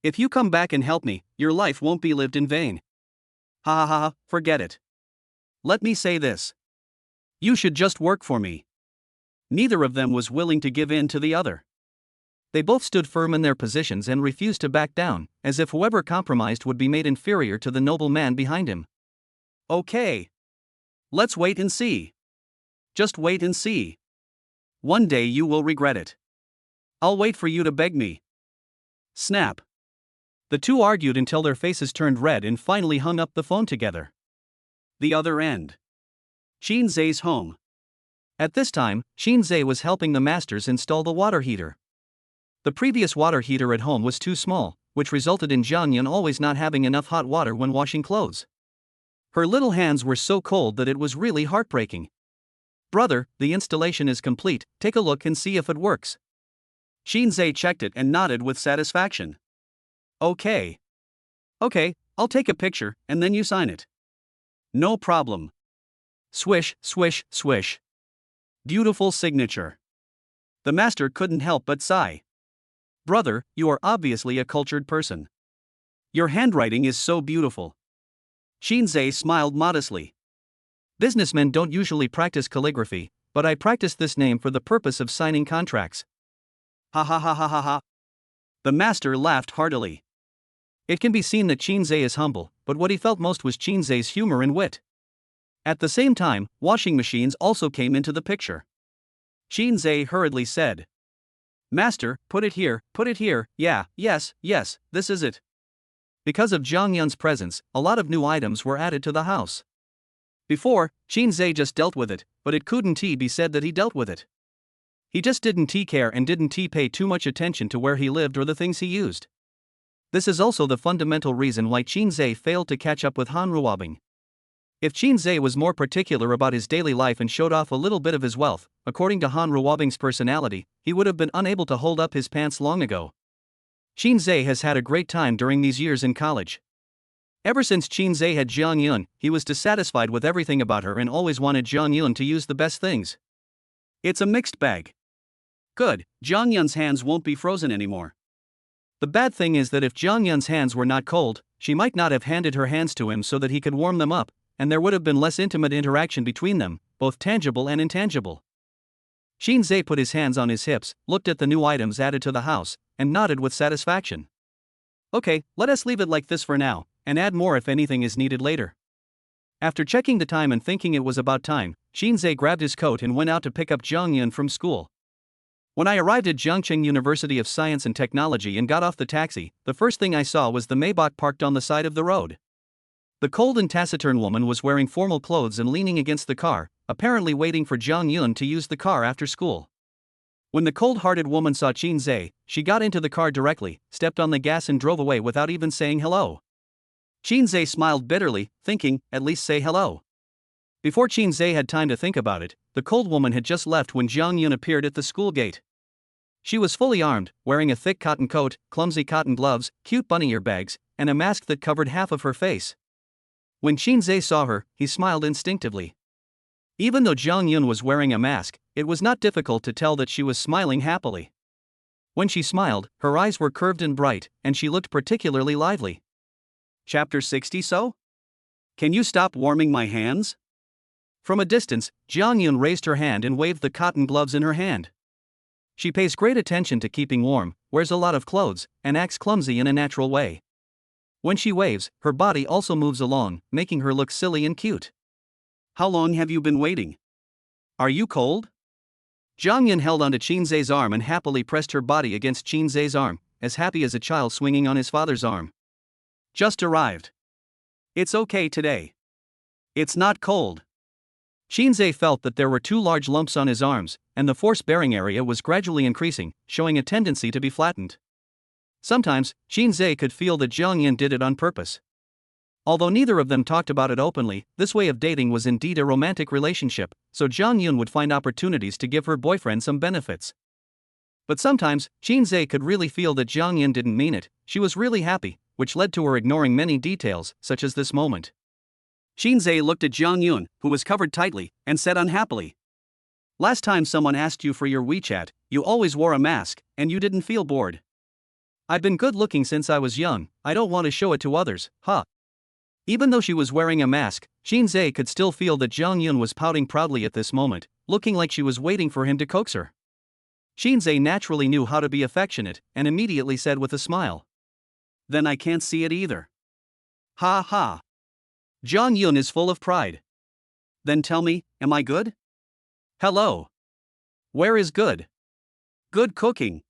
If you come back and help me, your life won't be lived in vain. Ha ha ha, forget it. Let me say this. You should just work for me. Neither of them was willing to give in to the other. They both stood firm in their positions and refused to back down, as if whoever compromised would be made inferior to the noble man behind him. Okay. Let's wait and see. Just wait and see. One day you will regret it. I'll wait for you to beg me. Snap. The two argued until their faces turned red and finally hung up the phone together. The other end. Shinsz's home. At this time, Shinsz was helping the masters install the water heater. The previous water heater at home was too small, which resulted in Jang Yun always not having enough hot water when washing clothes. Her little hands were so cold that it was really heartbreaking. "Brother, the installation is complete, take a look and see if it works." Shinsz checked it and nodded with satisfaction. Okay. Okay, I'll take a picture, and then you sign it. No problem. Swish, swish, swish. Beautiful signature. The master couldn't help but sigh. "Brother, you are obviously a cultured person. Your handwriting is so beautiful." Shinsz smiled modestly. "Businessmen don't usually practice calligraphy, but I practice this name for the purpose of signing contracts." Ha ha ha ha ha ha. The master laughed heartily. It can be seen that Shinsz is humble, but what he felt most was Shinsz's humor and wit. At the same time, washing machines also came into the picture. Shinsz hurriedly said, "Master, put it here, yeah, yes, this is it." Because of Jang Yun's presence, a lot of new items were added to the house. Before, Shinsz just dealt with it, but it couldn't be said that he dealt with it. He just didn't care and didn't pay too much attention to where he lived or the things he used. This is also the fundamental reason why Shinsz failed to catch up with Han Ruabing. If Shinsz was more particular about his daily life and showed off a little bit of his wealth, according to Han Ruabing's personality, he would have been unable to hold up his pants long ago. Shinsz has had a great time during these years in college. Ever since Shinsz had Jang Yun, he was dissatisfied with everything about her and always wanted Jang Yun to use the best things. It's a mixed bag. Good, Jang Yun's hands won't be frozen anymore. The bad thing is that if Jang Yun's hands were not cold, she might not have handed her hands to him so that he could warm them up, and there would have been less intimate interaction between them, both tangible and intangible. Shinsz put his hands on his hips, looked at the new items added to the house, and nodded with satisfaction. Okay, let us leave it like this for now, and add more if anything is needed later. After checking the time and thinking it was about time, Shinsz grabbed his coat and went out to pick up Jang Yun from school. When I arrived at Zhongqing University of Science and Technology and got off the taxi, the first thing I saw was the Maybach parked on the side of the road. The cold and taciturn woman was wearing formal clothes and leaning against the car, apparently waiting for Jang Yun to use the car after school. When the cold-hearted woman saw Shinsz, she got into the car directly, stepped on the gas and drove away without even saying hello. Shinsz smiled bitterly, thinking, at least say hello. Before Shinsz had time to think about it, the cold woman had just left when Jang Yun appeared at the school gate. She was fully armed, wearing a thick cotton coat, clumsy cotton gloves, cute bunny ear bags, and a mask that covered half of her face. When Shinsz saw her, he smiled instinctively. Even though Jang Yun was wearing a mask, it was not difficult to tell that she was smiling happily. When she smiled, her eyes were curved and bright, and she looked particularly lively. Chapter 60 So? Can you stop warming my hands? From a distance, Jang Yun raised her hand and waved the cotton gloves in her hand. She pays great attention to keeping warm, wears a lot of clothes, and acts clumsy in a natural way. When she waves, her body also moves along, making her look silly and cute. How long have you been waiting? Are you cold? Jang Yun held onto Shinsz's arm and happily pressed her body against Shinsz's arm, as happy as a child swinging on his father's arm. Just arrived. It's okay today. It's not cold. Shinsz felt that there were 2 large lumps on his arms, and the force-bearing area was gradually increasing, showing a tendency to be flattened. Sometimes, Shinsz could feel that Jang Yun did it on purpose. Although neither of them talked about it openly, this way of dating was indeed a romantic relationship, so Jang Yun would find opportunities to give her boyfriend some benefits. But sometimes, Shinsz could really feel that Jang Yun didn't mean it. She was really happy, which led to her ignoring many details, such as this moment. Shinsz looked at Jang Yun, who was covered tightly, and said unhappily, "Last time someone asked you for your WeChat, you always wore a mask, and you didn't feel bored." "I've been good looking since I was young, I don't want to show it to others, huh?" Even though she was wearing a mask, Shinsz could still feel that Jang Yun was pouting proudly at this moment, looking like she was waiting for him to coax her. Shinsz naturally knew how to be affectionate, and immediately said with a smile, "Then I can't see it either." Ha ha. Jang Yun is full of pride. Then tell me, am I good? Hello. Where is good? Good cooking.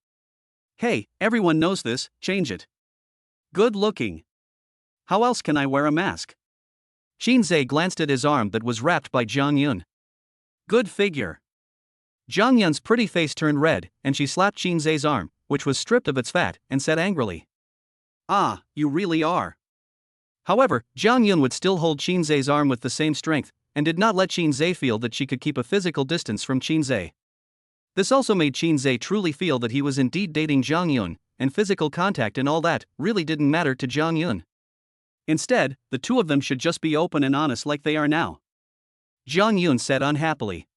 Hey, everyone knows this, change it. Good looking. How else can I wear a mask? Shinsz glanced at his arm that was wrapped by Jang Yun. Good figure. Jang Yun's pretty face turned red, and she slapped Shinz's arm, which was stripped of its fat, and said angrily, Ah, you really are. However, Jang Yun would still hold Shinz's arm with the same strength, and did not let Shinsz feel that she could keep a physical distance from Shinsz. This also made Shinsz truly feel that he was indeed dating Jang Yun, and physical contact and all that really didn't matter to Jang Yun. Instead, the two of them should just be open and honest like they are now. Jang Yun said unhappily.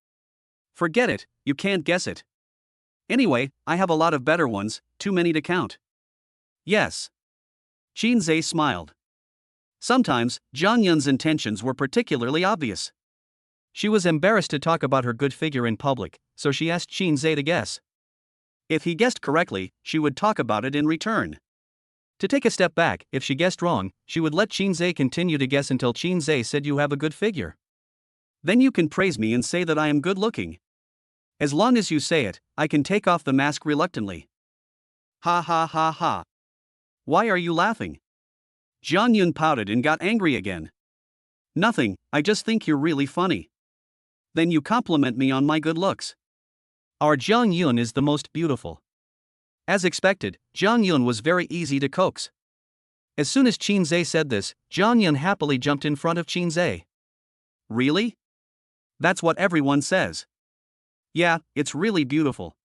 Forget it, you can't guess it. Anyway, I have a lot of better ones, too many to count. Yes. Shinsz smiled. Sometimes, Jang Yun's intentions were particularly obvious. She was embarrassed to talk about her good figure in public, so she asked Shinsz to guess. If he guessed correctly, she would talk about it in return. To take a step back, if she guessed wrong, she would let Shinsz continue to guess until Shinsz said you have a good figure. Then you can praise me and say that I am good looking. As long as you say it, I can take off the mask reluctantly. Ha ha ha ha. Why are you laughing? Jang Yun pouted and got angry again. Nothing, I just think you're really funny. Then you compliment me on my good looks. Our Jang Yun is the most beautiful. As expected, Jang Yun was very easy to coax. As soon as Shinsz said this, Jang Yun happily jumped in front of Shinsz. Really? That's what everyone says. Yeah, it's really beautiful.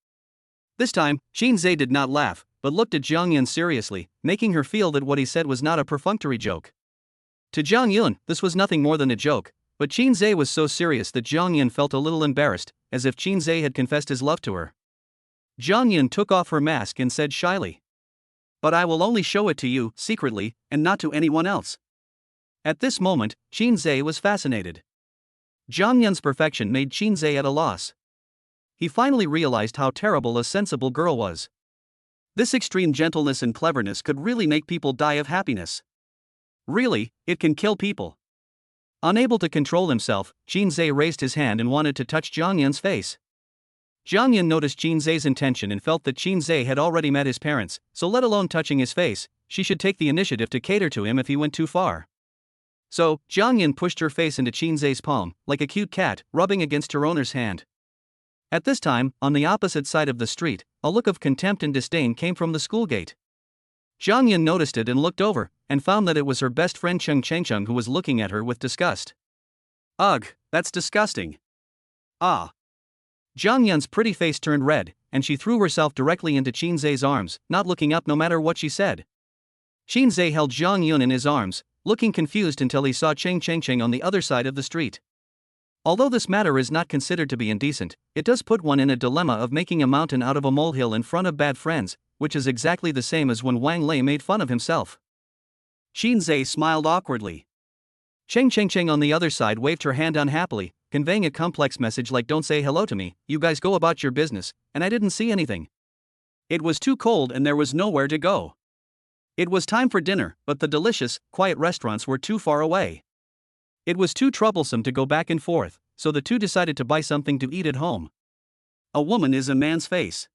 This time, Shinsz did not laugh, but looked at Jang Yun seriously, making her feel that what he said was not a perfunctory joke. To Jang Yun, this was nothing more than a joke, but Shinsz was so serious that Jang Yun felt a little embarrassed, as if Shinsz had confessed his love to her. Jang Yun took off her mask and said shyly, But I will only show it to you, secretly, and not to anyone else. At this moment, Shinsz was fascinated. Jang Yun's perfection made Shinsz at a loss. He finally realized how terrible a sensible girl was. This extreme gentleness and cleverness could really make people die of happiness. Really, it can kill people. Unable to control himself, Shinsz raised his hand and wanted to touch Jang Yun's face. Jang Yun noticed Shinz's intention and felt that Shinsz had already met his parents, so let alone touching his face, she should take the initiative to cater to him if he went too far. So, Jang Yun pushed her face into Shinz's palm, like a cute cat, rubbing against her owner's hand. At this time, on the opposite side of the street, a look of contempt and disdain came from the school gate. Jang Yun noticed it and looked over, and found that it was her best friend Chung Changchung who was looking at her with disgust. Ugh, that's disgusting. Ah. Jang Yun's pretty face turned red, and she threw herself directly into Shinz's arms, not looking up no matter what she said. Shinsz held Jang Yun in his arms, looking confused until he saw Chang Changcheng on the other side of the street. Although this matter is not considered to be indecent, it does put one in a dilemma of making a mountain out of a molehill in front of bad friends, which is exactly the same as when Wang Lei made fun of himself. Shinsz smiled awkwardly. Chang Changcheng on the other side waved her hand unhappily, conveying a complex message like don't say hello to me, you guys go about your business, and I didn't see anything. It was too cold and there was nowhere to go. It was time for dinner, but the delicious, quiet restaurants were too far away. It was too troublesome to go back and forth, so the two decided to buy something to eat at home. A woman is a man's face.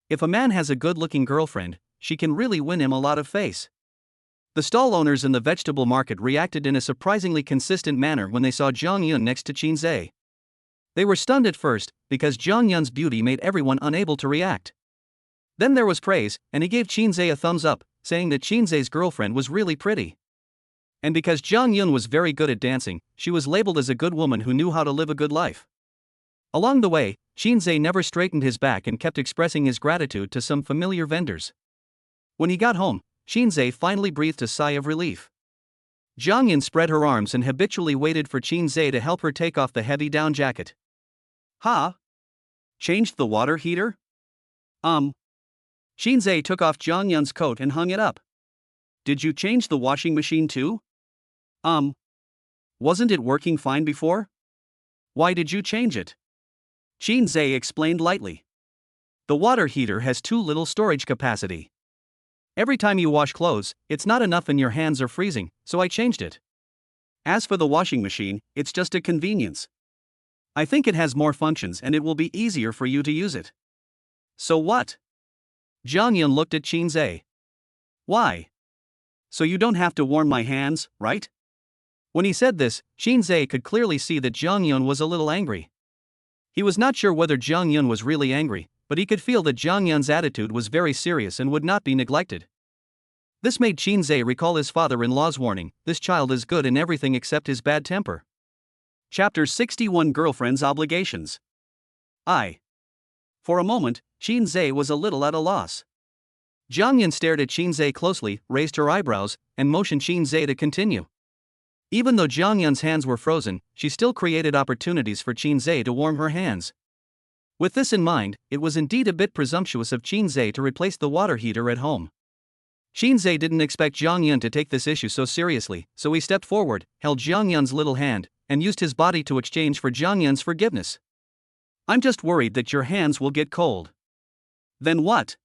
If a man has a good-looking girlfriend, she can really win him a lot of face. The stall owners in the vegetable market reacted in a surprisingly consistent manner when they saw Jang Yun next to Shinsz. They were stunned at first, because Jang Yun's beauty made everyone unable to react. Then there was praise, and he gave Shinsz a thumbs up, saying that Shinz's girlfriend was really pretty. And because Jang Yun was very good at dancing, she was labeled as a good woman who knew how to live a good life. Along the way, Shinsz never straightened his back and kept expressing his gratitude to some familiar vendors. When he got home, Shinsz finally breathed a sigh of relief. Jang Yun spread her arms and habitually waited for Shinsz to help her take off the heavy down jacket. Ha? Changed the water heater? Shinsz took off Jang Yun's coat and hung it up. Did you change the washing machine too? Wasn't it working fine before? Why did you change it? Shinsz explained lightly. The water heater has too little storage capacity. Every time you wash clothes, it's not enough and your hands are freezing, so I changed it. As for the washing machine, it's just a convenience. I think it has more functions and it will be easier for you to use it. So what? Jang Yun looked at Shinsz. Why? So you don't have to warm my hands, right? When he said this, Shinsz could clearly see that Jang Yun was a little angry. He was not sure whether Jang Yun was really angry, but he could feel that Jang Yun's attitude was very serious and would not be neglected. This made Shinsz recall his father-in-law's warning, "This child is good in everything except his bad temper." Chapter 61 Girlfriend's Obligations. For a moment, Shinsz was a little at a loss. Jang Yun stared at Shinsz closely, raised her eyebrows, and motioned Shinsz to continue. Even though Jang Yun's hands were frozen, she still created opportunities for Shinsz to warm her hands. With this in mind, it was indeed a bit presumptuous of Shinsz to replace the water heater at home. Shinsz didn't expect Jang Yun to take this issue so seriously, so he stepped forward, held Jang Yun's little hand, and used his body to exchange for Jang Yun's forgiveness. "I'm just worried that your hands will get cold." "Then what?"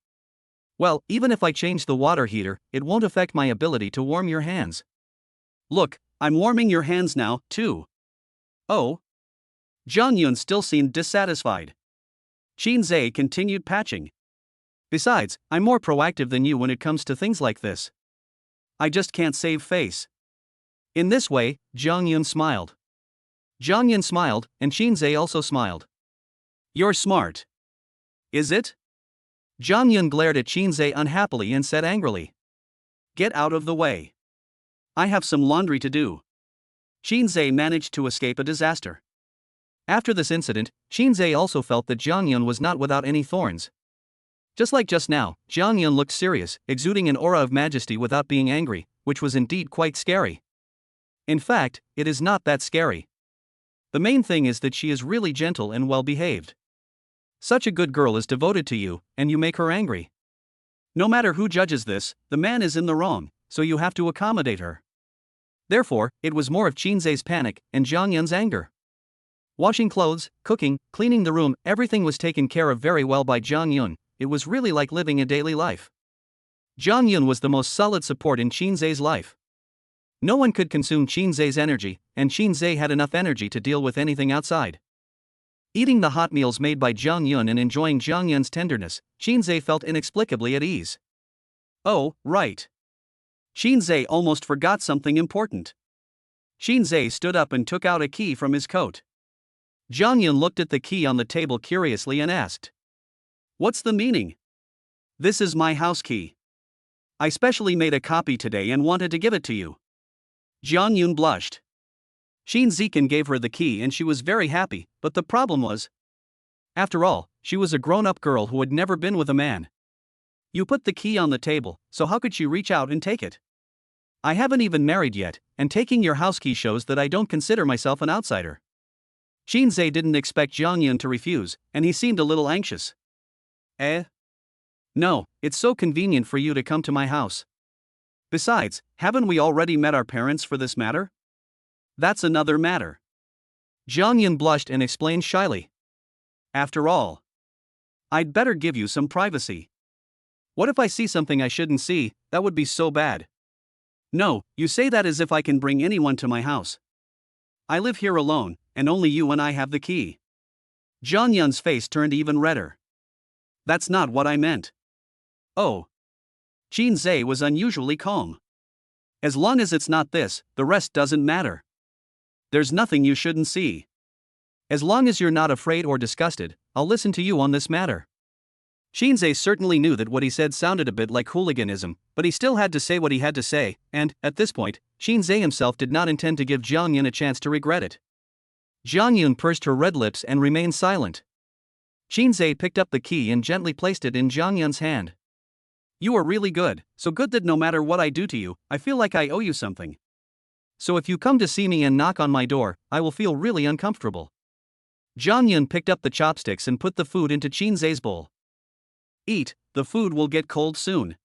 "Well, even if I change the water heater, it won't affect my ability to warm your hands." "Look, I'm warming your hands now, too." "Oh?" Jang Yun still seemed dissatisfied. Shinsz continued patching. "Besides, I'm more proactive than you when it comes to things like this. I just can't save face." In this way, Jang Yun smiled. Jang Yun smiled, and Shinsz also smiled. "You're smart." "Is it?" Jang Yun glared at Shinsz unhappily and said angrily, "Get out of the way. I have some laundry to do." Shinsz managed to escape a disaster. After this incident, Shinsz also felt that Jang Yun was not without any thorns. Just like just now, Jang Yun looked serious, exuding an aura of majesty without being angry, which was indeed quite scary. In fact, it is not that scary. The main thing is that she is really gentle and well-behaved. Such a good girl is devoted to you, and you make her angry. No matter who judges this, the man is in the wrong, so you have to accommodate her. Therefore, it was more of Shinzei's panic and Jang Yun's anger. Washing clothes, cooking, cleaning the room, everything was taken care of very well by Jang Yun. It was really like living a daily life. Jang Yun was the most solid support in Shinzei's life. No one could consume Shinzei's energy, and Shinzei had enough energy to deal with anything outside. Eating the hot meals made by Jang Yun and enjoying Jang Yun's tenderness, Shinzei felt inexplicably at ease. Oh, right. Shinzei almost forgot something important. Shinzei stood up and took out a key from his coat. Jang Yun looked at the key on the table curiously and asked, "What's the meaning?" "This is my house key. I specially made a copy today and wanted to give it to you." Jang Yun blushed. Shinziken gave her the key and she was very happy, but the problem was, after all, she was a grown-up girl who had never been with a man. "You put the key on the table, so how could she reach out and take it?" "I haven't even married yet, and taking your house key shows that I don't consider myself an outsider." Shinzei didn't expect Jang Yun to refuse, and he seemed a little anxious. No, it's so convenient for you to come to my house. Besides, haven't we already met our parents for this matter?" "That's another matter." Jang Yun blushed and explained shyly. "After all, I'd better give you some privacy." "What if I see something I shouldn't see? That would be so bad." "No, you say that as if I can bring anyone to my house. I live here alone, and only you and I have the key." Jang Yun's face turned even redder. "That's not what I meant." "Oh." Shinzei was unusually calm. "As long as it's not this, the rest doesn't matter. There's nothing you shouldn't see. As long as you're not afraid or disgusted, I'll listen to you on this matter." Shinzei certainly knew that what he said sounded a bit like hooliganism, but he still had to say what he had to say, and, at this point, Shinzei himself did not intend to give Jang Yun a chance to regret it. Jang Yun pursed her red lips and remained silent. Shinzei picked up the key and gently placed it in Jang Yun's hand. "You are really good, so good that no matter what I do to you, I feel like I owe you something. So if you come to see me and knock on my door, I will feel really uncomfortable." Jang Yun picked up the chopsticks and put the food into Shinzei's bowl. "Eat, the food will get cold soon."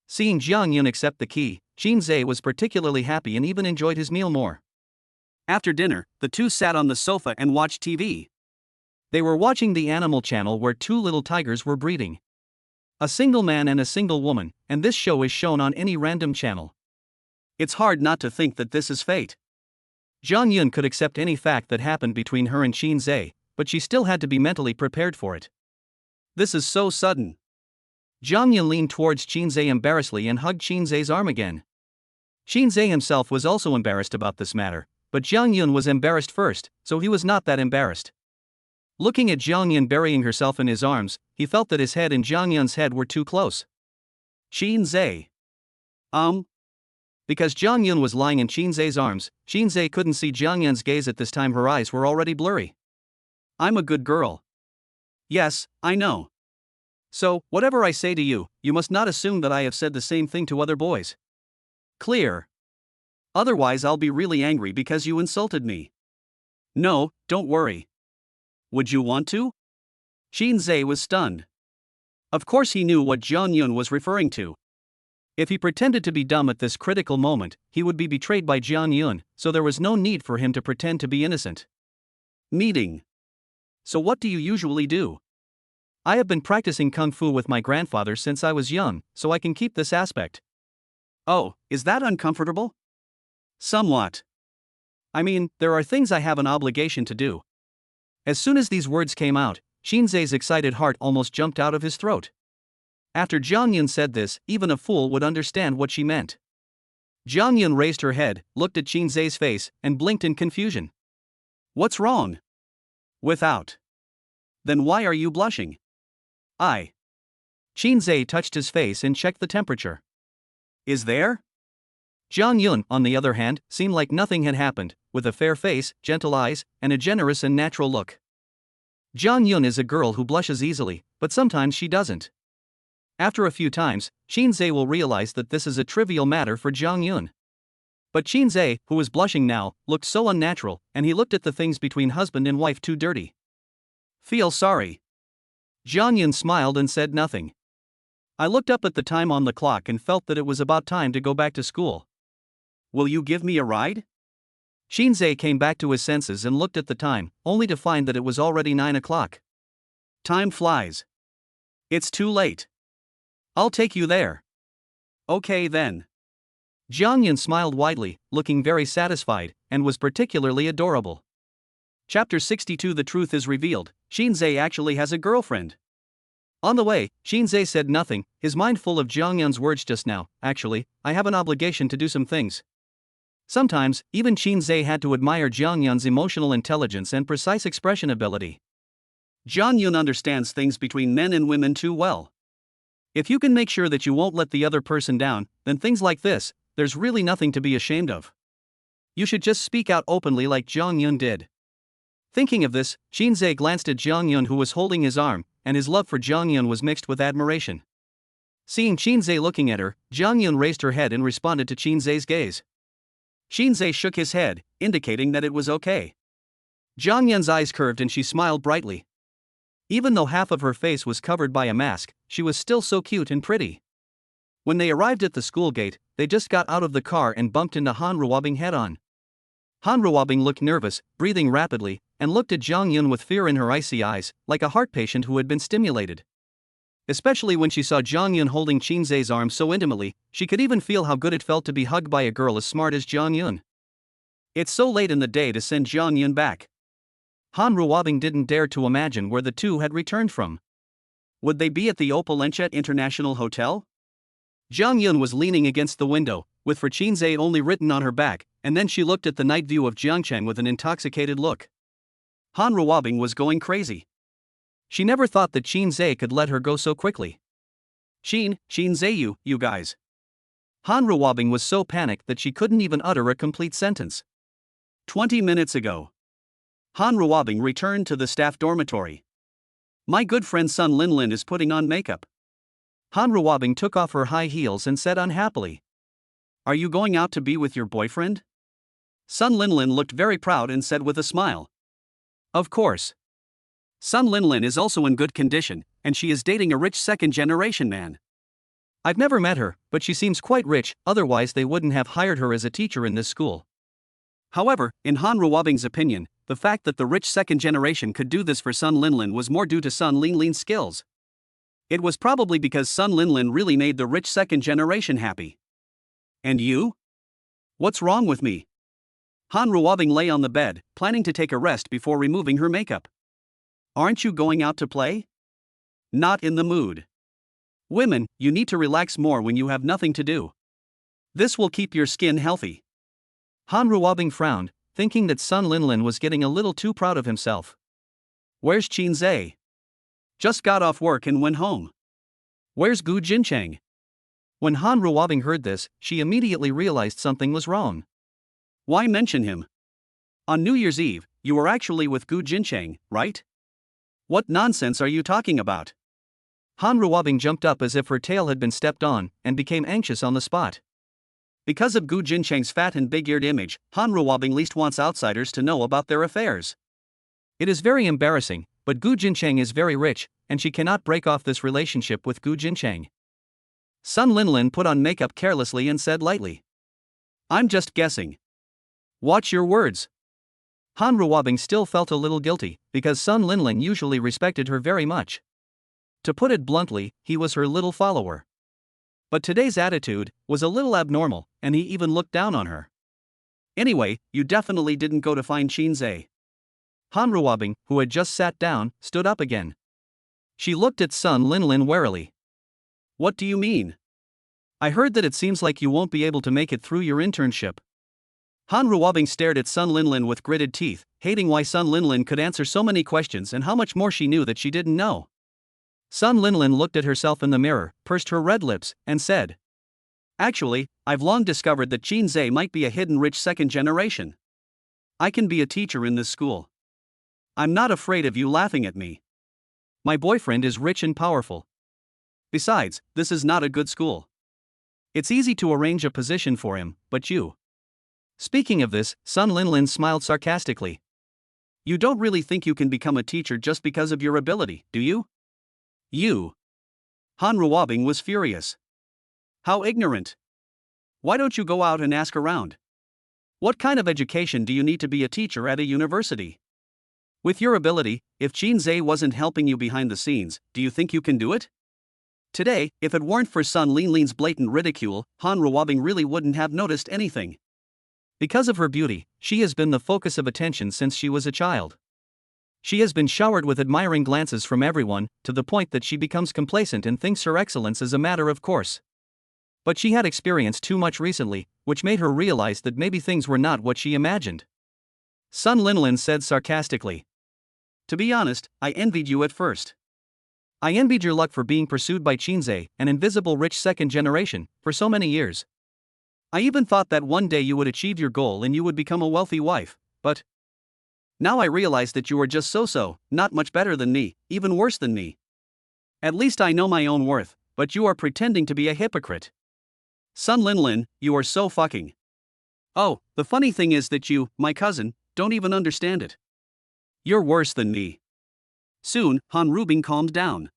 Seeing Jang Yun accept the key, Shinzei was particularly happy and even enjoyed his meal more. After dinner, the two sat on the sofa and watched TV. They were watching the Animal Channel where two little tigers were breeding. A single man and a single woman, and this show is shown on any random channel. It's hard not to think that this is fate. Jang Yun could accept any fact that happened between her and Shinsz, but she still had to be mentally prepared for it. This is so sudden. Jang Yun leaned towards Shinsz embarrassedly and hugged Shinsz's arm again. Shinsz himself was also embarrassed about this matter, but Jang Yun was embarrassed first, so he was not that embarrassed. Looking at Jang Yun burying herself in his arms, he felt that his head and Jang Yun's head were too close. Shinsz. Because Jang Yun was lying in Shinsz's arms, Shinsz couldn't see Jang Yun's gaze at this time. Her eyes were already blurry. I'm a good girl. Yes, I know. So, whatever I say to you, you must not assume that I have said the same thing to other boys. Clear? Otherwise I'll be really angry because you insulted me. No, don't worry. Would you want to? Shinsz was stunned. Of course he knew what Jang Yun was referring to. If he pretended to be dumb at this critical moment, he would be betrayed by Jang Yun, so there was no need for him to pretend to be innocent. Meeting. So what do you usually do? I have been practicing kung fu with my grandfather since I was young, so I can keep this aspect. Oh, is that uncomfortable? Somewhat. I mean, there are things I have an obligation to do. As soon as these words came out, Shinzei's excited heart almost jumped out of his throat. After Jang Yun said this, even a fool would understand what she meant. Jang Yun raised her head, looked at Shinzei's face, and blinked in confusion. What's wrong? Without. Then why are you blushing? Shinsz touched his face and checked the temperature. Is there? Jang Yun, on the other hand, seemed like nothing had happened, with a fair face, gentle eyes, and a generous and natural look. Jang Yun is a girl who blushes easily, but sometimes she doesn't. After a few times, Shinsz will realize that this is a trivial matter for Jang Yun. But Shinsz, who was blushing now, looked so unnatural, and he looked at the things between husband and wife too dirty. Feel sorry. Jang Yun smiled and said nothing. I looked up at the time on the clock and felt that it was about time to go back to school. Will you give me a ride? Shinsz came back to his senses and looked at the time, only to find that it was already 9 o'clock. Time flies. It's too late. I'll take you there. Okay then. Jang Yun smiled widely, looking very satisfied, and was particularly adorable. Chapter 62 The truth is revealed, Shinsz actually has a girlfriend. On the way, Shinsz said nothing, his mind full of Jang Yun's words just now. Actually, I have an obligation to do some things. Sometimes, even Shinsz had to admire Jang Yun's emotional intelligence and precise expression ability. Jang Yun understands things between men and women too well. If you can make sure that you won't let the other person down, then things like this, there's really nothing to be ashamed of. You should just speak out openly like Jang Yun did. Thinking of this, Shinsz glanced at Jang Yun, who was holding his arm, and his love for Jang Yun was mixed with admiration. Seeing Shinsz looking at her, Jang Yun raised her head and responded to Shinzei's gaze. Shinsz shook his head, indicating that it was okay. Jang Yun's eyes curved and she smiled brightly. Even though half of her face was covered by a mask, she was still so cute and pretty. When they arrived at the school gate, they just got out of the car and bumped into Ruabing head-on. Ruabing looked nervous, breathing rapidly, and looked at Jang Yun with fear in her icy eyes, like a heart patient who had been stimulated. Especially when she saw Jang Yun holding Shinzei's arm so intimately, she could even feel how good it felt to be hugged by a girl as smart as Jang Yun. It's so late in the day to send Jang Yun back. Ruabing didn't dare to imagine where the two had returned from. Would they be at the Opalenchet International Hotel? Jang Yun was leaning against the window, with for Shinsz only written on her back, and then she looked at the night view of Jiangcheng with an intoxicated look. Ruabing was going crazy. She never thought that Shinsz could let her go so quickly. Shinsz, you guys. Ruabing was so panicked that she couldn't even utter a complete sentence. 20 minutes ago. Ruabing returned to the staff dormitory. My good friend Sun Linlin is putting on makeup. Ruabing took off her high heels and said unhappily. Are you going out to be with your boyfriend? Sun Linlin looked very proud and said with a smile. Of course. Sun Linlin is also in good condition, and she is dating a rich second-generation man. I've never met her, but she seems quite rich, otherwise they wouldn't have hired her as a teacher in this school. However, in Ruabing's opinion, the fact that the rich second generation could do this for Sun Linlin was more due to Sun Linlin's skills. It was probably because Sun Linlin really made the rich second generation happy. And you? What's wrong with me? Han Ruabing lay on the bed, planning to take a rest before removing her makeup. Aren't you going out to play? Not in the mood. Women, you need to relax more when you have nothing to do. This will keep your skin healthy. Han Ruabing frowned, thinking that Sun Linlin was getting a little too proud of himself. Where's Shinsz? Just got off work and went home. Where's Gu Jincheng? When Han Ruabing heard this, she immediately realized something was wrong. Why mention him? On New Year's Eve, you were actually with Gu Jincheng, right? What nonsense are you talking about? Han Ruabing jumped up as if her tail had been stepped on, and became anxious on the spot. Because of Gu Jincheng's fat and big-eared image, Han Ruabing least wants outsiders to know about their affairs. It is very embarrassing, but Gu Jincheng is very rich, and she cannot break off this relationship with Gu Jincheng. Sun Linlin put on makeup carelessly and said lightly. I'm just guessing. Watch your words. Han Ruabing still felt a little guilty, because Sun Linlin usually respected her very much. To put it bluntly, he was her little follower. But today's attitude was a little abnormal, and he even looked down on her. Anyway, you definitely didn't go to find Shinsz. Han Ruabing, who had just sat down, stood up again. She looked at Sun Linlin warily. What do you mean? I heard that it seems like you won't be able to make it through your internship. Han Ruabing stared at Sun Linlin with gritted teeth, hating why Sun Linlin could answer so many questions and how much more she knew that she didn't know. Sun Linlin looked at herself in the mirror, pursed her red lips, and said, Actually, I've long discovered that Shinsz might be a hidden rich second generation. I can be a teacher in this school. I'm not afraid of you laughing at me. My boyfriend is rich and powerful. Besides, this is not a good school. It's easy to arrange a position for him, but you. Speaking of this, Sun Linlin smiled sarcastically. You don't really think you can become a teacher just because of your ability, do you? You. Han Ruabing was furious. How ignorant. Why don't you go out and ask around? What kind of education do you need to be a teacher at a university? With your ability, if Shinsz wasn't helping you behind the scenes, do you think you can do it? Today, if it weren't for Sun Linlin's blatant ridicule, Han Ruabing really wouldn't have noticed anything. Because of her beauty, she has been the focus of attention since she was a child. She has been showered with admiring glances from everyone, to the point that she becomes complacent and thinks her excellence is a matter of course. But she had experienced too much recently, which made her realize that maybe things were not what she imagined. Sun Linlin said sarcastically. To be honest, I envied you at first. I envied your luck for being pursued by Shinsz, an invisible rich second generation, for so many years. I even thought that one day you would achieve your goal and you would become a wealthy wife, but now I realize that you are just so-so, not much better than me, even worse than me. At least I know my own worth, but you are pretending to be a hypocrite. Sun Linlin, you are so fucking. Oh, the funny thing is that you, my cousin, don't even understand it. You're worse than me. Soon, Han Ruabing calmed down.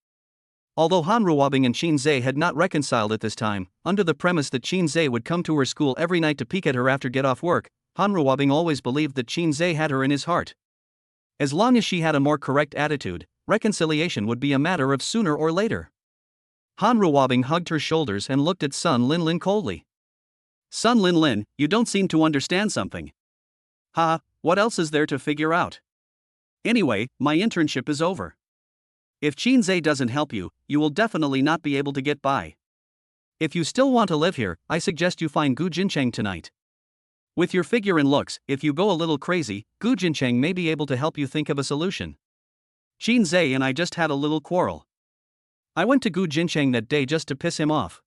Although Han Ruabing and Shinsz had not reconciled at this time, under the premise that Shinsz would come to her school every night to peek at her after get off work, Han Ruabing always believed that Shinsz had her in his heart. As long as she had a more correct attitude, reconciliation would be a matter of sooner or later. Han Ruabing hugged her shoulders and looked at Sun Linlin coldly. Sun Linlin, you don't seem to understand something. Ha, what else is there to figure out? Anyway, my internship is over. If Shinsz doesn't help you, you will definitely not be able to get by. If you still want to live here, I suggest you find Gu Jincheng tonight. With your figure and looks, if you go a little crazy, Gu Jincheng may be able to help you think of a solution. Shinsz and I just had a little quarrel. I went to Gu Jincheng that day just to piss him off.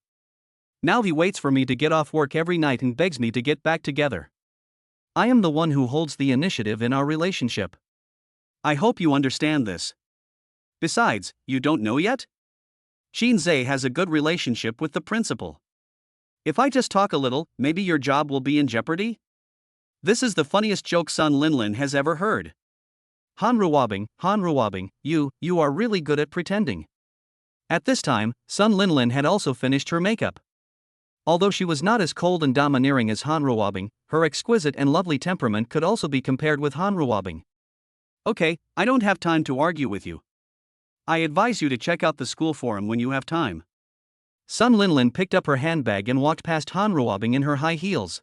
Now he waits for me to get off work every night and begs me to get back together. I am the one who holds the initiative in our relationship. I hope you understand this. Besides, you don't know yet? Shinsz has a good relationship with the principal. If I just talk a little, maybe your job will be in jeopardy? This is the funniest joke Sun Linlin has ever heard. Han Ruabing, you are really good at pretending. At this time, Sun Linlin had also finished her makeup. Although she was not as cold and domineering as Han Ruabing, her exquisite and lovely temperament could also be compared with Han Ruabing. Okay, I don't have time to argue with you. I advise you to check out the school forum when you have time. Sun Linlin picked up her handbag and walked past Han Ruabing in her high heels.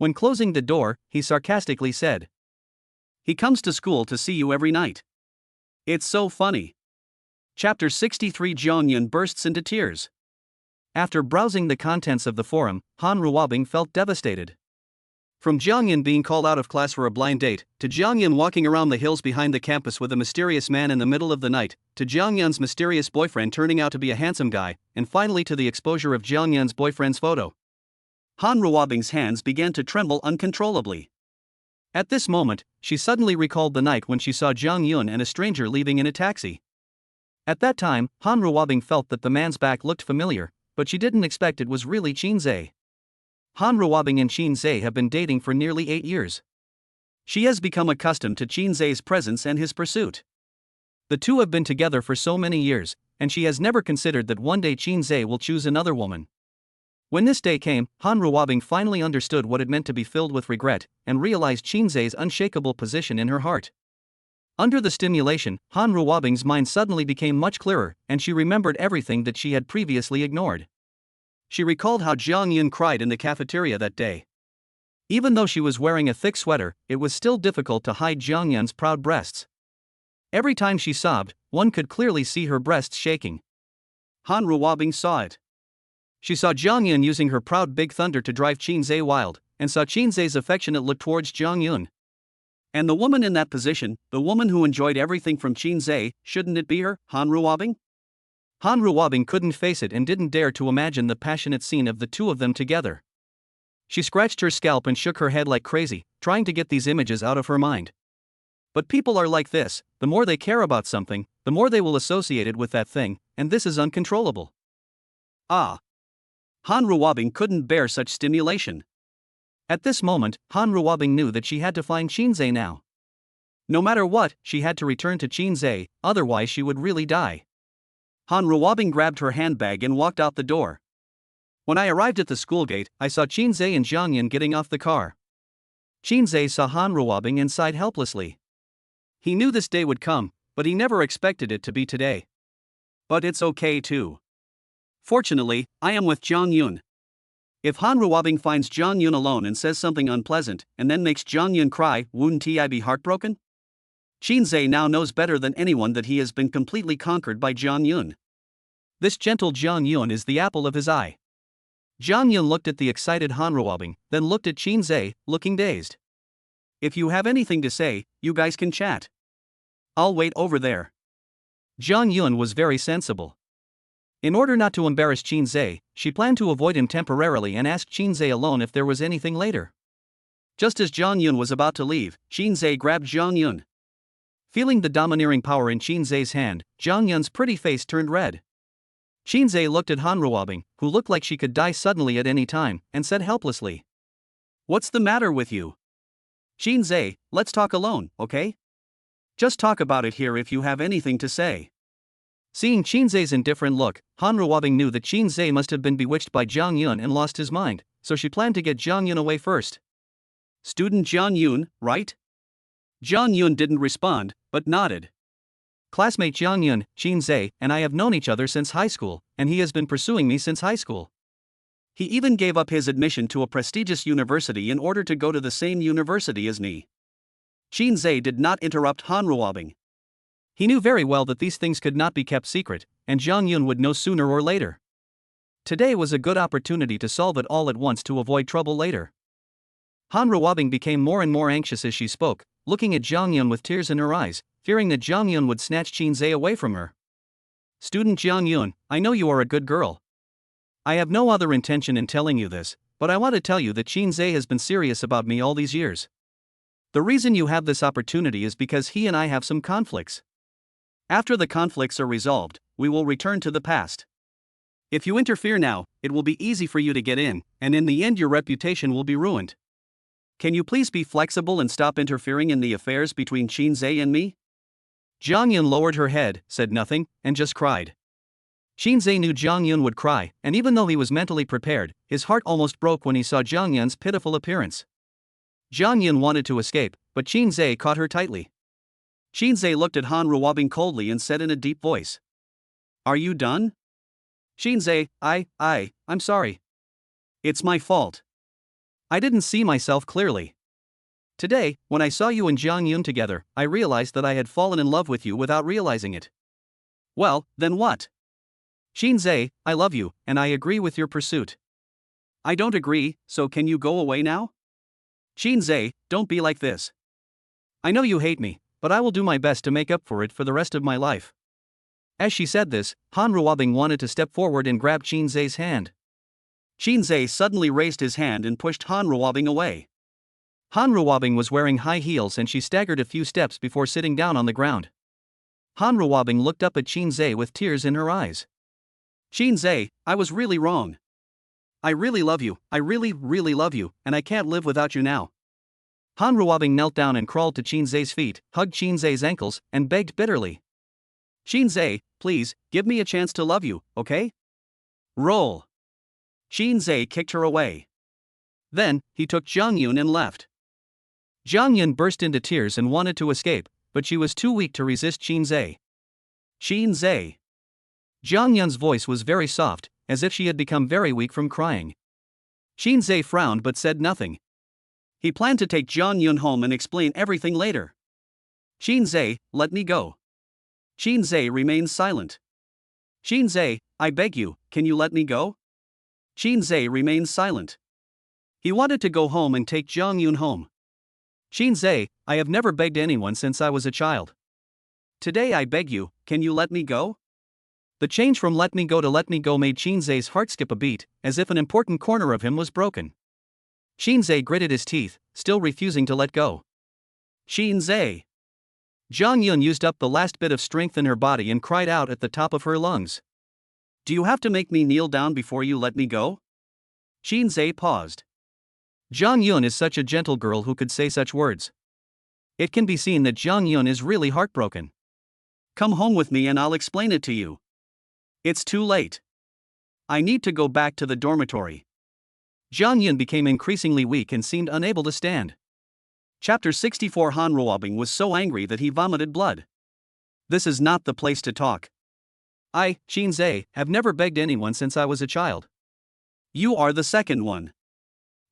When closing the door, he sarcastically said, "He comes to school to see you every night. It's so funny." Chapter 63. Jang Yun bursts into tears. After browsing the contents of the forum, Ruabing felt devastated. From Jang Yun being called out of class for a blind date, to Jang Yun walking around the hills behind the campus with a mysterious man in the middle of the night, to Jang Yun's mysterious boyfriend turning out to be a handsome guy, and finally to the exposure of Jang Yun's boyfriend's photo, Ruabing's hands began to tremble uncontrollably. At this moment, she suddenly recalled the night when she saw Jang Yun and a stranger leaving in a taxi. At that time, Ruabing felt that the man's back looked familiar, but she didn't expect it was really Shinsz. Ruabing and Shinsz have been dating for nearly 8 years. She has become accustomed to Shinsz's presence and his pursuit. The two have been together for so many years, and she has never considered that one day Shinsz will choose another woman. When this day came, Ruabing finally understood what it meant to be filled with regret, and realized Shinsz's unshakable position in her heart. Under the stimulation, Ruabing's mind suddenly became much clearer, and she remembered everything that she had previously ignored. She recalled how Jang Yun cried in the cafeteria that day. Even though she was wearing a thick sweater, it was still difficult to hide Jang Yun's proud breasts. Every time she sobbed, one could clearly see her breasts shaking. Ruabing saw it. She saw Jang Yun using her proud big thunder to drive Shinsz wild, and saw Shinsz's affectionate look towards Jang Yun. And the woman in that position, the woman who enjoyed everything from Shinsz, shouldn't it be her, Ruabing? Ruabing couldn't face it and didn't dare to imagine the passionate scene of the two of them together. She scratched her scalp and shook her head like crazy, trying to get these images out of her mind. But people are like this: the more they care about something, the more they will associate it with that thing, and this is uncontrollable. Ruabing couldn't bear such stimulation. At this moment, Ruabing knew that she had to find Shinsz now. No matter what, she had to return to Shinsz, otherwise she would really die. Ruabing grabbed her handbag and walked out the door. When I arrived at the school gate, I saw Shinsz and Jang Yun getting off the car. Shinsz saw Ruabing and sighed helplessly. He knew this day would come, but he never expected it to be today. But it's okay too. Fortunately, I am with Jang Yun. If Ruabing finds Jang Yun alone and says something unpleasant, and then makes Jang Yun cry, wouldn't I be heartbroken? Shinsz now knows better than anyone that he has been completely conquered by Jang Yun. This gentle Jang Yun is the apple of his eye. Jang Yun looked at the excited Ruabing, then looked at Shinsz, looking dazed. If you have anything to say, you guys can chat. I'll wait over there. Jang Yun was very sensible. In order not to embarrass Shinsz, she planned to avoid him temporarily and asked Shinsz alone if there was anything later. Just as Jang Yun was about to leave, Shinsz grabbed Jang Yun. Feeling the domineering power in Shinsz's hand, Jang Yun's pretty face turned red. Shinsz looked at Ruabing, who looked like she could die suddenly at any time, and said helplessly, "What's the matter with you? Shinsz, let's talk alone, okay? Just talk about it here if you have anything to say." Seeing Shinsz's indifferent look, Ruabing knew that Shinsz must have been bewitched by Jang Yun and lost his mind, so she planned to get Jang Yun away first. "Student Jang Yun, right?" Jang Yun didn't respond, but nodded. "Classmate Jang Yun, Shinsz, and I have known each other since high school, and he has been pursuing me since high school. He even gave up his admission to a prestigious university in order to go to the same university as me." Shinsz did not interrupt Ruabing. He knew very well that these things could not be kept secret, and Jang Yun would know sooner or later. Today was a good opportunity to solve it all at once to avoid trouble later. Ruabing became more and more anxious as she spoke, looking at Jang Yun with tears in her eyes, fearing that Jang Yun would snatch Shinsz away from her. "Student Jang Yun, I know you are a good girl. I have no other intention in telling you this, but I want to tell you that Shinsz has been serious about me all these years. The reason you have this opportunity is because he and I have some conflicts. After the conflicts are resolved, we will return to the past. If you interfere now, it will be easy for you to get in, and in the end your reputation will be ruined. Can you please be flexible and stop interfering in the affairs between Shinsz and me?" Jang Yun lowered her head, said nothing, and just cried. Shinsz knew Jang Yun would cry, and even though he was mentally prepared, his heart almost broke when he saw Jang Yun's pitiful appearance. Jang Yun wanted to escape, but Shinsz caught her tightly. Shinsz looked at Ruabing coldly and said in a deep voice, "Are you done?" Shinsz, I'm sorry. It's my fault. I didn't see myself clearly. Today, when I saw you and Jang Yun together, I realized that I had fallen in love with you without realizing it. Well, then what? Shinsz, I love you, and I agree with your pursuit. I don't agree, so can you go away now? Shinsz, don't be like this. I know you hate me, but I will do my best to make up for it for the rest of my life. As she said this, Ruabing wanted to step forward and grab Shinsz's hand. Shinsz suddenly raised his hand and pushed Ruabing away. Ruabing was wearing high heels and she staggered a few steps before sitting down on the ground. Ruabing looked up at Shinsz with tears in her eyes. Shinsz, I was really wrong. I really love you, I really, really love you, and I can't live without you now. Ruabing knelt down and crawled to Shinsz's feet, hugged Shinsz's ankles, and begged bitterly. Shinsz, please, give me a chance to love you, okay? Roll. Shinsz kicked her away. Then, he took Jang Yun and left. Jang Yun burst into tears and wanted to escape, but she was too weak to resist Shinsz. Shinsz. Jang Yun's voice was very soft, as if she had become very weak from crying. Shinsz frowned but said nothing. He planned to take Jang Yun home and explain everything later. Shinsz, let me go. Shinsz remained silent. Shinsz, I beg you, can you let me go? Shinsz remained silent. He wanted to go home and take Jang Yun home. Shinsz, I have never begged anyone since I was a child. Today I beg you, can you let me go? The change from let me go to let me go made Shinsz's heart skip a beat, as if an important corner of him was broken. Shinsz gritted his teeth, still refusing to let go. Shinsz. Jang Yun used up the last bit of strength in her body and cried out at the top of her lungs. Do you have to make me kneel down before you let me go? Shinsz paused. Jang Yun is such a gentle girl who could say such words. It can be seen that Jang Yun is really heartbroken. Come home with me and I'll explain it to you. It's too late. I need to go back to the dormitory. Jang Yun became increasingly weak and seemed unable to stand. Chapter 64. Ruabing was so angry that he vomited blood. This is not the place to talk. I, Shinsz, have never begged anyone since I was a child. You are the second one.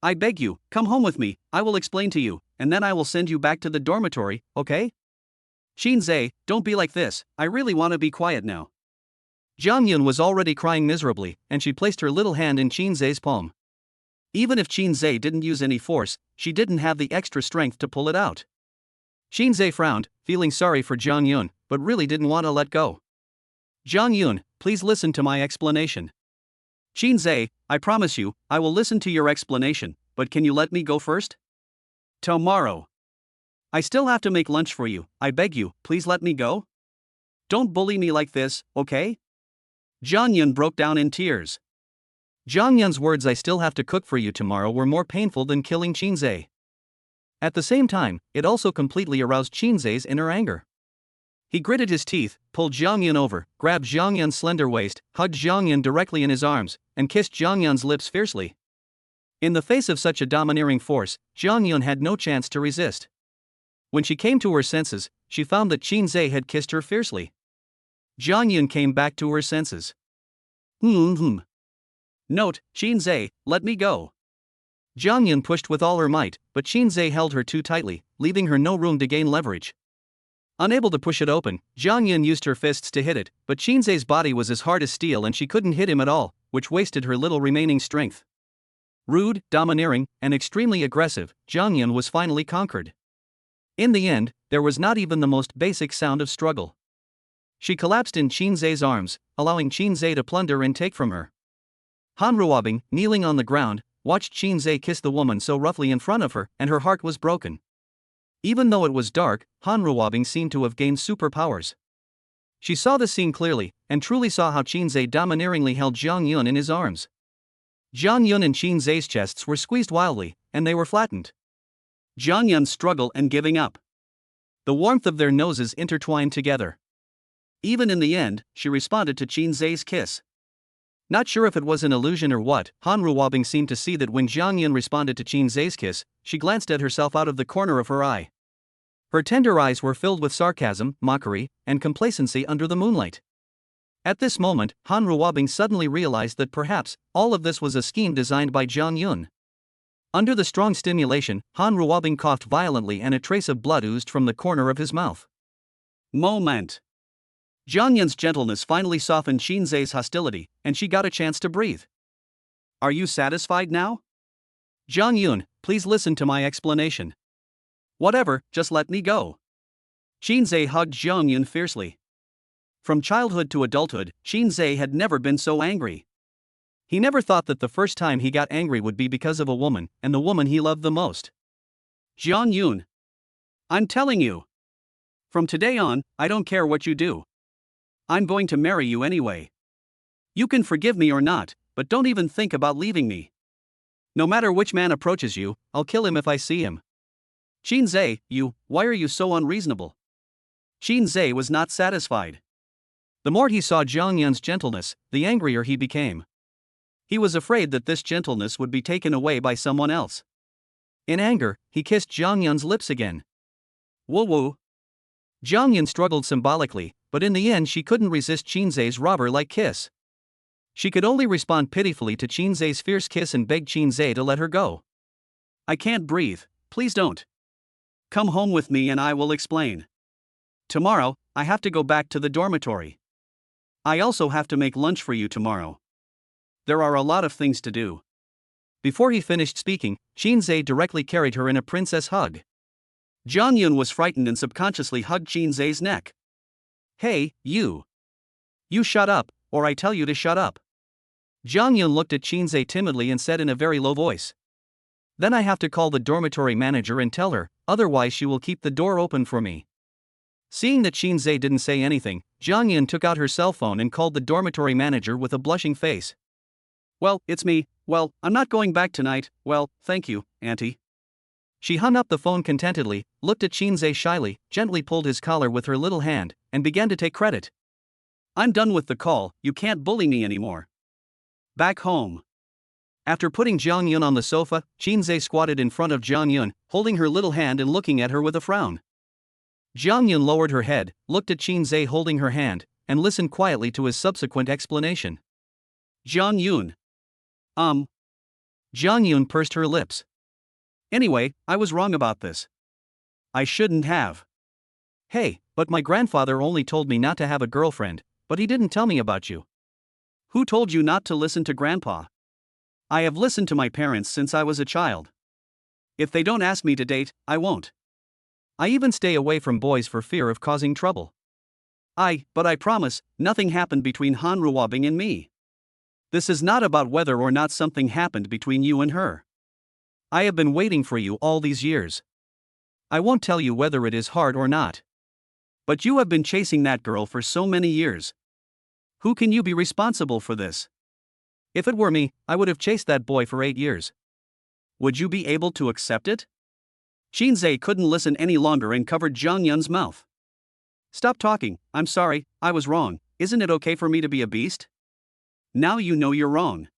I beg you, come home with me, I will explain to you, and then I will send you back to the dormitory, okay? Shinsz, don't be like this, I really want to be quiet now. Jang Yun was already crying miserably, and she placed her little hand in Shinsz's palm. Even if Shinsz didn't use any force, she didn't have the extra strength to pull it out. Shinsz frowned, feeling sorry for Jang Yun, but really didn't want to let go. Jang Yun, please listen to my explanation. Shinsz, I promise you, I will listen to your explanation, but can you let me go first? Tomorrow. I still have to make lunch for you, I beg you, please let me go? Don't bully me like this, okay? Jang Yun broke down in tears. Jang Yun's words "I still have to cook for you tomorrow" were more painful than killing Shinsz. At the same time, it also completely aroused Shinsz's inner anger. He gritted his teeth, pulled Jang Yun over, grabbed Jang Yun's slender waist, hugged Jang Yun directly in his arms, and kissed Jang Yun's lips fiercely. In the face of such a domineering force, Jang Yun had no chance to resist. When she came to her senses, she found that Shinsz had kissed her fiercely. Jang Yun came back to her senses. Note, Shinsz, let me go. Jang Yun pushed with all her might, but Shinsz held her too tightly, leaving her no room to gain leverage. Unable to push it open, Jang Yun used her fists to hit it, but Shinsz's body was as hard as steel and she couldn't hit him at all, which wasted her little remaining strength. Rude, domineering, and extremely aggressive, Jang Yun was finally conquered. In the end, there was not even the most basic sound of struggle. She collapsed in Shinsz's arms, allowing Shinsz to plunder and take from her. Ruabing, kneeling on the ground, watched Shinsz kiss the woman so roughly in front of her, and her heart was broken. Even though it was dark, Ruabing seemed to have gained superpowers. She saw the scene clearly, and truly saw how Shinsz domineeringly held Jang Yun in his arms. Jang Yun and Shinsz's chests were squeezed wildly, and they were flattened. Jang Yun's struggle and giving up. The warmth of their noses intertwined together. Even in the end, she responded to Shinsz's kiss. Not sure if it was an illusion or what, Ruabing seemed to see that when Jang Yun responded to Shinsz's kiss, she glanced at herself out of the corner of her eye. Her tender eyes were filled with sarcasm, mockery, and complacency under the moonlight. At this moment, Ruabing suddenly realized that perhaps all of this was a scheme designed by Jang Yun. Under the strong stimulation, Ruabing coughed violently and a trace of blood oozed from the corner of his mouth. Moment. Jang Yun's gentleness finally softened Shinsz's hostility, and she got a chance to breathe. Are you satisfied now? Jang Yun, please listen to my explanation. Whatever, just let me go. Shinsz hugged Jang Yun fiercely. From childhood to adulthood, Shinsz had never been so angry. He never thought that the first time he got angry would be because of a woman, and the woman he loved the most. Jang Yun. I'm telling you. From today on, I don't care what you do. I'm going to marry you anyway. You can forgive me or not, but don't even think about leaving me. No matter which man approaches you, I'll kill him if I see him. Shinsz, why are you so unreasonable? Shinsz was not satisfied. The more he saw Jang Yun's gentleness, the angrier he became. He was afraid that this gentleness would be taken away by someone else. In anger, he kissed Jang Yun's lips again. Woo woo. Jang Yun struggled symbolically, but in the end she couldn't resist Shinsz's robber-like kiss. She could only respond pitifully to Shinsz's fierce kiss and beg Shinsz to let her go. I can't breathe, please don't. Come home with me and I will explain. Tomorrow, I have to go back to the dormitory. I also have to make lunch for you tomorrow. There are a lot of things to do. Before he finished speaking, Shinsz directly carried her in a princess hug. Jang Yun was frightened and subconsciously hugged Shinsz's neck. Hey, you. You shut up, or I tell you to shut up. Jang Yun looked at Shinsz timidly and said in a very low voice. Then I have to call the dormitory manager and tell her, otherwise she will keep the door open for me. Seeing that Shinsz didn't say anything, Jang Yun took out her cell phone and called the dormitory manager with a blushing face. Well, it's me. Well, I'm not going back tonight. Well, thank you, Auntie. She hung up the phone contentedly, looked at Shinsz shyly, gently pulled his collar with her little hand, and began to take credit. I'm done with the call, you can't bully me anymore. Back home. After putting Jang Yun on the sofa, Shinsz squatted in front of Jang Yun, holding her little hand and looking at her with a frown. Jang Yun lowered her head, looked at Shinsz holding her hand, and listened quietly to his subsequent explanation. Jang Yun. Jang Yun pursed her lips. Anyway, I was wrong about this. I shouldn't have. Hey, but my grandfather only told me not to have a girlfriend, but he didn't tell me about you. Who told you not to listen to Grandpa? I have listened to my parents since I was a child. If they don't ask me to date, I won't. I even stay away from boys for fear of causing trouble. But I promise, nothing happened between Ruabing and me. This is not about whether or not something happened between you and her. I have been waiting for you all these years. I won't tell you whether it is hard or not. But you have been chasing that girl for so many years. Who can you be responsible for this? If it were me, I would have chased that boy for 8 years. Would you be able to accept it? Shinsz couldn't listen any longer and covered Jang Yun's mouth. Stop talking, I'm sorry, I was wrong. Isn't it okay for me to be a beast? Now you know you're wrong.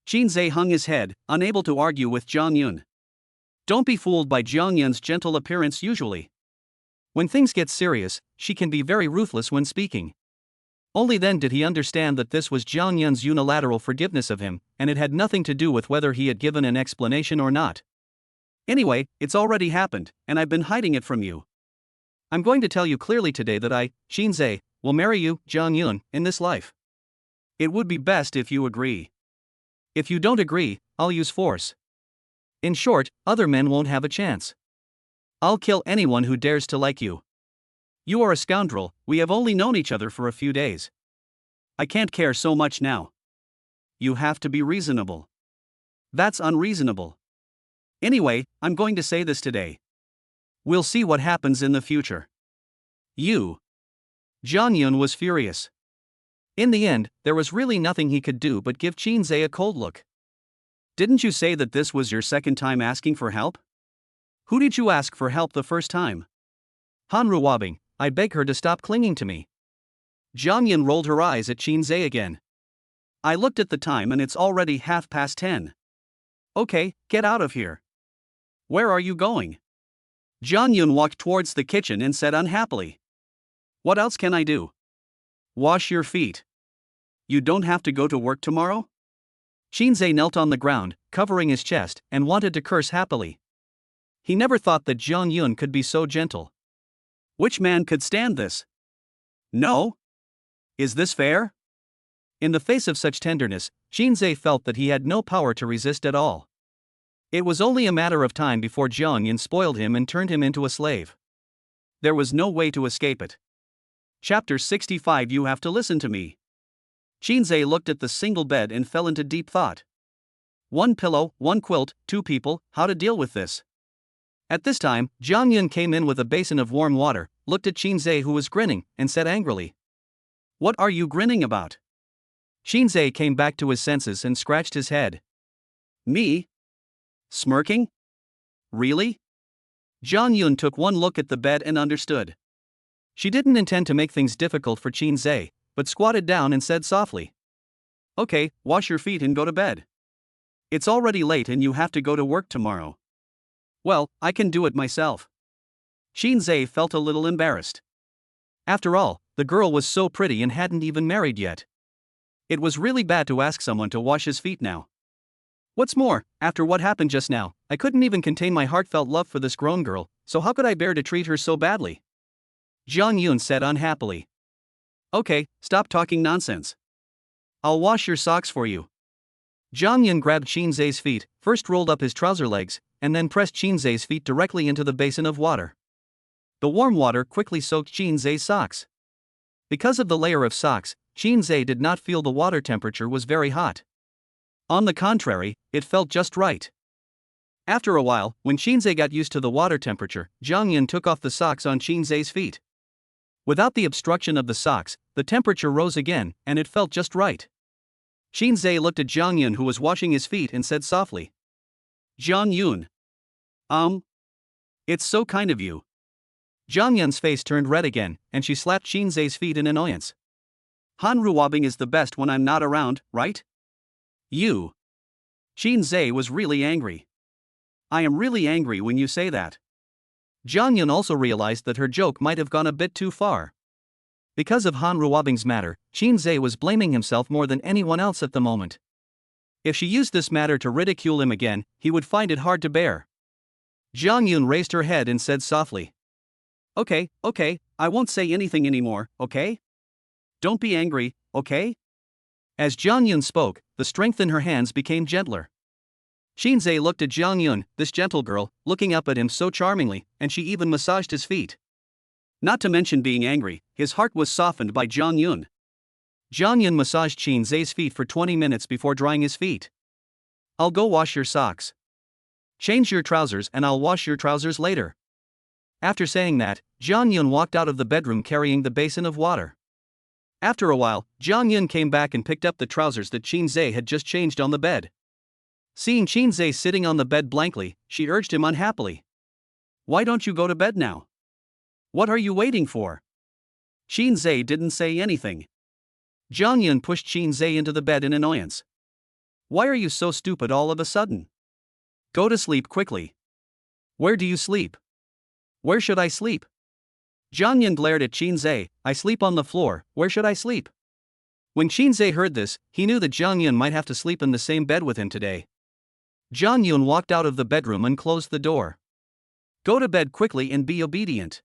Shinsz hung his head, unable to argue with Jang Yun. Don't be fooled by Jang Yun's gentle appearance usually. When things get serious, she can be very ruthless when speaking. Only then did he understand that this was Jang Yun's unilateral forgiveness of him, and it had nothing to do with whether he had given an explanation or not. Anyway, it's already happened, and I've been hiding it from you. I'm going to tell you clearly today that I, Shinsz, will marry you, Jang Yun, in this life. It would be best if you agree. If you don't agree, I'll use force. In short, other men won't have a chance. I'll kill anyone who dares to like you. You are a scoundrel, we have only known each other for a few days. I can't care so much now. You have to be reasonable. That's unreasonable. Anyway, I'm going to say this today. We'll see what happens in the future. You. Jang Yun was furious. In the end, there was really nothing he could do but give Shinsz a cold look. Didn't you say that this was your second time asking for help? Who did you ask for help the first time? Ruabing, I beg her to stop clinging to me. Jang Yun rolled her eyes at Shinsz again. I looked at the time and it's already 10:30. Okay, get out of here. Where are you going? Jang Yun walked towards the kitchen and said unhappily. What else can I do? Wash your feet. You don't have to go to work tomorrow? Shinsz knelt on the ground, covering his chest, and wanted to curse happily. He never thought that Jang Yun could be so gentle. Which man could stand this? No? Is this fair? In the face of such tenderness, Shinsz felt that he had no power to resist at all. It was only a matter of time before Jang Yun spoiled him and turned him into a slave. There was no way to escape it. Chapter 65. You have to listen to me. Shinsz looked at the single bed and fell into deep thought. One pillow, one quilt, two people, how to deal with this? At this time, Jang Yun came in with a basin of warm water, looked at Shinsz who was grinning, and said angrily, "What are you grinning about?" Shinsz came back to his senses and scratched his head. Me? Smirking? Really? Jang Yun took one look at the bed and understood. She didn't intend to make things difficult for Shinsz, but squatted down and said softly, "Okay, wash your feet and go to bed. It's already late and you have to go to work tomorrow." "Well, I can do it myself." Shinsz felt a little embarrassed. After all, the girl was so pretty and hadn't even married yet. It was really bad to ask someone to wash his feet now. What's more, after what happened just now, I couldn't even contain my heartfelt love for this grown girl, so how could I bear to treat her so badly? Jang Yun said unhappily. "Okay, stop talking nonsense. I'll wash your socks for you." Jang Yun grabbed Shinsz's feet, first rolled up his trouser legs, and then pressed Shinsz's feet directly into the basin of water. The warm water quickly soaked Shinsz's socks. Because of the layer of socks, Shinsz did not feel the water temperature was very hot. On the contrary, it felt just right. After a while, when Shinsz got used to the water temperature, Jang Yun took off the socks on Shinsz's feet. Without the obstruction of the socks, the temperature rose again, and it felt just right. Shinsz looked at Jang Yun who was washing his feet and said softly, "Jang Yun. It's so kind of you." Jang Yun's face turned red again, and she slapped Shinsz's feet in annoyance. "Ruabing is the best when I'm not around, right? You." Shinsz was really angry. "I am really angry when you say that." Jang Yun also realized that her joke might have gone a bit too far. Because of Ruabing's matter, Shinsz was blaming himself more than anyone else at the moment. If she used this matter to ridicule him again, he would find it hard to bear. Jang Yun raised her head and said softly, Okay, I won't say anything anymore, okay? Don't be angry, okay?" As Jang Yun spoke, the strength in her hands became gentler. Shinsz looked at Jang Yun, this gentle girl, looking up at him so charmingly, and she even massaged his feet. Not to mention being angry, his heart was softened by Jang Yun. Jang Yun massaged Shinsz's feet for 20 minutes before drying his feet. "I'll go wash your socks. Change your trousers and I'll wash your trousers later." After saying that, Jang Yun walked out of the bedroom carrying the basin of water. After a while, Jang Yun came back and picked up the trousers that Shinsz had just changed on the bed. Seeing Shinsz sitting on the bed blankly, she urged him unhappily, "Why don't you go to bed now? What are you waiting for?" Shinsz didn't say anything. Jang Yun pushed Shinsz into the bed in annoyance. "Why are you so stupid all of a sudden? Go to sleep quickly." "Where do you sleep?" "Where should I sleep?" Jang Yun glared at Shinsz. "I sleep on the floor, where should I sleep?" When Shinsz heard this, he knew that Jang Yun might have to sleep in the same bed with him today. Jang Yun walked out of the bedroom and closed the door. "Go to bed quickly and be obedient."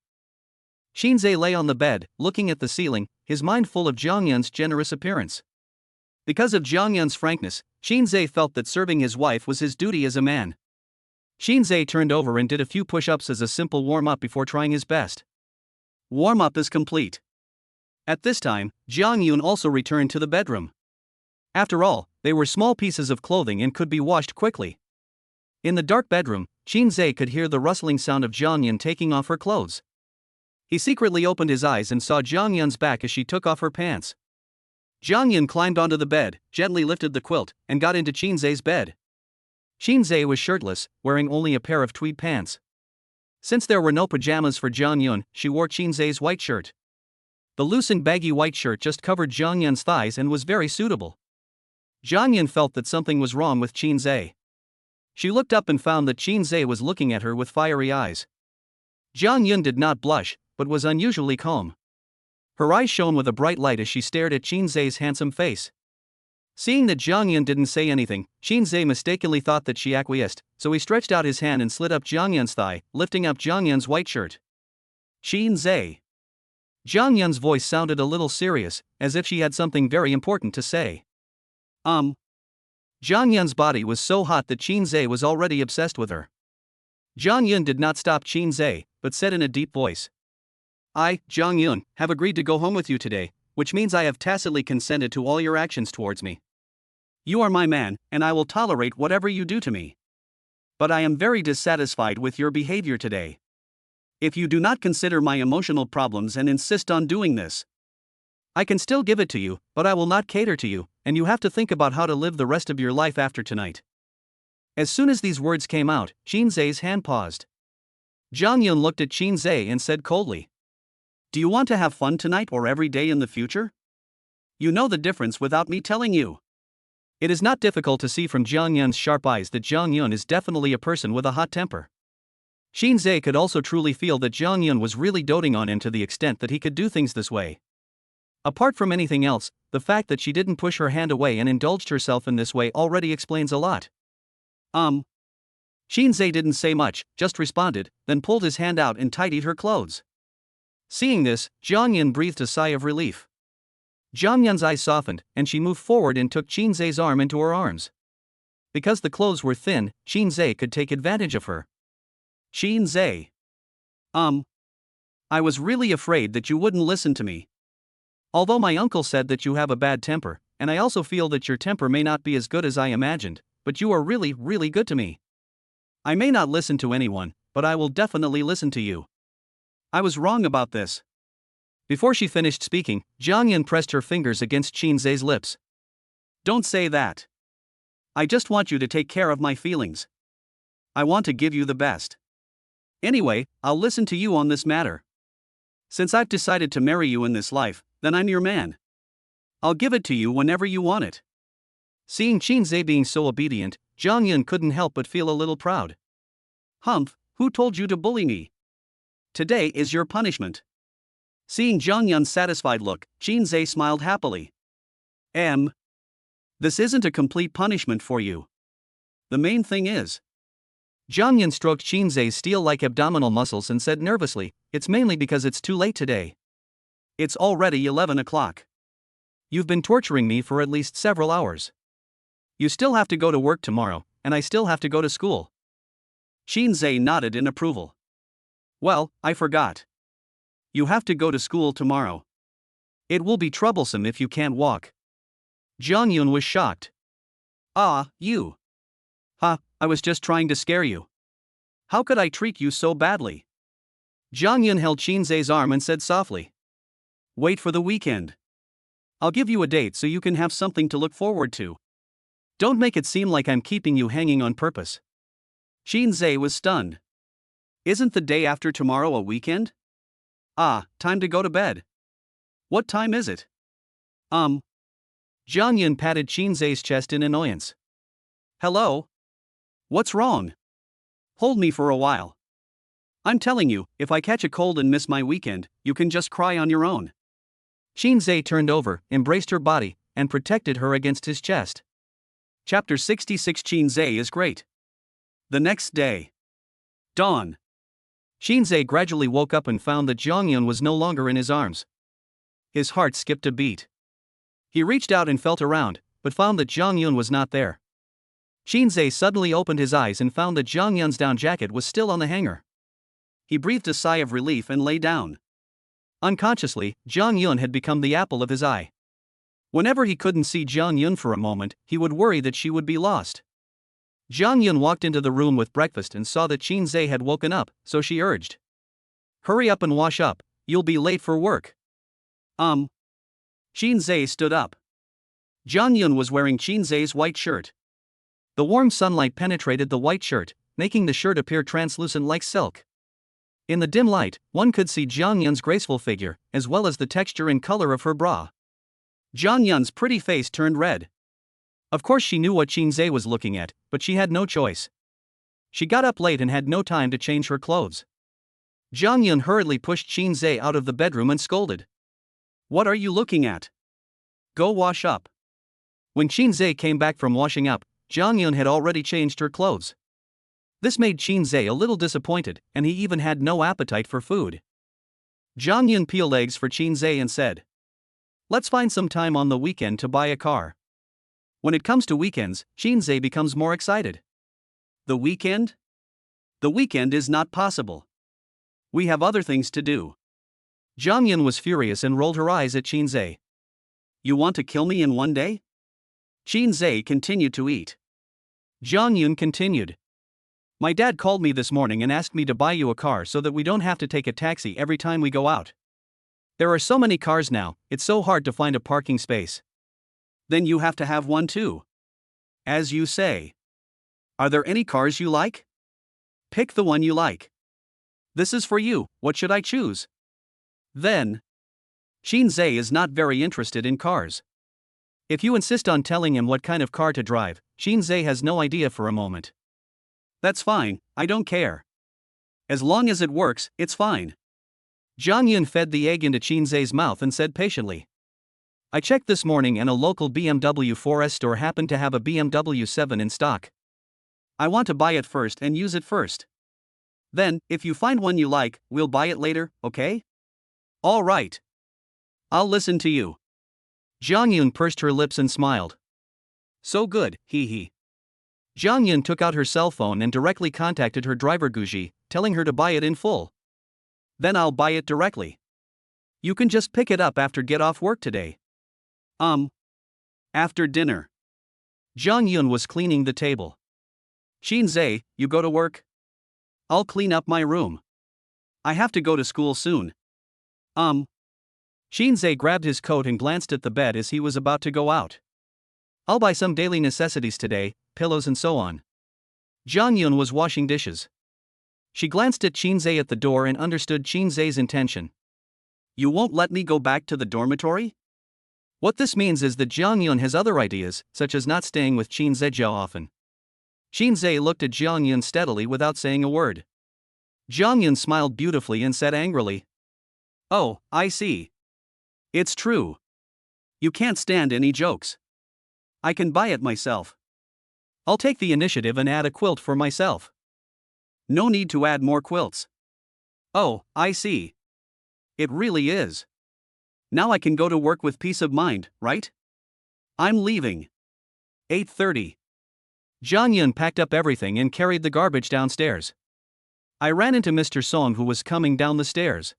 Shinsz lay on the bed, looking at the ceiling, his mind full of Jang Yun's generous appearance. Because of Jang Yun's frankness, Shinsz felt that serving his wife was his duty as a man. Shinsz turned over and did a few push-ups as a simple warm-up before trying his best. Warm-up is complete. At this time, Jang Yun also returned to the bedroom. After all, they were small pieces of clothing and could be washed quickly. In the dark bedroom, Shinsz could hear the rustling sound of Jang Yun taking off her clothes. He secretly opened his eyes and saw Jang Yun's back as she took off her pants. Jang Yun climbed onto the bed, gently lifted the quilt, and got into Shinsz's bed. Shinsz was shirtless, wearing only a pair of tweed pants. Since there were no pajamas for Jang Yun, she wore Shinsz's white shirt. The loose and baggy white shirt just covered Jang Yun's thighs and was very suitable. Jang Yun felt that something was wrong with Shinsz. She looked up and found that Shinsz was looking at her with fiery eyes. Jang Yun did not blush, but was unusually calm. Her eyes shone with a bright light as she stared at Shinsz's handsome face. Seeing that Jang Yun didn't say anything, Shinsz mistakenly thought that she acquiesced, so he stretched out his hand and slid up Jang Yun's thigh, lifting up Jang Yun's white shirt. Shinsz. Jang Yun's voice sounded a little serious, as if she had something very important to say. Jang Yun's body was so hot that Shinsz was already obsessed with her. Jang Yun did not stop Shinsz, but said in a deep voice. I, Jang Yun, have agreed to go home with you today, which means I have tacitly consented to all your actions towards me. You are my man, and I will tolerate whatever you do to me. But I am very dissatisfied with your behavior today. If you do not consider my emotional problems and insist on doing this, I can still give it to you, but I will not cater to you, and you have to think about how to live the rest of your life after tonight. As soon as these words came out, Shinsz's hand paused. Jang Yun looked at Shinsz and said coldly. Do you want to have fun tonight or every day in the future? You know the difference without me telling you. It is not difficult to see from Jang Yun's sharp eyes that Jang Yun is definitely a person with a hot temper. Shinsz could also truly feel that Jang Yun was really doting on him to the extent that he could do things this way. Apart from anything else, the fact that she didn't push her hand away and indulged herself in this way already explains a lot. Shinsz didn't say much, just responded, then pulled his hand out and tidied her clothes. Seeing this, Jang Yun breathed a sigh of relief. Jang Yun's eyes softened, and she moved forward and took Shinsz's arm into her arms. Because the clothes were thin, Shinsz could take advantage of her. Shinsz. I was really afraid that you wouldn't listen to me. Although my uncle said that you have a bad temper, and I also feel that your temper may not be as good as I imagined, but you are really, really good to me. I may not listen to anyone, but I will definitely listen to you. I was wrong about this. Before she finished speaking, Jang Yun pressed her fingers against Shinsz's lips. Don't say that. I just want you to take care of my feelings. I want to give you the best. Anyway, I'll listen to you on this matter. Since I've decided to marry you in this life, then I'm your man. I'll give it to you whenever you want it. Seeing Shinsz being so obedient, Jang Yun couldn't help but feel a little proud. Humph, who told you to bully me? Today is your punishment. Seeing Jang Yun's satisfied look, Shinsz smiled happily. This isn't a complete punishment for you. The main thing is. Jang Yun stroked Shinsz's steel-like abdominal muscles and said nervously, it's mainly because it's too late today. It's already 11 o'clock. You've been torturing me for at least several hours. You still have to go to work tomorrow, and I still have to go to school. Shinsz nodded in approval. Well, I forgot. You have to go to school tomorrow. It will be troublesome if you can't walk. Jang Yun was shocked. You. I was just trying to scare you. How could I treat you so badly? Jang Yun held Shinsz's arm and said softly. Wait for the weekend. I'll give you a date so you can have something to look forward to. Don't make it seem like I'm keeping you hanging on purpose. Shinsz was stunned. Isn't the day after tomorrow a weekend? Time to go to bed. What time is it? Jang Yun patted Shinsz's chest in annoyance. Hello? What's wrong? Hold me for a while. I'm telling you, if I catch a cold and miss my weekend, you can just cry on your own. Shinsz turned over, embraced her body, and protected her against his chest. Chapter 66. Shinsz is great. The next day. Dawn. Shinsz gradually woke up and found that Jang Yun was no longer in his arms. His heart skipped a beat. He reached out and felt around, but found that Jang Yun was not there. Shinsz suddenly opened his eyes and found that Jang Yun's down jacket was still on the hanger. He breathed a sigh of relief and lay down. Unconsciously, Jang Yun had become the apple of his eye. Whenever he couldn't see Jang Yun for a moment, he would worry that she would be lost. Jang Yun walked into the room with breakfast and saw that Shinsz had woken up, so she urged. Hurry up and wash up, you'll be late for work. Shinsz stood up. Jang Yun was wearing Shinsz's white shirt. The warm sunlight penetrated the white shirt, making the shirt appear translucent like silk. In the dim light, one could see Jang Yun's graceful figure, as well as the texture and color of her bra. Jang Yun's pretty face turned red. Of course she knew what Shinsz was looking at, but she had no choice. She got up late and had no time to change her clothes. Jang Yun hurriedly pushed Shinsz out of the bedroom and scolded. What are you looking at? Go wash up. When Shinsz came back from washing up, Jang Yun had already changed her clothes. This made Shinsz a little disappointed, and he even had no appetite for food. Jang Yun peeled eggs for Shinsz and said, "Let's find some time on the weekend to buy a car." When it comes to weekends, Shinsz becomes more excited. The weekend? The weekend is not possible. We have other things to do. Jang Yun was furious and rolled her eyes at Shinsz. You want to kill me in one day? Shinsz continued to eat. Jang Yun continued. My dad called me this morning and asked me to buy you a car so that we don't have to take a taxi every time we go out. There are so many cars now, it's so hard to find a parking space. Then you have to have one too. As you say. Are there any cars you like? Pick the one you like. This is for you, what should I choose? Then. Shinsz is not very interested in cars. If you insist on telling him what kind of car to drive, Shinsz has no idea for a moment. That's fine, I don't care. As long as it works, it's fine. Jang Yun fed the egg into Shinsz's mouth and said patiently. I checked this morning and a local BMW 4S store happened to have a BMW 7 in stock. I want to buy it first and use it first. Then, if you find one you like, we'll buy it later, okay? All right. I'll listen to you. Jang Yun pursed her lips and smiled. So good, hee. Jang Yun took out her cell phone and directly contacted her driver Guji, telling her to buy it in full. Then I'll buy it directly. You can just pick it up after get off work today. After dinner. Jang Yun was cleaning the table. Shinsz, you go to work? I'll clean up my room. I have to go to school soon. Shinsz grabbed his coat and glanced at the bed as he was about to go out. I'll buy some daily necessities today, pillows and so on. Jang Yun was washing dishes. She glanced at Shinsz at the door and understood Shinsz's intention. You won't let me go back to the dormitory? What this means is that Jang Yun has other ideas, such as not staying with Shinsz often. Shinsz looked at Jang Yun steadily without saying a word. Jang Yun smiled beautifully and said angrily, Oh, I see. It's true. You can't stand any jokes. I can buy it myself. I'll take the initiative and add a quilt for myself. No need to add more quilts. Oh, I see. It really is. Now I can go to work with peace of mind, right? I'm leaving. 8:30. Jang Yun packed up everything and carried the garbage downstairs. I ran into Mr. Song who was coming down the stairs.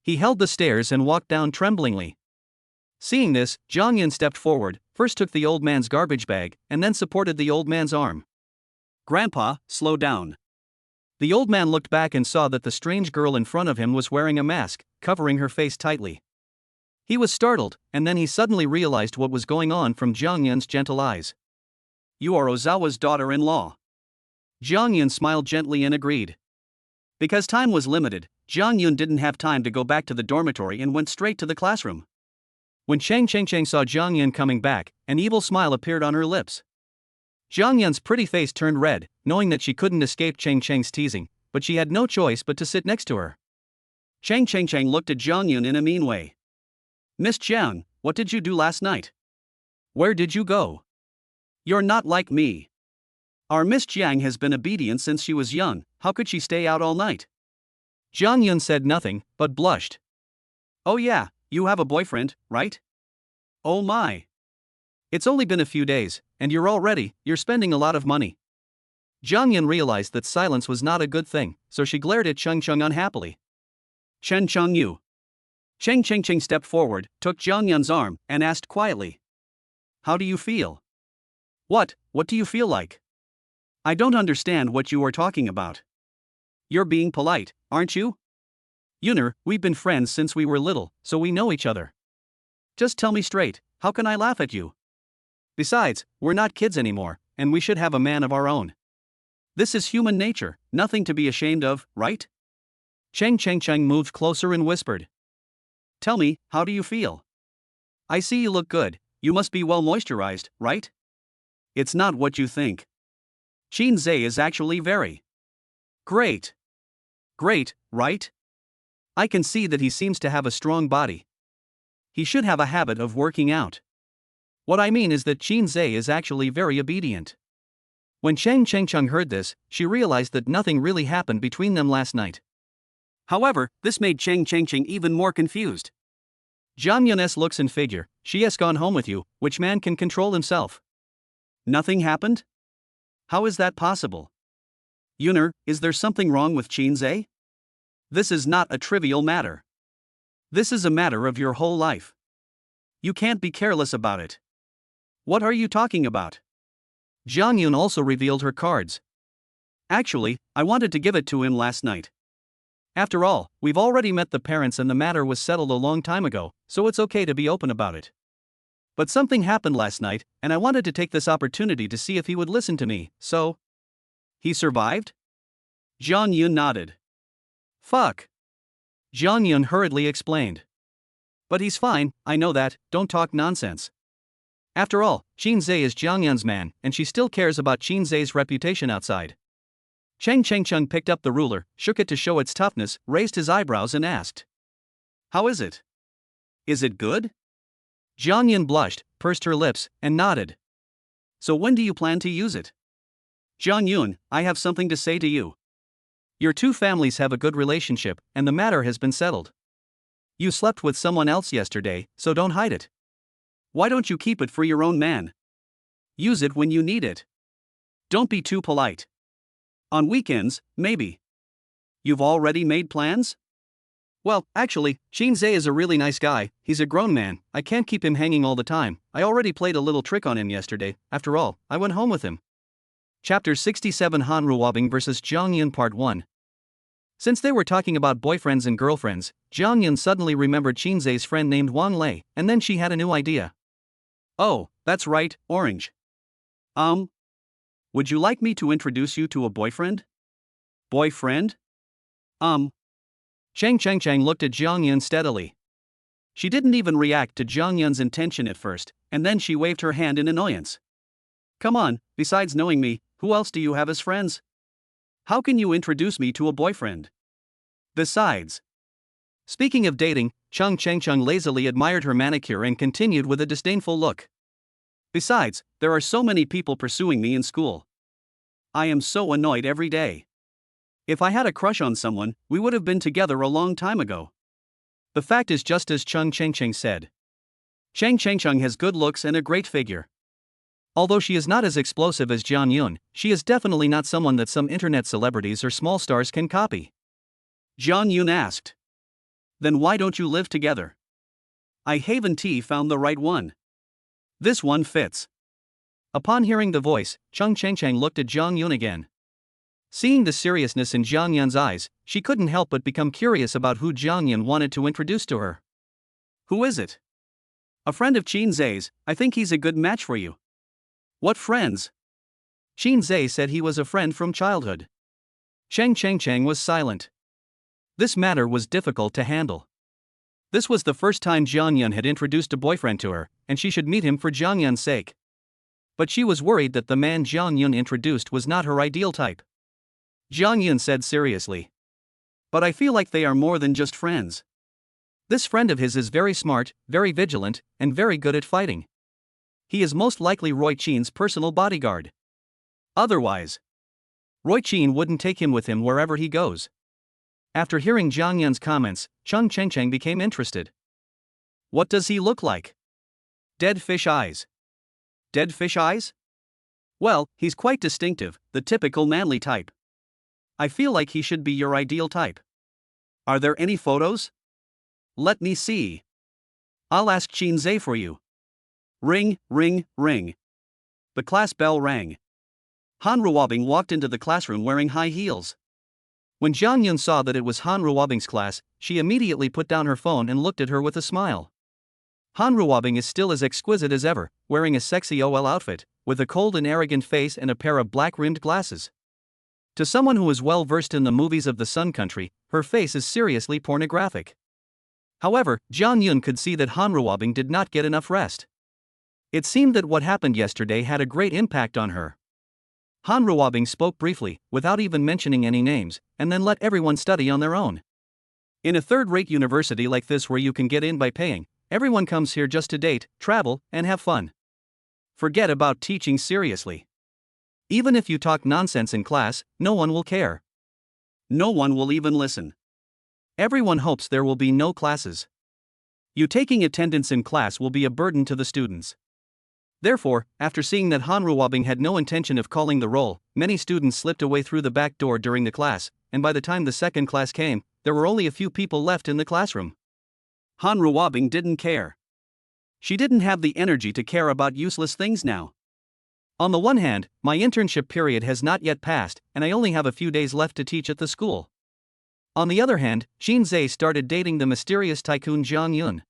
He held the stairs and walked down tremblingly. Seeing this, Jang Yun stepped forward, first took the old man's garbage bag, and then supported the old man's arm. Grandpa, slow down. The old man looked back and saw that the strange girl in front of him was wearing a mask, covering her face tightly. He was startled, and then he suddenly realized what was going on from Jang Yun's gentle eyes. You are Ozawa's daughter-in-law. Jang Yun smiled gently and agreed. Because time was limited, Jang Yun didn't have time to go back to the dormitory and went straight to the classroom. When Chang saw Jang Yun coming back, an evil smile appeared on her lips. Jang Yun's pretty face turned red, knowing that she couldn't escape Chang's teasing, but she had no choice but to sit next to her. Chang looked at Jang Yun in a mean way. Miss Jiang, what did you do last night? Where did you go? You're not like me. Our Miss Jiang has been obedient since she was young, how could she stay out all night? Jang Yun said nothing, but blushed. Oh yeah, you have a boyfriend, right? Oh my. It's only been a few days, and you're spending a lot of money. Jang Yun realized that silence was not a good thing, so she glared at Cheng unhappily. Chen Yu. Cheng stepped forward, took Jang Yun's arm, and asked quietly. How do you feel? What do you feel like? I don't understand what you are talking about. You're being polite, aren't you? Yuner, we've been friends since we were little, so we know each other. Just tell me straight, how can I laugh at you? Besides, we're not kids anymore, and we should have a man of our own. This is human nature, nothing to be ashamed of, right? Cheng moved closer and whispered. Tell me, how do you feel? I see you look good, you must be well moisturized, right? It's not what you think. Shinsz is actually very great. Great, right? I can see that he seems to have a strong body. He should have a habit of working out. What I mean is that Shinsz is actually very obedient. When Chang Chengcheng heard this, she realized that nothing really happened between them last night. However, this made Chang Chengcheng even more confused. Jang Yun's looks and figure, she has gone home with you, which man can control himself? Nothing happened? How is that possible? Yuner, is there something wrong with Shinsz? This is not a trivial matter. This is a matter of your whole life. You can't be careless about it. What are you talking about? Jang Yun also revealed her cards. Actually, I wanted to give it to him last night. After all, we've already met the parents and the matter was settled a long time ago, so it's okay to be open about it. But something happened last night, and I wanted to take this opportunity to see if he would listen to me, so. He survived? Jang Yun nodded. Fuck. Jang Yun hurriedly explained. But he's fine, I know that, don't talk nonsense. After all, Shinsz is Jang Yun's man, and she still cares about Shinsz's reputation outside. Chang Chengcheng picked up the ruler, shook it to show its toughness, raised his eyebrows and asked. How is it? Is it good? Jang Yun blushed, pursed her lips, and nodded. So when do you plan to use it? Jang Yun, I have something to say to you. Your two families have a good relationship, and the matter has been settled. You slept with someone else yesterday, so don't hide it. Why don't you keep it for your own man? Use it when you need it. Don't be too polite. On weekends, maybe. You've already made plans? Well, actually, Shinsz is a really nice guy, he's a grown man, I can't keep him hanging all the time, I already played a little trick on him yesterday, after all, I went home with him. Chapter 67 Han Ruabing vs Jang Yun Part 1. Since they were talking about boyfriends and girlfriends, Jang Yun suddenly remembered Shinsz's friend named Wang Lei, and then she had a new idea. Oh, that's right, Orange. Would you like me to introduce you to a boyfriend? Boyfriend? Chang Chengcheng looked at Jang Yun steadily. She didn't even react to Jang Yun's intention at first, and then she waved her hand in annoyance. Come on, besides knowing me, who else do you have as friends? How can you introduce me to a boyfriend? Besides. Speaking of dating, Chang Chengcheng lazily admired her manicure and continued with a disdainful look. Besides, there are so many people pursuing me in school. I am so annoyed every day. If I had a crush on someone, we would have been together a long time ago. The fact is just as Chang Chengcheng said. Chang Chengcheng has good looks and a great figure. Although she is not as explosive as Jang Yun, she is definitely not someone that some internet celebrities or small stars can copy. Jang Yun asked. Then why don't you live together? I haven't found the right one. This one fits. Upon hearing the voice, Chang Chengcheng looked at Jang Yun again. Seeing the seriousness in Jang Yun's eyes, she couldn't help but become curious about who Jang Yun wanted to introduce to her. Who is it? A friend of Shinsz's, I think he's a good match for you. What friends? Shinsz said he was a friend from childhood. Chang Chengcheng was silent. This matter was difficult to handle. This was the first time Jang Yun had introduced a boyfriend to her, and she should meet him for Jang Yun's sake. But she was worried that the man Jang Yun introduced was not her ideal type. Jang Yun said seriously. But I feel like they are more than just friends. This friend of his is very smart, very vigilant, and very good at fighting. He is most likely Roy Chin's personal bodyguard. Otherwise, Roy Chin wouldn't take him with him wherever he goes. After hearing Jang Yun's comments, Chang Chengcheng became interested. What does he look like? Dead fish eyes. Dead fish eyes? Well, he's quite distinctive, the typical manly type. I feel like he should be your ideal type. Are there any photos? Let me see. I'll ask Shinsz for you. Ring, ring, ring. The class bell rang. Han Ruabing walked into the classroom wearing high heels. When Jang Yun saw that it was Han Ruabing's class, she immediately put down her phone and looked at her with a smile. Han Ruabing is still as exquisite as ever, wearing a sexy OL outfit, with a cold and arrogant face and a pair of black-rimmed glasses. To someone who is well versed in the movies of the Sun Country, her face is seriously pornographic. However, Jang Yun could see that Han Ruabing did not get enough rest. It seemed that what happened yesterday had a great impact on her. Han Ruabing spoke briefly, without even mentioning any names, and then let everyone study on their own. In a third-rate university like this where you can get in by paying, everyone comes here just to date, travel, and have fun. Forget about teaching seriously. Even if you talk nonsense in class, no one will care. No one will even listen. Everyone hopes there will be no classes. You taking attendance in class will be a burden to the students. Therefore, after seeing that Han Ruabing had no intention of calling the roll, many students slipped away through the back door during the class, and by the time the second class came, there were only a few people left in the classroom. Han Ruabing didn't care. She didn't have the energy to care about useless things now. On the one hand, my internship period has not yet passed, and I only have a few days left to teach at the school. On the other hand, Shinsz started dating the mysterious tycoon Jang Yun.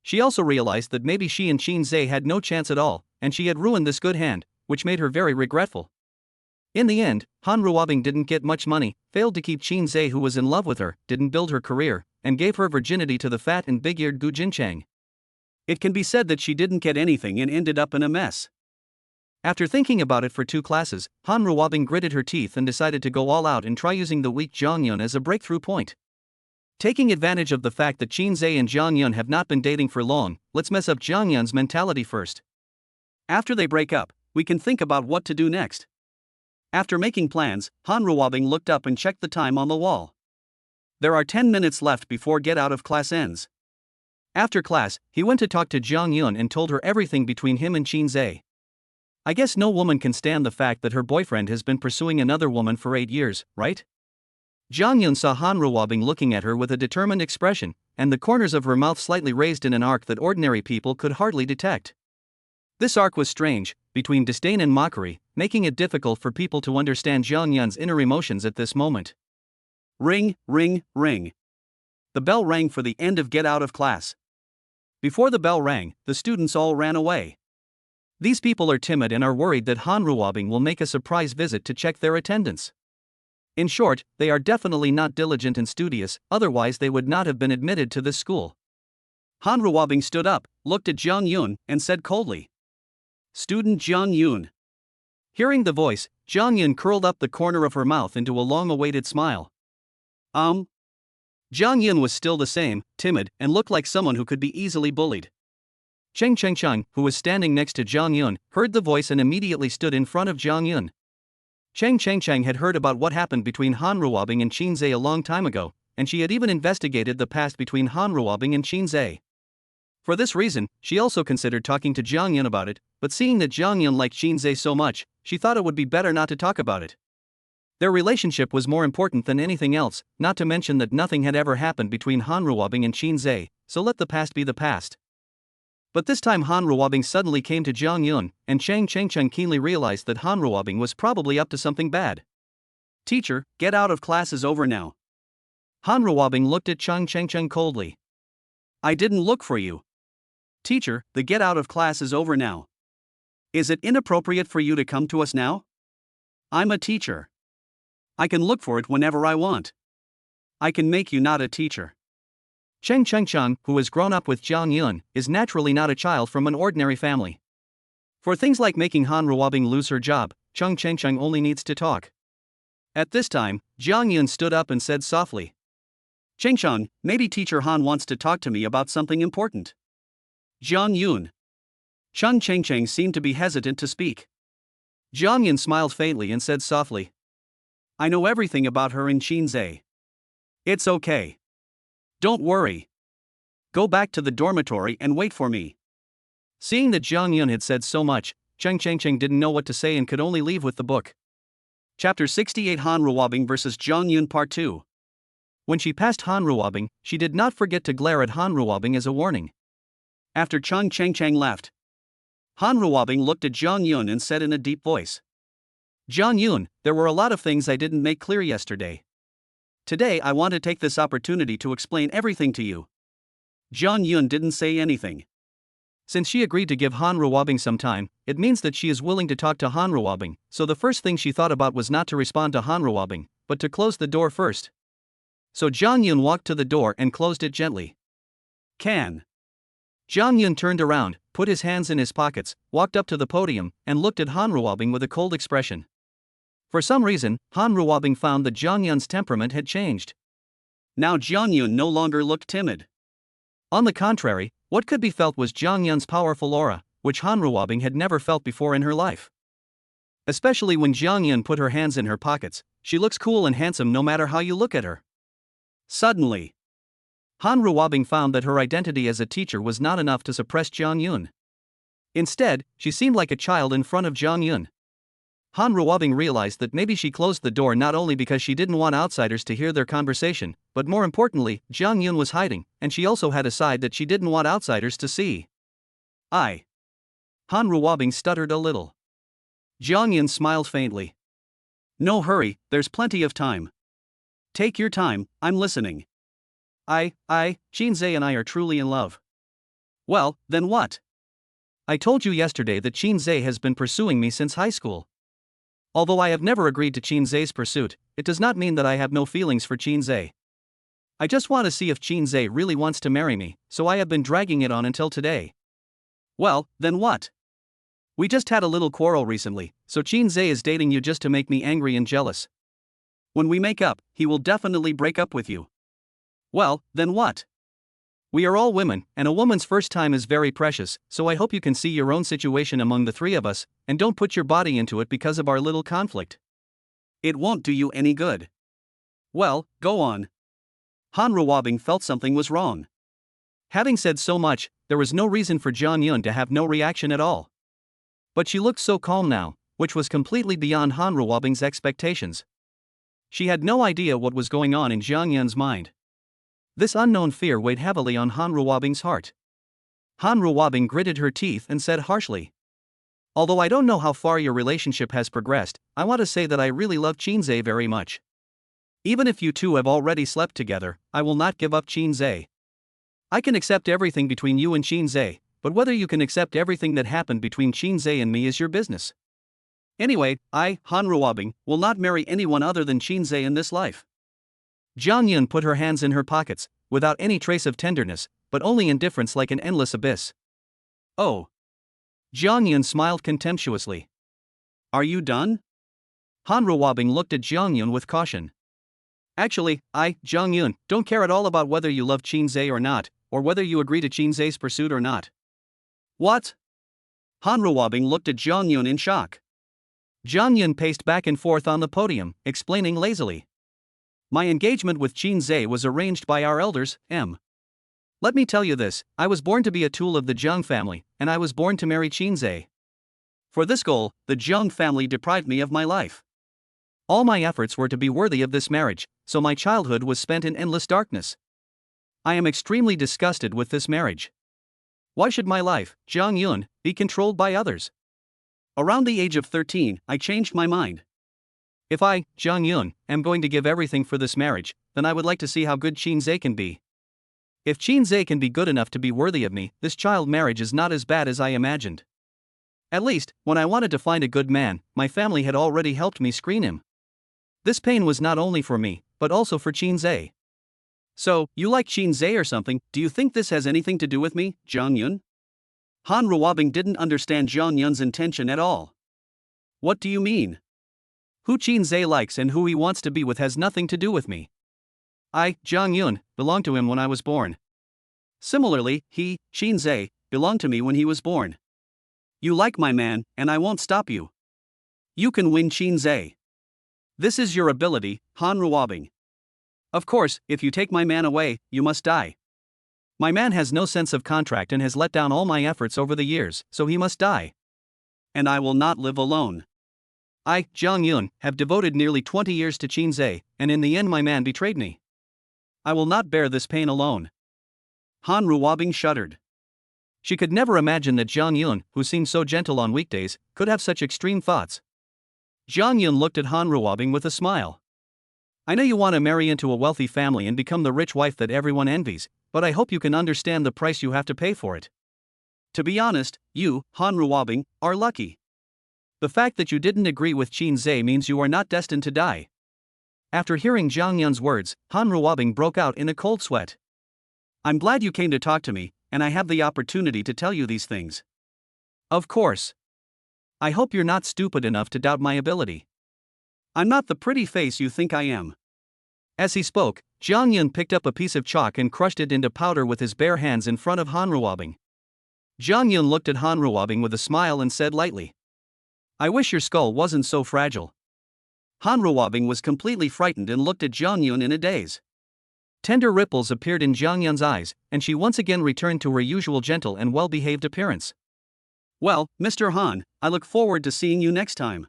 She also realized that maybe she and Shinsz had no chance at all, and she had ruined this good hand, which made her very regretful. In the end, Han Ruabing didn't get much money, failed to keep Shinsz, who was in love with her, didn't build her career, and gave her virginity to the fat and big-eared Gu Jinchang. It can be said that she didn't get anything and ended up in a mess. After thinking about it for 2 classes, Han Ruabing gritted her teeth and decided to go all out and try using the weak Jang Yun as a breakthrough point. Taking advantage of the fact that Shinsz and Jang Yun have not been dating for long, let's mess up Jang Yun's mentality first. After they break up, we can think about what to do next. After making plans, Han Ruabing looked up and checked the time on the wall. There are 10 minutes left before get out of class ends. After class, he went to talk to Jang Yun and told her everything between him and Shinsz. I guess no woman can stand the fact that her boyfriend has been pursuing another woman for 8 years, right? Jang Yun saw Han Ruabing looking at her with a determined expression, and the corners of her mouth slightly raised in an arc that ordinary people could hardly detect. This arc was strange, between disdain and mockery, making it difficult for people to understand Jang Yun's inner emotions at this moment. Ring, ring, ring. The bell rang for the end of get out of class. Before the bell rang, the students all ran away. These people are timid and are worried that Han Ruabing will make a surprise visit to check their attendance. In short, they are definitely not diligent and studious, otherwise they would not have been admitted to this school. Han Ruabing stood up, looked at Jang Yun, and said coldly, "Student Jang Yun." Hearing the voice, Jang Yun curled up the corner of her mouth into a long-awaited smile. Jang Yun was still the same, timid, and looked like someone who could be easily bullied. Cheng Chengcheng, who was standing next to Jang Yun, heard the voice and immediately stood in front of Jang Yun. Cheng Chengcheng had heard about what happened between Han Ruabing and Shinsz a long time ago, and she had even investigated the past between Han Ruabing and Shinsz. For this reason, she also considered talking to Jang Yun about it, but seeing that Jang Yun liked Shinsz so much, she thought it would be better not to talk about it. Their relationship was more important than anything else, not to mention that nothing had ever happened between Han Ruabing and Shinsz, so let the past be the past. But this time Han Ruabing suddenly came to Jang Yun, and Cheng Chengcheng keenly realized that Han Ruabing was probably up to something bad. "Teacher, get out of class is over now." Han Ruabing looked at Cheng Chengcheng coldly. "I didn't look for you." "Teacher, the get out of class is over now. Is it inappropriate for you to come to us now? I'm a teacher. I can look for it whenever I want. I can make you not a teacher." Cheng Chengcheng, who has grown up with Jang Yun, is naturally not a child from an ordinary family. For things like making Han Ruabing lose her job, Cheng Chengcheng only needs to talk. At this time, Jang Yun stood up and said softly, "Chengcheng, maybe Teacher Han wants to talk to me about something important." Jang Yun. Cheng Chengcheng seemed to be hesitant to speak. Jang Yun smiled faintly and said softly, "I know everything about her and Shinsz. It's okay. Don't worry. Go back to the dormitory and wait for me." Seeing that Jang Yun had said so much, Cheng Chengcheng didn't know what to say and could only leave with the book. Chapter 68 Han Ruabing vs. Jang Yun Part 2. When she passed Han Ruabing, she did not forget to glare at Han Ruabing as a warning. After Cheng Chengcheng left, Han Ruabing looked at Jang Yun and said in a deep voice, "Jang Yun, there were a lot of things I didn't make clear yesterday. Today I want to take this opportunity to explain everything to you." Jang Yun didn't say anything. Since she agreed to give Han Ruabing some time, it means that she is willing to talk to Han Ruabing, so the first thing she thought about was not to respond to Han Ruabing, but to close the door first. So Jang Yun walked to the door and closed it gently. "Can." Jang Yun turned around, put his hands in his pockets, walked up to the podium, and looked at Han Ruabing with a cold expression. For some reason, Han Ruabing found that Jang Yun's temperament had changed. Now Jang Yun no longer looked timid. On the contrary, what could be felt was Jang Yun's powerful aura, which Han Ruabing had never felt before in her life. Especially when Jang Yun put her hands in her pockets, she looks cool and handsome no matter how you look at her. Suddenly, Han Ruabing found that her identity as a teacher was not enough to suppress Jang Yun. Instead, she seemed like a child in front of Jang Yun. Han Ruabing realized that maybe she closed the door not only because she didn't want outsiders to hear their conversation, but more importantly, Jang Yun was hiding, and she also had a side that she didn't want outsiders to see. Han Ruabing stuttered a little. Jang Yun smiled faintly. No hurry, there's plenty of time. Take your time, I'm listening. Shinsz and I are truly in love. Well, then what? I told you yesterday that Shinsz has been pursuing me since high school. Although I have never agreed to Shinz's pursuit, it does not mean that I have no feelings for Shinsz. I just want to see if Shinsz really wants to marry me, so I have been dragging it on until today. Well, then what? We just had a little quarrel recently, so Shinsz is dating you just to make me angry and jealous. When we make up, he will definitely break up with you. Well, then what? We are all women, and a woman's first time is very precious, so I hope you can see your own situation among the three of us, and don't put your body into it because of our little conflict. It won't do you any good. Well, go on. Han Ruabing felt something was wrong. Having said so much, there was no reason for Jang Yun to have no reaction at all. But she looked so calm now, which was completely beyond Han Ruabing's expectations. She had no idea what was going on in Jang Yun's mind. This unknown fear weighed heavily on Han Ruabing's heart. Han Ruabing gritted her teeth and said harshly, although I don't know how far your relationship has progressed, I want to say that I really love Shinsz very much. Even if you two have already slept together, I will not give up Shinsz. I can accept everything between you and Shinsz, but whether you can accept everything that happened between Shinsz and me is your business. Anyway, Han Ruabing, will not marry anyone other than Shinsz in this life. Jang Yun put her hands in her pockets, without any trace of tenderness, but only indifference like an endless abyss. Oh. Jang Yun smiled contemptuously. Are you done? Han Ruabing looked at Jang Yun with caution. Actually, Jang Yun, don't care at all about whether you love Shinsz or not, or whether you agree to Shinsz's pursuit or not. What? Han Ruabing looked at Jang Yun in shock. Jang Yun paced back and forth on the podium, explaining lazily. My engagement with Shinsz was arranged by our elders, Let me tell you this, I was born to be a tool of the Jang family, and I was born to marry Shinsz. For this goal, the Jang family deprived me of my life. All my efforts were to be worthy of this marriage, so my childhood was spent in endless darkness. I am extremely disgusted with this marriage. Why should my life, Jang Yun, be controlled by others? Around the age of 13, I changed my mind. If I, Jang Yun, am going to give everything for this marriage, then I would like to see how good Shinsz can be. If Shinsz can be good enough to be worthy of me, this child marriage is not as bad as I imagined. At least, when I wanted to find a good man, my family had already helped me screen him. This pain was not only for me, but also for Shinsz. So, you like Shinsz or something? Do you think this has anything to do with me, Jang Yun? Han Ruabing didn't understand Jang Yun's intention at all. What do you mean? Who Shinsz likes and who he wants to be with has nothing to do with me. I, Jang Yun, belonged to him when I was born. Similarly, he, Shinsz, belonged to me when he was born. You like my man, and I won't stop you. You can win Shinsz. This is your ability, Han Ruabing. Of course, if you take my man away, you must die. My man has no sense of contract and has let down all my efforts over the years, so he must die. And I will not live alone. I, Jang Yun, have devoted nearly 20 years to Shinsz, and in the end my man betrayed me. I will not bear this pain alone. Han Ruabing shuddered. She could never imagine that Jang Yun, who seemed so gentle on weekdays, could have such extreme thoughts. Jang Yun looked at Han Ruabing with a smile. I know you want to marry into a wealthy family and become the rich wife that everyone envies, but I hope you can understand the price you have to pay for it. To be honest, you, Han Ruabing, are lucky. The fact that you didn't agree with Shinsz means you are not destined to die. After hearing Jang Yun's words, Han Ruabing broke out in a cold sweat. I'm glad you came to talk to me, and I have the opportunity to tell you these things. Of course. I hope you're not stupid enough to doubt my ability. I'm not the pretty face you think I am. As he spoke, Jang Yun picked up a piece of chalk and crushed it into powder with his bare hands in front of Han Ruabing. Jang Yun looked at Han Ruabing with a smile and said lightly, "I wish your skull wasn't so fragile." Han Ruabing was completely frightened and looked at Jang Yun in a daze. Tender ripples appeared in Jang Yun's eyes, and she once again returned to her usual gentle and well-behaved appearance. "Well, Mr. Han, I look forward to seeing you next time."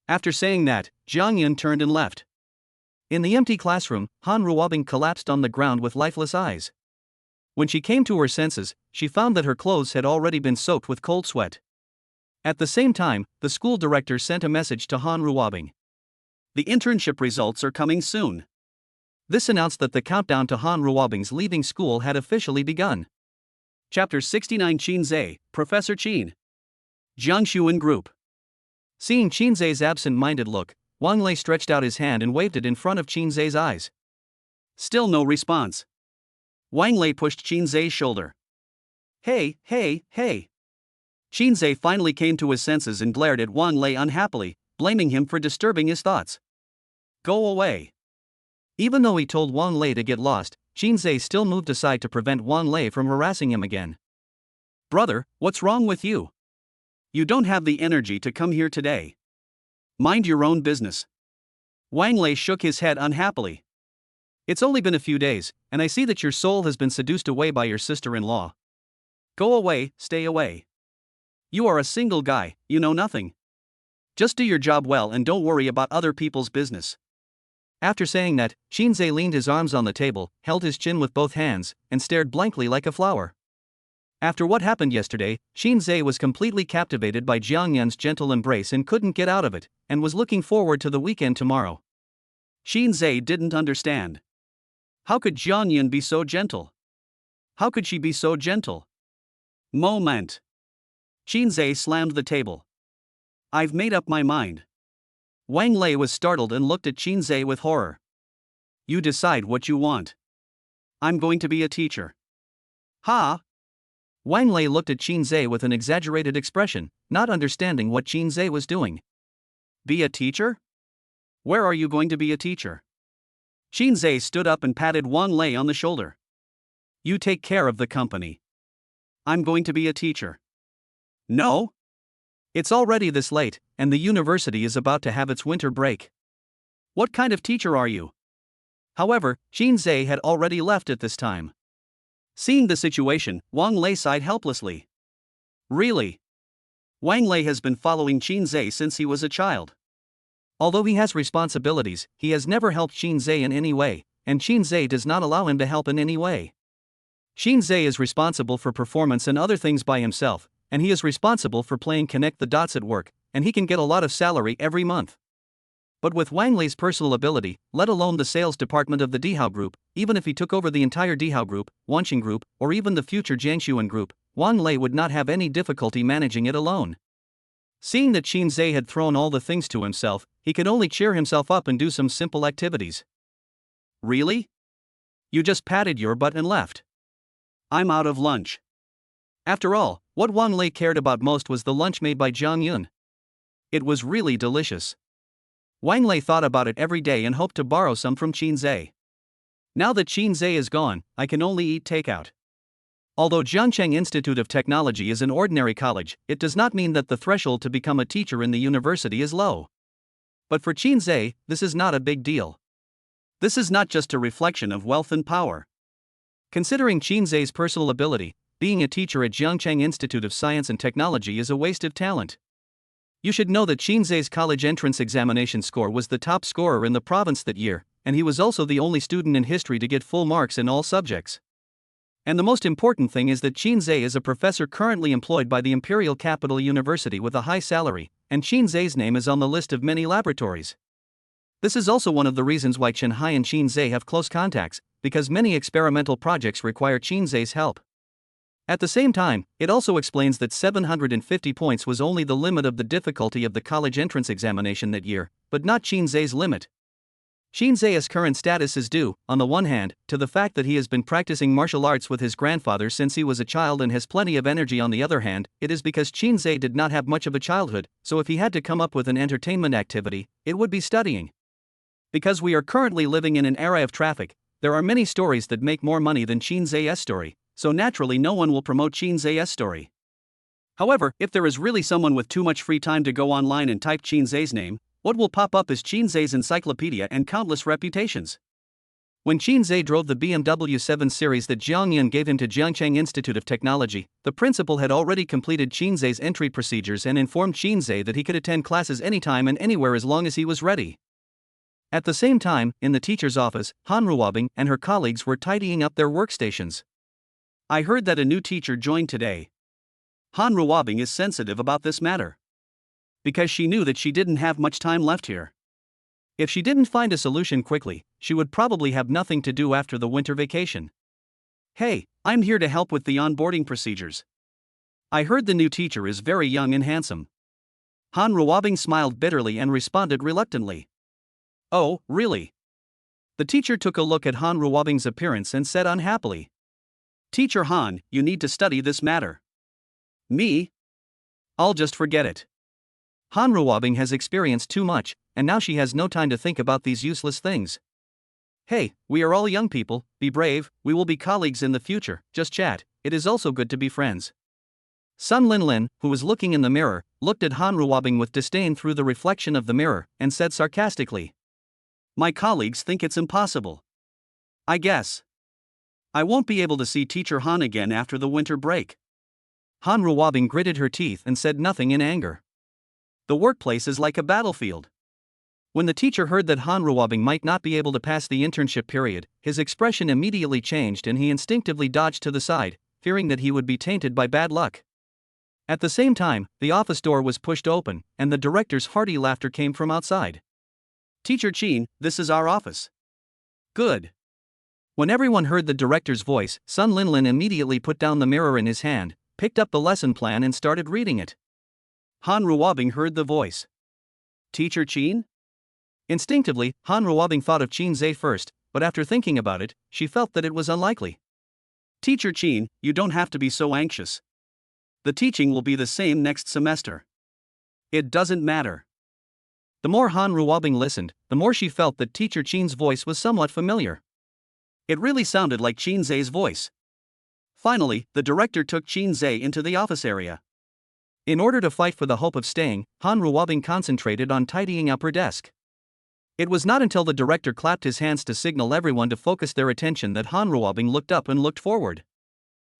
After saying that, Jang Yun turned and left. In the empty classroom, Han Ruabing collapsed on the ground with lifeless eyes. When she came to her senses, she found that her clothes had already been soaked with cold sweat. At the same time, the school director sent a message to Han Ruabing. "The internship results are coming soon." This announced that the countdown to Han Ruabing's leaving school had officially begun. Chapter 69 Shinsz, Professor Qin. Jiangshuan Group. Seeing Shinz's absent-minded look, Wang Lei stretched out his hand and waved it in front of Shinz's eyes. Still no response. Wang Lei pushed Shinz's shoulder. Hey. Shinsz finally came to his senses and glared at Wang Lei unhappily, blaming him for disturbing his thoughts. Go away. Even though he told Wang Lei to get lost, Shinsz still moved aside to prevent Wang Lei from harassing him again. Brother, what's wrong with you? You don't have the energy to come here today. Mind your own business. Wang Lei shook his head unhappily. It's only been a few days, and I see that your soul has been seduced away by your sister-in-law. Go away, stay away. You are a single guy, you know nothing. Just do your job well and don't worry about other people's business. After saying that, Shinsz leaned his arms on the table, held his chin with both hands, and stared blankly like a flower. After what happened yesterday, Shinsz was completely captivated by Jang Yun's gentle embrace and couldn't get out of it, and was looking forward to the weekend tomorrow. Shinsz didn't understand. How could Jang Yun be so gentle? How could she be so gentle? Moment. Shinsz slammed the table. I've made up my mind. Wang Lei was startled and looked at Shinsz with horror. You decide what you want. I'm going to be a teacher. Ha! Wang Lei looked at Shinsz with an exaggerated expression, not understanding what Shinsz was doing. Be a teacher? Where are you going to be a teacher? Shinsz stood up and patted Wang Lei on the shoulder. You take care of the company. I'm going to be a teacher. No? It's already this late, and the university is about to have its winter break. What kind of teacher are you? However, Shinsz had already left at this time. Seeing the situation, Wang Lei sighed helplessly. Really? Wang Lei has been following Shinsz since he was a child. Although he has responsibilities, he has never helped Shinsz in any way, and Shinsz does not allow him to help in any way. Shinsz is responsible for performance and other things by himself, and he is responsible for playing connect the dots at work, and he can get a lot of salary every month. But with Wang Lei's personal ability, let alone the sales department of the Dihao Group, even if he took over the entire Dihao Group, Wanqing Group, or even the future Jiangshuan Group, Wang Lei would not have any difficulty managing it alone. Seeing that Shinsz had thrown all the things to himself, he could only cheer himself up and do some simple activities. Really? You just patted your butt and left. I'm out of lunch. After all, what Wang Lei cared about most was the lunch made by Jang Yun. It was really delicious. Wang Lei thought about it every day and hoped to borrow some from Shinsz. Now that Shinsz is gone, I can only eat takeout. Although Jiangcheng Institute of Technology is an ordinary college, it does not mean that the threshold to become a teacher in the university is low. But for Shinsz, this is not a big deal. This is not just a reflection of wealth and power. Considering Shinz's personal ability, being a teacher at Jiangcheng Institute of Science and Technology is a waste of talent. You should know that Shinz's college entrance examination score was the top scorer in the province that year, and he was also the only student in history to get full marks in all subjects. And the most important thing is that Shinsz is a professor currently employed by the Imperial Capital University with a high salary, and Shinz's name is on the list of many laboratories. This is also one of the reasons why Chen-hai and Shinsz have close contacts, because many experimental projects require Shinz's help. At the same time, it also explains that 750 points was only the limit of the difficulty of the college entrance examination that year, but not Shinz's limit. Shinz's current status is due, on the one hand, to the fact that he has been practicing martial arts with his grandfather since he was a child and has plenty of energy. On the other hand, it is because Shinsz did not have much of a childhood, so if he had to come up with an entertainment activity, it would be studying. Because we are currently living in an era of traffic, there are many stories that make more money than Shinz's story, so naturally no one will promote Shinsz's story. However, if there is really someone with too much free time to go online and type Shinsz's name, what will pop up is Shinsz's encyclopedia and countless reputations. When Shinsz drove the BMW 7 Series that Jang Yun gave him to Jiangcheng Institute of Technology, the principal had already completed Shinsz's entry procedures and informed Shinsz that he could attend classes anytime and anywhere as long as he was ready. At the same time, in the teacher's office, Ruabing and her colleagues were tidying up their workstations. I heard that a new teacher joined today. Ruabing is sensitive about this matter. Because she knew that she didn't have much time left here. If she didn't find a solution quickly, she would probably have nothing to do after the winter vacation. Hey, I'm here to help with the onboarding procedures. I heard the new teacher is very young and handsome. Ruabing smiled bitterly and responded reluctantly. Oh, really? The teacher took a look at Ruabing's appearance and said unhappily. Teacher Han, you need to study this matter. Me? I'll just forget it. Ruabing has experienced too much, and now she has no time to think about these useless things. Hey, we are all young people, be brave, we will be colleagues in the future, just chat, it is also good to be friends. Sun Linlin, who was looking in the mirror, looked at Ruabing with disdain through the reflection of the mirror, and said sarcastically. My colleagues think it's impossible. I guess. I won't be able to see Teacher Han again after the winter break. Ruabing gritted her teeth and said nothing in anger. The workplace is like a battlefield. When the teacher heard that Ruabing might not be able to pass the internship period, his expression immediately changed and he instinctively dodged to the side, fearing that he would be tainted by bad luck. At the same time, the office door was pushed open, and the director's hearty laughter came from outside. Teacher Chin, this is our office. Good. When everyone heard the director's voice, Sun Linlin immediately put down the mirror in his hand, picked up the lesson plan and started reading it. Ruabing heard the voice. Teacher Chin? Instinctively, Ruabing thought of Shinsz first, but after thinking about it, she felt that it was unlikely. Teacher Chin, you don't have to be so anxious. The teaching will be the same next semester. It doesn't matter. The more Ruabing listened, the more she felt that Teacher Chin's voice was somewhat familiar. It really sounded like Shinsz's voice. Finally, the director took Shinsz into the office area. In order to fight for the hope of staying, Ruabing concentrated on tidying up her desk. It was not until the director clapped his hands to signal everyone to focus their attention that Ruabing looked up and looked forward.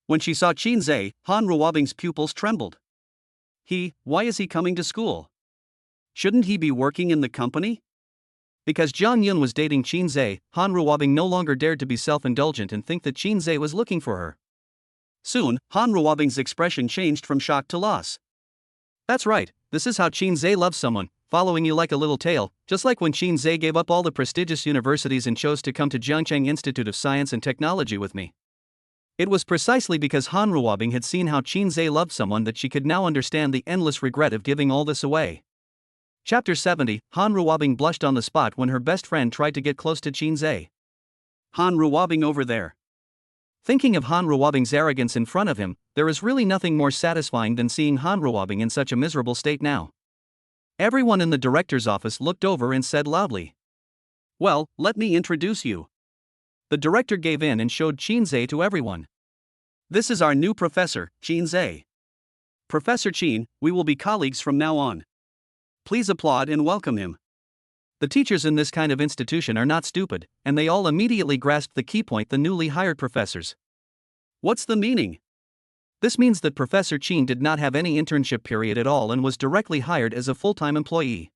When she saw Shinsz, Ruabing's pupils trembled. Why is he coming to school? Shouldn't he be working in the company? Because Jang Yun was dating Shinsz, Ruabing no longer dared to be self-indulgent and think that Shinsz was looking for her. Soon, Ruabing's expression changed from shock to loss. That's right, this is how Shinsz loves someone, following you like a little tail, just like when Shinsz gave up all the prestigious universities and chose to come to Jiangcheng Institute of Science and Technology with me. It was precisely because Ruabing had seen how Shinsz loved someone that she could now understand the endless regret of giving all this away. Chapter 70, Ruabing blushed on the spot when her best friend tried to get close to Shinsz. Ruabing over there. Thinking of Ruabing's arrogance in front of him, there is really nothing more satisfying than seeing Ruabing in such a miserable state now. Everyone in the director's office looked over and said loudly. Well, let me introduce you. The director gave in and showed Shinsz to everyone. This is our new professor, Shinsz. Professor Chin, we will be colleagues from now on. Please applaud and welcome him. The teachers in this kind of institution are not stupid, and they all immediately grasped the key point: the newly hired professors. What's the meaning? This means that Professor Chin did not have any internship period at all and was directly hired as a full-time employee.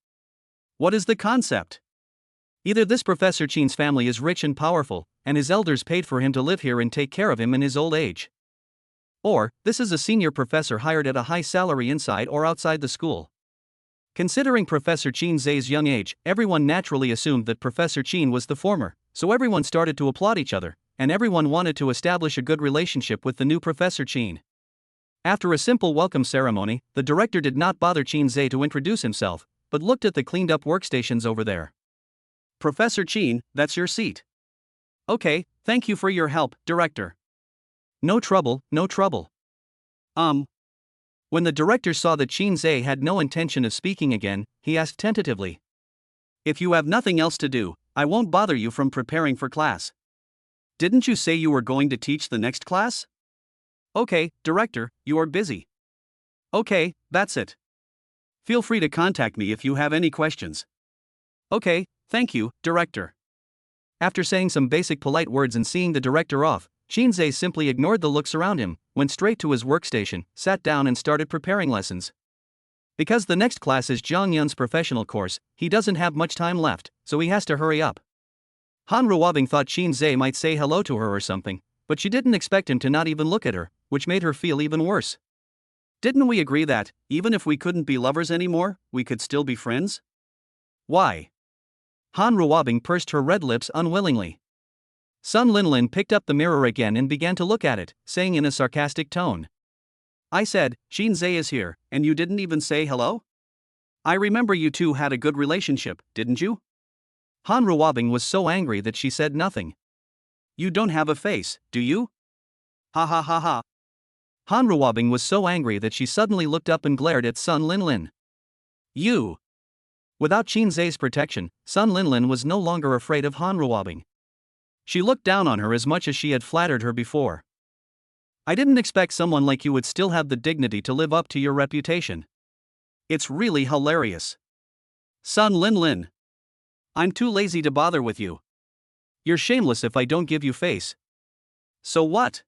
What is the concept? Either this Professor Chin's family is rich and powerful, and his elders paid for him to live here and take care of him in his old age. Or, this is a senior professor hired at a high salary inside or outside the school. Considering Professor Shinsz's young age, everyone naturally assumed that Professor Chin was the former, so everyone started to applaud each other, and everyone wanted to establish a good relationship with the new Professor Chin. After a simple welcome ceremony, the director did not bother Shinsz to introduce himself, but looked at the cleaned-up workstations over there. Professor Chin, that's your seat. Okay, thank you for your help, director. No trouble, no trouble. When the director saw that Shinsz had no intention of speaking again, he asked tentatively. If you have nothing else to do, I won't bother you from preparing for class. Didn't you say you were going to teach the next class? Okay, director, you are busy. Okay, that's it. Feel free to contact me if you have any questions. Okay, thank you, director. After saying some basic polite words and seeing the director off, Shinsz simply ignored the looks around him, went straight to his workstation, sat down and started preparing lessons. Because the next class is Jang Yun's professional course, he doesn't have much time left, so he has to hurry up. Ruabing thought Shinsz might say hello to her or something, but she didn't expect him to not even look at her, which made her feel even worse. Didn't we agree that, even if we couldn't be lovers anymore, we could still be friends? Why? Ruabing pursed her red lips unwillingly. Sun Linlin picked up the mirror again and began to look at it, saying in a sarcastic tone. I said, Shinsz is here, and you didn't even say hello? I remember you two had a good relationship, didn't you? Ruabing was so angry that she said nothing. You don't have a face, do you? Ha ha ha ha. Ruabing was so angry that she suddenly looked up and glared at Sun Linlin. You. Without Shinsz's protection, Sun Linlin was no longer afraid of Ruabing. She looked down on her as much as she had flattered her before. I didn't expect someone like you would still have the dignity to live up to your reputation. It's really hilarious. Sun Linlin. I'm too lazy to bother with you. You're shameless if I don't give you face. So what?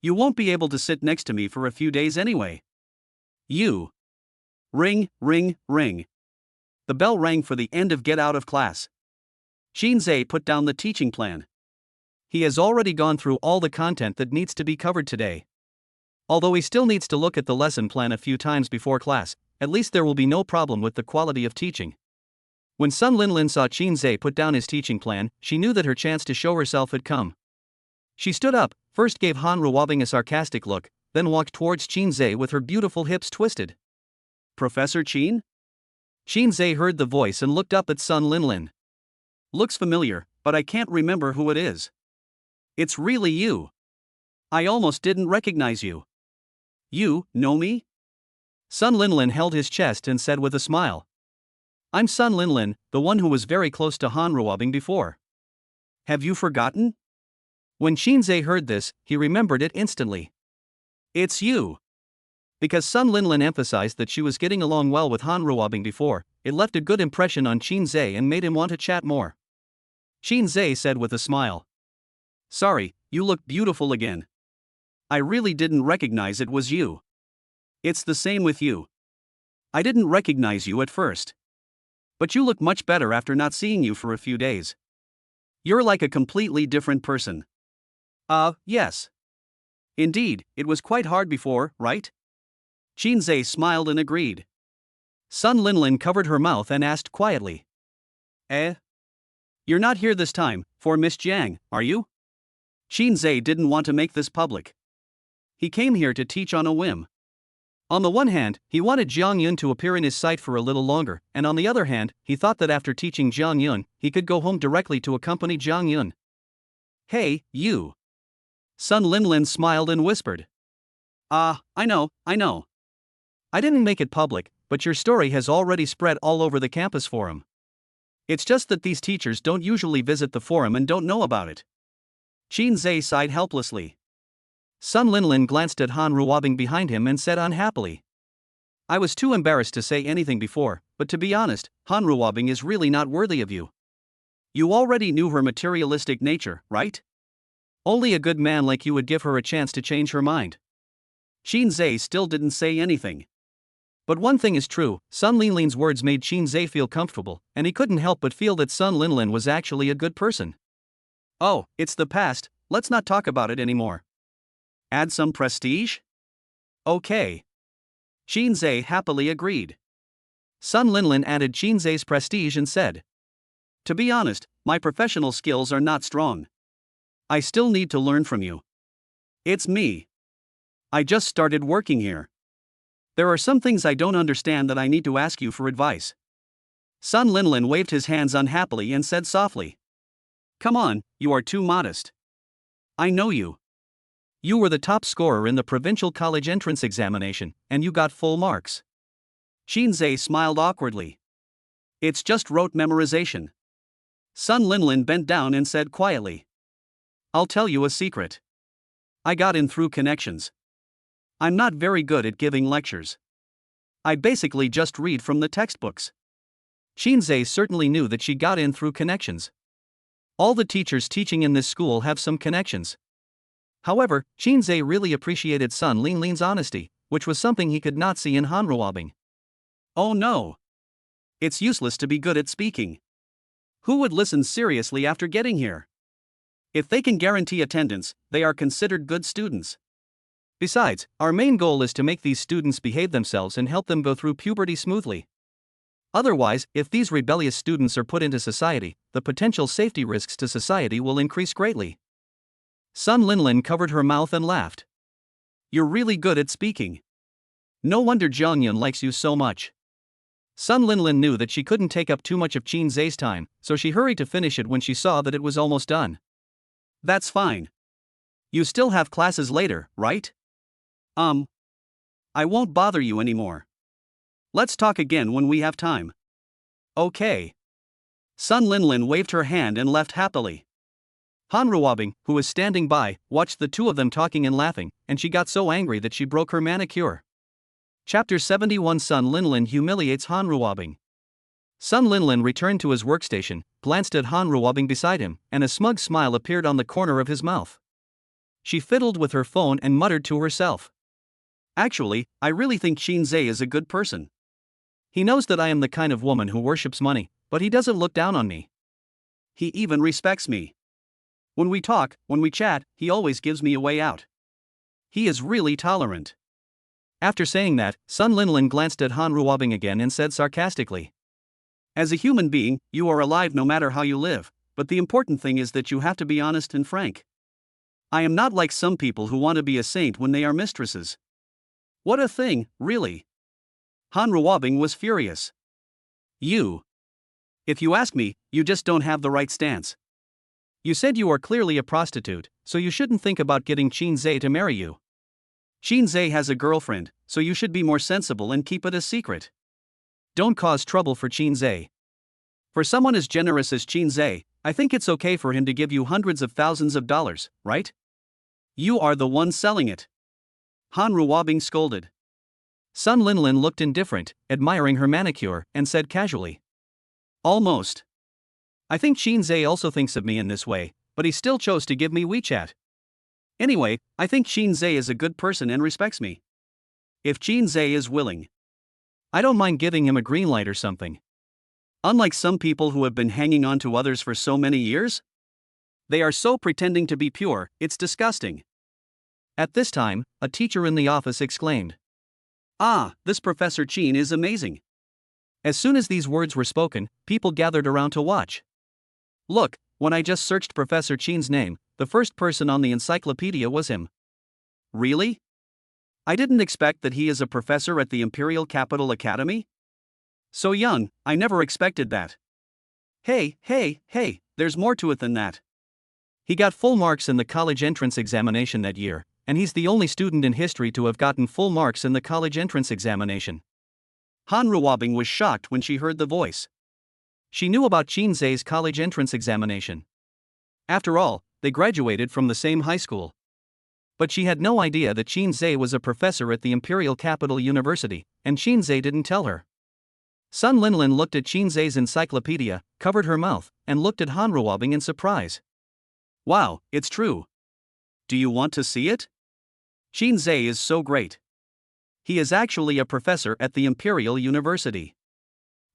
You won't be able to sit next to me for a few days anyway. You. Ring, ring, ring. The bell rang for the end of get out of class. Shinsz put down the teaching plan. He has already gone through all the content that needs to be covered today. Although he still needs to look at the lesson plan a few times before class, at least there will be no problem with the quality of teaching. When Sun Linlin saw Shinsz put down his teaching plan, she knew that her chance to show herself had come. She stood up, first gave Ruabing a sarcastic look, then walked towards Shinsz with her beautiful hips twisted. Professor Chin? Shinsz heard the voice and looked up at Sun Linlin. Looks familiar, but I can't remember who it is. It's really you. I almost didn't recognize you. You know me? Sun Linlin held his chest and said with a smile. I'm Sun Linlin, the one who was very close to Ruabing before. Have you forgotten? When Shinsz heard this, he remembered it instantly. It's you. Because Sun Linlin emphasized that she was getting along well with Ruabing before, it left a good impression on Shinsz and made him want to chat more. Shinsz said with a smile. Sorry, you look beautiful again. I really didn't recognize it was you. It's the same with you. I didn't recognize you at first. But you look much better after not seeing you for a few days. You're like a completely different person. Yes. Indeed, it was quite hard before, right? Shinsz smiled and agreed. Sun Linlin covered her mouth and asked quietly. You're not here this time, for Miss Jang, are you? Shinsz didn't want to make this public. He came here to teach on a whim. On the one hand, he wanted Jang Yun to appear in his sight for a little longer, and on the other hand, he thought that after teaching Jang Yun, he could go home directly to accompany Jang Yun. Hey, you. Sun Linlin smiled and whispered. I know. I didn't make it public, but your story has already spread all over the campus forum. It's just that these teachers don't usually visit the forum and don't know about it. Shinsz sighed helplessly. Sun Linlin glanced at Ruabing behind him and said unhappily. I was too embarrassed to say anything before, but to be honest, Ruabing is really not worthy of you. You already knew her materialistic nature, right? Only a good man like you would give her a chance to change her mind. Shinsz still didn't say anything. But one thing is true, Sun Linlin's words made Shinsz feel comfortable, and he couldn't help but feel that Sun Linlin was actually a good person. Oh, it's the past, let's not talk about it anymore. Add some prestige? Okay. Shinsz happily agreed. Sun Linlin added Shinsz's prestige and said. To be honest, my professional skills are not strong. I still need to learn from you. It's me. I just started working here. There are some things I don't understand that I need to ask you for advice. Sun Linlin waved his hands unhappily and said softly. Come on, you are too modest. I know you. You were the top scorer in the provincial college entrance examination, and you got full marks. Shinsz smiled awkwardly. It's just rote memorization. Sun Linlin bent down and said quietly. I'll tell you a secret. I got in through connections. I'm not very good at giving lectures. I basically just read from the textbooks. Shinsz certainly knew that she got in through connections. All the teachers teaching in this school have some connections. However, Shinsz really appreciated Sun Linlin's honesty, which was something he could not see in Han Ruabing. Oh no. It's useless to be good at speaking. Who would listen seriously after getting here? If they can guarantee attendance, they are considered good students. Besides, our main goal is to make these students behave themselves and help them go through puberty smoothly. Otherwise, if these rebellious students are put into society, the potential safety risks to society will increase greatly. Sun Linlin covered her mouth and laughed. You're really good at speaking. No wonder Jang Yun likes you so much. Sun Linlin knew that she couldn't take up too much of Shinsz's time, so she hurried to finish it when she saw that it was almost done. That's fine. You still have classes later, right? I won't bother you anymore. Let's talk again when we have time. Okay. Sun Linlin waved her hand and left happily. Han Ruabing, who was standing by, watched the two of them talking and laughing, and she got so angry that she broke her manicure. Chapter 71 Sun Linlin humiliates Han Ruabing. Sun Linlin returned to his workstation, glanced at Han Ruabing beside him, and a smug smile appeared on the corner of his mouth. She fiddled with her phone and muttered to herself. Actually, I really think Shinsz is a good person. He knows that I am the kind of woman who worships money, but he doesn't look down on me. He even respects me. When we talk, when we chat, he always gives me a way out. He is really tolerant. After saying that, Sun Linlin glanced at Han Ruabing again and said sarcastically. As a human being, you are alive no matter how you live, but the important thing is that you have to be honest and frank. I am not like some people who want to be a saint when they are mistresses. What a thing, really. Han Ruabing was furious. If you ask me, you just don't have the right stance. You said you are clearly a prostitute, so you shouldn't think about getting Shinsz to marry you. Shinsz has a girlfriend, so you should be more sensible and keep it a secret. Don't cause trouble for Shinsz. For someone as generous as Shinsz, I think it's okay for him to give you hundreds of thousands of dollars, right? You are the one selling it. Han Ruabing scolded. Sun Linlin looked indifferent, admiring her manicure, and said casually. Almost. I think Shinsz also thinks of me in this way, but he still chose to give me WeChat. Anyway, I think Shinsz is a good person and respects me. If Shinsz is willing, I don't mind giving him a green light or something. Unlike some people who have been hanging on to others for so many years? They are so pretending to be pure, it's disgusting. At this time, a teacher in the office exclaimed. Ah, this Professor Chin is amazing. As soon as these words were spoken, people gathered around to watch. Look, when I just searched Professor Chin's name, the first person on the encyclopedia was him. Really? I didn't expect that he is a professor at the Imperial Capital Academy? So young, I never expected that. Hey, there's more to it than that. He got full marks in the college entrance examination that year, and he's the only student in history to have gotten full marks in the college entrance examination. Han Ruabing was shocked when she heard the voice. She knew about Shinsz's college entrance examination. After all, they graduated from the same high school. But she had no idea that Shinsz was a professor at the Imperial Capital University, and Shinsz didn't tell her. Sun Linlin looked at Shinsz's encyclopedia, covered her mouth, and looked at Han Ruabing in surprise. Wow, it's true. Do you want to see it? Shinsz is so great. He is actually a professor at the Imperial University.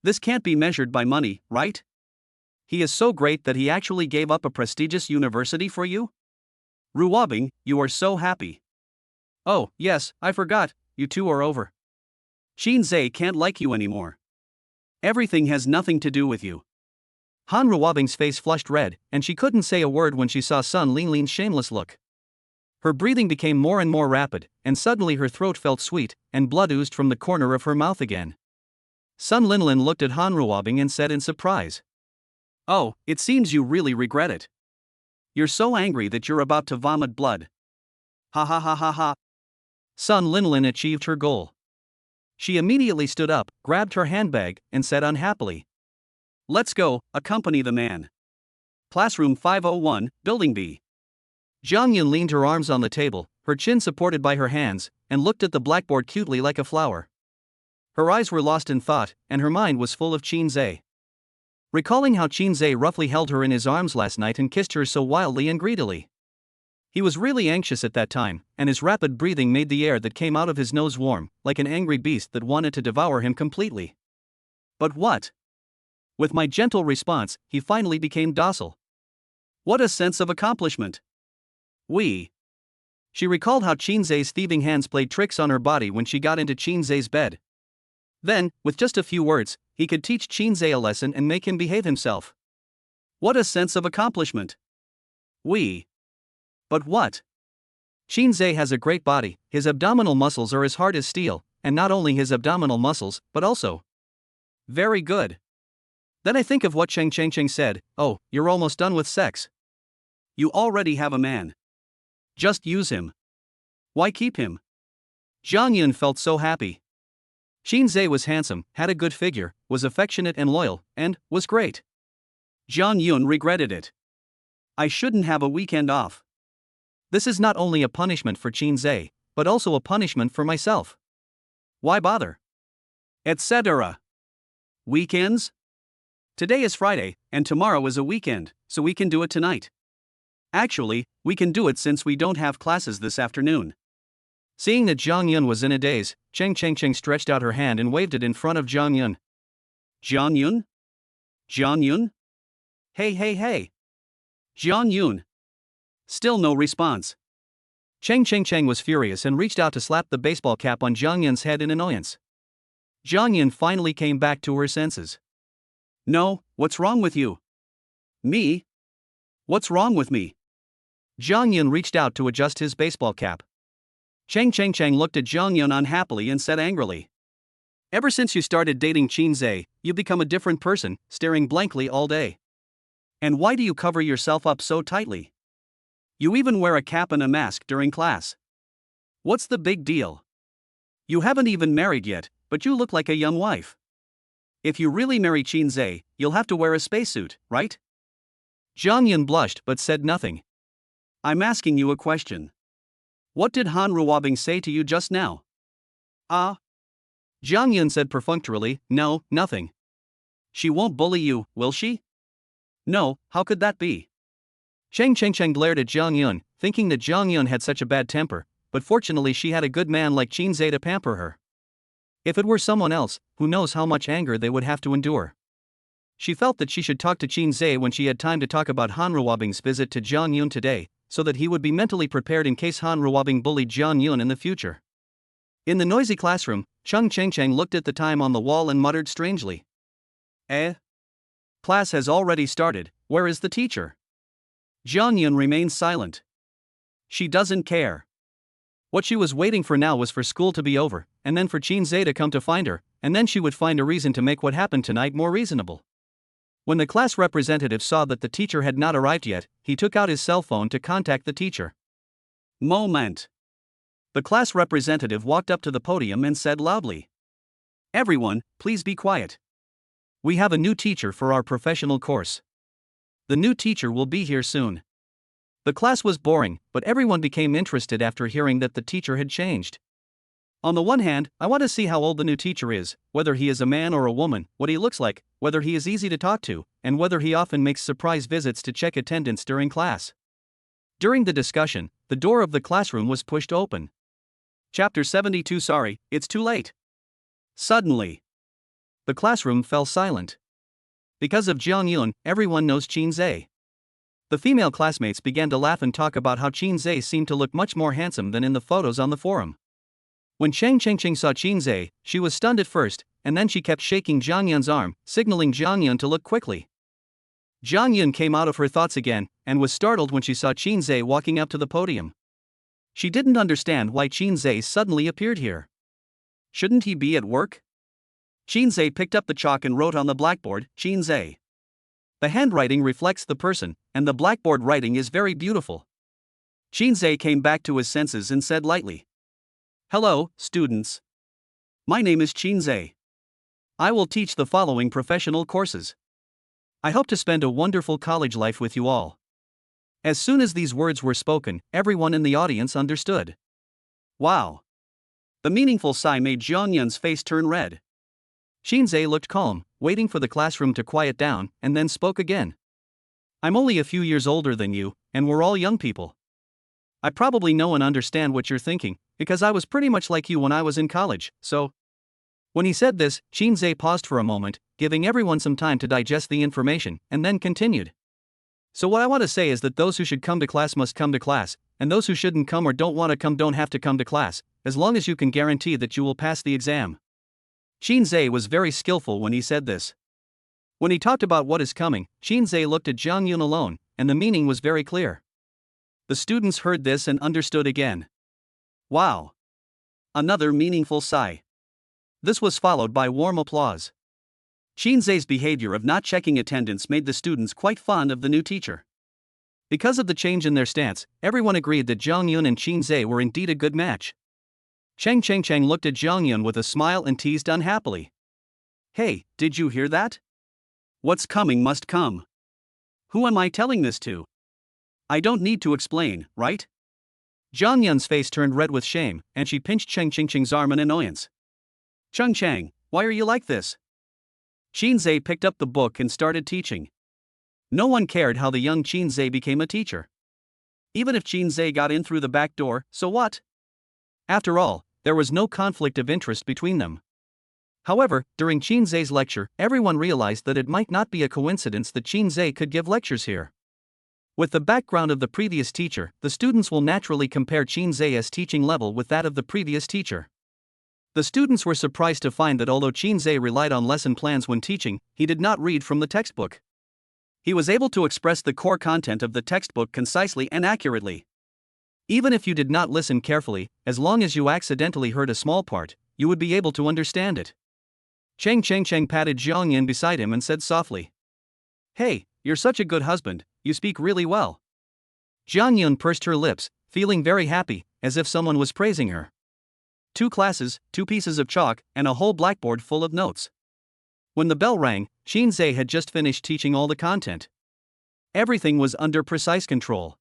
This can't be measured by money, right? He is so great that he actually gave up a prestigious university for you? Ruabing, you are so happy. Oh, yes, I forgot, you two are over. Shinsz can't like you anymore. Everything has nothing to do with you. Han Ruabing's face flushed red, and she couldn't say a word when she saw Sun Linlin's shameless look. Her breathing became more and more rapid, and suddenly her throat felt sweet, and blood oozed from the corner of her mouth again. Sun Linlin looked at Han Ruabing and said in surprise. Oh, it seems you really regret it. You're so angry that you're about to vomit blood. Ha ha ha ha ha. Sun Linlin achieved her goal. She immediately stood up, grabbed her handbag, and said unhappily. Let's go, accompany the man. Classroom 501, Building B. Jang Yun leaned her arms on the table, her chin supported by her hands, and looked at the blackboard cutely like a flower. Her eyes were lost in thought, and her mind was full of Shinsz. Recalling how Shinsz roughly held her in his arms last night and kissed her so wildly and greedily. He was really anxious at that time, and his rapid breathing made the air that came out of his nose warm, like an angry beast that wanted to devour him completely. But what? With my gentle response, he finally became docile. What a sense of accomplishment! She recalled how Shinsz's thieving hands played tricks on her body when she got into Shinsz's bed. Then, with just a few words, he could teach Shinsz a lesson and make him behave himself. What a sense of accomplishment! But what? Shinsz has a great body, his abdominal muscles are as hard as steel, and not only his abdominal muscles, but also. Very good. Then I think of what Cheng said, oh, you're almost done with sex. You already have a man. Just use him. Why keep him? Jang Yun felt so happy. Shinsz was handsome, had a good figure, was affectionate and loyal, and was great. Jang Yun regretted it. I shouldn't have a weekend off. This is not only a punishment for Shinsz, but also a punishment for myself. Why bother? Etc. Weekends? Today is Friday, and tomorrow is a weekend, so we can do it tonight. Actually, we can do it since we don't have classes this afternoon. Seeing that Jang Yun was in a daze, Cheng stretched out her hand and waved it in front of Jang Yun. Jang Yun? Jang Yun? Hey. Jang Yun. Still no response. Cheng was furious and reached out to slap the baseball cap on Jang Yun's head in annoyance. Jang Yun finally came back to her senses. No, what's wrong with you? Me? What's wrong with me? Jang Yun reached out to adjust his baseball cap. Cheng looked at Jang Yun unhappily and said angrily. Ever since you started dating Shinsz, you've become a different person, staring blankly all day. And why do you cover yourself up so tightly? You even wear a cap and a mask during class. What's the big deal? You haven't even married yet, but you look like a young wife. If you really marry Shinsz, you'll have to wear a spacesuit, right? Jang Yun blushed but said nothing. I'm asking you a question. What did Ruabing say to you just now? Jang Yun said perfunctorily, no, nothing. She won't bully you, will she? No, how could that be? Cheng glared at Jang Yun, thinking that Jang Yun had such a bad temper, but fortunately she had a good man like Shinsz to pamper her. If it were someone else, who knows how much anger they would have to endure. She felt that she should talk to Shinsz when she had time to talk about Ruabing's visit to Jang Yun today, so that he would be mentally prepared in case Ruabing bullied Jang Yun in the future. In the noisy classroom, Cheng looked at the time on the wall and muttered strangely. Class has already started, where is the teacher? Jang Yun remained silent. She doesn't care. What she was waiting for now was for school to be over, and then for Shinsz to come to find her, and then she would find a reason to make what happened tonight more reasonable. When the class representative saw that the teacher had not arrived yet, he took out his cell phone to contact the teacher. Moment. The class representative walked up to the podium and said loudly. Everyone, please be quiet. We have a new teacher for our professional course. The new teacher will be here soon. The class was boring, but everyone became interested after hearing that the teacher had changed. On the one hand, I want to see how old the new teacher is, whether he is a man or a woman, what he looks like, whether he is easy to talk to, and whether he often makes surprise visits to check attendance during class. During the discussion, the door of the classroom was pushed open. Chapter 72. Sorry, it's too late. Suddenly, the classroom fell silent. Because of Jang Yun, everyone knows Shinsz. The female classmates began to laugh and talk about how Shinsz seemed to look much more handsome than in the photos on the forum. When Cheng saw Shinsz, she was stunned at first, and then she kept shaking Jang Yun's arm, signaling Jang Yun to look quickly. Jang Yun came out of her thoughts again, and was startled when she saw Shinsz walking up to the podium. She didn't understand why Shinsz suddenly appeared here. Shouldn't he be at work? Shinsz picked up the chalk and wrote on the blackboard, Shinsz. The handwriting reflects the person, and the blackboard writing is very beautiful. Shinsz came back to his senses and said lightly. Hello, students. My name is Shinsz. I will teach the following professional courses. I hope to spend a wonderful college life with you all. As soon as these words were spoken, everyone in the audience understood. Wow. The meaningful sigh made Jang Yun's face turn red. Shinsz looked calm, waiting for the classroom to quiet down, and then spoke again. I'm only a few years older than you, and we're all young people. I probably know and understand what you're thinking, because I was pretty much like you when I was in college, so. When he said this, Shinsz paused for a moment, giving everyone some time to digest the information, and then continued. So what I want to say is that those who should come to class must come to class, and those who shouldn't come or don't want to come don't have to come to class, as long as you can guarantee that you will pass the exam. Shinsz was very skillful when he said this. When he talked about what is coming, Shinsz looked at Jang Yun alone, and the meaning was very clear. The students heard this and understood again. Wow. Another meaningful sigh. This was followed by warm applause. Shinsz's behavior of not checking attendance made the students quite fond of the new teacher. Because of the change in their stance, everyone agreed that Jang Yun and Shinsz were indeed a good match. Chang looked at Jang Yun with a smile and teased unhappily. Hey, did you hear that? What's coming must come. Who am I telling this to? I don't need to explain, right? Jang Yun's face turned red with shame, and she pinched Chang's arm in annoyance. Chang, why are you like this? Shinsz picked up the book and started teaching. No one cared how the young Shinsz became a teacher. Even if Shinsz got in through the back door, so what? After all, there was no conflict of interest between them. However, during Shinsz's lecture, everyone realized that it might not be a coincidence that Shinsz could give lectures here. With the background of the previous teacher, the students will naturally compare Shinsz's teaching level with that of the previous teacher. The students were surprised to find that although Shinsz relied on lesson plans when teaching, he did not read from the textbook. He was able to express the core content of the textbook concisely and accurately. Even if you did not listen carefully, as long as you accidentally heard a small part, you would be able to understand it. Chang patted Jang Yun beside him and said softly. Hey, you're such a good husband, you speak really well. Jang Yun pursed her lips, feeling very happy, as if someone was praising her. 2 classes, 2 pieces of chalk, and a whole blackboard full of notes. When the bell rang, Shinsz had just finished teaching all the content. Everything was under precise control.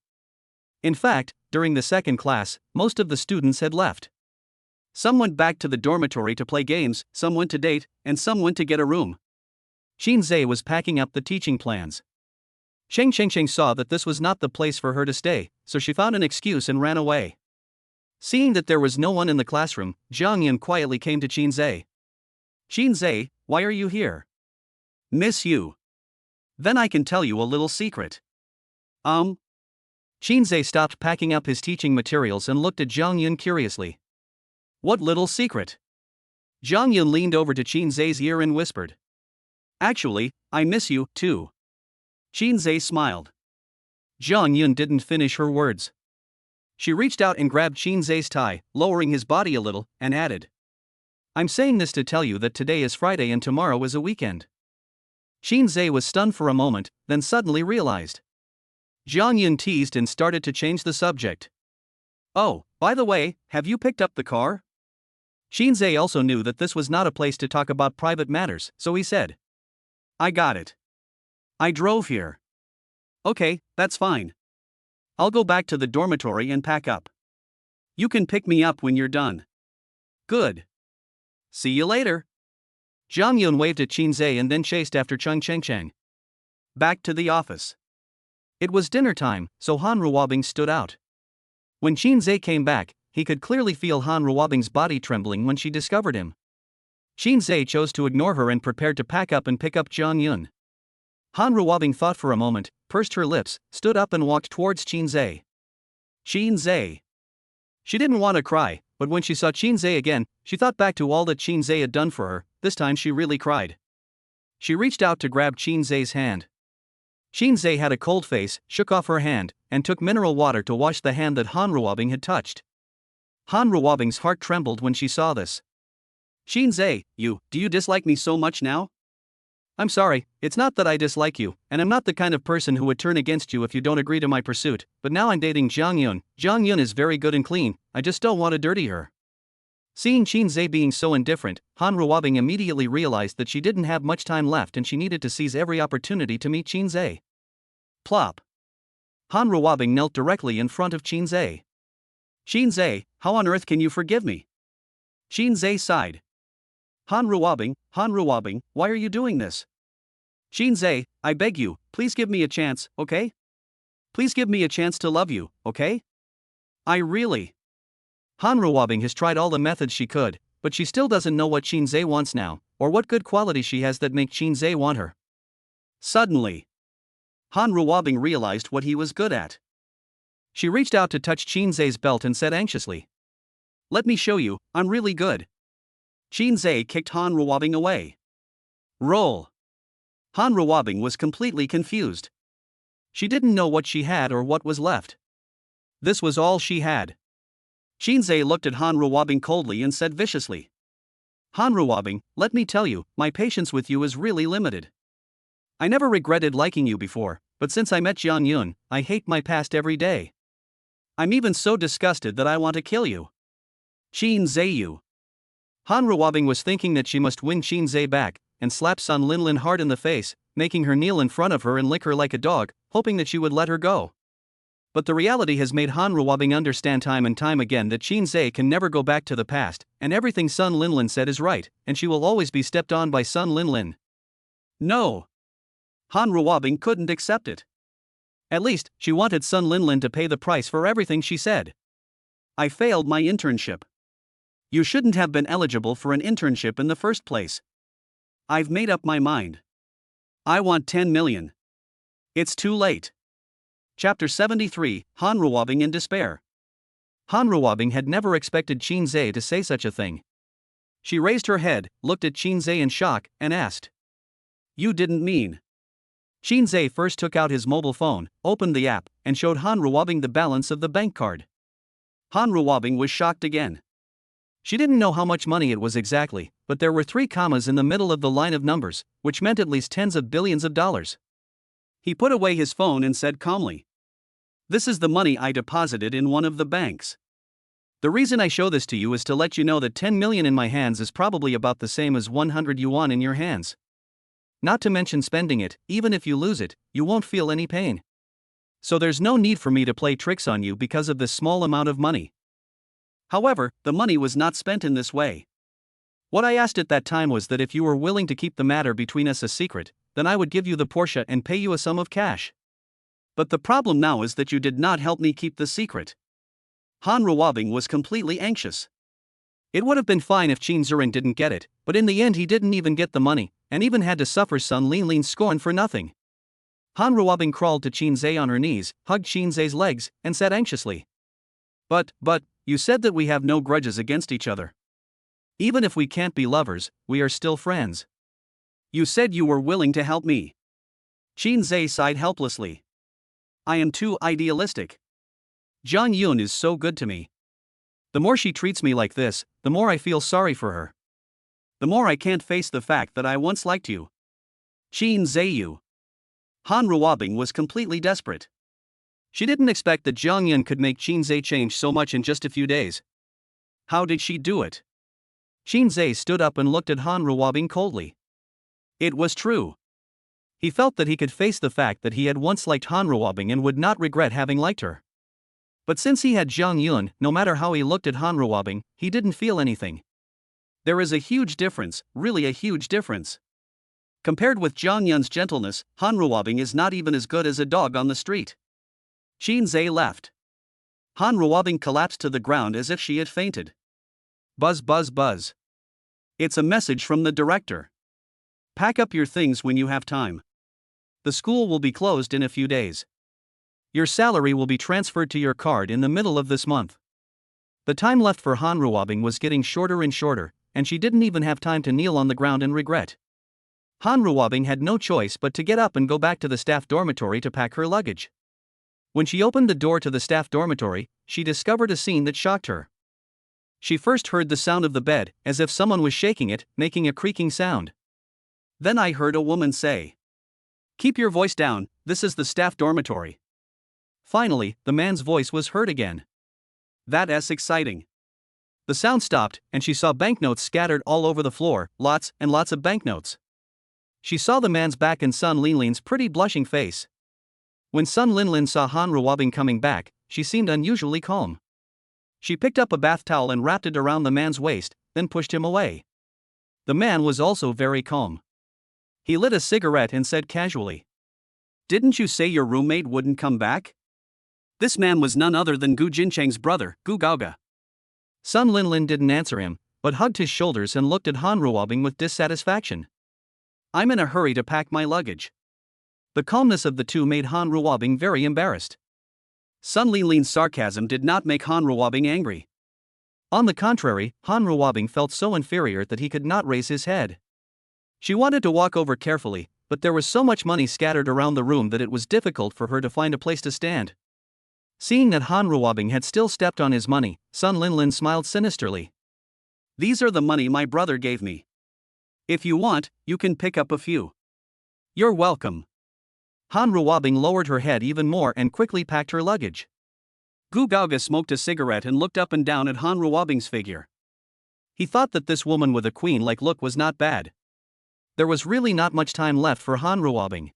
In fact, during the second class, most of the students had left. Some went back to the dormitory to play games, some went to date, and some went to get a room. Shinsz was packing up the teaching plans. Chang saw that this was not the place for her to stay, so she found an excuse and ran away. Seeing that there was no one in the classroom, Jang Yun quietly came to Shinsz. Shinsz, why are you here? Miss you. Then I can tell you a little secret. Shinsz stopped packing up his teaching materials and looked at Jang Yun curiously. What little secret? Jang Yun leaned over to Shinsz's ear and whispered. Actually, I miss you, too. Shinsz smiled. Jang Yun didn't finish her words. She reached out and grabbed Shinsz's tie, lowering his body a little, and added. I'm saying this to tell you that today is Friday and tomorrow is a weekend. Shinsz was stunned for a moment, then suddenly realized. Jang Yun teased and started to change the subject. Oh, by the way, have you picked up the car? Shinsz also knew that this was not a place to talk about private matters, so he said. I got it. I drove here. Okay, that's fine. I'll go back to the dormitory and pack up. You can pick me up when you're done. Good. See you later. Jang Yun waved at Shinsz and then chased after Chang. Back to the office. It was dinner time, so Han Ruabing stood out. When Shinsz came back, he could clearly feel Han Ruabing's body trembling when she discovered him. Shinsz chose to ignore her and prepared to pack up and pick up Jang Yun. Han Ruabing thought for a moment, pursed her lips, stood up and walked towards Shinsz. Shinsz. She didn't want to cry, but when she saw Shinsz again, she thought back to all that Shinsz had done for her. This time she really cried. She reached out to grab Shinsz's hand. Shinsz had a cold face, shook off her hand, and took mineral water to wash the hand that Han Ruabing had touched. Han Ruabing's heart trembled when she saw this. Shinsz, do you dislike me so much now? I'm sorry, it's not that I dislike you, and I'm not the kind of person who would turn against you if you don't agree to my pursuit, but now I'm dating Jang Yun. Jang Yun is very good and clean, I just don't want to dirty her. Seeing Shinsz being so indifferent, Han Ruabing immediately realized that she didn't have much time left and she needed to seize every opportunity to meet Shinsz. Plop. Han Ruabing knelt directly in front of Shinsz. Shinsz, how on earth can you forgive me? Shinsz sighed. Han Ruabing, why are you doing this? Shinsz, I beg you, please give me a chance, okay? Please give me a chance to love you, okay? I really. Han Ruabing has tried all the methods she could, but she still doesn't know what Shinsz wants now, or what good qualities she has that make Shinsz want her. Suddenly, Han Ruabing realized what he was good at. She reached out to touch Shinsz's belt and said anxiously, "Let me show you, I'm really good." Shinsz kicked Han Ruabing away. Roll. Han Ruabing was completely confused. She didn't know what she had or what was left. This was all she had. Shinsz looked at Han Ruabing coldly and said viciously, "Han Ruabing, let me tell you, my patience with you is really limited. I never regretted liking you before, but since I met Jang Yun, I hate my past every day. I'm even so disgusted that I want to kill you. Shinsz." Han Ruabing was thinking that she must win Shinsz back, and slap Sun Linlin hard in the face, making her kneel in front of her and lick her like a dog, hoping that she would let her go. But the reality has made Han Ruabing understand time and time again that Shinsz can never go back to the past, and everything Sun Linlin said is right, and she will always be stepped on by Sun Linlin. No. Han Ruabing couldn't accept it. At least, she wanted Sun Linlin to pay the price for everything she said. "I failed my internship. You shouldn't have been eligible for an internship in the first place. I've made up my mind. I want 10 million. It's too late." Chapter 73, Han Ruabing in despair. Han Ruabing had never expected Shinsz to say such a thing. She raised her head, looked at Shinsz in shock, and asked, "You didn't mean?" Shinsz first took out his mobile phone, opened the app, and showed Han Ruabing the balance of the bank card. Han Ruabing was shocked again. She didn't know how much money it was exactly, but there were 3 commas in the middle of the line of numbers, which meant at least tens of billions of dollars. He put away his phone and said calmly, "This is the money I deposited in one of the banks. The reason I show this to you is to let you know that 10 million in my hands is probably about the same as 100 yuan in your hands. Not to mention spending it, even if you lose it, you won't feel any pain. So there's no need for me to play tricks on you because of this small amount of money." However, the money was not spent in this way. "What I asked at that time was that if you were willing to keep the matter between us a secret, then I would give you the Porsche and pay you a sum of cash. But the problem now is that you did not help me keep the secret." Han Ruabing was completely anxious. It would have been fine if Qin Zuring didn't get it, but in the end he didn't even get the money, and even had to suffer Sun Linlin's scorn for nothing. Han Ruabing crawled to Shinsz on her knees, hugged Shinsz's legs, and said anxiously, But, you said that we have no grudges against each other. Even if we can't be lovers, we are still friends. You said you were willing to help me." Shinsz sighed helplessly. "I am too idealistic. Jang Yun is so good to me. The more she treats me like this, the more I feel sorry for her. The more I can't face the fact that I once liked you. Shinsz." Han Ruabing was completely desperate. She didn't expect that Jang Yun could make Shinsz change so much in just a few days. How did she do it? Shinsz stood up and looked at Han Ruabing coldly. It was true. He felt that he could face the fact that he had once liked Han Ruabing and would not regret having liked her. But since he had Jang Yun, no matter how he looked at Han Ruabing, he didn't feel anything. There is a huge difference, really a huge difference. Compared with Jang Yun's gentleness, Han Ruabing is not even as good as a dog on the street. Shinsz left. Han Ruabing collapsed to the ground as if she had fainted. Buzz buzz buzz. It's a message from the director. Pack up your things when you have time. The school will be closed in a few days. Your salary will be transferred to your card in the middle of this month. The time left for Han Ruabing was getting shorter and shorter, and she didn't even have time to kneel on the ground and regret. Han Ruabing had no choice but to get up and go back to the staff dormitory to pack her luggage. When she opened the door to the staff dormitory, she discovered a scene that shocked her. She first heard the sound of the bed, as if someone was shaking it, making a creaking sound. Then I heard a woman say, "Keep your voice down, this is the staff dormitory." Finally, the man's voice was heard again. That's exciting. The sound stopped, and she saw banknotes scattered all over the floor, lots and lots of banknotes. She saw the man's back and Sun Linlin's pretty blushing face. When Sun Linlin saw Han Ruabing coming back, she seemed unusually calm. She picked up a bath towel and wrapped it around the man's waist, then pushed him away. The man was also very calm. He lit a cigarette and said casually, "Didn't you say your roommate wouldn't come back?" This man was none other than Gu Jincheng's brother, Gu Gaoga. Sun Linlin didn't answer him, but hugged his shoulders and looked at Han Ruabing with dissatisfaction. "I'm in a hurry to pack my luggage." The calmness of the two made Han Ruabing very embarrassed. Sun Linlin's sarcasm did not make Han Ruabing angry. On the contrary, Han Ruabing felt so inferior that he could not raise his head. She wanted to walk over carefully, but there was so much money scattered around the room that it was difficult for her to find a place to stand. Seeing that Han Ruabing had still stepped on his money, Sun Linlin smiled sinisterly. "These are the money my brother gave me. If you want, you can pick up a few." "You're welcome." Han Ruabing lowered her head even more and quickly packed her luggage. Gu Gaoga smoked a cigarette and looked up and down at Han Ruabing's figure. He thought that this woman with a queen-like look was not bad. There was really not much time left for Han Ruabing.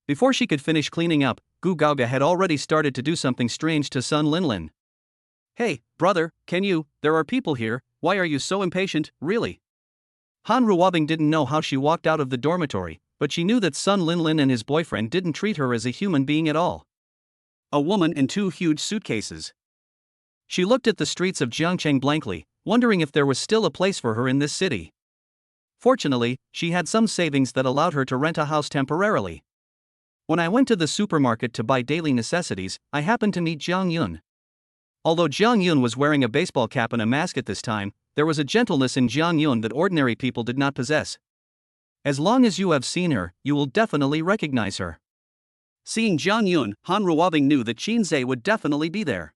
Before she could finish cleaning up, Gu Gaoga had already started to do something strange to Sun Linlin. "Hey, brother, there are people here, why are you so impatient, really?" Han Ruabing didn't know how she walked out of the dormitory, but she knew that Sun Linlin and his boyfriend didn't treat her as a human being at all. A woman in 2 huge suitcases. She looked at the streets of Jiangcheng blankly, wondering if there was still a place for her in this city. Fortunately, she had some savings that allowed her to rent a house temporarily. When I went to the supermarket to buy daily necessities, I happened to meet Jang Yun. Although Jang Yun was wearing a baseball cap and a mask at this time, there was a gentleness in Jang Yun that ordinary people did not possess. As long as you have seen her, you will definitely recognize her. Seeing Jang Yun, Han Ruabing knew that Shinsz would definitely be there.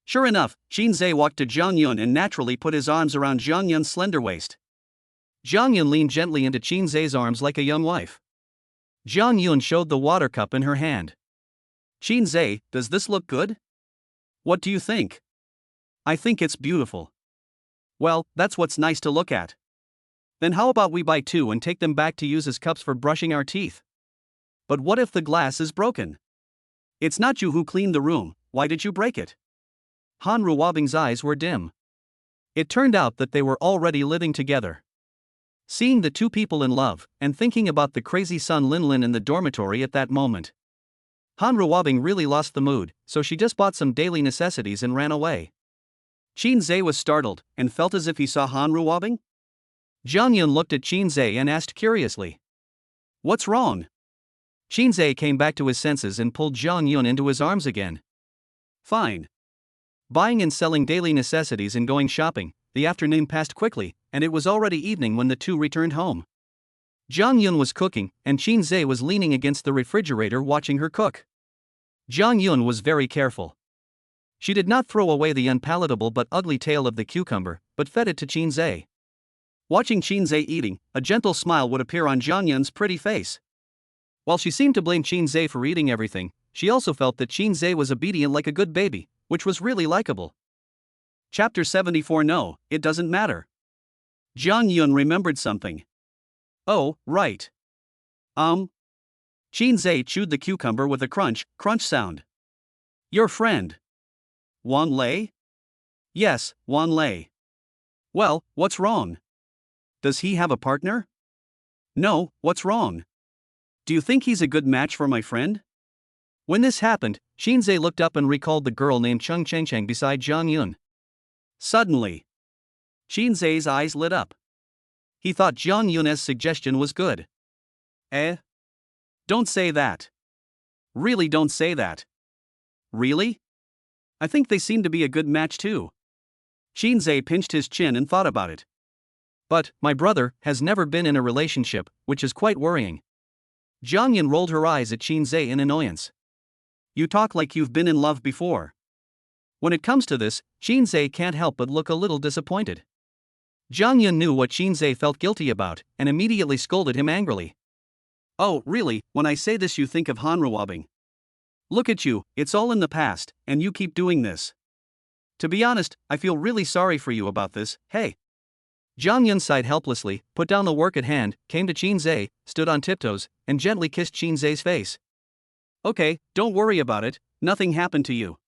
Sure enough, Shinsz walked to Jang Yun and naturally put his arms around Jang Yun's slender waist. Jang Yun leaned gently into Shinsz's arms like a young wife. Jang Yun showed the water cup in her hand. "Shinsz, does this look good? What do you think?" "I think it's beautiful." "Well, that's what's nice to look at. Then how about we buy 2 and take them back to use as cups for brushing our teeth?" "But what if the glass is broken?" "It's not you who cleaned the room, why did you break it?" Han Ruabing's eyes were dim. It turned out that they were already living together. Seeing the two people in love, and thinking about the crazy Sun Linlin in the dormitory at that moment, Han Ruabing really lost the mood, so she just bought some daily necessities and ran away. Shinsz was startled, and felt as if he saw Han Ruabing. Jang Yun looked at Shinsz and asked curiously, "What's wrong?" Shinsz came back to his senses and pulled Jang Yun into his arms again. "Fine." Buying and selling daily necessities and going shopping, the afternoon passed quickly, and it was already evening when the two returned home. Jang Yun was cooking, and Shinsz was leaning against the refrigerator watching her cook. Jang Yun was very careful. She did not throw away the unpalatable but ugly tail of the cucumber, but fed it to Shinsz. Watching Shinsz eating, a gentle smile would appear on Jang Yun's pretty face. While she seemed to blame Shinsz for eating everything, she also felt that Shinsz was obedient like a good baby, which was really likable. Chapter 74. No, it doesn't matter. Jang Yun remembered something. "Oh, right. Shinsz chewed the cucumber with a crunch sound. "Your friend. Wan Lei?" "Yes, Wan Lei." "Well, what's wrong? Does he have a partner?" "No, what's wrong? Do you think he's a good match for my friend?" When this happened, Shinsz looked up and recalled the girl named Chung Chengcheng beside Jang Yun. Suddenly, Shinsz's eyes lit up. He thought Jang Yun's suggestion was good. Don't say that. Really, don't say that." "Really? I think they seem to be a good match too." Shinsz pinched his chin and thought about it. "But my brother has never been in a relationship, which is quite worrying." Jang Yun rolled her eyes at Shinsz in annoyance. "You talk like you've been in love before." When it comes to this, Shinsz can't help but look a little disappointed. Jang Yun knew what Shinsz felt guilty about, and immediately scolded him angrily. "Oh, really, when I say this you think of Han Ruabing. Look at you, it's all in the past, and you keep doing this. To be honest, I feel really sorry for you about this, hey." Jang Yun sighed helplessly, put down the work at hand, came to Shinsz, stood on tiptoes, and gently kissed Shinsz's face. Okay, don't worry about it, nothing happened to you.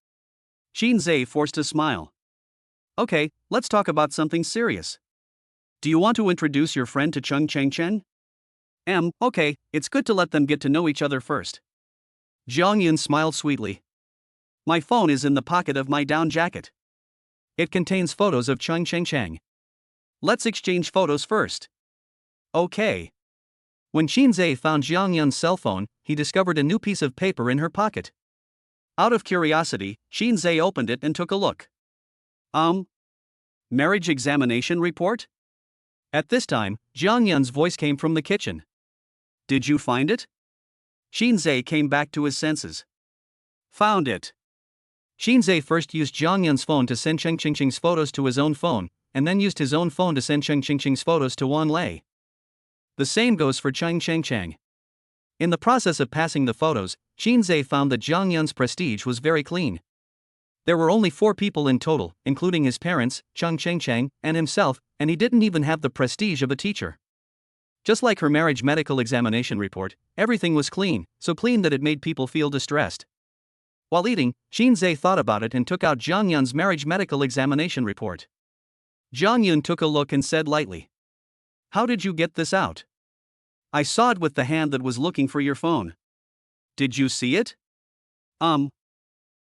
Shinsz forced a smile. Okay, let's talk about something serious. Do you want to introduce your friend to Chung Cheng Chen? Okay, it's good to let them get to know each other first. Jang Yun smiled sweetly. My phone is in the pocket of my down jacket. It contains photos of Chung Cheng Cheng. Let's exchange photos first. Okay. When Shinsz found Jang Yun's cell phone, he discovered a new piece of paper in her pocket. Out of curiosity, Shinsz opened it and took a look. Marriage examination report? At this time, Jang Yun's voice came from the kitchen. Did you find it? Shinsz came back to his senses. Found it. Shinsz first used Jang Yun's phone to send Cheng Cheng's photos to his own phone, and then used his own phone to send Cheng Cheng's photos to Wan Lei. The same goes for Chung Cheng. In the process of passing the photos, Shinsz found that Jang Yun's prestige was very clean. There were only 4 people in total, including his parents, Chung Cheng, and himself, and he didn't even have the prestige of a teacher. Just like her marriage medical examination report, everything was clean, so clean that it made people feel distressed. While eating, Shinsz thought about it and took out Jang Yun's marriage medical examination report. Jang Yun took a look and said lightly, "How did you get this out?" "I saw it with the hand that was looking for your phone." "Did you see it?"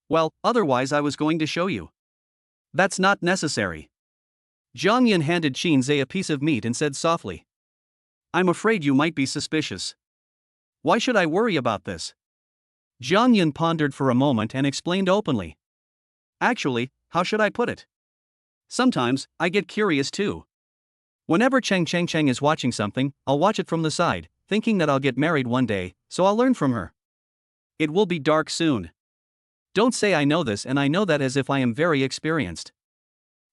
Well, otherwise I was going to show you." "That's not necessary." Jang Yun handed Shinsz a piece of meat and said softly, "I'm afraid you might be suspicious." "Why should I worry about this?" Jang Yun pondered for a moment and explained openly. "Actually, how should I put it? Sometimes, I get curious too. Whenever Cheng is watching something, I'll watch it from the side, thinking that I'll get married one day, so I'll learn from her. It will be dark soon. Don't say I know this and I know that as if I am very experienced.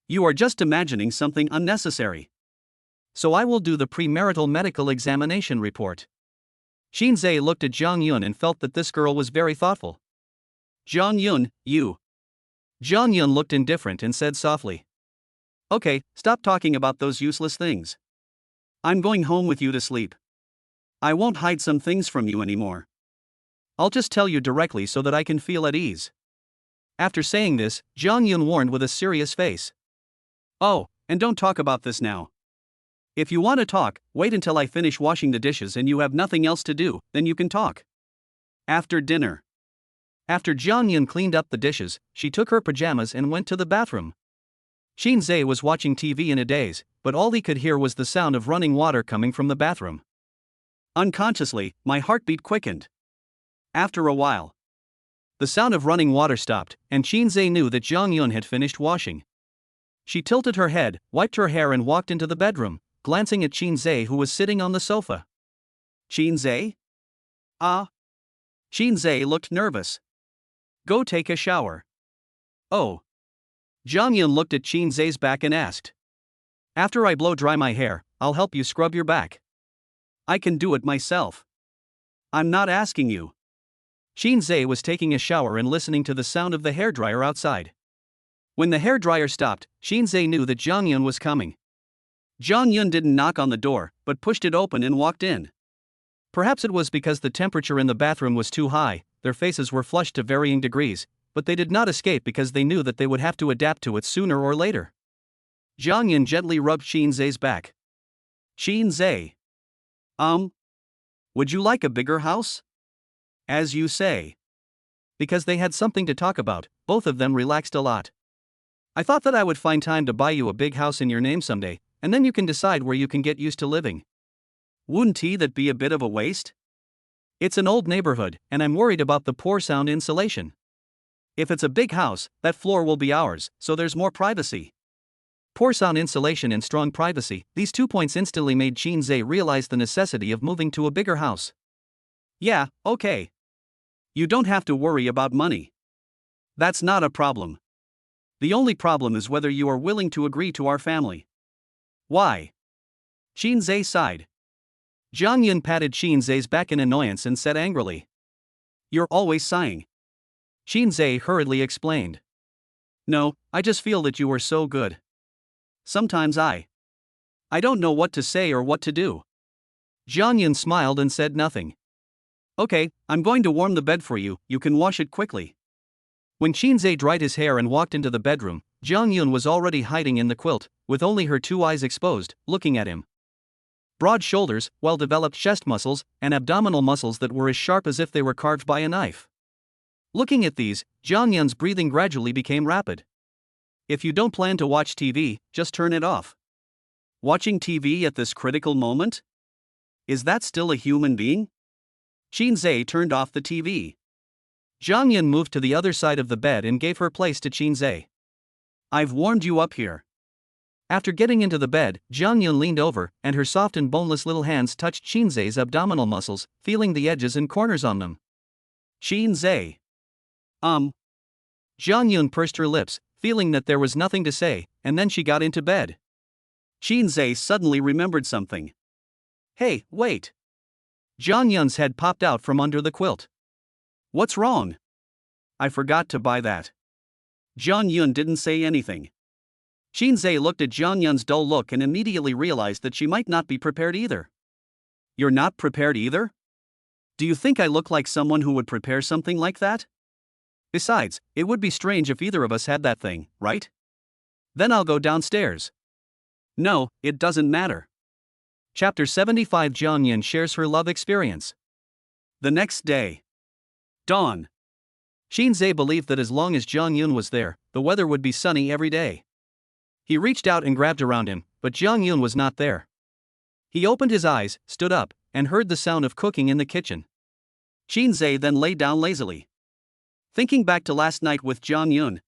You are just imagining something unnecessary. So I will do the premarital medical examination report." Shinsz looked at Jang Yun and felt that this girl was very thoughtful. "Jang Yun, you." Jang Yun looked indifferent and said softly, "Okay, stop talking about those useless things. I'm going home with you to sleep. I won't hide some things from you anymore. I'll just tell you directly so that I can feel at ease." After saying this, Jang Yun warned with a serious face. "Oh, and don't talk about this now. If you want to talk, wait until I finish washing the dishes and you have nothing else to do, then you can talk. After dinner." After Jang Yun cleaned up the dishes, she took her pajamas and went to the bathroom. Shinsz was watching TV in a daze, but all he could hear was the sound of running water coming from the bathroom. Unconsciously, my heartbeat quickened. After a while, the sound of running water stopped, and Shinsz knew that Jang Yun had finished washing. She tilted her head, wiped her hair and walked into the bedroom, glancing at Shinsz who was sitting on the sofa. "Shinsz? Shinsz looked nervous. "Go take a shower." "Oh." Jang Yun looked at Shinsz's back and asked, "After I blow dry my hair, I'll help you scrub your back." "I can do it myself." "I'm not asking you." Shinsz was taking a shower and listening to the sound of the hairdryer outside. When the hairdryer stopped, Shinsz knew that Jang Yun was coming. Jang Yun didn't knock on the door, but pushed it open and walked in. Perhaps it was because the temperature in the bathroom was too high, their faces were flushed to varying degrees, but they did not escape because they knew that they would have to adapt to it sooner or later. Jang Yun gently rubbed Shinsz's back. "Shinsz. Would you like a bigger house?" "As you say." Because they had something to talk about, both of them relaxed a lot. "I thought that I would find time to buy you a big house in your name someday, and then you can decide where you can get used to living." "Wouldn't that be a bit of a waste?" "It's an old neighborhood, and I'm worried about the poor sound insulation. If it's a big house, that floor will be ours, so there's more privacy." Poor sound insulation and strong privacy, these 2 points instantly made Shinsz realize the necessity of moving to a bigger house. "Yeah, okay. You don't have to worry about money. That's not a problem. The only problem is whether you are willing to agree to our family." "Why?" Shinsz sighed. Jang Yun patted Shinsz's back in annoyance and said angrily, "You're always sighing." Shinsz hurriedly explained, "No, I just feel that you are so good. Sometimes I don't know what to say or what to do." Jang Yun smiled and said nothing. Okay, I'm going to warm the bed for you, you can wash it quickly. When Shinsz dried his hair and walked into the bedroom, Jang Yun was already hiding in the quilt, with only her two eyes exposed, looking at him. Broad shoulders, well-developed chest muscles, and abdominal muscles that were as sharp as if they were carved by a knife. Looking at these, Jang Yun's breathing gradually became rapid. If you don't plan to watch TV, just turn it off. Watching TV at this critical moment? Is that still a human being? Shinsz turned off the TV. Jang Yun moved to the other side of the bed and gave her place to Shinsz. I've warmed you up here. After getting into the bed, Jang Yun leaned over, and her soft and boneless little hands touched Shinz's abdominal muscles, feeling the edges and corners on them. Shinsz. Jang Yun pursed her lips, feeling that there was nothing to say, and then she got into bed. Shinsz suddenly remembered something. Hey, wait! Jang Yun's head popped out from under the quilt. What's wrong? I forgot to buy that. Jang Yun didn't say anything. Shinsz looked at Jang Yun's dull look and immediately realized that she might not be prepared either. You're not prepared either? Do you think I look like someone who would prepare something like that? Besides, it would be strange if either of us had that thing, right? Then I'll go downstairs. No, it doesn't matter. Chapter 75. Jang Yun shares her love experience. The next day. Dawn. Shinsz believed that as long as Jang Yun was there, the weather would be sunny every day. He reached out and grabbed around him, but Jang Yun was not there. He opened his eyes, stood up, and heard the sound of cooking in the kitchen. Shinsz then lay down lazily. Thinking back to last night with Jang Yun,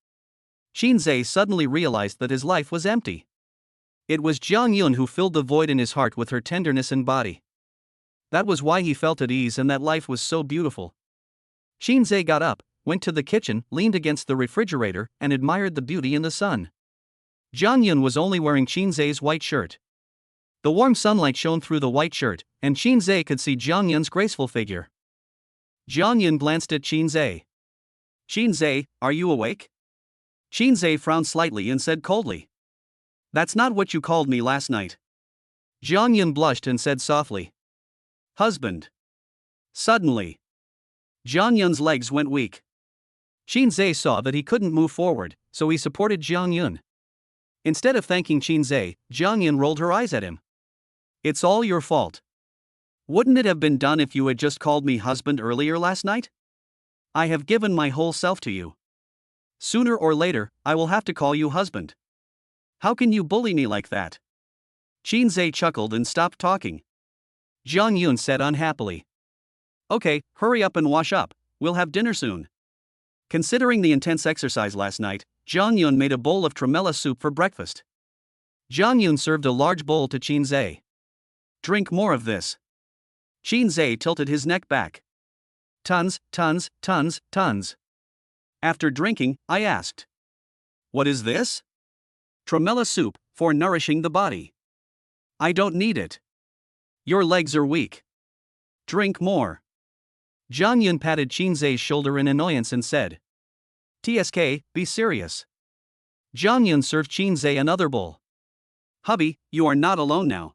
Shinsz suddenly realized that his life was empty. It was Jang Yun who filled the void in his heart with her tenderness and body. That was why he felt at ease and that life was so beautiful. Shinsz got up, went to the kitchen, leaned against the refrigerator, and admired the beauty in the sun. Jang Yun was only wearing Shinz's white shirt. The warm sunlight shone through the white shirt, and Shinsz could see Jang Yun's graceful figure. Jang Yun glanced at Shinsz. Shinsz, are you awake? Shinsz frowned slightly and said coldly. That's not what you called me last night. Jang Yun blushed and said softly. Husband. Suddenly, Jang Yun's legs went weak. Shinsz saw that he couldn't move forward, so he supported Jang Yun. Instead of thanking Shinsz, Jang Yun rolled her eyes at him. It's all your fault. Wouldn't it have been done if you had just called me husband earlier last night? I have given my whole self to you. Sooner or later, I will have to call you husband. How can you bully me like that? Shinsz chuckled and stopped talking. Jang Yun said unhappily. Okay, hurry up and wash up, we'll have dinner soon. Considering the intense exercise last night, Jang Yun made a bowl of tremella soup for breakfast. Jang Yun served a large bowl to Shinsz. Drink more of this. Shinsz tilted his neck back. Tons, tons, tons, tons. After drinking, I asked. What is this? Tremella soup, for nourishing the body. I don't need it. Your legs are weak. Drink more. Jang Yun patted Shinz's shoulder in annoyance and said. TSK, be serious. Jang Yun served Shinsz another bowl. Hubby, you are not alone now.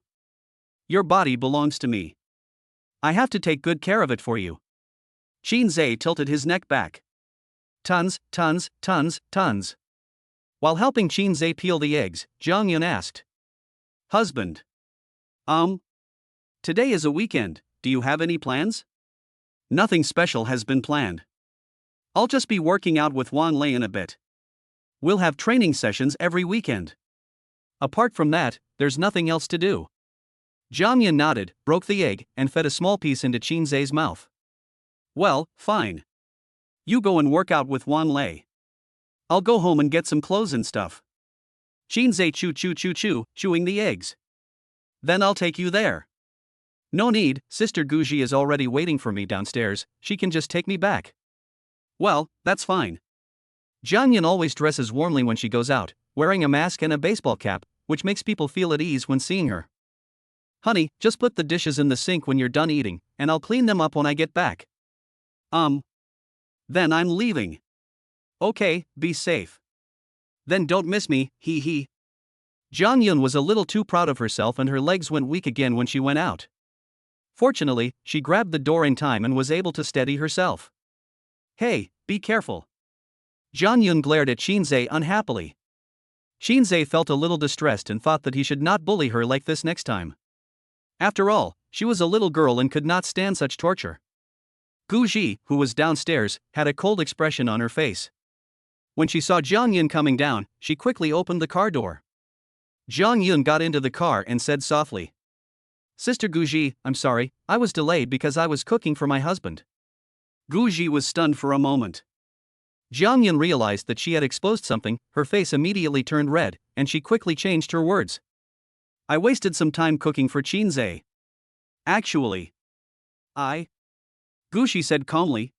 Your body belongs to me. I have to take good care of it for you. Shinsz tilted his neck back. Tons, tons, tons, tons. While helping Shinsz peel the eggs, Jang Yun asked. Husband. Today is a weekend, do you have any plans? Nothing special has been planned. I'll just be working out with Wan Lei in a bit. We'll have training sessions every weekend. Apart from that, there's nothing else to do. Jang Yun nodded, broke the egg, and fed a small piece into Shinz's mouth. Well, fine. You go and work out with Wan Lei. I'll go home and get some clothes and stuff. Shinsz chewing the eggs. Then I'll take you there. No need, Sister Guji is already waiting for me downstairs, she can just take me back. Well, that's fine. Jang Yun always dresses warmly when she goes out, wearing a mask and a baseball cap, which makes people feel at ease when seeing her. Honey, just put the dishes in the sink when you're done eating, and I'll clean them up when I get back. Then I'm leaving. Okay, be safe. Then don't miss me, hee hee. Jang Yun was a little too proud of herself and her legs went weak again when she went out. Fortunately, she grabbed the door in time and was able to steady herself. Hey, be careful. Jang Yun glared at Shinsz unhappily. Shinsz felt a little distressed and thought that he should not bully her like this next time. After all, she was a little girl and could not stand such torture. Gu Ji, who was downstairs, had a cold expression on her face. When she saw Jang Yun coming down, she quickly opened the car door. Jang Yun got into the car and said softly, "Sister Gu Ji, I'm sorry, I was delayed because I was cooking for my husband." Gu Ji was stunned for a moment. Jang Yun realized that she had exposed something, her face immediately turned red, and she quickly changed her words. "I wasted some time cooking for Shinsz. Actually, Gu Ji said calmly.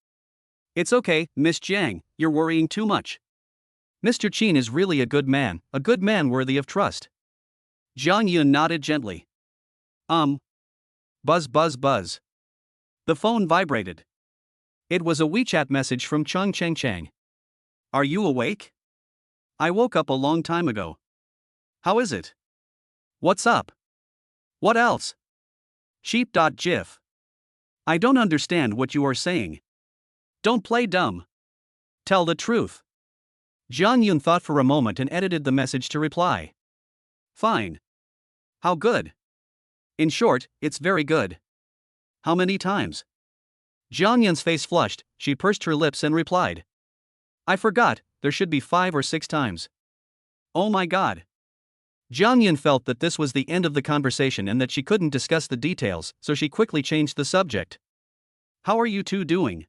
"It's okay, Miss Jang, you're worrying too much. Mr. Qin is really a good man worthy of trust." Jang Yun nodded gently. Buzz buzz buzz. The phone vibrated. It was a WeChat message from Chung Cheng Chang. "Are you awake? I woke up a long time ago. How is it? What's up? What else? Sheep.gif. I don't understand what you are saying. Don't play dumb. Tell the truth." Jang Yun thought for a moment and edited the message to reply. "Fine. How good? In short, it's very good. How many times?" Jang Yun's face flushed, she pursed her lips and replied. "I forgot, there should be 5 or 6 times. Oh my god." Jang Yun felt that this was the end of the conversation and that she couldn't discuss the details, so she quickly changed the subject. "How are you two doing?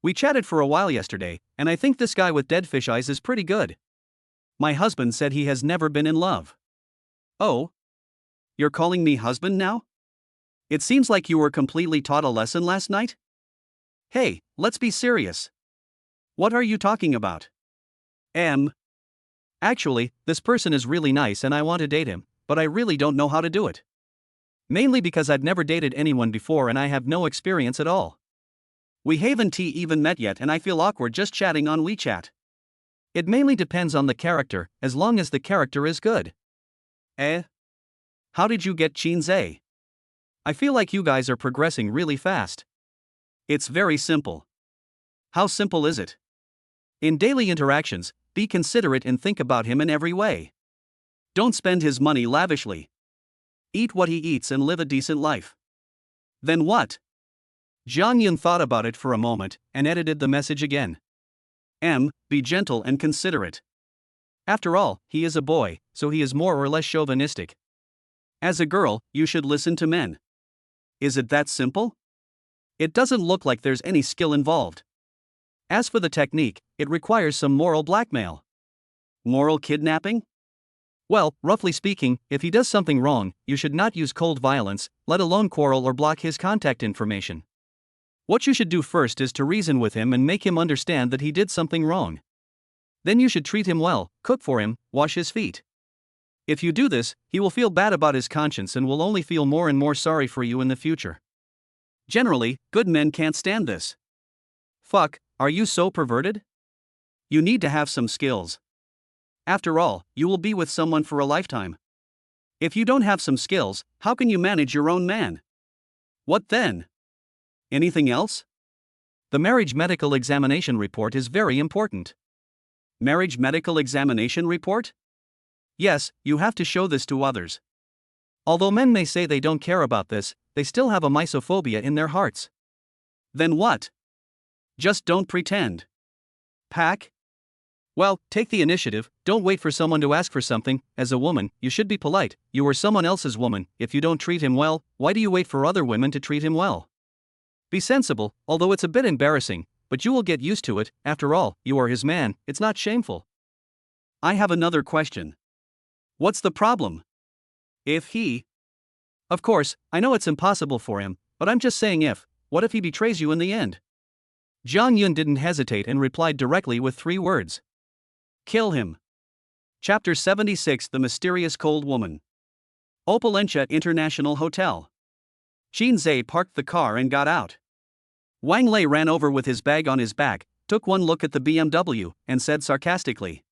We chatted for a while yesterday, and I think this guy with dead fish eyes is pretty good. My husband said he has never been in love." "Oh? You're calling me husband now? It seems like you were completely taught a lesson last night? Hey, let's be serious. What are you talking about?" Actually, this person is really nice and I want to date him, but I really don't know how to do it. Mainly because I've never dated anyone before and I have no experience at all. We haven't even met yet and I feel awkward just chatting on WeChat. It mainly depends on the character, as long as the character is good." How did you get Shinsz? I feel like you guys are progressing really fast. It's very simple. How simple is it? In daily interactions, be considerate and think about him in every way. Don't spend his money lavishly. Eat what he eats and live a decent life. Then what? Jang Yun thought about it for a moment and edited the message again. Be gentle and considerate. After all, he is a boy, so he is more or less chauvinistic. As a girl, you should listen to men. Is it that simple? It doesn't look like there's any skill involved. As for the technique, it requires some moral blackmail. Moral kidnapping? Well, roughly speaking, if he does something wrong, you should not use cold violence, let alone quarrel or block his contact information. What you should do first is to reason with him and make him understand that he did something wrong. Then you should treat him well, cook for him, wash his feet. If you do this, he will feel bad about his conscience and will only feel more and more sorry for you in the future. Generally, good men can't stand this. Fuck, are you so perverted? You need to have some skills. After all, you will be with someone for a lifetime. If you don't have some skills, how can you manage your own man? What then? Anything else? The marriage medical examination report is very important. Marriage medical examination report? Yes, you have to show this to others. Although men may say they don't care about this, they still have a misophobia in their hearts. Then what? Just don't pretend. Pack? Well, take the initiative, don't wait for someone to ask for something. As a woman, you should be polite, you are someone else's woman. If you don't treat him well, why do you wait for other women to treat him well? Be sensible, although it's a bit embarrassing, but you will get used to it. After all, you are his man, it's not shameful. I have another question. What's the problem? If he... Of course, I know it's impossible for him, but I'm just saying what if he betrays you in the end? Jang Yun didn't hesitate and replied directly with 3 words. Kill him. Chapter 76: The Mysterious Cold Woman. Opulencia International Hotel. Shinsz parked the car and got out. Wang Lei ran over with his bag on his back, took one look at the BMW, and said sarcastically.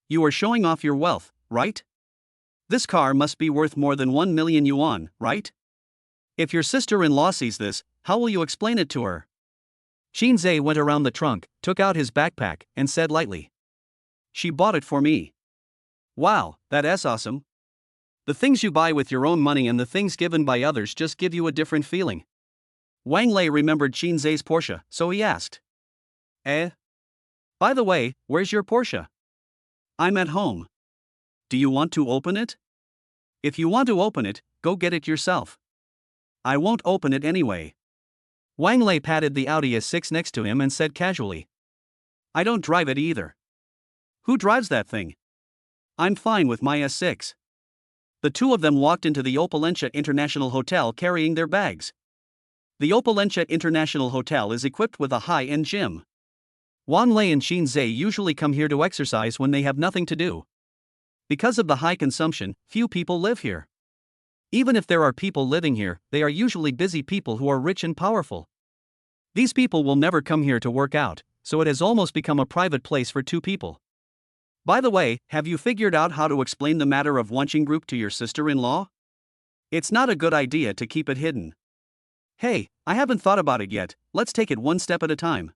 You are showing off your wealth, right? This car must be worth more than 1 million yuan, right? If your sister-in-law sees this, how will you explain it to her? Shinsz went around the trunk, took out his backpack, and said lightly. She bought it for me. Wow, that's awesome. The things you buy with your own money and the things given by others just give you a different feeling. Wang Lei remembered Shinz's Porsche, so he asked. By the way, where's your Porsche? I'm at home. Do you want to open it? If you want to open it, go get it yourself. I won't open it anyway. Wang Lei patted the Audi S6 next to him and said casually. I don't drive it either. Who drives that thing? I'm fine with my S6. The two of them walked into the Opulentia International Hotel carrying their bags. The Opulentia International Hotel is equipped with a high-end gym. Wang Lei and Shinsz usually come here to exercise when they have nothing to do. Because of the high consumption, few people live here. Even if there are people living here, they are usually busy people who are rich and powerful. These people will never come here to work out, so it has almost become a private place for two people. By the way, have you figured out how to explain the matter of watching group to your sister-in-law? It's not a good idea to keep it hidden. Hey, I haven't thought about it yet, let's take it one step at a time.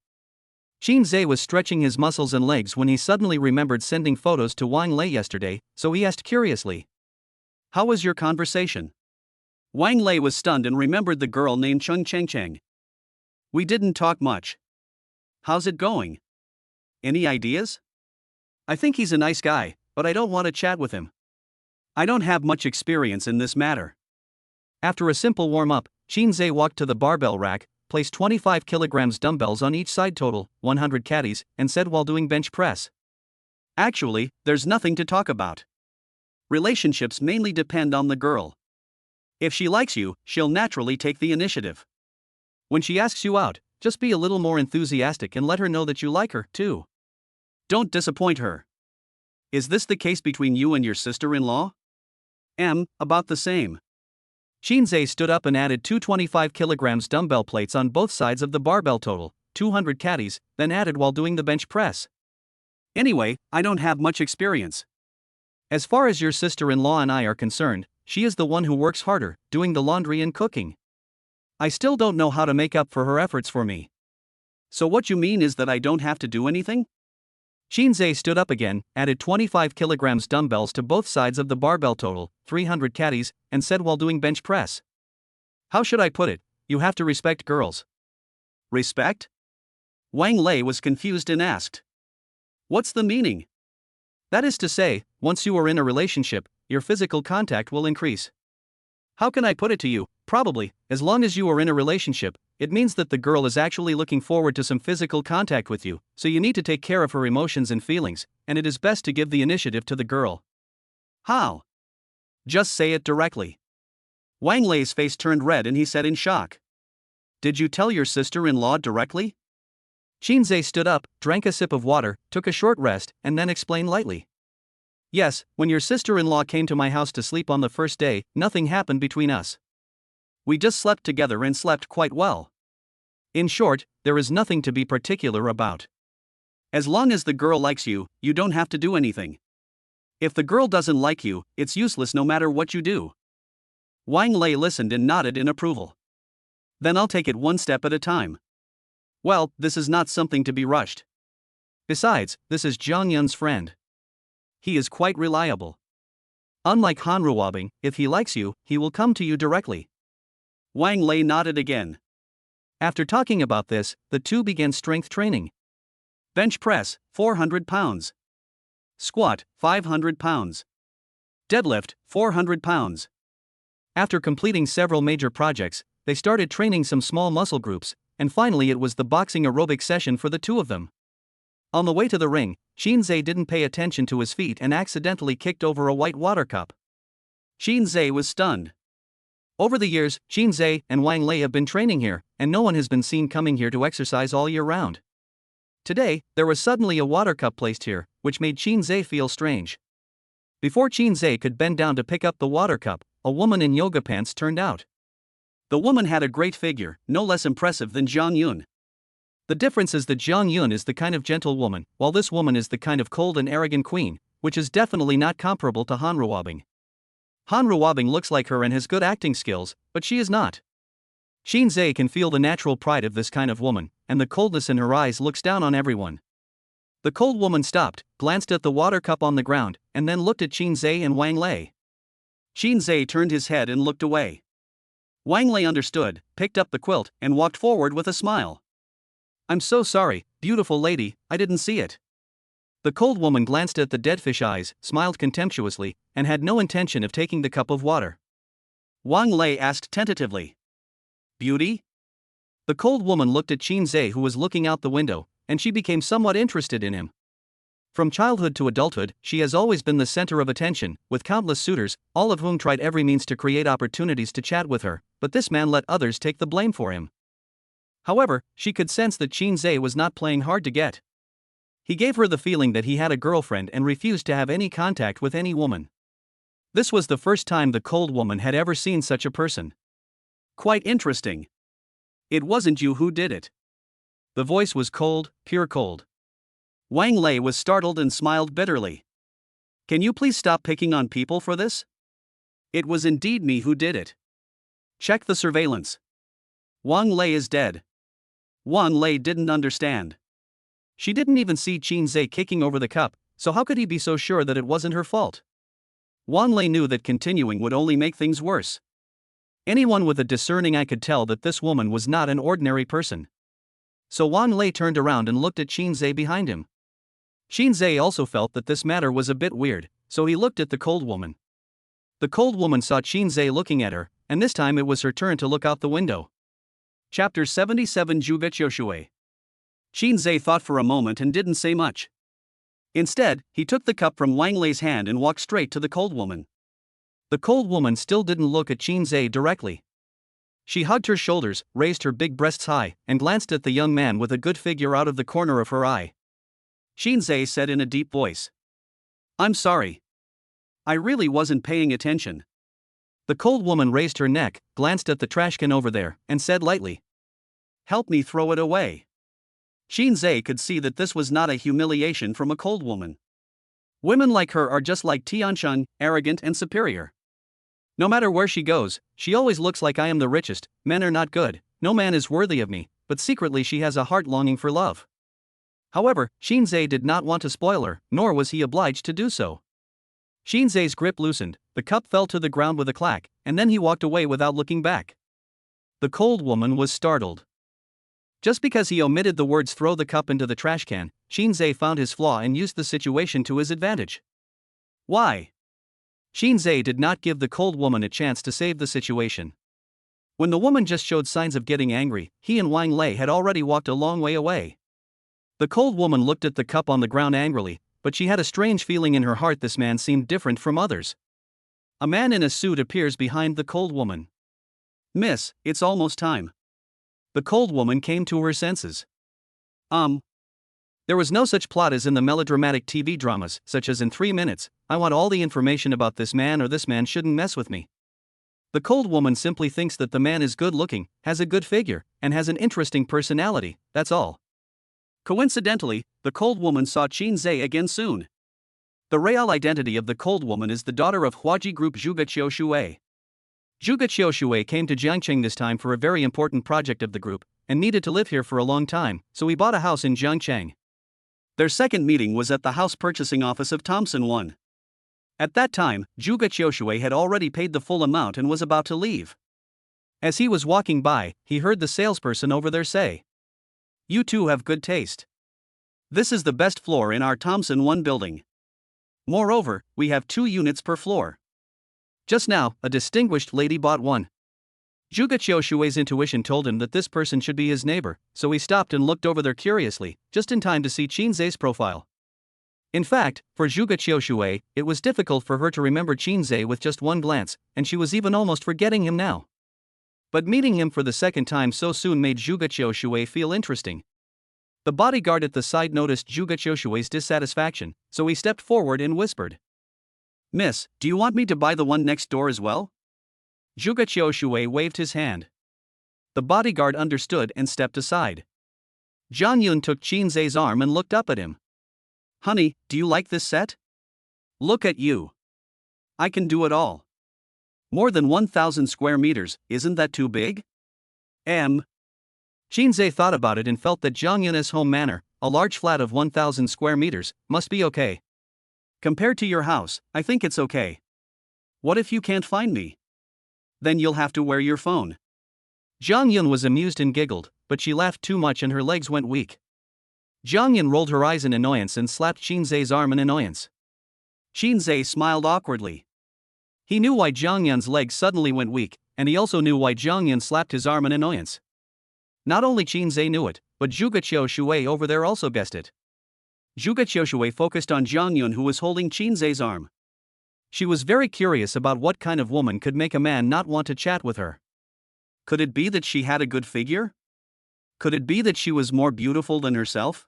Shinsz was stretching his muscles and legs when he suddenly remembered sending photos to Wang Lei yesterday, so he asked curiously. How was your conversation? Wang Lei was stunned and remembered the girl named Chung Cheng. We didn't talk much. How's it going? Any ideas? I think he's a nice guy, but I don't want to chat with him. I don't have much experience in this matter. After a simple warm-up, Shinsz walked to the barbell rack, placed 25 kilograms dumbbells on each side total, 100 caddies, and said while doing bench press. Actually, there's nothing to talk about. Relationships mainly depend on the girl. If she likes you, she'll naturally take the initiative. When she asks you out, just be a little more enthusiastic and let her know that you like her, too. Don't disappoint her. Is this the case between you and your sister-in-law? About the same. Shinsz stood up and added two 25 kilograms dumbbell plates on both sides of the barbell total, 200 caddies, then added while doing the bench press. Anyway, I don't have much experience. As far as your sister-in-law and I are concerned, she is the one who works harder, doing the laundry and cooking. I still don't know how to make up for her efforts for me. So what you mean is that I don't have to do anything? Shinsz stood up again, added 25 kilograms dumbbells to both sides of the barbell total, 300 caddies, and said while doing bench press. How should I put it? You have to respect girls. Respect? Wang Lei was confused and asked. What's the meaning? That is to say, once you are in a relationship, your physical contact will increase. How can I put it to you? Probably, as long as you are in a relationship, it means that the girl is actually looking forward to some physical contact with you, so you need to take care of her emotions and feelings, and it is best to give the initiative to the girl. How? Just say it directly. Wang Lei's face turned red and he said in shock. Did you tell your sister-in-law directly? Shinsz stood up, drank a sip of water, took a short rest, and then explained lightly. Yes, when your sister-in-law came to my house to sleep on the first day, nothing happened between us. We just slept together and slept quite well. In short, there is nothing to be particular about. As long as the girl likes you, you don't have to do anything. If the girl doesn't like you, it's useless no matter what you do. Wang Lei listened and nodded in approval. Then I'll take it one step at a time. Well, this is not something to be rushed. Besides, this is Jang Yun's friend. He is quite reliable. Unlike Ruabing, if he likes you, he will come to you directly. Wang Lei nodded again. After talking about this, the two began strength training. Bench press, 400 pounds. Squat, 500 pounds. Deadlift, 400 pounds. After completing several major projects, they started training some small muscle groups, and finally it was the boxing aerobic session for the two of them. On the way to the ring, Shinsz didn't pay attention to his feet and accidentally kicked over a white water cup. Shinsz was stunned. Over the years, Shinsz and Wang Lei have been training here, and no one has been seen coming here to exercise all year round. Today, there was suddenly a water cup placed here, which made Shinsz feel strange. Before Shinsz could bend down to pick up the water cup, a woman in yoga pants turned out. The woman had a great figure, no less impressive than Jang Yun. The difference is that Jang Yun is the kind of gentle woman, while this woman is the kind of cold and arrogant queen, which is definitely not comparable to Ruabing. Ruabing looks like her and has good acting skills, but she is not. Shinsz can feel the natural pride of this kind of woman, and the coldness in her eyes looks down on everyone. The cold woman stopped, glanced at the water cup on the ground, and then looked at Shinsz and Wang Lei. Shinsz turned his head and looked away. Wang Lei understood, picked up the quilt, and walked forward with a smile. I'm so sorry, beautiful lady, I didn't see it. The cold woman glanced at the dead fish eyes, smiled contemptuously, and had no intention of taking the cup of water. Wang Lei asked tentatively. Beauty? The cold woman looked at Shinsz, who was looking out the window, and she became somewhat interested in him. From childhood to adulthood, she has always been the center of attention, with countless suitors, all of whom tried every means to create opportunities to chat with her, but this man let others take the blame for him. However, she could sense that Shinsz was not playing hard to get. He gave her the feeling that he had a girlfriend and refused to have any contact with any woman. This was the first time the cold woman had ever seen such a person. Quite interesting. It wasn't you who did it. The voice was cold, pure cold. Wang Lei was startled and smiled bitterly. Can you please stop picking on people for this? It was indeed me who did it. Check the surveillance. Wang Lei is dead. Wang Lei didn't understand. She didn't even see Shinsz kicking over the cup, so how could he be so sure that it wasn't her fault? Wang Lei knew that continuing would only make things worse. Anyone with a discerning eye could tell that this woman was not an ordinary person. So Wang Lei turned around and looked at Shinsz behind him. Shinsz also felt that this matter was a bit weird, so he looked at the cold woman. The cold woman saw Shinsz looking at her, and this time it was her turn to look out the window. Chapter 77 Zhugeqiushui. Shinsz thought for a moment and didn't say much. Instead, he took the cup from Wang Lei's hand and walked straight to the cold woman. The cold woman still didn't look at Shinsz directly. She hugged her shoulders, raised her big breasts high, and glanced at the young man with a good figure out of the corner of her eye. Shinsz said in a deep voice. I'm sorry. I really wasn't paying attention. The cold woman raised her neck, glanced at the trash can over there, and said lightly. Help me throw it away. Shinsz could see that this was not a humiliation from a cold woman. Women like her are just like Tiansheng, arrogant and superior. No matter where she goes, she always looks like I am the richest, men are not good, no man is worthy of me, but secretly she has a heart longing for love. However, Shinsz did not want to spoil her, nor was he obliged to do so. Shinz's grip loosened, the cup fell to the ground with a clack, and then he walked away without looking back. The cold woman was startled. Just because he omitted the words "throw the cup into the trash can," Shinsz found his flaw and used the situation to his advantage. Why? Shinsz did not give the cold woman a chance to save the situation. When the woman just showed signs of getting angry, he and Wang Lei had already walked a long way away. The cold woman looked at the cup on the ground angrily, but she had a strange feeling in her heart. This man seemed different from others. A man in a suit appears behind the cold woman. Miss, it's almost time. The cold woman came to her senses. There was no such plot as in the melodramatic TV dramas, such as in 3 minutes, I want all the information about this man or this man shouldn't mess with me. The cold woman simply thinks that the man is good looking, has a good figure, and has an interesting personality, that's all. Coincidentally, the cold woman saw Shinsz again soon. The real identity of the cold woman is the daughter of Huaji Group Zhugeqiushui. Zhugeqiushui came to Jiangcheng this time for a very important project of the group, and needed to live here for a long time, so he bought a house in Jiangcheng. Their second meeting was at the house purchasing office of Thompson 1. At that time, Zhugeqiushui had already paid the full amount and was about to leave. As he was walking by, he heard the salesperson over there say, "You two have good taste. This is the best floor in our Thompson 1 building. Moreover, we have 2 units per floor. Just now, a distinguished lady bought one." Zhugeqiushui's intuition told him that this person should be his neighbor, so he stopped and looked over there curiously, just in time to see Shinz's profile. In fact, for Zhugeqiushui, it was difficult for her to remember Shinz with just one glance, and she was even almost forgetting him now. But meeting him for the second time so soon made Zhugeqiushui feel interesting. The bodyguard at the side noticed Zhugeqiushui's dissatisfaction, so he stepped forward and whispered, "Miss, do you want me to buy the one next door as well?" Zhugeqiushui waved his hand. The bodyguard understood and stepped aside. Jang Yun took Shinz's arm and looked up at him. "Honey, do you like this set? Look at you. I can do it all. More than 1,000 square meters, isn't that too big?" Shinsz thought about it and felt that Jang Yun's home manor, a large flat of 1,000 square meters, must be okay. Compared to your house, I think it's okay. What if you can't find me? Then you'll have to wear your phone. Jang Yun was amused and giggled, but she laughed too much and her legs went weak. Jang Yun rolled her eyes in annoyance and slapped Shinsz's arm in annoyance. Shinsz smiled awkwardly. He knew why Jang Yun's legs suddenly went weak, and he also knew why Jang Yun slapped his arm in annoyance. Not only Shinsz knew it, but Zhuge Qiushui over there also guessed it. Zhuge Qiushui focused on Jang Yun, who was holding Shinsz's arm. She was very curious about what kind of woman could make a man not want to chat with her. Could it be that she had a good figure? Could it be that she was more beautiful than herself?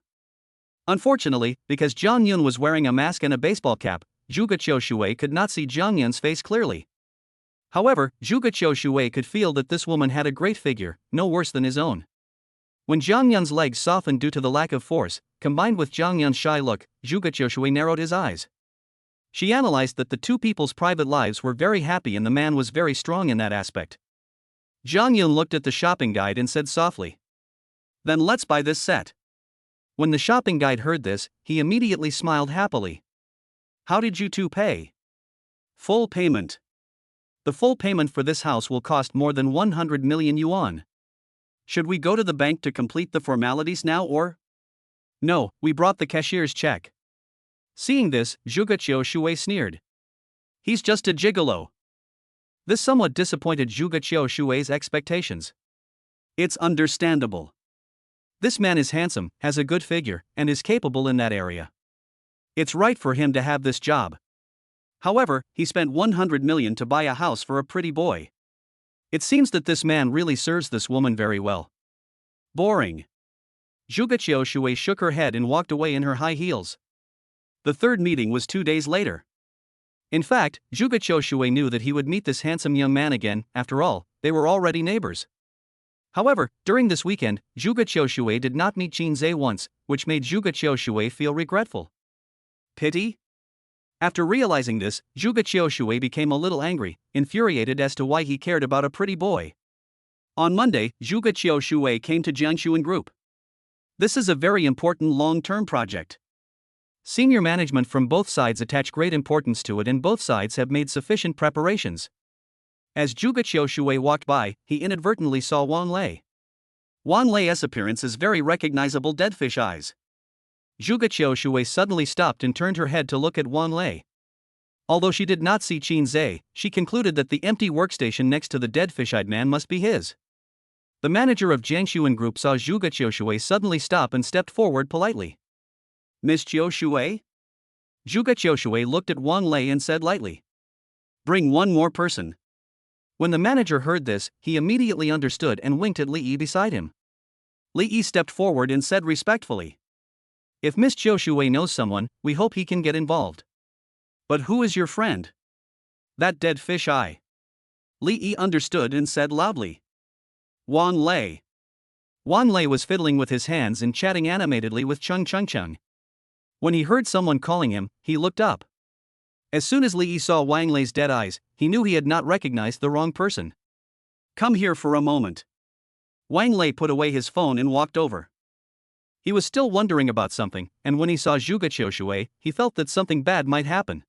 Unfortunately, because Jang Yun was wearing a mask and a baseball cap, Zhuge Qiushui could not see Jang Yun's face clearly. However, Zhuge Qiushui could feel that this woman had a great figure, no worse than his own. When Jang Yun's legs softened due to the lack of force, combined with Jang Yun's shy look, Zhuge Qiushui narrowed his eyes. She analyzed that the two people's private lives were very happy and the man was very strong in that aspect. Jang Yun looked at the shopping guide and said softly, "Then let's buy this set." When the shopping guide heard this, he immediately smiled happily. "How did you two pay?" "Full payment. The full payment for this house will cost more than 100 million yuan. Should we go to the bank to complete the formalities now or?" "No, we brought the cashier's check." Seeing this, Zhuge Qiushui sneered. "He's just a gigolo." This somewhat disappointed Zhuge Qiushui's expectations. "It's understandable. This man is handsome, has a good figure, and is capable in that area. It's right for him to have this job. However, he spent 100 million to buy a house for a pretty boy. It seems that this man really serves this woman very well." "Boring." Zhuge Qiushui shook her head and walked away in her high heels. The third meeting was 2 days later. In fact, Zhuge Qiushui knew that he would meet this handsome young man again. After all, they were already neighbors. However, during this weekend, Zhuge Qiushui did not meet Shinsz once, which made Zhuge Qiushui feel regretful. Pity? After realizing this, Zhuge Qiushui became a little angry, infuriated as to why he cared about a pretty boy. On Monday, Zhuge Qiushui came to Jiangshuan Group. "This is a very important long-term project. Senior management from both sides attach great importance to it and both sides have made sufficient preparations." As Zhuge Qiushui walked by, he inadvertently saw Wang Lei. Wang Lei's appearance is very recognizable, dead fish eyes. Zhuge Qiushui suddenly stopped and turned her head to look at Wang Lei. Although she did not see Shinsz, she concluded that the empty workstation next to the dead fish-eyed man must be his. The manager of Jiangshuan Group saw Zhuge Qiushui suddenly stop and stepped forward politely. "Miss Qiushui?" Zhuge Qiushui looked at Wang Lei and said lightly, "Bring one more person." When the manager heard this, he immediately understood and winked at Li Yi beside him. Li Yi stepped forward and said respectfully, "If Miss Qiushui knows someone, we hope he can get involved." "But who is your friend?" "That dead fish eye." Li Yi understood and said loudly, "Wang Lei." Wang Lei was fiddling with his hands and chatting animatedly with Chung. When he heard someone calling him, he looked up. As soon as Li Yi saw Wang Lei's dead eyes, he knew he had not recognized the wrong person. "Come here for a moment." Wang Lei put away his phone and walked over. He was still wondering about something, and when he saw Zhuge Qiushui, he felt that something bad might happen.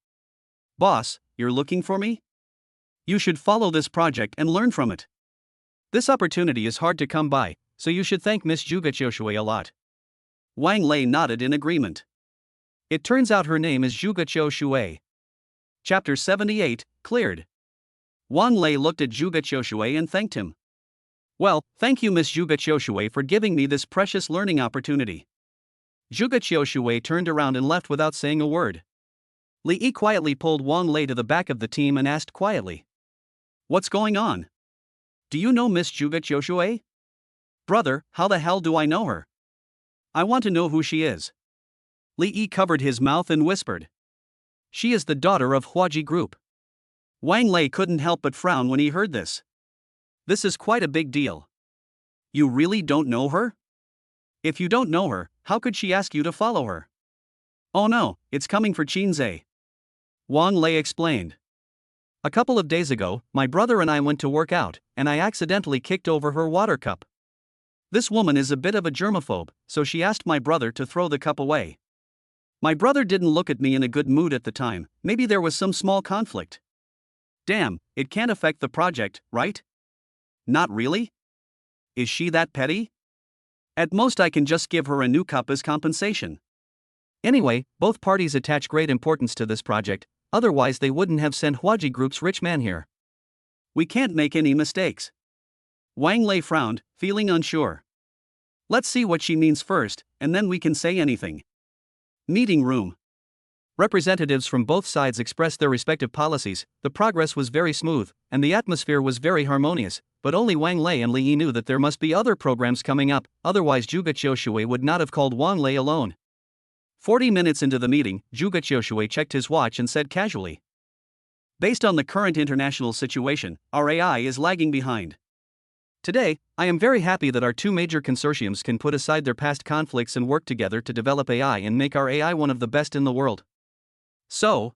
"Boss, you're looking for me? You should follow this project and learn from it. This opportunity is hard to come by, so you should thank Miss Zhuge Qiushui a lot." Wang Lei nodded in agreement. It turns out her name is Zhuge Qiushui. Chapter 78, Cleared. Wang Lei looked at Zhuge Qiushui and thanked him. "Well, thank you Miss Zhuge Qiushui for giving me this precious learning opportunity." Zhuge Qiushui turned around and left without saying a word. Li Yi quietly pulled Wang Lei to the back of the team and asked quietly, "What's going on? Do you know Miss Zhuge Qiushui?" "Brother, how the hell do I know her? I want to know who she is." Li Yi covered his mouth and whispered, "She is the daughter of Huaji Group." Wang Lei couldn't help but frown when he heard this. This is quite a big deal. You really don't know her? If you don't know her, how could she ask you to follow her? "Oh no, it's coming for Shinsz," Wang Lei explained. A couple of days ago, my brother and I went to work out, and I accidentally kicked over her water cup. This woman is a bit of a germaphobe, so she asked my brother to throw the cup away. My brother didn't look at me in a good mood at the time, maybe there was some small conflict. Damn, it can't affect the project, right? Not really? Is she that petty? At most I can just give her a new cup as compensation. Anyway, both parties attach great importance to this project, otherwise they wouldn't have sent Huaji Group's rich man here. We can't make any mistakes. Wang Lei frowned, feeling unsure. Let's see what she means first, and then we can say anything. Meeting room. Representatives from both sides expressed their respective policies, the progress was very smooth, and the atmosphere was very harmonious, but only Wang Lei and Li Yi knew that there must be other programs coming up, otherwise Zhuge Qiushui would not have called Wang Lei alone. 40 minutes into the meeting, Zhuge Qiushui checked his watch and said casually. Based on the current international situation, our AI is lagging behind. Today, I am very happy that our two major consortiums can put aside their past conflicts and work together to develop AI and make our AI one of the best in the world. So,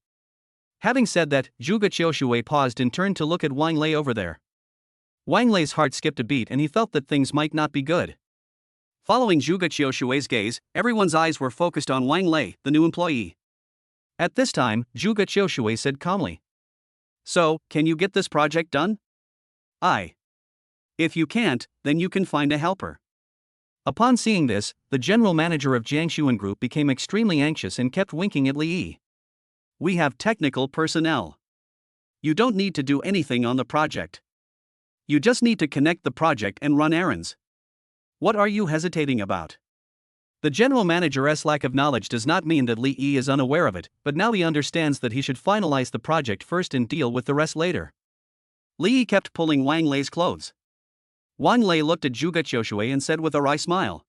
having said that, Zhuge Qiushui paused and turned to look at Wang Lei over there. Wang Lei's heart skipped a beat and he felt that things might not be good. Following Zhuge Qiushui's gaze, everyone's eyes were focused on Wang Lei, the new employee. At this time, Zhuge Qiushui said calmly. So, can you get this project done? Aye. If you can't, then you can find a helper. Upon seeing this, the general manager of Jang Yun Group became extremely anxious and kept winking at Li Yi. We have technical personnel. You don't need to do anything on the project. You just need to connect the project and run errands. What are you hesitating about? The general manager's lack of knowledge does not mean that Li Yi is unaware of it, but now he understands that he should finalize the project first and deal with the rest later. Li Yi kept pulling Wang Lei's clothes. Wang Lei looked at Zhuge Qiushui and said with a wry smile.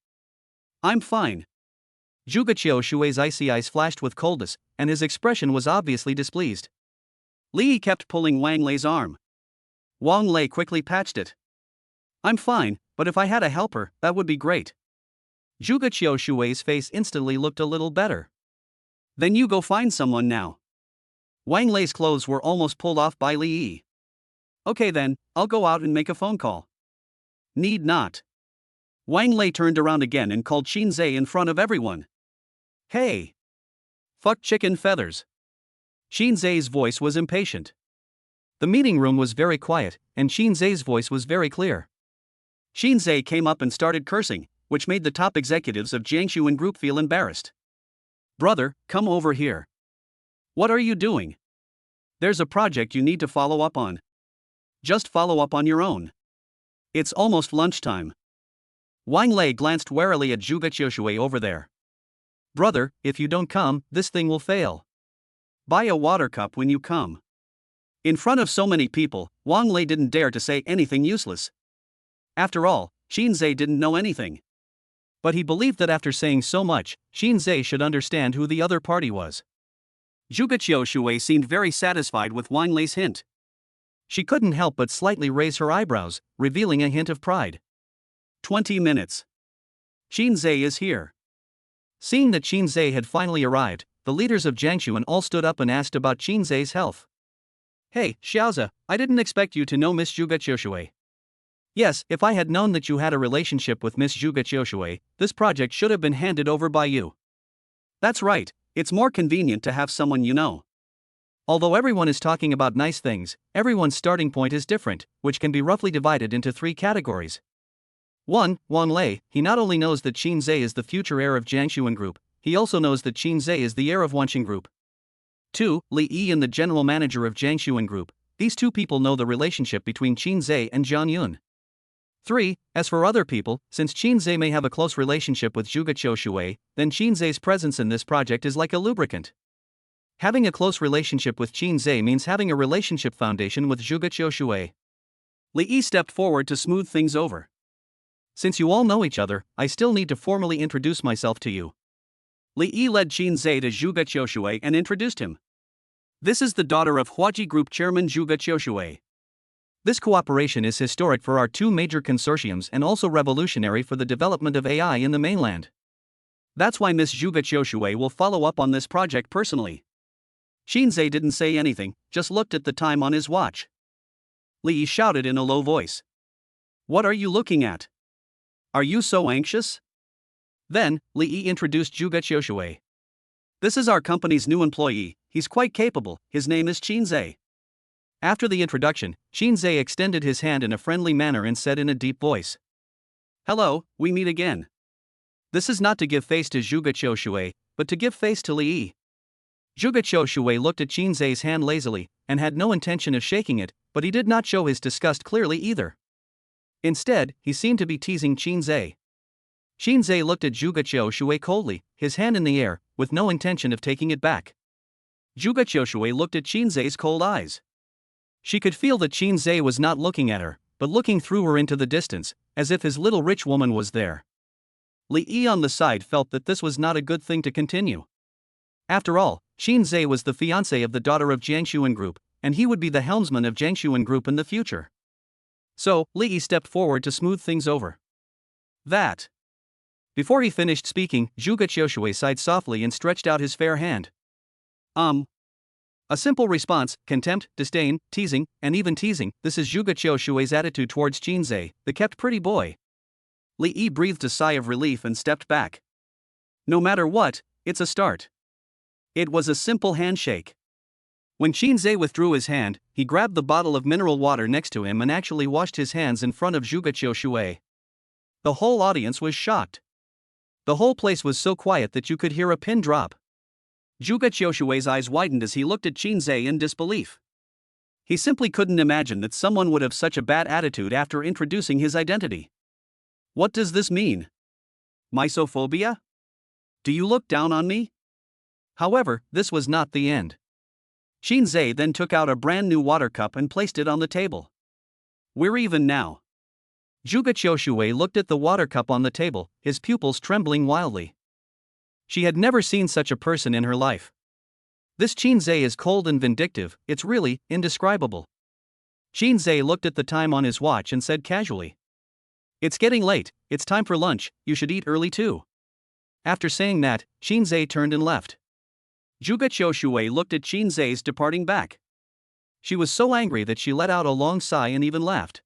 I'm fine. Zhuge Qiushui's icy eyes flashed with coldness, and his expression was obviously displeased. Li Yi kept pulling Wang Lei's arm. Wang Lei quickly patched it. I'm fine, but if I had a helper, that would be great. Zhuge Qiushui's face instantly looked a little better. Then you go find someone now. Wang Lei's clothes were almost pulled off by Li Yi. Okay then, I'll go out and make a phone call. Need not. Wang Lei turned around again and called Shinsz in front of everyone. Hey! Fuck chicken feathers. Shinsz's voice was impatient. The meeting room was very quiet, and Shinsz's voice was very clear. Shinsz came up and started cursing, which made the top executives of Jang Yun Group feel embarrassed. Brother, come over here. What are you doing? There's a project you need to follow up on. Just follow up on your own. It's almost lunchtime. Wang Lei glanced warily at Zhuge Qiushui over there. Brother, if you don't come, this thing will fail. Buy a water cup when you come. In front of so many people, Wang Lei didn't dare to say anything useless. After all, Shinsz didn't know anything. But he believed that after saying so much, Shinsz should understand who the other party was. Zhuge Qiushui seemed very satisfied with Wang Lei's hint. She couldn't help but slightly raise her eyebrows, revealing a hint of pride. 20 minutes. Shinsz is here. Seeing that Shinsz had finally arrived, the leaders of Jang Yun all stood up and asked about Shinsz's health. Hey, Xiaozi, I didn't expect you to know Miss Zhuge Qiushui. Yes, if I had known that you had a relationship with Miss Zhuge Qiushui, this project should have been handed over by you. That's right, it's more convenient to have someone you know. Although everyone is talking about nice things, everyone's starting point is different, which can be roughly divided into three categories. 1. Wang Lei, he not only knows that Shinsz is the future heir of Jang Yun Group, he also knows that Shinsz is the heir of Wanxing Group. 2. Li Yi and the general manager of Jang Yun Group, these two people know the relationship between Shinsz and Jang Yun. 3. As for other people, since Shinsz may have a close relationship with Zhuge Qiushui, then Shinsz's presence in this project is like a lubricant. Having a close relationship with Shinsz means having a relationship foundation with Zhuge Qiushui. Li Yi stepped forward to smooth things over. Since you all know each other, I still need to formally introduce myself to you. Li Yi led Shinsz to Zhuge Qiushui and introduced him. This is the daughter of Huaji Group Chairman Zhuge Qiushui. This cooperation is historic for our two major consortiums and also revolutionary for the development of AI in the mainland. That's why Miss Zhuge Qiushui will follow up on this project personally. Shinsz didn't say anything, just looked at the time on his watch. Li shouted in a low voice. What are you looking at? Are you so anxious? Then, Li introduced Zhuge Qiushui. This is our company's new employee, he's quite capable, his name is Shinsz. After the introduction, Shinsz extended his hand in a friendly manner and said in a deep voice. Hello, we meet again. This is not to give face to Zhuge Qiushui, but to give face to Li. Zhuge Qiushui looked at Shinz's hand lazily, and had no intention of shaking it, but he did not show his disgust clearly either. Instead, he seemed to be teasing Shinsz. Shinsz looked at Zhuge Qiushui coldly, his hand in the air, with no intention of taking it back. Zhuge Qiushui looked at Shinz's cold eyes. She could feel that Shinsz was not looking at her, but looking through her into the distance, as if his little rich woman was there. Li on the side felt that this was not a good thing to continue. After all, Shinsz was the fiancé of the daughter of Jang Yun Group, and he would be the helmsman of Jang Yun Group in the future. So, Li stepped forward to smooth things over. That. Before he finished speaking, Zhuge Qiushui sighed softly and stretched out his fair hand. A simple response, contempt, disdain, teasing, and even teasing, this is Zhuge Qiushui's attitude towards Shinsz, the kept pretty boy. Li breathed a sigh of relief and stepped back. No matter what, it's a start. It was a simple handshake. When Shinsz withdrew his hand, he grabbed the bottle of mineral water next to him and actually washed his hands in front of Zhuge Qiushui. The whole audience was shocked. The whole place was so quiet that you could hear a pin drop. Zhuge Qiushui's eyes widened as he looked at Shinsz in disbelief. He simply couldn't imagine that someone would have such a bad attitude after introducing his identity. What does this mean? Misophobia? Do you look down on me? However, this was not the end. Shinsz then took out a brand new water cup and placed it on the table. We're even now. Zhuge Qiushui looked at the water cup on the table, his pupils trembling wildly. She had never seen such a person in her life. This Shinsz is cold and vindictive, it's really indescribable. Shinsz looked at the time on his watch and said casually. It's getting late, it's time for lunch, you should eat early too. After saying that, Shinsz turned and left. Zhuge Qiushui looked at Shinz's departing back. She was so angry that she let out a long sigh and even laughed.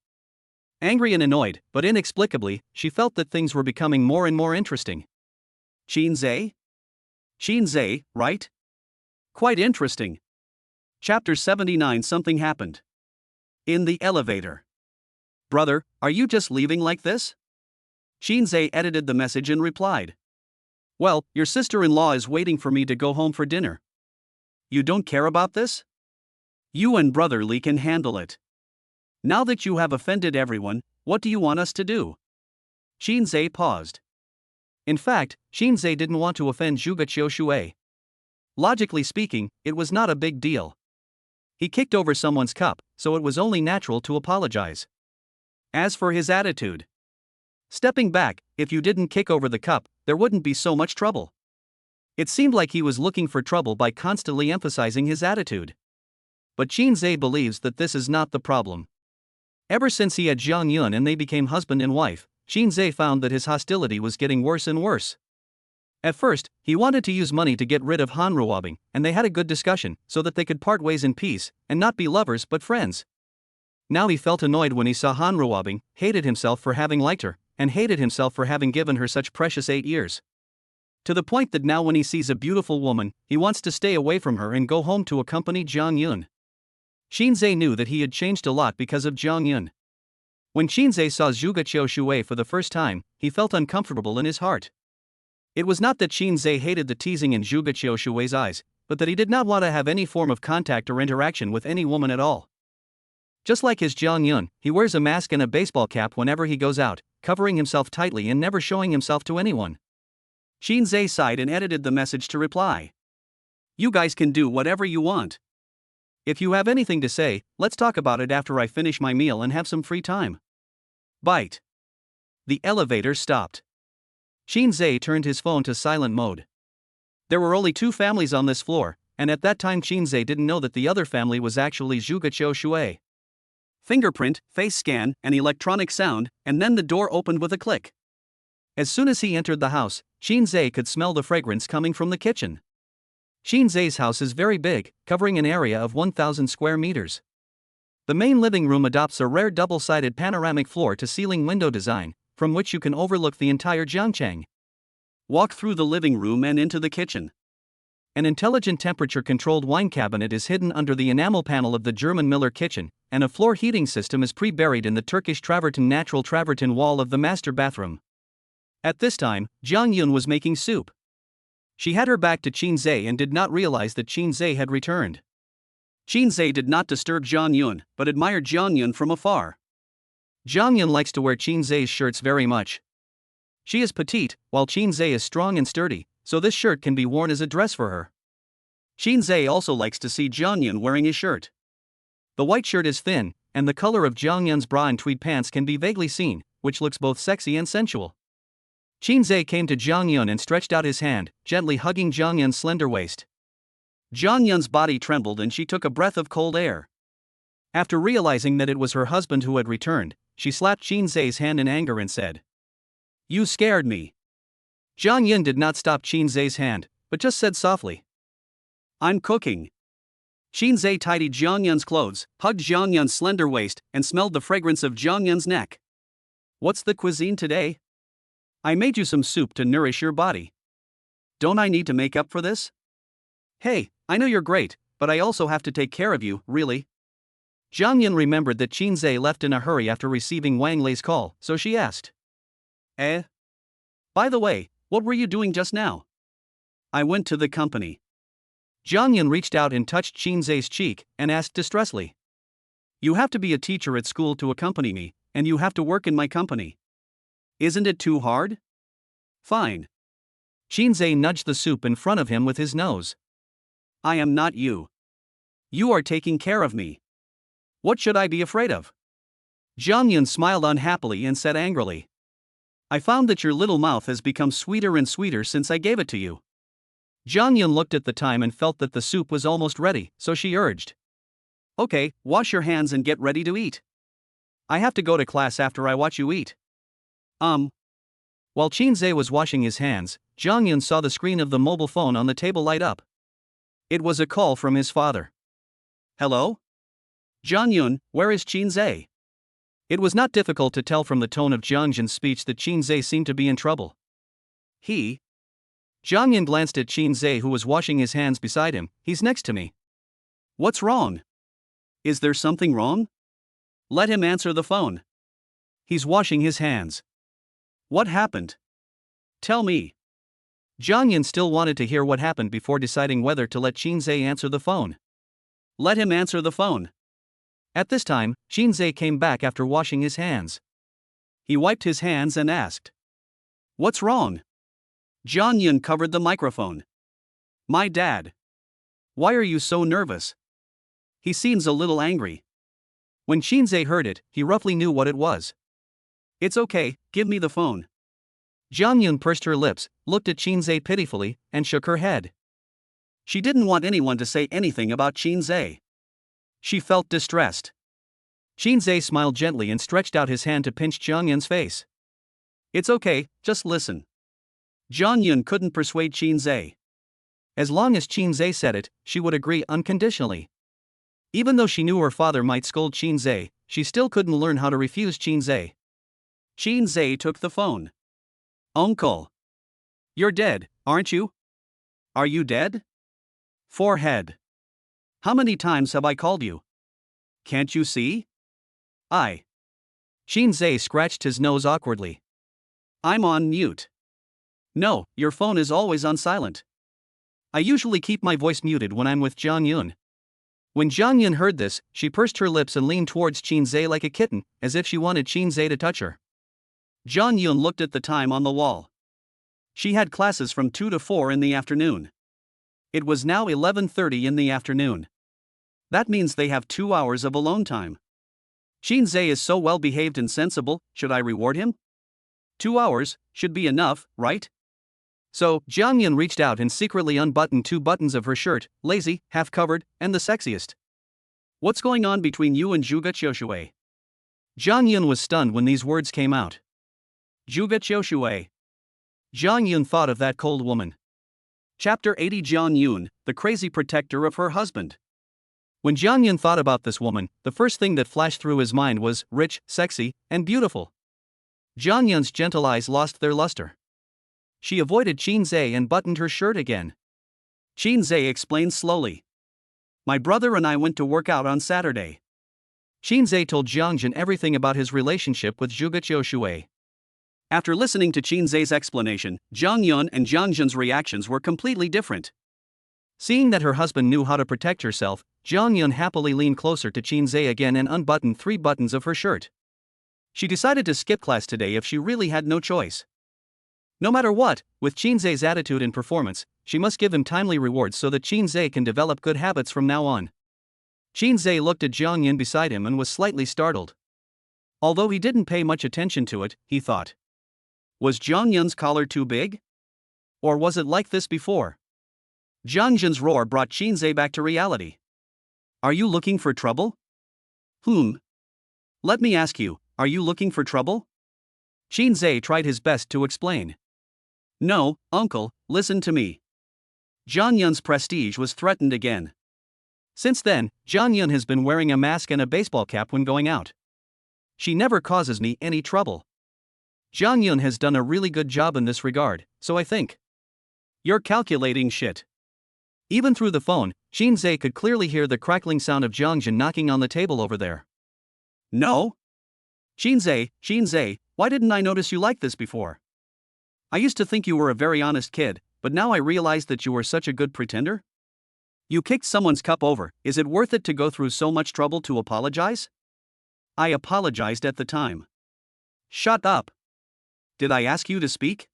Angry and annoyed, but inexplicably, she felt that things were becoming more and more interesting. Shinsz? Shinsz, right? Quite interesting. Chapter 79. Something happened. In the elevator. Brother, are you just leaving like this? Shinsz edited the message and replied. Well, your sister-in-law is waiting for me to go home for dinner. You don't care about this? You and Brother Li can handle it. Now that you have offended everyone, what do you want us to do? Shinsz paused. In fact, Shinsz didn't want to offend Zhuge Qiushui. Logically speaking, it was not a big deal. He kicked over someone's cup, so it was only natural to apologize. As for his attitude. Stepping back, if you didn't kick over the cup, there wouldn't be so much trouble. It seemed like he was looking for trouble by constantly emphasizing his attitude. But Shinsz believes that this is not the problem. Ever since he had Jang Yun and they became husband and wife, Shinsz found that his hostility was getting worse and worse. At first, he wanted to use money to get rid of Han Ruabing, and they had a good discussion, so that they could part ways in peace, and not be lovers but friends. Now he felt annoyed when he saw Han Ruabing, hated himself for having liked her, and hated himself for having given her such precious 8 years. To the point that now when he sees a beautiful woman, he wants to stay away from her and go home to accompany Jang Yun. Shinsz knew that he had changed a lot because of Jang Yun. When Shinsz saw Zhuge Qiushui for the first time, he felt uncomfortable in his heart. It was not that Shinsz hated the teasing in Zhuge Qiushui's eyes, but that he did not want to have any form of contact or interaction with any woman at all. Just like his Jang Yun, he wears a mask and a baseball cap whenever he goes out, covering himself tightly and never showing himself to anyone. Shinsz sighed and edited the message to reply. You guys can do whatever you want. If you have anything to say, let's talk about it after I finish my meal and have some free time. Bite. The elevator stopped. Shinsz turned his phone to silent mode. There were only 2 families on this floor, and at that time Shinsz didn't know that the other family was actually Zhuge Qiushui. Fingerprint, face scan, and electronic sound, and then the door opened with a click. As soon as he entered the house, Shinsz could smell the fragrance coming from the kitchen. Shinsz's house is very big, covering an area of 1,000 square meters. The main living room adopts a rare double-sided panoramic floor-to-ceiling window design, from which you can overlook the entire Jiangchang. Walk through the living room and into the kitchen. An intelligent temperature-controlled wine cabinet is hidden under the enamel panel of the German Miller kitchen, and a floor heating system is pre-buried in the Turkish travertine natural travertine wall of the master bathroom. At this time, Jang Yun was making soup. She had her back to Shinsz and did not realize that Shinsz had returned. Shinsz did not disturb Jang Yun, but admired Jang Yun from afar. Jang Yun likes to wear Shinsz's shirts very much. She is petite, while Shinsz is strong and sturdy, so this shirt can be worn as a dress for her. Shinsz also likes to see Jang Yun wearing his shirt. The white shirt is thin, and the color of Jang Yun's bra and tweed pants can be vaguely seen, which looks both sexy and sensual. Shinsz came to Jang Yun and stretched out his hand, gently hugging Jang Yun's slender waist. Jang Yun's body trembled and she took a breath of cold air. After realizing that it was her husband who had returned, she slapped Shinsz's hand in anger and said, "You scared me." Jang Yun did not stop Shinsz's hand, but just said softly, "I'm cooking." Shinsz tidied Jang Yun's clothes, hugged Jang Yun's slender waist, and smelled the fragrance of Jang Yun's neck. "What's the cuisine today?" "I made you some soup to nourish your body." "Don't I need to make up for this?" "Hey, I know you're great, but I also have to take care of you, really." Jang Yun remembered that Shinsz left in a hurry after receiving Wang Lei's call, so she asked, By the way, what were you doing just now?" "I went to the company." Jang Yun reached out and touched Shinsz's cheek and asked distressfully, "You have to be a teacher at school to accompany me, and you have to work in my company. Isn't it too hard?" "Fine." Shinsz nudged the soup in front of him with his nose. "I am not you. You are taking care of me. What should I be afraid of?" Jang Yun smiled unhappily and said angrily, "I found that your little mouth has become sweeter and sweeter since I gave it to you." Jang Yun looked at the time and felt that the soup was almost ready, so she urged, "Okay, wash your hands and get ready to eat." "I have to go to class after I watch you eat." While Shinsz was washing his hands, Jang Yun saw the screen of the mobile phone on the table light up. It was a call from his father. "Hello? Jang Yun, where is Shinsz?" It was not difficult to tell from the tone of Jang Yun's speech that Shinsz seemed to be in trouble. Jang Yun glanced at Shinsz, who was washing his hands beside him. "He's next to me." "What's wrong? Is there something wrong? Let him answer the phone." "He's washing his hands." "What happened? Tell me." Jang Yun still wanted to hear what happened before deciding whether to let Shinsz answer the phone. "Let him answer the phone." At this time, Shinsz came back after washing his hands. He wiped his hands and asked, "What's wrong?" Jang Yun covered the microphone. "My dad." "Why are you so nervous?" "He seems a little angry." When Shinsz heard it, he roughly knew what it was. "It's okay, give me the phone." Jang Yun pursed her lips, looked at Shinsz pitifully, and shook her head. She didn't want anyone to say anything about Shinsz. She felt distressed. Shinsz smiled gently and stretched out his hand to pinch Jang Yun's face. "It's okay, just listen." Jang Yun couldn't persuade Shinsz. As long as Shinsz said it, she would agree unconditionally. Even though she knew her father might scold Shinsz, she still couldn't learn how to refuse Shinsz. Shinsz took the phone. "Uncle. You're dead, aren't you?" "Are you dead?" "Forehead. How many times have I called you? Can't you see?" Shinsz scratched his nose awkwardly. "I'm on mute." "No, your phone is always on silent." "I usually keep my voice muted when I'm with Jang Yun." When Jang Yun heard this, she pursed her lips and leaned towards Shinsz like a kitten, as if she wanted Shinsz to touch her. Jang Yun looked at the time on the wall. She had classes from 2 to 4 in the afternoon. It was now 11:30 in the afternoon. That means they have 2 hours of alone time. Shinsz is so well behaved and sensible, should I reward him? 2 hours should be enough, right? So, Jang Yun reached out and secretly unbuttoned 2 buttons of her shirt, lazy, half-covered, and the sexiest. "What's going on between you and Zhuge Qiushui?" Jang Yun was stunned when these words came out. Zhuge Qiushui. Jang Yun thought of that cold woman. Chapter 80 Jang Yun, the crazy protector of her husband. When Jang Yun thought about this woman, the first thing that flashed through his mind was rich, sexy, and beautiful. Jang Yun's gentle eyes lost their luster. She avoided Shinsz and buttoned her shirt again. Shinsz explained slowly. My brother and I went to work out on Saturday. Shinsz told Jang Yun everything about his relationship with Yoshue. After listening to Shinsz's explanation, Jang Yun and Jang Yun's reactions were completely different. Seeing that her husband knew how to protect herself, Jang Yun happily leaned closer to Shinsz again and unbuttoned 3 buttons of her shirt. She decided to skip class today if she really had no choice. No matter what, with Shinsz's attitude and performance, she must give him timely rewards so that Shinsz can develop good habits from now on. Shinsz looked at Jang Yun beside him and was slightly startled. Although he didn't pay much attention to it, he thought. Was Jang Yun's collar too big? Or was it like this before? Jang Yun's roar brought Shinsz back to reality. Are you looking for trouble? Let me ask you, are you looking for trouble? Shinsz tried his best to explain. No, uncle, listen to me. Jang Yun's prestige was threatened again. Since then, Jang Yun has been wearing a mask and a baseball cap when going out. She never causes me any trouble. Jang Yun has done a really good job in this regard, so I think. You're calculating shit. Even through the phone, Shinsz could clearly hear the crackling sound of Jang Yun knocking on the table over there. No? Shinsz, why didn't I notice you like this before? I used to think you were a very honest kid, but now I realize that you were such a good pretender. You kicked someone's cup over, is it worth it to go through so much trouble to apologize? I apologized at the time. Shut up. Did I ask you to speak?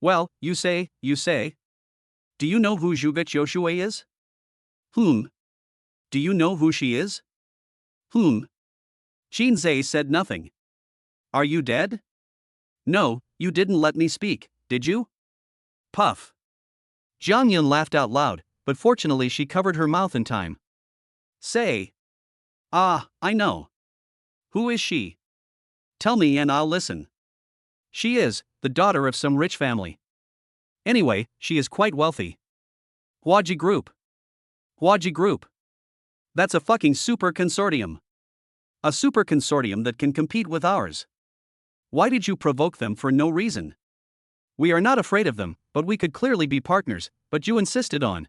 Well, you say. Do you know who Yoshue is? Do you know who she is? Shinsz said nothing. Are you dead? No, you didn't let me speak, did you? Puff. Jang Yun laughed out loud, but fortunately she covered her mouth in time. Say. Ah, I know. Who is she? Tell me and I'll listen. She is the daughter of some rich family. Anyway, she is quite wealthy. Huaji Group. That's a fucking super consortium. A super consortium that can compete with ours. Why did you provoke them for no reason? We are not afraid of them, but we could clearly be partners, but you insisted on.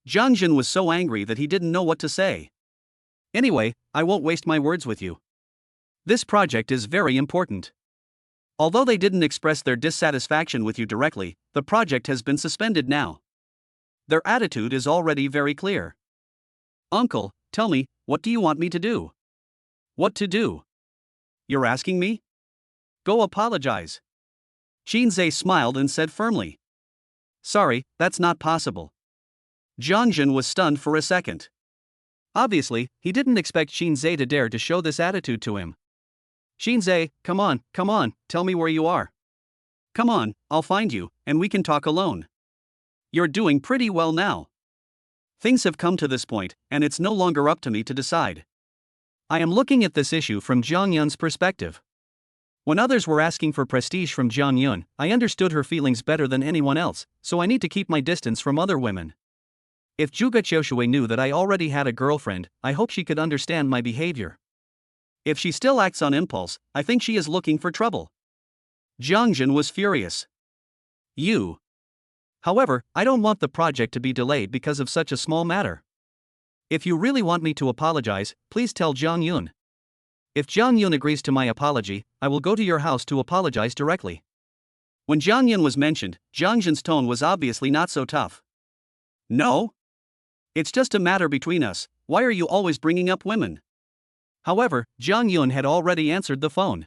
Jang Yun was so angry that he didn't know what to say. Anyway, I won't waste my words with you. This project is very important. Although they didn't express their dissatisfaction with you directly, the project has been suspended now. Their attitude is already very clear. Uncle, tell me, what do you want me to do? What to do? You're asking me? Go apologize. Shinsz smiled and said firmly. Sorry, that's not possible. Jang Yun was stunned for a second. Obviously, he didn't expect Shinsz to dare to show this attitude to him. Shinsz, come on, tell me where you are. Come on, I'll find you, and we can talk alone. You're doing pretty well now. Things have come to this point, and it's no longer up to me to decide. I am looking at this issue from Jang Yun's perspective. When others were asking for prestige from Jang Yun, I understood her feelings better than anyone else, so I need to keep my distance from other women. If Yoshue knew that I already had a girlfriend, I hope she could understand my behavior. If she still acts on impulse, I think she is looking for trouble. Jang Yun was furious. You. However, I don't want the project to be delayed because of such a small matter. If you really want me to apologize, please tell Jang Yun. If Jang Yun agrees to my apology, I will go to your house to apologize directly. When Jang Yun was mentioned, Jang Yun's tone was obviously not so tough. No? It's just a matter between us, why are you always bringing up women? However, Jang Yun had already answered the phone.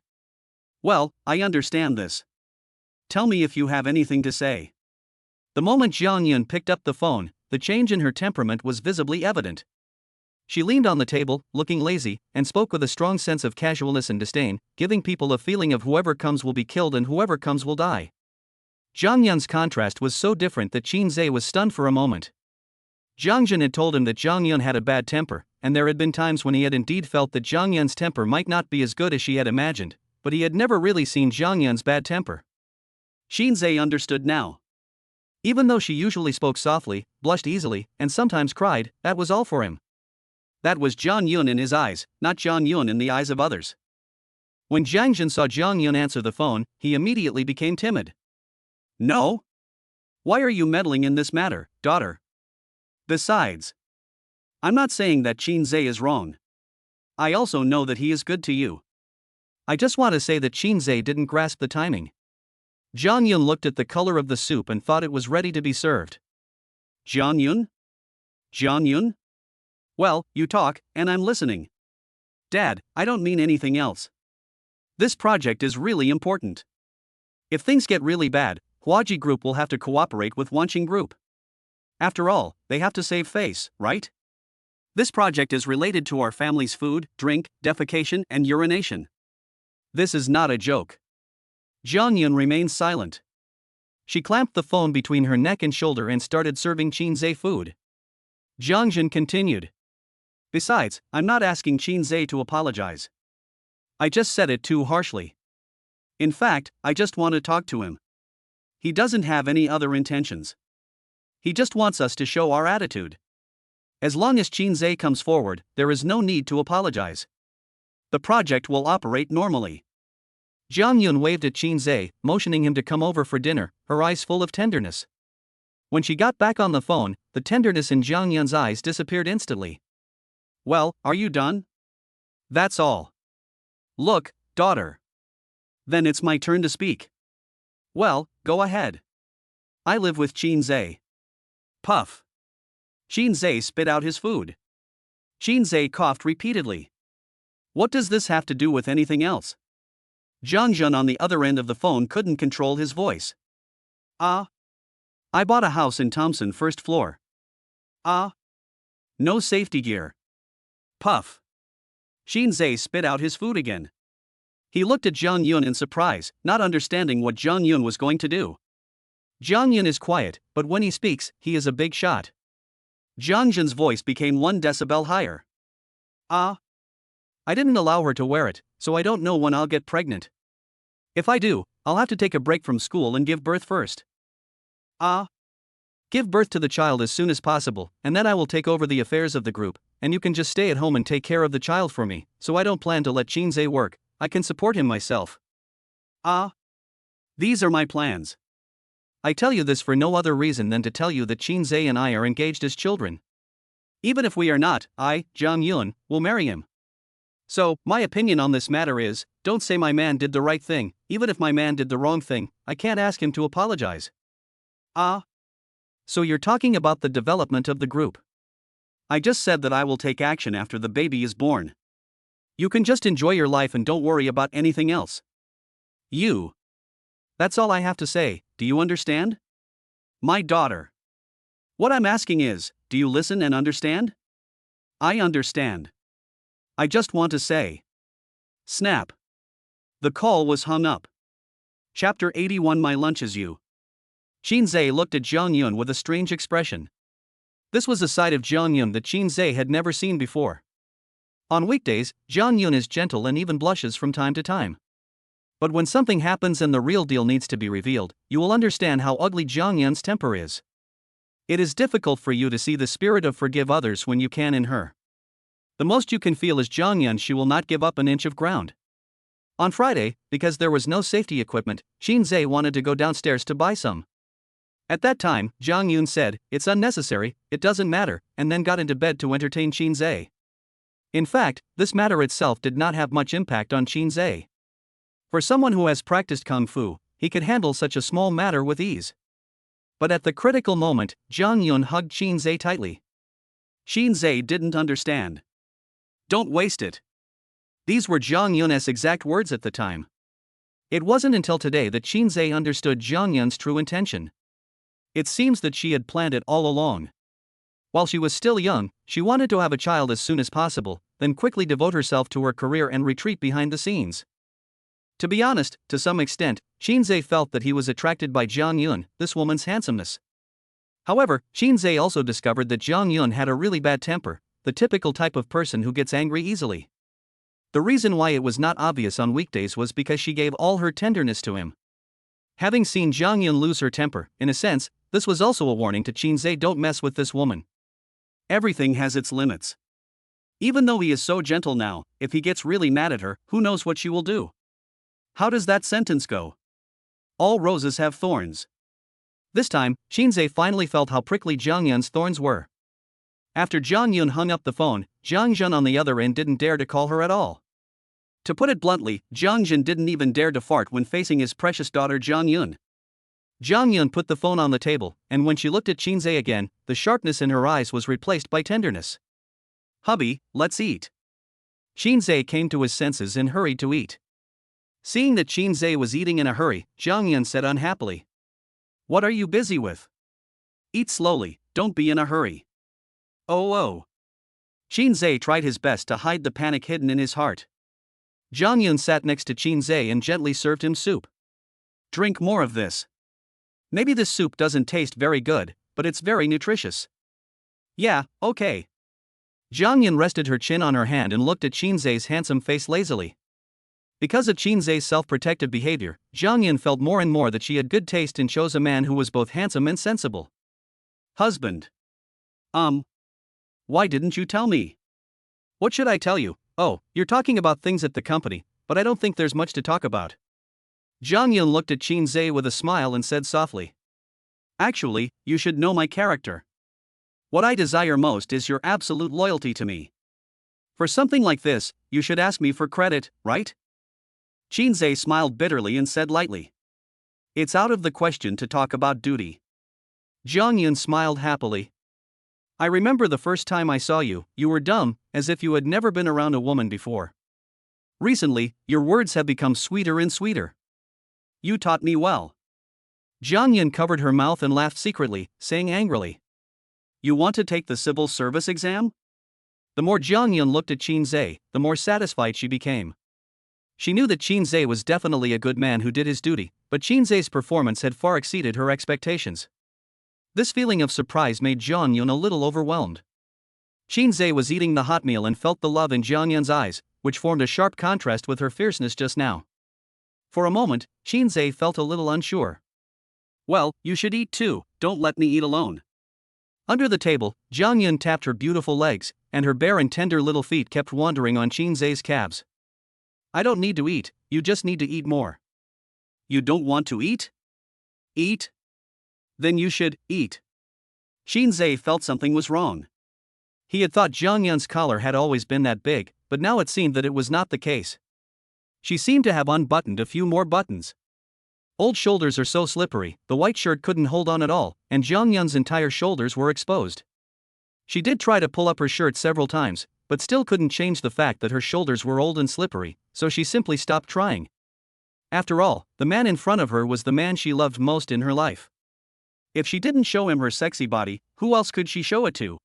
Well, I understand this. Tell me if you have anything to say. The moment Jang Yun picked up the phone, the change in her temperament was visibly evident. She leaned on the table, looking lazy, and spoke with a strong sense of casualness and disdain, giving people a feeling of whoever comes will be killed and whoever comes will die. Jang Yun's contrast was so different that Shinsz was stunned for a moment. Jang Yun had told him that Jang Yun had a bad temper, and there had been times when he had indeed felt that Jang Yun's temper might not be as good as she had imagined, but he had never really seen Jang Yun's bad temper. Shinsz understood now. Even though she usually spoke softly, blushed easily, and sometimes cried, that was all for him. That was Jang Yun in his eyes, not Jang Yun in the eyes of others. When Jang Yun saw Jang Yun answer the phone, he immediately became timid. No? Why are you meddling in this matter, daughter? Besides, I'm not saying that Shinsz is wrong. I also know that he is good to you. I just want to say that Shinsz didn't grasp the timing. Jang Yun looked at the color of the soup and thought it was ready to be served. Jang Yun? Jang Yun? Well, you talk, and I'm listening. Dad, I don't mean anything else. This project is really important. If things get really bad, Huaji Group will have to cooperate with Wanqing Group. After all, they have to save face, right? This project is related to our family's food, drink, defecation, and urination. This is not a joke. Jang Yun remained silent. She clamped the phone between her neck and shoulder and started serving Shinsz food. Jang Yun continued. Besides, I'm not asking Shinsz to apologize. I just said it too harshly. In fact, I just want to talk to him. He doesn't have any other intentions. He just wants us to show our attitude. As long as Shinsz comes forward, there is no need to apologize. The project will operate normally. Jang Yun waved at Shinsz, motioning him to come over for dinner, her eyes full of tenderness. When she got back on the phone, the tenderness in Jang Yun's eyes disappeared instantly. Well, are you done? That's all. Look, daughter. Then it's my turn to speak. Well, go ahead. I live with Shinsz. Puff. Shinsz spit out his food. Shinsz coughed repeatedly. What does this have to do with anything else? Jang Yun on the other end of the phone couldn't control his voice. I bought a house in Thompson first floor. No safety gear. Puff. Shinsz spit out his food again. He looked at Jang Yun in surprise, not understanding what Jang Yun was going to do. Jang Yun is quiet, but when he speaks, he is a big shot. Jang Yun's voice became 1 decibel higher. I didn't allow her to wear it, so I don't know when I'll get pregnant. If I do, I'll have to take a break from school and give birth first. Give birth to the child as soon as possible, and then I will take over the affairs of the group, and you can just stay at home and take care of the child for me, so I don't plan to let Shinsz work, I can support him myself. These are my plans. I tell you this for no other reason than to tell you that Shinsz and I are engaged as children. Even if we are not, I, Jang Yun, will marry him. So, my opinion on this matter is, don't say my man did the right thing, even if my man did the wrong thing, I can't ask him to apologize. So you're talking about the development of the group. I just said that I will take action after the baby is born. You can just enjoy your life and don't worry about anything else. That's all I have to say, do you understand? My daughter. What I'm asking is, do you listen and understand? I understand. I just want to say. Snap. The call was hung up. Chapter 81. My lunch is you. Shinsz looked at Jang Yun with a strange expression. This was a side of Jang Yun that Shinsz had never seen before. On weekdays, Jang Yun is gentle and even blushes from time to time. But when something happens and the real deal needs to be revealed, you will understand how ugly Jang Yun's temper is. It is difficult for you to see the spirit of forgive others when you can in her. The most you can feel is Jang Yun, she will not give up an inch of ground. On Friday, because there was no safety equipment, Shinsz wanted to go downstairs to buy some. At that time, Jang Yun said, "It's unnecessary, it doesn't matter," and then got into bed to entertain Shinsz. In fact, this matter itself did not have much impact on Shinsz. For someone who has practiced kung fu, he could handle such a small matter with ease. But at the critical moment, Jang Yun hugged Shinsz tightly. Shinsz didn't understand. Don't waste it. These were Jang Yun's exact words at the time. It wasn't until today that Shinsz understood Jang Yun's true intention. It seems that she had planned it all along. While she was still young, she wanted to have a child as soon as possible, then quickly devote herself to her career and retreat behind the scenes. To be honest, to some extent, Shinsz felt that he was attracted by Jang Yun, this woman's handsomeness. However, Shinsz also discovered that Jang Yun had a really bad temper, the typical type of person who gets angry easily. The reason why it was not obvious on weekdays was because she gave all her tenderness to him. Having seen Jang Yun lose her temper, in a sense, this was also a warning to Shinsz, don't mess with this woman. Everything has its limits. Even though he is so gentle now, if he gets really mad at her, who knows what she will do? How does that sentence go? All roses have thorns. This time, Shinsz finally felt how prickly Jang Yun's thorns were. After Jang Yun hung up the phone, Jang Yun on the other end didn't dare to call her at all. To put it bluntly, Jang Yun didn't even dare to fart when facing his precious daughter Jang Yun. Jang Yun put the phone on the table, and when she looked at Shinsz again, the sharpness in her eyes was replaced by tenderness. Hubby, let's eat. Shinsz came to his senses and hurried to eat. Seeing that Shinsz was eating in a hurry, Jang Yun said unhappily, "What are you busy with? Eat slowly, don't be in a hurry." Oh. Shinsz tried his best to hide the panic hidden in his heart. Jang Yun sat next to Shinsz and gently served him soup. "Drink more of this. Maybe this soup doesn't taste very good, but it's very nutritious." "Yeah, okay." Jang Yun rested her chin on her hand and looked at Shinz's handsome face lazily. Because of Shinz's self-protective behavior, Jang Yun felt more and more that she had good taste and chose a man who was both handsome and sensible. "Husband. Why didn't you tell me?" "What should I tell you? Oh, you're talking about things at the company, but I don't think there's much to talk about." Jang Yun looked at Shinsz with a smile and said softly, "Actually, you should know my character. What I desire most is your absolute loyalty to me. For something like this, you should ask me for credit, right?" Shinsz smiled bitterly and said lightly, "It's out of the question to talk about duty." Jang Yun smiled happily. "I remember the first time I saw you, you were dumb, as if you had never been around a woman before. Recently, your words have become sweeter and sweeter." "You taught me well." Jang Yun covered her mouth and laughed secretly, saying angrily, "You want to take the civil service exam?" The more Jang Yun looked at Shinsz, the more satisfied she became. She knew that Shinsz was definitely a good man who did his duty, but Shinz's performance had far exceeded her expectations. This feeling of surprise made Jang Yun a little overwhelmed. Shinsz was eating the hot meal and felt the love in Jang Yun's eyes, which formed a sharp contrast with her fierceness just now. For a moment, Shinsz felt a little unsure. "Well, you should eat too, don't let me eat alone." Under the table, Jang Yun tapped her beautiful legs, and her bare and tender little feet kept wandering on Shinz's calves. "I don't need to eat, you just need to eat more." "You don't want to eat? Eat? Then you should eat." Shinsz felt something was wrong. He had thought Jang Yun's collar had always been that big, but now it seemed that it was not the case. She seemed to have unbuttoned a few more buttons. Old shoulders are so slippery, the white shirt couldn't hold on at all, and Jang Yun's entire shoulders were exposed. She did try to pull up her shirt several times, but still couldn't change the fact that her shoulders were old and slippery, so she simply stopped trying. After all, the man in front of her was the man she loved most in her life. If she didn't show him her sexy body, who else could she show it to?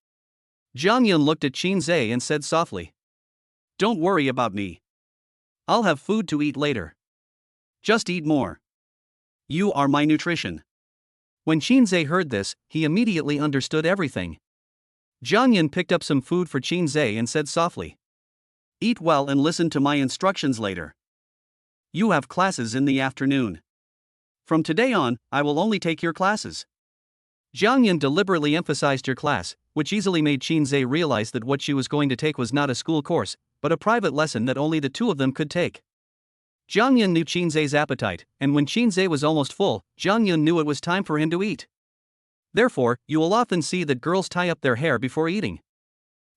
Jang Yun looked at Shinsz and said softly, "Don't worry about me. I'll have food to eat later. Just eat more. You are my nutrition." When Shinsz heard this, he immediately understood everything. Jang Yun picked up some food for Shinsz and said softly, "Eat well and listen to my instructions later. You have classes in the afternoon. From today on, I will only take your classes." Jang Yun deliberately emphasized your class, which easily made Shinsz realize that what she was going to take was not a school course, but a private lesson that only the two of them could take. Jang Yun knew Shinz's appetite, and when Shinsz was almost full, Jang Yun knew it was time for him to eat. Therefore, you will often see that girls tie up their hair before eating.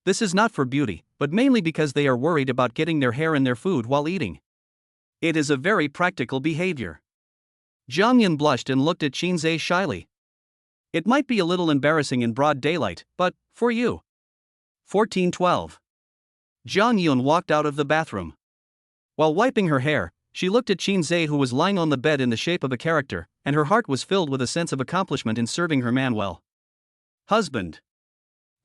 This is not for beauty, but mainly because they are worried about getting their hair in their food while eating. It is a very practical behavior. Jang Yun blushed and looked at Shinsz shyly. "It might be a little embarrassing in broad daylight, but, for you." 14:12. Jang Yun walked out of the bathroom. While wiping her hair, she looked at Shinsz, who was lying on the bed in the shape of a character, and her heart was filled with a sense of accomplishment in serving her man well. "Husband."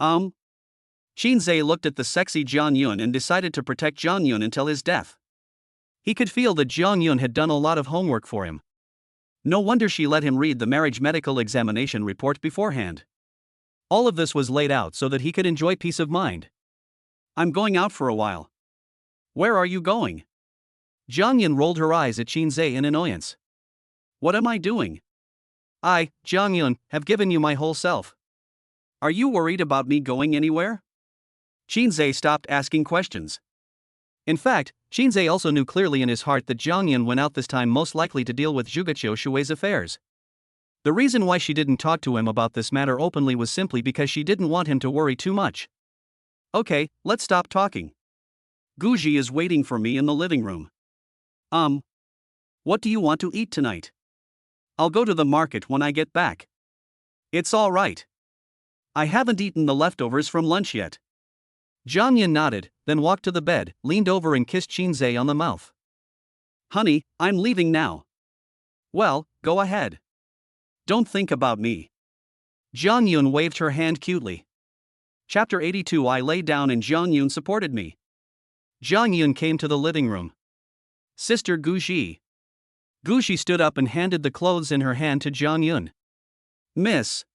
Shinsz looked at the sexy Jang Yun and decided to protect Jang Yun until his death. He could feel that Jang Yun had done a lot of homework for him. No wonder she let him read the marriage medical examination report beforehand. All of this was laid out so that he could enjoy peace of mind. "I'm going out for a while." "Where are you going?" Jang Yun rolled her eyes at Shinsz in annoyance. What am I doing? I, Jang Yun, have given you my whole self. Are you worried about me going anywhere? Shinsz stopped asking questions. In fact, Shinsz also knew clearly in his heart that Jang Yun went out this time most likely to deal with Zhuge Shui's affairs. The reason why she didn't talk to him about this matter openly was simply because she didn't want him to worry too much. Okay, let's stop talking. Guji is waiting for me in the living room. What do you want to eat tonight? I'll go to the market when I get back. It's all right. I haven't eaten the leftovers from lunch yet. Jang Yun nodded, then walked to the bed, leaned over and kissed Shinsz on the mouth. Honey, I'm leaving now. Well, go ahead. Don't think about me. Jang Yun waved her hand cutely. Chapter 82. I lay down and Jang Yun supported me. Jang Yun came to the living room. Sister Guji. Guji stood up and handed the clothes in her hand to Jang Yun. Miss.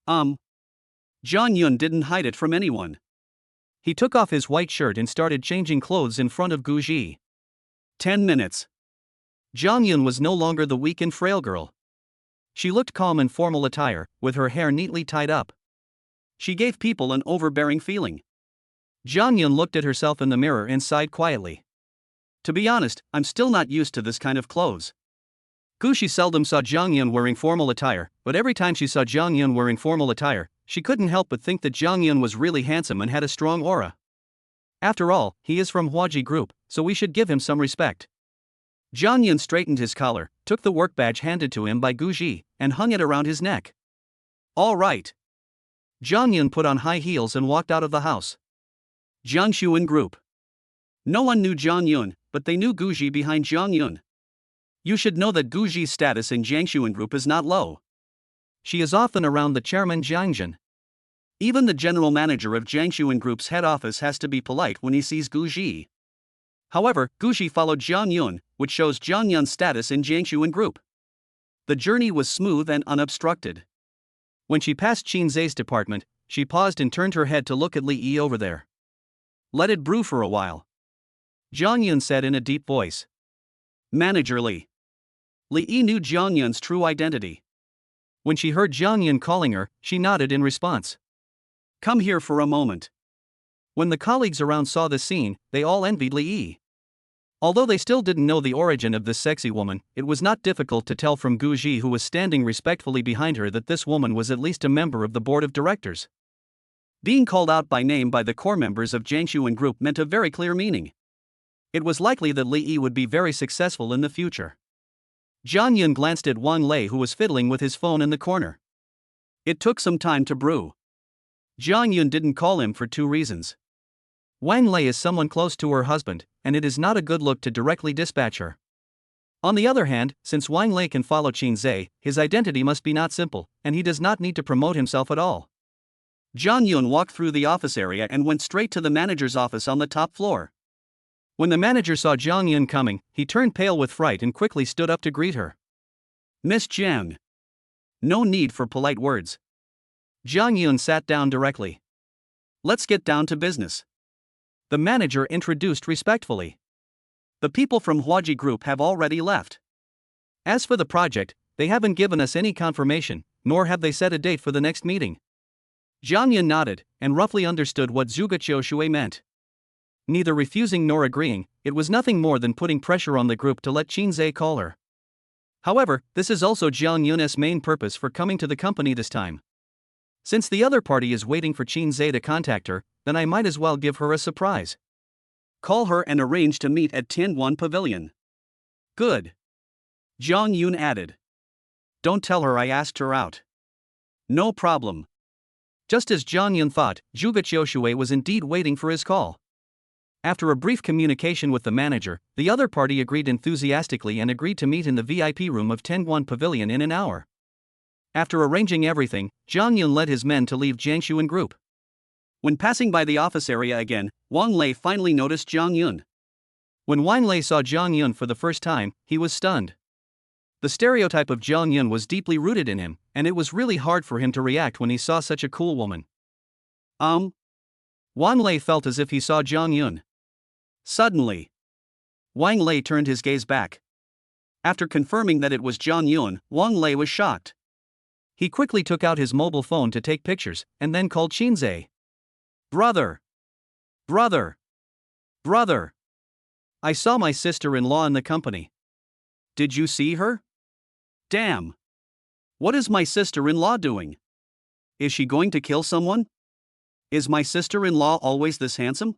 Jang Yun didn't hide it from anyone. He took off his white shirt and started changing clothes in front of Guji. 10 minutes. Jang Yun was no longer the weak and frail girl. She looked calm in formal attire, with her hair neatly tied up. She gave people an overbearing feeling. Jang Yun looked at herself in the mirror and sighed quietly. To be honest, I'm still not used to this kind of clothes. Guji seldom saw Jang Yun wearing formal attire, but every time she saw Jang Yun wearing formal attire, she couldn't help but think that Jang Yun was really handsome and had a strong aura. After all, he is from Huaji Group, so we should give him some respect. Jang Yun straightened his collar, took the work badge handed to him by Guji, and hung it around his neck. All right. Jang Yun put on high heels and walked out of the house. Jiangxuan Group. No one knew Jang Yun, but they knew Guji behind Jang Yun. You should know that Guji's status in Jiangxuan Group is not low. She is often around the chairman Jiang Yun. Even the general manager of Jiangxuan Group's head office has to be polite when he sees Guji. However, Guji followed Jang Yun, which shows Jang Yun's status in Jiangxuan Group. The journey was smooth and unobstructed. When she passed Shinsz's department, she paused and turned her head to look at Li Yi over there. Let it brew for a while. Jang Yun said in a deep voice. Manager Li. Li Yi knew Jang Yun's true identity. When she heard Jang Yun calling her, she nodded in response. Come here for a moment. When the colleagues around saw this scene, they all envied Li Yi. Although they still didn't know the origin of this sexy woman, it was not difficult to tell from Guji, who was standing respectfully behind her, that this woman was at least a member of the board of directors. Being called out by name by the core members of Jiangxuan Group meant a very clear meaning. It was likely that Li Yi would be very successful in the future. Jang Yun glanced at Wang Lei, who was fiddling with his phone in the corner. It took some time to brew. Jang Yun didn't call him for two reasons. Wang Lei is someone close to her husband, and it is not a good look to directly dispatch her. On the other hand, since Wang Lei can follow Shinsz, his identity must be not simple, and he does not need to promote himself at all. Jang Yun walked through the office area and went straight to the manager's office on the top floor. When the manager saw Jang Yun coming, he turned pale with fright and quickly stood up to greet her. Miss Jiang. No need for polite words. Jang Yun sat down directly. Let's get down to business. The manager introduced respectfully. The people from Huaji Group have already left. As for the project, they haven't given us any confirmation, nor have they set a date for the next meeting. Jang Yun nodded, and roughly understood what Zhuge Shui meant. Neither refusing nor agreeing, it was nothing more than putting pressure on the group to let Shinsz call her. However, this is also Jang Yun's main purpose for coming to the company this time. Since the other party is waiting for Shinsz to contact her, then I might as well give her a surprise. Call her and arrange to meet at Tianwan Pavilion. Good. Jang Yun added. Don't tell her I asked her out. No problem. Just as Jang Yun thought, Zhuge Shui was indeed waiting for his call. After a brief communication with the manager, the other party agreed enthusiastically and agreed to meet in the VIP room of Tianwan Pavilion in an hour. After arranging everything, Jang Yun led his men to leave Jiangxuan Group. When passing by the office area again, Wang Lei finally noticed Jang Yun. When Wang Lei saw Jang Yun for the first time, he was stunned. The stereotype of Jang Yun was deeply rooted in him, and it was really hard for him to react when he saw such a cool woman. Wang Lei felt as if he saw Jang Yun. Suddenly, Wang Lei turned his gaze back. After confirming that it was Jang Yun, Wang Lei was shocked. He quickly took out his mobile phone to take pictures, and then called Shinsz. Brother! Brother! Brother! I saw my sister-in-law in the company. Did you see her? Damn! What is my sister-in-law doing? Is she going to kill someone? Is my sister-in-law always this handsome?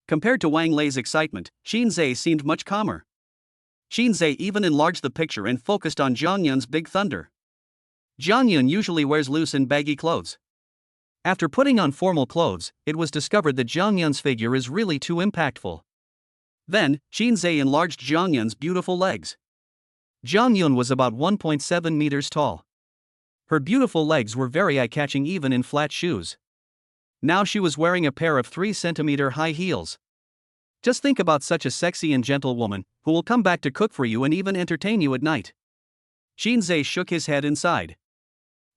Compared to Wang Lei's excitement, Shinsz seemed much calmer. Shinsz even enlarged the picture and focused on Jang Yun's big thunder. Jang Yun usually wears loose and baggy clothes. After putting on formal clothes, it was discovered that Jang Yun's figure is really too impactful. Then, Shinsz enlarged Jang Yun's beautiful legs. Jang Yun was about 1.7 meters tall. Her beautiful legs were very eye-catching even in flat shoes. Now she was wearing a pair of 3-centimeter high heels. Just think about such a sexy and gentle woman, who will come back to cook for you and even entertain you at night. Shinsz shook his head and sighed.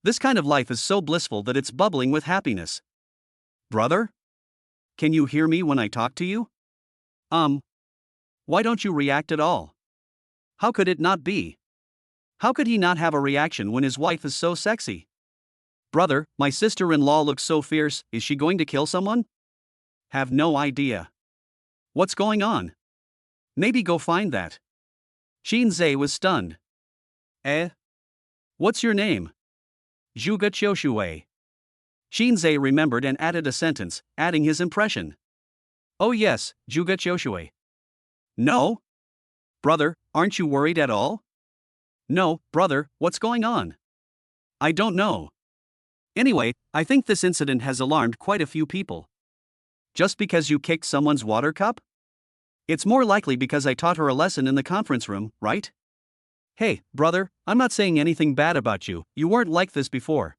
This kind of life is so blissful that it's bubbling with happiness. Brother? Can you hear me when I talk to you? Why don't you react at all? How could it not be? How could he not have a reaction when his wife is so sexy? Brother, my sister-in-law looks so fierce, is she going to kill someone? Have no idea. What's going on? Maybe go find that. Shinsz was stunned. What's your name? Zhuge Qiushui. Shinsz remembered and added a sentence, adding his impression. Oh yes, Zhuge Qiushui. No? Brother, aren't you worried at all? No, brother, what's going on? I don't know. Anyway, I think this incident has alarmed quite a few people. Just because you kicked someone's water cup? It's more likely because I taught her a lesson in the conference room, right? Hey, brother, I'm not saying anything bad about you, you weren't like this before.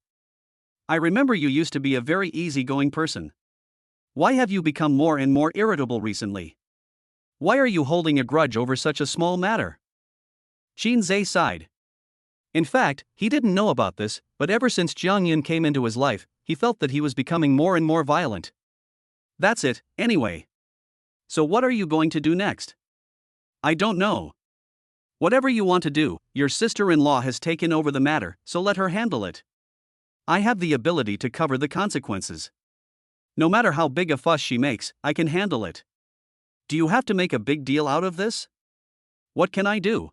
I remember you used to be a very easygoing person. Why have you become more and more irritable recently? Why are you holding a grudge over such a small matter? Shinsz sighed. In fact, he didn't know about this, but ever since Jang Yun came into his life, he felt that he was becoming more and more violent. That's it, anyway. So what are you going to do next? I don't know. Whatever you want to do, your sister-in-law has taken over the matter, so let her handle it. I have the ability to cover the consequences. No matter how big a fuss she makes, I can handle it. Do you have to make a big deal out of this? What can I do?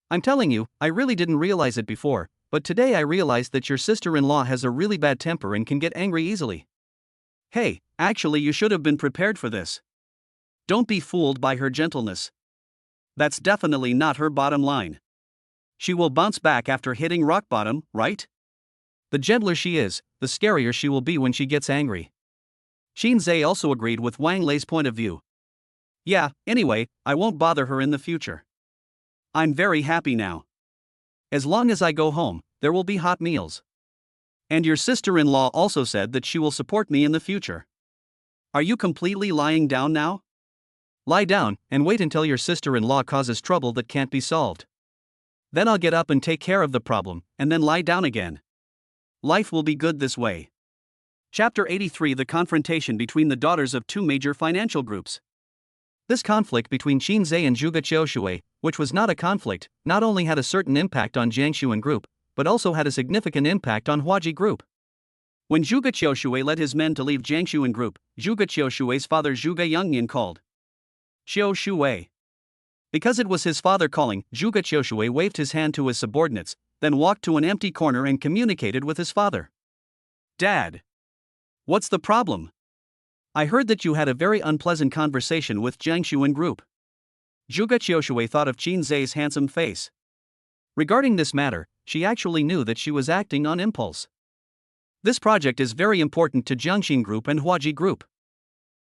I'm telling you, I really didn't realize it before, but today I realized that your sister-in-law has a really bad temper and can get angry easily. Hey, actually you should have been prepared for this. Don't be fooled by her gentleness. That's definitely not her bottom line. She will bounce back after hitting rock bottom, right? The gentler she is, the scarier she will be when she gets angry. Shinsz also agreed with Wang Lei's point of view. Yeah, anyway, I won't bother her in the future. I'm very happy now. As long as I go home, there will be hot meals. And your sister-in-law also said that she will support me in the future. Are you completely lying down now? Lie down, and wait until your sister-in-law causes trouble that can't be solved. Then I'll get up and take care of the problem, and then lie down again. Life will be good this way. Chapter 83: The confrontation between the daughters of two major financial groups. This conflict between Shinsz and Zhuge Qiushui, which was not a conflict, not only had a certain impact on Jiangxuan Group, but also had a significant impact on Huaji Group. When Zhuge Qiushui led his men to leave Jiangxuan Group, Zhuge Qiushui's father Zhuge Yun called. Qiushui. Because it was his father calling, Zhuge Qiushui waved his hand to his subordinates, then walked to an empty corner and communicated with his father. Dad. What's the problem? I heard that you had a very unpleasant conversation with Jiangxuan Group. Zhuge Qiushui thought of Shinz's handsome face. Regarding this matter, she actually knew that she was acting on impulse. This project is very important to Jiangxin Group and Huaji Group.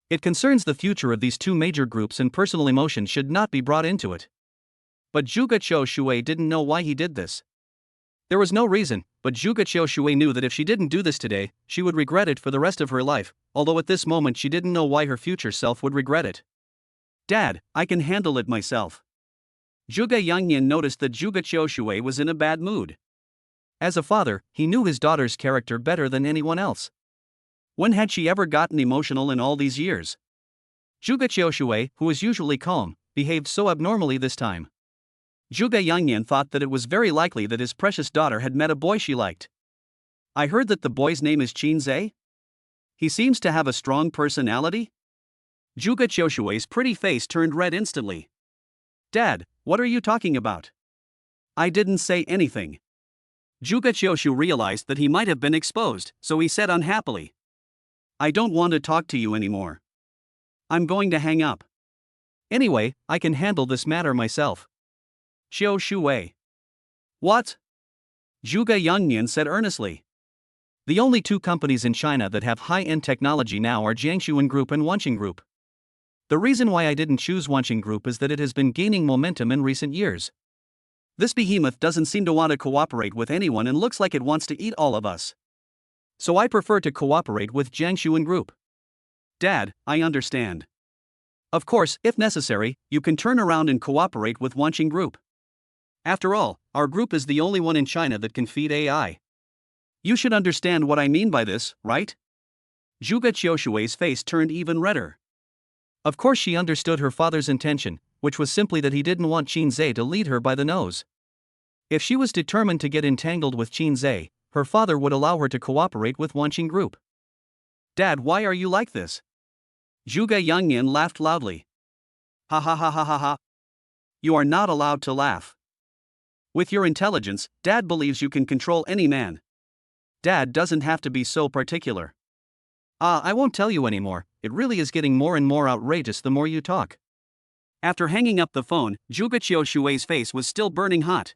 It concerns the future of these two major groups and personal emotion should not be brought into it. But Zhuge Qiushui didn't know why he did this. There was no reason, but Zhuge Qiushui knew that if she didn't do this today, she would regret it for the rest of her life, although at this moment she didn't know why her future self would regret it. Dad, I can handle it myself. Zhuge Yun noticed that Zhuge Qiushui was in a bad mood. As a father, he knew his daughter's character better than anyone else. When had she ever gotten emotional in all these years? Zhuge Qiushui, who was usually calm, behaved so abnormally this time. Zhuge Yangyan thought that it was very likely that his precious daughter had met a boy she liked. I heard that the boy's name is Shinsz? He seems to have a strong personality? Zhuge Qiushui's pretty face turned red instantly. Dad, what are you talking about? I didn't say anything. Zhuge Qiushu realized that he might have been exposed, so he said unhappily. I don't want to talk to you anymore. I'm going to hang up. Anyway, I can handle this matter myself. Xiu Shuwei. What? Zhuge Yangyan said earnestly. The only two companies in China that have high-end technology now are Jiangxuan Group and Wanqing Group. The reason why I didn't choose Wanqing Group is that it has been gaining momentum in recent years. This behemoth doesn't seem to want to cooperate with anyone and looks like it wants to eat all of us. So I prefer to cooperate with Jiangxuan Group. Dad, I understand. Of course, if necessary, you can turn around and cooperate with Wanqing Group. After all, our group is the only one in China that can feed AI. You should understand what I mean by this, right? Zhuge Qiushui's face turned even redder. Of course she understood her father's intention, which was simply that he didn't want Shinsz to lead her by the nose. If she was determined to get entangled with Shinsz, her father would allow her to cooperate with Wanqing Group. Dad, why are you like this? Zhuge Yangyan laughed loudly. Ha ha ha ha ha ha. You are not allowed to laugh. With your intelligence, Dad believes you can control any man. Dad doesn't have to be so particular. I won't tell you anymore, it really is getting more and more outrageous the more you talk. After hanging up the phone, Zhuge Qiushui's face was still burning hot.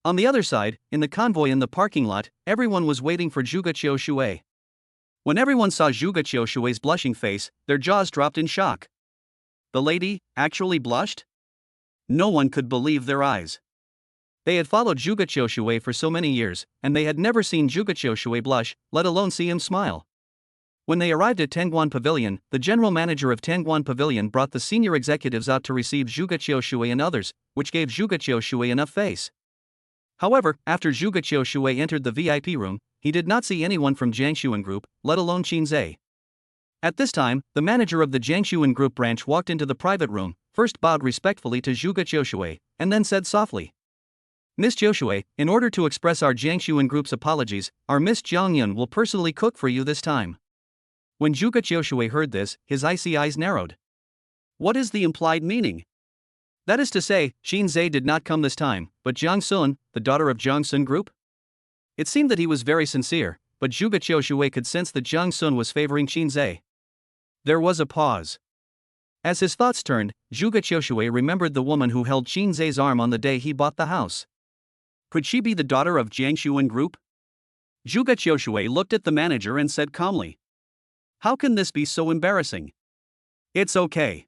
On the other side, in the convoy in the parking lot, everyone was waiting for Zhuge Qiushui. When everyone saw Zhuge Qiushui's blushing face, their jaws dropped in shock. The lady actually blushed? No one could believe their eyes. They had followed Zhuge Qiushui for so many years, and they had never seen Zhuge Qiushui blush, let alone see him smile. When they arrived at Tengguan Pavilion, the general manager of Tengguan Pavilion brought the senior executives out to receive Zhuge Qiushui and others, which gave Zhuge Qiushui enough face. However, after Zhuge Qiushui entered the VIP room, he did not see anyone from Jiangxuan Group, let alone Shinsz. At this time, the manager of the Jiangxuan Group branch walked into the private room, first bowed respectfully to Zhuge Qiushui, and then said softly, Miss Qiushui, in order to express our Jiangxuan Group's apologies, our Miss Jang Yun will personally cook for you this time. When Zhuge Qiushui heard this, his icy eyes narrowed. What is the implied meaning? That is to say, Shinsz did not come this time, but Jiang Sun, the daughter of Jiang Sun Group? It seemed that he was very sincere, but Zhuge Qiushui could sense that Jiang Sun was favoring Shinsz. There was a pause. As his thoughts turned, Zhuge Qiushui remembered the woman who held Shinz's arm on the day he bought the house. Could she be the daughter of Jiangxuan Group? Zhuge Qiushui looked at the manager and said calmly. How can this be so embarrassing? It's okay.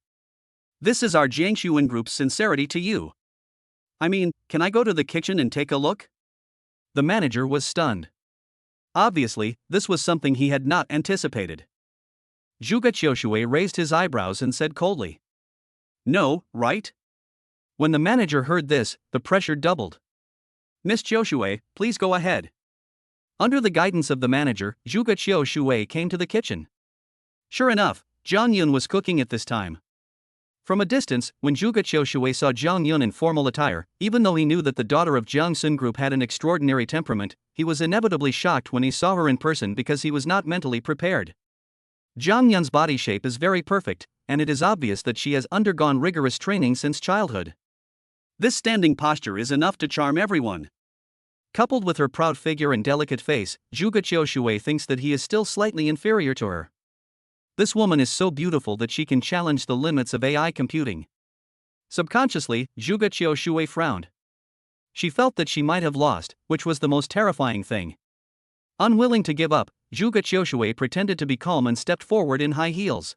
This is our Jiangxuan Group's sincerity to you. I mean, can I go to the kitchen and take a look? The manager was stunned. Obviously, this was something he had not anticipated. Zhuge Qiushui raised his eyebrows and said coldly. No, right? When the manager heard this, the pressure doubled. Miss Qiushui, please go ahead. Under the guidance of the manager, Zhuge Qiushui came to the kitchen. Sure enough, Jang Yun was cooking at this time. From a distance, when Zhuge Qiushui saw Jang Yun in formal attire, even though he knew that the daughter of Jiang Sun Group had an extraordinary temperament, he was inevitably shocked when he saw her in person because he was not mentally prepared. Jang Yun's body shape is very perfect, and it is obvious that she has undergone rigorous training since childhood. This standing posture is enough to charm everyone. Coupled with her proud figure and delicate face, Zhuge Qiushui thinks that he is still slightly inferior to her. This woman is so beautiful that she can challenge the limits of AI computing. Subconsciously, Zhuge Qiushui frowned. She felt that she might have lost, which was the most terrifying thing. Unwilling to give up, Zhuge Qiushui pretended to be calm and stepped forward in high heels.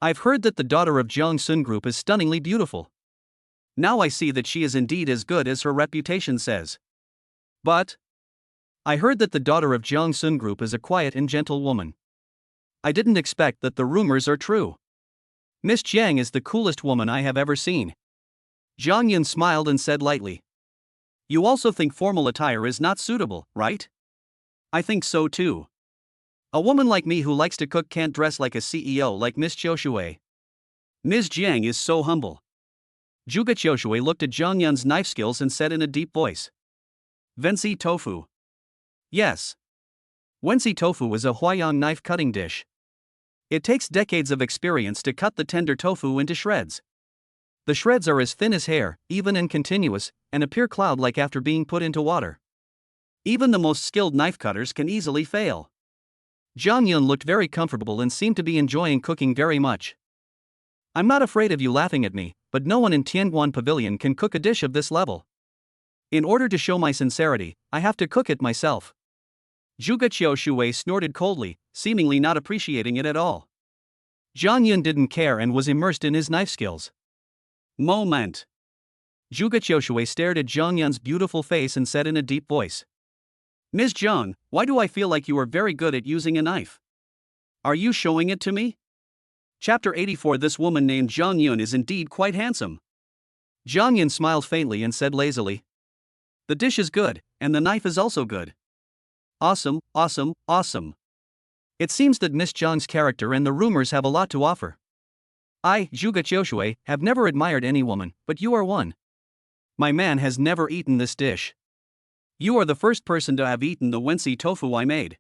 I've heard that the daughter of Jiang Sun Group is stunningly beautiful. Now I see that she is indeed as good as her reputation says. But I heard that the daughter of Jiang Sun Group is a quiet and gentle woman. I didn't expect that the rumors are true. Miss Jiang is the coolest woman I have ever seen. Jang Yun smiled and said lightly. You also think formal attire is not suitable, right? I think so too. A woman like me who likes to cook can't dress like a CEO like Miss Qiushui. Ms. Jiang is so humble. Zhuge Qiushui looked at Jang Yun's knife skills and said in a deep voice. Fiancee tofu. Yes. Fiancee tofu is a Huayang knife cutting dish. It takes decades of experience to cut the tender tofu into shreds. The shreds are as thin as hair, even and continuous, and appear cloud-like after being put into water. Even the most skilled knife cutters can easily fail. Jang Yun looked very comfortable and seemed to be enjoying cooking very much. I'm not afraid of you laughing at me, but no one in Tianguan Pavilion can cook a dish of this level. In order to show my sincerity, I have to cook it myself. Zhuge Qiushui snorted coldly, seemingly not appreciating it at all. Jang Yun didn't care and was immersed in his knife skills. Moment. Zhuge Qiushui stared at Jang Yun's beautiful face and said in a deep voice. Ms. Zhang, why do I feel like you are very good at using a knife? Are you showing it to me? Chapter 84. This woman named Jang Yun is indeed quite handsome. Jang Yun smiled faintly and said lazily. The dish is good, and the knife is also good. Awesome, awesome, awesome. It seems that Miss Zhang's character and the rumors have a lot to offer. I, Zhuge Qiushui, have never admired any woman, but you are one. My man has never eaten this dish. You are the first person to have eaten the fiancee tofu I made.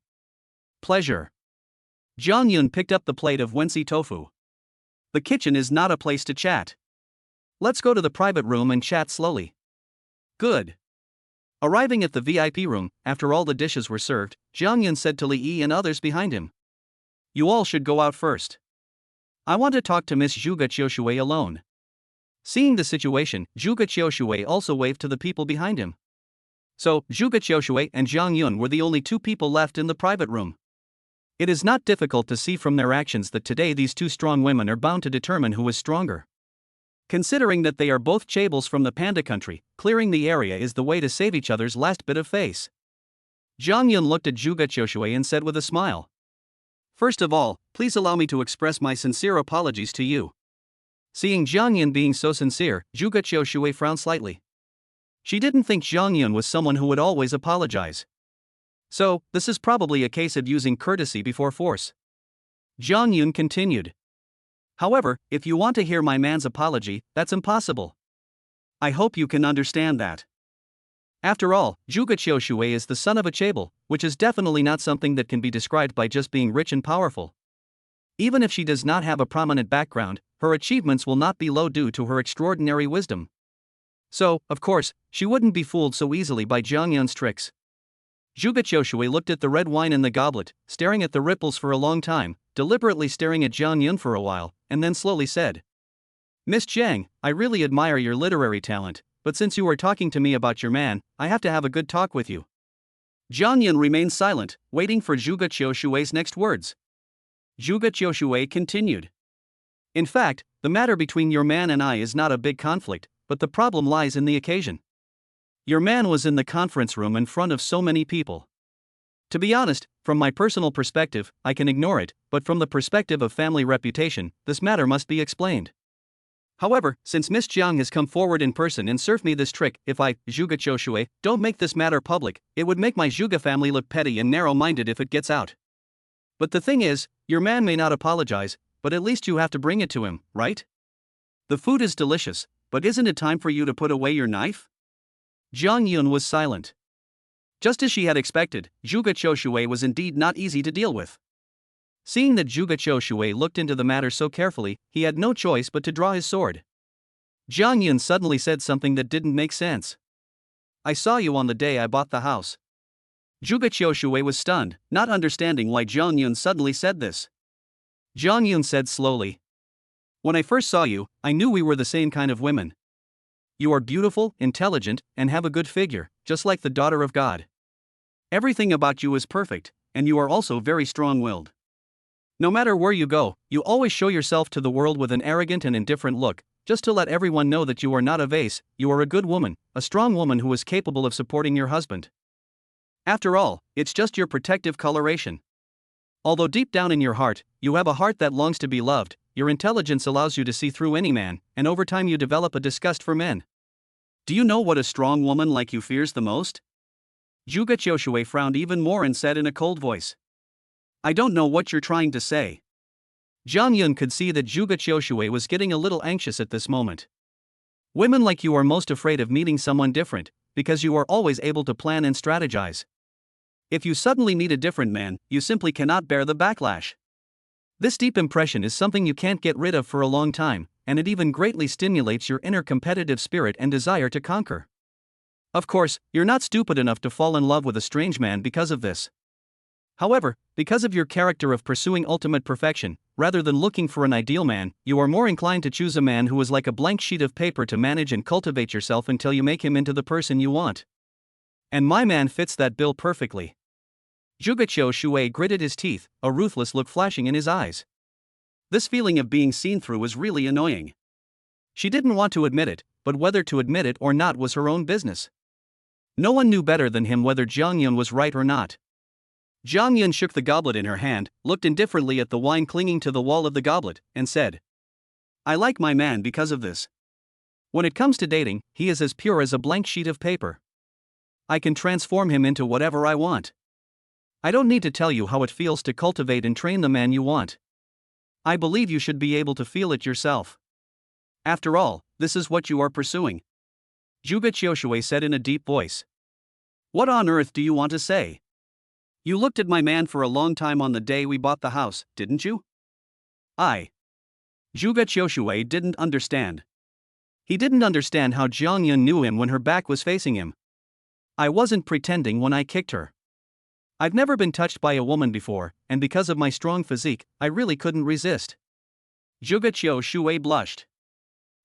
Pleasure. Jang Yun picked up the plate of fiancee tofu. The kitchen is not a place to chat. Let's go to the private room and chat slowly. Good. Arriving at the VIP room, after all the dishes were served, Jang Yun said to Li Yi and others behind him. You all should go out first. I want to talk to Miss Zhuge Qiushui alone. Seeing the situation, Zhuge Qiushui also waved to the people behind him. So, Zhuge Qiushui and Jang Yun were the only two people left in the private room. It is not difficult to see from their actions that today these two strong women are bound to determine who is stronger. Considering that they are both chaebol from the panda country, clearing the area is the way to save each other's last bit of face. Jang Yun looked at Zhuge Qiushui and said with a smile. First of all, please allow me to express my sincere apologies to you. Seeing Jang Yun being so sincere, Zhuge Qiushui frowned slightly. She didn't think Jang Yun was someone who would always apologize. So, this is probably a case of using courtesy before force. Jang Yun continued. However, if you want to hear my man's apology, that's impossible. I hope you can understand that. After all, Zhuge Qiushui is the son of a chaebol, which is definitely not something that can be described by just being rich and powerful. Even if she does not have a prominent background, her achievements will not be low due to her extraordinary wisdom. So, of course, she wouldn't be fooled so easily by Jang Yun's tricks. Zhuge Qiushui looked at the red wine in the goblet, staring at the ripples for a long time, deliberately staring at Jang Yun for a while, and then slowly said. Miss Zhang, I really admire your literary talent, but since you are talking to me about your man, I have to have a good talk with you. Jang Yun remained silent, waiting for Zhuge Qiushui's next words. Zhuge Qiushui continued. In fact, the matter between your man and I is not a big conflict, but the problem lies in the occasion. Your man was in the conference room in front of so many people. To be honest, from my personal perspective, I can ignore it, but from the perspective of family reputation, this matter must be explained. However, since Miss Zhang has come forward in person and served me this trick, if I, Zhuge Qiushui, don't make this matter public, it would make my Zhuge family look petty and narrow-minded if it gets out. But the thing is, your man may not apologize, but at least you have to bring it to him, right? The food is delicious, but isn't it time for you to put away your knife? Jang Yun was silent. Just as she had expected, Zhuge Qiushui was indeed not easy to deal with. Seeing that Zhuge Qiushui looked into the matter so carefully, he had no choice but to draw his sword. Jang Yun suddenly said something that didn't make sense. I saw you on the day I bought the house. Zhuge Qiushui was stunned, not understanding why Jang Yun suddenly said this. Jang Yun said slowly. When I first saw you, I knew we were the same kind of women. You are beautiful, intelligent, and have a good figure, just like the daughter of God. Everything about you is perfect, and you are also very strong-willed. No matter where you go, you always show yourself to the world with an arrogant and indifferent look, just to let everyone know that you are not a vase, you are a good woman, a strong woman who is capable of supporting your husband. After all, it's just your protective coloration. Although deep down in your heart, you have a heart that longs to be loved, your intelligence allows you to see through any man, and over time you develop a disgust for men. Do you know what a strong woman like you fears the most? Zhuge Qiushui frowned even more and said in a cold voice. I don't know what you're trying to say. Jang Yun could see that Zhuge Qiushui was getting a little anxious at this moment. Women like you are most afraid of meeting someone different, because you are always able to plan and strategize. If you suddenly meet a different man, you simply cannot bear the backlash. This deep impression is something you can't get rid of for a long time, and it even greatly stimulates your inner competitive spirit and desire to conquer. Of course, you're not stupid enough to fall in love with a strange man because of this. However, because of your character of pursuing ultimate perfection, rather than looking for an ideal man, you are more inclined to choose a man who is like a blank sheet of paper to manage and cultivate yourself until you make him into the person you want. And my man fits that bill perfectly. Zhuge Shui gritted his teeth, a ruthless look flashing in his eyes. This feeling of being seen through was really annoying. She didn't want to admit it, but whether to admit it or not was her own business. No one knew better than him whether Jang Yun was right or not. Jang Yun shook the goblet in her hand, looked indifferently at the wine clinging to the wall of the goblet, and said, "I like my man because of this. When it comes to dating, he is as pure as a blank sheet of paper. I can transform him into whatever I want. I don't need to tell you how it feels to cultivate and train the man you want. I believe you should be able to feel it yourself. After all, this is what you are pursuing," Zhuge Qiushui said in a deep voice. "What on earth do you want to say? You looked at my man for a long time on the day we bought the house, didn't you?" Zhuge Qiushui didn't understand. He didn't understand how Jang Yun knew him when her back was facing him. "I wasn't pretending when I kicked her. I've never been touched by a woman before, and because of my strong physique, I really couldn't resist." Zhuge Qiushui blushed.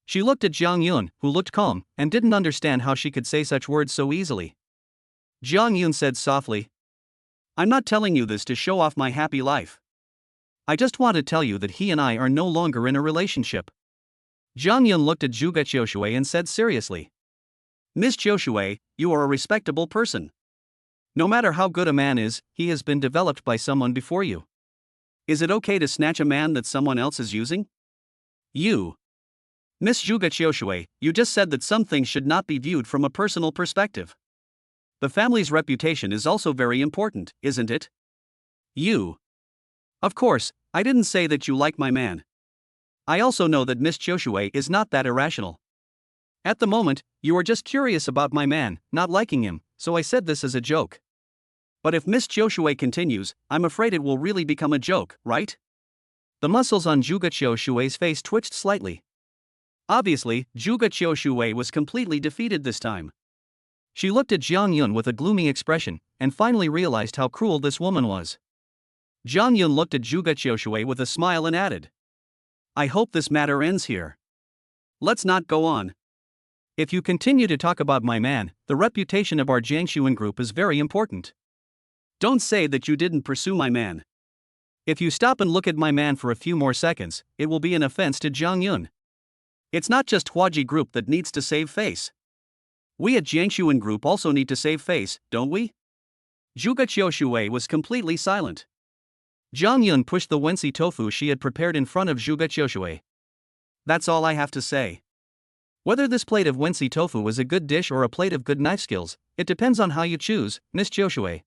She looked at Jang Yun, who looked calm, and didn't understand how she could say such words so easily. Jang Yun said softly, "I'm not telling you this to show off my happy life. I just want to tell you that he and I are no longer in a relationship." Jang Yun looked at Zhuge Qiushui and said seriously, "Miss Qiushui, you are a respectable person. No matter how good a man is, he has been developed by someone before you. Is it okay to snatch a man that someone else is using?" "You, Miss Zhuge Qiushui, you just said that some things should not be viewed from a personal perspective. The family's reputation is also very important, isn't it? You. Of course, I didn't say that you like my man. I also know that Miss Qiushui is not that irrational. At the moment, you are just curious about my man, not liking him, so I said this as a joke. But if Miss Qiushui continues, I'm afraid it will really become a joke, right?" The muscles on Zhuge Qiushui's face twitched slightly. Obviously, Zhuge Qiushui was completely defeated this time. She looked at Jang Yun with a gloomy expression, and finally realized how cruel this woman was. Jang Yun looked at Zhuge Qiushui with a smile and added, "I hope this matter ends here. Let's not go on. If you continue to talk about my man, the reputation of our Jiangshuan group is very important. Don't say that you didn't pursue my man. If you stop and look at my man for a few more seconds, it will be an offense to Jang Yun. It's not just Huaji Group that needs to save face. We at Jiangshuan Group also need to save face, don't we?" Zhuge Qiushui was completely silent. Jang Yun pushed the wensi tofu she had prepared in front of Zhuge Qiushui. "That's all I have to say. Whether this plate of wensi tofu is a good dish or a plate of good knife skills, it depends on how you choose, Miss Qiushui.